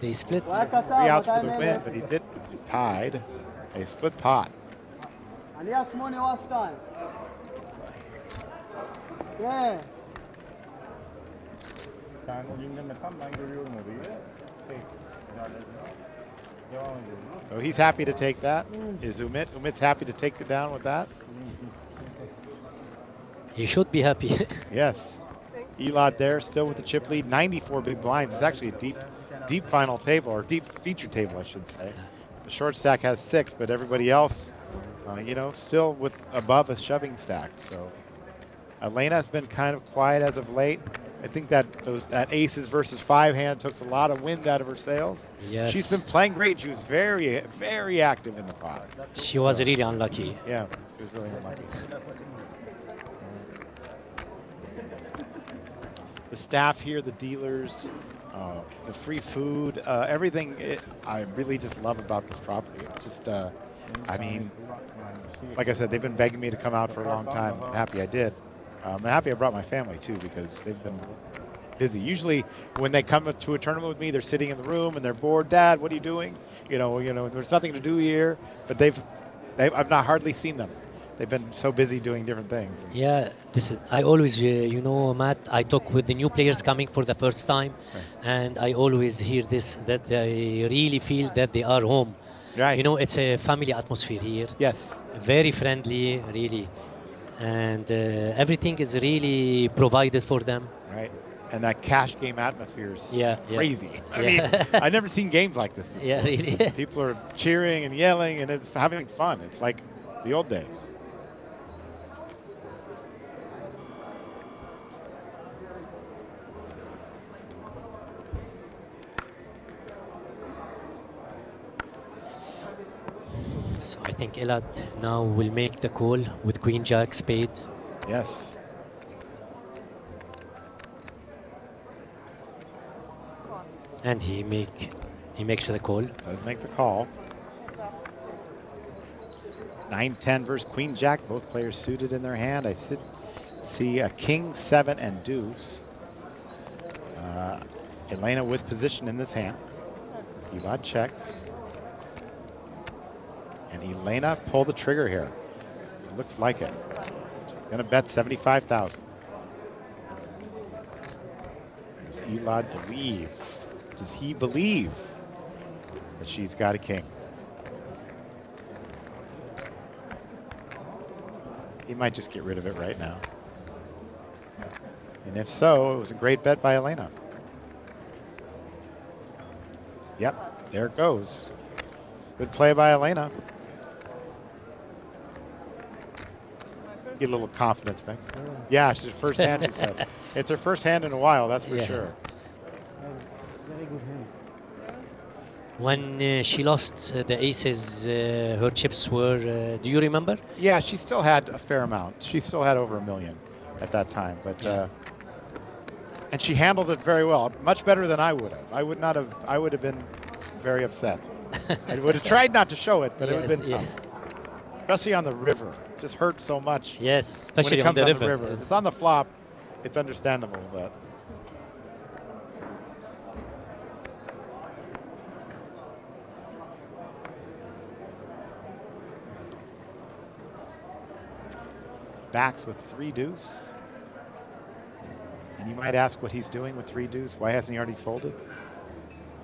S15: They split.
S5: 3 outs for the win, but he did tied a split pot.
S14: Sen indirmesen ben görüyorum orayı. Devam ediyorum.
S5: So he's happy to take that. Is Umit? Umit's happy to take it down with that.
S15: He should be happy.
S5: Yes. Elad there, still with the chip lead. 94 big blinds. It's actually a deep final table, or deep feature table, I should say. The short stack has 6, but everybody else, you know, still with above a shoving stack. So Elena's been kind of quiet as of late. I think that aces versus 5 hand took a lot of wind out of her sails.
S15: Yes.
S5: She's been playing great. She was very, very active in the pot.
S15: She was really unlucky.
S5: Yeah, she was really unlucky. The staff here, the dealers, the free food, everything I really just love about this property. It's just, I mean, like I said, they've been begging me to come out for a long time. I'm happy I did. I'm happy I brought my family too, because they've been busy. Usually when they come to a tournament with me, they're sitting in the room and they're bored. Dad, what are you doing? You know, there's nothing to do here. But I've not hardly seen them. They've been so busy doing different things.
S15: Yeah, I always, you know, Matt, I talk with the new players coming for the first time, and I always hear this, that they really feel that they are home.
S5: Right.
S15: You know, it's a family atmosphere here.
S5: Yes.
S15: Very friendly, really. And everything is really provided for them.
S5: Right. And that cash game atmosphere is crazy.
S15: Yeah.
S5: I mean, I've never seen games like this before.
S15: Yeah, really.
S5: People are cheering and yelling and it's having fun. It's like the old days.
S15: So I think Elad now will make the call with Queen Jack spade.
S5: Yes.
S15: And he makes the call.
S5: Does make the call. 9-10 versus Queen Jack. Both players suited in their hand. I see a King, 7, and deuce. Elena with position in this hand. Elad checks. And Elena pulled the trigger here. It looks like it. She's gonna bet 75,000. Does Elad believe? Does he believe that she's got a king? He might just get rid of it right now. And if so, it was a great bet by Elena. Yep, there it goes. Good play by Elena. Get a little confidence back. Yeah, it's her first hand, she said. It's her first hand in a while, that's for sure.
S14: Very good hand.
S15: When she lost the aces, her chips were, do you remember?
S5: Yeah, she still had a fair amount. She still had over $1 million at that time, but and she handled it very well, much better than I would have. I would have been very upset. I would have tried not to show it, but it would have been tough. Especially on the river. It just hurts so much.
S15: Yes, especially
S5: when it comes
S15: on the river.
S5: If it's on the flop, it's understandable, but. Backs with 3 deuce. And you might ask what he's doing with 3 deuce. Why hasn't he already folded?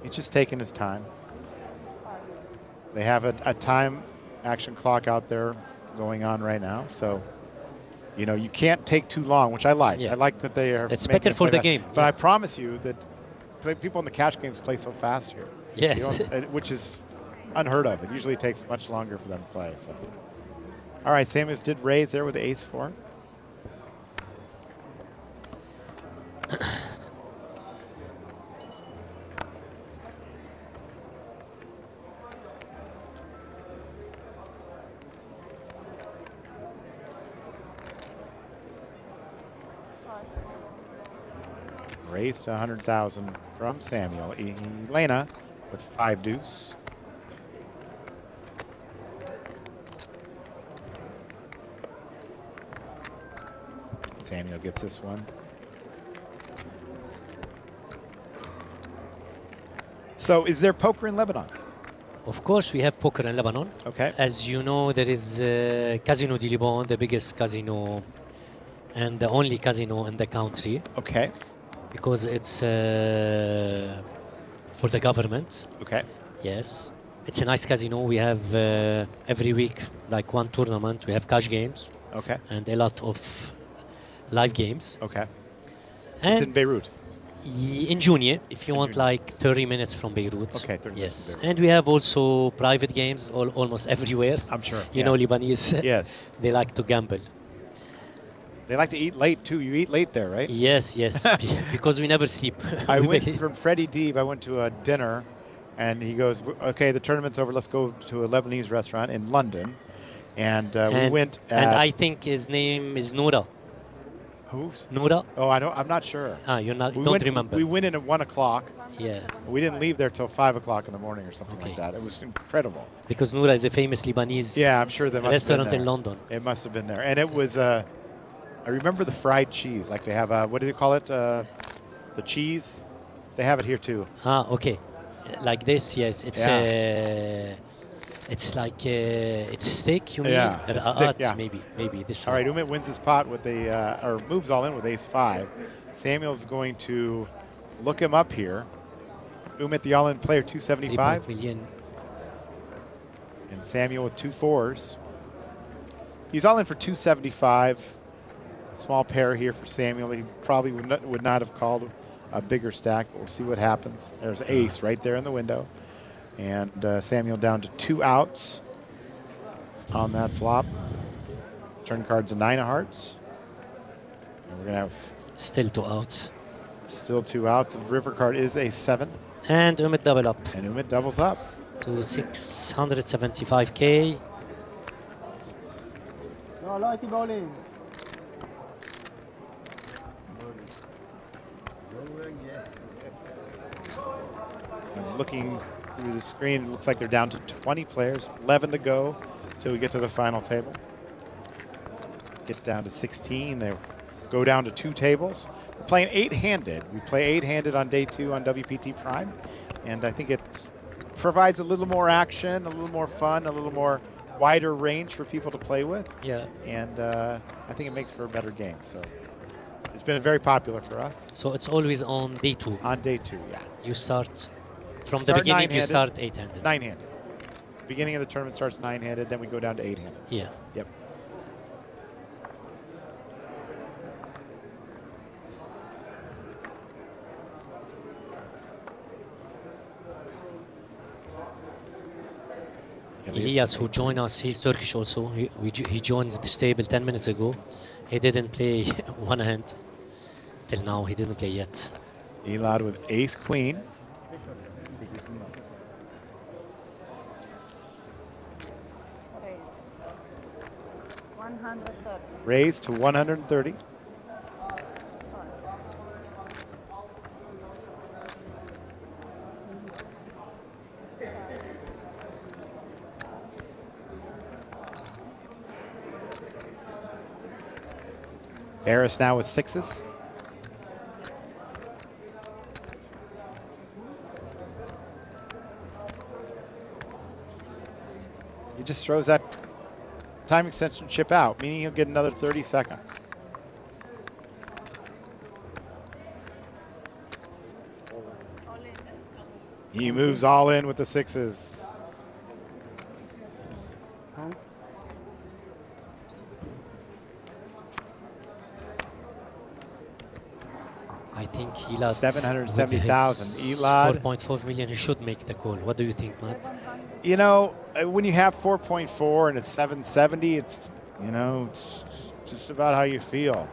S5: He's just taking his time. They have a time action clock out there going on right now. So, you know, you can't take too long, which I like. I like that they are.
S15: It's better for the game.
S5: But I promise you that people in the cash games play so fast here.
S15: Yes.
S5: Which is unheard of. It usually takes much longer for them to play. So. All right, Samus did raise there with the ace-4. Raise to 100,000 from Samuel. Elena with 5 deuce. Samuel gets this one. So is there poker in Lebanon?
S15: Of course, we have poker in Lebanon.
S5: Okay.
S15: As you know, there is Casino de Liban, the biggest casino and the only casino in the country.
S5: Okay.
S15: Because it's for the government.
S5: Okay.
S15: Yes. It's a nice casino. We have every week, like one tournament. We have cash games.
S5: Okay.
S15: And a lot of live games.
S5: Okay.
S15: And
S5: it's in Beirut.
S15: In Junior, if you want like 30 minutes from Beirut.
S5: Okay, 30 minutes
S15: yes.
S5: from Beirut.
S15: And we have also private games almost everywhere.
S5: I'm sure.
S15: You know, Lebanese.
S5: Yes.
S15: They like to gamble.
S5: They like to eat late too. You eat late there, right?
S15: Yes, yes. Because we never sleep.
S5: I went from Freddie Deeb. I went to a dinner, and he goes, "Okay, the tournament's over. Let's go to a Lebanese restaurant in London." And we went.
S15: And I think his name is Noura.
S5: Who's?
S15: Noura?
S5: Oh, I don't. I'm not sure.
S15: Ah, you're not. Don't remember.
S5: We went in at 1 o'clock.
S15: Yeah.
S5: We didn't leave there till 5 o'clock in the morning or something like that. It was incredible.
S15: Because Noura is a famous Lebanese.
S5: Yeah, I'm sure that must
S15: restaurant
S5: have been
S15: in
S5: there.
S15: London.
S5: It must have been there, and it was. I remember the fried cheese. Like they have what do they call it? The cheese. They have it here too.
S15: Ah, okay. Like this, yes. It's it's like it's a steak. You mean?
S5: Yeah, it's a stick, yeah.
S15: Maybe this.
S5: All right, Umit wins his pot with or moves all in with ace-5. Samuel's going to look him up here. Umit, the all-in player, 275.
S15: Million.
S5: And Samuel with 2 4s. He's all in for 275. A small pair here for Samuel. He probably would not have called a bigger stack, but we'll see what happens. There's ace right there in the window. And Samuel down to 2 outs on that flop. Turn card's a 9 of hearts. And we're going to have...
S15: Still 2 outs.
S5: Still 2 outs. The river card is a 7.
S15: And Umit double up.
S5: And Umit doubles up.
S15: To 675K.
S14: No, lighty bowling.
S5: And looking through the screen, it looks like they're down to 20 players, 11 to go until we get to the final table. Get down to 16. They go down to 2 tables. We're playing 8-handed. We play 8-handed on day 2 on WPT Prime, and I think it provides a little more action, a little more fun, a little more wider range for people to play with.
S15: Yeah.
S5: And I think it makes for a better game. So it's been very popular for us.
S15: So it's always on day 2.
S5: On day 2, yeah.
S15: You start from the beginning. You start 8-handed.
S5: 9-handed. Beginning of the tournament starts 9-handed, then we go down to 8-handed.
S15: Yeah.
S5: Yep.
S15: Elias, who joined us, he's Turkish also. He joined the stable 10 minutes ago. He didn't play one hand till now. He didn't play yet.
S5: Elad with ace-queen. Raise to 130. Barris now with 6s. He just throws that time extension chip out, meaning he'll get another 30 seconds. He moves all in with the 6s.
S15: I think Elad,
S5: 770,000. Elad,
S15: 4.4 million, he should make the call. What do you think, Matt?
S5: You know, when you have 4.4 and it's 770, it's, you know, it's just about how you feel.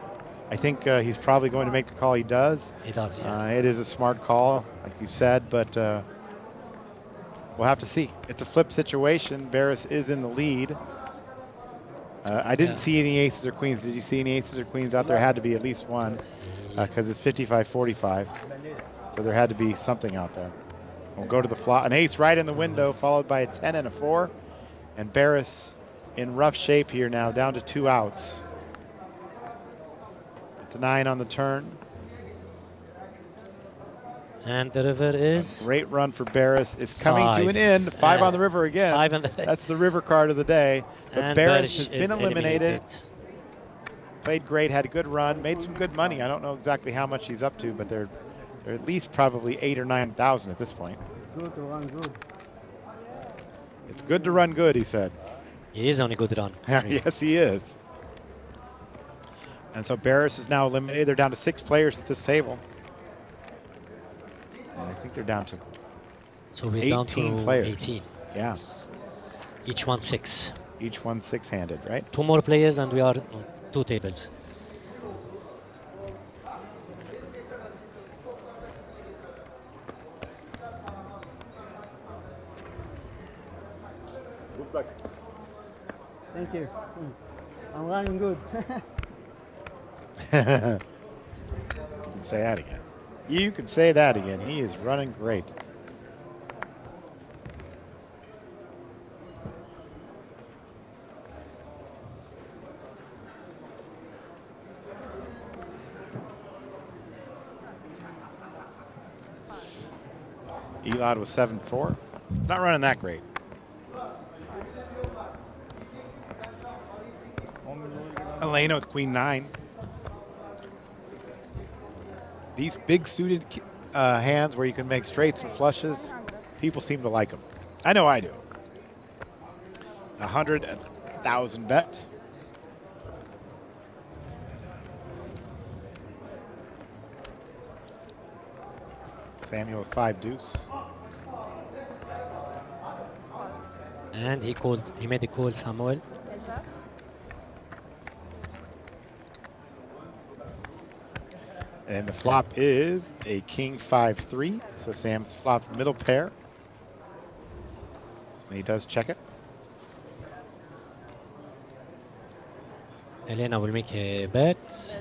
S5: I think he's probably going to make the call he does.
S15: He does, yeah.
S5: It is a smart call, like you said, but we'll have to see. It's a flip situation. Barris is in the lead. I didn't see any aces or queens. Did you see any aces or queens out there? Had to be at least one, because it's 55-45. So there had to be something out there. We'll go to the flop. An ace right in the window, followed by a 10 and a 4. And Barris in rough shape here now, down to 2 outs. to 9 on the turn.
S15: And the river is
S5: A great run for Barris. It's coming to an
S15: 5.
S5: end. 5 on the river again.
S15: 5 on the
S5: That's the river card of the day. But
S15: and
S5: Barris
S15: Barish
S5: has
S15: is
S5: been eliminated. Played great, had a good run, made some good money. I don't know exactly how much he's up to, but they're at least probably 8,000 or 9,000 at this point.
S14: It's good to run good.
S5: It's good to run good, he said.
S15: He is on a good run.
S5: Yes, he is. And so Barris is now eliminated. They're down to 6 players at this table. And I think they're down to
S15: So we're
S5: 18
S15: down to
S5: players.
S15: 18.
S5: Yeah.
S15: Each one 6.
S5: Each one 6-handed, right?
S15: 2 more players and we are on 2 tables.
S14: Good luck. Thank you. I'm running good.
S5: You can say that again. You can say that again. He is running great. Elad was 7-4. It's not running that great. Elena with Queen 9. These big suited hands where you can make straights and flushes, people seem to like them. I know I do. 100,000 bet. Samuel with 5 deuce.
S15: And he made a call, Samuel.
S5: And the flop is a king 5-3. So Sam's flop middle pair. And he does check it.
S15: Elena will make a bet.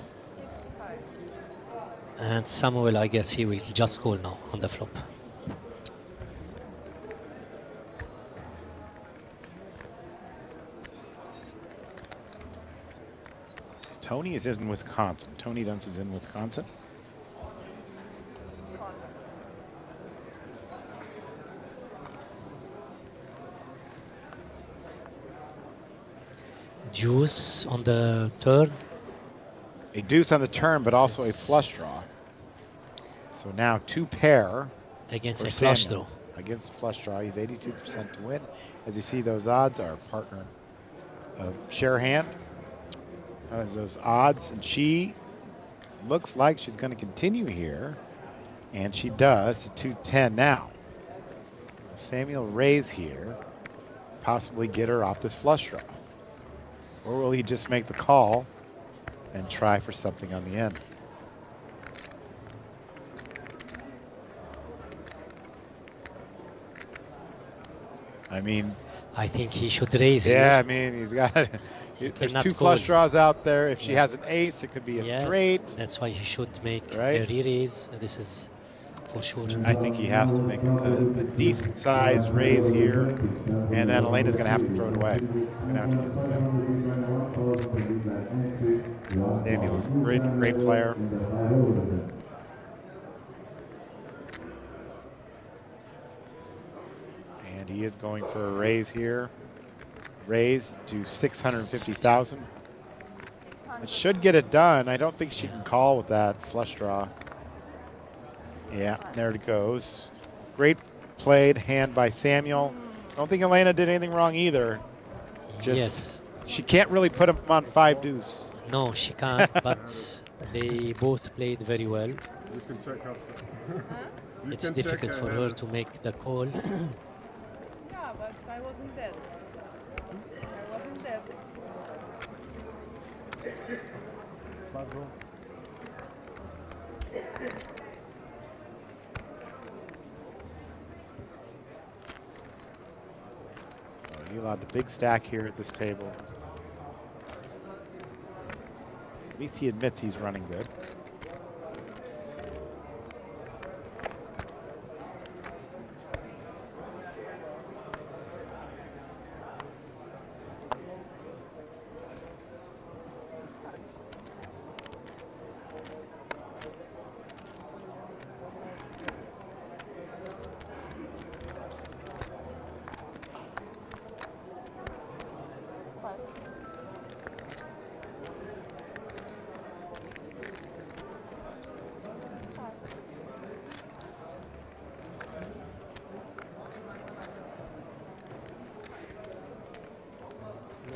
S15: And Samuel, I guess he will just call now on the flop.
S5: Tony is in Wisconsin. Tony Dunce is in Wisconsin.
S15: Deuce on the turn.
S5: A deuce on the turn, but also a flush draw. So now 2 pair.
S15: Against
S5: for
S15: a flush
S5: Samuel.
S15: draw.
S5: Against a flush draw. He's 82% to win. As you see, those odds are partner of share hand. As those odds, and she looks like she's going to continue here, and she does to 210 now. Samuel raise here, possibly get her off this flush draw, or will he just make the call and try for something on the end? I mean,
S15: I think he should raise
S5: yeah,
S15: here.
S5: I mean, he's got there's
S15: cannot
S5: 2 flush
S15: call.
S5: draws out there. If she
S15: Yeah.
S5: has an ace, it could be a
S15: Yes,
S5: straight.
S15: that's why he should make
S5: Right.
S15: a re-raise. This is for sure.
S5: I think he has to make a decent sized raise here, and then Elena's going to have to throw it away. She's gonna have to use it away. Samuel's a great player. And he is going for a raise here. Raise to 650,000. It should get it done. I don't think she can call with that flush draw. Yeah, there it goes. Great played hand by Samuel. I don't think Elena did anything wrong either. Just
S15: Yes.
S5: she can't really put him on 5 deuce.
S15: No, she can't, but they both played very well.
S13: You can check us.
S15: It's difficult for her to make the call.
S6: Yeah, but I wasn't dead. I wasn't dead.
S5: Elad, the big stack here at this table. At least he admits he's running good.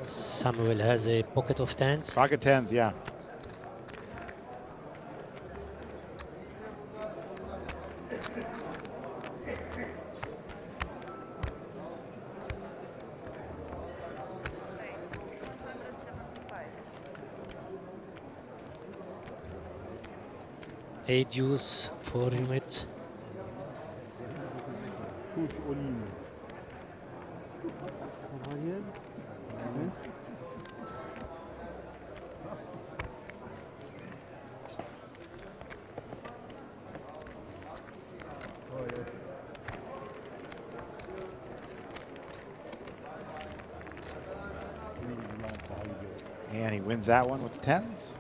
S15: Samuel has a pocket of tens.
S5: Pocket tens, yeah.
S15: Eight deuce, 4 unit.
S5: And he wins that one with the tens.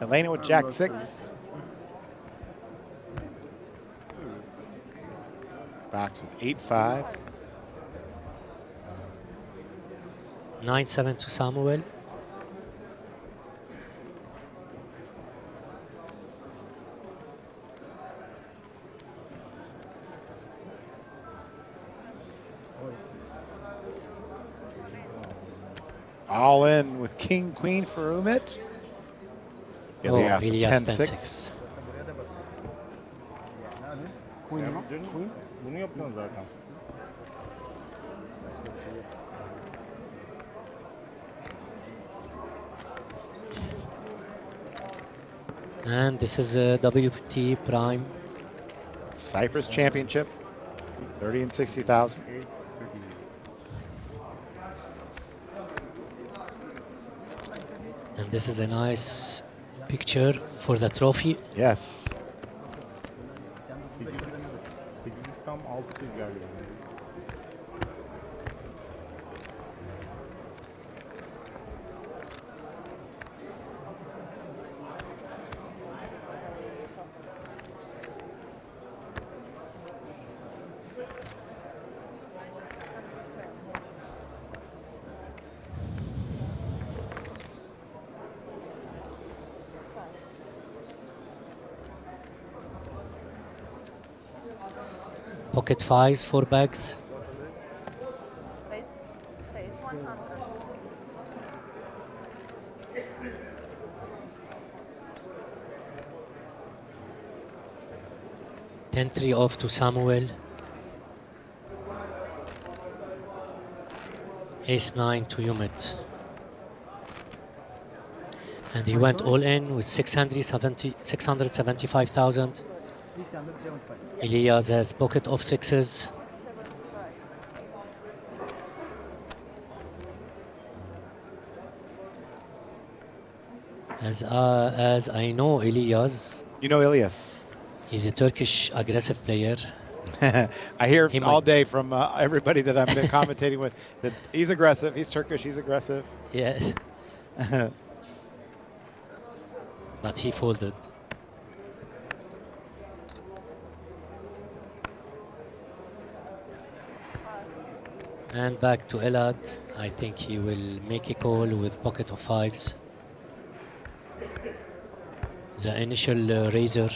S5: Elena with Jack 6. Box with 8-5.
S15: 9-7 to Samuel.
S5: All in with King Queen for Umit.
S15: Elias
S5: 10-6.
S13: Bunu yapacaksın zaten.
S15: And this is a WPT Prime.
S5: Cyprus Championship. 30 and 60,000.
S15: And this is a nice picture for the trophy.
S5: Yes.
S13: 803'tam 600 geldi.
S15: Pocket fives, 4 bags.
S6: Raise 100.
S15: 10-3 off to Samuel. Ace-9 to Umit. And he went all in with 675,000. Elias has pocket of sixes. As I know Elias.
S5: You know Elias.
S15: He's a Turkish aggressive player.
S5: I hear all day from everybody that I'm been commentating with that he's aggressive. He's Turkish. He's aggressive.
S15: Yes. But he folded. And back to Elad. I think he will make a call with pocket of fives. The initial raiser.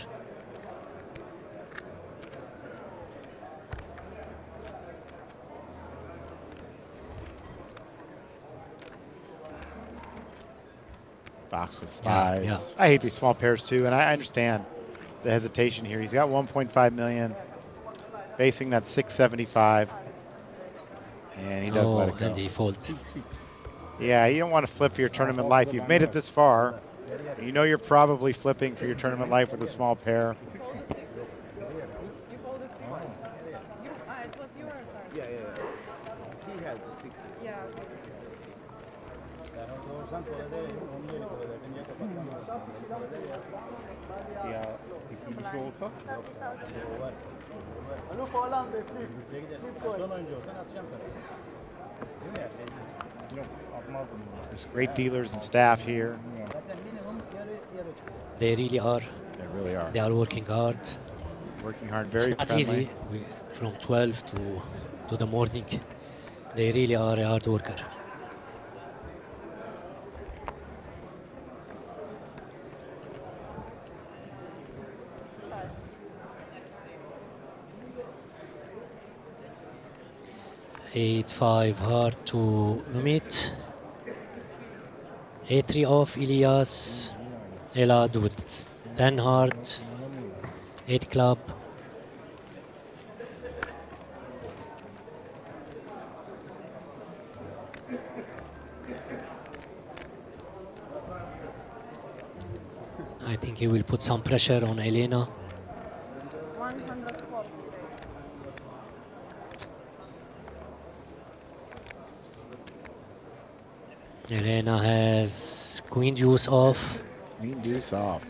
S5: Box with fives.
S15: Yeah.
S5: I hate these small pairs too, and I understand the hesitation here. He's got 1.5 million, facing that 675, and he does let it go.
S15: And he folds.
S5: Yeah, you don't want to flip for your tournament life. You've made it this far. You know you're probably flipping for your tournament life with a small pair.
S6: You folded 3 1. It was your turn.
S14: Yeah. He has the 60.
S6: Yeah.
S13: Ya ikinci olsa
S14: Onu falan bekliyor. Son oyuncu olsan atacağım tabii.
S5: There's great dealers and staff here.
S15: They really are.
S5: They really are.
S15: They are working hard.
S5: Working hard, very
S15: it's not
S5: friendly.
S15: easy. From 12 to the morning. They really are a hard worker. Eight five hard to Umit. A3 off Elias. Elad with 10 hard. 8 club. I think he will put some pressure on Elena.
S6: 140.
S15: Elena has queen deuce off.
S5: Queen deuce off.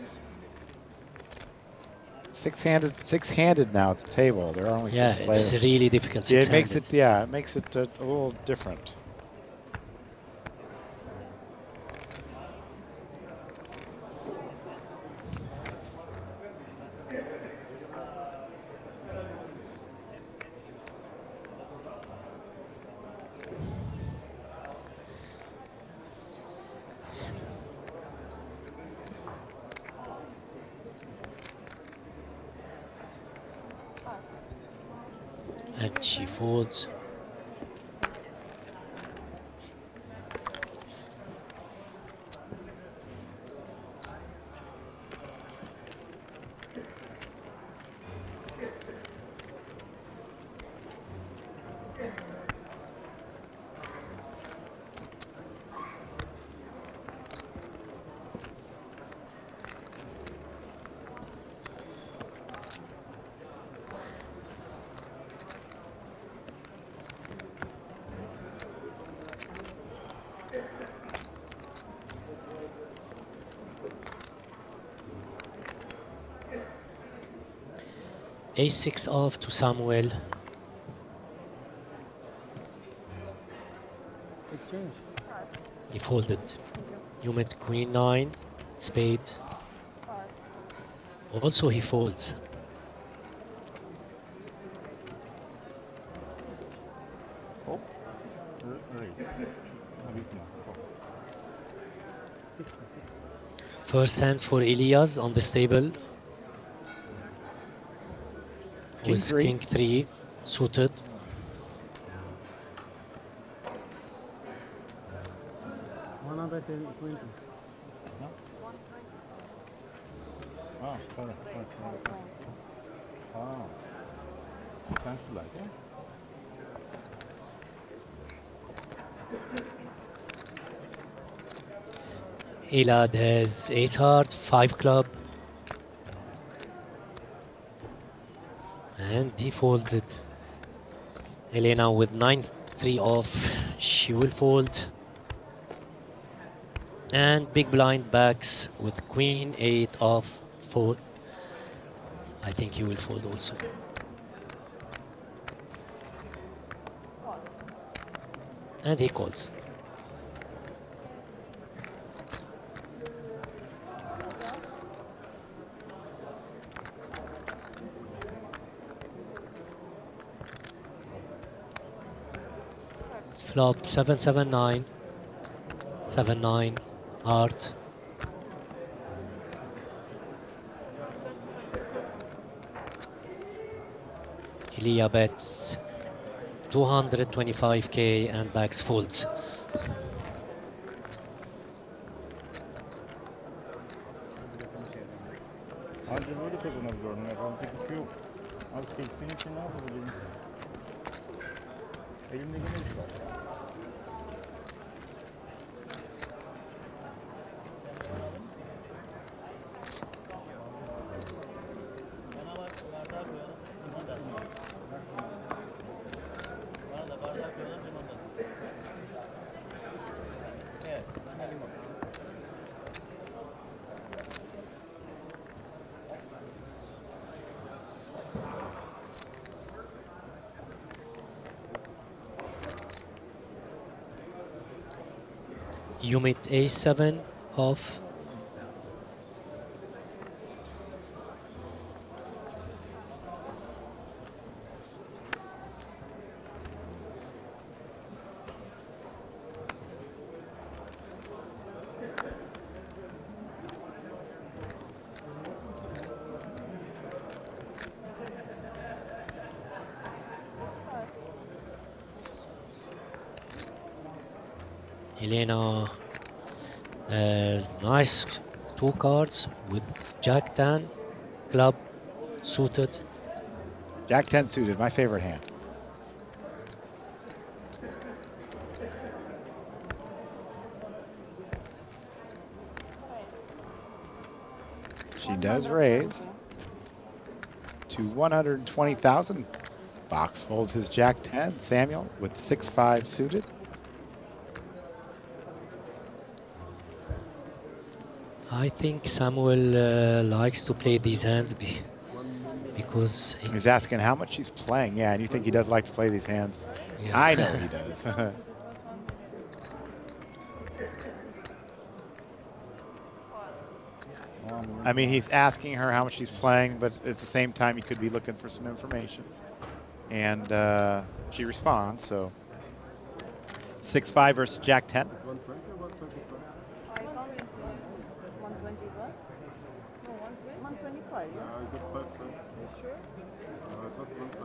S5: Six-handed now at the table. There are only
S15: Yeah,
S5: six players.
S15: it's really difficult.
S5: Yeah, it makes it a little different.
S15: And she folds. A6 off to Samuel. He folded. You met queen 9, spade. Also he folds. First hand for Elias on the stable. With king 3 suited. Elad has ace hard, 5 club. And he folded. Elena with 9-3 off, she will fold. And big blind backs with queen 8 off, fold. I think he will fold also. And he calls. Flop 7-7-9, 7-9, heart. Ilya bets 225k and backs folds.
S13: Anca böyle kazanabiliyorum. Yapacak bir şey yok. Abi çektiğin için ne yapabilirim? Elimde yine bir var.
S15: Umit A7 off. Elena has nice 2 cards with Jack 10 club suited.
S5: Jack 10 suited, my favorite hand. She does raise to 120,000. Box folds his Jack 10. Samuel with 6-5 suited.
S15: I think Samuel likes to play these hands because
S5: he's asking how much he's playing. Yeah, and you think he does like to play these hands?
S15: Yeah.
S5: I know he does. I mean, he's asking her how much she's playing, but at the same time, he could be looking for some information. And she responds, so 6-5 versus Jack 10.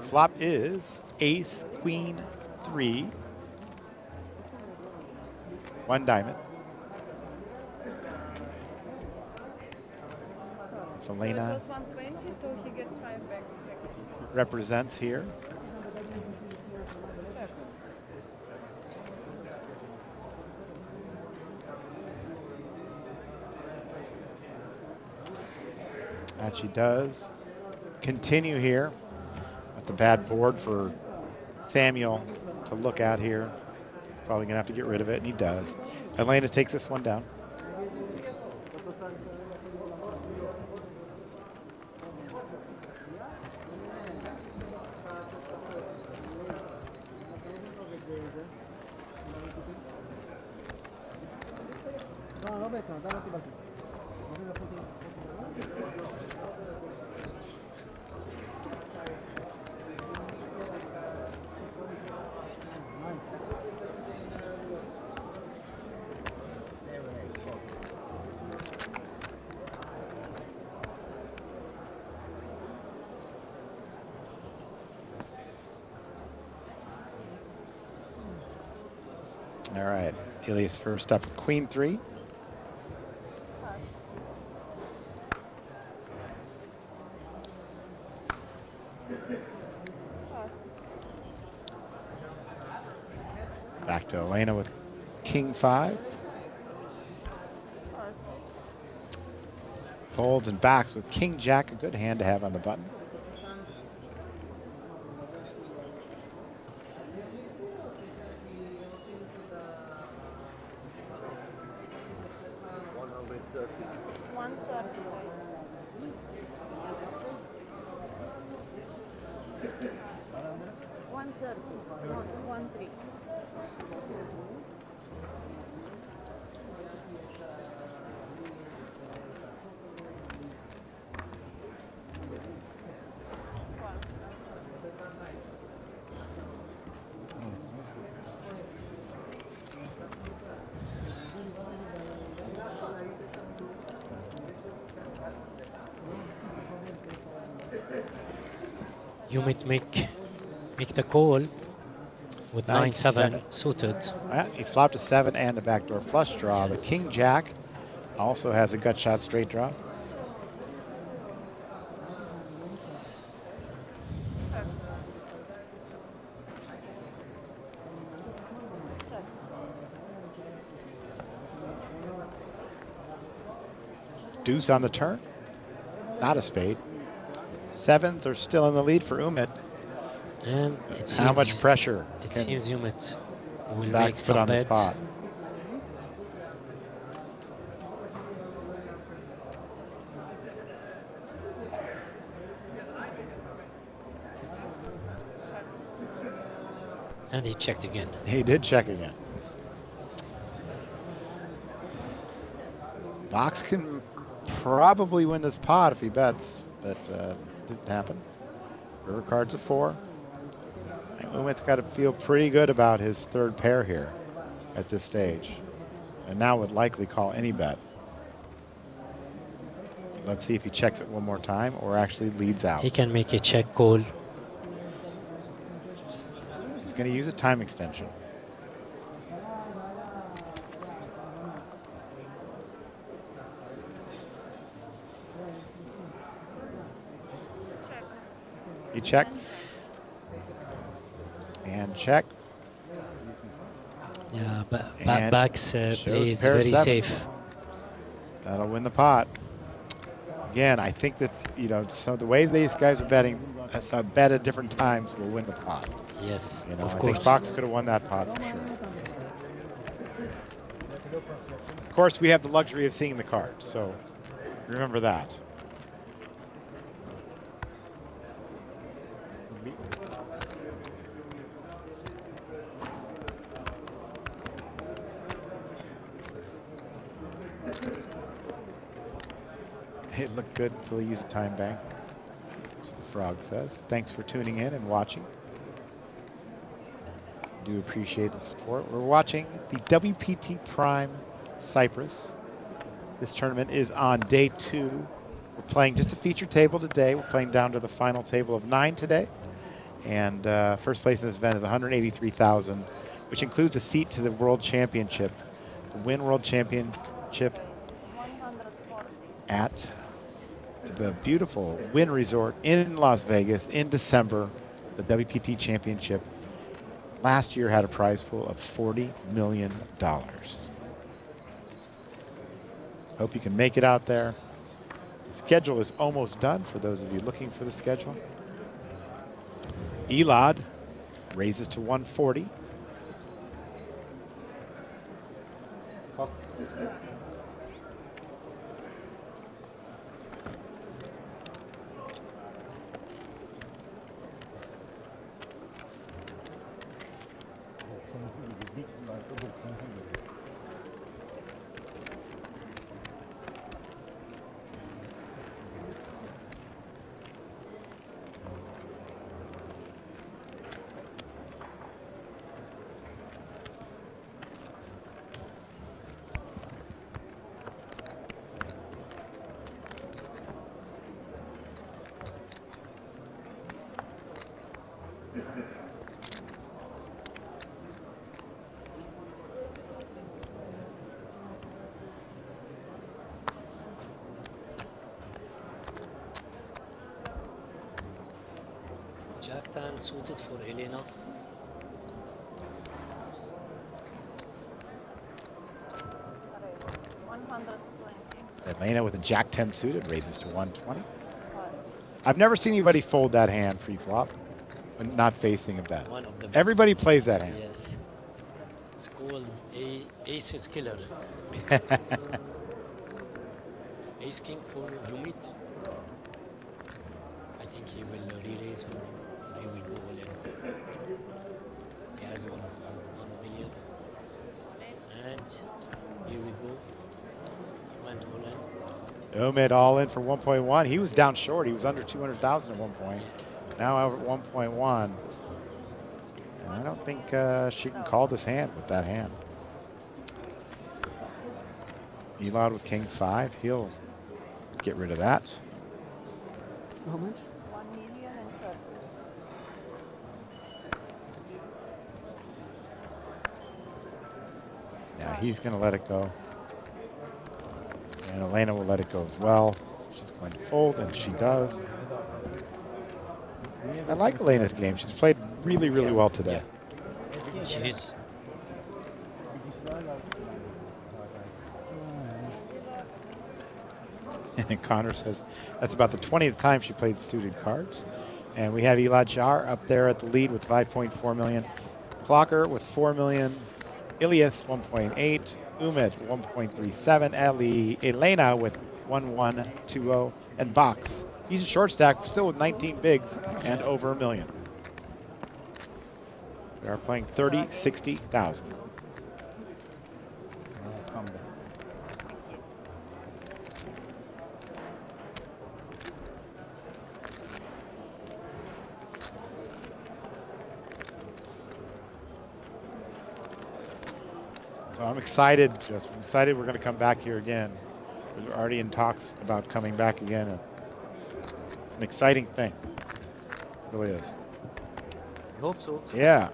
S5: Flop is ace, queen, 3, 1 diamond. Elena
S6: so he gets 5 back.
S5: represents here. And she does continue here. That's a bad board for Samuel to look at here. He's probably going to have to get rid of it, and he does. Elena takes this one down. All right, Elias first up with queen 3. Back to Elena with king 5. Folds and backs with king jack, a good hand to have on the button.
S15: You might make the call with 9-7 suited.
S5: He flopped a 7 and a backdoor flush draw. Yes. The king jack also has a gut shot straight draw. Deuce on the turn. Not a spade. 7s are still in the lead for Umit.
S15: And it seems,
S5: how much pressure?
S15: It seems Umit will
S5: back
S15: make
S5: put
S15: some
S5: on
S15: bets.
S5: the spot.
S15: And he checked again.
S5: He did check again. Box can probably win this pot if he bets, but didn't happen. River cards at 4. Umit's got to feel pretty good about his third pair here at this stage. And now would likely call any bet. Let's see if he checks it one more time or actually leads out.
S15: He can make a check call.
S5: He's going to use a time extension. He checks. And check.
S15: Yeah, Backs plays
S5: pair
S15: very
S5: 7.
S15: safe.
S5: That'll win the pot. Again, I think that, you know, so the way these guys are betting, bet at different times will win the pot.
S15: Yes,
S5: you know,
S15: of
S5: I
S15: course.
S5: think Box could have won that pot for sure. Of course, we have the luxury of seeing the cards, so remember that. It looked good until he used a time bank. So the frog says. Thanks for tuning in and watching. Do appreciate the support. We're watching the WPT Prime Cyprus. This tournament is on day 2. We're playing just a feature table today. We're playing down to the final table of 9 today. And first place in this event is $183,000, which includes a seat to the World Championship. The Win World Championship at the beautiful Wynn Resort in Las Vegas in December. The WPT Championship last year had a prize pool of $40 million. Hope you can make it out there. The schedule is almost done for those of you looking for the schedule. Elad raises to 140.
S15: Jack 10 suited for Elena.
S5: Elena with a Jack 10 suited raises to 120. I've never seen anybody fold that hand pre-flop, not facing a bet.
S15: One of the best.
S5: Everybody plays that hand.
S15: Yes. It's called Aces Killer. Ace King for Humid. I think he will re-raise or he will go all in. He has 1 million. And here we go. He went all in.
S5: Omid all in for 1.1. He was down short. He was under 200,000 at one point. Now over at 1.1. And I don't think she can call this hand with that hand. Elad with King 5. He'll get rid of that.
S14: How much?
S6: 1 million and 30.
S5: Now he's going to let it go. And Elena will let it go as well. She's going to fold, and she does. I like Elena's game. She's played really, really well today.
S15: She is.
S5: And Connor says that's about the 20th time she played suited cards. And we have Elad Jar up there at the lead with 5.4 million. Clocker with 4 million. Ilias 1.8. Umid 1.37. Elena with 1.120. And Box. He's a short stack, still with 19 bigs and over $1 million. They are playing 30, 60,000. So I'm excited. I'm excited we're going to come back here again. We're already in talks about coming back again. An exciting thing. It really is.
S15: I hope so.
S5: Yeah.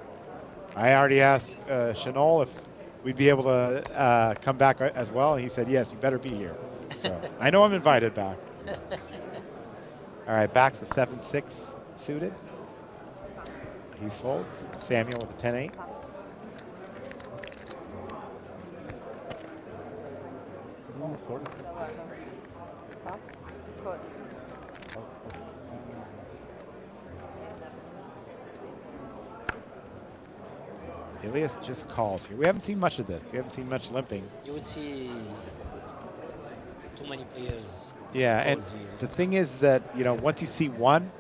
S5: I already asked Chanel if we'd be able to come back as well. And he said, yes, you better be here. So I know I'm invited back. All right, backs with 7-6 suited. He folds. Samuel with a 10-8. Elias just calls here. We haven't seen much of this. We haven't seen much limping.
S15: You would see too many players.
S5: Yeah, and
S15: calls here.
S5: the thing is that, you know, once you see one,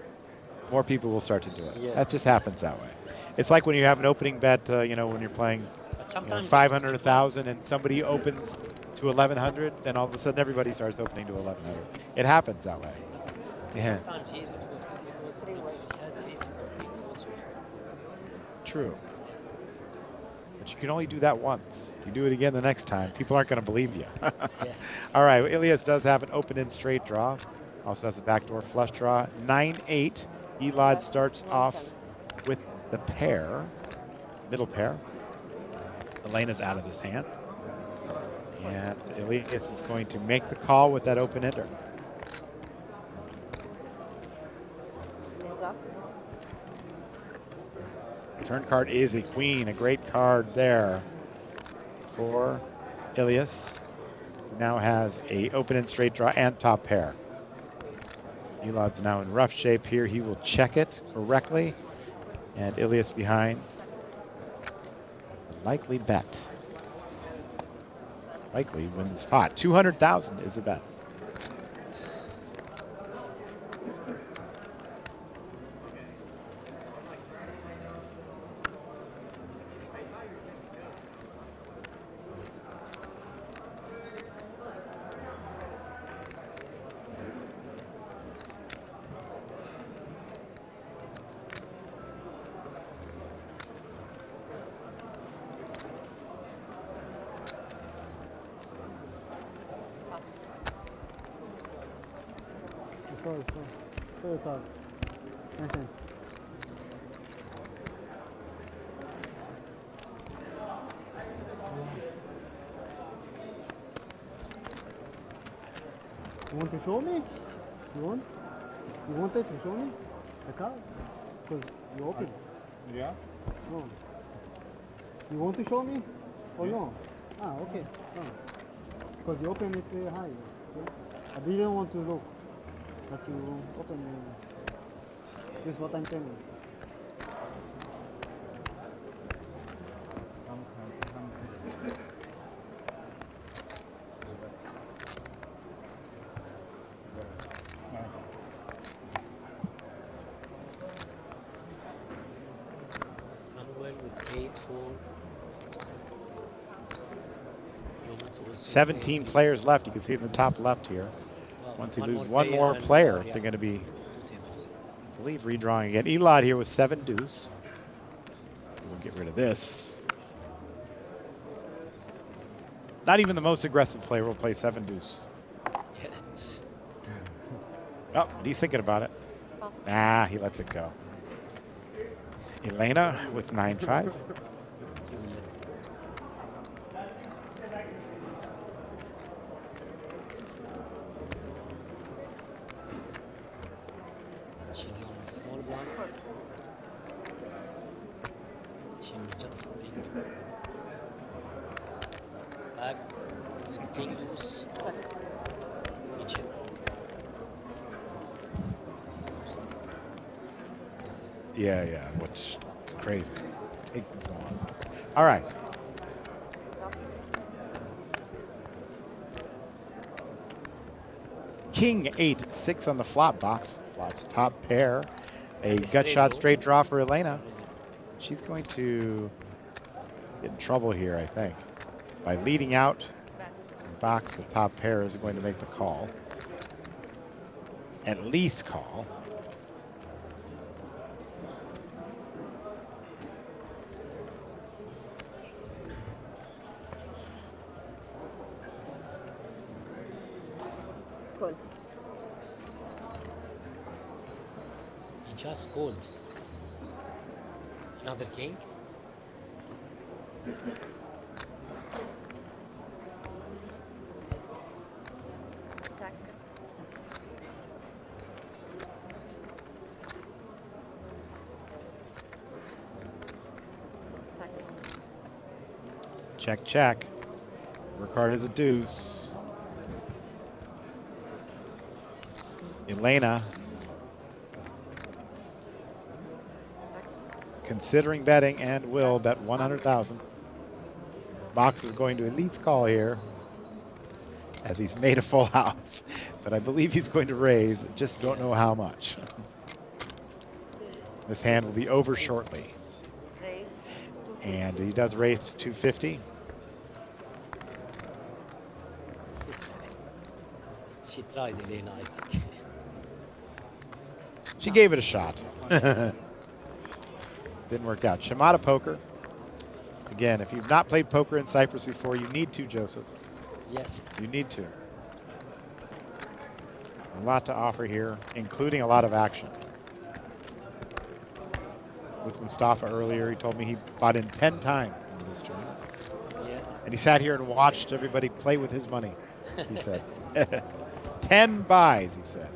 S5: more people will start to do it.
S15: Yes.
S5: That just happens that way. It's like when you have an opening bet, you know, when you're playing
S15: sometimes
S5: 500, 1,000, and somebody opens to 1,100, then all of a sudden everybody starts opening to 1,100. It happens that way. Yeah.
S15: Sometimes here it was real. He has aces or queens also.
S5: True. But you can only do that once. If you do it again the next time, people aren't going to believe you.
S15: Yeah.
S5: All right, well, Elias does have an open-end straight draw. Also has a backdoor flush draw. 9-8. Elad starts off with the pair, middle pair. Elena's out of his hand. And Elias is going to make the call with that open-ender. Turn card is a queen, a great card there for Elias, who now has a open-end straight draw and top pair. Elad's now in rough shape here. He will check it correctly. And Elias behind. Likely bet. Likely wins pot. 200,000 is the bet.
S14: Sorry, card. Listen. You want to show me? You want? You wanted to show me the card? Because you open.
S13: Yeah?
S14: No. You want to show me? Or no? Ah, okay. No. Because you open it's high. See? I didn't want to look. But you open. This is what I'm telling you.
S15: Somewhere with 8-4.
S5: 17 players left. You can see it in the top left here. Once you lose one more player, they're going to be, I believe, redrawing again. Elad here with 7 deuce. We'll get rid of this. Not even the most aggressive player will play 7 deuce.
S15: Yes.
S5: Oh, he's thinking about it. Nah, he lets it go. Elena with 9-5.
S15: She's on a small blind. She just back, king deuce, check.
S5: Yeah, which is crazy. Take this on. All right. King 8-6 on the flop box. Flops top pair. A gut shot straight draw for Elena. She's going to get in trouble here, I think. By leading out, the box with top pair is going to make the call. At least call.
S10: Full.
S15: He just called. Another king.
S10: Check.
S5: Check, check. Your card is a deuce. Elena. Considering betting and will bet 100,000. Box is going to Elite's call here as he's made a full house, but I believe he's going to raise, just don't know how much. This hand will be over shortly. And he does raise to 250.
S15: She tried, Elena, I think.
S5: She gave it a shot. Didn't work out. Chamada Poker. Again, if you've not played poker in Cyprus before, you need to, Joseph.
S15: Yes.
S5: You need to. A lot to offer here, including a lot of action. With Mustafa earlier, he told me he bought in 10 times into this tournament.
S15: Yeah.
S5: And he sat here and watched everybody play with his money, he said. 10 buys, he said.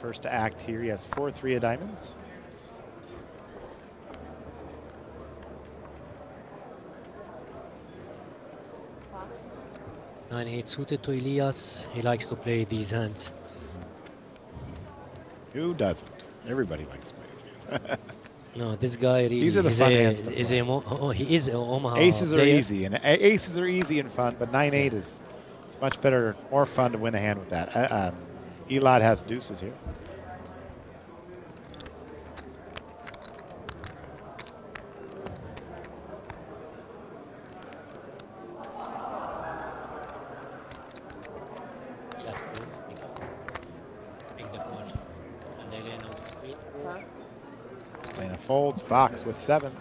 S5: First to act here. He has 4 3 of diamonds.
S15: And it's suited to Elias. He likes to play these hands.
S5: Who doesn't? Everybody likes to play these hands.
S15: No, this guy really
S5: These are the fun hands to
S15: he is an Omaha
S5: Aces
S15: player.
S5: are easy, and aces are easy and fun, but 9-8 is it's much better, more fun to win a hand with that. Elad has deuces here. Elena folds, box with 7s.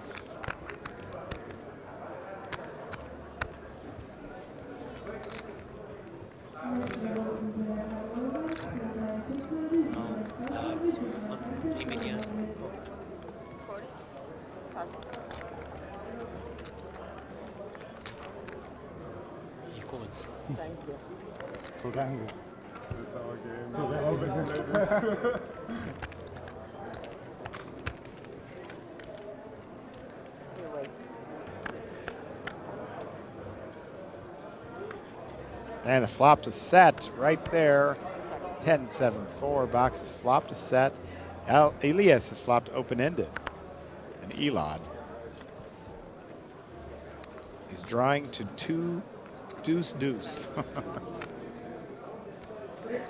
S15: He calls.
S10: Thank you.
S13: Surango. That's our game.
S5: And a flop to set right there. 10-7-4. Box is flopped to set. Elias has flopped open-ended. And Elad is drawing to 2 deuce deuce.
S15: I think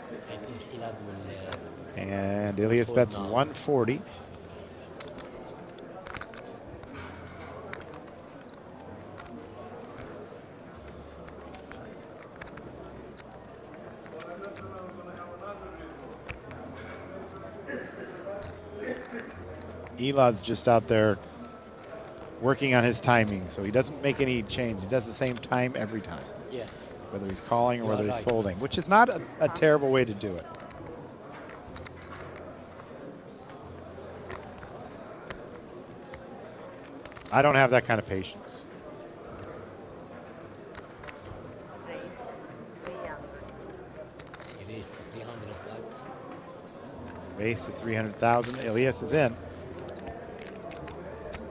S15: Elad will.
S5: And Elias bets 140. Elad's just out there working on his timing, so he doesn't make any change. He does the same time every time.
S15: Yeah.
S5: Whether he's calling or whether he's
S15: right.
S5: folding, which is not a terrible way to do it. I don't have that kind of patience.
S15: He raised to 300 bucks.
S5: Raise to 300,000. Elias is in.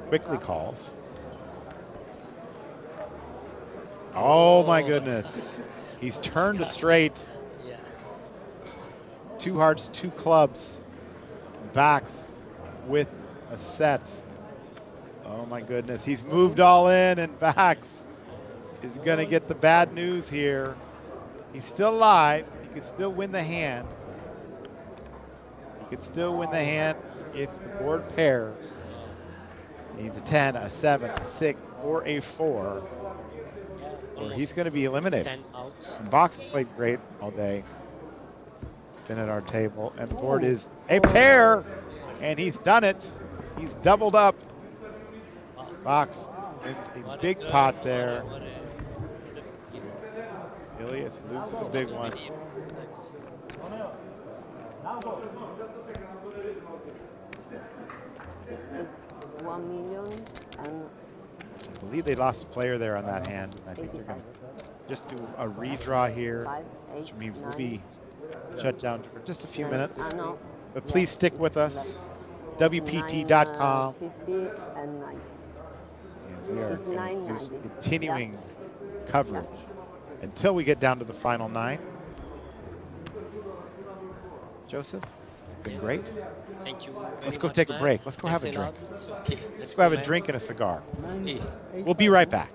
S5: Quickly calls. Oh my goodness. He's turned a straight.
S15: Yeah.
S5: 2 hearts, 2 clubs. Backs with a set. Oh my goodness. He's moved all in and backs is going to get the bad news here. He's still alive. He could still win the hand. He could still win the hand if the board pairs. He needs a 10, a 7, a 6, or a 4. Or he's going to be eliminated.
S15: 10 outs.
S5: And Box has played great all day. Been at our table. And the board is a pair. And he's done it. He's doubled up. Box wins a big pot there. Ilias loses a big one.
S20: 1 million and
S5: I believe they lost a player there on that hand. And I think they're going to just do a redraw here, which means we'll be shut down for just a few minutes. But please stick with us. WPT.com.
S20: 50 and 90.
S5: And we are going to do some continuing coverage until we get down to the final 9. Joseph, been great.
S15: Thank you.
S5: Let's go take a break. Let's go have a drink.
S15: Okay,
S5: Let's go have a drink and a cigar. We'll be right back.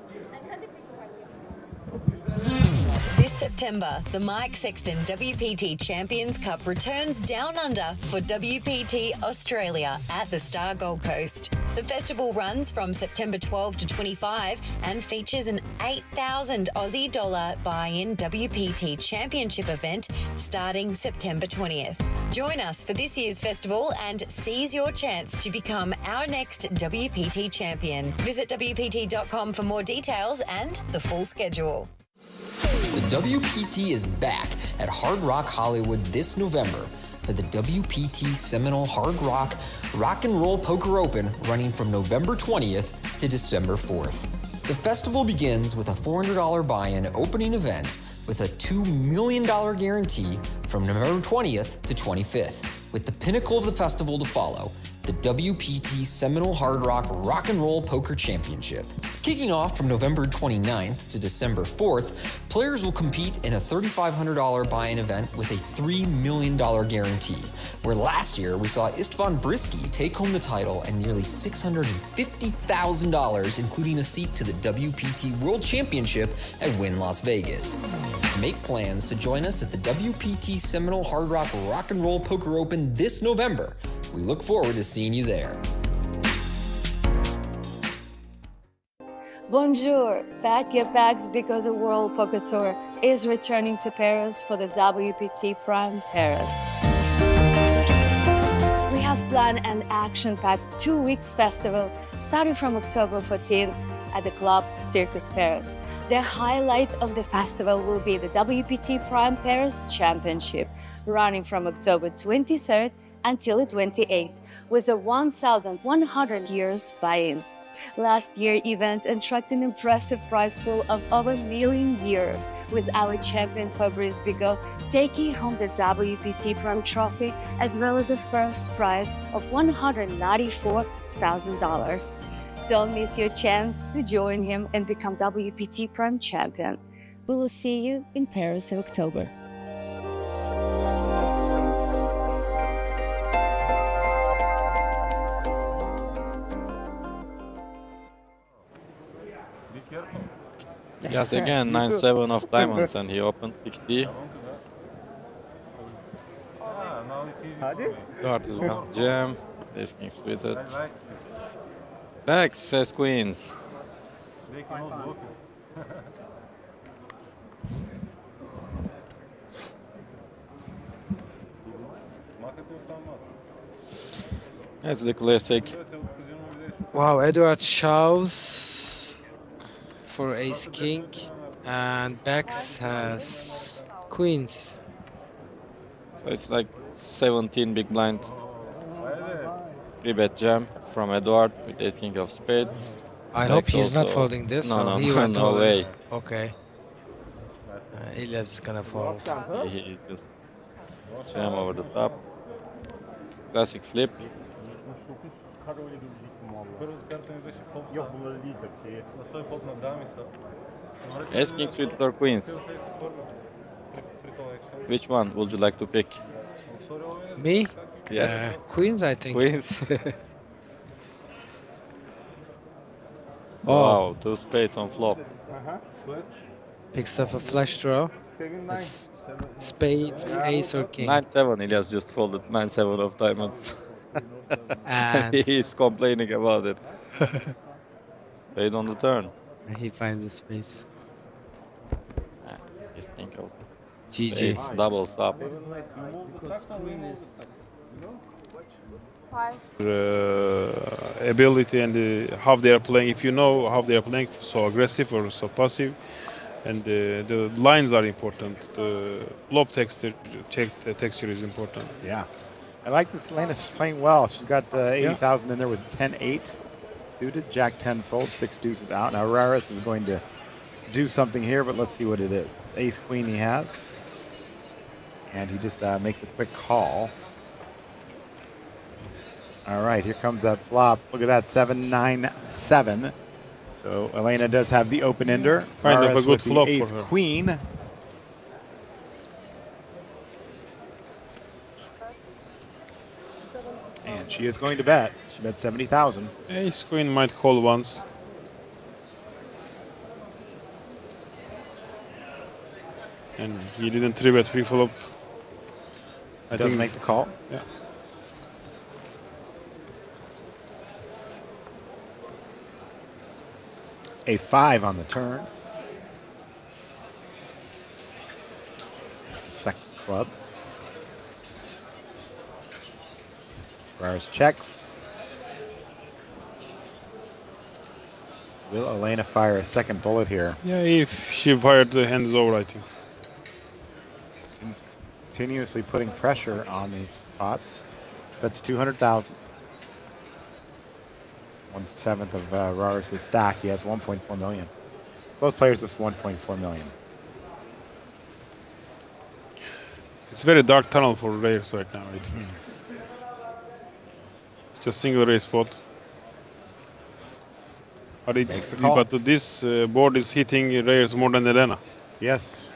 S8: This September, the Mike Sexton WPT Champions Cup returns down under for WPT Australia at the Star Gold Coast. The festival runs from September 12 to 25 and features an 8,000 Aussie dollar buy-in WPT Championship event starting September 20th. Join us for this year's festival and seize your chance to become our next WPT champion. Visit WPT.com for more details and the full schedule.
S9: The WPT is back at Hard Rock Hollywood this November for the WPT Seminole Hard Rock Rock and Roll Poker Open running from November 20th to December 4th. The festival begins with a $400 buy-in opening event with a $2 million guarantee from November 20th to 25th, with the pinnacle of the festival to follow, the WPT Seminole Hard Rock Rock and Roll Poker Championship. Kicking off from November 29th to December 4th, players will compete in a $3,500 buy-in event with a $3 million guarantee, where last year we saw Istvan Brisky take home the title and nearly $650,000, including a seat to the WPT World Championship at Wynn Las Vegas. Make plans to join us at the WPT Seminole Hard Rock Rock and Roll Poker Open this November. We look forward to seeing you there.
S10: Bonjour! Pack your bags because the World Poker Tour is returning to Paris for the WPT Prime Paris. We have planned an action-packed 2 weeks festival starting from October 14 at the Club Circus Paris. The highlight of the festival will be the WPT Prime Paris Championship, running from October 23rd until the 28th, with a 1,100 years buy-in. Last year's event attracted an impressive prize pool of over $1 million, with our champion Fabrice Bigot taking home the WPT Prime Trophy, as well as the first prize of $194,000. Don't miss your chance to join him and become WPT Prime Champion. We will see you in Paris in October.
S17: Yes, again, 9-7 of diamonds, and he opened 60. Start is gonna jam. Ace king suited. Back says queens. That's the classic.
S12: Wow, Edward shows for ace king, and Bex has queens.
S17: So it's like 17 big blind. 3-bet jam from Edward with ace king of spades.
S12: I hope he's not folding this.
S17: No,
S12: he
S17: no,
S12: went
S17: no
S12: all in.
S17: way.
S12: Okay. Elias gonna fold.
S17: He just jam over the top. Classic flip. Ace king suited or queens? Which one would you like to pick?
S12: Me?
S17: Yes.
S12: Queens, I think.
S17: Queens.
S12: Oh.
S17: Wow, 2 spades on flop.
S12: Picks up a flush draw. Spades, ace or king.
S17: 9-7. Elias just folded 9-7 of diamonds.
S12: And
S17: He's complaining about it. Spade on the turn.
S12: he finds the space.
S17: He's king also.
S12: GG.
S17: Spades doubles up.
S19: Ability and how they are playing. If you know how they are playing, so aggressive or so passive, and the lines are important. The flop texture, texture is important.
S5: Yeah, I like this. Elena's playing well. She's got 80,000 in there with 10-8 suited. Jack 10 fold, 6 deuces out. Now Raris is going to do something here, but let's see what it is. It's ace queen he has, and he just makes a quick call. All right, here comes that flop. Look at that, 7-9-7. So Elena does have the open ender.
S19: Kind of a good
S5: with
S19: flop
S5: the ace
S19: for her.
S5: queen. And she is going to bet. She bet 70,000.
S19: Ace queen might call once. And he didn't 3-bet pre-flop.
S5: It doesn't make the call.
S19: Yeah.
S5: A 5 on the turn. That's the second club. Raris checks. Will Elena fire a second bullet here?
S19: Yeah, if she fired, the hand is over, I think.
S5: Continuously putting pressure on these pots. That's 200,000. 1/7 of Raris' stack. He has 1.4 million. Both players with 1.4 million.
S19: It's a very dark tunnel for Rares right now. Right? It's just single race spot. But, this board is hitting Rares more than Elena.
S5: Yes.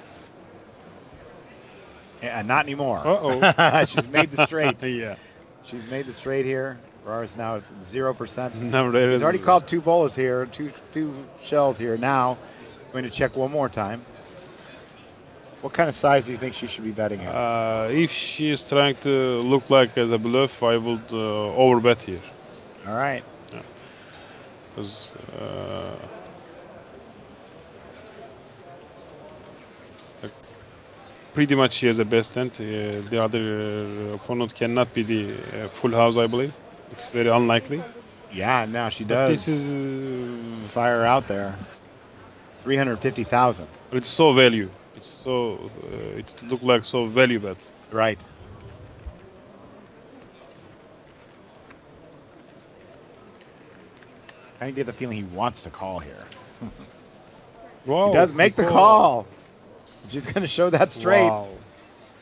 S5: Yeah, not anymore.
S19: Uh-oh.
S5: She's made the straight.
S19: Yeah.
S5: She's made the straight here. Raris now at 0%.
S19: No,
S5: He's already called 2 bolas here, two shells here. Now he's going to check one more time. What kind of size do you think she should be betting here?
S19: If she is trying to look like as a bluff, I would overbet here.
S5: All right.
S19: Yeah. Because pretty much she has the best hand. The other opponent cannot be the full house, I believe. It's very unlikely.
S5: Yeah, now she
S19: But
S5: does.
S19: this is
S5: fire out there. 350,000.
S19: But it's so value. It's so it look like so value bet.
S5: Right. I get the feeling he wants to call here.
S19: Wow,
S5: he does make the call. She's going to show that straight.
S19: Wow.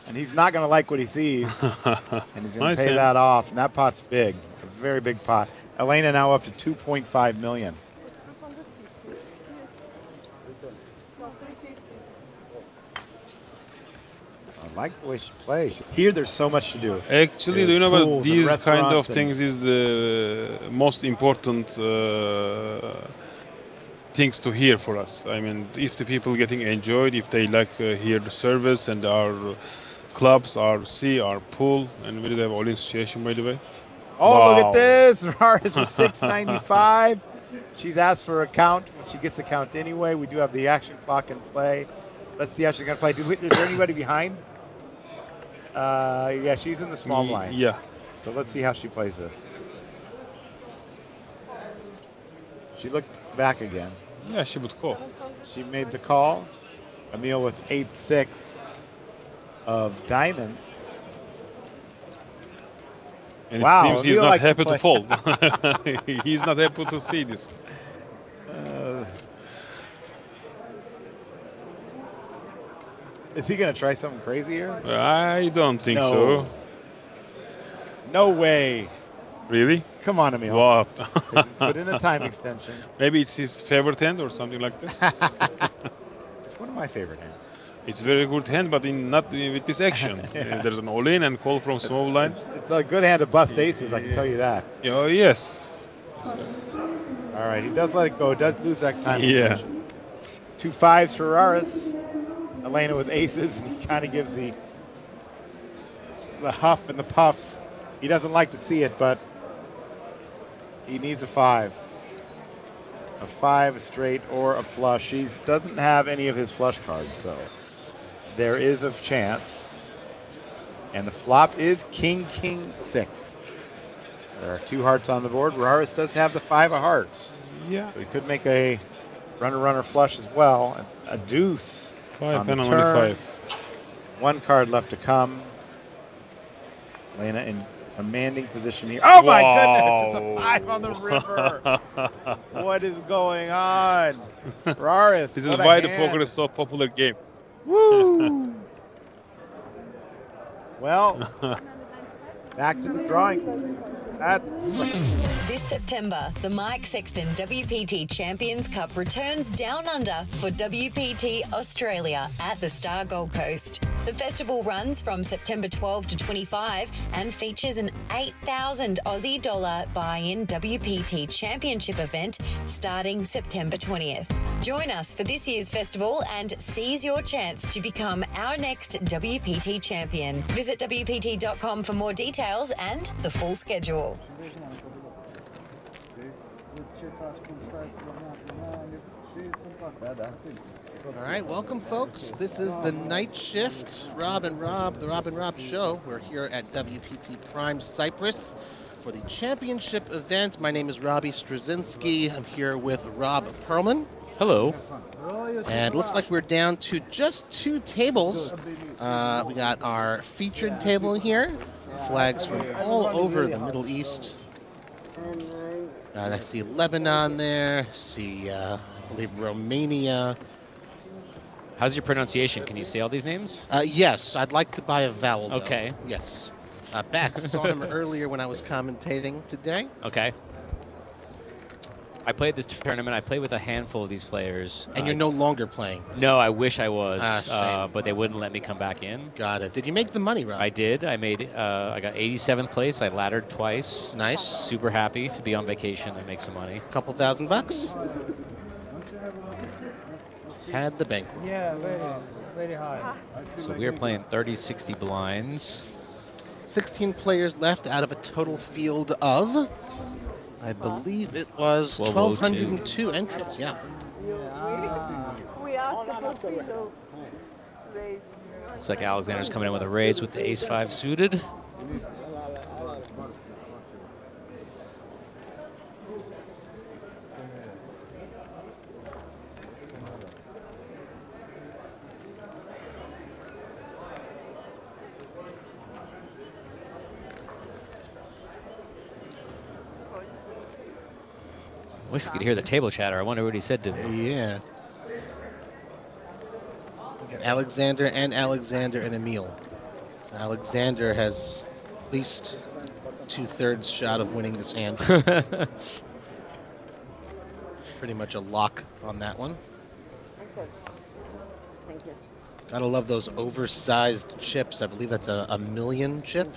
S5: And he's not going to like what he sees. And he's going to pay that off. And that pot's big. A very big pot. Elena now up to 2.5 million. I like the way she plays. Here, there's so much to do.
S19: Actually, do you know what? These kind of
S5: restaurants
S19: things is the most important things to hear for us. I mean, if the people getting enjoyed, if they like hear the service and our clubs, our sea, our pool, and we have all association, by the way.
S5: Oh,
S19: Wow.
S5: look at this. Raris with 695. She's asked for a count. She gets a count anyway. We do have the action clock in play. Let's see how she's going to play. Is there anybody behind? Yeah, she's in the small blind.
S19: Yeah.
S5: So let's see how she plays this. She looked back again.
S19: Yeah, she would call.
S5: She made the call. Emil with 8-6 of diamonds.
S19: And
S5: wow,
S19: it seems he's
S5: Emil
S19: not
S5: likes
S19: happy
S5: play.
S19: to fold. He's not happy to see this.
S5: Is he going to try something crazy here?
S19: I don't think
S5: No.
S19: so.
S5: No way.
S19: Really?
S5: Come on, Emil.
S19: What?
S5: Put in a time extension.
S19: Maybe it's his favorite hand or something like that.
S5: It's one of my favorite hands.
S19: It's very good hand, but not with this action.
S5: Yeah.
S19: There's an all-in and call from small blind.
S5: It's a good hand to bust aces, I can tell you that.
S19: Oh, yes.
S5: All right, he does let it go. Does lose that time
S19: Yeah.
S5: extension. 2 5s for Raris. Elena with aces, and he kind of gives the huff and the puff. He doesn't like to see it, but he needs a 5. A 5, a straight, or a flush. He doesn't have any of his flush cards, so there is a chance. And the flop is king, king, 6. There are 2 hearts on the board. Raris does have the 5 of hearts.
S19: Yeah.
S5: So he could make a runner flush as well. A deuce
S19: 5
S5: on the
S19: and only
S5: turn.
S19: 5.
S5: 1 card left to come. Lena in commanding position here. Oh my goodness, it's a 5 on the river. What is going on? Raris,
S19: This is
S5: what a
S19: why the
S5: hand.
S19: poker is so popular game.
S5: Woo! Well, back to the drawing board. That's
S8: This September, the Mike Sexton WPT Champions Cup returns down under for WPT Australia at the Star Gold Coast. The festival runs from September 12 to 25 and features an 8,000 Aussie dollar buy-in WPT Championship event starting September 20th. Join us for this year's festival and seize your chance to become our next WPT champion. Visit WPT.com for more details and the full schedule.
S4: All right, welcome, folks. This is the night shift. Rob and Rob, the Rob and Rob show. We're here at WPT Prime Cyprus for the championship event. My name is Robbie Straczynski. I'm here with Rob Perlman.
S7: Hello.
S4: And it looks like we're down to just 2 tables. We got our featured table here. Flags from all over the Middle East. I see Lebanon there. See, I believe Romania.
S21: How's your pronunciation? Can you say all these names?
S4: Yes, I'd like to buy a vowel, though.
S21: Okay.
S4: Yes. Bax, saw him earlier when I was commentating today.
S21: Okay. I played this tournament. I played with a handful of these players.
S4: And you're no longer playing?
S21: No, I wish I was,
S4: shame.
S21: but they wouldn't let me come back in.
S4: Got it. Did you make the money, Rob?
S21: I did. I got 87th place. I laddered twice.
S4: Nice.
S21: Super happy to be on vacation and make some money.
S4: Couple $1,000. Had the banquet.
S18: Yeah, very high.
S21: So we are playing 30-60 blinds.
S4: 16 players left out of a total field of, I believe it was 1,202 entrants, yeah.
S6: We asked about the raise.
S21: Looks like Alexander's coming in with a raise with the ace-5 suited. Wish we could hear the table chatter. I wonder what he said to me.
S4: Yeah. We got Alexander and Emil. So Alexander has at least 2/3 shot of winning this hand. Pretty much a lock on that one.
S20: Okay. Thank you.
S4: Gotta love those oversized chips. I believe that's a million chip.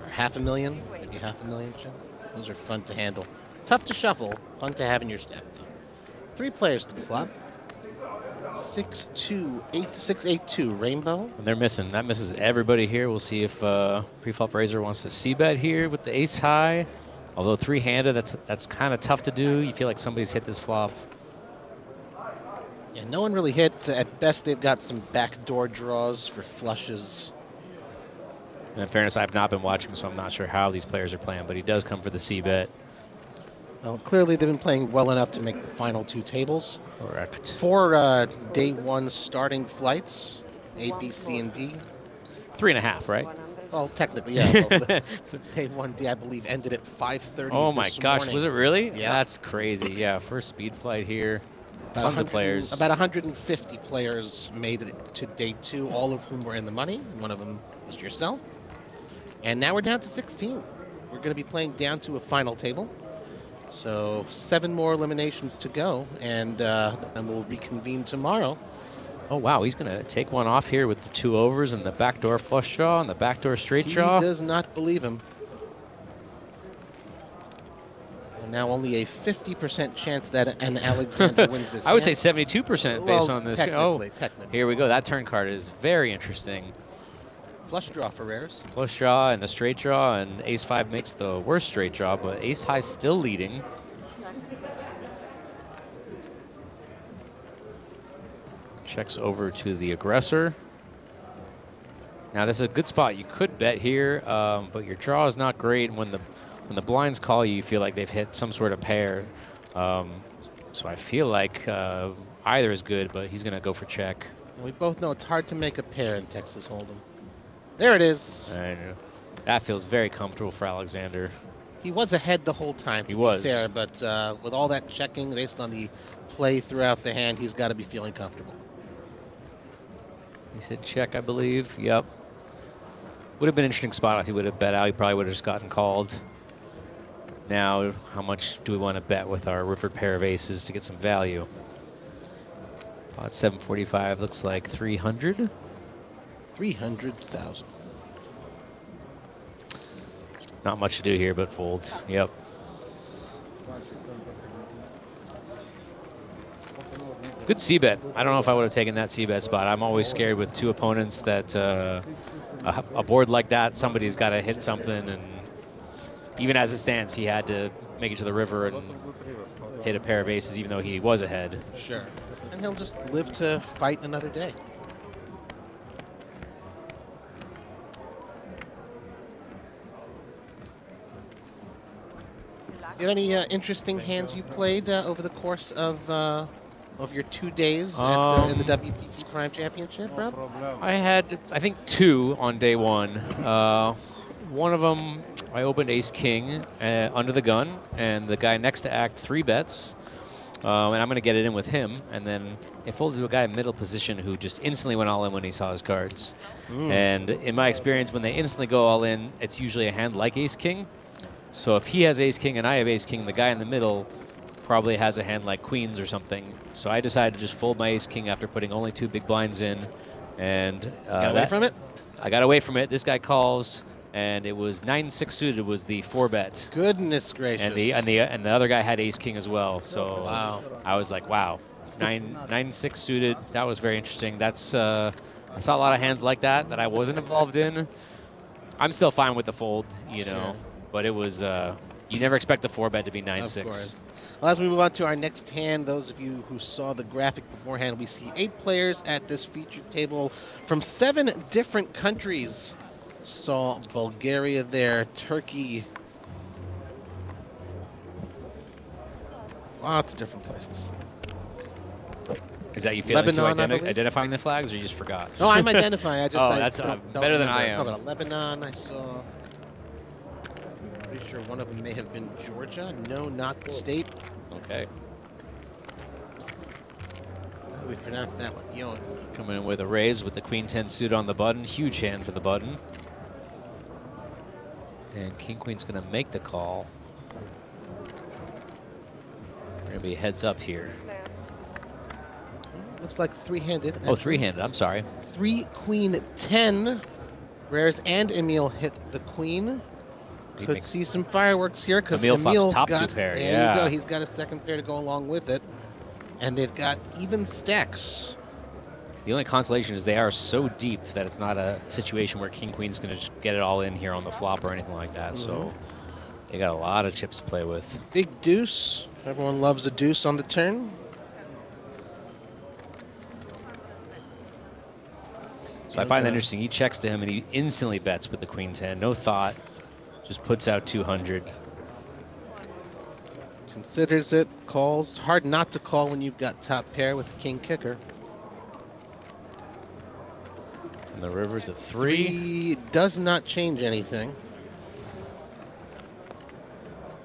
S4: Or 500,000, maybe 500,000 chip. Those are fun to handle. Tough to shuffle, fun to have in your stack. 3 players to the flop. 6-8-2 rainbow.
S21: And they're missing. That misses everybody here. We'll see if pre-flop raiser wants to c-bet here with the ace high. Although 3-handed, that's kind of tough to do. You feel like somebody's hit this flop.
S4: Yeah, no one really hit. At best, they've got some backdoor draws for flushes.
S21: And in fairness, I've not been watching, so I'm not sure how these players are playing, but he does come for the c-bet.
S4: Well, clearly they've been playing well enough to make the final 2 tables.
S21: Correct.
S4: 4 day 1 starting flights, A, B, C, and D.
S21: 3.5, right?
S4: Well, technically, yeah. Well, day 1D, I believe, ended at 5:30.
S21: Oh my gosh,
S4: morning.
S21: was it really?
S4: Yeah.
S21: That's crazy. Yeah, first speed flight here. Tons of players.
S4: About 150 players made it to day 2, all of whom were in the money. One of them was yourself. And now we're down to 16. We're going to be playing down to a final table. So 7 more eliminations to go, and we'll reconvene tomorrow.
S21: Oh wow, he's gonna take one off here with the 2 overs and the backdoor flush draw and the backdoor straight draw.
S4: He does not believe him. Now only a 50% chance that an Alexander wins this
S21: I would
S4: hand.
S21: say 72% based
S4: Well,
S21: on this.
S4: technically,
S21: Oh,
S4: technically.
S21: here we go. That turn card is very interesting.
S4: Flush draw for rares.
S21: Flush draw and a straight draw, and ace-5 makes the worst straight draw, but ace-high still leading. Checks over to the aggressor. Now this is a good spot. You could bet here, but your draw is not great. When the blinds call you, you feel like they've hit some sort of pair. So I feel like either is good, but he's gonna go for check.
S4: And we both know it's hard to make a pair in Texas Hold'em. There it is.
S21: I know. That feels very comfortable for Alexander.
S4: He was ahead the whole time, to be fair, but with all that checking based on the play throughout the hand, he's got to be feeling comfortable.
S21: He said check, I believe. Yep. Would have been an interesting spot if he would have bet out. He probably would have just gotten called. Now, how much do we want to bet with our river pair of aces to get some value? Pot 745 looks like 300.
S4: 300,000.
S21: Not much to do here but fold. Yep. Good c-bet. I don't know if I would have taken that c-bet spot. I'm always scared with two opponents that a board like that, somebody's got to hit something, and even as it stands, he had to make it to the river and hit a pair of aces even though he was ahead.
S4: Sure. And he'll just live to fight another day. You have any interesting hands you played over the course of your 2 days in the WPT Prime Championship, Rob?
S21: I had, I think, 2 on day 1. One of them, I opened ace-king under the gun, and the guy next to act 3 bets. And I'm going to get it in with him, and then it folded to a guy in middle position who just instantly went all in when he saw his cards. And in my experience, when they instantly go all in, it's usually a hand like ace-king. So if he has ace-king and I have ace-king, the guy in the middle probably has a hand like queens or something. So I decided to just fold my ace-king after putting only 2 big blinds in. And
S4: got away from it?
S21: I got away from it. This guy calls, and it was 9-6 suited was the 4-bet.
S4: Goodness gracious.
S21: And the other guy had ace-king as well. So
S4: wow.
S21: I was like, wow, 9-6 suited. That was very interesting. That's I saw a lot of hands like that I wasn't involved in. I'm still fine with the fold, you know. But it was, you never expect the 4-bet to be 9-6.
S4: Of course. Well, as we move on to our next hand, those of you who saw the graphic beforehand, we see 8 players at this featured table from 7 different countries. Saw Bulgaria there, Turkey. Lots of different places.
S21: Is that you feeling
S4: Lebanon,
S21: to identifying the flags, or you just forgot?
S4: No, I'm identifying. I just
S21: that's better than I am.
S4: Lebanon, I saw. Pretty sure one of them may have been Georgia. No, not the state.
S21: Okay.
S4: How do we pronounce that one? Yon.
S21: Coming in with a raise with the queen 10 suited on the button. Huge hand for the button. And king queen's going to make the call. We're going to be heads up here.
S4: Looks like 3-handed.
S21: Oh, 3-handed. I'm sorry.
S4: 3 queen 10. Rares and Emil hit the queen. Could see some fireworks here because Emil's
S21: top
S4: got
S21: 2 pair.
S4: There
S21: Yeah.
S4: you go. He's got a second pair to go along with it, and they've got even stacks.
S21: The only consolation is they are so deep that it's not a situation where king queen's going to just get it all in here on the flop or anything like that. So they got a lot of chips to play with.
S4: Big deuce. Everyone loves a deuce on the turn.
S21: So I find that interesting. He checks to him and he instantly bets with the queen 10. No thought. Just puts out 200.
S4: Considers it, calls. Hard not to call when you've got top pair with a king kicker.
S21: And the river's a 3.
S4: 3 does not change anything.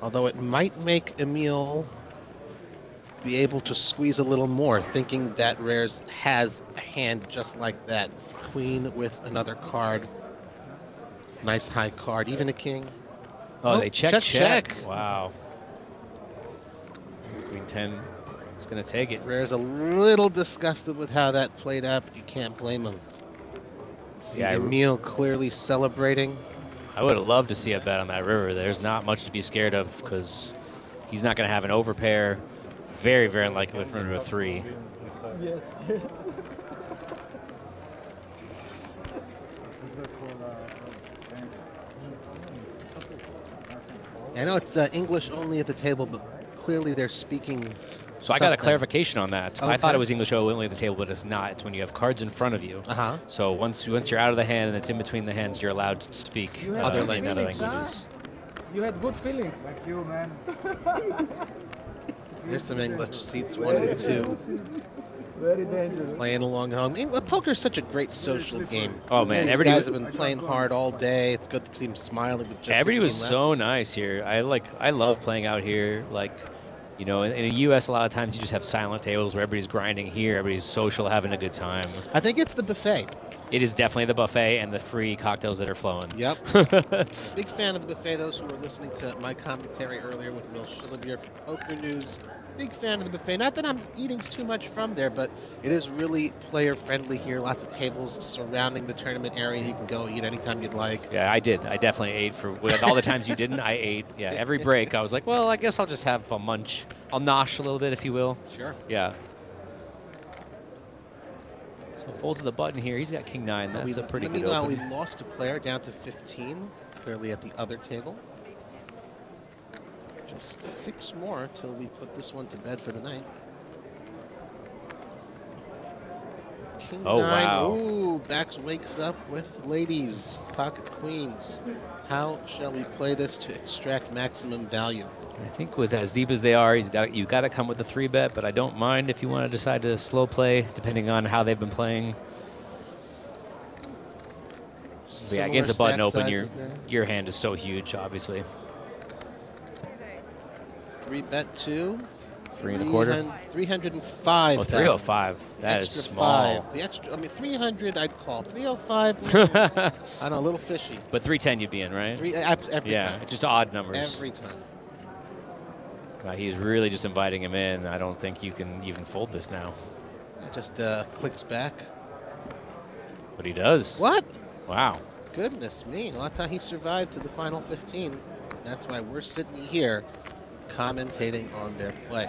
S4: Although it might make Emil be able to squeeze a little more, thinking that Rares has a hand just like that. Queen with another card. Nice high card, even a king.
S21: Oh, they check.
S4: Wow.
S21: Wow. Queen 10 is going to take it.
S4: Rare's a little disgusted with how that played out, but you can't blame him. See Emil clearly celebrating.
S21: I would have loved to see a bet on that river. There's not much to be scared of because he's not going to have an overpair. Very, very unlikely for a 3.
S14: Yes, yes.
S4: I know it's English only at the table, but clearly they're speaking.
S21: So I got a
S4: something.
S21: clarification on that. I
S4: Okay.
S21: thought it was English only at the table, but it's not. It's when you have cards in front of you.
S4: Uh-huh.
S21: So once you're out of the hand and it's in between the hands, you're allowed to speak
S14: You had
S21: other
S14: good
S21: languages.
S14: feelings, You had good feelings.
S13: Thank you, man.
S4: There's some English seats 1 and 2.
S14: Very dangerous.
S4: Playing along home. Poker is such a great social game.
S21: Oh man,
S4: These
S21: everybody
S4: guys have been playing hard all day. It's good to see them smiling with just
S21: Everybody was
S4: 16 left.
S21: so nice here. I love playing out here. Like, you know, in the U.S. a lot of times you just have silent tables where everybody's grinding. Here, everybody's social, having a good time.
S4: I think it's the buffet.
S21: It is definitely the buffet and the free cocktails that are flowing.
S4: Yep. Big fan of the buffet. Those who were listening to my commentary earlier with Will Shillabeer from Poker News. Big fan of the buffet. Not that I'm eating too much from there, but it is really player friendly here. Lots of tables surrounding the tournament area. You can go eat anytime you'd like.
S21: Yeah, I did. I definitely ate for all the times you didn't. I ate. Yeah, every break I was like, well, I guess I'll just have a munch. I'll nosh a little bit, if you will.
S4: Sure.
S21: Yeah. So fold to the button here. He's got King 9. That's a pretty good
S4: Meanwhile,
S21: open.
S4: we lost a player down to 15, clearly at the other table. Just 6 more till we put this one to bed for the night. King
S21: Oh,
S4: 9.
S21: wow.
S4: Ooh, Bax wakes up with ladies, pocket queens. How shall we play this to extract maximum value?
S21: I think with as deep as they are, you've got to come with the 3-bet, but I don't mind if you want to decide to slow play, depending on how they've been playing. But yeah, against a button open, your hand is so huge, obviously.
S4: 3-bet 2.
S21: 3 1/4.
S4: 305.
S21: Oh, 305. That is small.
S4: 5. The extra, I mean, 300 I'd call. 305, I don't know, a little fishy.
S21: But 310 you'd be in, right?
S4: Every
S21: yeah,
S4: time.
S21: just odd numbers.
S4: Every time.
S21: He's really just inviting him in. I don't think you can even fold this now.
S4: It just clicks back.
S21: But he does.
S4: What?
S21: Wow.
S4: Goodness me. Well, that's how he survived to the final 15. That's why we're sitting here commentating on their play.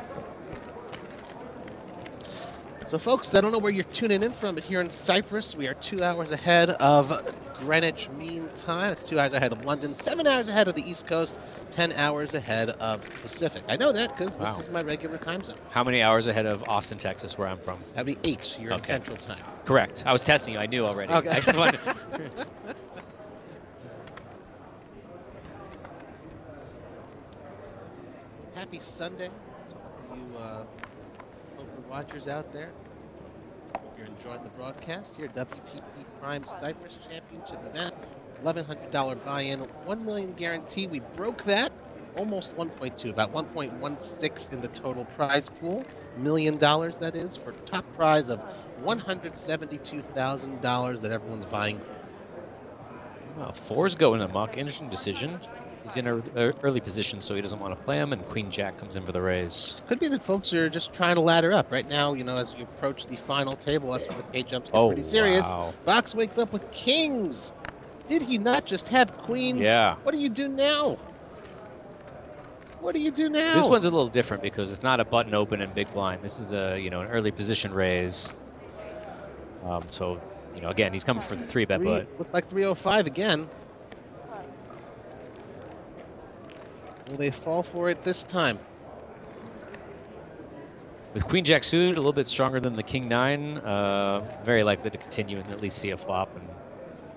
S4: So folks, I don't know where you're tuning in from, but here in Cyprus, we are 2 hours ahead of Greenwich Mean Time. It's 2 hours ahead of London, 7 hours ahead of the East Coast, 10 hours ahead of Pacific. I know that because this is my regular time zone.
S21: How many hours ahead of Austin, Texas, where I'm from?
S4: That'd be 8. You're in Central Time.
S21: Correct. I was testing you. I knew already.
S4: Okay.
S21: I just wanted
S4: Happy Sunday to all you poker watchers out there. Hope you're enjoying the broadcast here at WPT Prime Cyprus Championship event. $1,100 buy-in, $1 million guarantee. We broke that, almost 1.2, about 1.16 in the total prize pool. $1 million, that is, for top prize of $172,000 that everyone's buying for.
S21: Well, 4's going amok. Interesting decision. He's in an early position, so he doesn't want to play him, and Queen Jack comes in for the raise.
S4: Could be that folks are just trying to ladder up. Right now, you know, as you approach the final table, that's when the pay jumps get pretty serious.
S21: Wow.
S4: Box wakes up with kings. Did he not just have queens?
S21: Yeah.
S4: What do you do now? What do you do now?
S21: This one's a little different because it's not a button open and big blind. This is a an early position raise. So again, he's coming for the 3-bet, but
S4: looks like 305 again. Will they fall for it this time?
S21: with Queen Jack suited, a little bit stronger than the King 9, very likely to continue and at least see a flop and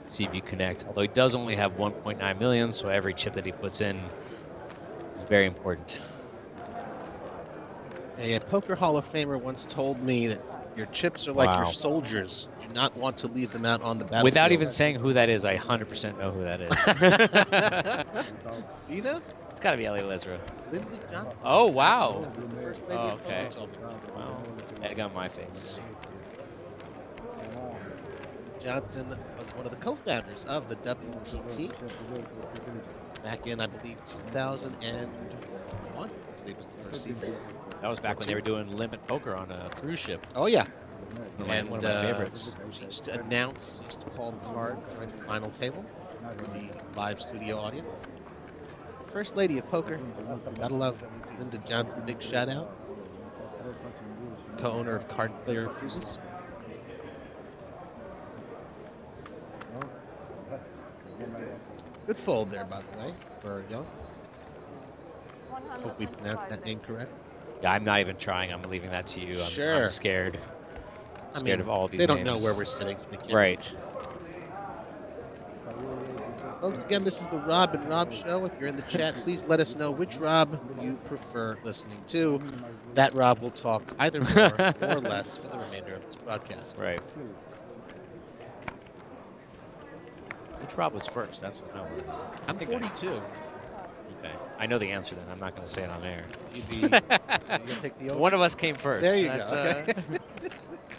S21: see if you connect. Although he does only have 1.9 million, so every chip that he puts in is very important.
S4: A poker Hall of Famer once told me that your chips are like
S21: Wow.
S4: your soldiers. You do not want to leave them out on the battlefield.
S21: Without even saying who that is, I 100% know who that is.
S4: Do you know?
S21: It's got to be Ellie Lesra.
S4: Lyndon Johnson.
S21: Oh, wow.
S4: The first lady
S21: Oh,
S4: of poker
S21: okay.
S4: told me.
S21: Well, egg on my face.
S4: Johnson was one of the co-founders of the WPT back in, I believe, 2001. I believe was the first season.
S21: That was back when they were doing limit poker on a cruise ship.
S4: Oh, yeah.
S21: One of my favorites.
S4: She used to announce, used to call the card during the final table for the live studio audience. First Lady of Poker. Gotta love Linda Johnson. Big shout out. Co-owner of Card Player Cruises. Good fold there, by the way, for Young. Hope we pronounced that name correct.
S21: Yeah, I'm not even trying. I'm leaving that to you.
S4: Sure.
S21: I'm scared.
S4: I
S21: Scared
S4: mean,
S21: of all these
S4: they don't
S21: names.
S4: know where we're sitting, so they can't.
S21: Right.
S4: Folks, again, this is the Rob and Rob Show. If you're in the chat, please let us know which Rob you prefer listening to. That Rob will talk either more or less for the remainder of this broadcast.
S21: Right. Which Rob was first? That's what
S4: I'm 42.
S21: Okay. I know the answer then. I'm not going to say it on air.
S4: You'll take the over?
S21: One of us came first.
S4: There you
S21: That's,
S4: go. Okay.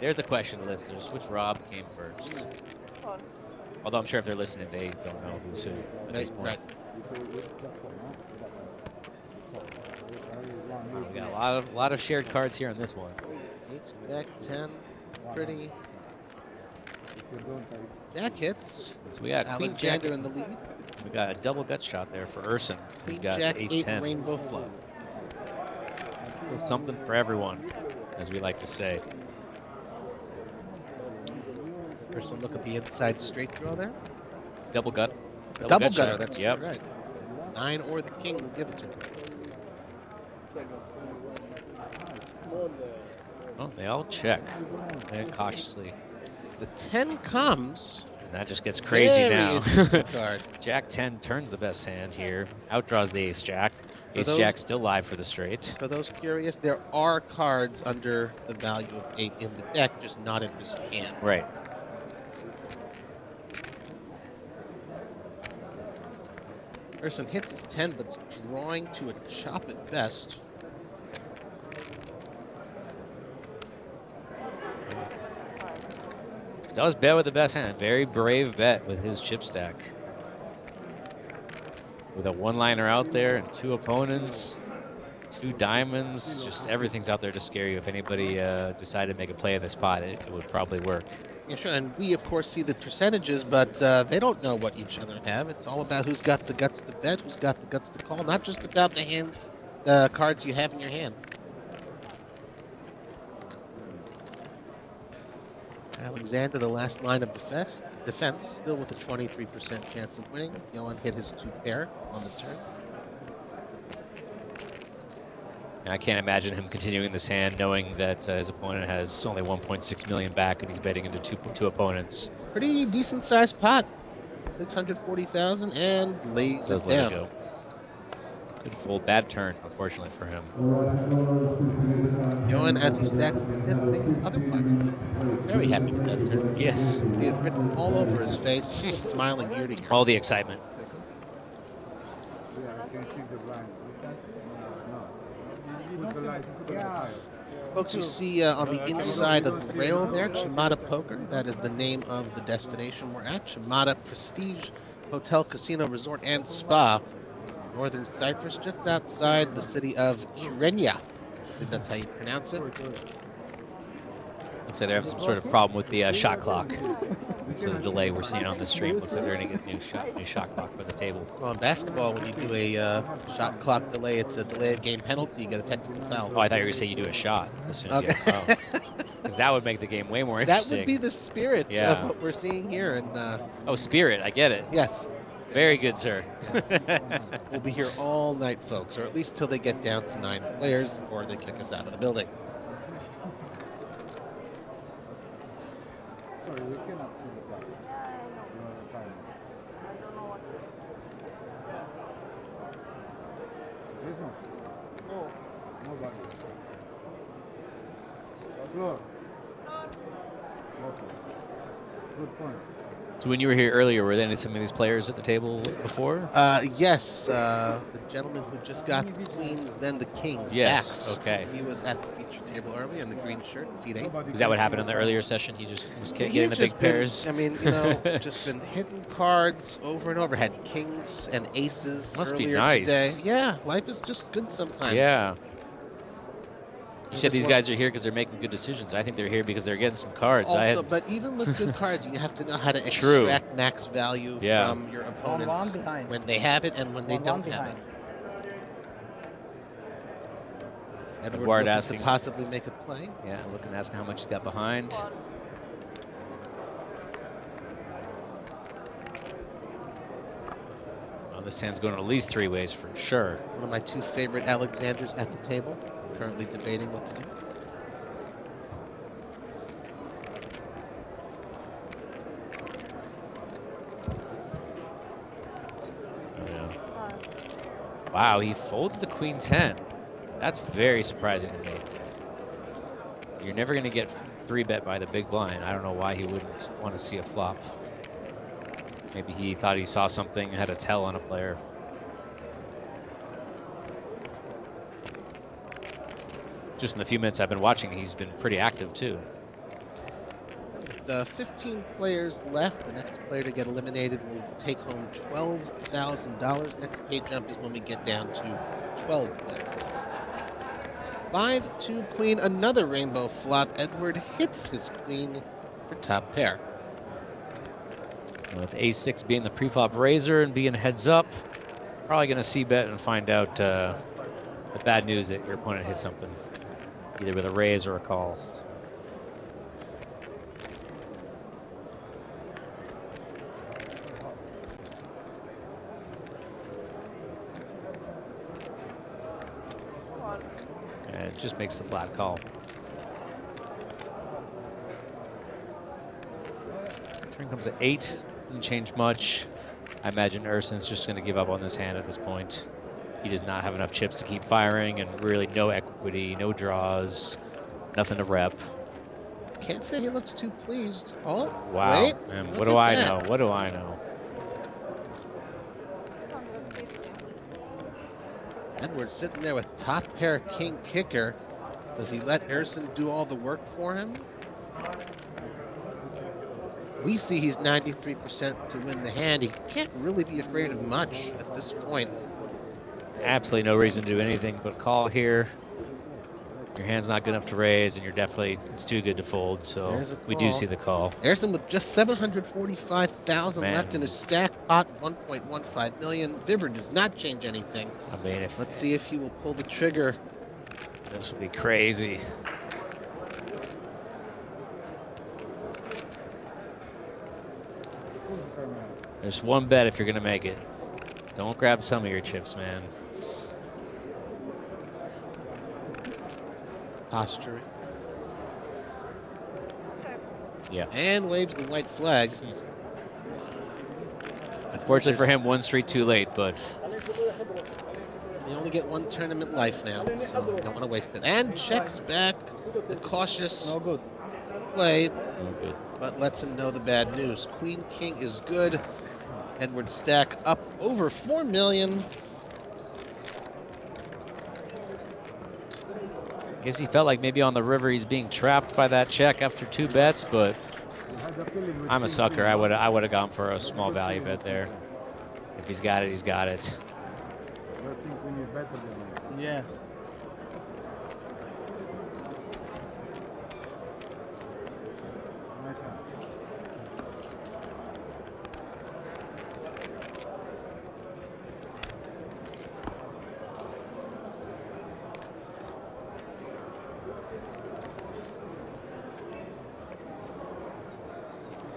S21: There's a question, listeners. Which Rob came first? Although I'm sure if they're listening, they don't know who's who at this point.
S4: Right.
S21: We got a lot of shared cards here on this one.
S4: Jack 10, pretty. Jack hits.
S21: So we got Queen Jack
S4: Alexander in the lead.
S21: We got a double gut shot there for Urson. He's got
S4: Jack
S21: ace
S4: 8
S21: 10.
S4: Rainbow Flood.
S21: Something for everyone, as we like to say.
S4: First, look at the inside straight draw there.
S21: Double gut.
S4: Double gutter,
S21: shot.
S4: that's
S21: Yep.
S4: right. 9 or the king will give it to him.
S21: Well, they all check. And cautiously.
S4: The 10 comes.
S21: And that just gets crazy
S4: Very
S21: now.
S4: interesting card.
S21: Jack 10 turns the best hand here. Outdraws the ace jack.
S4: For
S21: Ace
S4: those-
S21: jack still live for the straight.
S4: For those curious, there are cards under the value of 8 in the deck, just not in this hand.
S21: Right.
S4: Person hits his 10, but it's drawing to a chop at best.
S21: Does bet with the best hand. Very brave bet with his chip stack. With a one-liner out there and 2 opponents, 2 diamonds, just everything's out there to scare you. If anybody decided to make a play in this pot, it would probably work.
S4: Yeah, sure, and we, of course, see the percentages, but they don't know what each other have. It's all about who's got the guts to bet, who's got the guts to call, not just about the hands, the cards you have in your hand. Alexander, the last line of defense, still with a 23% chance of winning. Johan hit his 2 pair on the turn.
S21: And I can't imagine him continuing this hand knowing that his opponent has only 1.6 million back and he's betting into two opponents.
S4: Pretty decent sized pot. 640,000 and lays
S21: Does
S4: it
S21: let
S4: down.
S21: it go. Good fold, bad turn, unfortunately for him.
S4: Johan, as he stacks his pit, thinks otherwise. Very happy with that turn.
S21: Yes.
S4: He had written all over his face, smiling ear to ear.
S21: All the excitement.
S4: Folks, you see on the inside of the rail there, Chamada Poker. That is the name of the destination we're at. Chamada Prestige Hotel, Casino, Resort, and Spa. Northern Cyprus, just outside the city of Kyrenia. I think that's how you pronounce it.
S21: Looks like they have some sort of problem with the shot clock. So the delay we're seeing on the stream looks like they're going to get a new shot clock for the table.
S4: Well, in basketball, when you do a shot clock delay, it's a delayed game penalty. You get a technical foul.
S21: Oh, I thought you were going to say you do a shot as soon as you get a foul. Because that would make the game way more
S4: That
S21: interesting.
S4: would be the spirit
S21: Yeah.
S4: of what we're seeing here. And
S21: Oh, spirit, I get it.
S4: yes.
S21: Very good, sir.
S4: Yes. We'll be here all night, folks, or at least till they get down to 9 players, or they kick us out of the building.
S14: Sorry, we cannot see the clock. This one? Oh, nobody. Look. Okay. Good point.
S21: So when you were here earlier, were there any some of these players at the table before?
S4: Yes, the gentleman who just got the queens, then the kings.
S21: Yes,
S4: back.
S21: okay.
S4: He was at the feature table earlier in the green shirt, seat 8.
S21: Is that what happened in the earlier session? He just was
S4: He's
S21: getting the big
S4: just been,
S21: pairs?
S4: I mean, you know, just been hitting cards over and over. Had kings and aces
S21: Must be
S4: earlier
S21: nice.
S4: today. Yeah, life is just good sometimes.
S21: Yeah. You said
S4: this
S21: these
S4: one-
S21: guys are here because they're making good decisions. I think they're here because they're getting some cards.
S4: Also, but even with good cards, you have to know how to
S21: True.
S4: extract max value
S21: Yeah.
S4: from your opponents
S18: One behind.
S4: when they have it and when they
S18: One
S4: don't have
S18: behind.
S4: it. Edward
S21: Edward
S4: looking
S21: asking
S4: to possibly make a play.
S21: Yeah, looking to ask how much he's got behind. Well, this hand's going at least 3 ways for sure.
S4: One of my 2 favorite Alexanders at the table, currently debating what to do.
S21: Wow, he folds the queen 10. That's very surprising to me. You're never going to get 3-bet by the big blind. I don't know why he wouldn't want to see a flop. Maybe he thought he saw something, had a tell on a player. Just in the few minutes I've been watching, he's been pretty active too.
S4: The 15 players left. The next player to get eliminated will take home $12,000. Next pay jump is when we get down to 12 players. 5-2 queen, another rainbow flop. Edward hits his queen for top pair.
S21: With ace-6 being the pre-flop raiser and being heads up, probably going to c-bet and find out the bad news that your opponent hit something, either with a raise or a call. And it just makes the flat call. Turn comes at 8. Doesn't change much. I imagine Urson's just going to give up on this hand at this point. He does not have enough chips to keep firing, and really no equity, no draws, nothing to rep.
S4: Can't say he looks too pleased. Oh,
S21: wow.
S4: wait.
S21: And what do I know? What do I know?
S4: Edward's sitting there with top pair king kicker. Does he let Urson do all the work for him? We see he's 93% to win the hand. He can't really be afraid of much at this point.
S21: Absolutely no reason to do anything but call here. Your hand's not good enough to raise, and you're definitely, it's too good to fold, so we do see the call.
S4: Urson with just 745,000 left in his stack pot, 1.15 million. Vibber does not change anything.
S21: I mean,
S4: let's see if he will pull the trigger.
S21: This will be crazy. There's one bet if you're going to make it. Don't grab some of your chips, man.
S4: Posturing.
S21: Yeah.
S4: And waves the white flag.
S21: Unfortunately for him, 1 street too late, but
S4: you only get 1 tournament life now, so you don't want to waste it. And checks back the cautious play, but lets him know the bad news. Queen King is good. Edward stack up over 4 million.
S21: I guess he felt like maybe on the river he's being trapped by that check after 2 bets, but I'm a sucker. I would have gone for a small value bet there. If he's got it, he's got it.
S14: Yeah.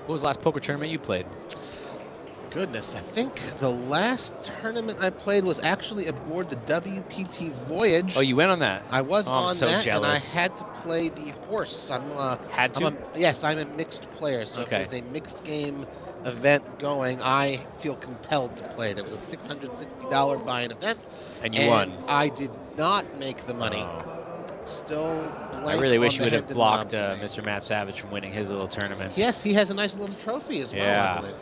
S21: What was the last poker tournament you played?
S4: Goodness, I think the last tournament I played was actually aboard the WPT Voyage.
S21: Oh, you went on that?
S4: I was
S21: I'm
S4: on
S21: so
S4: that,
S21: jealous.
S4: and I had to play the horse.
S21: Had to?
S4: Yes, I'm a mixed player, so
S21: Okay.
S4: if there's a mixed game event going, I feel compelled to play it. It was a $660 buy-in event.
S21: And you won.
S4: I did not make the money. Still blank
S21: I really wish
S4: on
S21: you
S4: the
S21: would have
S4: hand and
S21: blocked
S4: knob.
S21: Mr. Matt Savage from winning his little tournament.
S4: Yes, he has a nice little trophy as well,
S21: Yeah.
S4: I believe.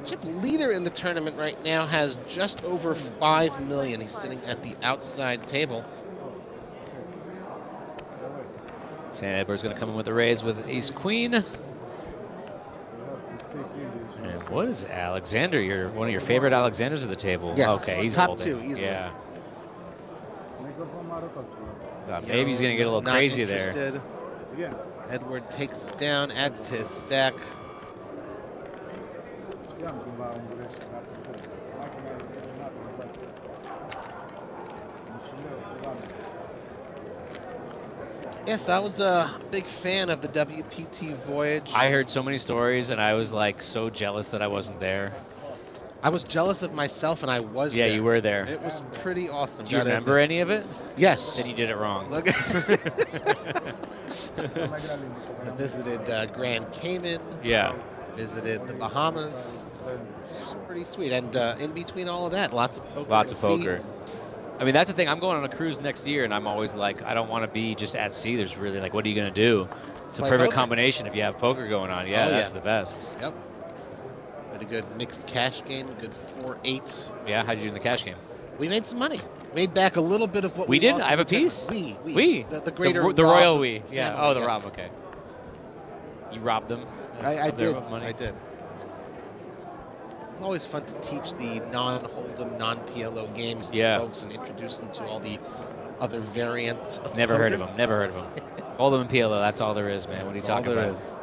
S4: Chip leader in the tournament right now has just over 5 million. He's sitting at the outside table.
S21: San Edward's going to come in with a raise with ace queen. And what is Alexander? You're one of your favorite Alexanders at the table.
S4: Yes,
S21: Okay, he's
S4: top
S21: folding.
S4: 2 easily.
S21: Yeah. Thought maybe he's going to get a little
S4: Not
S21: crazy
S4: interested.
S21: there.
S4: Edward takes it down, adds to his stack. Yes, I was a big fan of the WPT voyage.
S21: I heard so many stories, and I was like so jealous that I wasn't there.
S4: I was jealous of myself, and I was there.
S21: Yeah, you were there.
S4: It was pretty awesome.
S21: Do you remember any of it?
S4: Yes.
S21: Then you did it wrong.
S4: Look. I visited Grand Cayman.
S21: Yeah.
S4: Visited the Bahamas. It's pretty sweet. And in between all of that, lots of poker.
S21: Lots of
S4: at sea.
S21: poker. I mean, that's the thing. I'm going on a cruise next year, and I'm always like, I don't want to be just at sea. There's really like, what are you going to do? It's a
S4: Play
S21: perfect
S4: poker.
S21: combination if you have poker going on. Yeah,
S4: Oh,
S21: that's
S4: yeah.
S21: the best.
S4: Yep. Had a good mixed cash game, good 4-8.
S21: Yeah, how'd you do in the cash game?
S4: We made some money. Made back a little bit of what
S21: We
S4: we
S21: did?
S4: lost
S21: I have a
S4: with the tournament.
S21: piece?
S4: We. The greater
S21: the
S4: Rob
S21: royal we. Yeah.
S4: family,
S21: Oh, the
S4: yes.
S21: Rob. Okay. You robbed them.
S4: I
S21: of their
S4: did.
S21: money?
S4: I did. It's always fun to teach the non-hold'em, non-PLO games to
S21: Yeah.
S4: folks and introduce them to all the other variants of
S21: Never heard of
S4: poker.
S21: them. Never heard of them. All them in PLO. That's all there is, man. What are you
S4: That's all
S21: talking
S4: there
S21: about?
S4: is.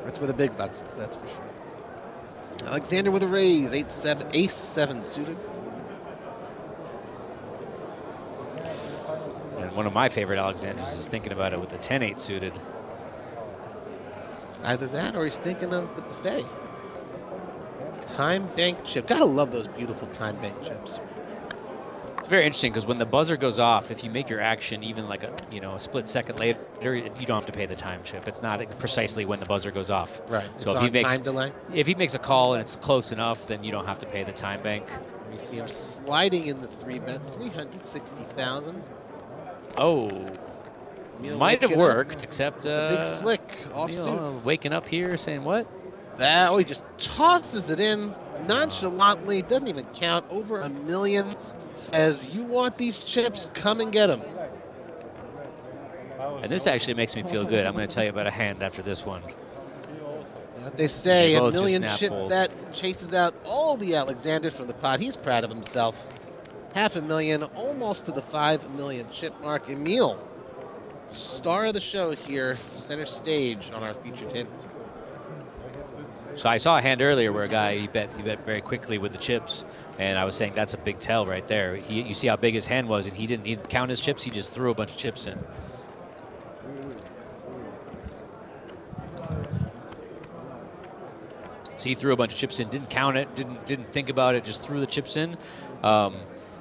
S4: That's where the big bucks is, that's for sure. Alexander with a raise, 8-7, ace-7 suited.
S21: And one of my favorite Alexanders is thinking about it with the 10-8 suited.
S4: Either that or he's thinking of the buffet. Time bank chip. Gotta love those beautiful time bank chips.
S21: It's very interesting because when the buzzer goes off, if you make your action even like a split second later, you don't have to pay the time chip. It's not precisely when the buzzer goes off.
S4: Right.
S21: So
S4: It's
S21: if he
S4: on
S21: makes
S4: time delay.
S21: if he makes a call and it's close enough, then you don't have to pay the time bank.
S4: We see him sliding in the 3-bet, 360,000.
S21: Oh,
S4: Emil
S21: might have
S4: waking up.
S21: worked, except
S4: The big slick offsuit.
S21: waking up here saying what?
S4: He just tosses it in nonchalantly, doesn't even count, over $1 million. Says, you want these chips, come and get them.
S21: And this actually makes me feel good. I'm going to tell you about a hand after this one.
S4: What they say,
S21: They
S4: a
S21: both just
S4: million
S21: snap
S4: chip
S21: fold.
S4: bet chases out all the Alexanders from the pot. He's proud of himself. $500,000, almost to the 5 million chip mark. Emil, star of the show here, center stage on our feature table.
S21: So I saw a hand earlier where a guy he bet very quickly with the chips, and I was saying that's a big tell right there. You see how big his hand was, and he didn't even count his chips. He just threw a bunch of chips in. So he threw a bunch of chips in, didn't count it, didn't think about it, just threw the chips in.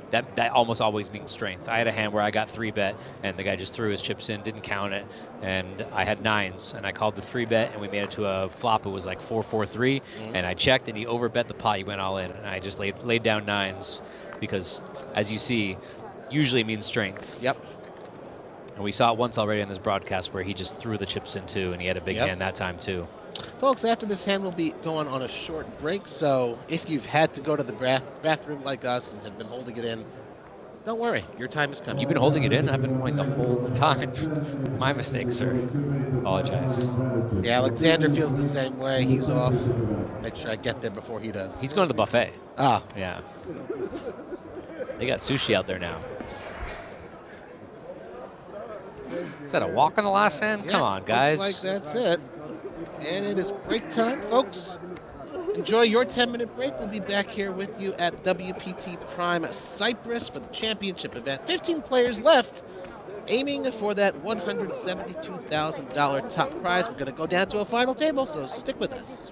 S21: That almost always means strength. I had a hand where I got 3-bet, and the guy just threw his chips in, didn't count it, and I had 9s, and I called the 3-bet, and we made it to a flop. It was like 4-4-3, and I checked, and he overbet the pot. He went all in, and I just laid down 9s because, as you see, usually means strength.
S4: Yep.
S21: And we saw it once already on this broadcast where he just threw the chips in too, and he had a big hand that time too.
S4: Folks, after this hand, we'll be going on a short break, so if you've had to go to the bathroom like us and have been holding it in, don't worry, your time is coming.
S21: You've been holding it in? I've been going the whole time. My mistake, sir. Apologize.
S4: Yeah, Alexander feels the same way. He's off. Make sure I get there before he does.
S21: He's going to the buffet.
S4: Ah.
S21: Yeah. They got sushi out there now. Is that a walk on the last hand?
S4: Yeah,
S21: Come on, guys.
S4: looks like that's it. And it is break time, folks. Enjoy your 10-minute break. We'll be back here with you at WPT Prime Cyprus for the championship event. 15 players left, aiming for that $172,000 top prize. We're going to go down to a final table, so stick with us.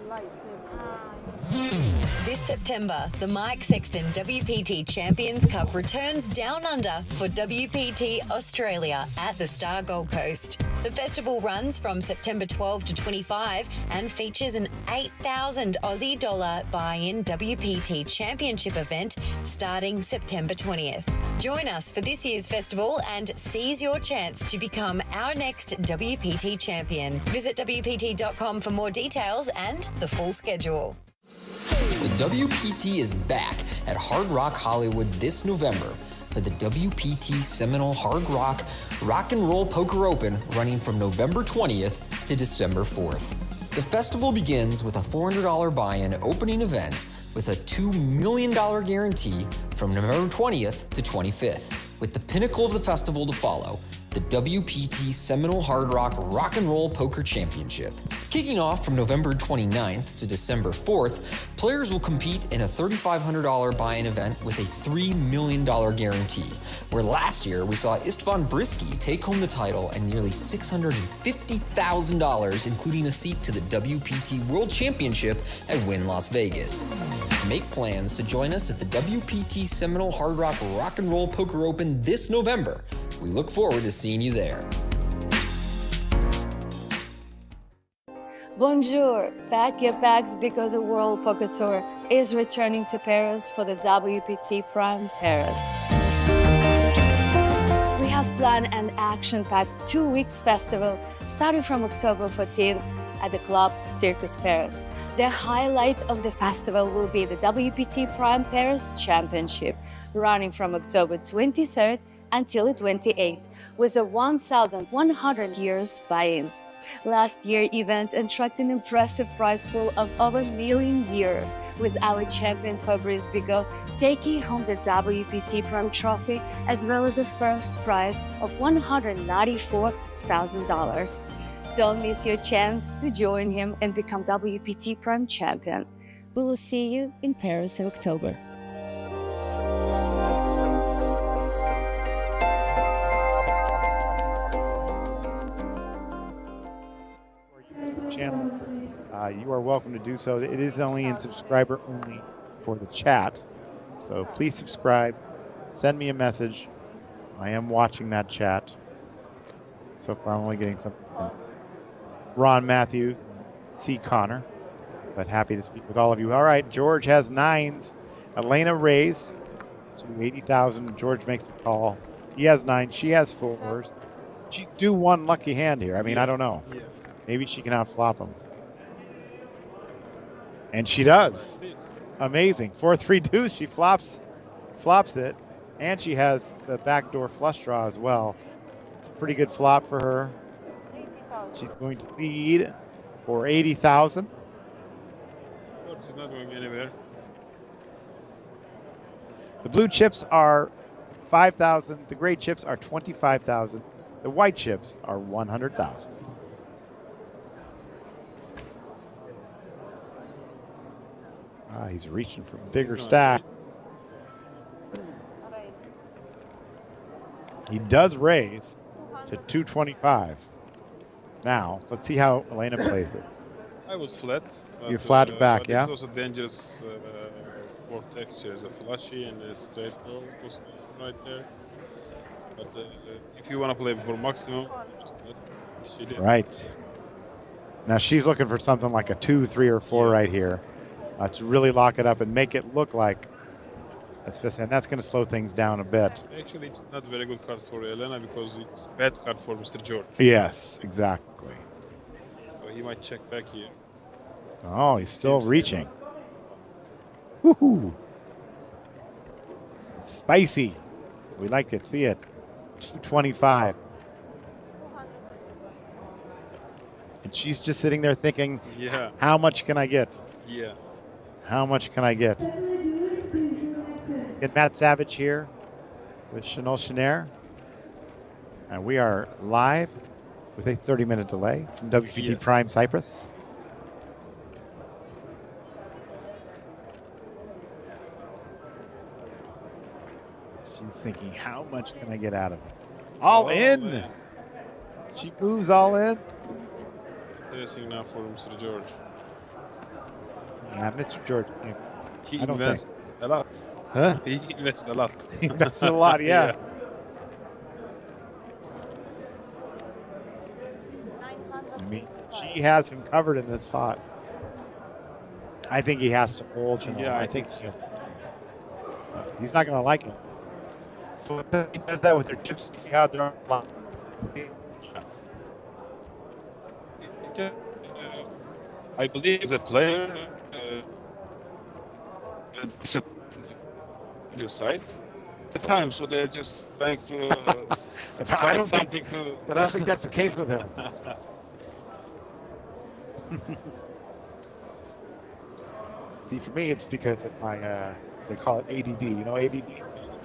S8: This September, the Mike Sexton WPT Champions Cup returns down under for WPT Australia at the Star Gold Coast. The festival runs from September 12 to 25 and features an 8,000 Aussie dollar buy-in WPT Championship event starting September 20th. Join us for this year's festival and seize your chance to become our next WPT champion. Visit WPT.com for more details and the full schedule.
S9: The WPT is back at Hard Rock Hollywood this November for the WPT Seminole Hard Rock Rock and Roll Poker Open running from November 20th to December 4th. The festival begins with a $400 buy-in opening event with a $2 million guarantee from November 20th to 25th, with the pinnacle of the festival to follow, the WPT Seminole Hard Rock Rock and Roll Poker Championship. Kicking off from November 29th to December 4th, players will compete in a $3,500 buy-in event with a $3 million guarantee, where last year we saw Istvan Brisky take home the title and nearly $650,000, including a seat to the WPT World Championship at Wynn Las Vegas. Make plans to join us at the WPT Seminole Hard Rock Rock and Roll Poker Open this November. We look forward to seeing you there.
S10: Bonjour! Pack your bags because the World Poker Tour is returning to Paris for the WPT Prime Paris. We have planned an action-packed 2 weeks festival starting from October 14th at the Club Circus Paris. The highlight of the festival will be the WPT Prime Paris Championship, running from October 23rd until the 28th, with a 1,100 years buy-in. Last year's event attracted an impressive prize pool of over $1 million, with our champion Fabrice Bigot taking home the WPT Prime Trophy, as well as the first prize of $194,000. Don't miss your chance to join him and become WPT Prime Champion. We will see you in Paris in October.
S5: Channel, you are welcome to do so. It is only in subscriber only for the chat, so please subscribe. Send me a message. I am watching that chat. So far, I'm only getting something from Ron Matthews, C. Connor, but happy to speak with all of you. All right, George has 9s. Elena raised to 80,000. George makes the call. He has 9. She has 4s. She's due one lucky hand here. I mean, I don't know.
S19: Yeah.
S5: Maybe she can outflop him. And she does. Amazing. 4-3 deuce. She flops it. And she has the backdoor flush draw as well. It's a pretty good flop for her. She's going to lead for 80,000.
S19: She's not going anywhere.
S5: The blue chips are 5,000. The gray chips are 25,000. The white chips are 100,000. He's reaching for a bigger stack. He does raise to 225. Now, let's see how Elena plays this.
S19: I was flat.
S5: You flatted back,
S19: but
S5: yeah?
S19: It's also dangerous for texture. There's a flashy and a straight ball right there. But if you want to play for maximum, she did.
S5: Right. Now she's looking for something like a 2, 3, or 4 right here to really lock it up and make it look like that's best. And that's going to slow things down a bit.
S19: Actually, it's not a very good card for Elena because it's bad card for Mr. George.
S5: Yes, exactly.
S19: So he might check back here.
S5: Oh, he's still reaching. Woohoo! Spicy. We like it. See it. 225. And she's just sitting there thinking,
S19: yeah,
S5: how much can I get?
S19: Yeah.
S5: How much can I get? Get Matt Savage here with Chanel Chenair. And we are live with a 30-minute delay from WPT Prime Cyprus. She's thinking, how much can I get out of it? All in! Man. She moves all in.
S19: Interesting now for Mr. George.
S5: Yeah, Mr. George.
S19: He
S5: I don't
S19: invests
S5: think.
S19: a lot.
S5: Huh?
S19: He invests a lot.
S5: He invests a lot, yeah. I mean, she has him covered in this pot. I think he has to hold.
S19: Yeah,
S5: I think he has to. He's not going to like it. So he does that with their chips. See how they're on.
S19: I believe as a player, your side at the time, so they're just trying to find something to.
S5: But I don't think that's the case with him. See, for me, it's because of my they call it ADD. You know ADD?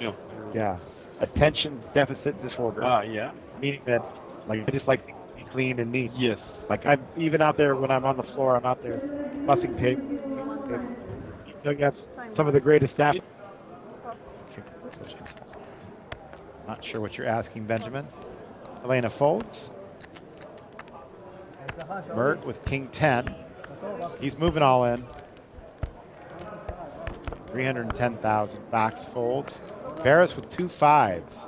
S19: Yeah.
S5: Yeah. attention deficit disorder.
S19: Yeah.
S5: Meaning that, like, I just like to be clean and neat.
S19: Yes.
S5: Like, I'm even out there when I'm on the floor, I'm out there bussing tape. You know, you have some of the greatest staff. Not sure what you're asking, Benjamin. Elena folds. Mert with king 10. He's moving all in. 310,000. Box folds. Barris with 2 5s.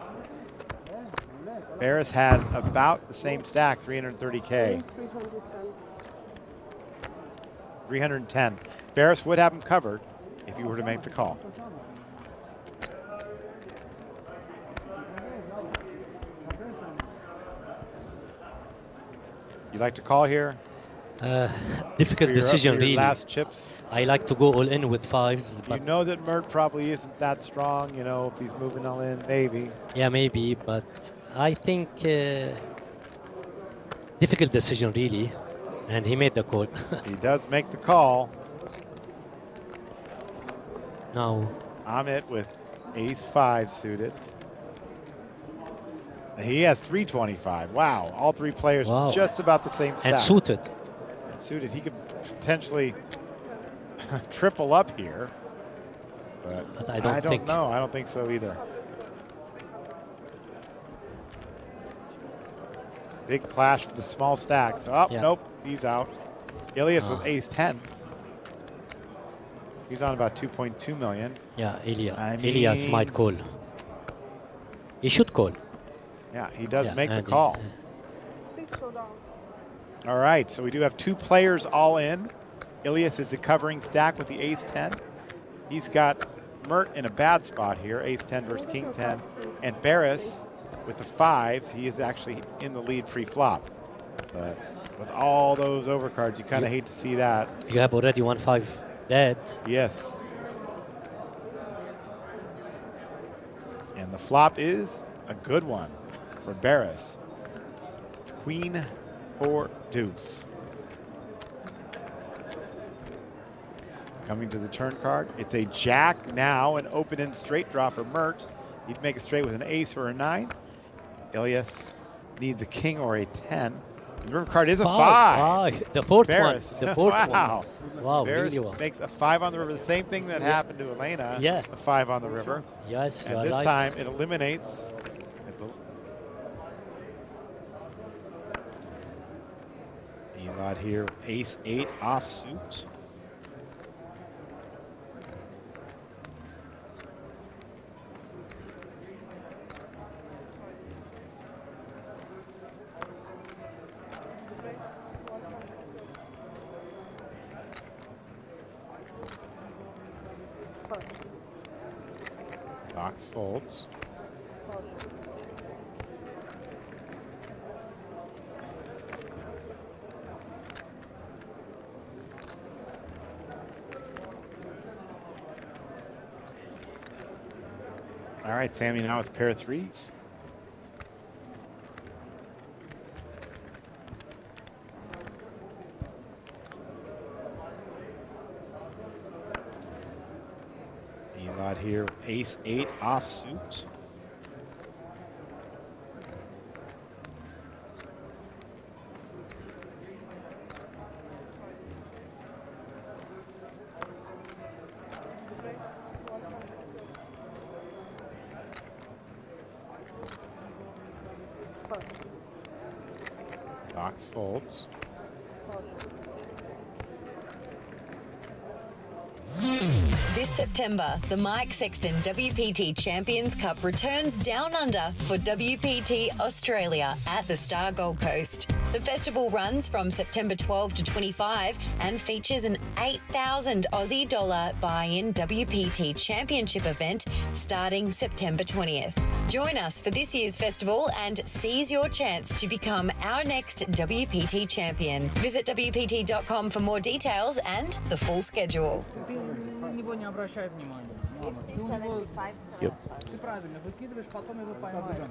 S5: Barris has about the same stack, 330K. 310. Barris would have him covered if you were to make the call. You like to call here?
S15: Difficult decision, really.
S5: Last chips.
S15: I like to go all in with 5s. But
S5: You know that Mert probably isn't that strong, you know, if he's moving all in, maybe.
S15: yeah, maybe, but I think difficult decision, really. And he made the call.
S5: He does make the call.
S15: Now,
S5: Amit with ace 5 suited. He has 325. Wow, all 3 players just about the same stack.
S15: and suited.
S5: And suited. He could potentially triple up here. But
S15: I don't think.
S5: know. I don't think so either. Big clash for the small stack. So, nope, he's out. Ilias with ace 10. He's on about 2.2 million.
S15: Yeah, Elias might call. He should call.
S5: Yeah, he does make the
S15: and
S5: call.
S6: Please slow down.
S5: All right, so we do have 2 players all in. Ilias is the covering stack with the ace 10. He's got Mert in a bad spot here, ace 10 versus king 10. And Barris with the 5s, he is actually in the lead pre-flop. But with all those overcards, you kind of hate to see that.
S15: You have already 1-5 dead.
S5: Yes. And the flop is a good one for Barris. Queen 4 deuce. Coming to the turn card, it's a jack now, an open-end straight draw for Mert. He'd make a straight with an ace or a 9. Ilias needs a king or a 10. The river card is a 5.
S15: The fourth
S5: Barris.
S15: one. The fourth
S5: wow.
S15: one. Wow,
S5: Barris
S15: really well.
S5: makes a 5 on the river. The same thing that happened to Elena.
S15: Yeah.
S5: A 5 on the river.
S15: Yes,
S5: and
S15: you are
S5: this
S15: right.
S5: time it eliminates. Elad here, ace 8 offsuit. Box folds. All right, Sammy now with a pair of 3s. Elad here, ace 8 offsuit. Box folds.
S8: This September, the Mike Sexton WPT Champions Cup returns down under for WPT Australia at the Star Gold Coast. The festival runs from September 12 to 25 and features an 8,000 Aussie dollar buy-in WPT Championship event starting September 20th. Join us for this year's festival and seize your chance to become our next WPT champion. Visit WPT.com for more details and the full schedule.
S4: Yep.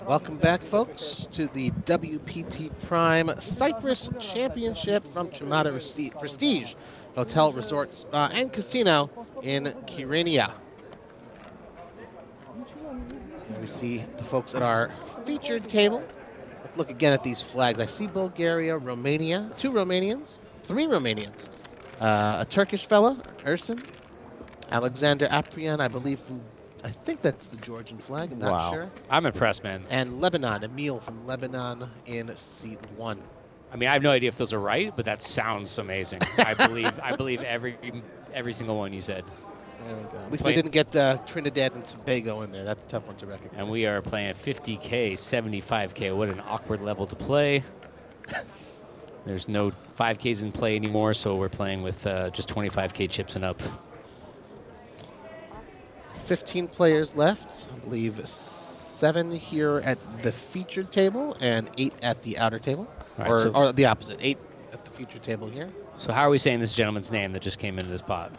S4: Welcome back, folks, to the WPT Prime Cyprus Championship from Chamada Prestige Hotel, Resort, Spa, and Casino in Kyrenia. We see the folks at our featured table. Let's look again at these flags. I see Bulgaria, Romania, 2 Romanians, 3 Romanians, a Turkish fella, Ersin, Alexander Aprian, I believe I think that's the Georgian flag, I'm not sure.
S21: I'm impressed, man.
S4: And Lebanon, Emil from Lebanon in seat 1.
S21: I mean, I have no idea if those are right, but that sounds amazing. I believe every single one you said.
S4: There we go. At least they didn't get Trinidad and Tobago in there. That's a tough one to recognize.
S21: And we are playing at 50K, 75K. What an awkward level to play. There's no 5Ks in play anymore, so we're playing with just 25K chips and up.
S4: 15 players left. I believe 7 here at the featured table and 8 at the outer table.
S21: Right,
S4: or the opposite, 8 at the featured table here.
S21: So how are we saying this gentleman's name that just came into this pot?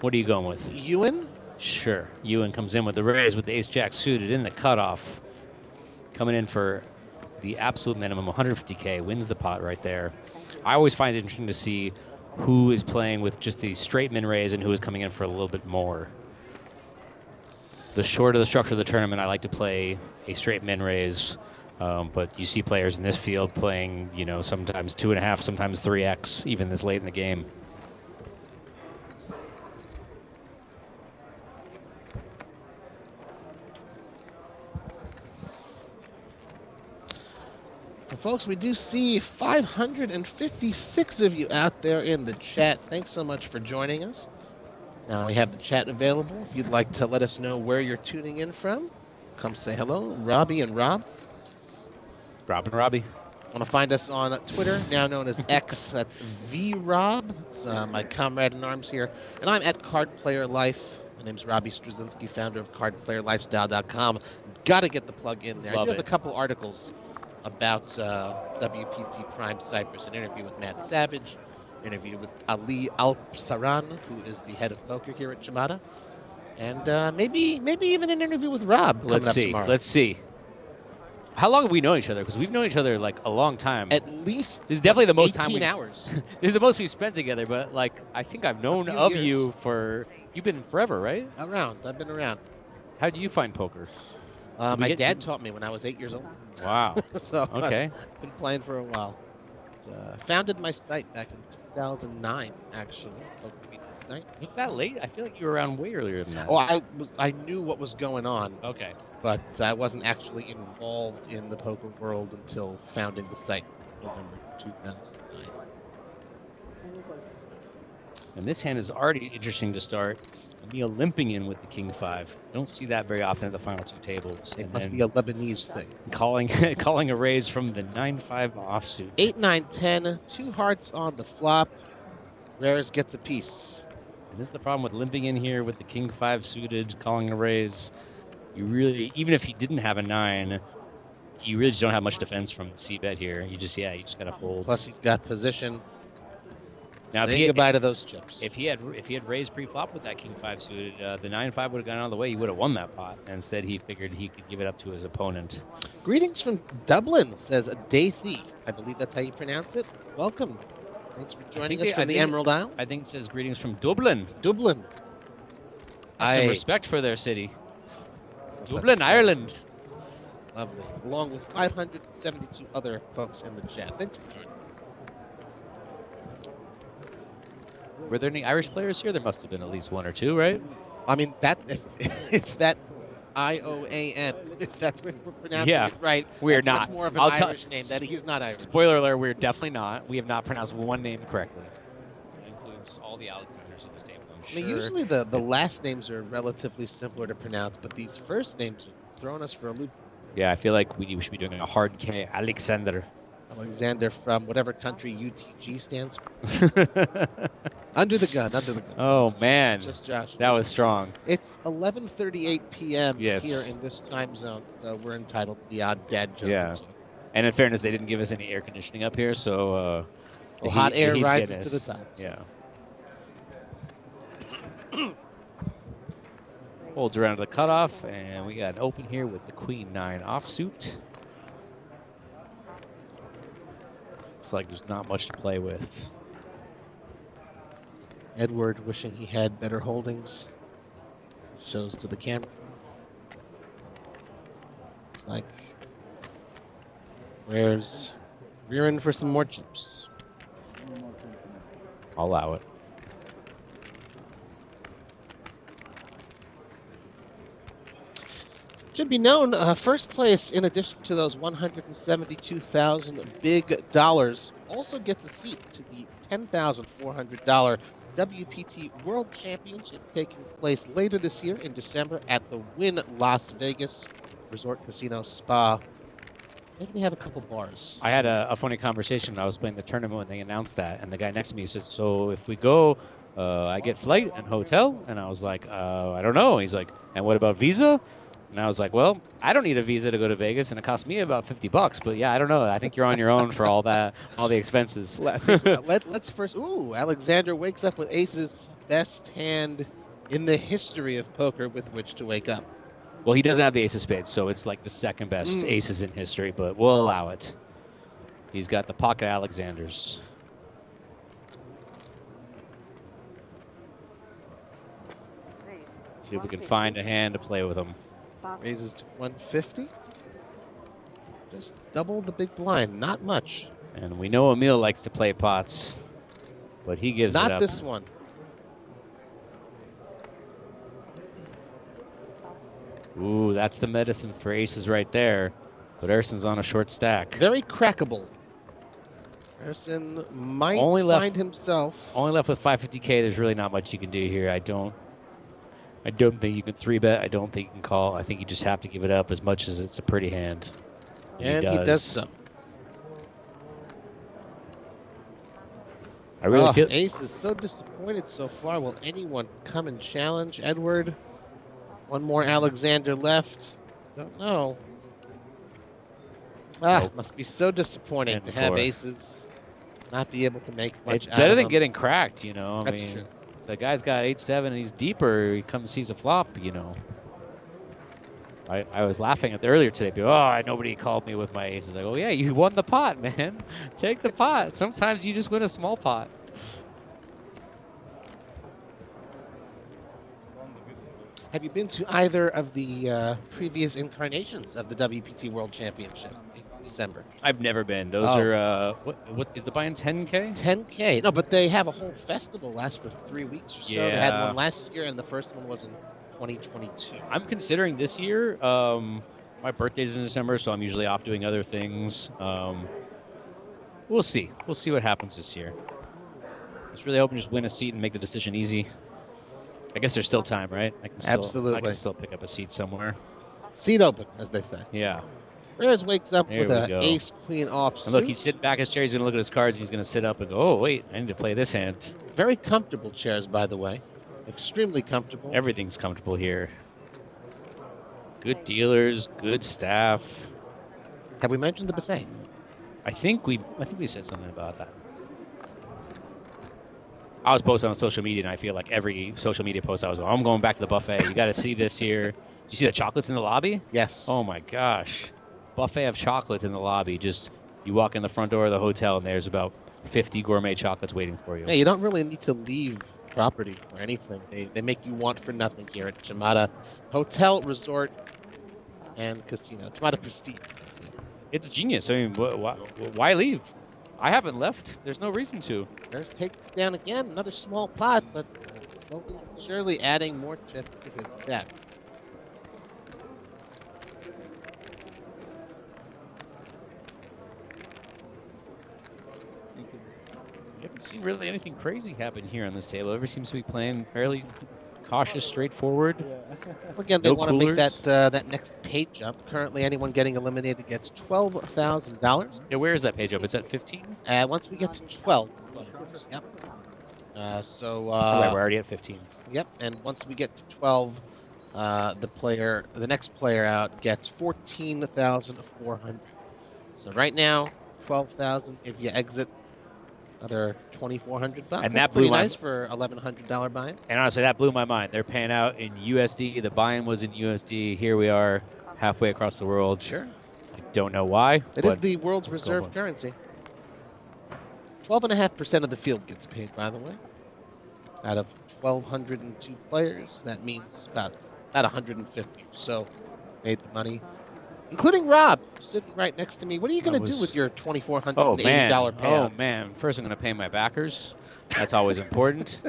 S21: What are you going with?
S4: Ewan?
S21: Sure. Ewan comes in with the raise with the ace-jack suited in the cutoff. Coming in for the absolute minimum, 150K, wins the pot right there. I always find it interesting to see who is playing with just the straight min raise and who is coming in for a little bit more. The shorter the structure of the tournament, I like to play a straight min raise. But you see players in this field playing, you know, sometimes 2.5, sometimes 3x, even this late in the game.
S4: And folks, we do see 556 of you out there in the chat. Thanks so much for joining us. Now we have the chat available. If you'd like to let us know where you're tuning in from, come say hello. Robbie and Rob.
S21: Rob and Robbie.
S4: Want to find us on Twitter, now known as X. That's VRob. It's my comrade in arms here. And I'm at Card Player Life. My name's Robbie Struzinski, founder of CardPlayerLifestyle.com. Got to get the plug in there. I do have a couple articles about WPT Prime Cyprus. An interview with Matt Savage, an interview with Ali Alpsaran, who is the head of poker here at Chamada, and maybe even an interview with Rob coming up tomorrow.
S21: Let's see. How long have we known each other? Because we've known each other like a long time.
S4: At least
S21: this is definitely the most
S4: 18
S21: time
S4: hours.
S21: This is the most we've spent together. But like, I think I've known of you for you've been forever, right?
S4: Around. I've been around.
S21: How do you find poker?
S4: My dad taught me when I was 8 years old.
S21: Wow.
S4: So
S21: okay.
S4: I've been playing for a while. Founded my site back in 2009, actually. Poker Media site.
S21: Was that late? I feel like you were around way earlier than that.
S4: Oh, I knew what was going on.
S21: Okay.
S4: But I wasn't actually involved in the poker world until founding the site, November 2009.
S21: And this hand is already interesting to start. Emil limping in with the king 5. Don't see that very often at the final 2 tables.
S4: It must be a Lebanese thing.
S21: Calling a raise from the 9-5 offsuit.
S4: 8-9-10, 2 hearts on the flop. Rares gets a piece.
S21: And this is the problem with limping in here with the king 5 suited, calling a raise. You really, even if he didn't have a 9, you really just don't have much defense from the c-bet here. You just gotta fold.
S4: Plus he's got position.
S21: Now,
S4: say goodbye to those chips.
S21: If he had raised pre-flop with that king 5 suited, the 9-5 would have gone out of the way. He would have won that pot. And instead, he figured he could give it up to his opponent.
S4: Greetings from Dublin, says Dathy. I believe that's how you pronounce it. Welcome. Thanks for joining us from the Emerald Isle.
S21: I think it says greetings from Dublin.
S4: Dublin.
S21: Some respect for their city. Dublin, Ireland.
S4: Lovely. Along with 572 other folks in the chat. Thanks for joining us.
S21: Were there any Irish players here? There must have been at least 1 or 2, right?
S4: I mean, that if that IOAN, if that's what we're pronouncing it right,
S21: we're
S4: that's
S21: not.
S4: much more of an Irish name. That he's not Irish.
S21: Spoiler alert: we're definitely not. We have not pronounced one name correctly. It includes all the Alexanders in this table.
S4: I mean, usually the last names are relatively simpler to pronounce, but these first names are throwing us for a loop.
S21: Yeah, I feel like we should be doing a hard K. Alexander.
S4: Alexander from whatever country UTG stands for. Under the gun.
S21: Oh, man.
S4: Just Josh.
S21: That was strong.
S4: It's 11:38 p.m.
S21: Yes.
S4: here in this time zone, so we're entitled to the odd dad joke.
S21: Yeah. And in fairness, they didn't give us any air conditioning up here, so...
S4: hot air rises to the top.
S21: Yeah. Folds around to the cutoff, and we got an open here with the Queen 9 offsuit. Looks like there's not much to play with.
S4: Edward wishing he had better holdings. Shows to the camera. like Rare's rearing for some more chips.
S21: I'll allow it.
S4: Should be known, first place, in addition to those 172,000 big dollars, also gets a seat to the $10,400 WPT World Championship taking place later this year in December at the Wynn Las Vegas Resort Casino Spa. Maybe they have a couple bars.
S21: I had a funny conversation when I was playing the tournament when they announced that, and the guy next to me says, "So if we go, I get flight and hotel?" And I was like, "I don't know." He's like, "And what about visa?" And I was like, "Well, I don't need a visa to go to Vegas, and it cost me about $50. But yeah, I don't know. I think you're on your own for all that, all the expenses."
S4: Let's first. Ooh, Alexander wakes up with aces, best hand in the history of poker with which to wake up.
S21: Well, he doesn't have the ace of spades, so it's like the second best aces in history, but we'll allow it. He's got the pocket Alexanders. See if we can find a hand to play with him.
S4: Raises to 150. Just double the big blind, not much.
S21: And we know Emil likes to play pots, but he gives it up.
S4: Not this one.
S21: Ooh, that's the medicine for aces right there. But Erson's on a short stack.
S4: Very crackable. Erson might find himself.
S21: Only left with 550K. There's really not much you can do here. I don't think you can 3-bet. I don't think you can call. I think you just have to give it up as much as it's a pretty hand.
S4: And he does so.
S21: I really feel
S4: Ace is so disappointed so far. Will anyone come and challenge Edward? One more Alexander left. Don't know.
S21: Nope.
S4: Must be so disappointing to have aces not be able to make much.
S21: It's better than getting cracked, you know.
S4: That's
S21: I mean,
S4: true.
S21: The guy's got 8-7 and he's deeper. He comes sees a flop, you know. I was laughing at the earlier today. People, nobody called me with my aces. I go, yeah, you won the pot, man. Take the pot. Sometimes you just win a small pot.
S4: Have you been to either of the previous incarnations of the WPT World Championship in December?
S21: I've never been. Those are what is the buy-in 10K?
S4: 10K. No, but they have a whole festival lasts for 3 weeks or so. They had
S21: Yeah.
S4: one last year, and the first one was in 2022.
S21: I'm considering this year. My birthday's in December, so I'm usually off doing other things. We'll see. We'll see what happens this year. Just really hoping to just win a seat and make the decision easy. I guess there's still time, right? I can still pick up a seat somewhere.
S4: Seat open, as they say.
S21: Yeah.
S4: Reyes wakes up
S21: There
S4: with
S21: we
S4: an
S21: go.
S4: ace queen off.
S21: And look, he's sitting back in his chair. He's going to look at his cards. He's going to sit up and go, oh, wait, I need to play this hand.
S4: Very comfortable chairs, by the way. Extremely comfortable.
S21: Everything's comfortable here. Good dealers, good staff.
S4: Have we mentioned the buffet?
S21: I think we said something about that. I was posting on social media, and I feel like every social media post I was going, I'm going back to the buffet. You got to see this here. Did you see the chocolates in the lobby?
S4: Yes.
S21: Oh my gosh. Buffet of chocolates in the lobby. Just you walk in the front door of the hotel, and there's about 50 gourmet chocolates waiting for you.
S4: Yeah, you don't really need to leave property for anything. They make you want for nothing here at Chamada Hotel, Resort, and Casino. Chamada Prestige.
S21: It's genius. I mean, why leave? I haven't left. There's no reason to.
S4: There's takes down again, another small pot, but slowly, surely adding more chips to his stack.
S21: We haven't seen really anything crazy happen here on this table. Everybody seems to be playing fairly cautious, straightforward.
S4: Again, they
S21: No
S4: want to make
S21: coolers.
S4: that next page up. Currently, anyone getting eliminated gets $12,000.
S21: Yeah, where is that page up? It's at 15?
S4: Once we get to 12. Yep.
S21: Oh, wait, we're already at 15.
S4: Yep, and once we get to 12, the next player out gets 14,400. So right now, 12,000. If you exit, another 2,400 bucks.
S21: And
S4: That's
S21: that blew
S4: pretty
S21: my-
S4: nice for $1,100 buy-in.
S21: And honestly, that blew my mind. They're paying out in USD. The buy-in was in USD. Here we are, halfway across the world.
S4: Sure.
S21: I don't know why.
S4: It is
S21: but
S4: the world's
S21: let's go
S4: reserve
S21: for it.
S4: currency. 12.5% of the field gets paid, by the way. Out of 1,202 players, that means about 150. So, made the money. including Rob, sitting right next to me. What are you going to do
S21: was-
S4: with your $2,480
S21: Oh man!
S4: payout?
S21: Oh man! First, I'm going to pay my backers. That's always important.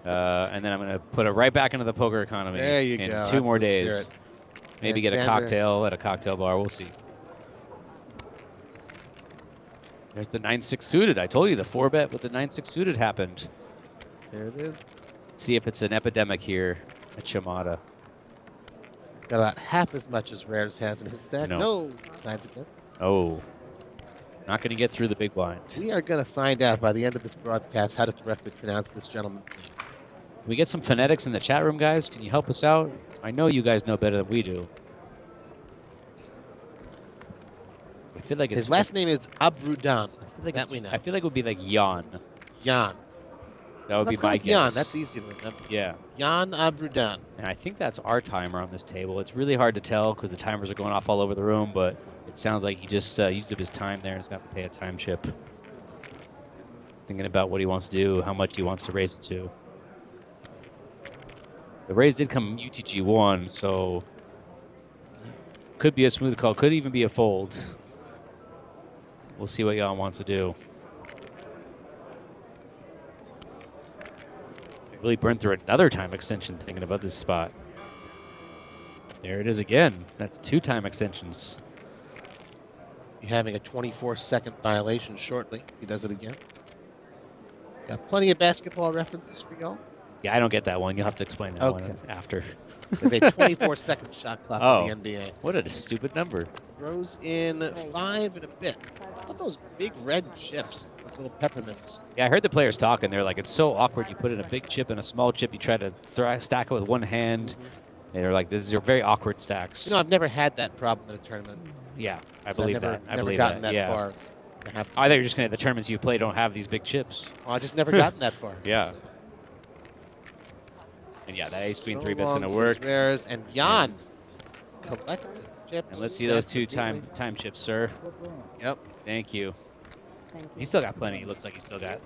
S21: And then I'm going to put it right back into the poker economy
S4: There you
S21: in
S4: go.
S21: 2
S4: That's
S21: more
S4: the
S21: days.
S4: spirit.
S21: Maybe get a
S4: Xander.
S21: cocktail at a cocktail bar. We'll see. There's the 9-6 suited. I told you the 4-bet with the 9-6 suited happened.
S4: There it is.
S21: See if it's an epidemic here at Chamada.
S4: Got about half as much as Rares has in his stack.
S21: No.
S4: No. Signs again.
S21: Oh, not going to get through the big blind.
S4: We are going to find out by the end of this broadcast how to correctly pronounce this gentleman's name.
S21: Can we get some phonetics in the chat room, guys? Can you help us out? I know you guys know better than we do. I feel like
S4: His last name is Abrudan.
S21: like
S4: that we know.
S21: I feel like it would be like Jan.
S4: Jan.
S21: That would
S4: Let's
S21: be
S4: go
S21: my
S4: with
S21: guess.
S4: Jan. That's easy to remember.
S21: Yeah.
S4: Jan Abrudan.
S21: And I think that's our timer on this table. It's really hard to tell because the timers are going off all over the room, but it sounds like he just used up his time there and is going to pay a time chip. Thinking about what he wants to do, how much he wants to raise it to. The raise did come UTG 1, so could be a smooth call, could even be a fold. We'll see what Jan wants to do. I really burned through another time extension thinking about this spot. There it is again. That's 2 time extensions.
S4: You're having a 24-second violation shortly if he does it again. Got plenty of basketball references for y'all.
S21: Yeah, I don't get that one. You'll have to explain that
S4: Okay.
S21: one after.
S4: There's a 24-second shot clock in the NBA.
S21: What a stupid number.
S4: Throws in 5 and a bit. Look at those big red chips, like little peppermints.
S21: Yeah, I heard the players talking. They're like, it's so awkward. You put in a big chip and a small chip. You try to stack it with one hand. They're like, these are very awkward stacks.
S4: You know, I've never had that problem in a tournament.
S21: Yeah, I
S4: So
S21: believe
S4: I've never,
S21: that. I
S4: never
S21: believe
S4: gotten
S21: that.
S4: that
S21: Yeah.
S4: far. to have-
S21: I thought you were just going to the tournaments you play don't have these big chips.
S4: Well, I just never gotten that far.
S21: Yeah. And yeah, that ace queen
S4: So
S21: 3-bet's going
S4: long
S21: to work.
S4: since Rares and Jan collects his chips.
S21: And let's see those 2
S4: Absolutely.
S21: time chips, sir.
S4: Yep.
S21: Thank you. He's still got plenty. He looks like he's still got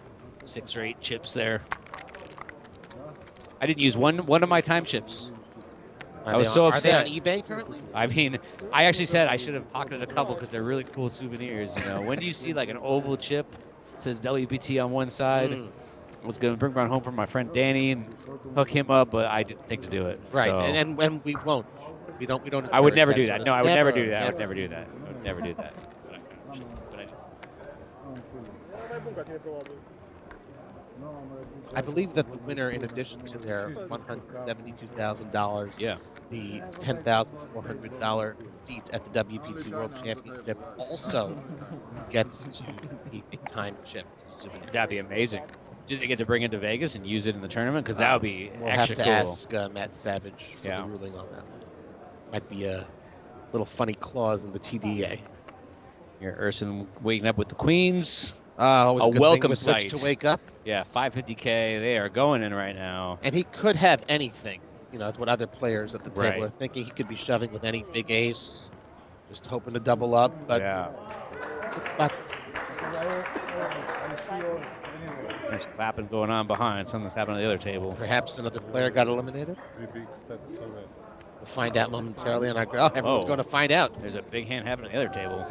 S21: 6 or 8 chips there. I didn't use one of my time chips. I was so upset.
S4: Are they on eBay currently?
S21: I mean, I actually said I should have pocketed a couple because they're really cool souvenirs. You know, when do you see like an oval chip that says WPT on one side? I was gonna bring one home from my friend Danny and hook him up, but I didn't think to do it.
S4: Right,
S21: So
S4: and we won't. We don't.
S21: I would
S4: encourage
S21: never do
S4: sort
S21: that.
S4: of
S21: No, I would never do that. I
S4: never.
S21: would never do that. I would never do that. But I did.
S4: I believe that the winner, in addition to their $172,000,
S21: yeah,
S4: the $10,400 seat at the WPT World Championship, also gets to keep a time chip souvenir.
S21: That'd be amazing. Do they get to bring it to Vegas and use it in the tournament? Because that would be
S4: We'll
S21: extra
S4: have to
S21: cool.
S4: ask Matt Savage for
S21: Yeah.
S4: the ruling on that. Might be a little funny clause in the TDA.
S21: Here, Urson waking up with the queens.
S4: Always
S21: a
S4: good thing
S21: welcome
S4: with which
S21: sight
S4: to wake up.
S21: Yeah, 550K. They are going in right now.
S4: And he could have anything. You know, that's what other players at the table
S21: Right.
S4: are thinking. He could be shoving with any big ace, just hoping to double up. But
S21: yeah.
S4: Good spot.
S21: There's clapping going on behind. Something's happening at the other table.
S4: Perhaps another player got eliminated. We'll find out momentarily on our. Oh, everyone's
S21: Oh.
S4: going to find out.
S21: There's a big hand happening at the other table.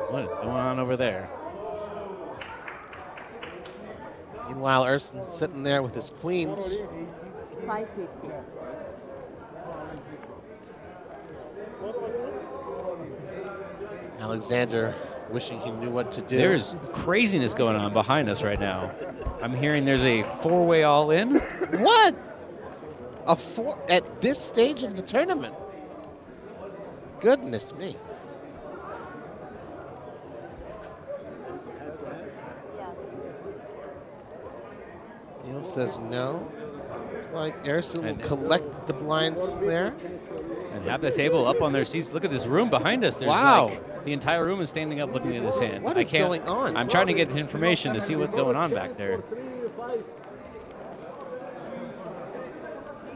S21: What is going on over there?
S4: Meanwhile, Urson's sitting there with his queens.
S20: 550.
S4: Alexander wishing he knew what to do.
S21: There's craziness going on behind us right now. I'm hearing there's a 4-way all-in.
S4: What? A 4 at this stage of the tournament? Goodness me. Neil says no. Looks like Erison will collect the blinds there.
S21: And have the table up on their seats. Look at this room behind us. There's
S4: Wow.
S21: like the entire room is standing up looking at this hand.
S4: What
S21: I
S4: is
S21: can't,
S4: going on?
S21: I'm trying to get the information to see what's going on back there.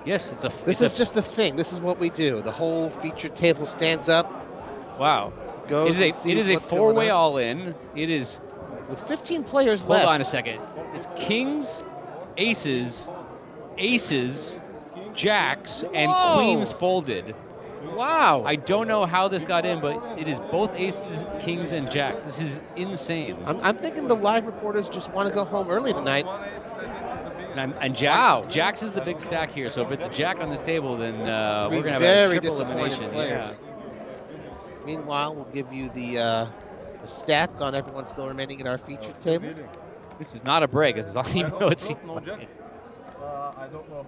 S21: Yes, it's a.
S4: This is just the thing. This is what we do. The whole featured table stands up.
S21: Wow.
S4: Goes and
S21: It
S4: sees
S21: is a
S4: what's going
S21: 4-way
S4: on.
S21: all-in. It is.
S4: With 15 players
S21: Hold
S4: left.
S21: on a second. It's kings, aces, jacks, and
S4: Whoa.
S21: queens folded.
S4: Wow.
S21: I don't know how this got in, but it is both aces, kings, and jacks. This is insane.
S4: I'm thinking the live reporters just want to go home early tonight.
S21: And Jacks is the big stack here. So if it's a jack on this table, then we're gonna have a
S4: Very
S21: triple
S4: disappointed
S21: elimination.
S4: players.
S21: Yeah.
S4: Meanwhile, we'll give you the stats on everyone still remaining in our featured table.
S21: This is not a break. This is all even though it seems like it.
S1: I don't know.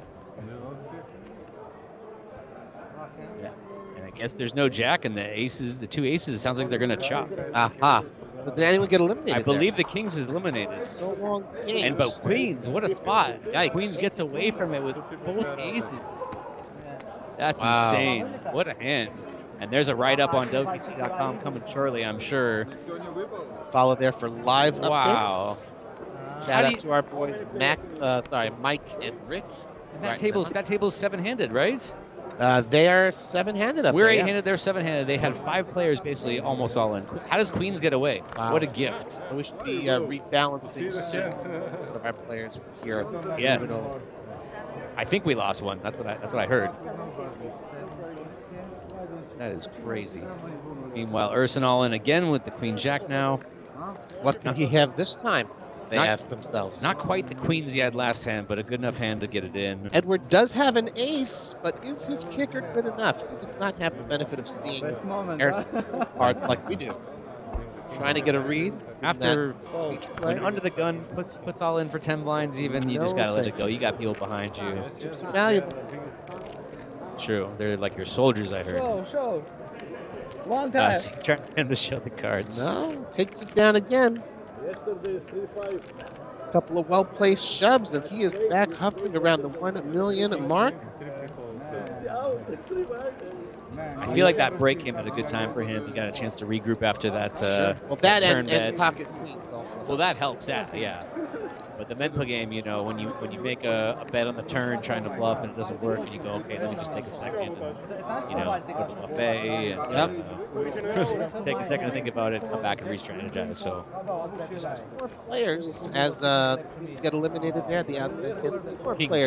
S21: Yeah. And I guess there's no jack, and the aces, the two aces, it sounds like they're gonna chop.
S4: Aha. But did anyone get eliminated?
S21: I believe the kings is eliminated.
S4: So long.
S21: And but queens, what a spot!
S4: Yikes.
S21: Queens gets away from it with both aces. That's
S4: Wow.
S21: insane. What a hand! And there's a write-up on WPT.com coming shortly, I'm sure.
S4: Follow there for live
S21: Wow.
S4: updates. Shout out to our boys Mike and Rick.
S21: And that table's seven-handed, right?
S4: They are seven-handed up
S21: We're
S4: there.
S21: eight-handed, they're seven-handed. They had 5 players basically almost all in. How does queens get away?
S4: Wow.
S21: What a gift.
S4: We should be rebalancing soon for our players here.
S21: Yes. I think we lost one. That's what I heard. That is crazy. Meanwhile, Urson all in again with the queen jack now.
S4: What can he have this time? They ask themselves.
S21: Not quite the queens he had last hand, but a good enough hand to get it in.
S4: Edward does have an ace, but is his kicker good enough? He does not have the benefit of seeing cards like we do. Trying to get a read
S21: After
S4: when
S21: when under the gun puts all in for 10 blinds even, you just gotta let it go. You got people behind you.
S4: Valuable.
S21: True. They're like your soldiers, I heard.
S18: Show. Long time.
S21: Trying to show the cards.
S4: No, takes it down again.
S13: Yesterday, 3-5.
S4: Couple of well-placed shoves, and he is back hovering around the 1 million mark.
S21: I feel like that break came at a good time for him. He got a chance to regroup after that.
S4: Well, that
S21: turn
S4: and
S21: bet.
S4: pocket queens also.
S21: Well, that helps. Yeah. But the mental game, you know, when you make a bet on the turn, trying to bluff, and it doesn't work, and you go, okay, let me just take a second, and, you know, go to the buffet, and take a second to think about it, come back and re-strategize. So,
S4: Players as get eliminated there. The other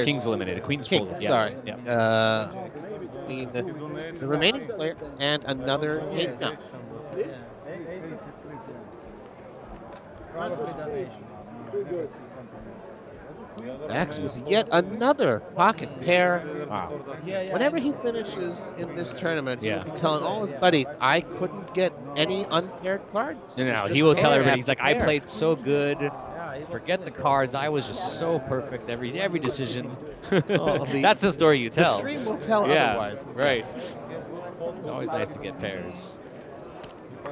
S21: Kings eliminated. Queen's full. Yeah.
S4: Sorry.
S21: Yeah.
S4: Between the remaining players and another 8 now. Max was yet another pocket pair.
S21: Wow.
S4: Whenever he finishes in this tournament, he'll be telling all his buddies, I couldn't get any unpaired cards.
S21: No, he will tell everybody, he's like, I played so good. Forget the cards. I was just so perfect every decision. That's the story you tell.
S4: The stream will tell otherwise.
S21: Right. It's always nice to get pairs.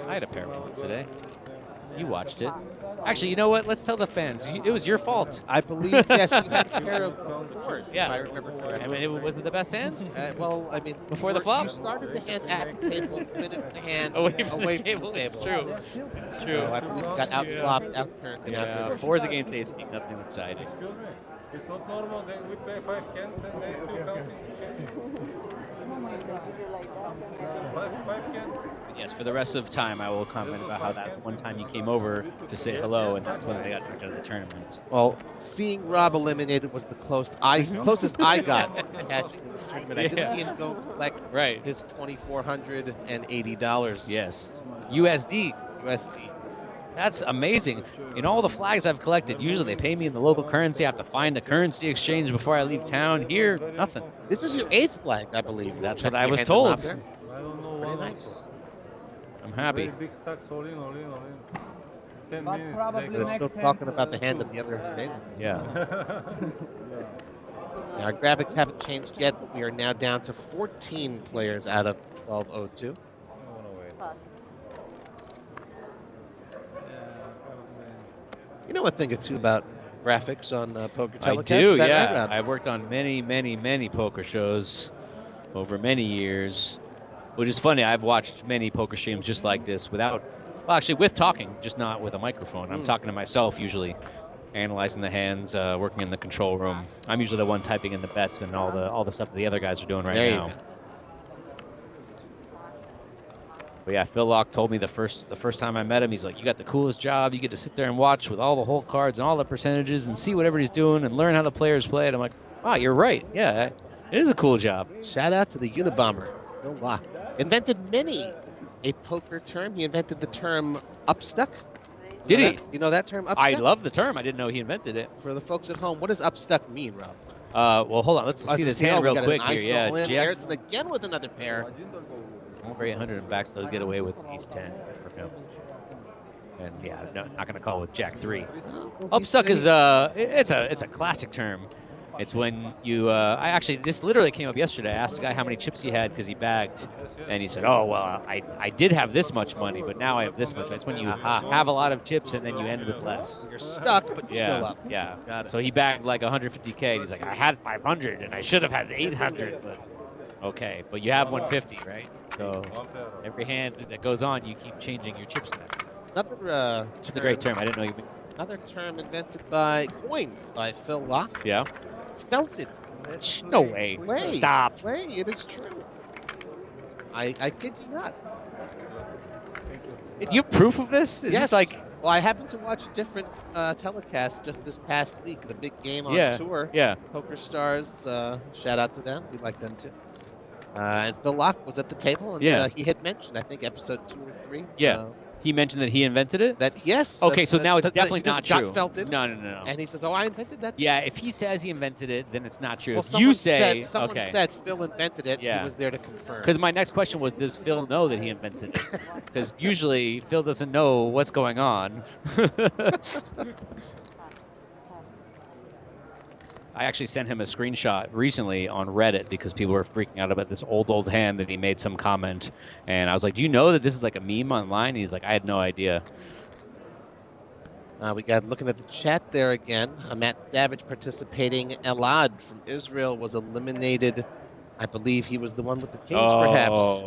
S21: I had a pair once today. You watched it. Actually, you know what? Let's tell the fans. It was your fault.
S4: I believe, yes, you had a pair of fours,
S21: yeah.
S4: if I remember correctly.
S21: I mean, was it the best hand?
S4: Well, I mean,
S21: before the flop?
S4: You started the hand at the table, finished the hand
S21: away from the
S4: table.
S21: It's true. It's true.
S4: So I believe you got outflopped, outturned.
S21: Yeah, 4s against ace king, nothing exciting.
S13: Excuse me, it's not normal that we play 5 hands and they still count. 5 hands.
S21: Yes, for the rest of the time, I will comment about how that one time you came over to say hello, and that's when they got kicked out of the tournament.
S4: Well, seeing Rob eliminated was the closest I got to catching in the tournament. I didn't see him go collect his $2,480.
S21: Yes. USD. That's amazing. In all the flags I've collected, usually they pay me in the local currency. I have to find a currency exchange before I leave town. Here, nothing.
S4: This is your 8th flag, I believe.
S21: That's what I was told.
S13: I don't know.
S4: Very nice.
S21: I'm happy.
S13: Very big stacks, all in. 10 minutes.
S4: We're still talking about the hand of the other table.
S21: Yeah.
S4: Our graphics haven't changed yet, but we are now down to 14 players out of 1202. You know a thing or two about graphics on poker telecasts?
S21: I do,
S4: Is that
S21: yeah.
S4: right, Rob?
S21: I've worked on many poker shows over many years, which is funny. I've watched many poker streams just like this with talking, just not with a microphone. I'm talking to myself usually, analyzing the hands, working in the control room. I'm usually the one typing in the bets and all the stuff that the other guys are doing right now. But yeah, Phil Locke told me the first time I met him, he's like, you got the coolest job. You get to sit there and watch with all the whole cards and all the percentages and see what everybody's doing and learn how the players play it. I'm like, wow, you're right. Yeah, it is a cool job.
S4: Shout out to the Unabomber. Phil Locke invented many a poker term. He invented the term upstuck.
S21: Did he?
S4: You know that term, upstuck?
S21: I love the term. I didn't know he invented it.
S4: For the folks at home, what does upstuck mean, Rob?
S21: Well, hold on. Let's see this hand real quick here. Yeah,
S4: Jack.
S21: Jack.
S4: Harrison again with another pair.
S21: Over 800 and backs those get away with ace 10 for him. And yeah, no, not gonna call it with Jack 3. Upstuck is it's a classic term. It's when you this literally came up yesterday. I asked the guy how many chips he had because he bagged, and he said, "Oh well, I did have this much money, but now I have this much." It's when you have a lot of chips and then you end with less.
S4: You're stuck, but you're still up.
S21: Yeah.
S4: Got it.
S21: So he bagged like 150K, and he's like, "I had 500, and I should have had 800, but." Okay, but you have 150, right? So every hand that goes on, you keep changing your chip stack.
S4: Another
S21: It's a great term. I didn't know you.
S4: Another term coined by Phil Locke.
S21: Yeah.
S4: Felted.
S21: No way. Stop.
S4: Way. It is true. I kid you not.
S21: Do you have proof of this? Is
S4: yes.
S21: This like?
S4: Well, I happened to watch a different telecast just this past week. The big game on tour.
S21: Yeah.
S4: Poker Stars. Shout out to them. We like them too. And Phil Locke was at the table, and he had mentioned, I think, episode 2 or 3.
S21: Yeah. He mentioned that he invented it?
S4: Yes.
S21: Okay, so now it's definitely
S4: he
S21: not
S4: John
S21: true.
S4: Felted.
S21: No.
S4: And he says, "Oh, I invented that."
S21: Yeah, if he says he invented it, then it's not true.
S4: Well,
S21: If you say,
S4: someone said Phil invented it.
S21: Yeah.
S4: He was there to confirm.
S21: Because my next question was, does Phil know that he invented it? Because usually Phil doesn't know what's going on. I actually sent him a screenshot recently on Reddit because people were freaking out about this old hand that he made some comment. And I was like, do you know that this is like a meme online? And he's like, I had no idea.
S4: We got looking at the chat there again. Matt Savage participating. Elad from Israel was eliminated. I believe he was the one with the kings, perhaps.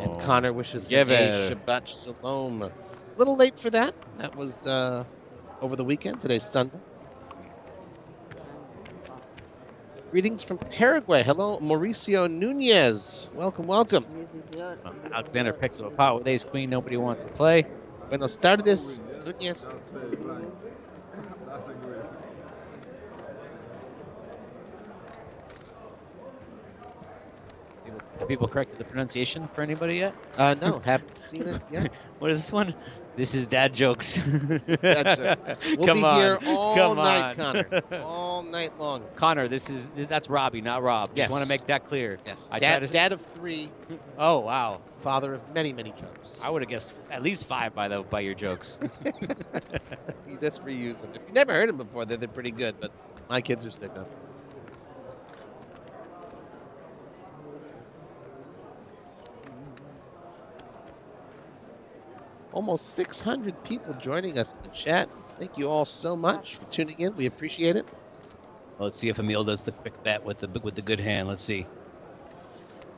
S4: And Connor wishes him a Shabbat Shalom. A little late for that. That was over the weekend. Today's Sunday. Greetings from Paraguay. Hello, Mauricio Nunez. Welcome, welcome.
S21: Alexander picks up a pot with ace queen. Nobody wants to play.
S4: Buenos tardes, Nunez.
S21: Have people corrected the pronunciation for anybody yet?
S4: No, haven't seen it yet.
S21: What is this one? This is dad jokes.
S4: We'll
S21: Come
S4: be
S21: on.
S4: here all
S21: Come
S4: night,
S21: on.
S4: Connor. All night long.
S21: Connor, that's Robbie, not Rob.
S4: Yes.
S21: Just want to make that clear.
S4: Yes.
S21: I
S4: Dad of 3.
S21: Oh wow.
S4: Father of many, many jokes.
S21: I would have guessed at least 5 by your jokes.
S4: You just reuse them. If you never heard them before, they're pretty good, but my kids are sick of them. Almost 600 people joining us in the chat. Thank you all so much for tuning in. We appreciate it.
S21: Well, let's see if Emil does the quick bet with the good hand. Let's see.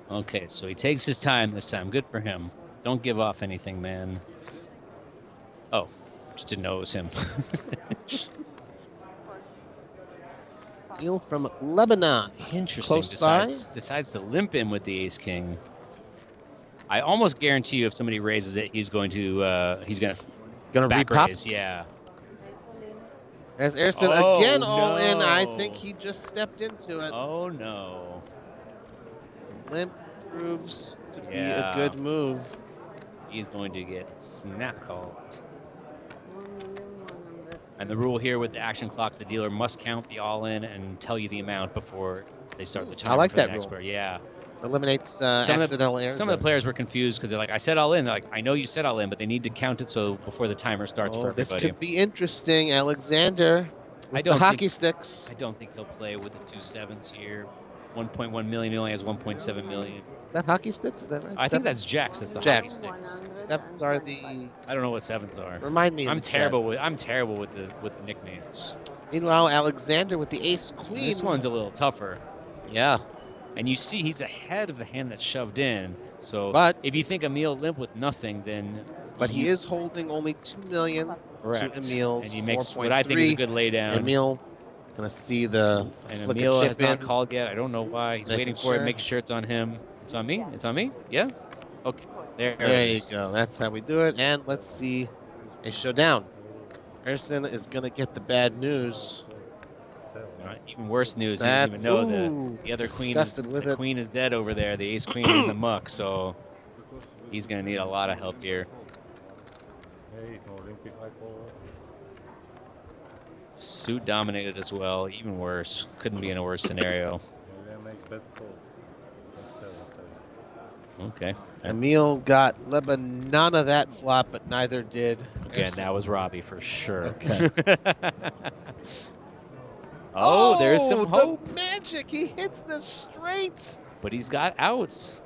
S21: Okay, so he takes his time this time. Good for him. Don't give off anything, man. Oh, just didn't know it was him.
S4: Neil from Lebanon.
S21: Interesting. Decides to limp in with the ace king. I almost guarantee you, if somebody raises it, he's going to back
S4: repop?
S21: raise. Yeah.
S4: There's Ayrton again all in. I think he just stepped into it.
S21: Oh no.
S4: Limp proves to be a good move.
S21: He's going to get snap called. And the rule here with the action clocks, the dealer must count the all-in and tell you the amount before they start the timer.
S4: I like
S21: for
S4: that
S21: the next
S4: rule.
S21: player. Yeah.
S4: Eliminates accidental errors.
S21: Some of the players were confused because they're like, I said all in. They're like, I know you said all in, but they need to count it so before the timer starts for everybody.
S4: This could be interesting. Alexander with the hockey sticks.
S21: I don't think he'll play with the 2 7s here. 1.1 million. He only has 1.7 million.
S4: That hockey sticks? Is that right?
S21: I think that's jacks. That's the
S4: Jacks.
S21: hockey sticks.
S4: 7s are the.
S21: I don't know what 7s are.
S4: Remind me.
S21: I'm terrible with the nicknames.
S4: Meanwhile, Alexander with the ace queen.
S21: This one's a little tougher.
S4: Yeah.
S21: And you see he's ahead of the hand that's shoved in. So
S4: but
S21: if you think Emil limp with nothing, then...
S4: But he is holding only 2 million
S21: Correct.
S4: to Emil's
S21: and he makes
S4: 4.3.
S21: what I think is a good laydown.
S4: Emil going to see the
S21: and
S4: flick
S21: Emil
S4: chip
S21: has not
S4: in.
S21: called yet. I don't know why. He's waiting for it, making sure it's on him. It's on me? It's on me? Yeah? Okay. There it is.
S4: You go. That's how we do it. And let's see a showdown. Erson is going to get the bad news.
S21: Even worse news, he
S4: That's-
S21: doesn't even know
S4: ooh,
S21: the other queen.
S4: disgusted with it.
S21: Queen is dead over there. The ace queen is in the muck, so he's gonna need a lot of help here.
S13: Hey, no Olympic high call.
S21: Suit dominated as well. Even worse. Couldn't be in a worse scenario.
S13: Yeah, make bet call.
S21: Okay.
S4: Emil got none of that flop, but neither did.
S21: Again, that was Robbie for sure.
S4: Okay.
S21: Oh, there's some hope.
S4: The magic. He hits the straight.
S21: But he's got outs.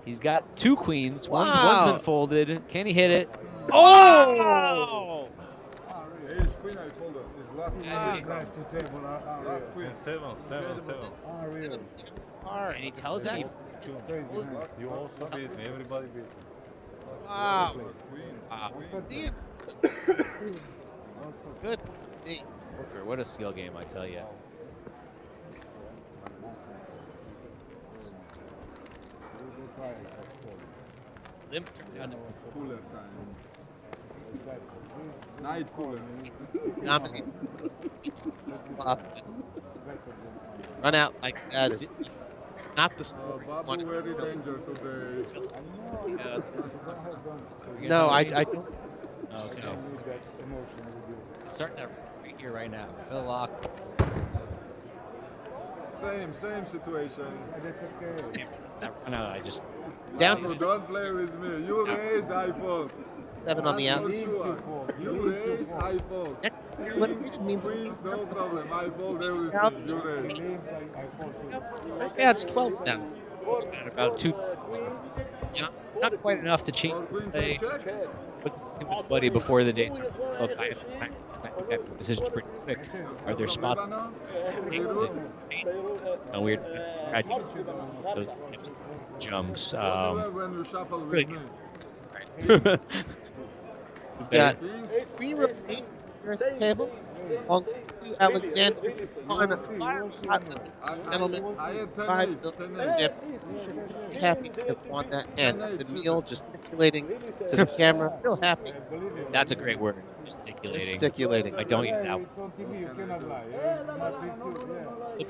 S21: He's got two queens. One's
S4: Wow.
S21: been folded. Can he hit it?
S4: Oh!
S13: Ace queen I folded. His last queen. Last queen. 7.
S21: And he tells him
S13: You also beat me. Everybody beat me.
S4: Wow.
S21: Wow.
S4: Good.
S21: Poker, what a skill game, I tell you. Limp turned down
S13: Cooler time. Night cooler.
S4: Dominate. Run out like that is not the story.
S13: Babu very danger today.
S4: No, I don't.
S21: Okay. Starting to right here right now. Phil Lock.
S13: Same situation.
S21: No, I just
S4: down
S13: Babu,
S4: to
S13: don't play with me. You raise, I fold.
S4: 7 on the
S13: That's
S4: out.
S13: for sure. You raise, I fold.
S4: Means
S13: Queens, no problem. I fold everything. You raise.
S4: yeah, it's 12,000.
S21: about two. Not quite enough to change play. What's the buddy before the date? Oh, I have decisions pretty quick. Are there spots? No weird. Those jumps.
S13: When you shuffle with me.
S4: We've got 3 rotations here at the table. On to Alexander. On a 5 gentlemen. 5 happy to have won that hand. The meal gesticulating to the camera. Still happy.
S21: That's a great word. Gesticulating.
S4: Gesticulating.
S21: I don't use that one.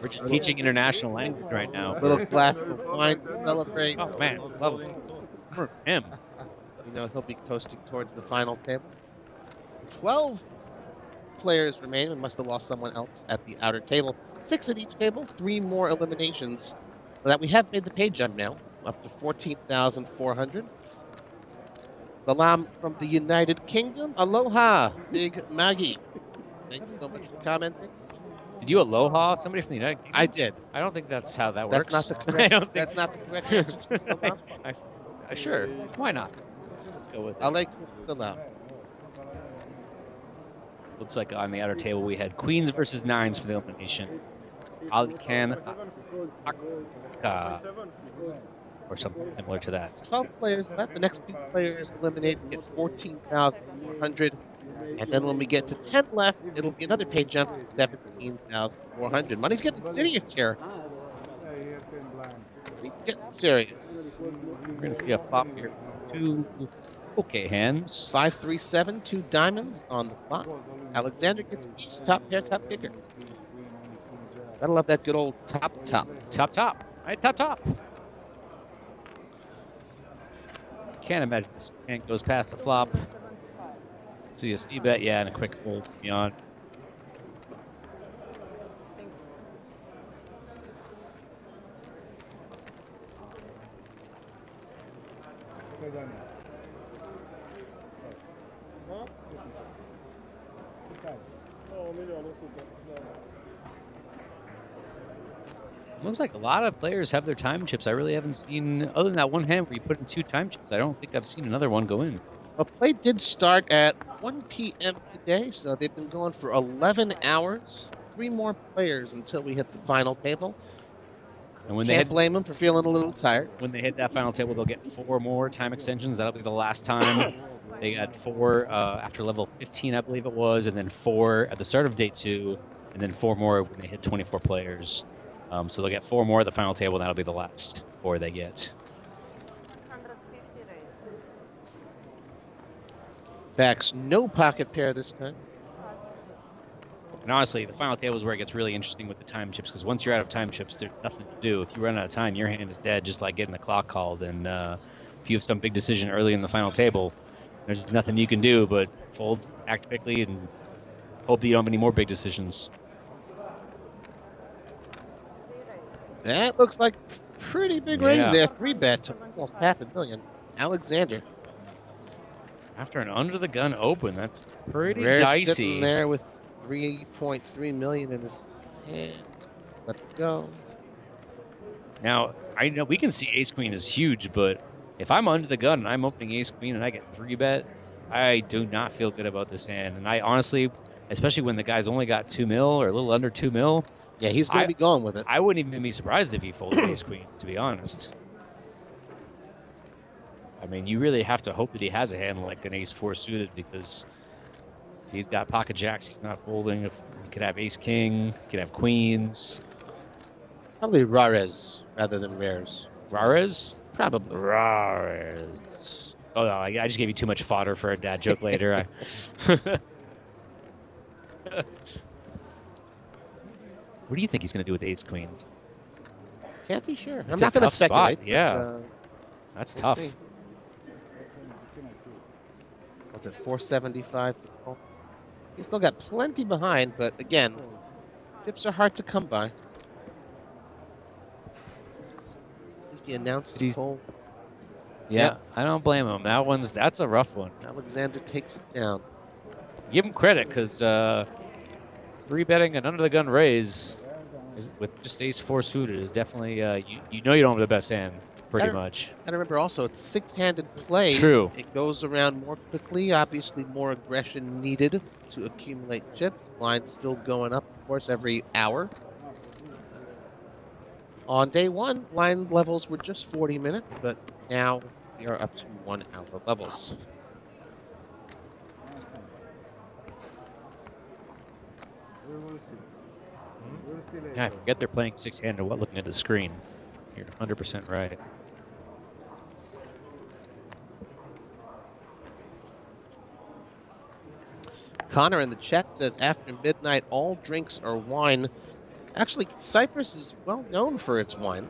S21: We're just teaching international language right now.
S4: Little glass of wine to celebrate.
S21: Oh man, lovely. For him.
S4: You know, he'll be coasting towards the final table. 12 players remain and must have lost someone else at the outer table. 6 at each table, 3 more eliminations. So that we have made the pay jump now, up to 14,400. Salam from the United Kingdom. Aloha, Big Maggie. Thank you so much for commenting.
S21: Did you aloha somebody from the United Kingdom?
S4: I did.
S21: I don't think that's how that works.
S4: That's not the correct. That's not the correct answer. Salam.
S21: Sure. Why not? Let's go with it.
S4: Alaikum salam.
S21: Looks like on the outer table we had queens versus nines for the elimination. Ali Khan or something similar to that.
S4: 12 players left. The next 2 players eliminated get 14,400. And then when we get to 10 left, it'll be another pay jump to 17,400. Money's getting serious here. He's getting serious.
S21: We're going to see a flop here. 2 okay hands.
S4: 5-3-7, 2 diamonds on the flop. Alexander gets piece, top pair, top kicker. Gotta love that good old top.
S21: Top. All right, top. Can't imagine this hand goes past the flop. See a C-bet, yeah, and a quick fold beyond. Looks like a lot of players have their time chips. I really haven't seen, other than that one hand where you put in 2 time chips, I don't think I've seen another one go in.
S4: Well, play did start at 1 p.m. today, so they've been going for 11 hours. 3 more players until we hit the final table.
S21: And when
S4: Can't blame them for feeling a little tired.
S21: When they hit that final table, they'll get 4 more time extensions. That'll be the last time. They got 4 after level 15, I believe it was, and then 4 at the start of day 2, and then 4 more when they hit 24 players. So they'll get 4 more at the final table, and that'll be the last 4 they get.
S4: Backs no pocket pair this time.
S21: And honestly, the final table is where it gets really interesting with the time chips, because once you're out of time chips, there's nothing to do. If you run out of time, your hand is dead, just like getting the clock called. And if you have some big decision early in the final table, there's nothing you can do but fold, act quickly, and hope that you don't have any more big decisions.
S4: That looks like pretty big raise there. 3-bet to almost $500,000. Alexander.
S21: After an under the gun open, that's pretty
S4: Rare
S21: dicey.
S4: Sitting there with $3.3 million in his hand. Let's go.
S21: Now, I know we can see ace queen is huge, but if I'm under the gun and I'm opening ace queen and I get 3-bet, I do not feel good about this hand. And I honestly, especially when the guy's only got 2 mil or a little under 2 mil.
S4: Yeah, he's going to be going with it.
S21: I wouldn't even be surprised if he folded ace queen, to be honest. I mean, you really have to hope that he has a hand like an ace 4 suited, because if he's got pocket jacks, he's not folding. If he could have ace king, he could have queens.
S4: Probably rares rather than rares.
S21: Rares?
S4: Probably.
S21: Rares. Oh, no, I just gave you too much fodder for a dad joke later. What do you think he's going to do with ace queen?
S4: Can't be sure. I'm
S21: It's
S4: not
S21: a
S4: going to
S21: tough spot.
S4: speculate.
S21: Yeah.
S4: But,
S21: that's
S4: we'll
S21: tough.
S4: see. What's it, 475 to call? He's still got plenty behind, but again, chips are hard to come by. He announced his call.
S21: Yeah,
S4: Yep.
S21: I don't blame him. That's a rough one.
S4: Alexander takes it down.
S21: Give him credit, because 3-betting an under the gun raise with just ace 4 suited is definitely you know you don't have the best hand, pretty much.
S4: And remember also, it's 6-handed play.
S21: True.
S4: It goes around more quickly. Obviously, more aggression needed to accumulate chips. Blinds still going up, of course, every hour. On day 1, blind levels were just 40 minutes, but now we are up to 1-hour levels.
S21: Yeah, I forget they're playing 6-handed while looking at the screen. You're 100% right.
S4: Connor in the chat says, after midnight, all drinks are wine. Actually, Cyprus is well known for its wine.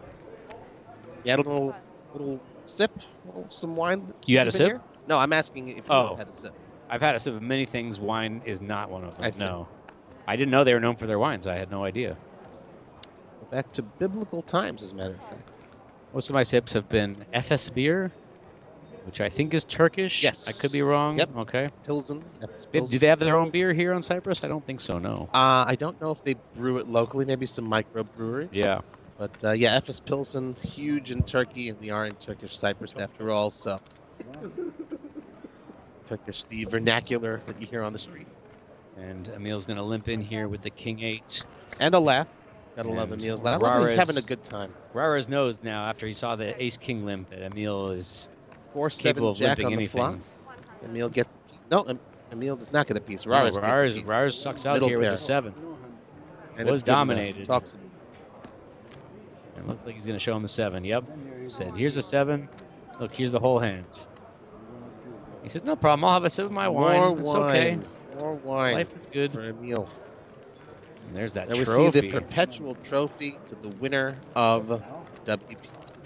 S4: You had a little sip, some wine.
S21: You had a sip?
S4: Here? No, I'm asking if you had a sip.
S21: I've had a sip of many things. Wine is not one of them.
S4: I see.
S21: No. I didn't know they were known for their wines. I had no idea.
S4: Back to biblical times, as a matter of fact.
S21: Most of my sips have been FS beer, which I think is Turkish.
S4: Yes.
S21: I could be wrong.
S4: Yep.
S21: Okay.
S4: Pilsen.
S21: Do they have their own beer here on Cyprus? I don't think so, no.
S4: I don't know if they brew it locally, maybe some microbrewery.
S21: Yeah.
S4: But yeah, FS Pilsen, huge in Turkey, and we are in Turkish Cyprus after all, so. Turkish, the vernacular that you hear on the street.
S21: And Emil's going to limp in here with the King 8.
S4: And a laugh. Gotta love Emil's laugh. I love that he's having a good time.
S21: Rares knows now, after he saw the Ace King limp, that Emil is
S4: 4-7
S21: capable of
S4: jack
S21: limping
S4: on the
S21: anything.
S4: flop. Emil gets no. Emil does not get a piece.
S21: No,
S4: Rares
S21: sucks out
S4: Middle
S21: here with
S4: pair.
S21: the 7.
S4: And
S21: Was
S4: it's good enough.
S21: dominated.
S4: Talks.
S21: It looks like he's going to show him the 7. Yep. Said, here's a 7. Look, here's the whole hand. He says, no problem. I'll have a sip of my wine.
S4: More
S21: It's
S4: wine.
S21: okay.
S4: More wine.
S21: Life is good.
S4: For Emil.
S21: And there's that
S4: Then we
S21: trophy.
S4: see the perpetual trophy to the winner of WPT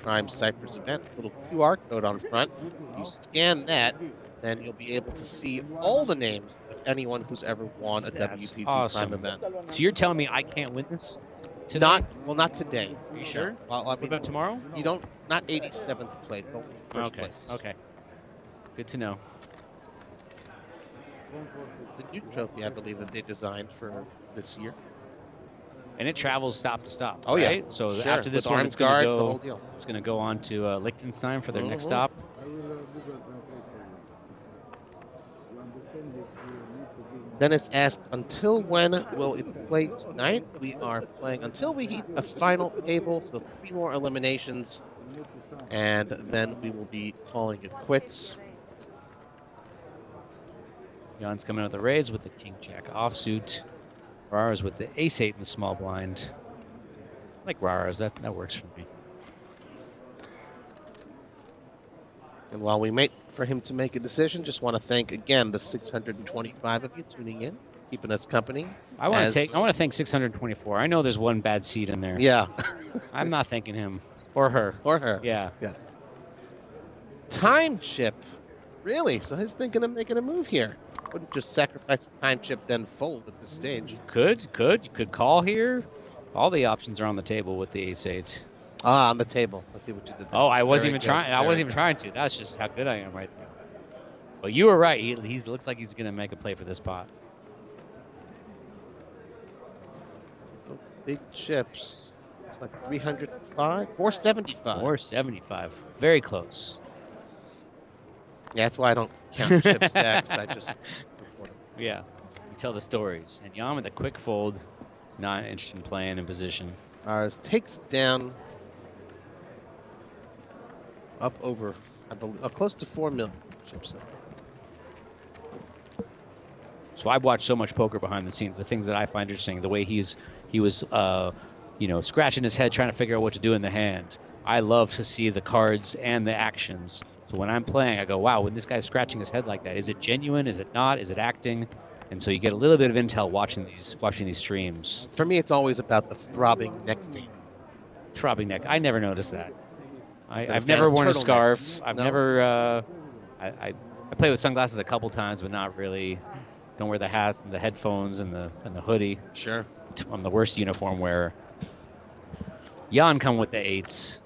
S4: Prime Cyprus event. Little QR code on front. You scan that, then you'll be able to see all the names of anyone who's ever won a
S21: That's
S4: WPT
S21: awesome.
S4: Prime event.
S21: So you're telling me I can't win this today?
S4: Not today.
S21: Are you sure?
S4: Well, I
S21: What
S4: mean,
S21: about tomorrow?
S4: You don't, not 87th place, only first
S21: Okay.
S4: place.
S21: Okay. Good to know.
S4: It's a new trophy, I believe, that they designed for this year.
S21: And it travels stop to stop.
S4: Oh, yeah.
S21: right? So
S4: Sure.
S21: after this
S4: With
S21: one,
S4: armed
S21: it's going
S4: guards,
S21: to
S4: the
S21: go.
S4: whole deal.
S21: It's going to go on to Liechtenstein for their next
S4: Mhm.
S21: stop.
S4: Dennis asks, until when will it play tonight? We are playing until we hit a final table, so 3 more eliminations, and then we will be calling it quits.
S21: Jan's coming out of the raise with the King Jack offsuit. Rares with the Ace 8 in the small blind. I like Rares, that works for me.
S4: And while we wait for him to make a decision, just want to thank again the 625 of you tuning in. keeping us company.
S21: I want to thank 624. I know there's one bad seed in there.
S4: Yeah.
S21: I'm not thanking him or her.
S4: Or her.
S21: Yeah.
S4: Yes. Time chip. Really? So he's thinking of making a move here. Wouldn't just sacrifice the time chip then fold at this stage.
S21: Could call here. All the options are on the table with the ace-8.
S4: Ah, on the table. Let's see what you did there.
S21: Oh, I wasn't
S4: Very
S21: even
S4: good.
S21: trying. I wasn't even trying to. That's just how good I am right now. But you were right. He looks like he's going to make a play for this pot.
S4: Big chips. It's like 305, 475.
S21: 475. Very close.
S4: Yeah, that's why I don't count chip stacks. I just.
S21: Yeah, you tell the stories. And Jan with a quick fold, not interested in playing in position.
S4: Ours takes it down up over, I believe, close to 4 million chips.
S21: So I've watched so much poker behind the scenes. The things that I find interesting, the way he was, scratching his head trying to figure out what to do in the hand. I love to see the cards and the actions. So when I'm playing, I go, wow, when this guy's scratching his head like that, is it genuine? Is it not? Is it acting? And so you get a little bit of intel watching these streams.
S4: For me, it's always about the throbbing neck vein.
S21: Throbbing neck. I never noticed that. I've never worn a scarf. I've never. I play with sunglasses a couple times, but not really. Don't wear the hats and the headphones and the hoodie.
S4: Sure.
S21: I'm the worst uniform wearer. Jan come with the 8s.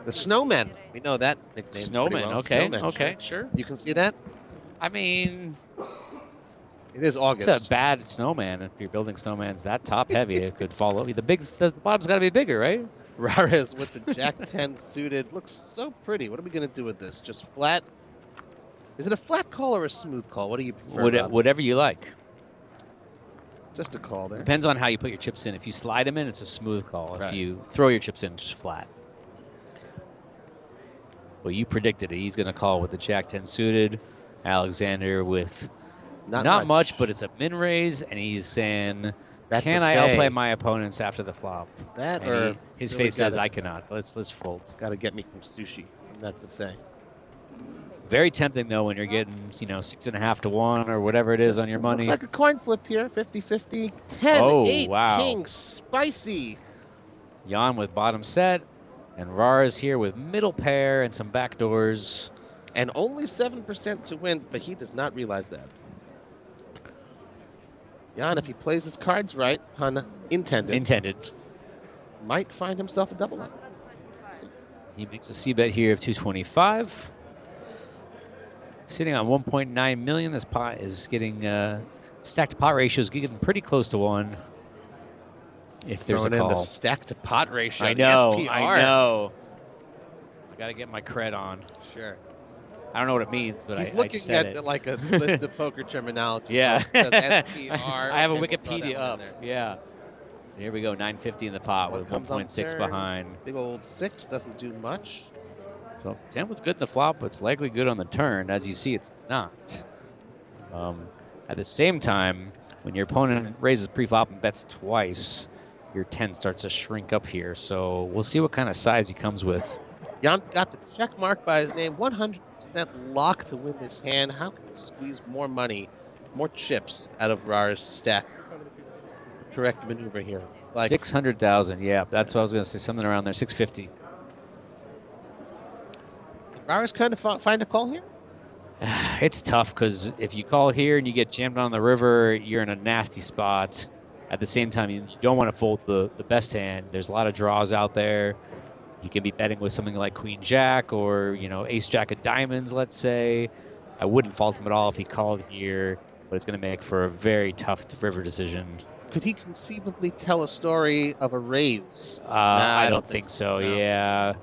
S4: The snowman. We know that nickname.
S21: Snowman.
S4: Well.
S21: Okay.
S4: Snowman.
S21: Okay. Sure.
S4: You can see that.
S21: I mean,
S4: it is August.
S21: It's a bad snowman. If you're building snowmans that top heavy, it could fall over. The bottom's got to be bigger, right?
S4: Rares with the Jack 10 suited. Looks so pretty. What are we going to do with this? Just flat? Is it a flat call or a smooth call? What do you prefer?
S21: Whatever you like.
S4: Just a call there.
S21: Depends on how you put your chips in. If you slide them in, it's a smooth call.
S4: Right.
S21: If you throw your chips in, it's just flat. Well, you predicted it. He's going to call with the Jack 10 suited. Alexander with not much, but it's a min raise, and he's saying, "Can I outplay my opponents after the flop?"
S4: That
S21: and
S4: or
S21: his
S4: really
S21: face says, "I cannot." Let's fold.
S4: Got to get me some sushi from that buffet.
S21: Very tempting though when you're getting 6.5 to 1 or whatever it is on your money.
S4: Looks like a coin flip here, 50-50. 10, 8, king, spicy.
S21: Jan with bottom set, and Rars here with middle pair and some backdoors.
S4: And only 7% to win, but he does not realize that. Jan, if he plays his cards right, pun intended, might find himself a double up.
S21: He makes a C-bet here of 225. Sitting on 1.9 million. This pot is getting stacked pot ratio is getting pretty close to 1. If there's a call.
S4: In the stack to pot ratio.
S21: I know.
S4: SPR.
S21: I know. I gotta get my cred on.
S4: Sure.
S21: I don't know what it means, but
S4: he's
S21: I
S4: looking
S21: just said
S4: at
S21: it.
S4: like a list of poker terminology.
S21: Yeah.
S4: It says SPR.
S21: I have a
S4: and we'll
S21: Wikipedia
S4: throw
S21: up.
S4: that one in
S21: Yeah. Here we go. 950 in the pot with
S4: comes on
S21: 1.6
S4: turn.
S21: behind.
S4: Big old 6 doesn't do much.
S21: So 10 was good in the flop, but it's likely good on the turn. As you see, it's not. At the same time, when your opponent raises pre-flop and bets twice, your 10 starts to shrink up here. So we'll see what kind of size he comes with.
S4: Jan got the check mark by his name. 100% lock to win this hand. How can he squeeze more money, more chips out of Rar's stack? Is the correct maneuver here. Like
S21: 600,000. Yeah, that's what I was going to say. Something around there. 650.
S4: Rar's kind of find a call here?
S21: It's tough because if you call here and you get jammed on the river, you're in a nasty spot. At the same time, you don't want to fold the best hand. There's a lot of draws out there. You can be betting with something like Queen Jack or Ace Jack of Diamonds, let's say. I wouldn't fault him at all if he called here, but it's going to make for a very tough river decision.
S4: Could he conceivably tell a story of a raise?
S21: I don't think so.
S4: No.
S21: Yeah.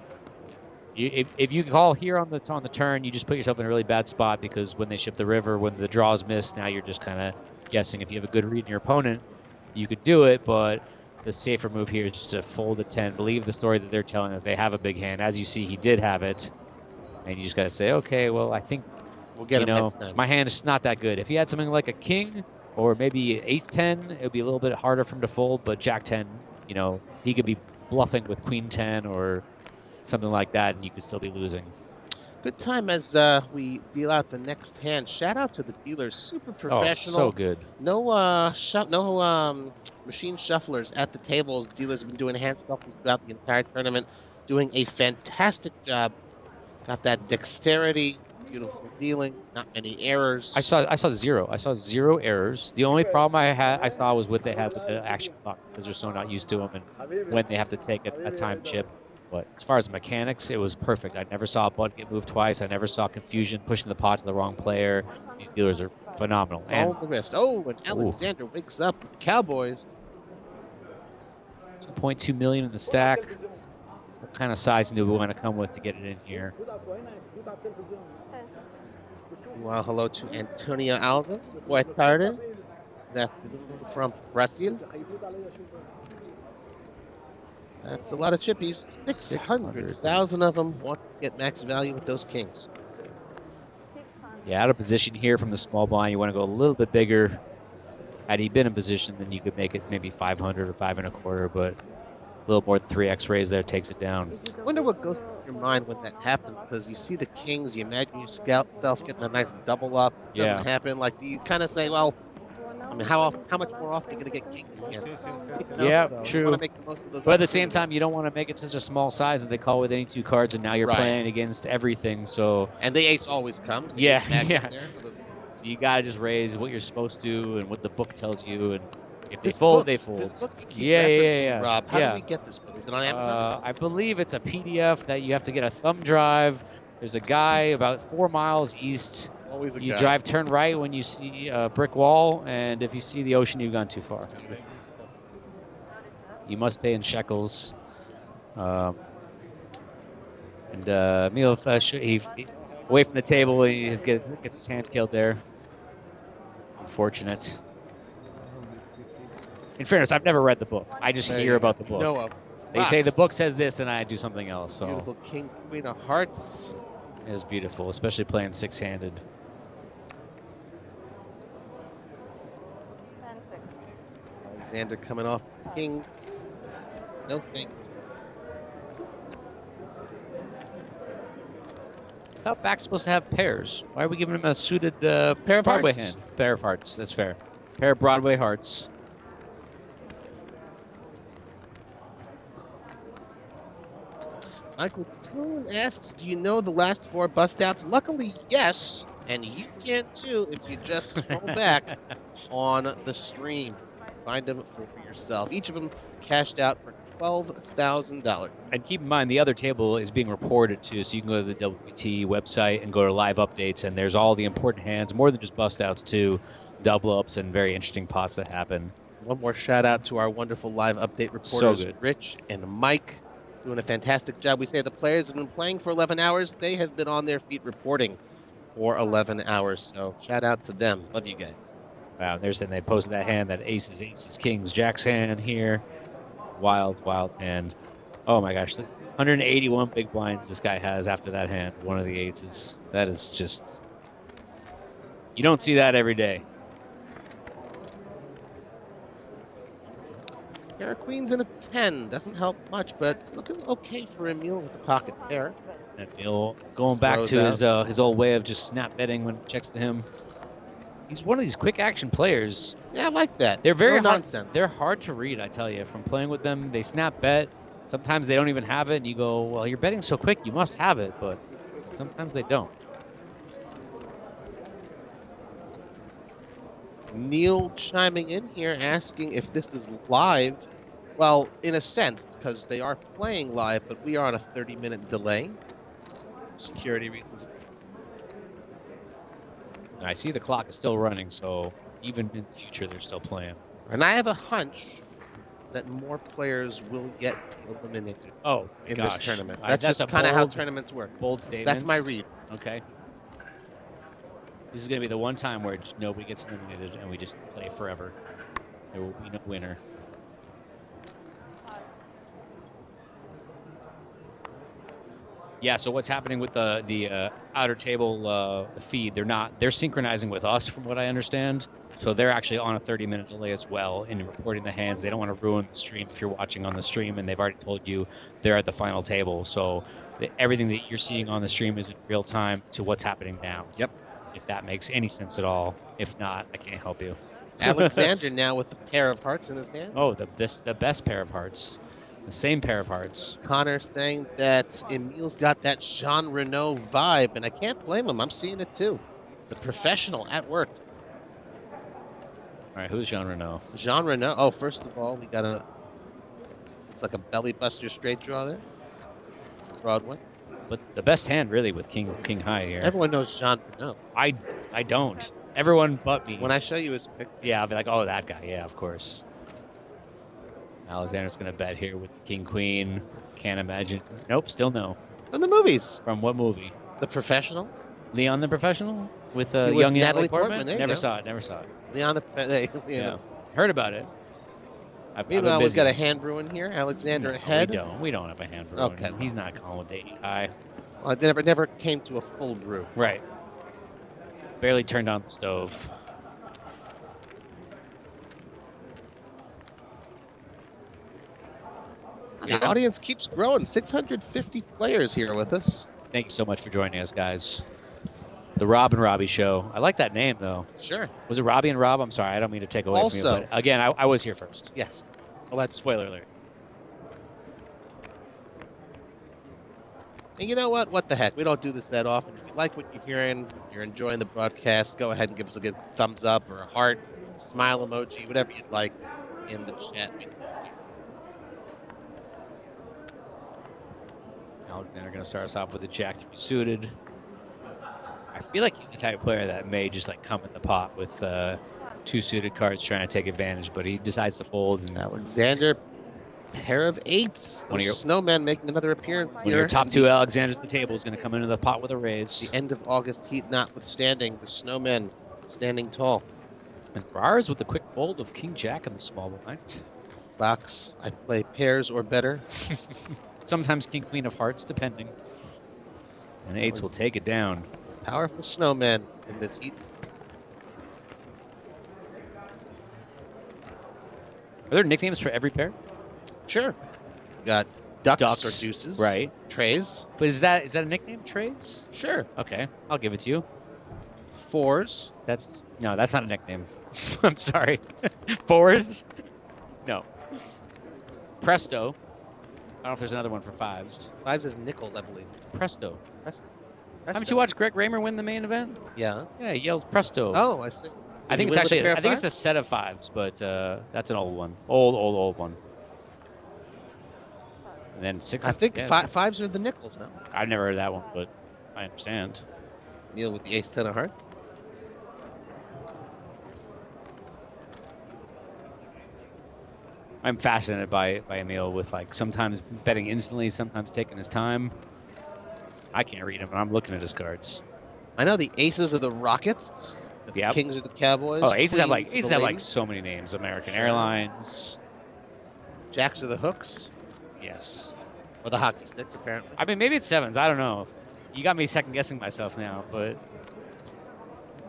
S21: If you call here on the turn, you just put yourself in a really bad spot because when they ship the river, when the draws miss, now you're just kind of guessing. If you have a good read in your opponent, you could do it, but the safer move here is just to fold the 10, believe the story that they're telling that they have a big hand. As you see, he did have it, and you just got to say, okay, well, I think
S4: we'll get him next time.
S21: My hand is just not that good. If he had something like a king or maybe ace 10, it would be a little bit harder for him to fold, but jack 10, he could be bluffing with queen 10 or something like that, and you could still be losing.
S4: Good time as we deal out the next hand. Shout out to the dealers, super
S21: Oh,
S4: professional.
S21: so good.
S4: No machine shufflers at the tables. Dealers have been doing hand shuffles throughout the entire tournament, doing a fantastic job. Got that dexterity, beautiful dealing, not many errors.
S21: I saw zero. I saw zero errors. The only problem I saw was what they had with the action clock because they're so not used to them and when they have to take a time chip. But as far as the mechanics, it was perfect. I never saw a button get moved twice. I never saw confusion pushing the pot to the wrong player. These dealers are phenomenal.
S4: All the rest. Oh, and Alexander wakes up with Cowboys.
S21: 2.2 million in the stack. What kind of sizing do we want to come with to get it in here?
S4: Well, hello to Antonio Alves. Boa tarde. Good afternoon from Brazil. That's a lot of chippies. 600,000 of them want to get max value with those kings.
S21: Yeah, out of position here from the small blind. You want to go a little bit bigger. Had he been in position, then you could make it maybe 500 or 5 1/4, but a little more than 3x raise there takes it down.
S4: I wonder what goes through your mind when that happens, because you see the kings, you imagine yourself getting a nice double up. Doesn't happen. Like, do you kind of say, well, I mean, how much more often are you going to get kings again? You know?
S21: Yeah,
S4: So
S21: true.
S4: You want to make the most of those
S21: but at the same time, you don't want to make it such a small size that they call with any 2 cards, and now you're playing against everything. So
S4: and the ace always comes. The
S21: yeah,
S4: ace magnet
S21: yeah.
S4: there for those.
S21: So you gotta just raise what you're supposed to and what the book tells you, and if they fold, they fold.
S4: This book you keep
S21: yeah,
S4: referencing, Rob. How do we get this book? Is it on Amazon?
S21: I believe it's a PDF that you have to get a thumb drive. There's a guy about 4 miles east.
S4: Always a
S21: you
S4: guy.
S21: drive, turn right when you see a brick wall, and if you see the ocean, you've gone too far. You must pay in shekels. And Emil, he away from the table, he gets his hand killed there. Unfortunate. In fairness, I've never read the book. I just hear about the book.
S4: Know of.
S21: They say the book says this, and I do something else. So
S4: Beautiful king, queen of hearts.
S21: It is beautiful, especially playing 6-handed.
S4: Alexander coming off his king. No thank you.
S21: I thought back's supposed to have pairs. Why are we giving him a suited pair of Broadway
S4: hearts.
S21: hand? Pair of hearts. That's fair. Pair of Broadway hearts.
S4: Michael Kuhn asks, do you know the last 4 bust outs? Luckily, yes. And you can too if you just scroll back on the stream. Find them for yourself. Each of them cashed out for $12,000.
S21: And keep in mind, the other table is being reported to, so you can go to the WPT website and go to live updates, and there's all the important hands, more than just bust outs too, double ups and very interesting pots that happen.
S4: One more shout out to our wonderful live update reporters,
S21: good.
S4: Rich and Mike, doing a fantastic job. We say the players have been playing for 11 hours. They have been on their feet reporting for 11 hours. So shout out to them. Love you guys.
S21: Wow, and they posted that hand, that aces, kings, jacks hand here. Wild hand. Oh my gosh, 181 big blinds this guy has after that hand, one of the aces. That is just, you don't see that every day.
S4: Pair of queens and a 10. Doesn't help much, but looking okay for Emil with the pocket pair.
S21: And Emil going back
S4: Throws
S21: to his old way of just snap betting when it checks to him. He's one of these quick action players.
S4: Yeah, I like that.
S21: They're very
S4: no
S21: hard,
S4: nonsense.
S21: They're hard to read, I tell you. From playing with them, they snap bet. Sometimes they don't even have it, and you go, well, you're betting so quick, you must have it, but sometimes they don't.
S4: Neil chiming in here asking if this is live. Well, in a sense, because they are playing live, but we are on a 30-minute delay. Security reasons.
S21: I see the clock is still running, so even in the future, they're still playing.
S4: And I have a hunch that more players will get eliminated in this tournament. That's just kind of how tournaments work.
S21: Bold statement.
S4: That's my read.
S21: Okay. This is going to be the one time where nobody gets eliminated and we just play forever. There will be no winner. Yeah, so what's happening with the outer table feed? They're synchronizing with us, from what I understand. So they're actually on a 30-minute delay as well in reporting the hands. They don't want to ruin the stream if you're watching on the stream, and they've already told you they're at the final table. So everything that you're seeing on the stream is in real time to what's happening now.
S4: Yep.
S21: If that makes any sense at all. If not, I can't help you.
S4: Alexander now with the pair of hearts in his hand.
S21: Oh, the best pair of hearts. The same pair of hearts.
S4: Connor saying that Emil's got that Jean Renault vibe, and I can't blame him. I'm seeing it too. The professional at work.
S21: All right, who's Jean Renault?
S4: Jean Renault. Oh, first of all, we got it's like a belly buster straight draw there. Broadway.
S21: But the best hand really with King High here.
S4: Everyone knows Jean Renault.
S21: I don't. Everyone but me.
S4: When I show you his pic.
S21: Yeah, I'll be like, oh, that guy. Yeah, of course. Alexander's going to bet here with King Queen. Can't imagine. Nope, still no.
S4: From the movies.
S21: From what movie?
S4: The Professional.
S21: Leon the Professional? With
S4: With
S21: young
S4: Natalie
S21: Natalie Portman?
S4: Portman,
S21: Never saw it.
S4: Leon the
S21: Yeah. Heard about it.
S4: Meanwhile, we've got a hand bruin here. Alexander ahead.
S21: We don't have a hand bruin.
S4: Okay.
S21: He's not calling with 80 high.
S4: Well, it never came to a full brew.
S21: Right. Barely turned on the stove.
S4: The audience keeps growing. 650 players here with us.
S21: Thank you so much for joining us, guys. The Rob and Robbie Show. I like that name, though.
S4: Sure.
S21: Was it Robbie and Rob? I'm sorry, I don't mean to take away from you. But again, I was here first.
S4: Yes.
S21: Well, that's spoiler alert.
S4: And you know what? What the heck? We don't do this that often. If you like what you're hearing, you're enjoying the broadcast, go ahead and give us a good thumbs up or a heart, smile emoji, whatever you'd like in the chat.
S21: Alexander going to start us off with a Jack 3 suited. I feel like he's the type of player that may just like come in the pot with 2 suited cards trying to take advantage, but he decides to fold. And
S4: Alexander, pair of 8s.
S21: One of your
S4: snowmen making another appearance.
S21: One of your top 2 Alexanders at the table is going to come into the pot with a raise.
S4: The end of August heat notwithstanding, the snowmen standing tall.
S21: And Brars with the quick fold of King Jack in the small blind.
S4: Box, I play pairs or better.
S21: Sometimes King Queen of Hearts, depending. And 8s will take it down.
S4: Powerful snowman in this heat.
S21: Are there nicknames for every pair?
S4: Sure. Got ducks or deuces.
S21: Right.
S4: Trays.
S21: But is that a nickname? Trays?
S4: Sure.
S21: Okay, I'll give it to you.
S4: 4s.
S21: That's not a nickname. I'm sorry. 4s? No. Presto. I don't know if there's another one for 5s.
S4: 5s is nickels, I believe.
S21: Presto.
S4: Presto.
S21: Haven't you watched Greg Raymer win the main event?
S4: Yeah.
S21: Yeah, he yelled Presto.
S4: Oh, I see.
S21: I think it's actually. I think it's a set of 5s, but that's an old one. Old one. And then 6.
S4: I think
S21: yeah,
S4: 5s are the nickels now.
S21: I've never heard that one, but I understand.
S4: Neil with the ace 10 of hearts.
S21: I'm fascinated by Emil with like sometimes betting instantly, sometimes taking his time. I can't read him, and I'm looking at his cards.
S4: I know the aces are the Rockets. The kings are the Cowboys.
S21: Oh, aces have like
S4: ladies.
S21: so many names. American Airlines.
S4: Jacks are the hooks.
S21: Yes.
S4: Or the hockey sticks, apparently.
S21: I mean, maybe it's 7s. I don't know. You got me second guessing myself now, but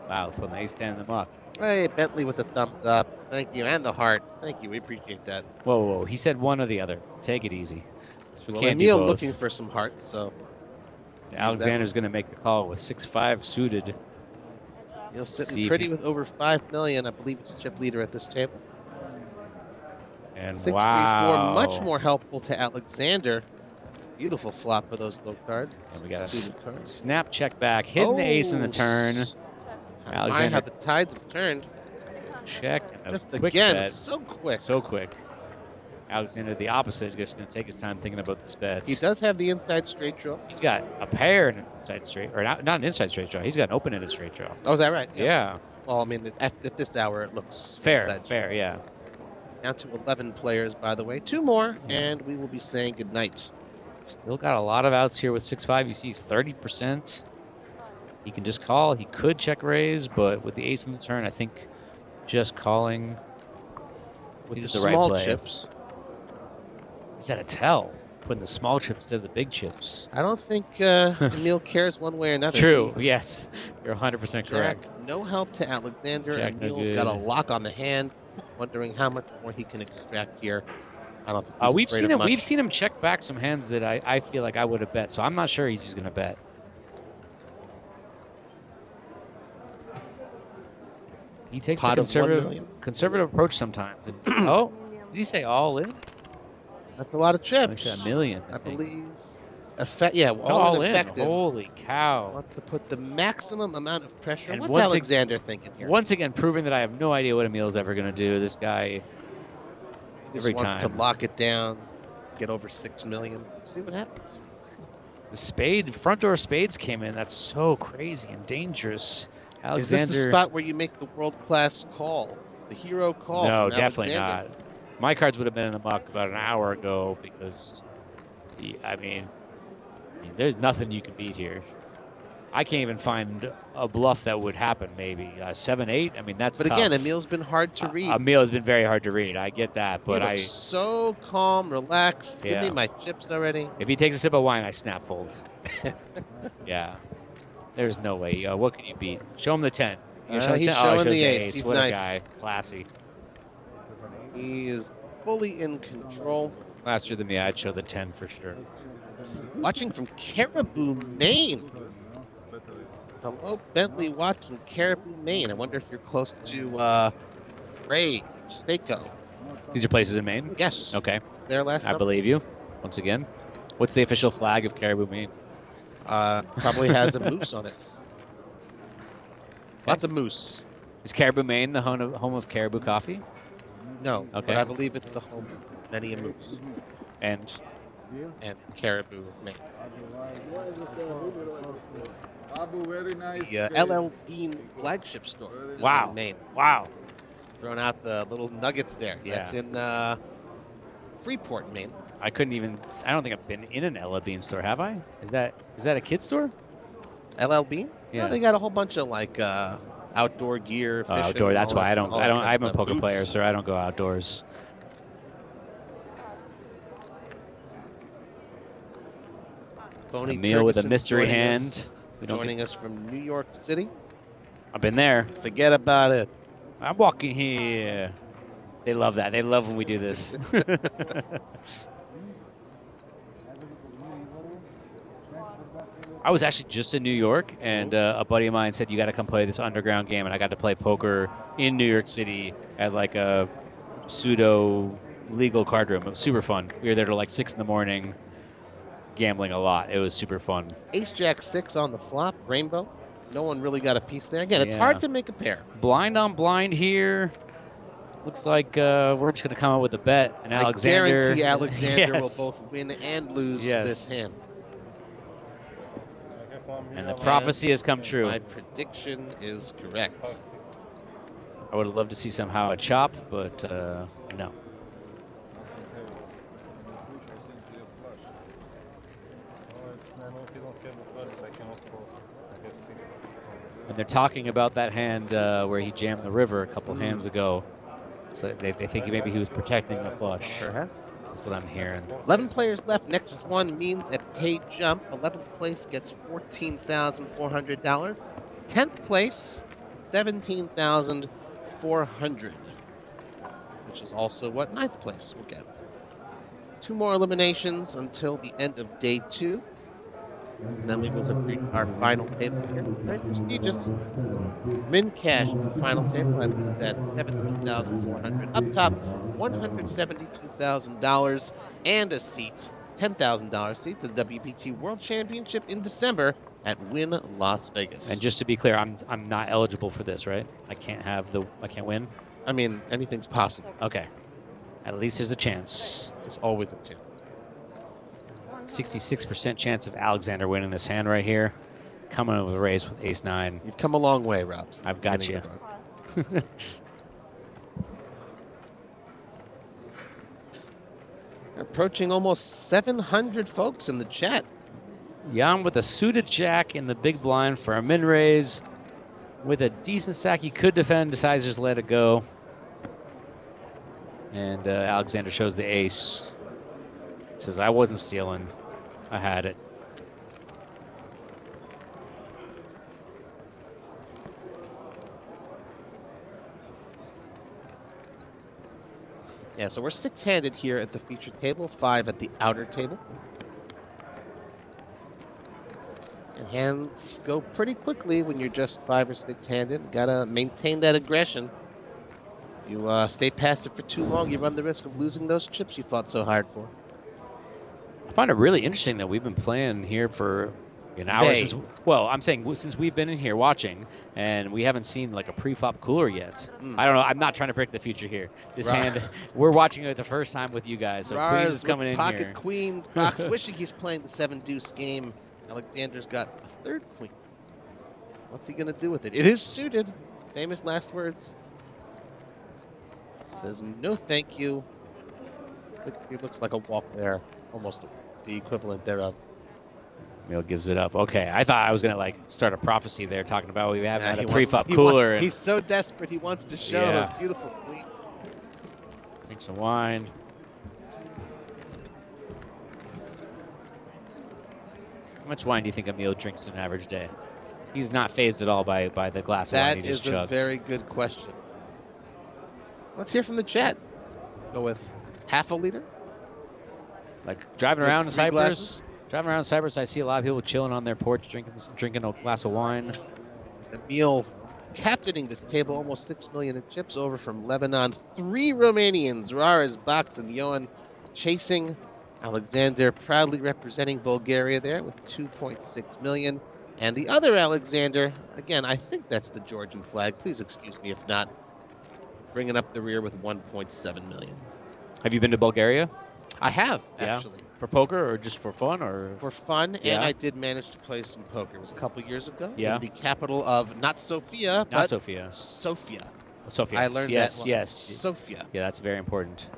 S21: wow, putting the ace 10 in the muck.
S4: Hey, Bentley with a thumbs up. Thank you, and the heart. Thank you. We appreciate that.
S21: Whoa. He said one or the other. Take it easy.
S4: Well, Emil looking for some hearts, so.
S21: Alexander's going to make the call with 6-5 suited.
S4: He'll sitting pretty with over 5 million. I believe it's chip leader at this table.
S21: And
S4: 6-3-4,
S21: wow.
S4: much more helpful to Alexander. Beautiful flop for those low cards.
S21: And we got a
S4: suited cards.
S21: snap check back, hitting the ace in the turn.
S4: Alexander, how the tides have turned.
S21: Check.
S4: Just
S21: quick
S4: again,
S21: bet.
S4: so quick.
S21: So quick. Alexander, the opposite, is just going to take his time thinking about this bet.
S4: He does have the inside straight draw.
S21: He's got a pair in an inside straight, or not an inside straight draw. He's got an open-ended straight draw.
S4: Oh, is that right?
S21: Yeah.
S4: Well, I mean, at this hour, it looks
S21: fair, yeah.
S4: Down to 11 players, by the way. 2 more, and we will be saying goodnight.
S21: Still got a lot of outs here with 6-5. You see he's 30%. He can just call. He could check raise, but with the ace in the turn, I think just calling
S4: with
S21: is
S4: the
S21: the right
S4: small
S21: play.
S4: chips.
S21: Is that a tell? putting the small chips instead of the big chips.
S4: I don't think Emil cares one way or another.
S21: True. Yes, you're 100% correct.
S4: Jack's no help to Alexander.
S21: Jack no
S4: Emil's got a
S21: good.
S4: lock on the hand, wondering how much more he can extract here. I don't think
S21: We've
S4: afraid
S21: seen
S4: of
S21: him.
S4: much.
S21: We've seen him check back some hands that I feel like I would have bet. So I'm not sure he's just gonna bet. He takes
S4: Pot
S21: a
S4: of 1 million.
S21: conservative approach sometimes. Oh, did he say all in?
S4: That's a lot of chips.
S21: Like a million,
S4: I
S21: think.
S4: believe. Yeah,
S21: All
S4: in
S21: in.
S4: effective.
S21: Holy cow!
S4: Wants to put the maximum amount of pressure.
S21: And
S4: What's
S21: once
S4: Alexander thinking here?
S21: Once again, proving that I have no idea what Emil's ever gonna do. This guy,
S4: Just
S21: every
S4: wants
S21: time.
S4: to lock it down, get over 6 million. See what happens.
S21: The front door spades came in. That's so crazy and dangerous. Alexander.
S4: Is this the spot where you make the world-class call, the hero call?
S21: No,
S4: from
S21: definitely
S4: Alexander?
S21: not. My cards would have been in the muck about an hour ago because, I mean, there's nothing you can beat here. I can't even find a bluff that would happen. Maybe 7-8. I mean, that's.
S4: But
S21: tough.
S4: again, Emil's been hard to read.
S21: Emil has been very hard to read. I get that, but
S4: he looks so calm, relaxed. Give me
S21: Yeah.
S4: my chips already.
S21: if he takes a sip of wine, I snap fold. Yeah, there's no way. What can you beat? Show him the 10. You show
S4: He's
S21: 10?
S4: showing
S21: he shows
S4: the ace. He's
S21: What
S4: nice.
S21: a guy. Classy.
S4: He is fully in control.
S21: Faster than me, I'd show the 10 for sure.
S4: Watching from Caribou, Maine. Hello, Bentley Watts from Caribou, Maine. I wonder if you're close to Ray Seiko.
S21: These are places in Maine?
S4: Yes.
S21: Okay.
S4: There last
S21: I
S4: summer.
S21: believe you. Once again. What's the official flag of Caribou, Maine?
S4: Probably has a moose on it. Lots of moose.
S21: Is Caribou, Maine the home of Caribou Coffee?
S4: No,
S21: Okay.
S4: but I believe it's the home of many a moose.
S21: And
S4: Caribou, Maine.
S13: Abu, very nice.
S4: The LL Bean flagship store. is
S21: Wow.
S4: in Maine.
S21: Wow.
S4: Throwing out the little nuggets there.
S21: Yeah.
S4: That's in Freeport, Maine.
S21: I couldn't even. I don't think I've been in an Ella Bean store, have I? Is that a kid store?
S4: LL Bean?
S21: Yeah.
S4: No, they got a whole bunch of like outdoor gear, fishing.
S21: Outdoor. That's
S4: all
S21: why
S4: that
S21: I
S4: stuff,
S21: don't.
S4: all
S21: I
S4: that
S21: don't.
S4: kind of
S21: I'm a
S4: stuff.
S21: poker
S4: Boots.
S21: player, so I don't go outdoors.
S4: Boney
S21: Emil with a
S4: Turkison
S21: mystery
S4: joining
S21: hand.
S4: us-
S21: We don't
S4: Joining us from New York City.
S21: I've been there.
S4: Forget about it.
S21: I'm walking here. They love that. They love when we do this. I was actually just in New York, and a buddy of mine said, you got to come play this underground game, and I got to play poker in New York City at like a pseudo legal card room. It was super fun. We were there till like 6 in the morning, gambling a lot. It was super fun.
S4: Ace Jack 6 on the flop, rainbow. No one really got a piece there. Again, it's
S21: Yeah.
S4: hard to make a pair.
S21: Blind on blind here. Looks like we're just going to come up with a bet, and Alexander.
S4: I guarantee Alexander
S21: Yes.
S4: will both win and lose
S21: Yes.
S4: this hand.
S21: And the prophecy has come true.
S4: My prediction is correct.
S21: I would have loved to see somehow a chop, but no. And they're talking about that hand where he jammed the river a couple hands ago. So they think maybe he was protecting the flush. That's what I'm hearing.
S4: 11 players left. Next one means a paid jump. 11th place gets $14,400. 10th place, $17,400, which is also what 9th place will get. 2 more eliminations until the end of day 2. And then we will have reached our final table here. Very prestigious. Min cash is the final table. I believe that $17,400. Up top, $172,000 and a seat, $10,000 seat to the WPT World Championship in December at Wynn Las Vegas.
S21: And just to be clear, I'm not eligible for this, right? I can't win.
S4: I mean, anything's possible.
S21: Okay. At least there's a chance.
S4: There's always a chance.
S21: 66% chance of Alexander winning this hand right here. Coming in with a raise with ace-9.
S4: You've come a long way, Rob.
S21: I've got you.
S4: Approaching almost 700 folks in the chat.
S21: Jan with a suited jack in the big blind for a min raise. With a decent stack he could defend, decides to just let it go. And Alexander shows the ace. Says I wasn't stealing. I had it.
S4: Yeah, so we're 6-handed here at the featured table, 5 at the outer table. And hands go pretty quickly when you're just 5 or 6-handed. Gotta maintain that aggression. You stay passive for too long, you run the risk of losing those chips you fought so hard for.
S21: I find it really interesting that we've been playing here for an hour since. Well, I'm saying since we've been in here watching, and we haven't seen like a pre-flop cooler yet. I don't know. I'm not trying to predict the future here. This hand, we're watching it the first time with you guys. So Queens is coming in
S4: pocket
S21: here.
S4: Queens, box wishing he's playing the 7-deuce game. Alexander's got a third queen. What's he gonna do with it? It is suited. Famous last words. Says no, thank you. 6-3 looks like a walk there, almost the equivalent thereof.
S21: Emil gives it up. Okay, I thought I was gonna like start a prophecy there, talking about we haven't had a
S4: He
S21: pre-flop
S4: wants-
S21: cooler.
S4: He's so desperate. He wants to show
S21: Yeah.
S4: those beautiful queens.
S21: Drink some wine. How much wine do you think Emil drinks in an average day? He's not phased at all by the glass of wine he
S4: That
S21: just
S4: is a
S21: chugged.
S4: very good question. Let's hear from the chat. Go with half a liter.
S21: Like driving
S4: Like
S21: around in
S4: 3
S21: Cyprus.
S4: glasses?
S21: Driving around Cyprus, I see a lot of people chilling on their porch, drinking a glass of wine.
S4: Emil captaining this table, almost 6 million in chips over from Lebanon. 3 Romanians, Rares, Box, and Johan chasing. Alexander proudly representing Bulgaria there with 2.6 million. And the other Alexander, again, I think that's the Georgian flag. Please excuse me if not. Bringing up the rear with 1.7 million.
S21: Have you been to Bulgaria?
S4: I have,
S21: Yeah.
S4: actually.
S21: For poker or just for fun or?
S4: For fun,
S21: Yeah.
S4: and I did manage to play some poker. It was a couple years ago.
S21: Yeah.
S4: In the capital of not Sofia,
S21: Not
S4: but
S21: Sofia.
S4: Sofia.
S21: Sofia.
S4: I learned
S21: yes,
S4: that.
S21: yes.
S4: Sofia.
S21: Yeah, that's very important.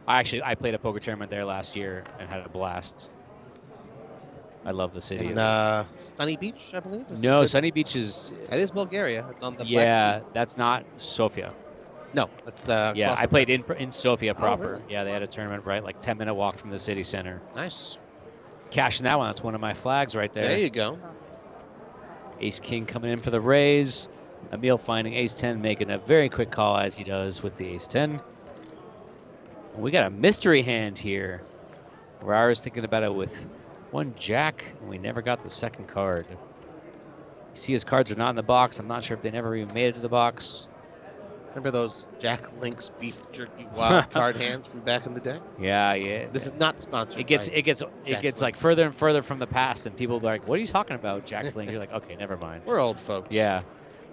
S21: I played a poker tournament there last year and had a blast. I love the city.
S4: In Sunny Beach, I believe. is
S21: No,
S4: it?
S21: Sunny Beach is.
S4: That is Bulgaria. It's on the Black
S21: Yeah,
S4: Sea.
S21: that's not Sofia.
S4: No, that's
S21: Yeah,
S4: across
S21: I
S4: the
S21: played in Sofia proper.
S4: really?
S21: Yeah, they had a tournament right, like 10-minute walk from the city center.
S4: Nice.
S21: Cashing that one. That's one of my flags right there.
S4: There you go.
S21: Ace King coming in for the raise. Emil finding Ace 10, making a very quick call as he does with the Ace 10. We got a mystery hand here. Where I was thinking about it with one Jack, and we never got the second card. You see his cards are not in the box. I'm not sure if they never even made it to the box.
S4: Remember those Jack Link's beef jerky wild card hands from back in the day?
S21: Yeah, yeah.
S4: This is not sponsored.
S21: It gets
S4: by
S21: like
S4: Link.
S21: further and further from the past, and people are like, "What are you talking about, Jack Sling?" You're like, "Okay, never mind."
S4: We're old folks.
S21: Yeah,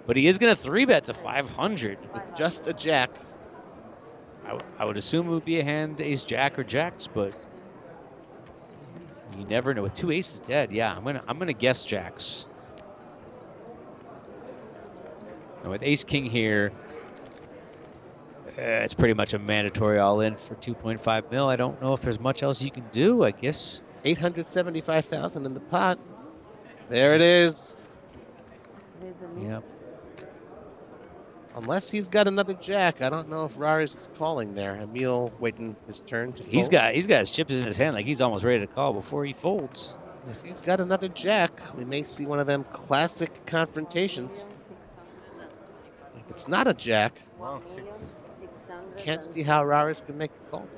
S21: but he is gonna 3-bet to 500
S4: with just a Jack.
S21: I would assume it would be a hand Ace Jack or Jacks, but you never know. With 2 aces dead, yeah, I'm gonna guess Jacks. And with Ace King here, it's pretty much a mandatory all-in for 2.5 mil. I don't know if there's much else you can do. I guess
S4: 875,000 in the pot. There it is.
S21: Yep.
S4: Unless he's got another Jack, I don't know if Rares is calling there. Emil waiting his turn to fold.
S21: He's got his chips in his hand, like he's almost ready to call before he folds.
S4: If he's got another Jack, we may see one of them classic confrontations. If it's not a Jack, can't see how Rares can make a call.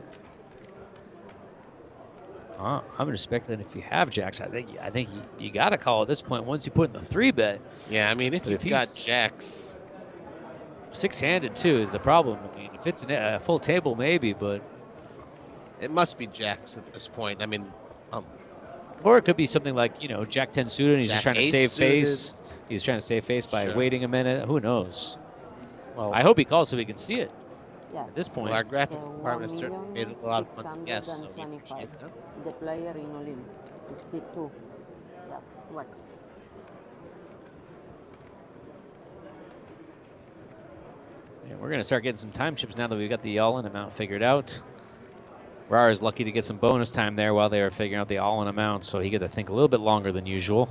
S21: I'm just speculating if you have Jacks. I think you got to call at this point once you put in the 3-bet.
S4: Yeah, I mean if
S21: But
S4: you've got Jacks.
S21: 6-handed too is the problem. I mean, if it's a full table, maybe, but
S4: it must be Jacks at this point. I mean,
S21: or it could be something like Jack 10 suited. And he's just
S4: Jack
S21: trying to
S4: ace
S21: save
S4: suited.
S21: face. He's trying to save face by
S4: Sure.
S21: waiting a minute. Who knows?
S4: Well,
S21: I hope he calls so we can see it.
S2: Yes.
S21: At this point,
S4: well, our graphics department has certainly made it a lot of fun to guess. So we
S2: 1,625,000.
S4: appreciate that.
S2: The player in all-in is C2. Yes. What?
S21: Yeah, we're going to start getting some time chips now that we've got the all-in amount figured out. Rar is lucky to get some bonus time there while they were figuring out the all-in amount, so he got to think a little bit longer than usual.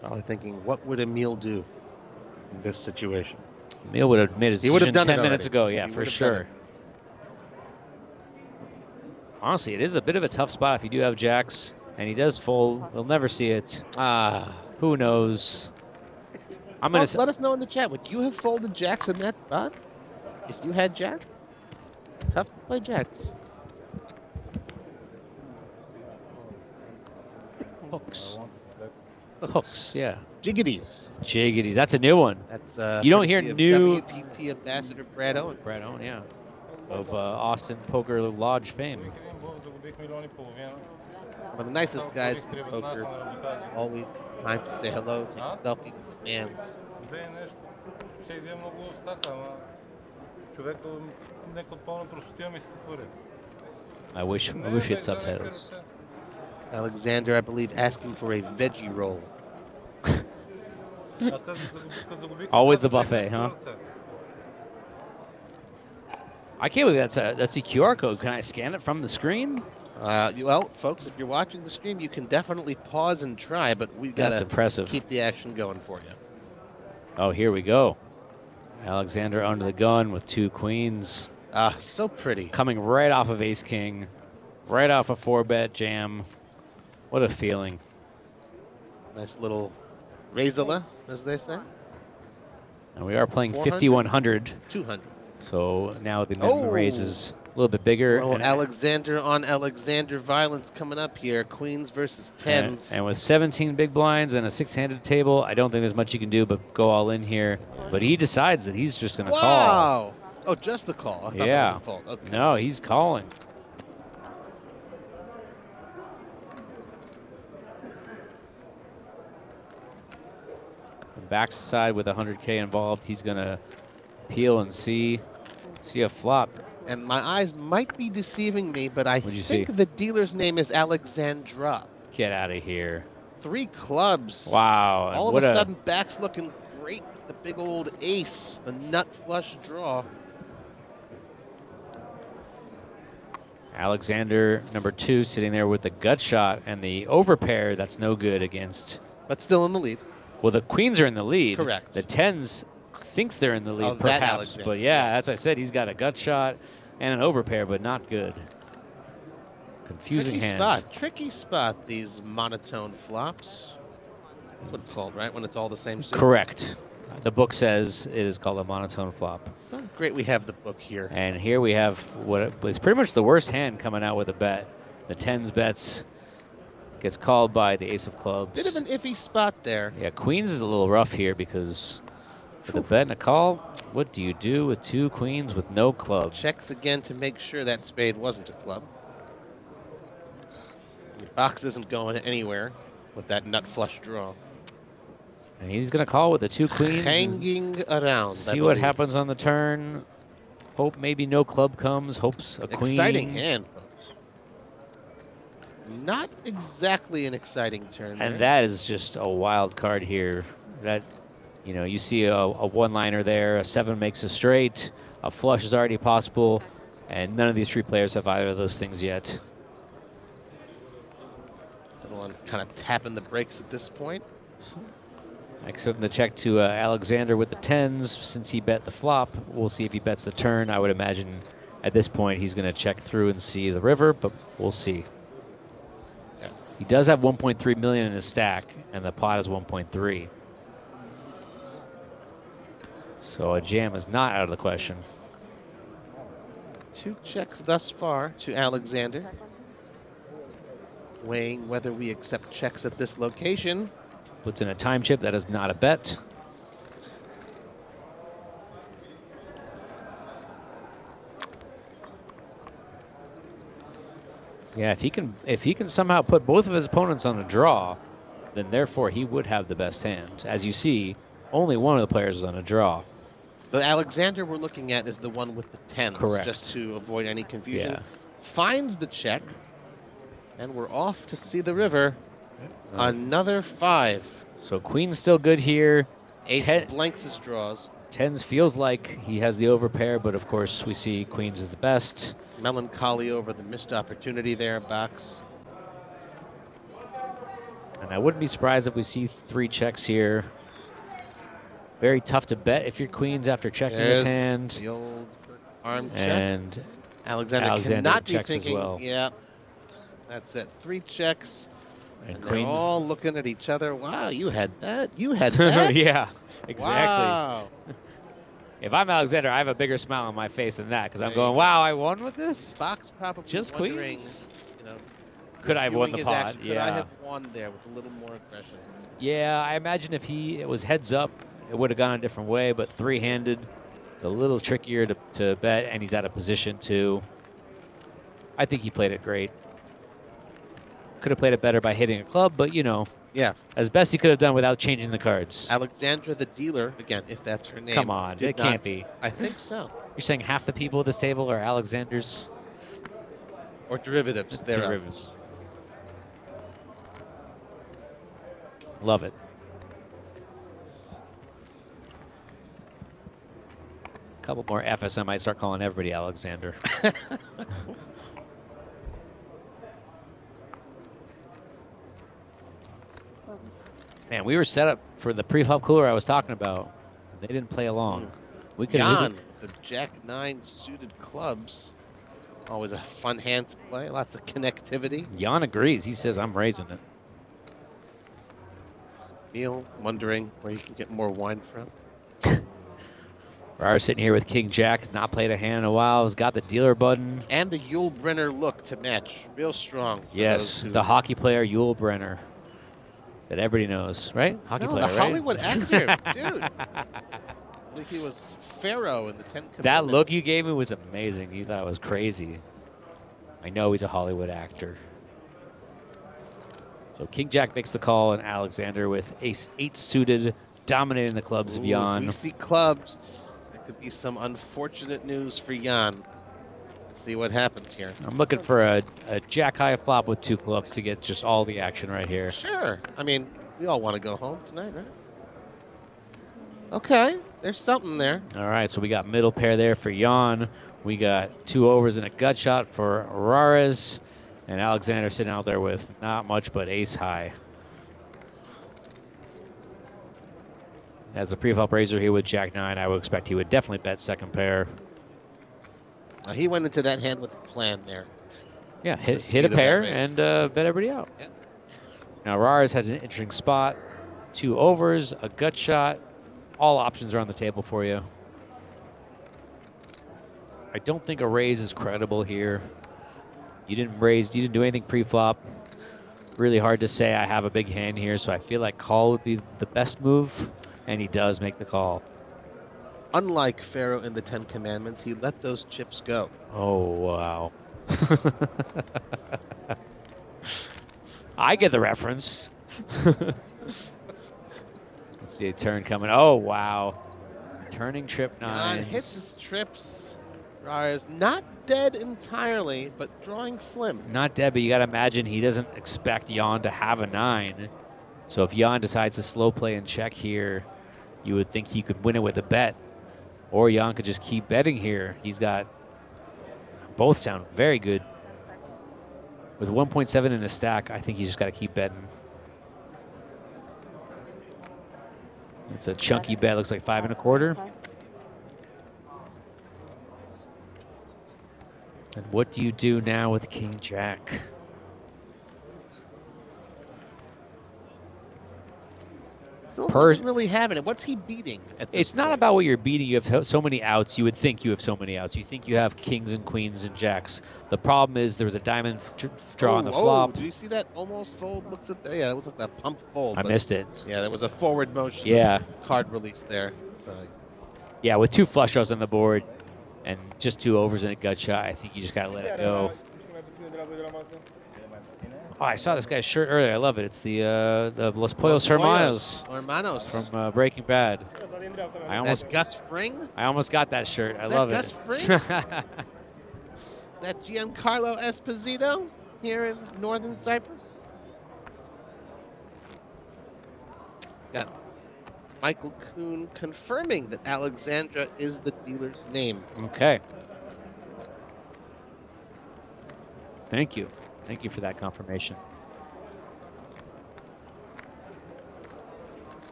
S4: Probably thinking, what would Emil do in this situation?
S21: Emil would have made his
S4: He would have
S21: decision
S4: done
S21: 10
S4: it
S21: minutes
S4: already.
S21: ago. Yeah,
S4: He
S21: for
S4: would have done
S21: sure.
S4: it.
S21: Honestly, it is a bit of a tough spot if you do have jacks, and he does fold. We'll never see it. Who knows? I'm gonna.
S4: Let us know in the chat. Would you have folded jacks in that spot if you had jacks? Tough to play jacks. Hooks.
S21: Hooks, yeah.
S4: Jiggities.
S21: Jiggities. That's a new one.
S4: That's
S21: you don't hear
S4: courtesy
S21: new.
S4: of WPT ambassador Brad Owen.
S21: Brad Owen, yeah, of Austin Poker Lodge fame.
S4: One of the nicest guys in poker. Always time to say hello, take a selfie with the fans.
S21: I wish we had subtitles.
S4: Alexander, I believe, asking for a veggie roll.
S21: Always the buffet, huh? I can't believe that's a QR code. Can I scan it from the screen?
S4: Well, folks, if you're watching the stream, you can definitely pause and try, but we've got to keep the action going for you.
S21: Oh, here we go. Alexander under the gun with 2 queens.
S4: So pretty.
S21: Coming right off of ace king, right off a 4-bet jam. What a feeling.
S4: Nice little Razala, as they say.
S21: And we are playing 5,100.
S4: 200.
S21: So now the minimum raise is a little bit bigger.
S4: Well, Alexander on Alexander violence coming up here. Queens versus tens.
S21: And with 17 big blinds and a 6-handed table, I don't think there's much you can do but go all in here. But he decides that he's just going to call.
S4: Wow! Oh, just the call. I thought that was a fault. Okay.
S21: No, he's calling. Backside with 100K involved, he's going to peel and see a flop.
S4: And my eyes might be deceiving me, but I think
S21: see?
S4: the dealer's name is Alexandra.
S21: Get out of here.
S4: 3 clubs.
S21: Wow.
S4: All of a sudden, back's looking great. The big old ace, the nut flush draw.
S21: Alexander, number 2, sitting there with the gut shot and the overpair. That's no good against.
S4: But still in the lead.
S21: Well, the queens are in the lead.
S4: Correct.
S21: The tens thinks they're in the lead, perhaps. But yeah, as I said, he's got a gut shot and an overpair, but not good. Confusing hand.
S4: Tricky spot, these monotone flops. That's what it's called, right? When it's all the same suit?
S21: Correct. The book says it is called a monotone flop.
S4: So great we have the book here.
S21: And here we have what is pretty much the worst hand coming out with a bet. The tens bets. Gets called by the ace of clubs.
S4: Bit of an iffy spot there.
S21: Yeah, queens is a little rough here because for the bet and a call, what do you do with 2 queens with no club?
S4: Checks again to make sure that spade wasn't a club. The box isn't going anywhere with that nut flush draw.
S21: And he's going to call with the 2 queens.
S4: Hanging around.
S21: See what happens on the turn. Hope maybe no club comes. Hopes a queen.
S4: Exciting hand, folks. Not exactly an exciting turn.
S21: And that is just a wild card here. That, you know, you see a one-liner there. A 7 makes a straight. A flush is already possible. And none of these 3 players have either of those things yet.
S4: Everyone kind of tapping the brakes at this point.
S21: Except the check to Alexander with the 10s. Since he bet the flop, we'll see if he bets the turn. I would imagine at this point he's going to check through and see the river, but we'll see. Yeah. He does have 1.3 million in his stack, and the pot is 1.3. So a jam is not out of the question.
S4: 2 checks thus far to Alexander. Weighing whether we accept checks at this location.
S21: Puts in a time chip. That is not a bet. Yeah, if he can somehow put both of his opponents on a draw, then therefore he would have the best hand. As you see, only one of the players is on a draw.
S4: The Alexander we're looking at is the one with the 10s.
S21: Correct.
S4: Just to avoid any confusion.
S21: Yeah.
S4: Finds the check. And we're off to see the river. Another 5.
S21: So queen's still good here.
S4: Ace blanks his draws.
S21: 10s feels like he has the overpair, but of course we see queens is the best.
S4: Melancholy over the missed opportunity there, box.
S21: And I wouldn't be surprised if we see 3 checks here. Very tough to bet if you're queens after checking
S4: There's
S21: his hand.
S4: the old arm check.
S21: And
S4: Alexander cannot be
S21: checks
S4: thinking,
S21: as well.
S4: yeah, that's it. 3 checks.
S21: And
S4: And they're
S21: queens.
S4: all looking at each other. Wow, you had that. You had that.
S21: Yeah, exactly.
S4: Wow.
S21: If I'm Alexander, I have a bigger smile on my face than that because I'm
S4: There
S21: going,
S4: you go.
S21: wow, I won with this?
S4: Fox probably
S21: Just
S4: wondering,
S21: queens?
S4: you know,
S21: Could I have won
S4: viewing
S21: the
S4: his
S21: pot?
S4: action,
S21: Yeah.
S4: Could I have won there with a little more aggression?
S21: Yeah, I imagine if it was heads up, it would have gone a different way, but three-handed, it's a little trickier to bet, and he's out of position too. I think he played it great. Could have played it better by hitting a club, but you know,
S4: yeah,
S21: as best he could have done without changing the cards.
S4: Alexandra the dealer, again, if that's her name.
S21: Come on, it can't be.
S4: I think so.
S21: You're saying half the people at this table are Alexanders?
S4: Or derivatives thereof.
S21: Derivatives. Love it. A couple more Fs, I might start calling everybody Alexander. Man, we were set up for the pre-flop cooler I was talking about. They didn't play along. We could
S4: Jan, the Jack-9 suited clubs. Always a fun hand to play. Lots of connectivity.
S21: Jan agrees. He says, I'm raising it.
S4: Neil wondering where you can get more wine from.
S21: Rar sitting here with King Jack. Has not played a hand in a while. Has got the dealer button.
S4: And the Yul Brynner look to match. Real strong.
S21: Yes, the hockey player Yul Brenner. That everybody knows, right? Hockey player,
S4: the
S21: right?
S4: Hollywood actor, dude. I think he was Pharaoh in the 10 Commandments.
S21: That look you gave me was amazing. You thought it was crazy. I know he's a Hollywood actor. So King Jack makes the call, and Alexander with ace-8 suited, dominating the clubs of Jan.
S4: If we see clubs, there could be some unfortunate news for Jan. Let's see what happens here.
S21: I'm looking for a jack-high flop with 2 clubs to get just all the action right here.
S4: Sure. I mean, we all want to go home tonight, right? Okay, there's something there.
S21: All right, so we got middle pair there for Jan. We got 2 overs and a gut shot for Arares. And Alexander sitting out there with not much but ace high. As a pre-flop raiser here with Jack 9, I would expect he would definitely bet second pair.
S4: He went into that hand with a plan there.
S21: Yeah, hit a pair and bet everybody out.
S4: Yep.
S21: Now Arares has an interesting spot. 2 overs, a gut shot. All options are on the table for you. I don't think a raise is credible here. You didn't raise, you didn't do anything pre-flop. Really hard to say I have a big hand here, so I feel like call would be the best move, and he does make the call.
S4: Unlike Pharaoh in the 10 Commandments, he let those chips go.
S21: Oh, wow. I get the reference. Let's see a turn coming. Oh, wow. Turning trip 9.
S4: Hits his trips. Is not dead entirely, but drawing slim.
S21: Not dead, but you got to imagine he doesn't expect Jan to have a 9. So if Jan decides to slow play and check here, you would think he could win it with a bet. Or Jan could just keep betting here. He's got, both sound very good. With 1.7 in his stack, I think he's just got to keep betting. It's a chunky bet, looks like 5 1/4. And what do you do now with King Jack?
S4: Still doesn't really having it. What's he beating?
S21: It's not about what you're beating. You have so many outs. You would think you have so many outs. You think you have kings and queens and jacks. The problem is there was a diamond draw on the flop.
S4: Did you see that almost fold? Looks at yeah, it looked like that pump fold.
S21: I missed it.
S4: Yeah, there was a forward motion.
S21: Yeah.
S4: Card release there. So.
S21: Yeah, with 2 flush draws on the board and just 2 overs and a gut shot, I think you just gotta let it go. Oh, I saw this guy's shirt earlier. I love it. It's the Los Pollos Hermanos from Breaking Bad.
S4: That's Gus Fring?
S21: I almost got that shirt. I
S4: Is
S21: love
S4: that
S21: it.
S4: Gus Fring? Is that Giancarlo Esposito here in northern Cyprus? Got Michael Kuhn confirming that Alexandra is the dealer's name.
S21: Okay. Thank you. Thank you for that confirmation.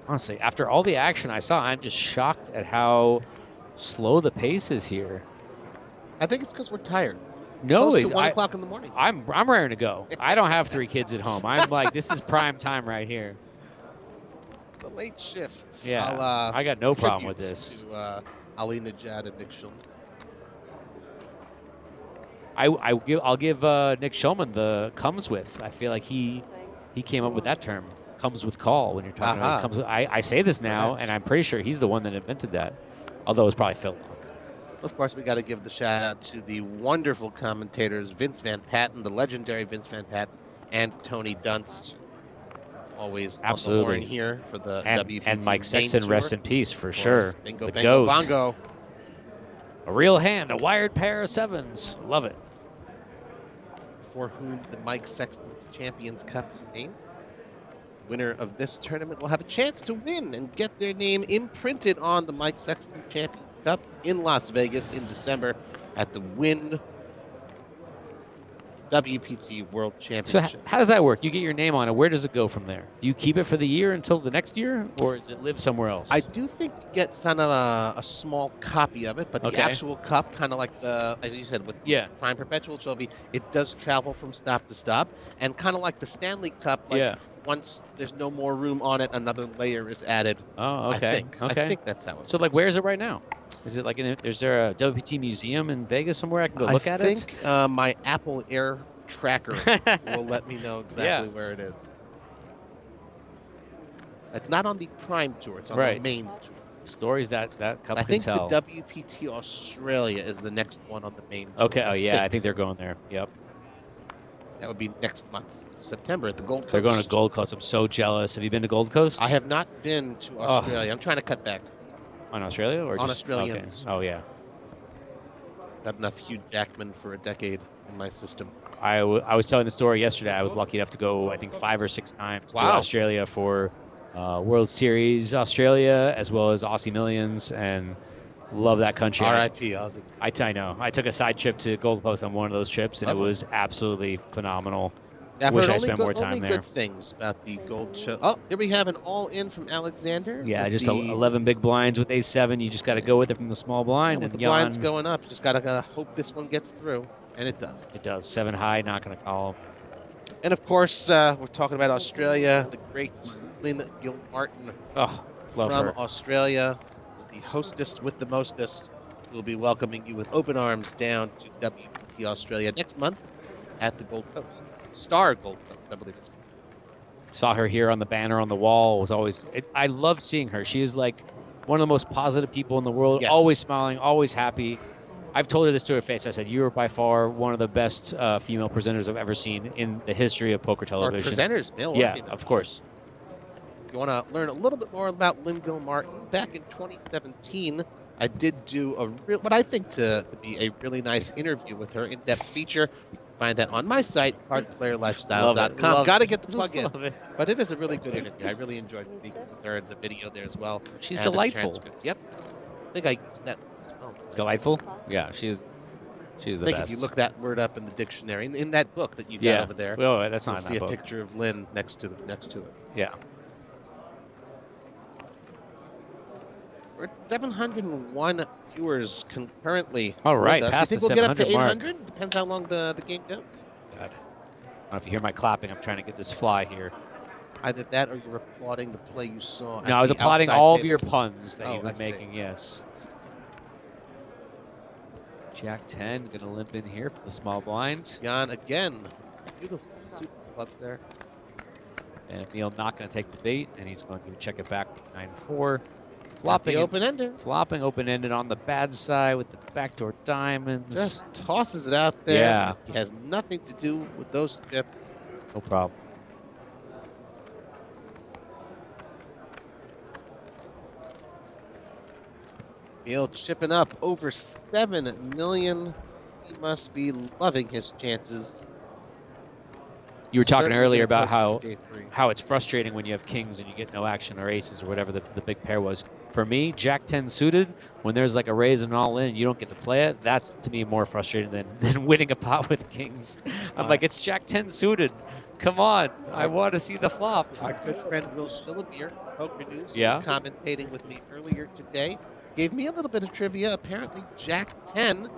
S21: Honestly, after all the action I saw, I'm just shocked at how slow the pace is here.
S4: I think it's because we're tired.
S21: No,
S4: Close to 1 o'clock in the morning.
S21: I'm raring to go. I don't have 3 kids at home. I'm like, this is prime time right here.
S4: The late shift.
S21: Yeah, I got no problem with this.
S4: To Ali Najad and Nick Schulman.
S21: I'll give Nick Schulman the comes with. I feel like he came up with that term. Comes with call when you're talking about comes with, I say this now, and I'm pretty sure he's the one that invented that. Although it's probably Phil.
S4: Of course, we got to give the shout out to the wonderful commentators, Vince Van Patten, the legendary Vince Van Patten, and Tony Dunst. Always
S21: absolutely
S4: on the horn here for the WPT
S21: and Mike Sexton, rest in peace for sure.
S4: Bingo,
S21: the
S4: bango,
S21: goat.
S4: bongo.
S21: A real hand, a wired pair of 7s. Love it.
S4: For whom the Mike Sexton's Champions Cup is named. Winner of this tournament will have a chance to win and get their name imprinted on the Mike Sexton Champions Cup in Las Vegas in December at the Wynn WPT World Championship.
S21: So how does that work? You get your name on it. Where does it go from there? Do you keep it for the year until the next year, or does it live somewhere else?
S4: I do think you get kind of a small copy of it, but the actual cup, kind of like the, as you said, with Prime Perpetual Trophy, it does travel from stop to stop, and kind of like the Stanley Cup, like once there's no more room on it, another layer is added.
S21: Oh, okay.
S4: I think that's how it
S21: So, like, where is it right now? Is it like is there a WPT museum in Vegas somewhere I can go look at it?
S4: I think my Apple Air tracker will let me know exactly where it is. It's not on the Prime Tour. It's on the main tour.
S21: Stories that cup
S4: I
S21: can
S4: think
S21: tell.
S4: the WPT Australia is the next one on the main tour.
S21: Okay. Oh, yeah. I think they're going there. Yep.
S4: That would be next month, September, at the Gold Coast.
S21: They're going to Gold Coast. I'm so jealous. Have you been to Gold Coast?
S4: I have not been to Australia. I'm trying to cut back.
S21: On Australia or
S4: on
S21: just,
S4: Australians?
S21: Okay. Oh yeah.
S4: Got enough Hugh Jackman for a decade in my system.
S21: I was telling the story yesterday. I was lucky enough to go, I think, 5 or 6 times to Australia for World Series Australia, as well as Aussie Millions, and love that country.
S4: R.I.P. Aussie.
S21: I know. I took a side trip to Gold Coast on one of those trips, and it was absolutely phenomenal.
S4: Yeah,
S21: Wish I spent more time there.
S4: Good things about the Gold Show. Oh, here we have an all-in from Alexander.
S21: Yeah, just 11 big blinds with A7. You just got to go with it from the small blind.
S4: With
S21: and
S4: the blinds going up, you just got to hope this one gets through, and it does.
S21: It does. 7 high, not going to call.
S4: And of course, we're talking about Australia. The great Lynn Gilmartin from Australia is the hostess with the mostest. We'll be welcoming you with open arms down to WPT Australia next month at the Gold Coast. Star Gold Coast, I believe it's.
S21: Saw her here on the banner on the wall. Was always. I love seeing her. She is like one of the most positive people in the world. Yes. Always smiling, always happy. I've told her this to her face. I said, "You are by far one of the best female presenters I've ever seen in the history of poker television."
S4: Or presenters, male
S21: yeah,
S4: or female.
S21: Of course.
S4: If you want to learn a little bit more about Lynn Gilmartin, back in 2017, I did do what I think to be a really nice interview with her, in-depth feature. You can find that on my site, cardplayerlifestyle.com. Got to get the plug in. But it is a really good interview. I really enjoyed speaking with her. It's a video there as well.
S21: She's delightful.
S4: Yep. I think I used that as well.
S21: Delightful? Yeah, she's the
S4: I think
S21: best.
S4: if you look that word up in the dictionary, in that book that you got over there,
S21: well, that's not
S4: you'll see a picture of Lynn next to it.
S21: Yeah.
S4: We're at 701 viewers concurrently.
S21: All right,
S4: with us.
S21: past
S4: You think
S21: the
S4: we'll get up to
S21: 700
S4: 800? Depends how long the game goes.
S21: God. I don't know if you hear my clapping. I'm trying to get this fly here.
S4: Either that or you're applauding the play you saw.
S21: No, I was applauding all of your puns that you've been making, yes. Jack 10, going to limp in here for the small blind.
S4: Jan again. Beautiful super clubs there.
S21: And Emil not going to take the bait, and he's going to check it back with 9-4.
S4: Flopping open-ender.
S21: Flopping open-ended on the bad side with the backdoor diamonds.
S4: Just tosses it out there.
S21: Yeah.
S4: He has nothing to do with those chips.
S21: No problem.
S4: Emil chipping up over 7 million. He must be loving his chances.
S21: You were talking
S4: Certainly
S21: earlier about
S4: close to day 3.
S21: how it's frustrating when you have kings and you get no action or aces or whatever the big pair was. For me, Jack 10 suited, when there's like a raise and all in and you don't get to play it, that's to me more frustrating than winning a pot with kings. I'm like, it's Jack 10 suited. Come on, I want to see the flop.
S4: Our good friend Will Shillabeer Poker News, who
S21: Yeah.
S4: was commentating with me earlier today, gave me a little bit of trivia. Apparently, Jack 10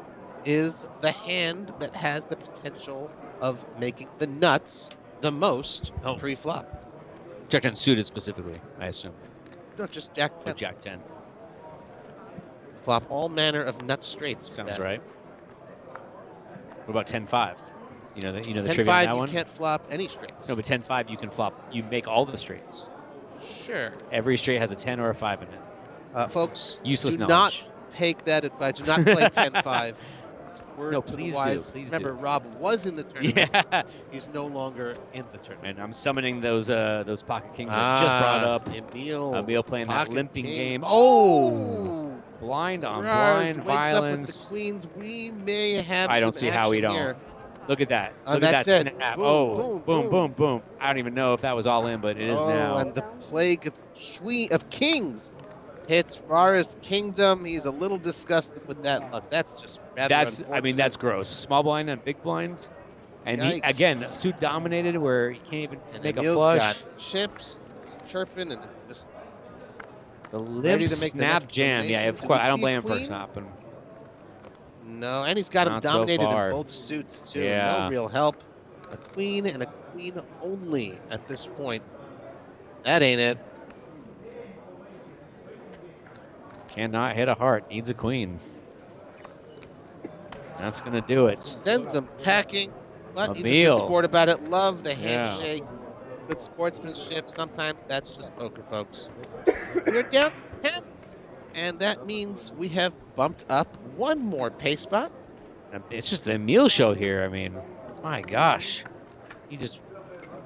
S4: is the hand that has the potential of making the nuts the most pre-flop.
S21: Jack 10 suited specifically, I assume.
S4: No, just Jack 10.
S21: Oh, Jack 10.
S4: Flop all manner of nut straights.
S21: Sounds right. What about 10-5? You know the
S4: 10-5,
S21: trivia on that
S4: you
S21: one?
S4: can't flop any straights.
S21: No, but 10-5 you can flop. You make all the straights.
S4: Sure.
S21: Every straight has a 10 or a 5 in it.
S4: Folks,
S21: Useless
S4: do
S21: knowledge.
S4: not take that advice. Do not play 10-5.
S21: No, please do. Please
S4: Remember,
S21: do.
S4: Rob was in the tournament.
S21: Yeah.
S4: He's no longer in the tournament.
S21: And I'm summoning those pocket kings I just brought up.
S4: Emil
S21: playing that
S4: pocket
S21: limping
S4: kings.
S21: game.
S4: Oh!
S21: Blind on
S4: Rars
S21: blind
S4: wakes
S21: violence.
S4: up with the queens. We may have
S21: I don't
S4: some
S21: see how we
S4: action
S21: don't.
S4: here.
S21: Look at that.
S4: And
S21: Look at
S4: that's
S21: that
S4: it.
S21: snap.
S4: Boom,
S21: Oh,
S4: boom,
S21: boom,
S4: boom.
S21: boom, boom. I don't even know if that was all in, but it is now.
S4: And the plague of kings hits Rara's kingdom. He's a little disgusted with that luck. That's just rather unfortunate.
S21: That's gross. Small blind and big blind. And he,
S4: Yikes.
S21: again, suit dominated where he can't even
S4: And
S21: make a
S4: Emil's
S21: flush.
S4: got chips, chirping, and just
S21: The
S4: ready
S21: limp
S4: to make the
S21: snap
S4: next
S21: jam. Yeah,
S4: elimination.
S21: of
S4: Do
S21: course.
S4: we
S21: I don't
S4: see
S21: blame him for
S4: queen?
S21: snapping.
S4: No, and he's got him
S21: Not so
S4: dominated in
S21: far.
S4: both suits, too.
S21: Yeah.
S4: No real help. A queen and a queen only at this point. That ain't it.
S21: Cannot hit a heart. Needs a queen. That's going to do it.
S4: Sends him packing, but he's a
S21: Emil.
S4: good sport about it. Love the
S21: Yeah.
S4: handshake. Good sportsmanship. Sometimes that's just poker, folks. We're down 10, and that means we have bumped up one more pay spot.
S21: It's just the Emil show here. I mean, my gosh. He just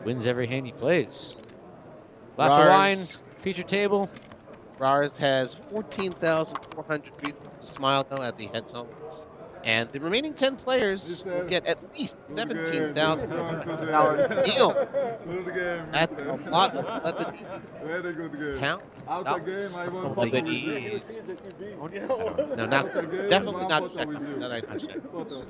S21: wins every hand he plays. Glass of wine, feature table.
S4: Rars has 14,400 reasons to smile now as he heads home. And the remaining 10 players will get at least 17,000 deal. That's a lot of Lebanese.
S11: Very good game.
S4: Count.
S11: Out
S4: No.
S11: the game, I won
S21: Lebanese.
S4: No, not definitely not check. That I checked.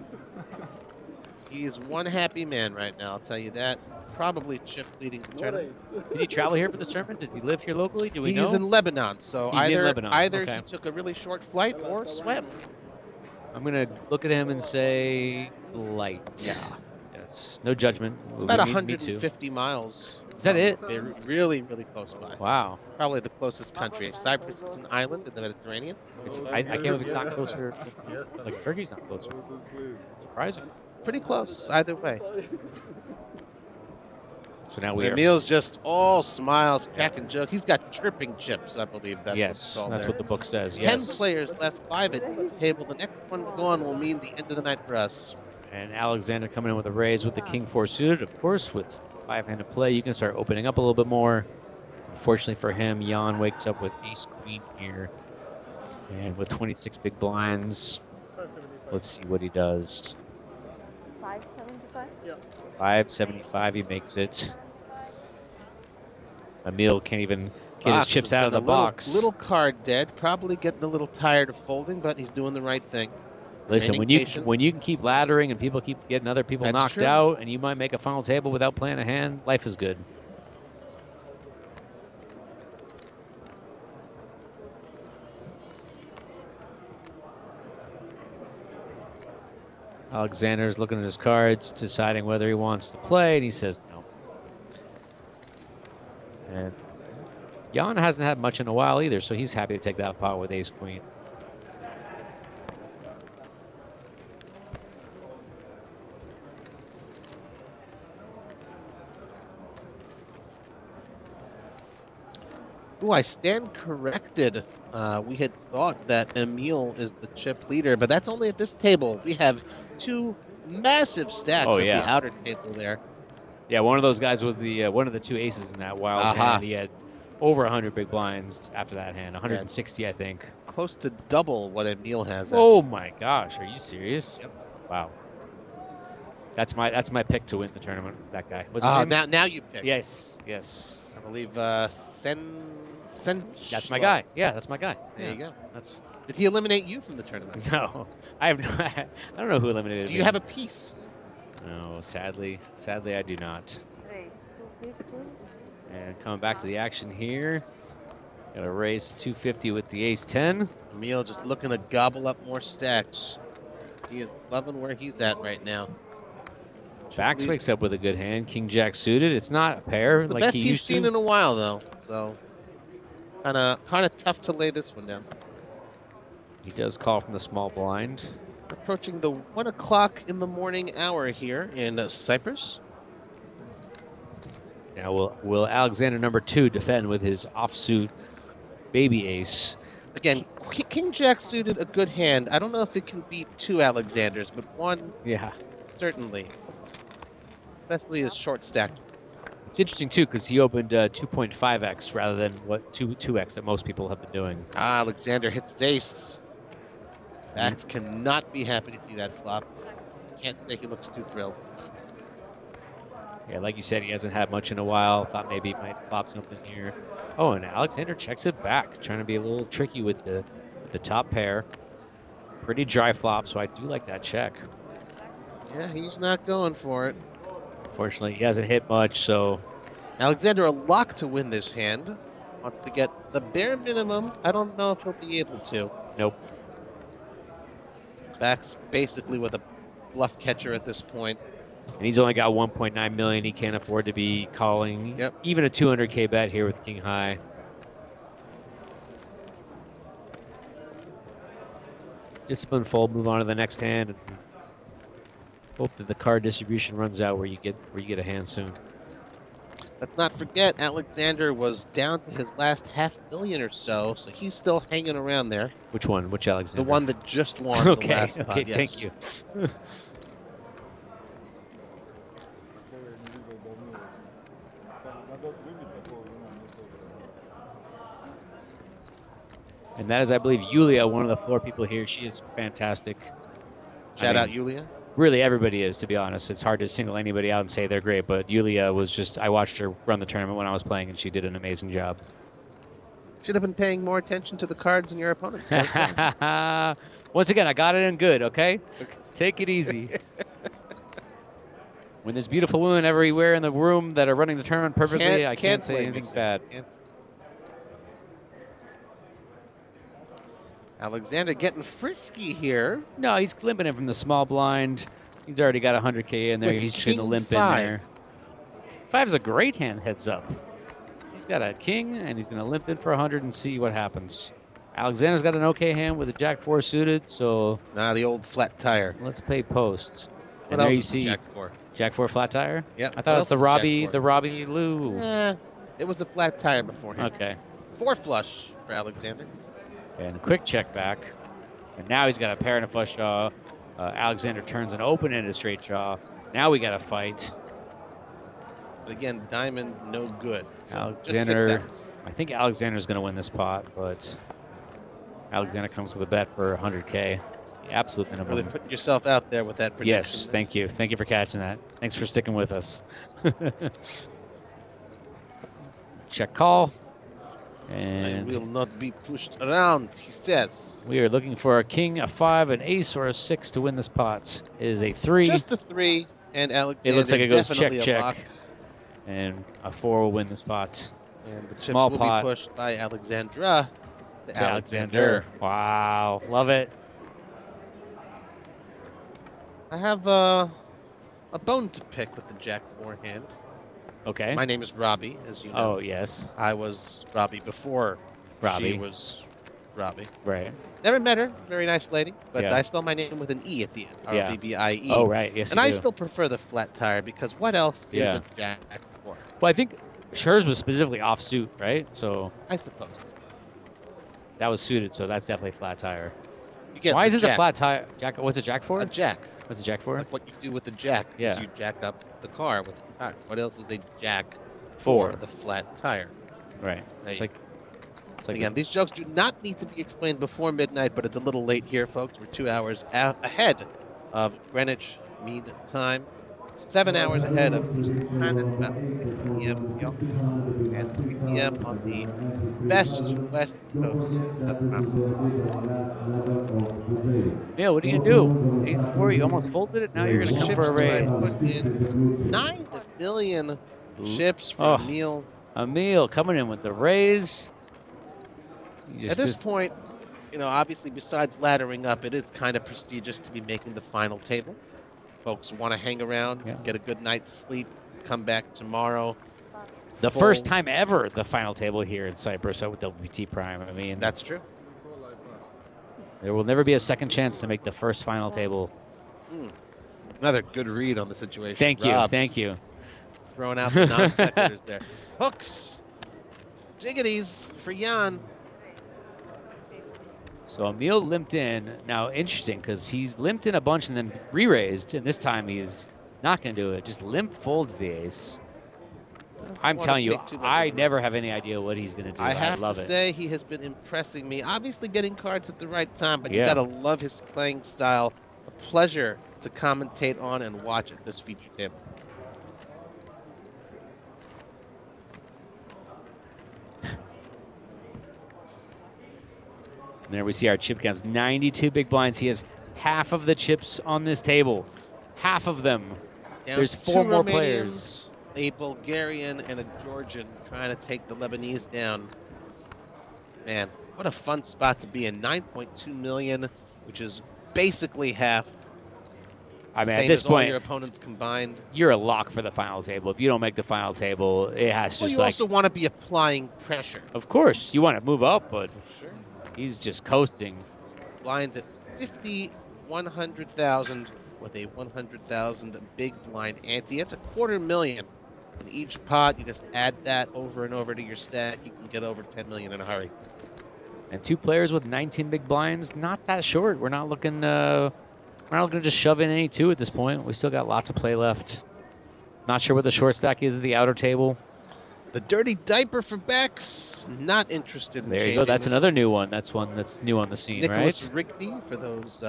S4: He is one happy man right now, I'll tell you that. Probably chip leading the tournament.
S21: Did he travel here for this tournament? Does he live here locally? Do we know?
S4: He's in Lebanon, so
S21: He's in
S4: either
S21: Lebanon,
S4: either
S21: okay.
S4: he took a really short flight or swam.
S21: I'm going to look at him and say light. Yeah. Yes. No judgment.
S4: It's about
S21: Me too.
S4: 150 miles.
S21: Is that it?
S4: They're really, really close by.
S21: Wow.
S4: Probably the closest country. Cyprus is an island in the Mediterranean.
S21: I can't believe it's not closer. Like Turkey's not closer. Surprising.
S4: Pretty close, either way.
S21: So now we are.
S4: Emil's just all smiles, cracking joke. He's got chirping chips, I believe that's what it's
S21: Yes,
S4: called
S21: that's
S4: there.
S21: what the book says.
S4: 10
S21: Yes.
S4: players left, 5 at the table. The next one gone will mean the end of the night for us.
S21: And Alexander coming in with a raise with the King 4 suited. Of course, with 5-handed play, you can start opening up a little bit more. Unfortunately for him, Jan wakes up with Ace Queen here. And with 26 big blinds, let's see what he does.
S2: 575? Yeah.
S21: 575, he makes it. Emil can't even get his
S4: Box
S21: chips
S4: has
S21: out of the
S4: been a
S21: box.
S4: Little card dead, probably getting a little tired of folding, but he's doing the right thing.
S21: Listen,
S4: Remaining
S21: when you
S4: patient.
S21: can keep laddering and people keep getting other people
S4: That's
S21: knocked
S4: true.
S21: out, and you might make a final table without playing a hand, life is good. Alexander's looking at his cards, deciding whether he wants to play, and he says no. And Jan hasn't had much in a while either, so he's happy to take that pot with Ace Queen.
S4: Ooh, I stand corrected. We had thought that Emil is the chip leader, but that's only at this table. We have 2 massive stacks
S21: Oh,
S4: at
S21: yeah.
S4: the outer table there.
S21: Yeah, one of those guys was the one of the 2 aces in that wild
S4: Aha.
S21: hand. He had over 100 big blinds after that hand, 160, I think.
S4: Close to double what Emil has.
S21: Oh my gosh, are you serious? Wow. That's my pick to win the tournament. That guy. What's his name?
S4: now you pick.
S21: Yes, yes.
S4: I believe Sen.
S21: That's my guy. Yeah, that's my guy.
S4: There
S21: Yeah,
S4: you go.
S21: That's.
S4: Did he eliminate you from the tournament?
S21: No, I have no. I don't know who eliminated
S4: Do
S21: me.
S4: you have a piece?
S21: No, sadly, I do not.
S2: Raise 250.
S21: And coming back to the action here. Got to raise 250 with the ace-10.
S4: Emil just looking to gobble up more stacks. He is loving where he's at right now.
S21: Bax wakes up with a good hand. King-Jack suited. It's not a pair
S4: The
S21: like
S4: best
S21: he
S4: he's
S21: used
S4: seen
S21: to.
S4: in a while, though. So kind of tough to lay this one down.
S21: He does call from the small blind.
S4: Approaching the 1 o'clock in the morning hour here in Cyprus.
S21: Now will Alexander number 2 defend with his offsuit baby ace?
S4: Again, King Jack suited a good hand. I don't know if it can beat 2 Alexanders, but 1 certainly. Especially his short stacked.
S21: It's interesting too because he opened 2.5x rather than what 2x that most people have been doing.
S4: Alexander hits his ace. Bax cannot be happy to see that flop. Can't say he looks too thrilled.
S21: Yeah, like you said, he hasn't had much in a while. Thought maybe he might flop something here. Oh, and Alexander checks it back, trying to be a little tricky with the top pair. Pretty dry flop, so I do like that check.
S4: Yeah, he's not going for it.
S21: Fortunately, he hasn't hit much, so...
S4: Alexander a lock to win this hand. Wants to get the bare minimum. I don't know if he'll be able to.
S21: Nope.
S4: Bax basically with a bluff catcher at this point.
S21: And he's only got 1.9 million. He can't afford to be calling even a 200K bet here with King High. Discipline fold, move on to the next hand, and hope that the card distribution runs out where you get a hand soon.
S4: Let's not forget Alexander was down to his last $500,000 or so he's still hanging around there.
S21: Which one? Which Alexander?
S4: The one that just won the last spot.
S21: Okay, thank you. And that is, I believe, Yulia, one of the 4 people here. She is fantastic.
S4: Shout out Yulia.
S21: Really, everybody is, to be honest. It's hard to single anybody out and say they're great, but Yulia was just, I watched her run the tournament when I was playing, and she did an amazing job.
S4: Should have been paying more attention to the cards in your opponent.
S21: Once again, I got it in good, okay? Take it easy. When there's beautiful women everywhere in the room that are running the tournament perfectly, I can't say anything bad.
S4: Alexander getting frisky here.
S21: No, he's limping in from the small blind. He's already got 100K in there. He's just going to limp in there. 5 is a great hand, heads up. He's got a king, and he's going to limp in for 100 and see what happens. Alexander's got an okay hand with a Jack 4 suited, so...
S4: the old flat tire.
S21: Let's pay post.
S4: What
S21: and
S4: else
S21: there you
S4: is
S21: see
S4: Jack 4?
S21: Jack 4 flat tire?
S4: Yep.
S21: I thought it was the Robbie Lou.
S4: It was a flat tire beforehand.
S21: Okay.
S4: 4 flush for Alexander.
S21: And a quick check back. And now he's got a pair and a flush draw. Alexander turns an open-ended straight draw. Now we got a fight.
S4: But again, diamond, no good. So
S21: Alexander, I think Alexander's going to win this pot, but Alexander comes with a bet for 100K. The absolute minimum.
S4: Really putting yourself out there with that prediction.
S21: Yes, thank you. Thank you for catching that. Thanks for sticking with us. Check call. And
S4: I will not be pushed around, he says.
S21: We are looking for a king, a 5, an ace, or a 6 to win this pot. It is a 3.
S4: Just a 3, and Alexander
S21: it looks like it goes check,
S4: lock.
S21: check. And a 4 will win this pot.
S4: And the chips
S21: Small
S4: will
S21: pot
S4: be pushed by Alexandra
S21: to Alexander. Wow, love it.
S4: I have a bone to pick with the Jack 4 hand.
S21: Okay.
S4: My name is Robbie, as you know.
S21: Oh, yes.
S4: I was Robbie before
S21: Robbie.
S4: she was Robbie.
S21: Right.
S4: Never met her. Very nice lady. But
S21: Yeah.
S4: I spell my name with an E at the end.
S21: Yeah.
S4: R-B-B-I-E.
S21: Oh, right. Yes,
S4: And
S21: you
S4: I
S21: do.
S4: still prefer the flat tire because what else is
S21: Yeah.
S4: a Jack 4?
S21: Well, I think hers was specifically off suit, right? So
S4: I suppose.
S21: that was suited, so that's definitely flat tire.
S4: You get
S21: Why
S4: the
S21: is it a
S4: jack.
S21: flat tire? Jack? What's a Jack for?
S4: A jack.
S21: What's a Jack for?
S4: Like what you do with the jack. is
S21: Yeah.
S4: You jack up the car with the tire. What else is a Jack
S21: 4?
S4: The flat tire.
S21: Right.
S4: There
S21: It's
S4: you
S21: like
S4: Again, these jokes do not need to be explained before midnight, but it's a little late here, folks. We're 2 hours ahead of Greenwich Mean Time. 7 hours ahead of Eastern About 3 p.m. and 3 p.m. on the best West Coast.
S21: Neil, what are you gonna do? Ace 4, you almost folded it. Now you're gonna come for a raise.
S4: 9 million chips from Neil.
S21: Emil coming in with the raise.
S4: At this point, obviously besides laddering up, it is kind of prestigious to be making the final table. Folks want to hang around, get a good night's sleep, come back tomorrow.
S21: The first time ever the final table here in Cyprus with WPT Prime. I mean,
S4: that's true.
S21: There will never be a second chance to make the first final table.
S4: Another good read on the situation.
S21: Thank you.
S4: Rob,
S21: Thank you.
S4: Throwing out the non sequiturs there. Hooks. Jiggities for Jan.
S21: So Emil limped in. Now, interesting, because he's limped in a bunch and then re-raised, and this time he's not going to do it. Just limp folds the ace. I'm telling you, I never have any idea what he's going to do.
S4: I have
S21: love
S4: to
S21: it.
S4: say he has been impressing me. Obviously getting cards at the right time, but you
S21: Yeah.
S4: got to love his playing style. A pleasure to commentate on and watch at this feature table.
S21: And there we see our chip counts. 92 big blinds. He has half of the chips on this table. Half of them.
S4: Down
S21: There's
S4: to
S21: 4
S4: two
S21: more
S4: Romanians,
S21: players.
S4: A Bulgarian and a Georgian trying to take the Lebanese down. Man, what a fun spot to be in. 9.2 million, which is basically half.
S21: I mean,
S4: Same
S21: at this
S4: as all
S21: point,
S4: your opponents combined.
S21: you're a lock for the final table. If you don't make the final table, it has
S4: Well,
S21: just
S4: you
S21: like.
S4: also want to be applying pressure.
S21: Of course, you want to move up, but he's just coasting.
S4: Blinds at 50, 100,000 with a 100,000 big blind ante. It's $250,000 in each pot. You just add that over and over to your stack. You can get over 10 million in a hurry.
S21: And 2 players with 19 big blinds, not that short. We're not looking. We're not looking to just shove in any 2 at this point. We still got lots of play left. Not sure what the short stack is at the outer table.
S4: The dirty diaper for Bex. Not interested in
S21: There you
S4: changing
S21: go. That's
S4: this.
S21: another new one. That's one that's new on the scene,
S4: Nicholas
S21: right?
S4: Rigby for those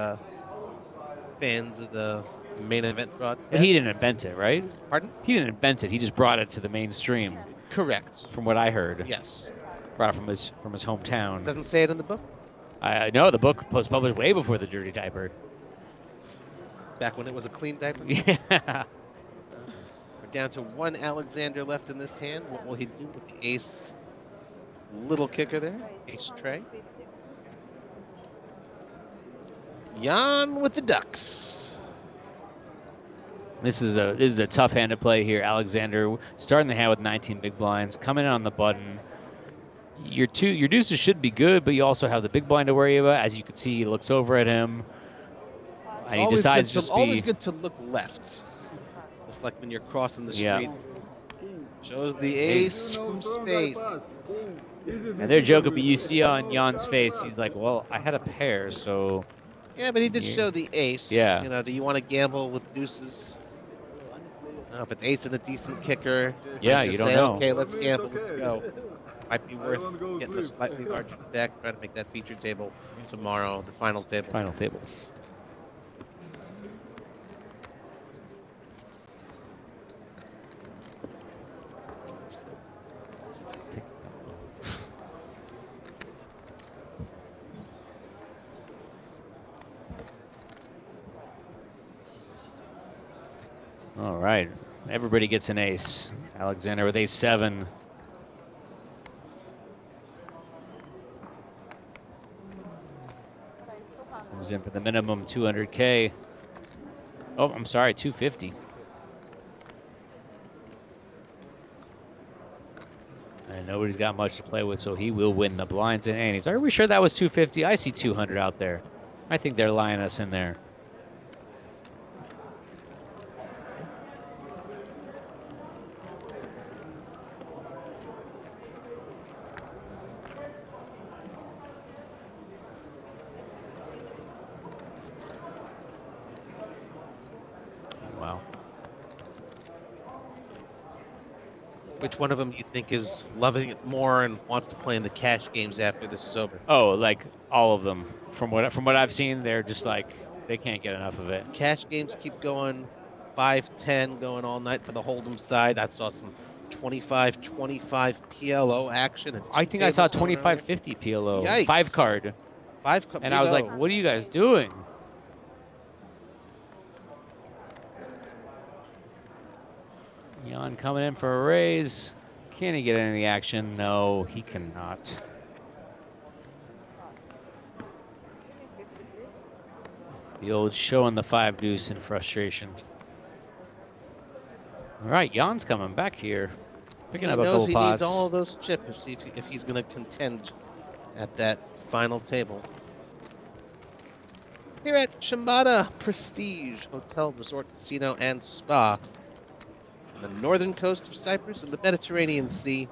S4: fans of the main event broadcast.
S21: But he didn't invent it, right?
S4: Pardon?
S21: He didn't invent it. He just brought it to the mainstream.
S4: Correct.
S21: From what I heard.
S4: Yes.
S21: Brought it from his hometown.
S4: Doesn't say it in the book?
S21: I know the book was published way before the Dirty Diaper.
S4: Back when it was a clean diaper?
S21: Yeah.
S4: We're down to 1 Alexander left in this hand. What will he do with the ace? Little kicker there. Ace tray. Jan with the ducks.
S21: This is a tough hand to play here. Alexander starting the hand with 19 big blinds, coming in on the button. Your deuces should be good, but you also have the big blind to worry about. As you can see, he looks over at him, and he decides just
S4: always good to look left, just like when you're crossing the street.
S21: Yeah.
S4: Shows the ace from space.
S21: And they're joking, but you see on Jan's face, he's like, "Well, I had a pair, so."
S4: Yeah, but he did show the ace.
S21: Yeah.
S4: Do you want to gamble with deuces? If it's ace and a decent kicker,
S21: Yeah,
S4: just
S21: you don't
S4: say,
S21: know.
S4: Okay, let's gamble. Let's go. Might be worth getting a slightly larger deck. Try to make that feature table tomorrow, the final table.
S21: Final table. All right, everybody gets an ace. Alexander with ace 7. Comes in for the minimum 200K. Oh, I'm sorry, 250. And nobody's got much to play with, so he will win the blinds and antes. Are we sure that was 250? I see 200 out there. I think they're lying us in there. Wow.
S4: Which one of them you think is loving it more and wants to play in the cash games after this is over?
S21: Oh, like all of them. From what I've seen, they're just like they can't get enough of it.
S4: Cash games keep going, 5-10 going all night for the Hold'em side. I saw some 25-25 PLO action. And
S21: I think I saw 25-50 PLO.
S4: Yikes.
S21: 5 card.
S4: 5 card.
S21: And I was like, what are you guys doing? Jan coming in for a raise. Can he get any action? No, he cannot. The old showing the 5 deuce in frustration. All right, Jan's coming back here. Picking
S4: He
S21: up a
S4: knows
S21: couple
S4: he
S21: pots.
S4: needs all of those chips if he's going to contend at that final table. Here at Chamada Prestige Hotel, Resort, Casino, and Spa on the northern coast of Cyprus and the Mediterranean Sea.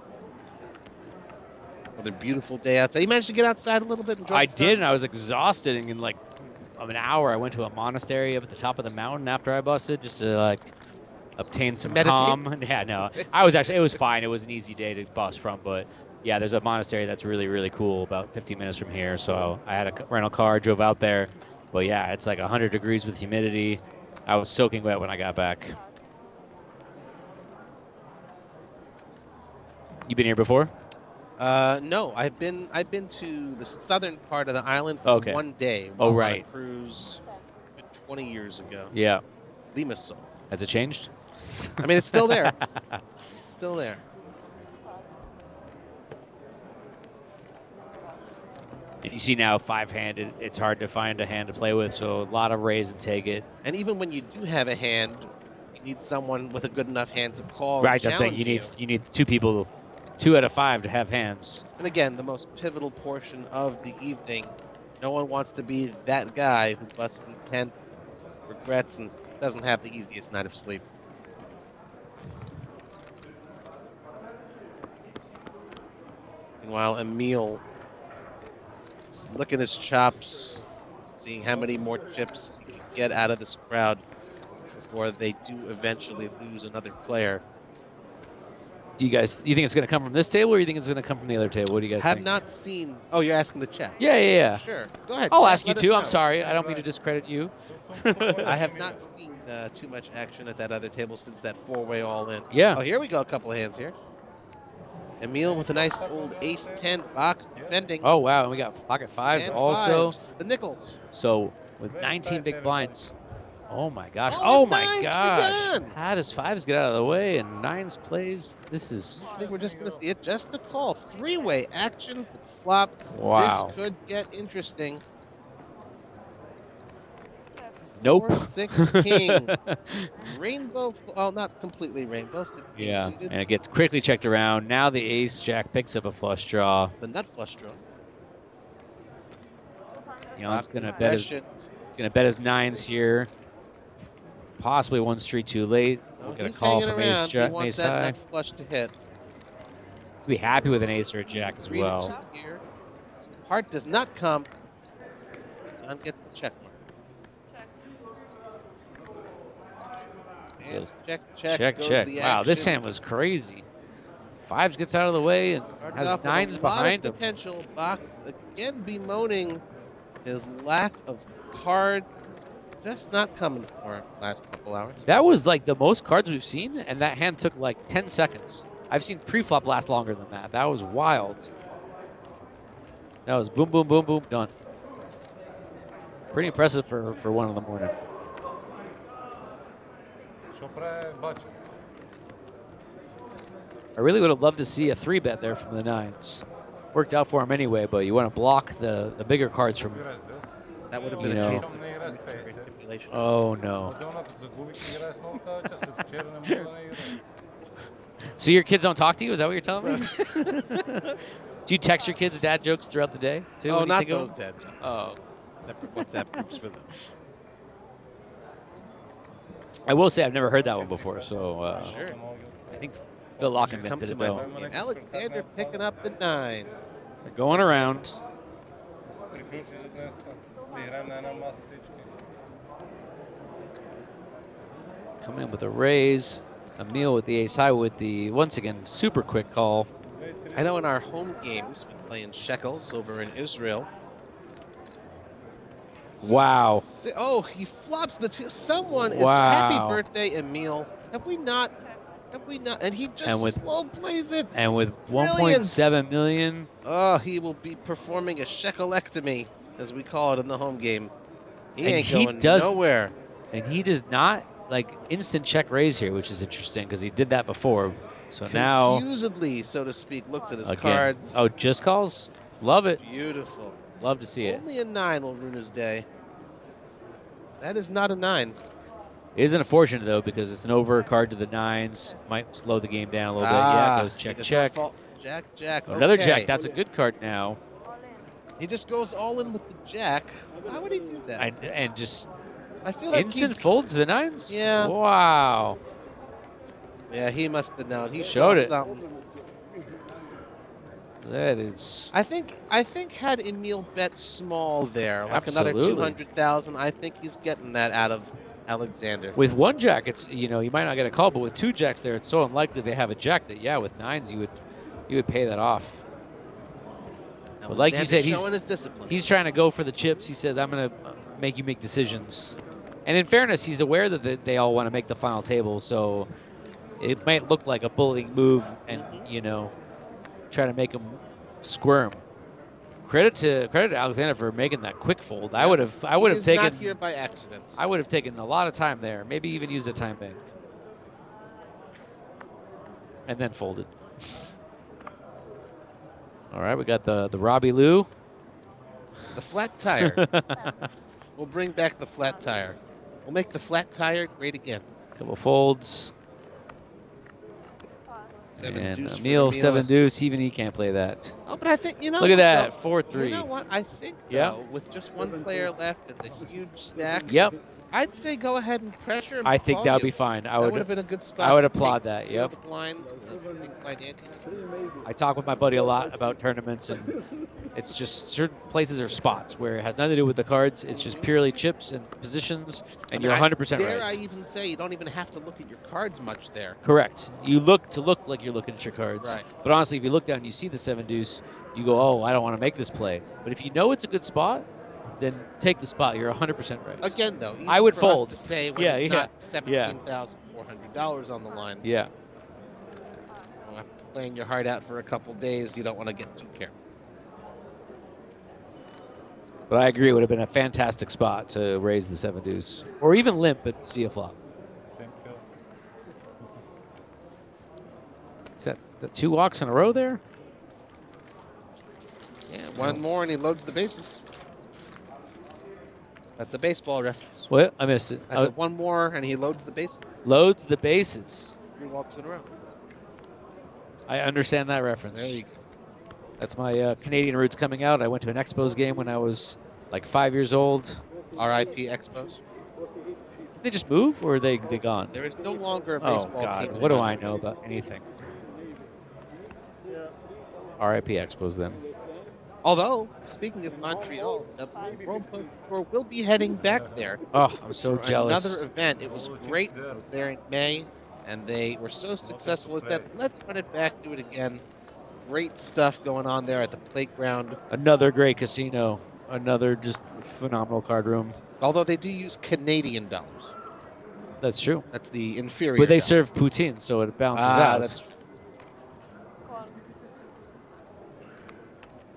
S4: Another beautiful day outside. You managed to get outside a little bit and enjoy
S21: I
S4: the sun?
S21: did, and I was exhausted. And in like an hour, I went to a monastery up at the top of the mountain after I busted, just to like obtain some
S4: meditate?
S21: calm. Yeah, no, it was fine. It was an easy day to bust from, but yeah, there's a monastery that's really, really cool about 15 minutes from here. So I had a rental car, drove out there. But yeah, it's like 100 degrees with humidity. I was soaking wet when I got back. You been here before?
S4: No, I've been to the southern part of the island for one day.
S21: Oh,
S4: while
S21: right.
S4: On a cruise 20 years ago.
S21: Yeah.
S4: Limassol.
S21: Has it changed?
S4: I mean, it's still there. It's still there.
S21: And you see now 5-handed, it's hard to find a hand to play with, so a lot of raise and take it.
S4: And even when you do have a hand, you need someone with a good enough hand to call.
S21: Right,
S4: and
S21: I'm saying
S4: challenge
S21: you need 2 people, 2 out of 5 to have hands.
S4: And again, the most pivotal portion of the evening. No one wants to be that guy who busts in 10th, regrets, and doesn't have the easiest night of sleep. Meanwhile, Emil licking his chops, seeing how many more chips he can get out of this crowd before they do eventually lose another player.
S21: Do you think it's going to come from this table, or you think it's going to come from the other table? What do you guys
S4: Have
S21: think?
S4: not seen. Oh, you're asking the chat.
S21: Yeah.
S4: Sure. Go ahead.
S21: I'll
S4: Chat,
S21: ask you
S4: let us
S21: too. I'm
S4: know.
S21: sorry. I don't mean to discredit you.
S4: I have not seen too much action at that other table since that 4-way all-in.
S21: Yeah.
S4: Oh, here we go. A couple of hands here. Emil with a nice old ace-10 box defending.
S21: Oh, wow. And we got pocket 5s
S4: And
S21: also.
S4: 5s. The nickels.
S21: So with 19 big blinds. Oh, my gosh.
S4: Oh,
S21: Oh, my
S4: 9s
S21: gosh.
S4: begun.
S21: How does 5s get out of the way and 9s plays? This is...
S4: I think we're just going to see it. Just a call. 3-way action for the flop.
S21: Wow.
S4: This could get interesting.
S21: Nope.
S4: 4-6 king. Rainbow. Well, not completely rainbow. 6 king
S21: Yeah,
S4: suited.
S21: and it gets quickly checked around. Now the ace-jack picks up a flush draw.
S4: The nut flush draw.
S21: Jan's going to bet his 9s here. Possibly one street too late. We'll get a
S4: He's
S21: call
S4: hanging
S21: from
S4: around.
S21: ace jack,
S4: He wants
S21: ace
S4: that
S21: high.
S4: nut flush to hit.
S21: Be happy with an ace or a jack as well.
S4: Here. Heart does not come. John gets the check mark. And
S21: Goes
S4: check goes
S21: check.
S4: the
S21: Wow, this
S4: action.
S21: hand was crazy. 5s gets out of the way and
S4: Started
S21: has
S4: off with
S21: 9s
S4: a lot
S21: behind
S4: of
S21: him.
S4: potential. Box again bemoaning his lack of cards. Just not coming for him last couple hours.
S21: That was like the most cards we've seen, and that hand took like 10 seconds. I've seen pre-flop last longer than that. That was wild. That was boom, boom, boom, boom, done. Pretty impressive for 1 in the morning. I really would have loved to see a 3-bet there from the 9s. Worked out for him anyway, but you want to block the bigger cards from...
S4: That would have been a case of manipulation.
S21: Oh, no. So your kids don't talk to you? Is that what you're telling me? Do you text your kids dad jokes throughout the day, too?
S4: Oh,
S21: when you
S4: not
S21: think of
S4: those
S21: them?
S4: dad jokes.
S21: Oh.
S4: Separate WhatsApp groups for them.
S21: I will say I've never heard that one before, so
S4: Sure.
S21: I think Phil Locke
S4: Come
S21: invented
S4: to
S21: it,
S4: my
S21: though.
S4: home game. Alexander picking up the 9.
S21: They're going around. Coming in with a raise. Emil with the ace high with the, once again, super quick call.
S4: I know in our home games, we play in shekels over in Israel.
S21: Wow.
S4: Oh, he flops the 2. Someone is
S21: Wow.
S4: happy birthday, Emil. Have we not? And he just
S21: And with-
S4: slow plays it.
S21: And with
S4: Brilliant.
S21: 1.7 million,
S4: Oh, he will be performing a shekelectomy, as we call it in the home game. He
S21: And
S4: ain't
S21: he
S4: going
S21: does-
S4: nowhere.
S21: and he does not like instant check raise here, which is interesting because he did that before. So now,
S4: Confusedly, so to speak, looked at his
S21: again,
S4: cards.
S21: oh, just calls? Love it.
S4: Beautiful.
S21: Love to see it.
S4: Only a 9 will ruin his day. That is not a 9.
S21: It is unfortunate though because it's an over card to the 9s. Might slow the game down a little bit. Yeah, it goes check, check.
S4: Jack, Jack.
S21: Another
S4: okay.
S21: jack. That's a good card now.
S4: He just goes all in with the jack. Why would he do that?
S21: And just
S4: I feel like
S21: instant folds the 9s.
S4: Yeah.
S21: Wow.
S4: Yeah, he must have known. He
S21: Showed
S4: saw
S21: it.
S4: something.
S21: That is.
S4: I think had Emil bet small there, like
S21: Absolutely.
S4: another 200,000, I think he's getting that out of Alexander.
S21: With one jack, it's you might not get a call, but with two jacks there, it's so unlikely they have a jack that with 9s you would pay that off. But like you said,
S4: showing his discipline.
S21: He's trying to go for the chips. He says, "I'm going to make you make decisions." And in fairness, he's aware that they all want to make the final table, so it might look like a bullying move, and try to make him squirm. Credit to Alexander for making that quick fold. Yeah. I would have taken.
S4: Not here by accident.
S21: I would have taken a lot of time there. Maybe even used a time bank, and then folded. All right, we got the Robbie Lou.
S4: The flat tire. We'll bring back the flat tire. We'll make the flat tire great again.
S21: Couple folds.
S4: Seven deuce
S21: Emil, 7 deuce. Even he can't play that.
S4: Oh, but I think
S21: Look at that, 4-3.
S4: You know what? I think though, with just one player left and the huge stack.
S21: Yep.
S4: I'd say go ahead and pressure him.
S21: I think that would be fine.
S4: That would have been a good spot.
S21: I would applaud that. Yep.
S4: The blinds, the big blind ante.
S21: I talk with my buddy a lot about tournaments, and it's just certain places or spots where it has nothing to do with the cards. It's just purely chips and positions, and you're 100% right.
S4: Dare I even say you don't even have to look at your cards much there.
S21: Correct. You look like you're looking at your cards.
S4: Right.
S21: But honestly, if you look down and you see the 7 deuce, you go, oh, I don't want to make this play. But if you know it's a good spot, then take the spot. You're 100% right.
S4: Again, though,
S21: I would fold.
S4: To say when it's not $17,400 on the line.
S21: Yeah.
S4: Well, after playing your heart out for a couple days, you don't want to get too careless.
S21: But I agree, it would have been a fantastic spot to raise the 7 deuce, or even limp and see a flop.
S13: Thank you.
S21: Is that 2 walks in a row there?
S4: Yeah, one more and he loads the bases. That's a baseball reference.
S21: What? I missed it.
S4: I said one more and he loads the bases.
S21: Loads the bases.
S4: 3 walks in a row.
S21: I understand that reference.
S4: There you go.
S21: That's my Canadian roots coming out. I went to an Expos game when I was like 5 years old.
S4: R.I.P. Expos.
S21: Did they just move, or are they gone?
S4: There is no longer a baseball team.
S21: What do I know about anything? R.I.P. Expos then.
S4: Although, speaking of Montreal, the World Poker Tour will be heading back there.
S21: Oh, I'm so jealous.
S4: Another event. It was great. I was there in May, and they were so successful. They said, let's run it back, do it again. Great stuff going on there at the playground.
S21: Another great casino. Another just phenomenal card room.
S4: Although they do use Canadian dollars.
S21: That's true.
S4: That's the inferior.
S21: But they
S4: dollar.
S21: serve poutine, so it balances out.
S4: That's true.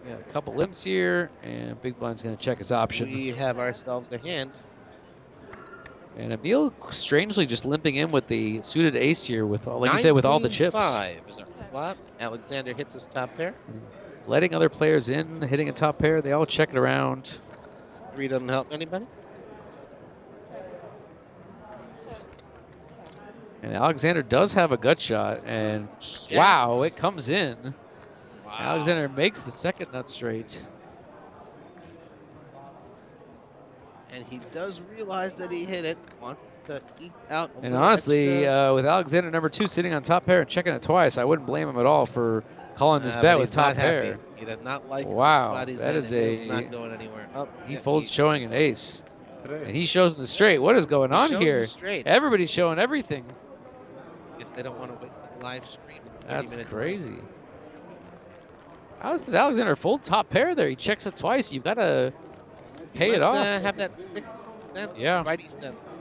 S21: Yeah, a couple limps here, and Big Blind's going to check his option.
S4: We have ourselves a hand.
S21: And Emil strangely just limping in with the suited ace here, with like you said, with all the chips.
S4: 5 is our flop. Alexander hits his top pair.
S21: Letting other players in, hitting a top pair. They all check it around.
S4: 3 doesn't help anybody.
S21: And Alexander does have a gut shot, and wow, it comes in. Wow. Alexander makes the second nut straight.
S4: And he does realize that he hit it, wants to eke out a
S21: And
S4: little
S21: honestly,
S4: extra.
S21: with Alexander number 2 sitting on top pair and checking it twice, I wouldn't blame him at all for calling this bet with top pair.
S4: He does not like
S21: wow,
S4: the spot he's
S21: that
S4: in,
S21: is
S4: and
S21: a
S4: he's not going anywhere. Oh,
S21: he
S4: yeah,
S21: folds showing an ace. And he shows him the straight. What is going on
S4: shows
S21: here?
S4: the straight.
S21: Everybody's showing everything.
S4: Guess they don't want to wait for the live stream.
S21: That's crazy. How does Alexander fold top pair there? He checks it twice. You've got to pay it off.
S4: Have that 6th sense, Spidey sense.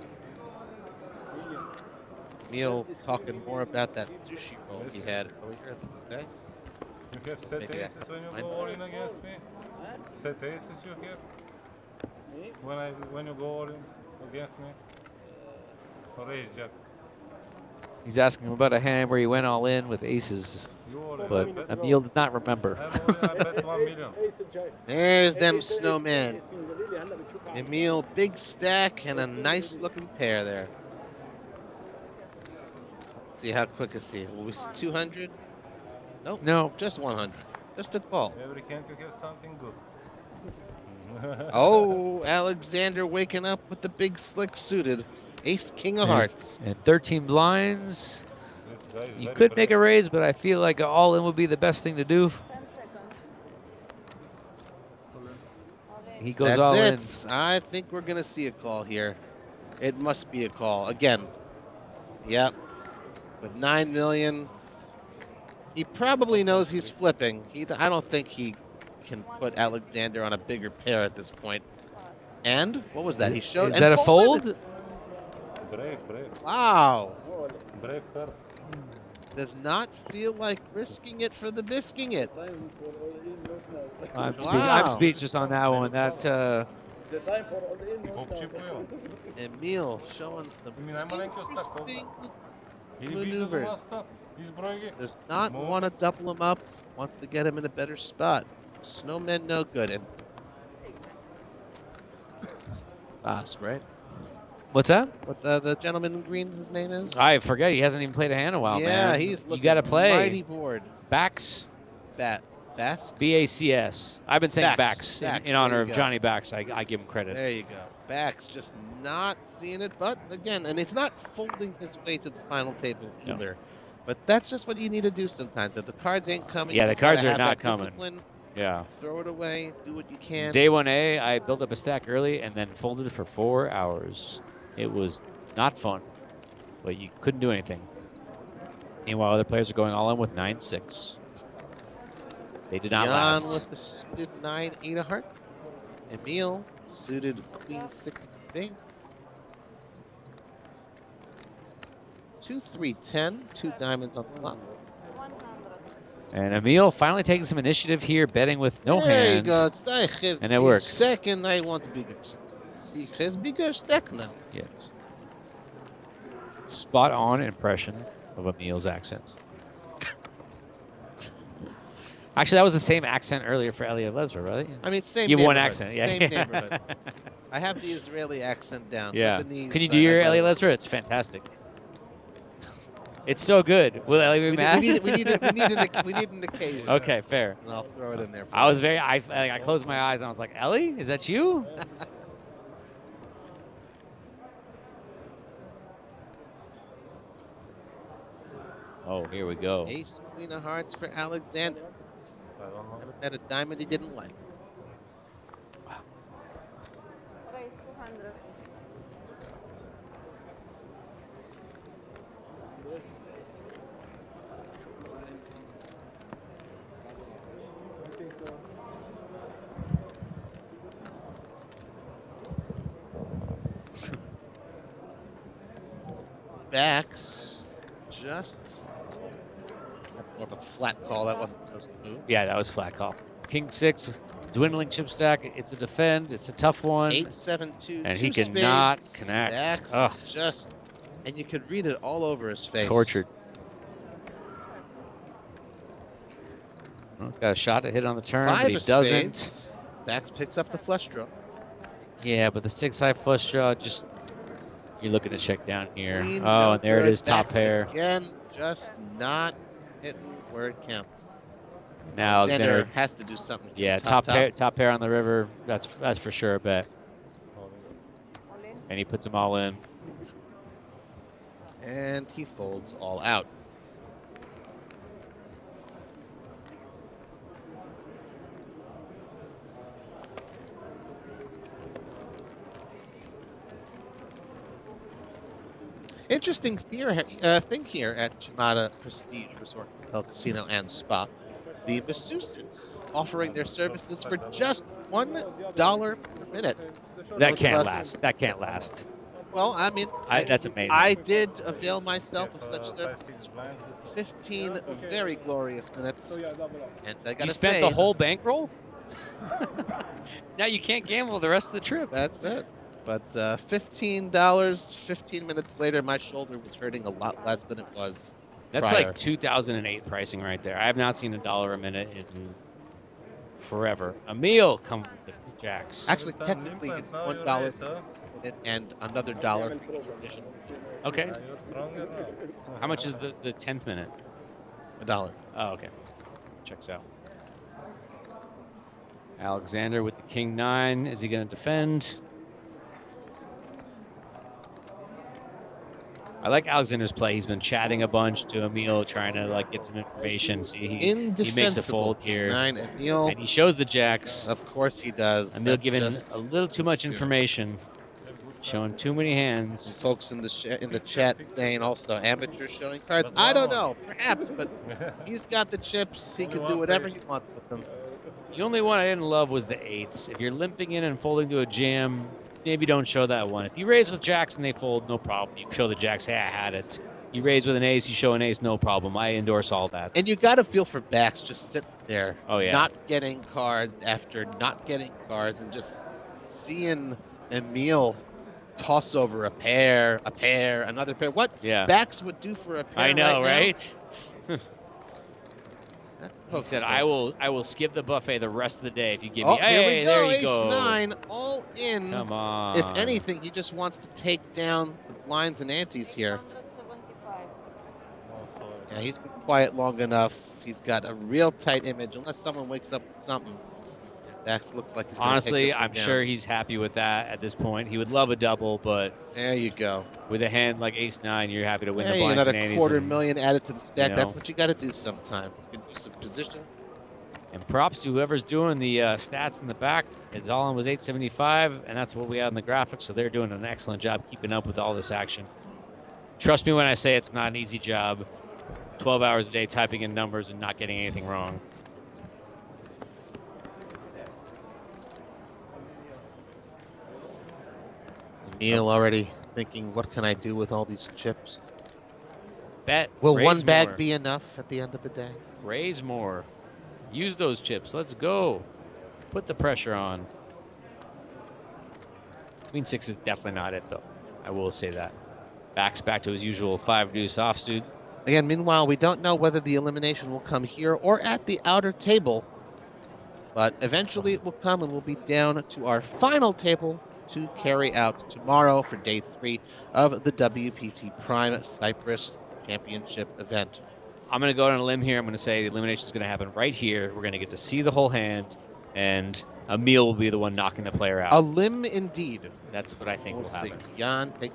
S4: Emil talking more about that sushi roll he had earlier this day.
S13: You have set aces when you go all in against me? Set aces you have? When you go all in against me? Or raise jack?
S21: He's asking him about a hand where he went all in with aces, but Emil did not remember.
S4: There's them snowmen. Emil, big stack and a nice looking pair there. Let's see how quick is he. Will we see 200? Nope.
S21: No.
S4: Just 100. Just a call.
S13: Every hand you have something good.
S4: Oh, Alexander waking up with the big slick suited. Ace, king of hearts.
S21: And 13 blinds. You could make a raise, but I feel like all in would be the best thing to do. He goes all in.
S4: That's it. I think we're going to see a call here. It must be a call. Again. Yep. With 9 million. He probably knows he's flipping. I don't think he can put Alexander on a bigger pair at this point. And what was that? He showed.
S21: Is that a fold?
S13: Brave.
S4: Wow.
S13: Brave card.
S4: Does not feel like risking it for the bisking it.
S21: I'm speechless on that one. That.
S4: Emil showing some interesting maneuvers. Does not want to double him up. Wants to get him in a better spot. Snowmen no good. And right?
S21: What's that?
S4: What the gentleman in green, his name is?
S21: I forget. He hasn't even played a hand in a while, man.
S4: Yeah, he's looking
S21: you got to play.
S4: mighty bored.
S21: Bax.
S4: Bax?
S21: B-A-C-S. I've been saying Bax in honor of
S4: go.
S21: Johnny Bax. I give him credit.
S4: There you go. Bax just not seeing it, but again, and it's not folding his way to the final table either. But that's just what you need to do sometimes. If the cards ain't coming,
S21: Yeah, the cards are
S4: have
S21: not
S4: that
S21: coming.
S4: discipline,
S21: Yeah.
S4: Throw it away. Do what you can.
S21: Day 1A, I built up a stack early and then folded for 4 hours. It was not fun, but you couldn't do anything. Meanwhile, other players are going all in with 9-6. They did not
S4: Jan
S21: last.
S4: with the suited 9-8 of hearts. Emil suited queen 6 of spades. 2-3-10. 2 diamonds on the flop.
S21: And Emil finally taking some initiative here, betting with no
S4: There
S21: hand.
S4: he goes. I have
S21: And it
S4: big
S21: works.
S4: Second, I want bigger. He has bigger stack now.
S21: Yes. Spot on impression of Emil's accent. Actually, that was the same accent earlier for Elliot Lesver, right?
S4: I mean, same
S21: You have one
S4: neighborhood,
S21: accent, yeah.
S4: Same neighborhood. I have the Israeli accent down.
S21: Yeah.
S4: Lebanese,
S21: Can you do your Elliot Lesver? It's fantastic. It's so good. Will Elliot be mad?
S4: We need an occasion.
S21: Okay, fair.
S4: And I'll throw it in there. For
S21: I
S4: you.
S21: was very. I closed my eyes and I was like, Ellie, is that you? Oh, here we go.
S4: Ace, queen of hearts for Alexander. Never met a diamond he didn't like.
S6: Raise 200.
S4: Backs just more of a flat call. That wasn't supposed to move.
S21: Yeah, that was flat call. King 6, dwindling chip stack. It's a defend. It's a tough one.
S4: 8-7-2.
S21: And
S4: two
S21: he cannot
S4: spades.
S21: connect.
S4: Backs
S21: Ugh.
S4: is just, and you could read it all over his face.
S21: Tortured. Well, he's got a shot to hit on the turn, but
S4: 5
S21: he
S4: of
S21: doesn't.
S4: spades. Backs picks up the flush draw.
S21: Yeah, but the 6-high flush draw just. You're looking to check down here.
S4: Queen,
S21: Oh,
S4: no
S21: and there it
S4: good.
S21: is, top
S4: Backs
S21: pair.
S4: Again, just not hitting where it counts.
S21: Now Alexander
S4: has to do something.
S21: Yeah, top pair on the river. That's for sure a bet. And he puts them all in.
S4: And he folds all out. Interesting thing here at Chamada Prestige Resort Hotel Casino and Spa. The masseuses offering their services for just $1 per minute.
S21: That can't last. That can't last.
S4: Well, I mean,
S21: that's amazing.
S4: I did avail myself of such services. 15 very glorious minutes. And I gotta
S21: You spent
S4: say,
S21: the whole bankroll? Now you can't gamble the rest of the trip.
S4: That's it. But $15, 15 minutes later, my shoulder was hurting a lot less than it was
S21: That's
S4: prior.
S21: like 2008 pricing right there. I have not seen $1 a minute in forever. Emil come with the jacks.
S4: Actually, technically, it's $1 and another dollar for each position.
S21: Okay. How much is the 10th minute?
S4: $1.
S21: Oh, okay. Checks out. Alexander with the king 9. Is he going to defend? I like Alexander's play. He's been chatting a bunch to Emil, trying to like get some information. See, he makes a fold here.
S4: 9, Emil.
S21: And he shows the jacks.
S4: Of course he does.
S21: Emil
S4: That's
S21: giving
S4: just
S21: a little too much information. Showing too many hands.
S4: And folks in the chat saying also amateurs showing cards. I don't know, perhaps, but he's got the chips. He can do whatever he wants with them.
S21: The only one I didn't love was the 8s. If you're limping in and folding to a jam, maybe don't show that one. If you raise with jacks and they fold, no problem. You show the jacks, hey, I had it. You raise with an ace, you show an ace, no problem. I endorse all that.
S4: And you got to feel for backs just sitting there,
S21: yeah.
S4: Not getting cards after not getting cards, and just seeing Emil toss over a pair, another pair. What backs would do for a pair?
S21: I know,
S4: right?
S21: He said, "I will skip the buffet the rest of the day if you give me."
S4: Here we go,
S21: there you
S4: ace
S21: go.
S4: 9, all in.
S21: Come on.
S4: If anything, he just wants to take down the blinds and antes here. Yeah, he's been quiet long enough. He's got a real tight image, unless someone wakes up with something. Backs looks like he's gonna
S21: Honestly,
S4: take this one
S21: I'm
S4: down.
S21: sure he's happy with that at this point. He would love a double, but
S4: there you go.
S21: With a hand like ace 9, you're happy to win the
S4: Hey,
S21: blinds
S4: another
S21: and antes.
S4: $250,000 added to the stack.
S21: you
S4: That's
S21: know.
S4: what you got to do sometimes. Good use of position.
S21: And props to whoever's doing the stats in the back. His all-in was 875, and that's what we had in the graphics. So they're doing an excellent job keeping up with all this action. Trust me when I say it's not an easy job. 12 hours a day typing in numbers and not getting anything wrong.
S4: Emil already thinking, what can I do with all these chips?
S21: Bet.
S4: Will
S21: raise
S4: one bag
S21: more.
S4: be enough at the end of the day?
S21: Raise more. Use those chips. Let's go. Put the pressure on. Queen 6 is definitely not it, though. I will say that. Backs back to his usual 5-deuce offsuit.
S4: Again, meanwhile, we don't know whether the elimination will come here or at the outer table. But eventually it will come, and we'll be down to our final table to carry out tomorrow for day 3 of the WPT Prime Cyprus Championship event.
S21: I'm going to go on a limb here. I'm going to say the elimination is going to happen right here. We're going to get to see the whole hand, and Emil will be the one knocking the player out.
S4: A limb indeed.
S21: That's what I think
S4: We'll
S21: will
S4: see.
S21: happen.
S4: Jan, take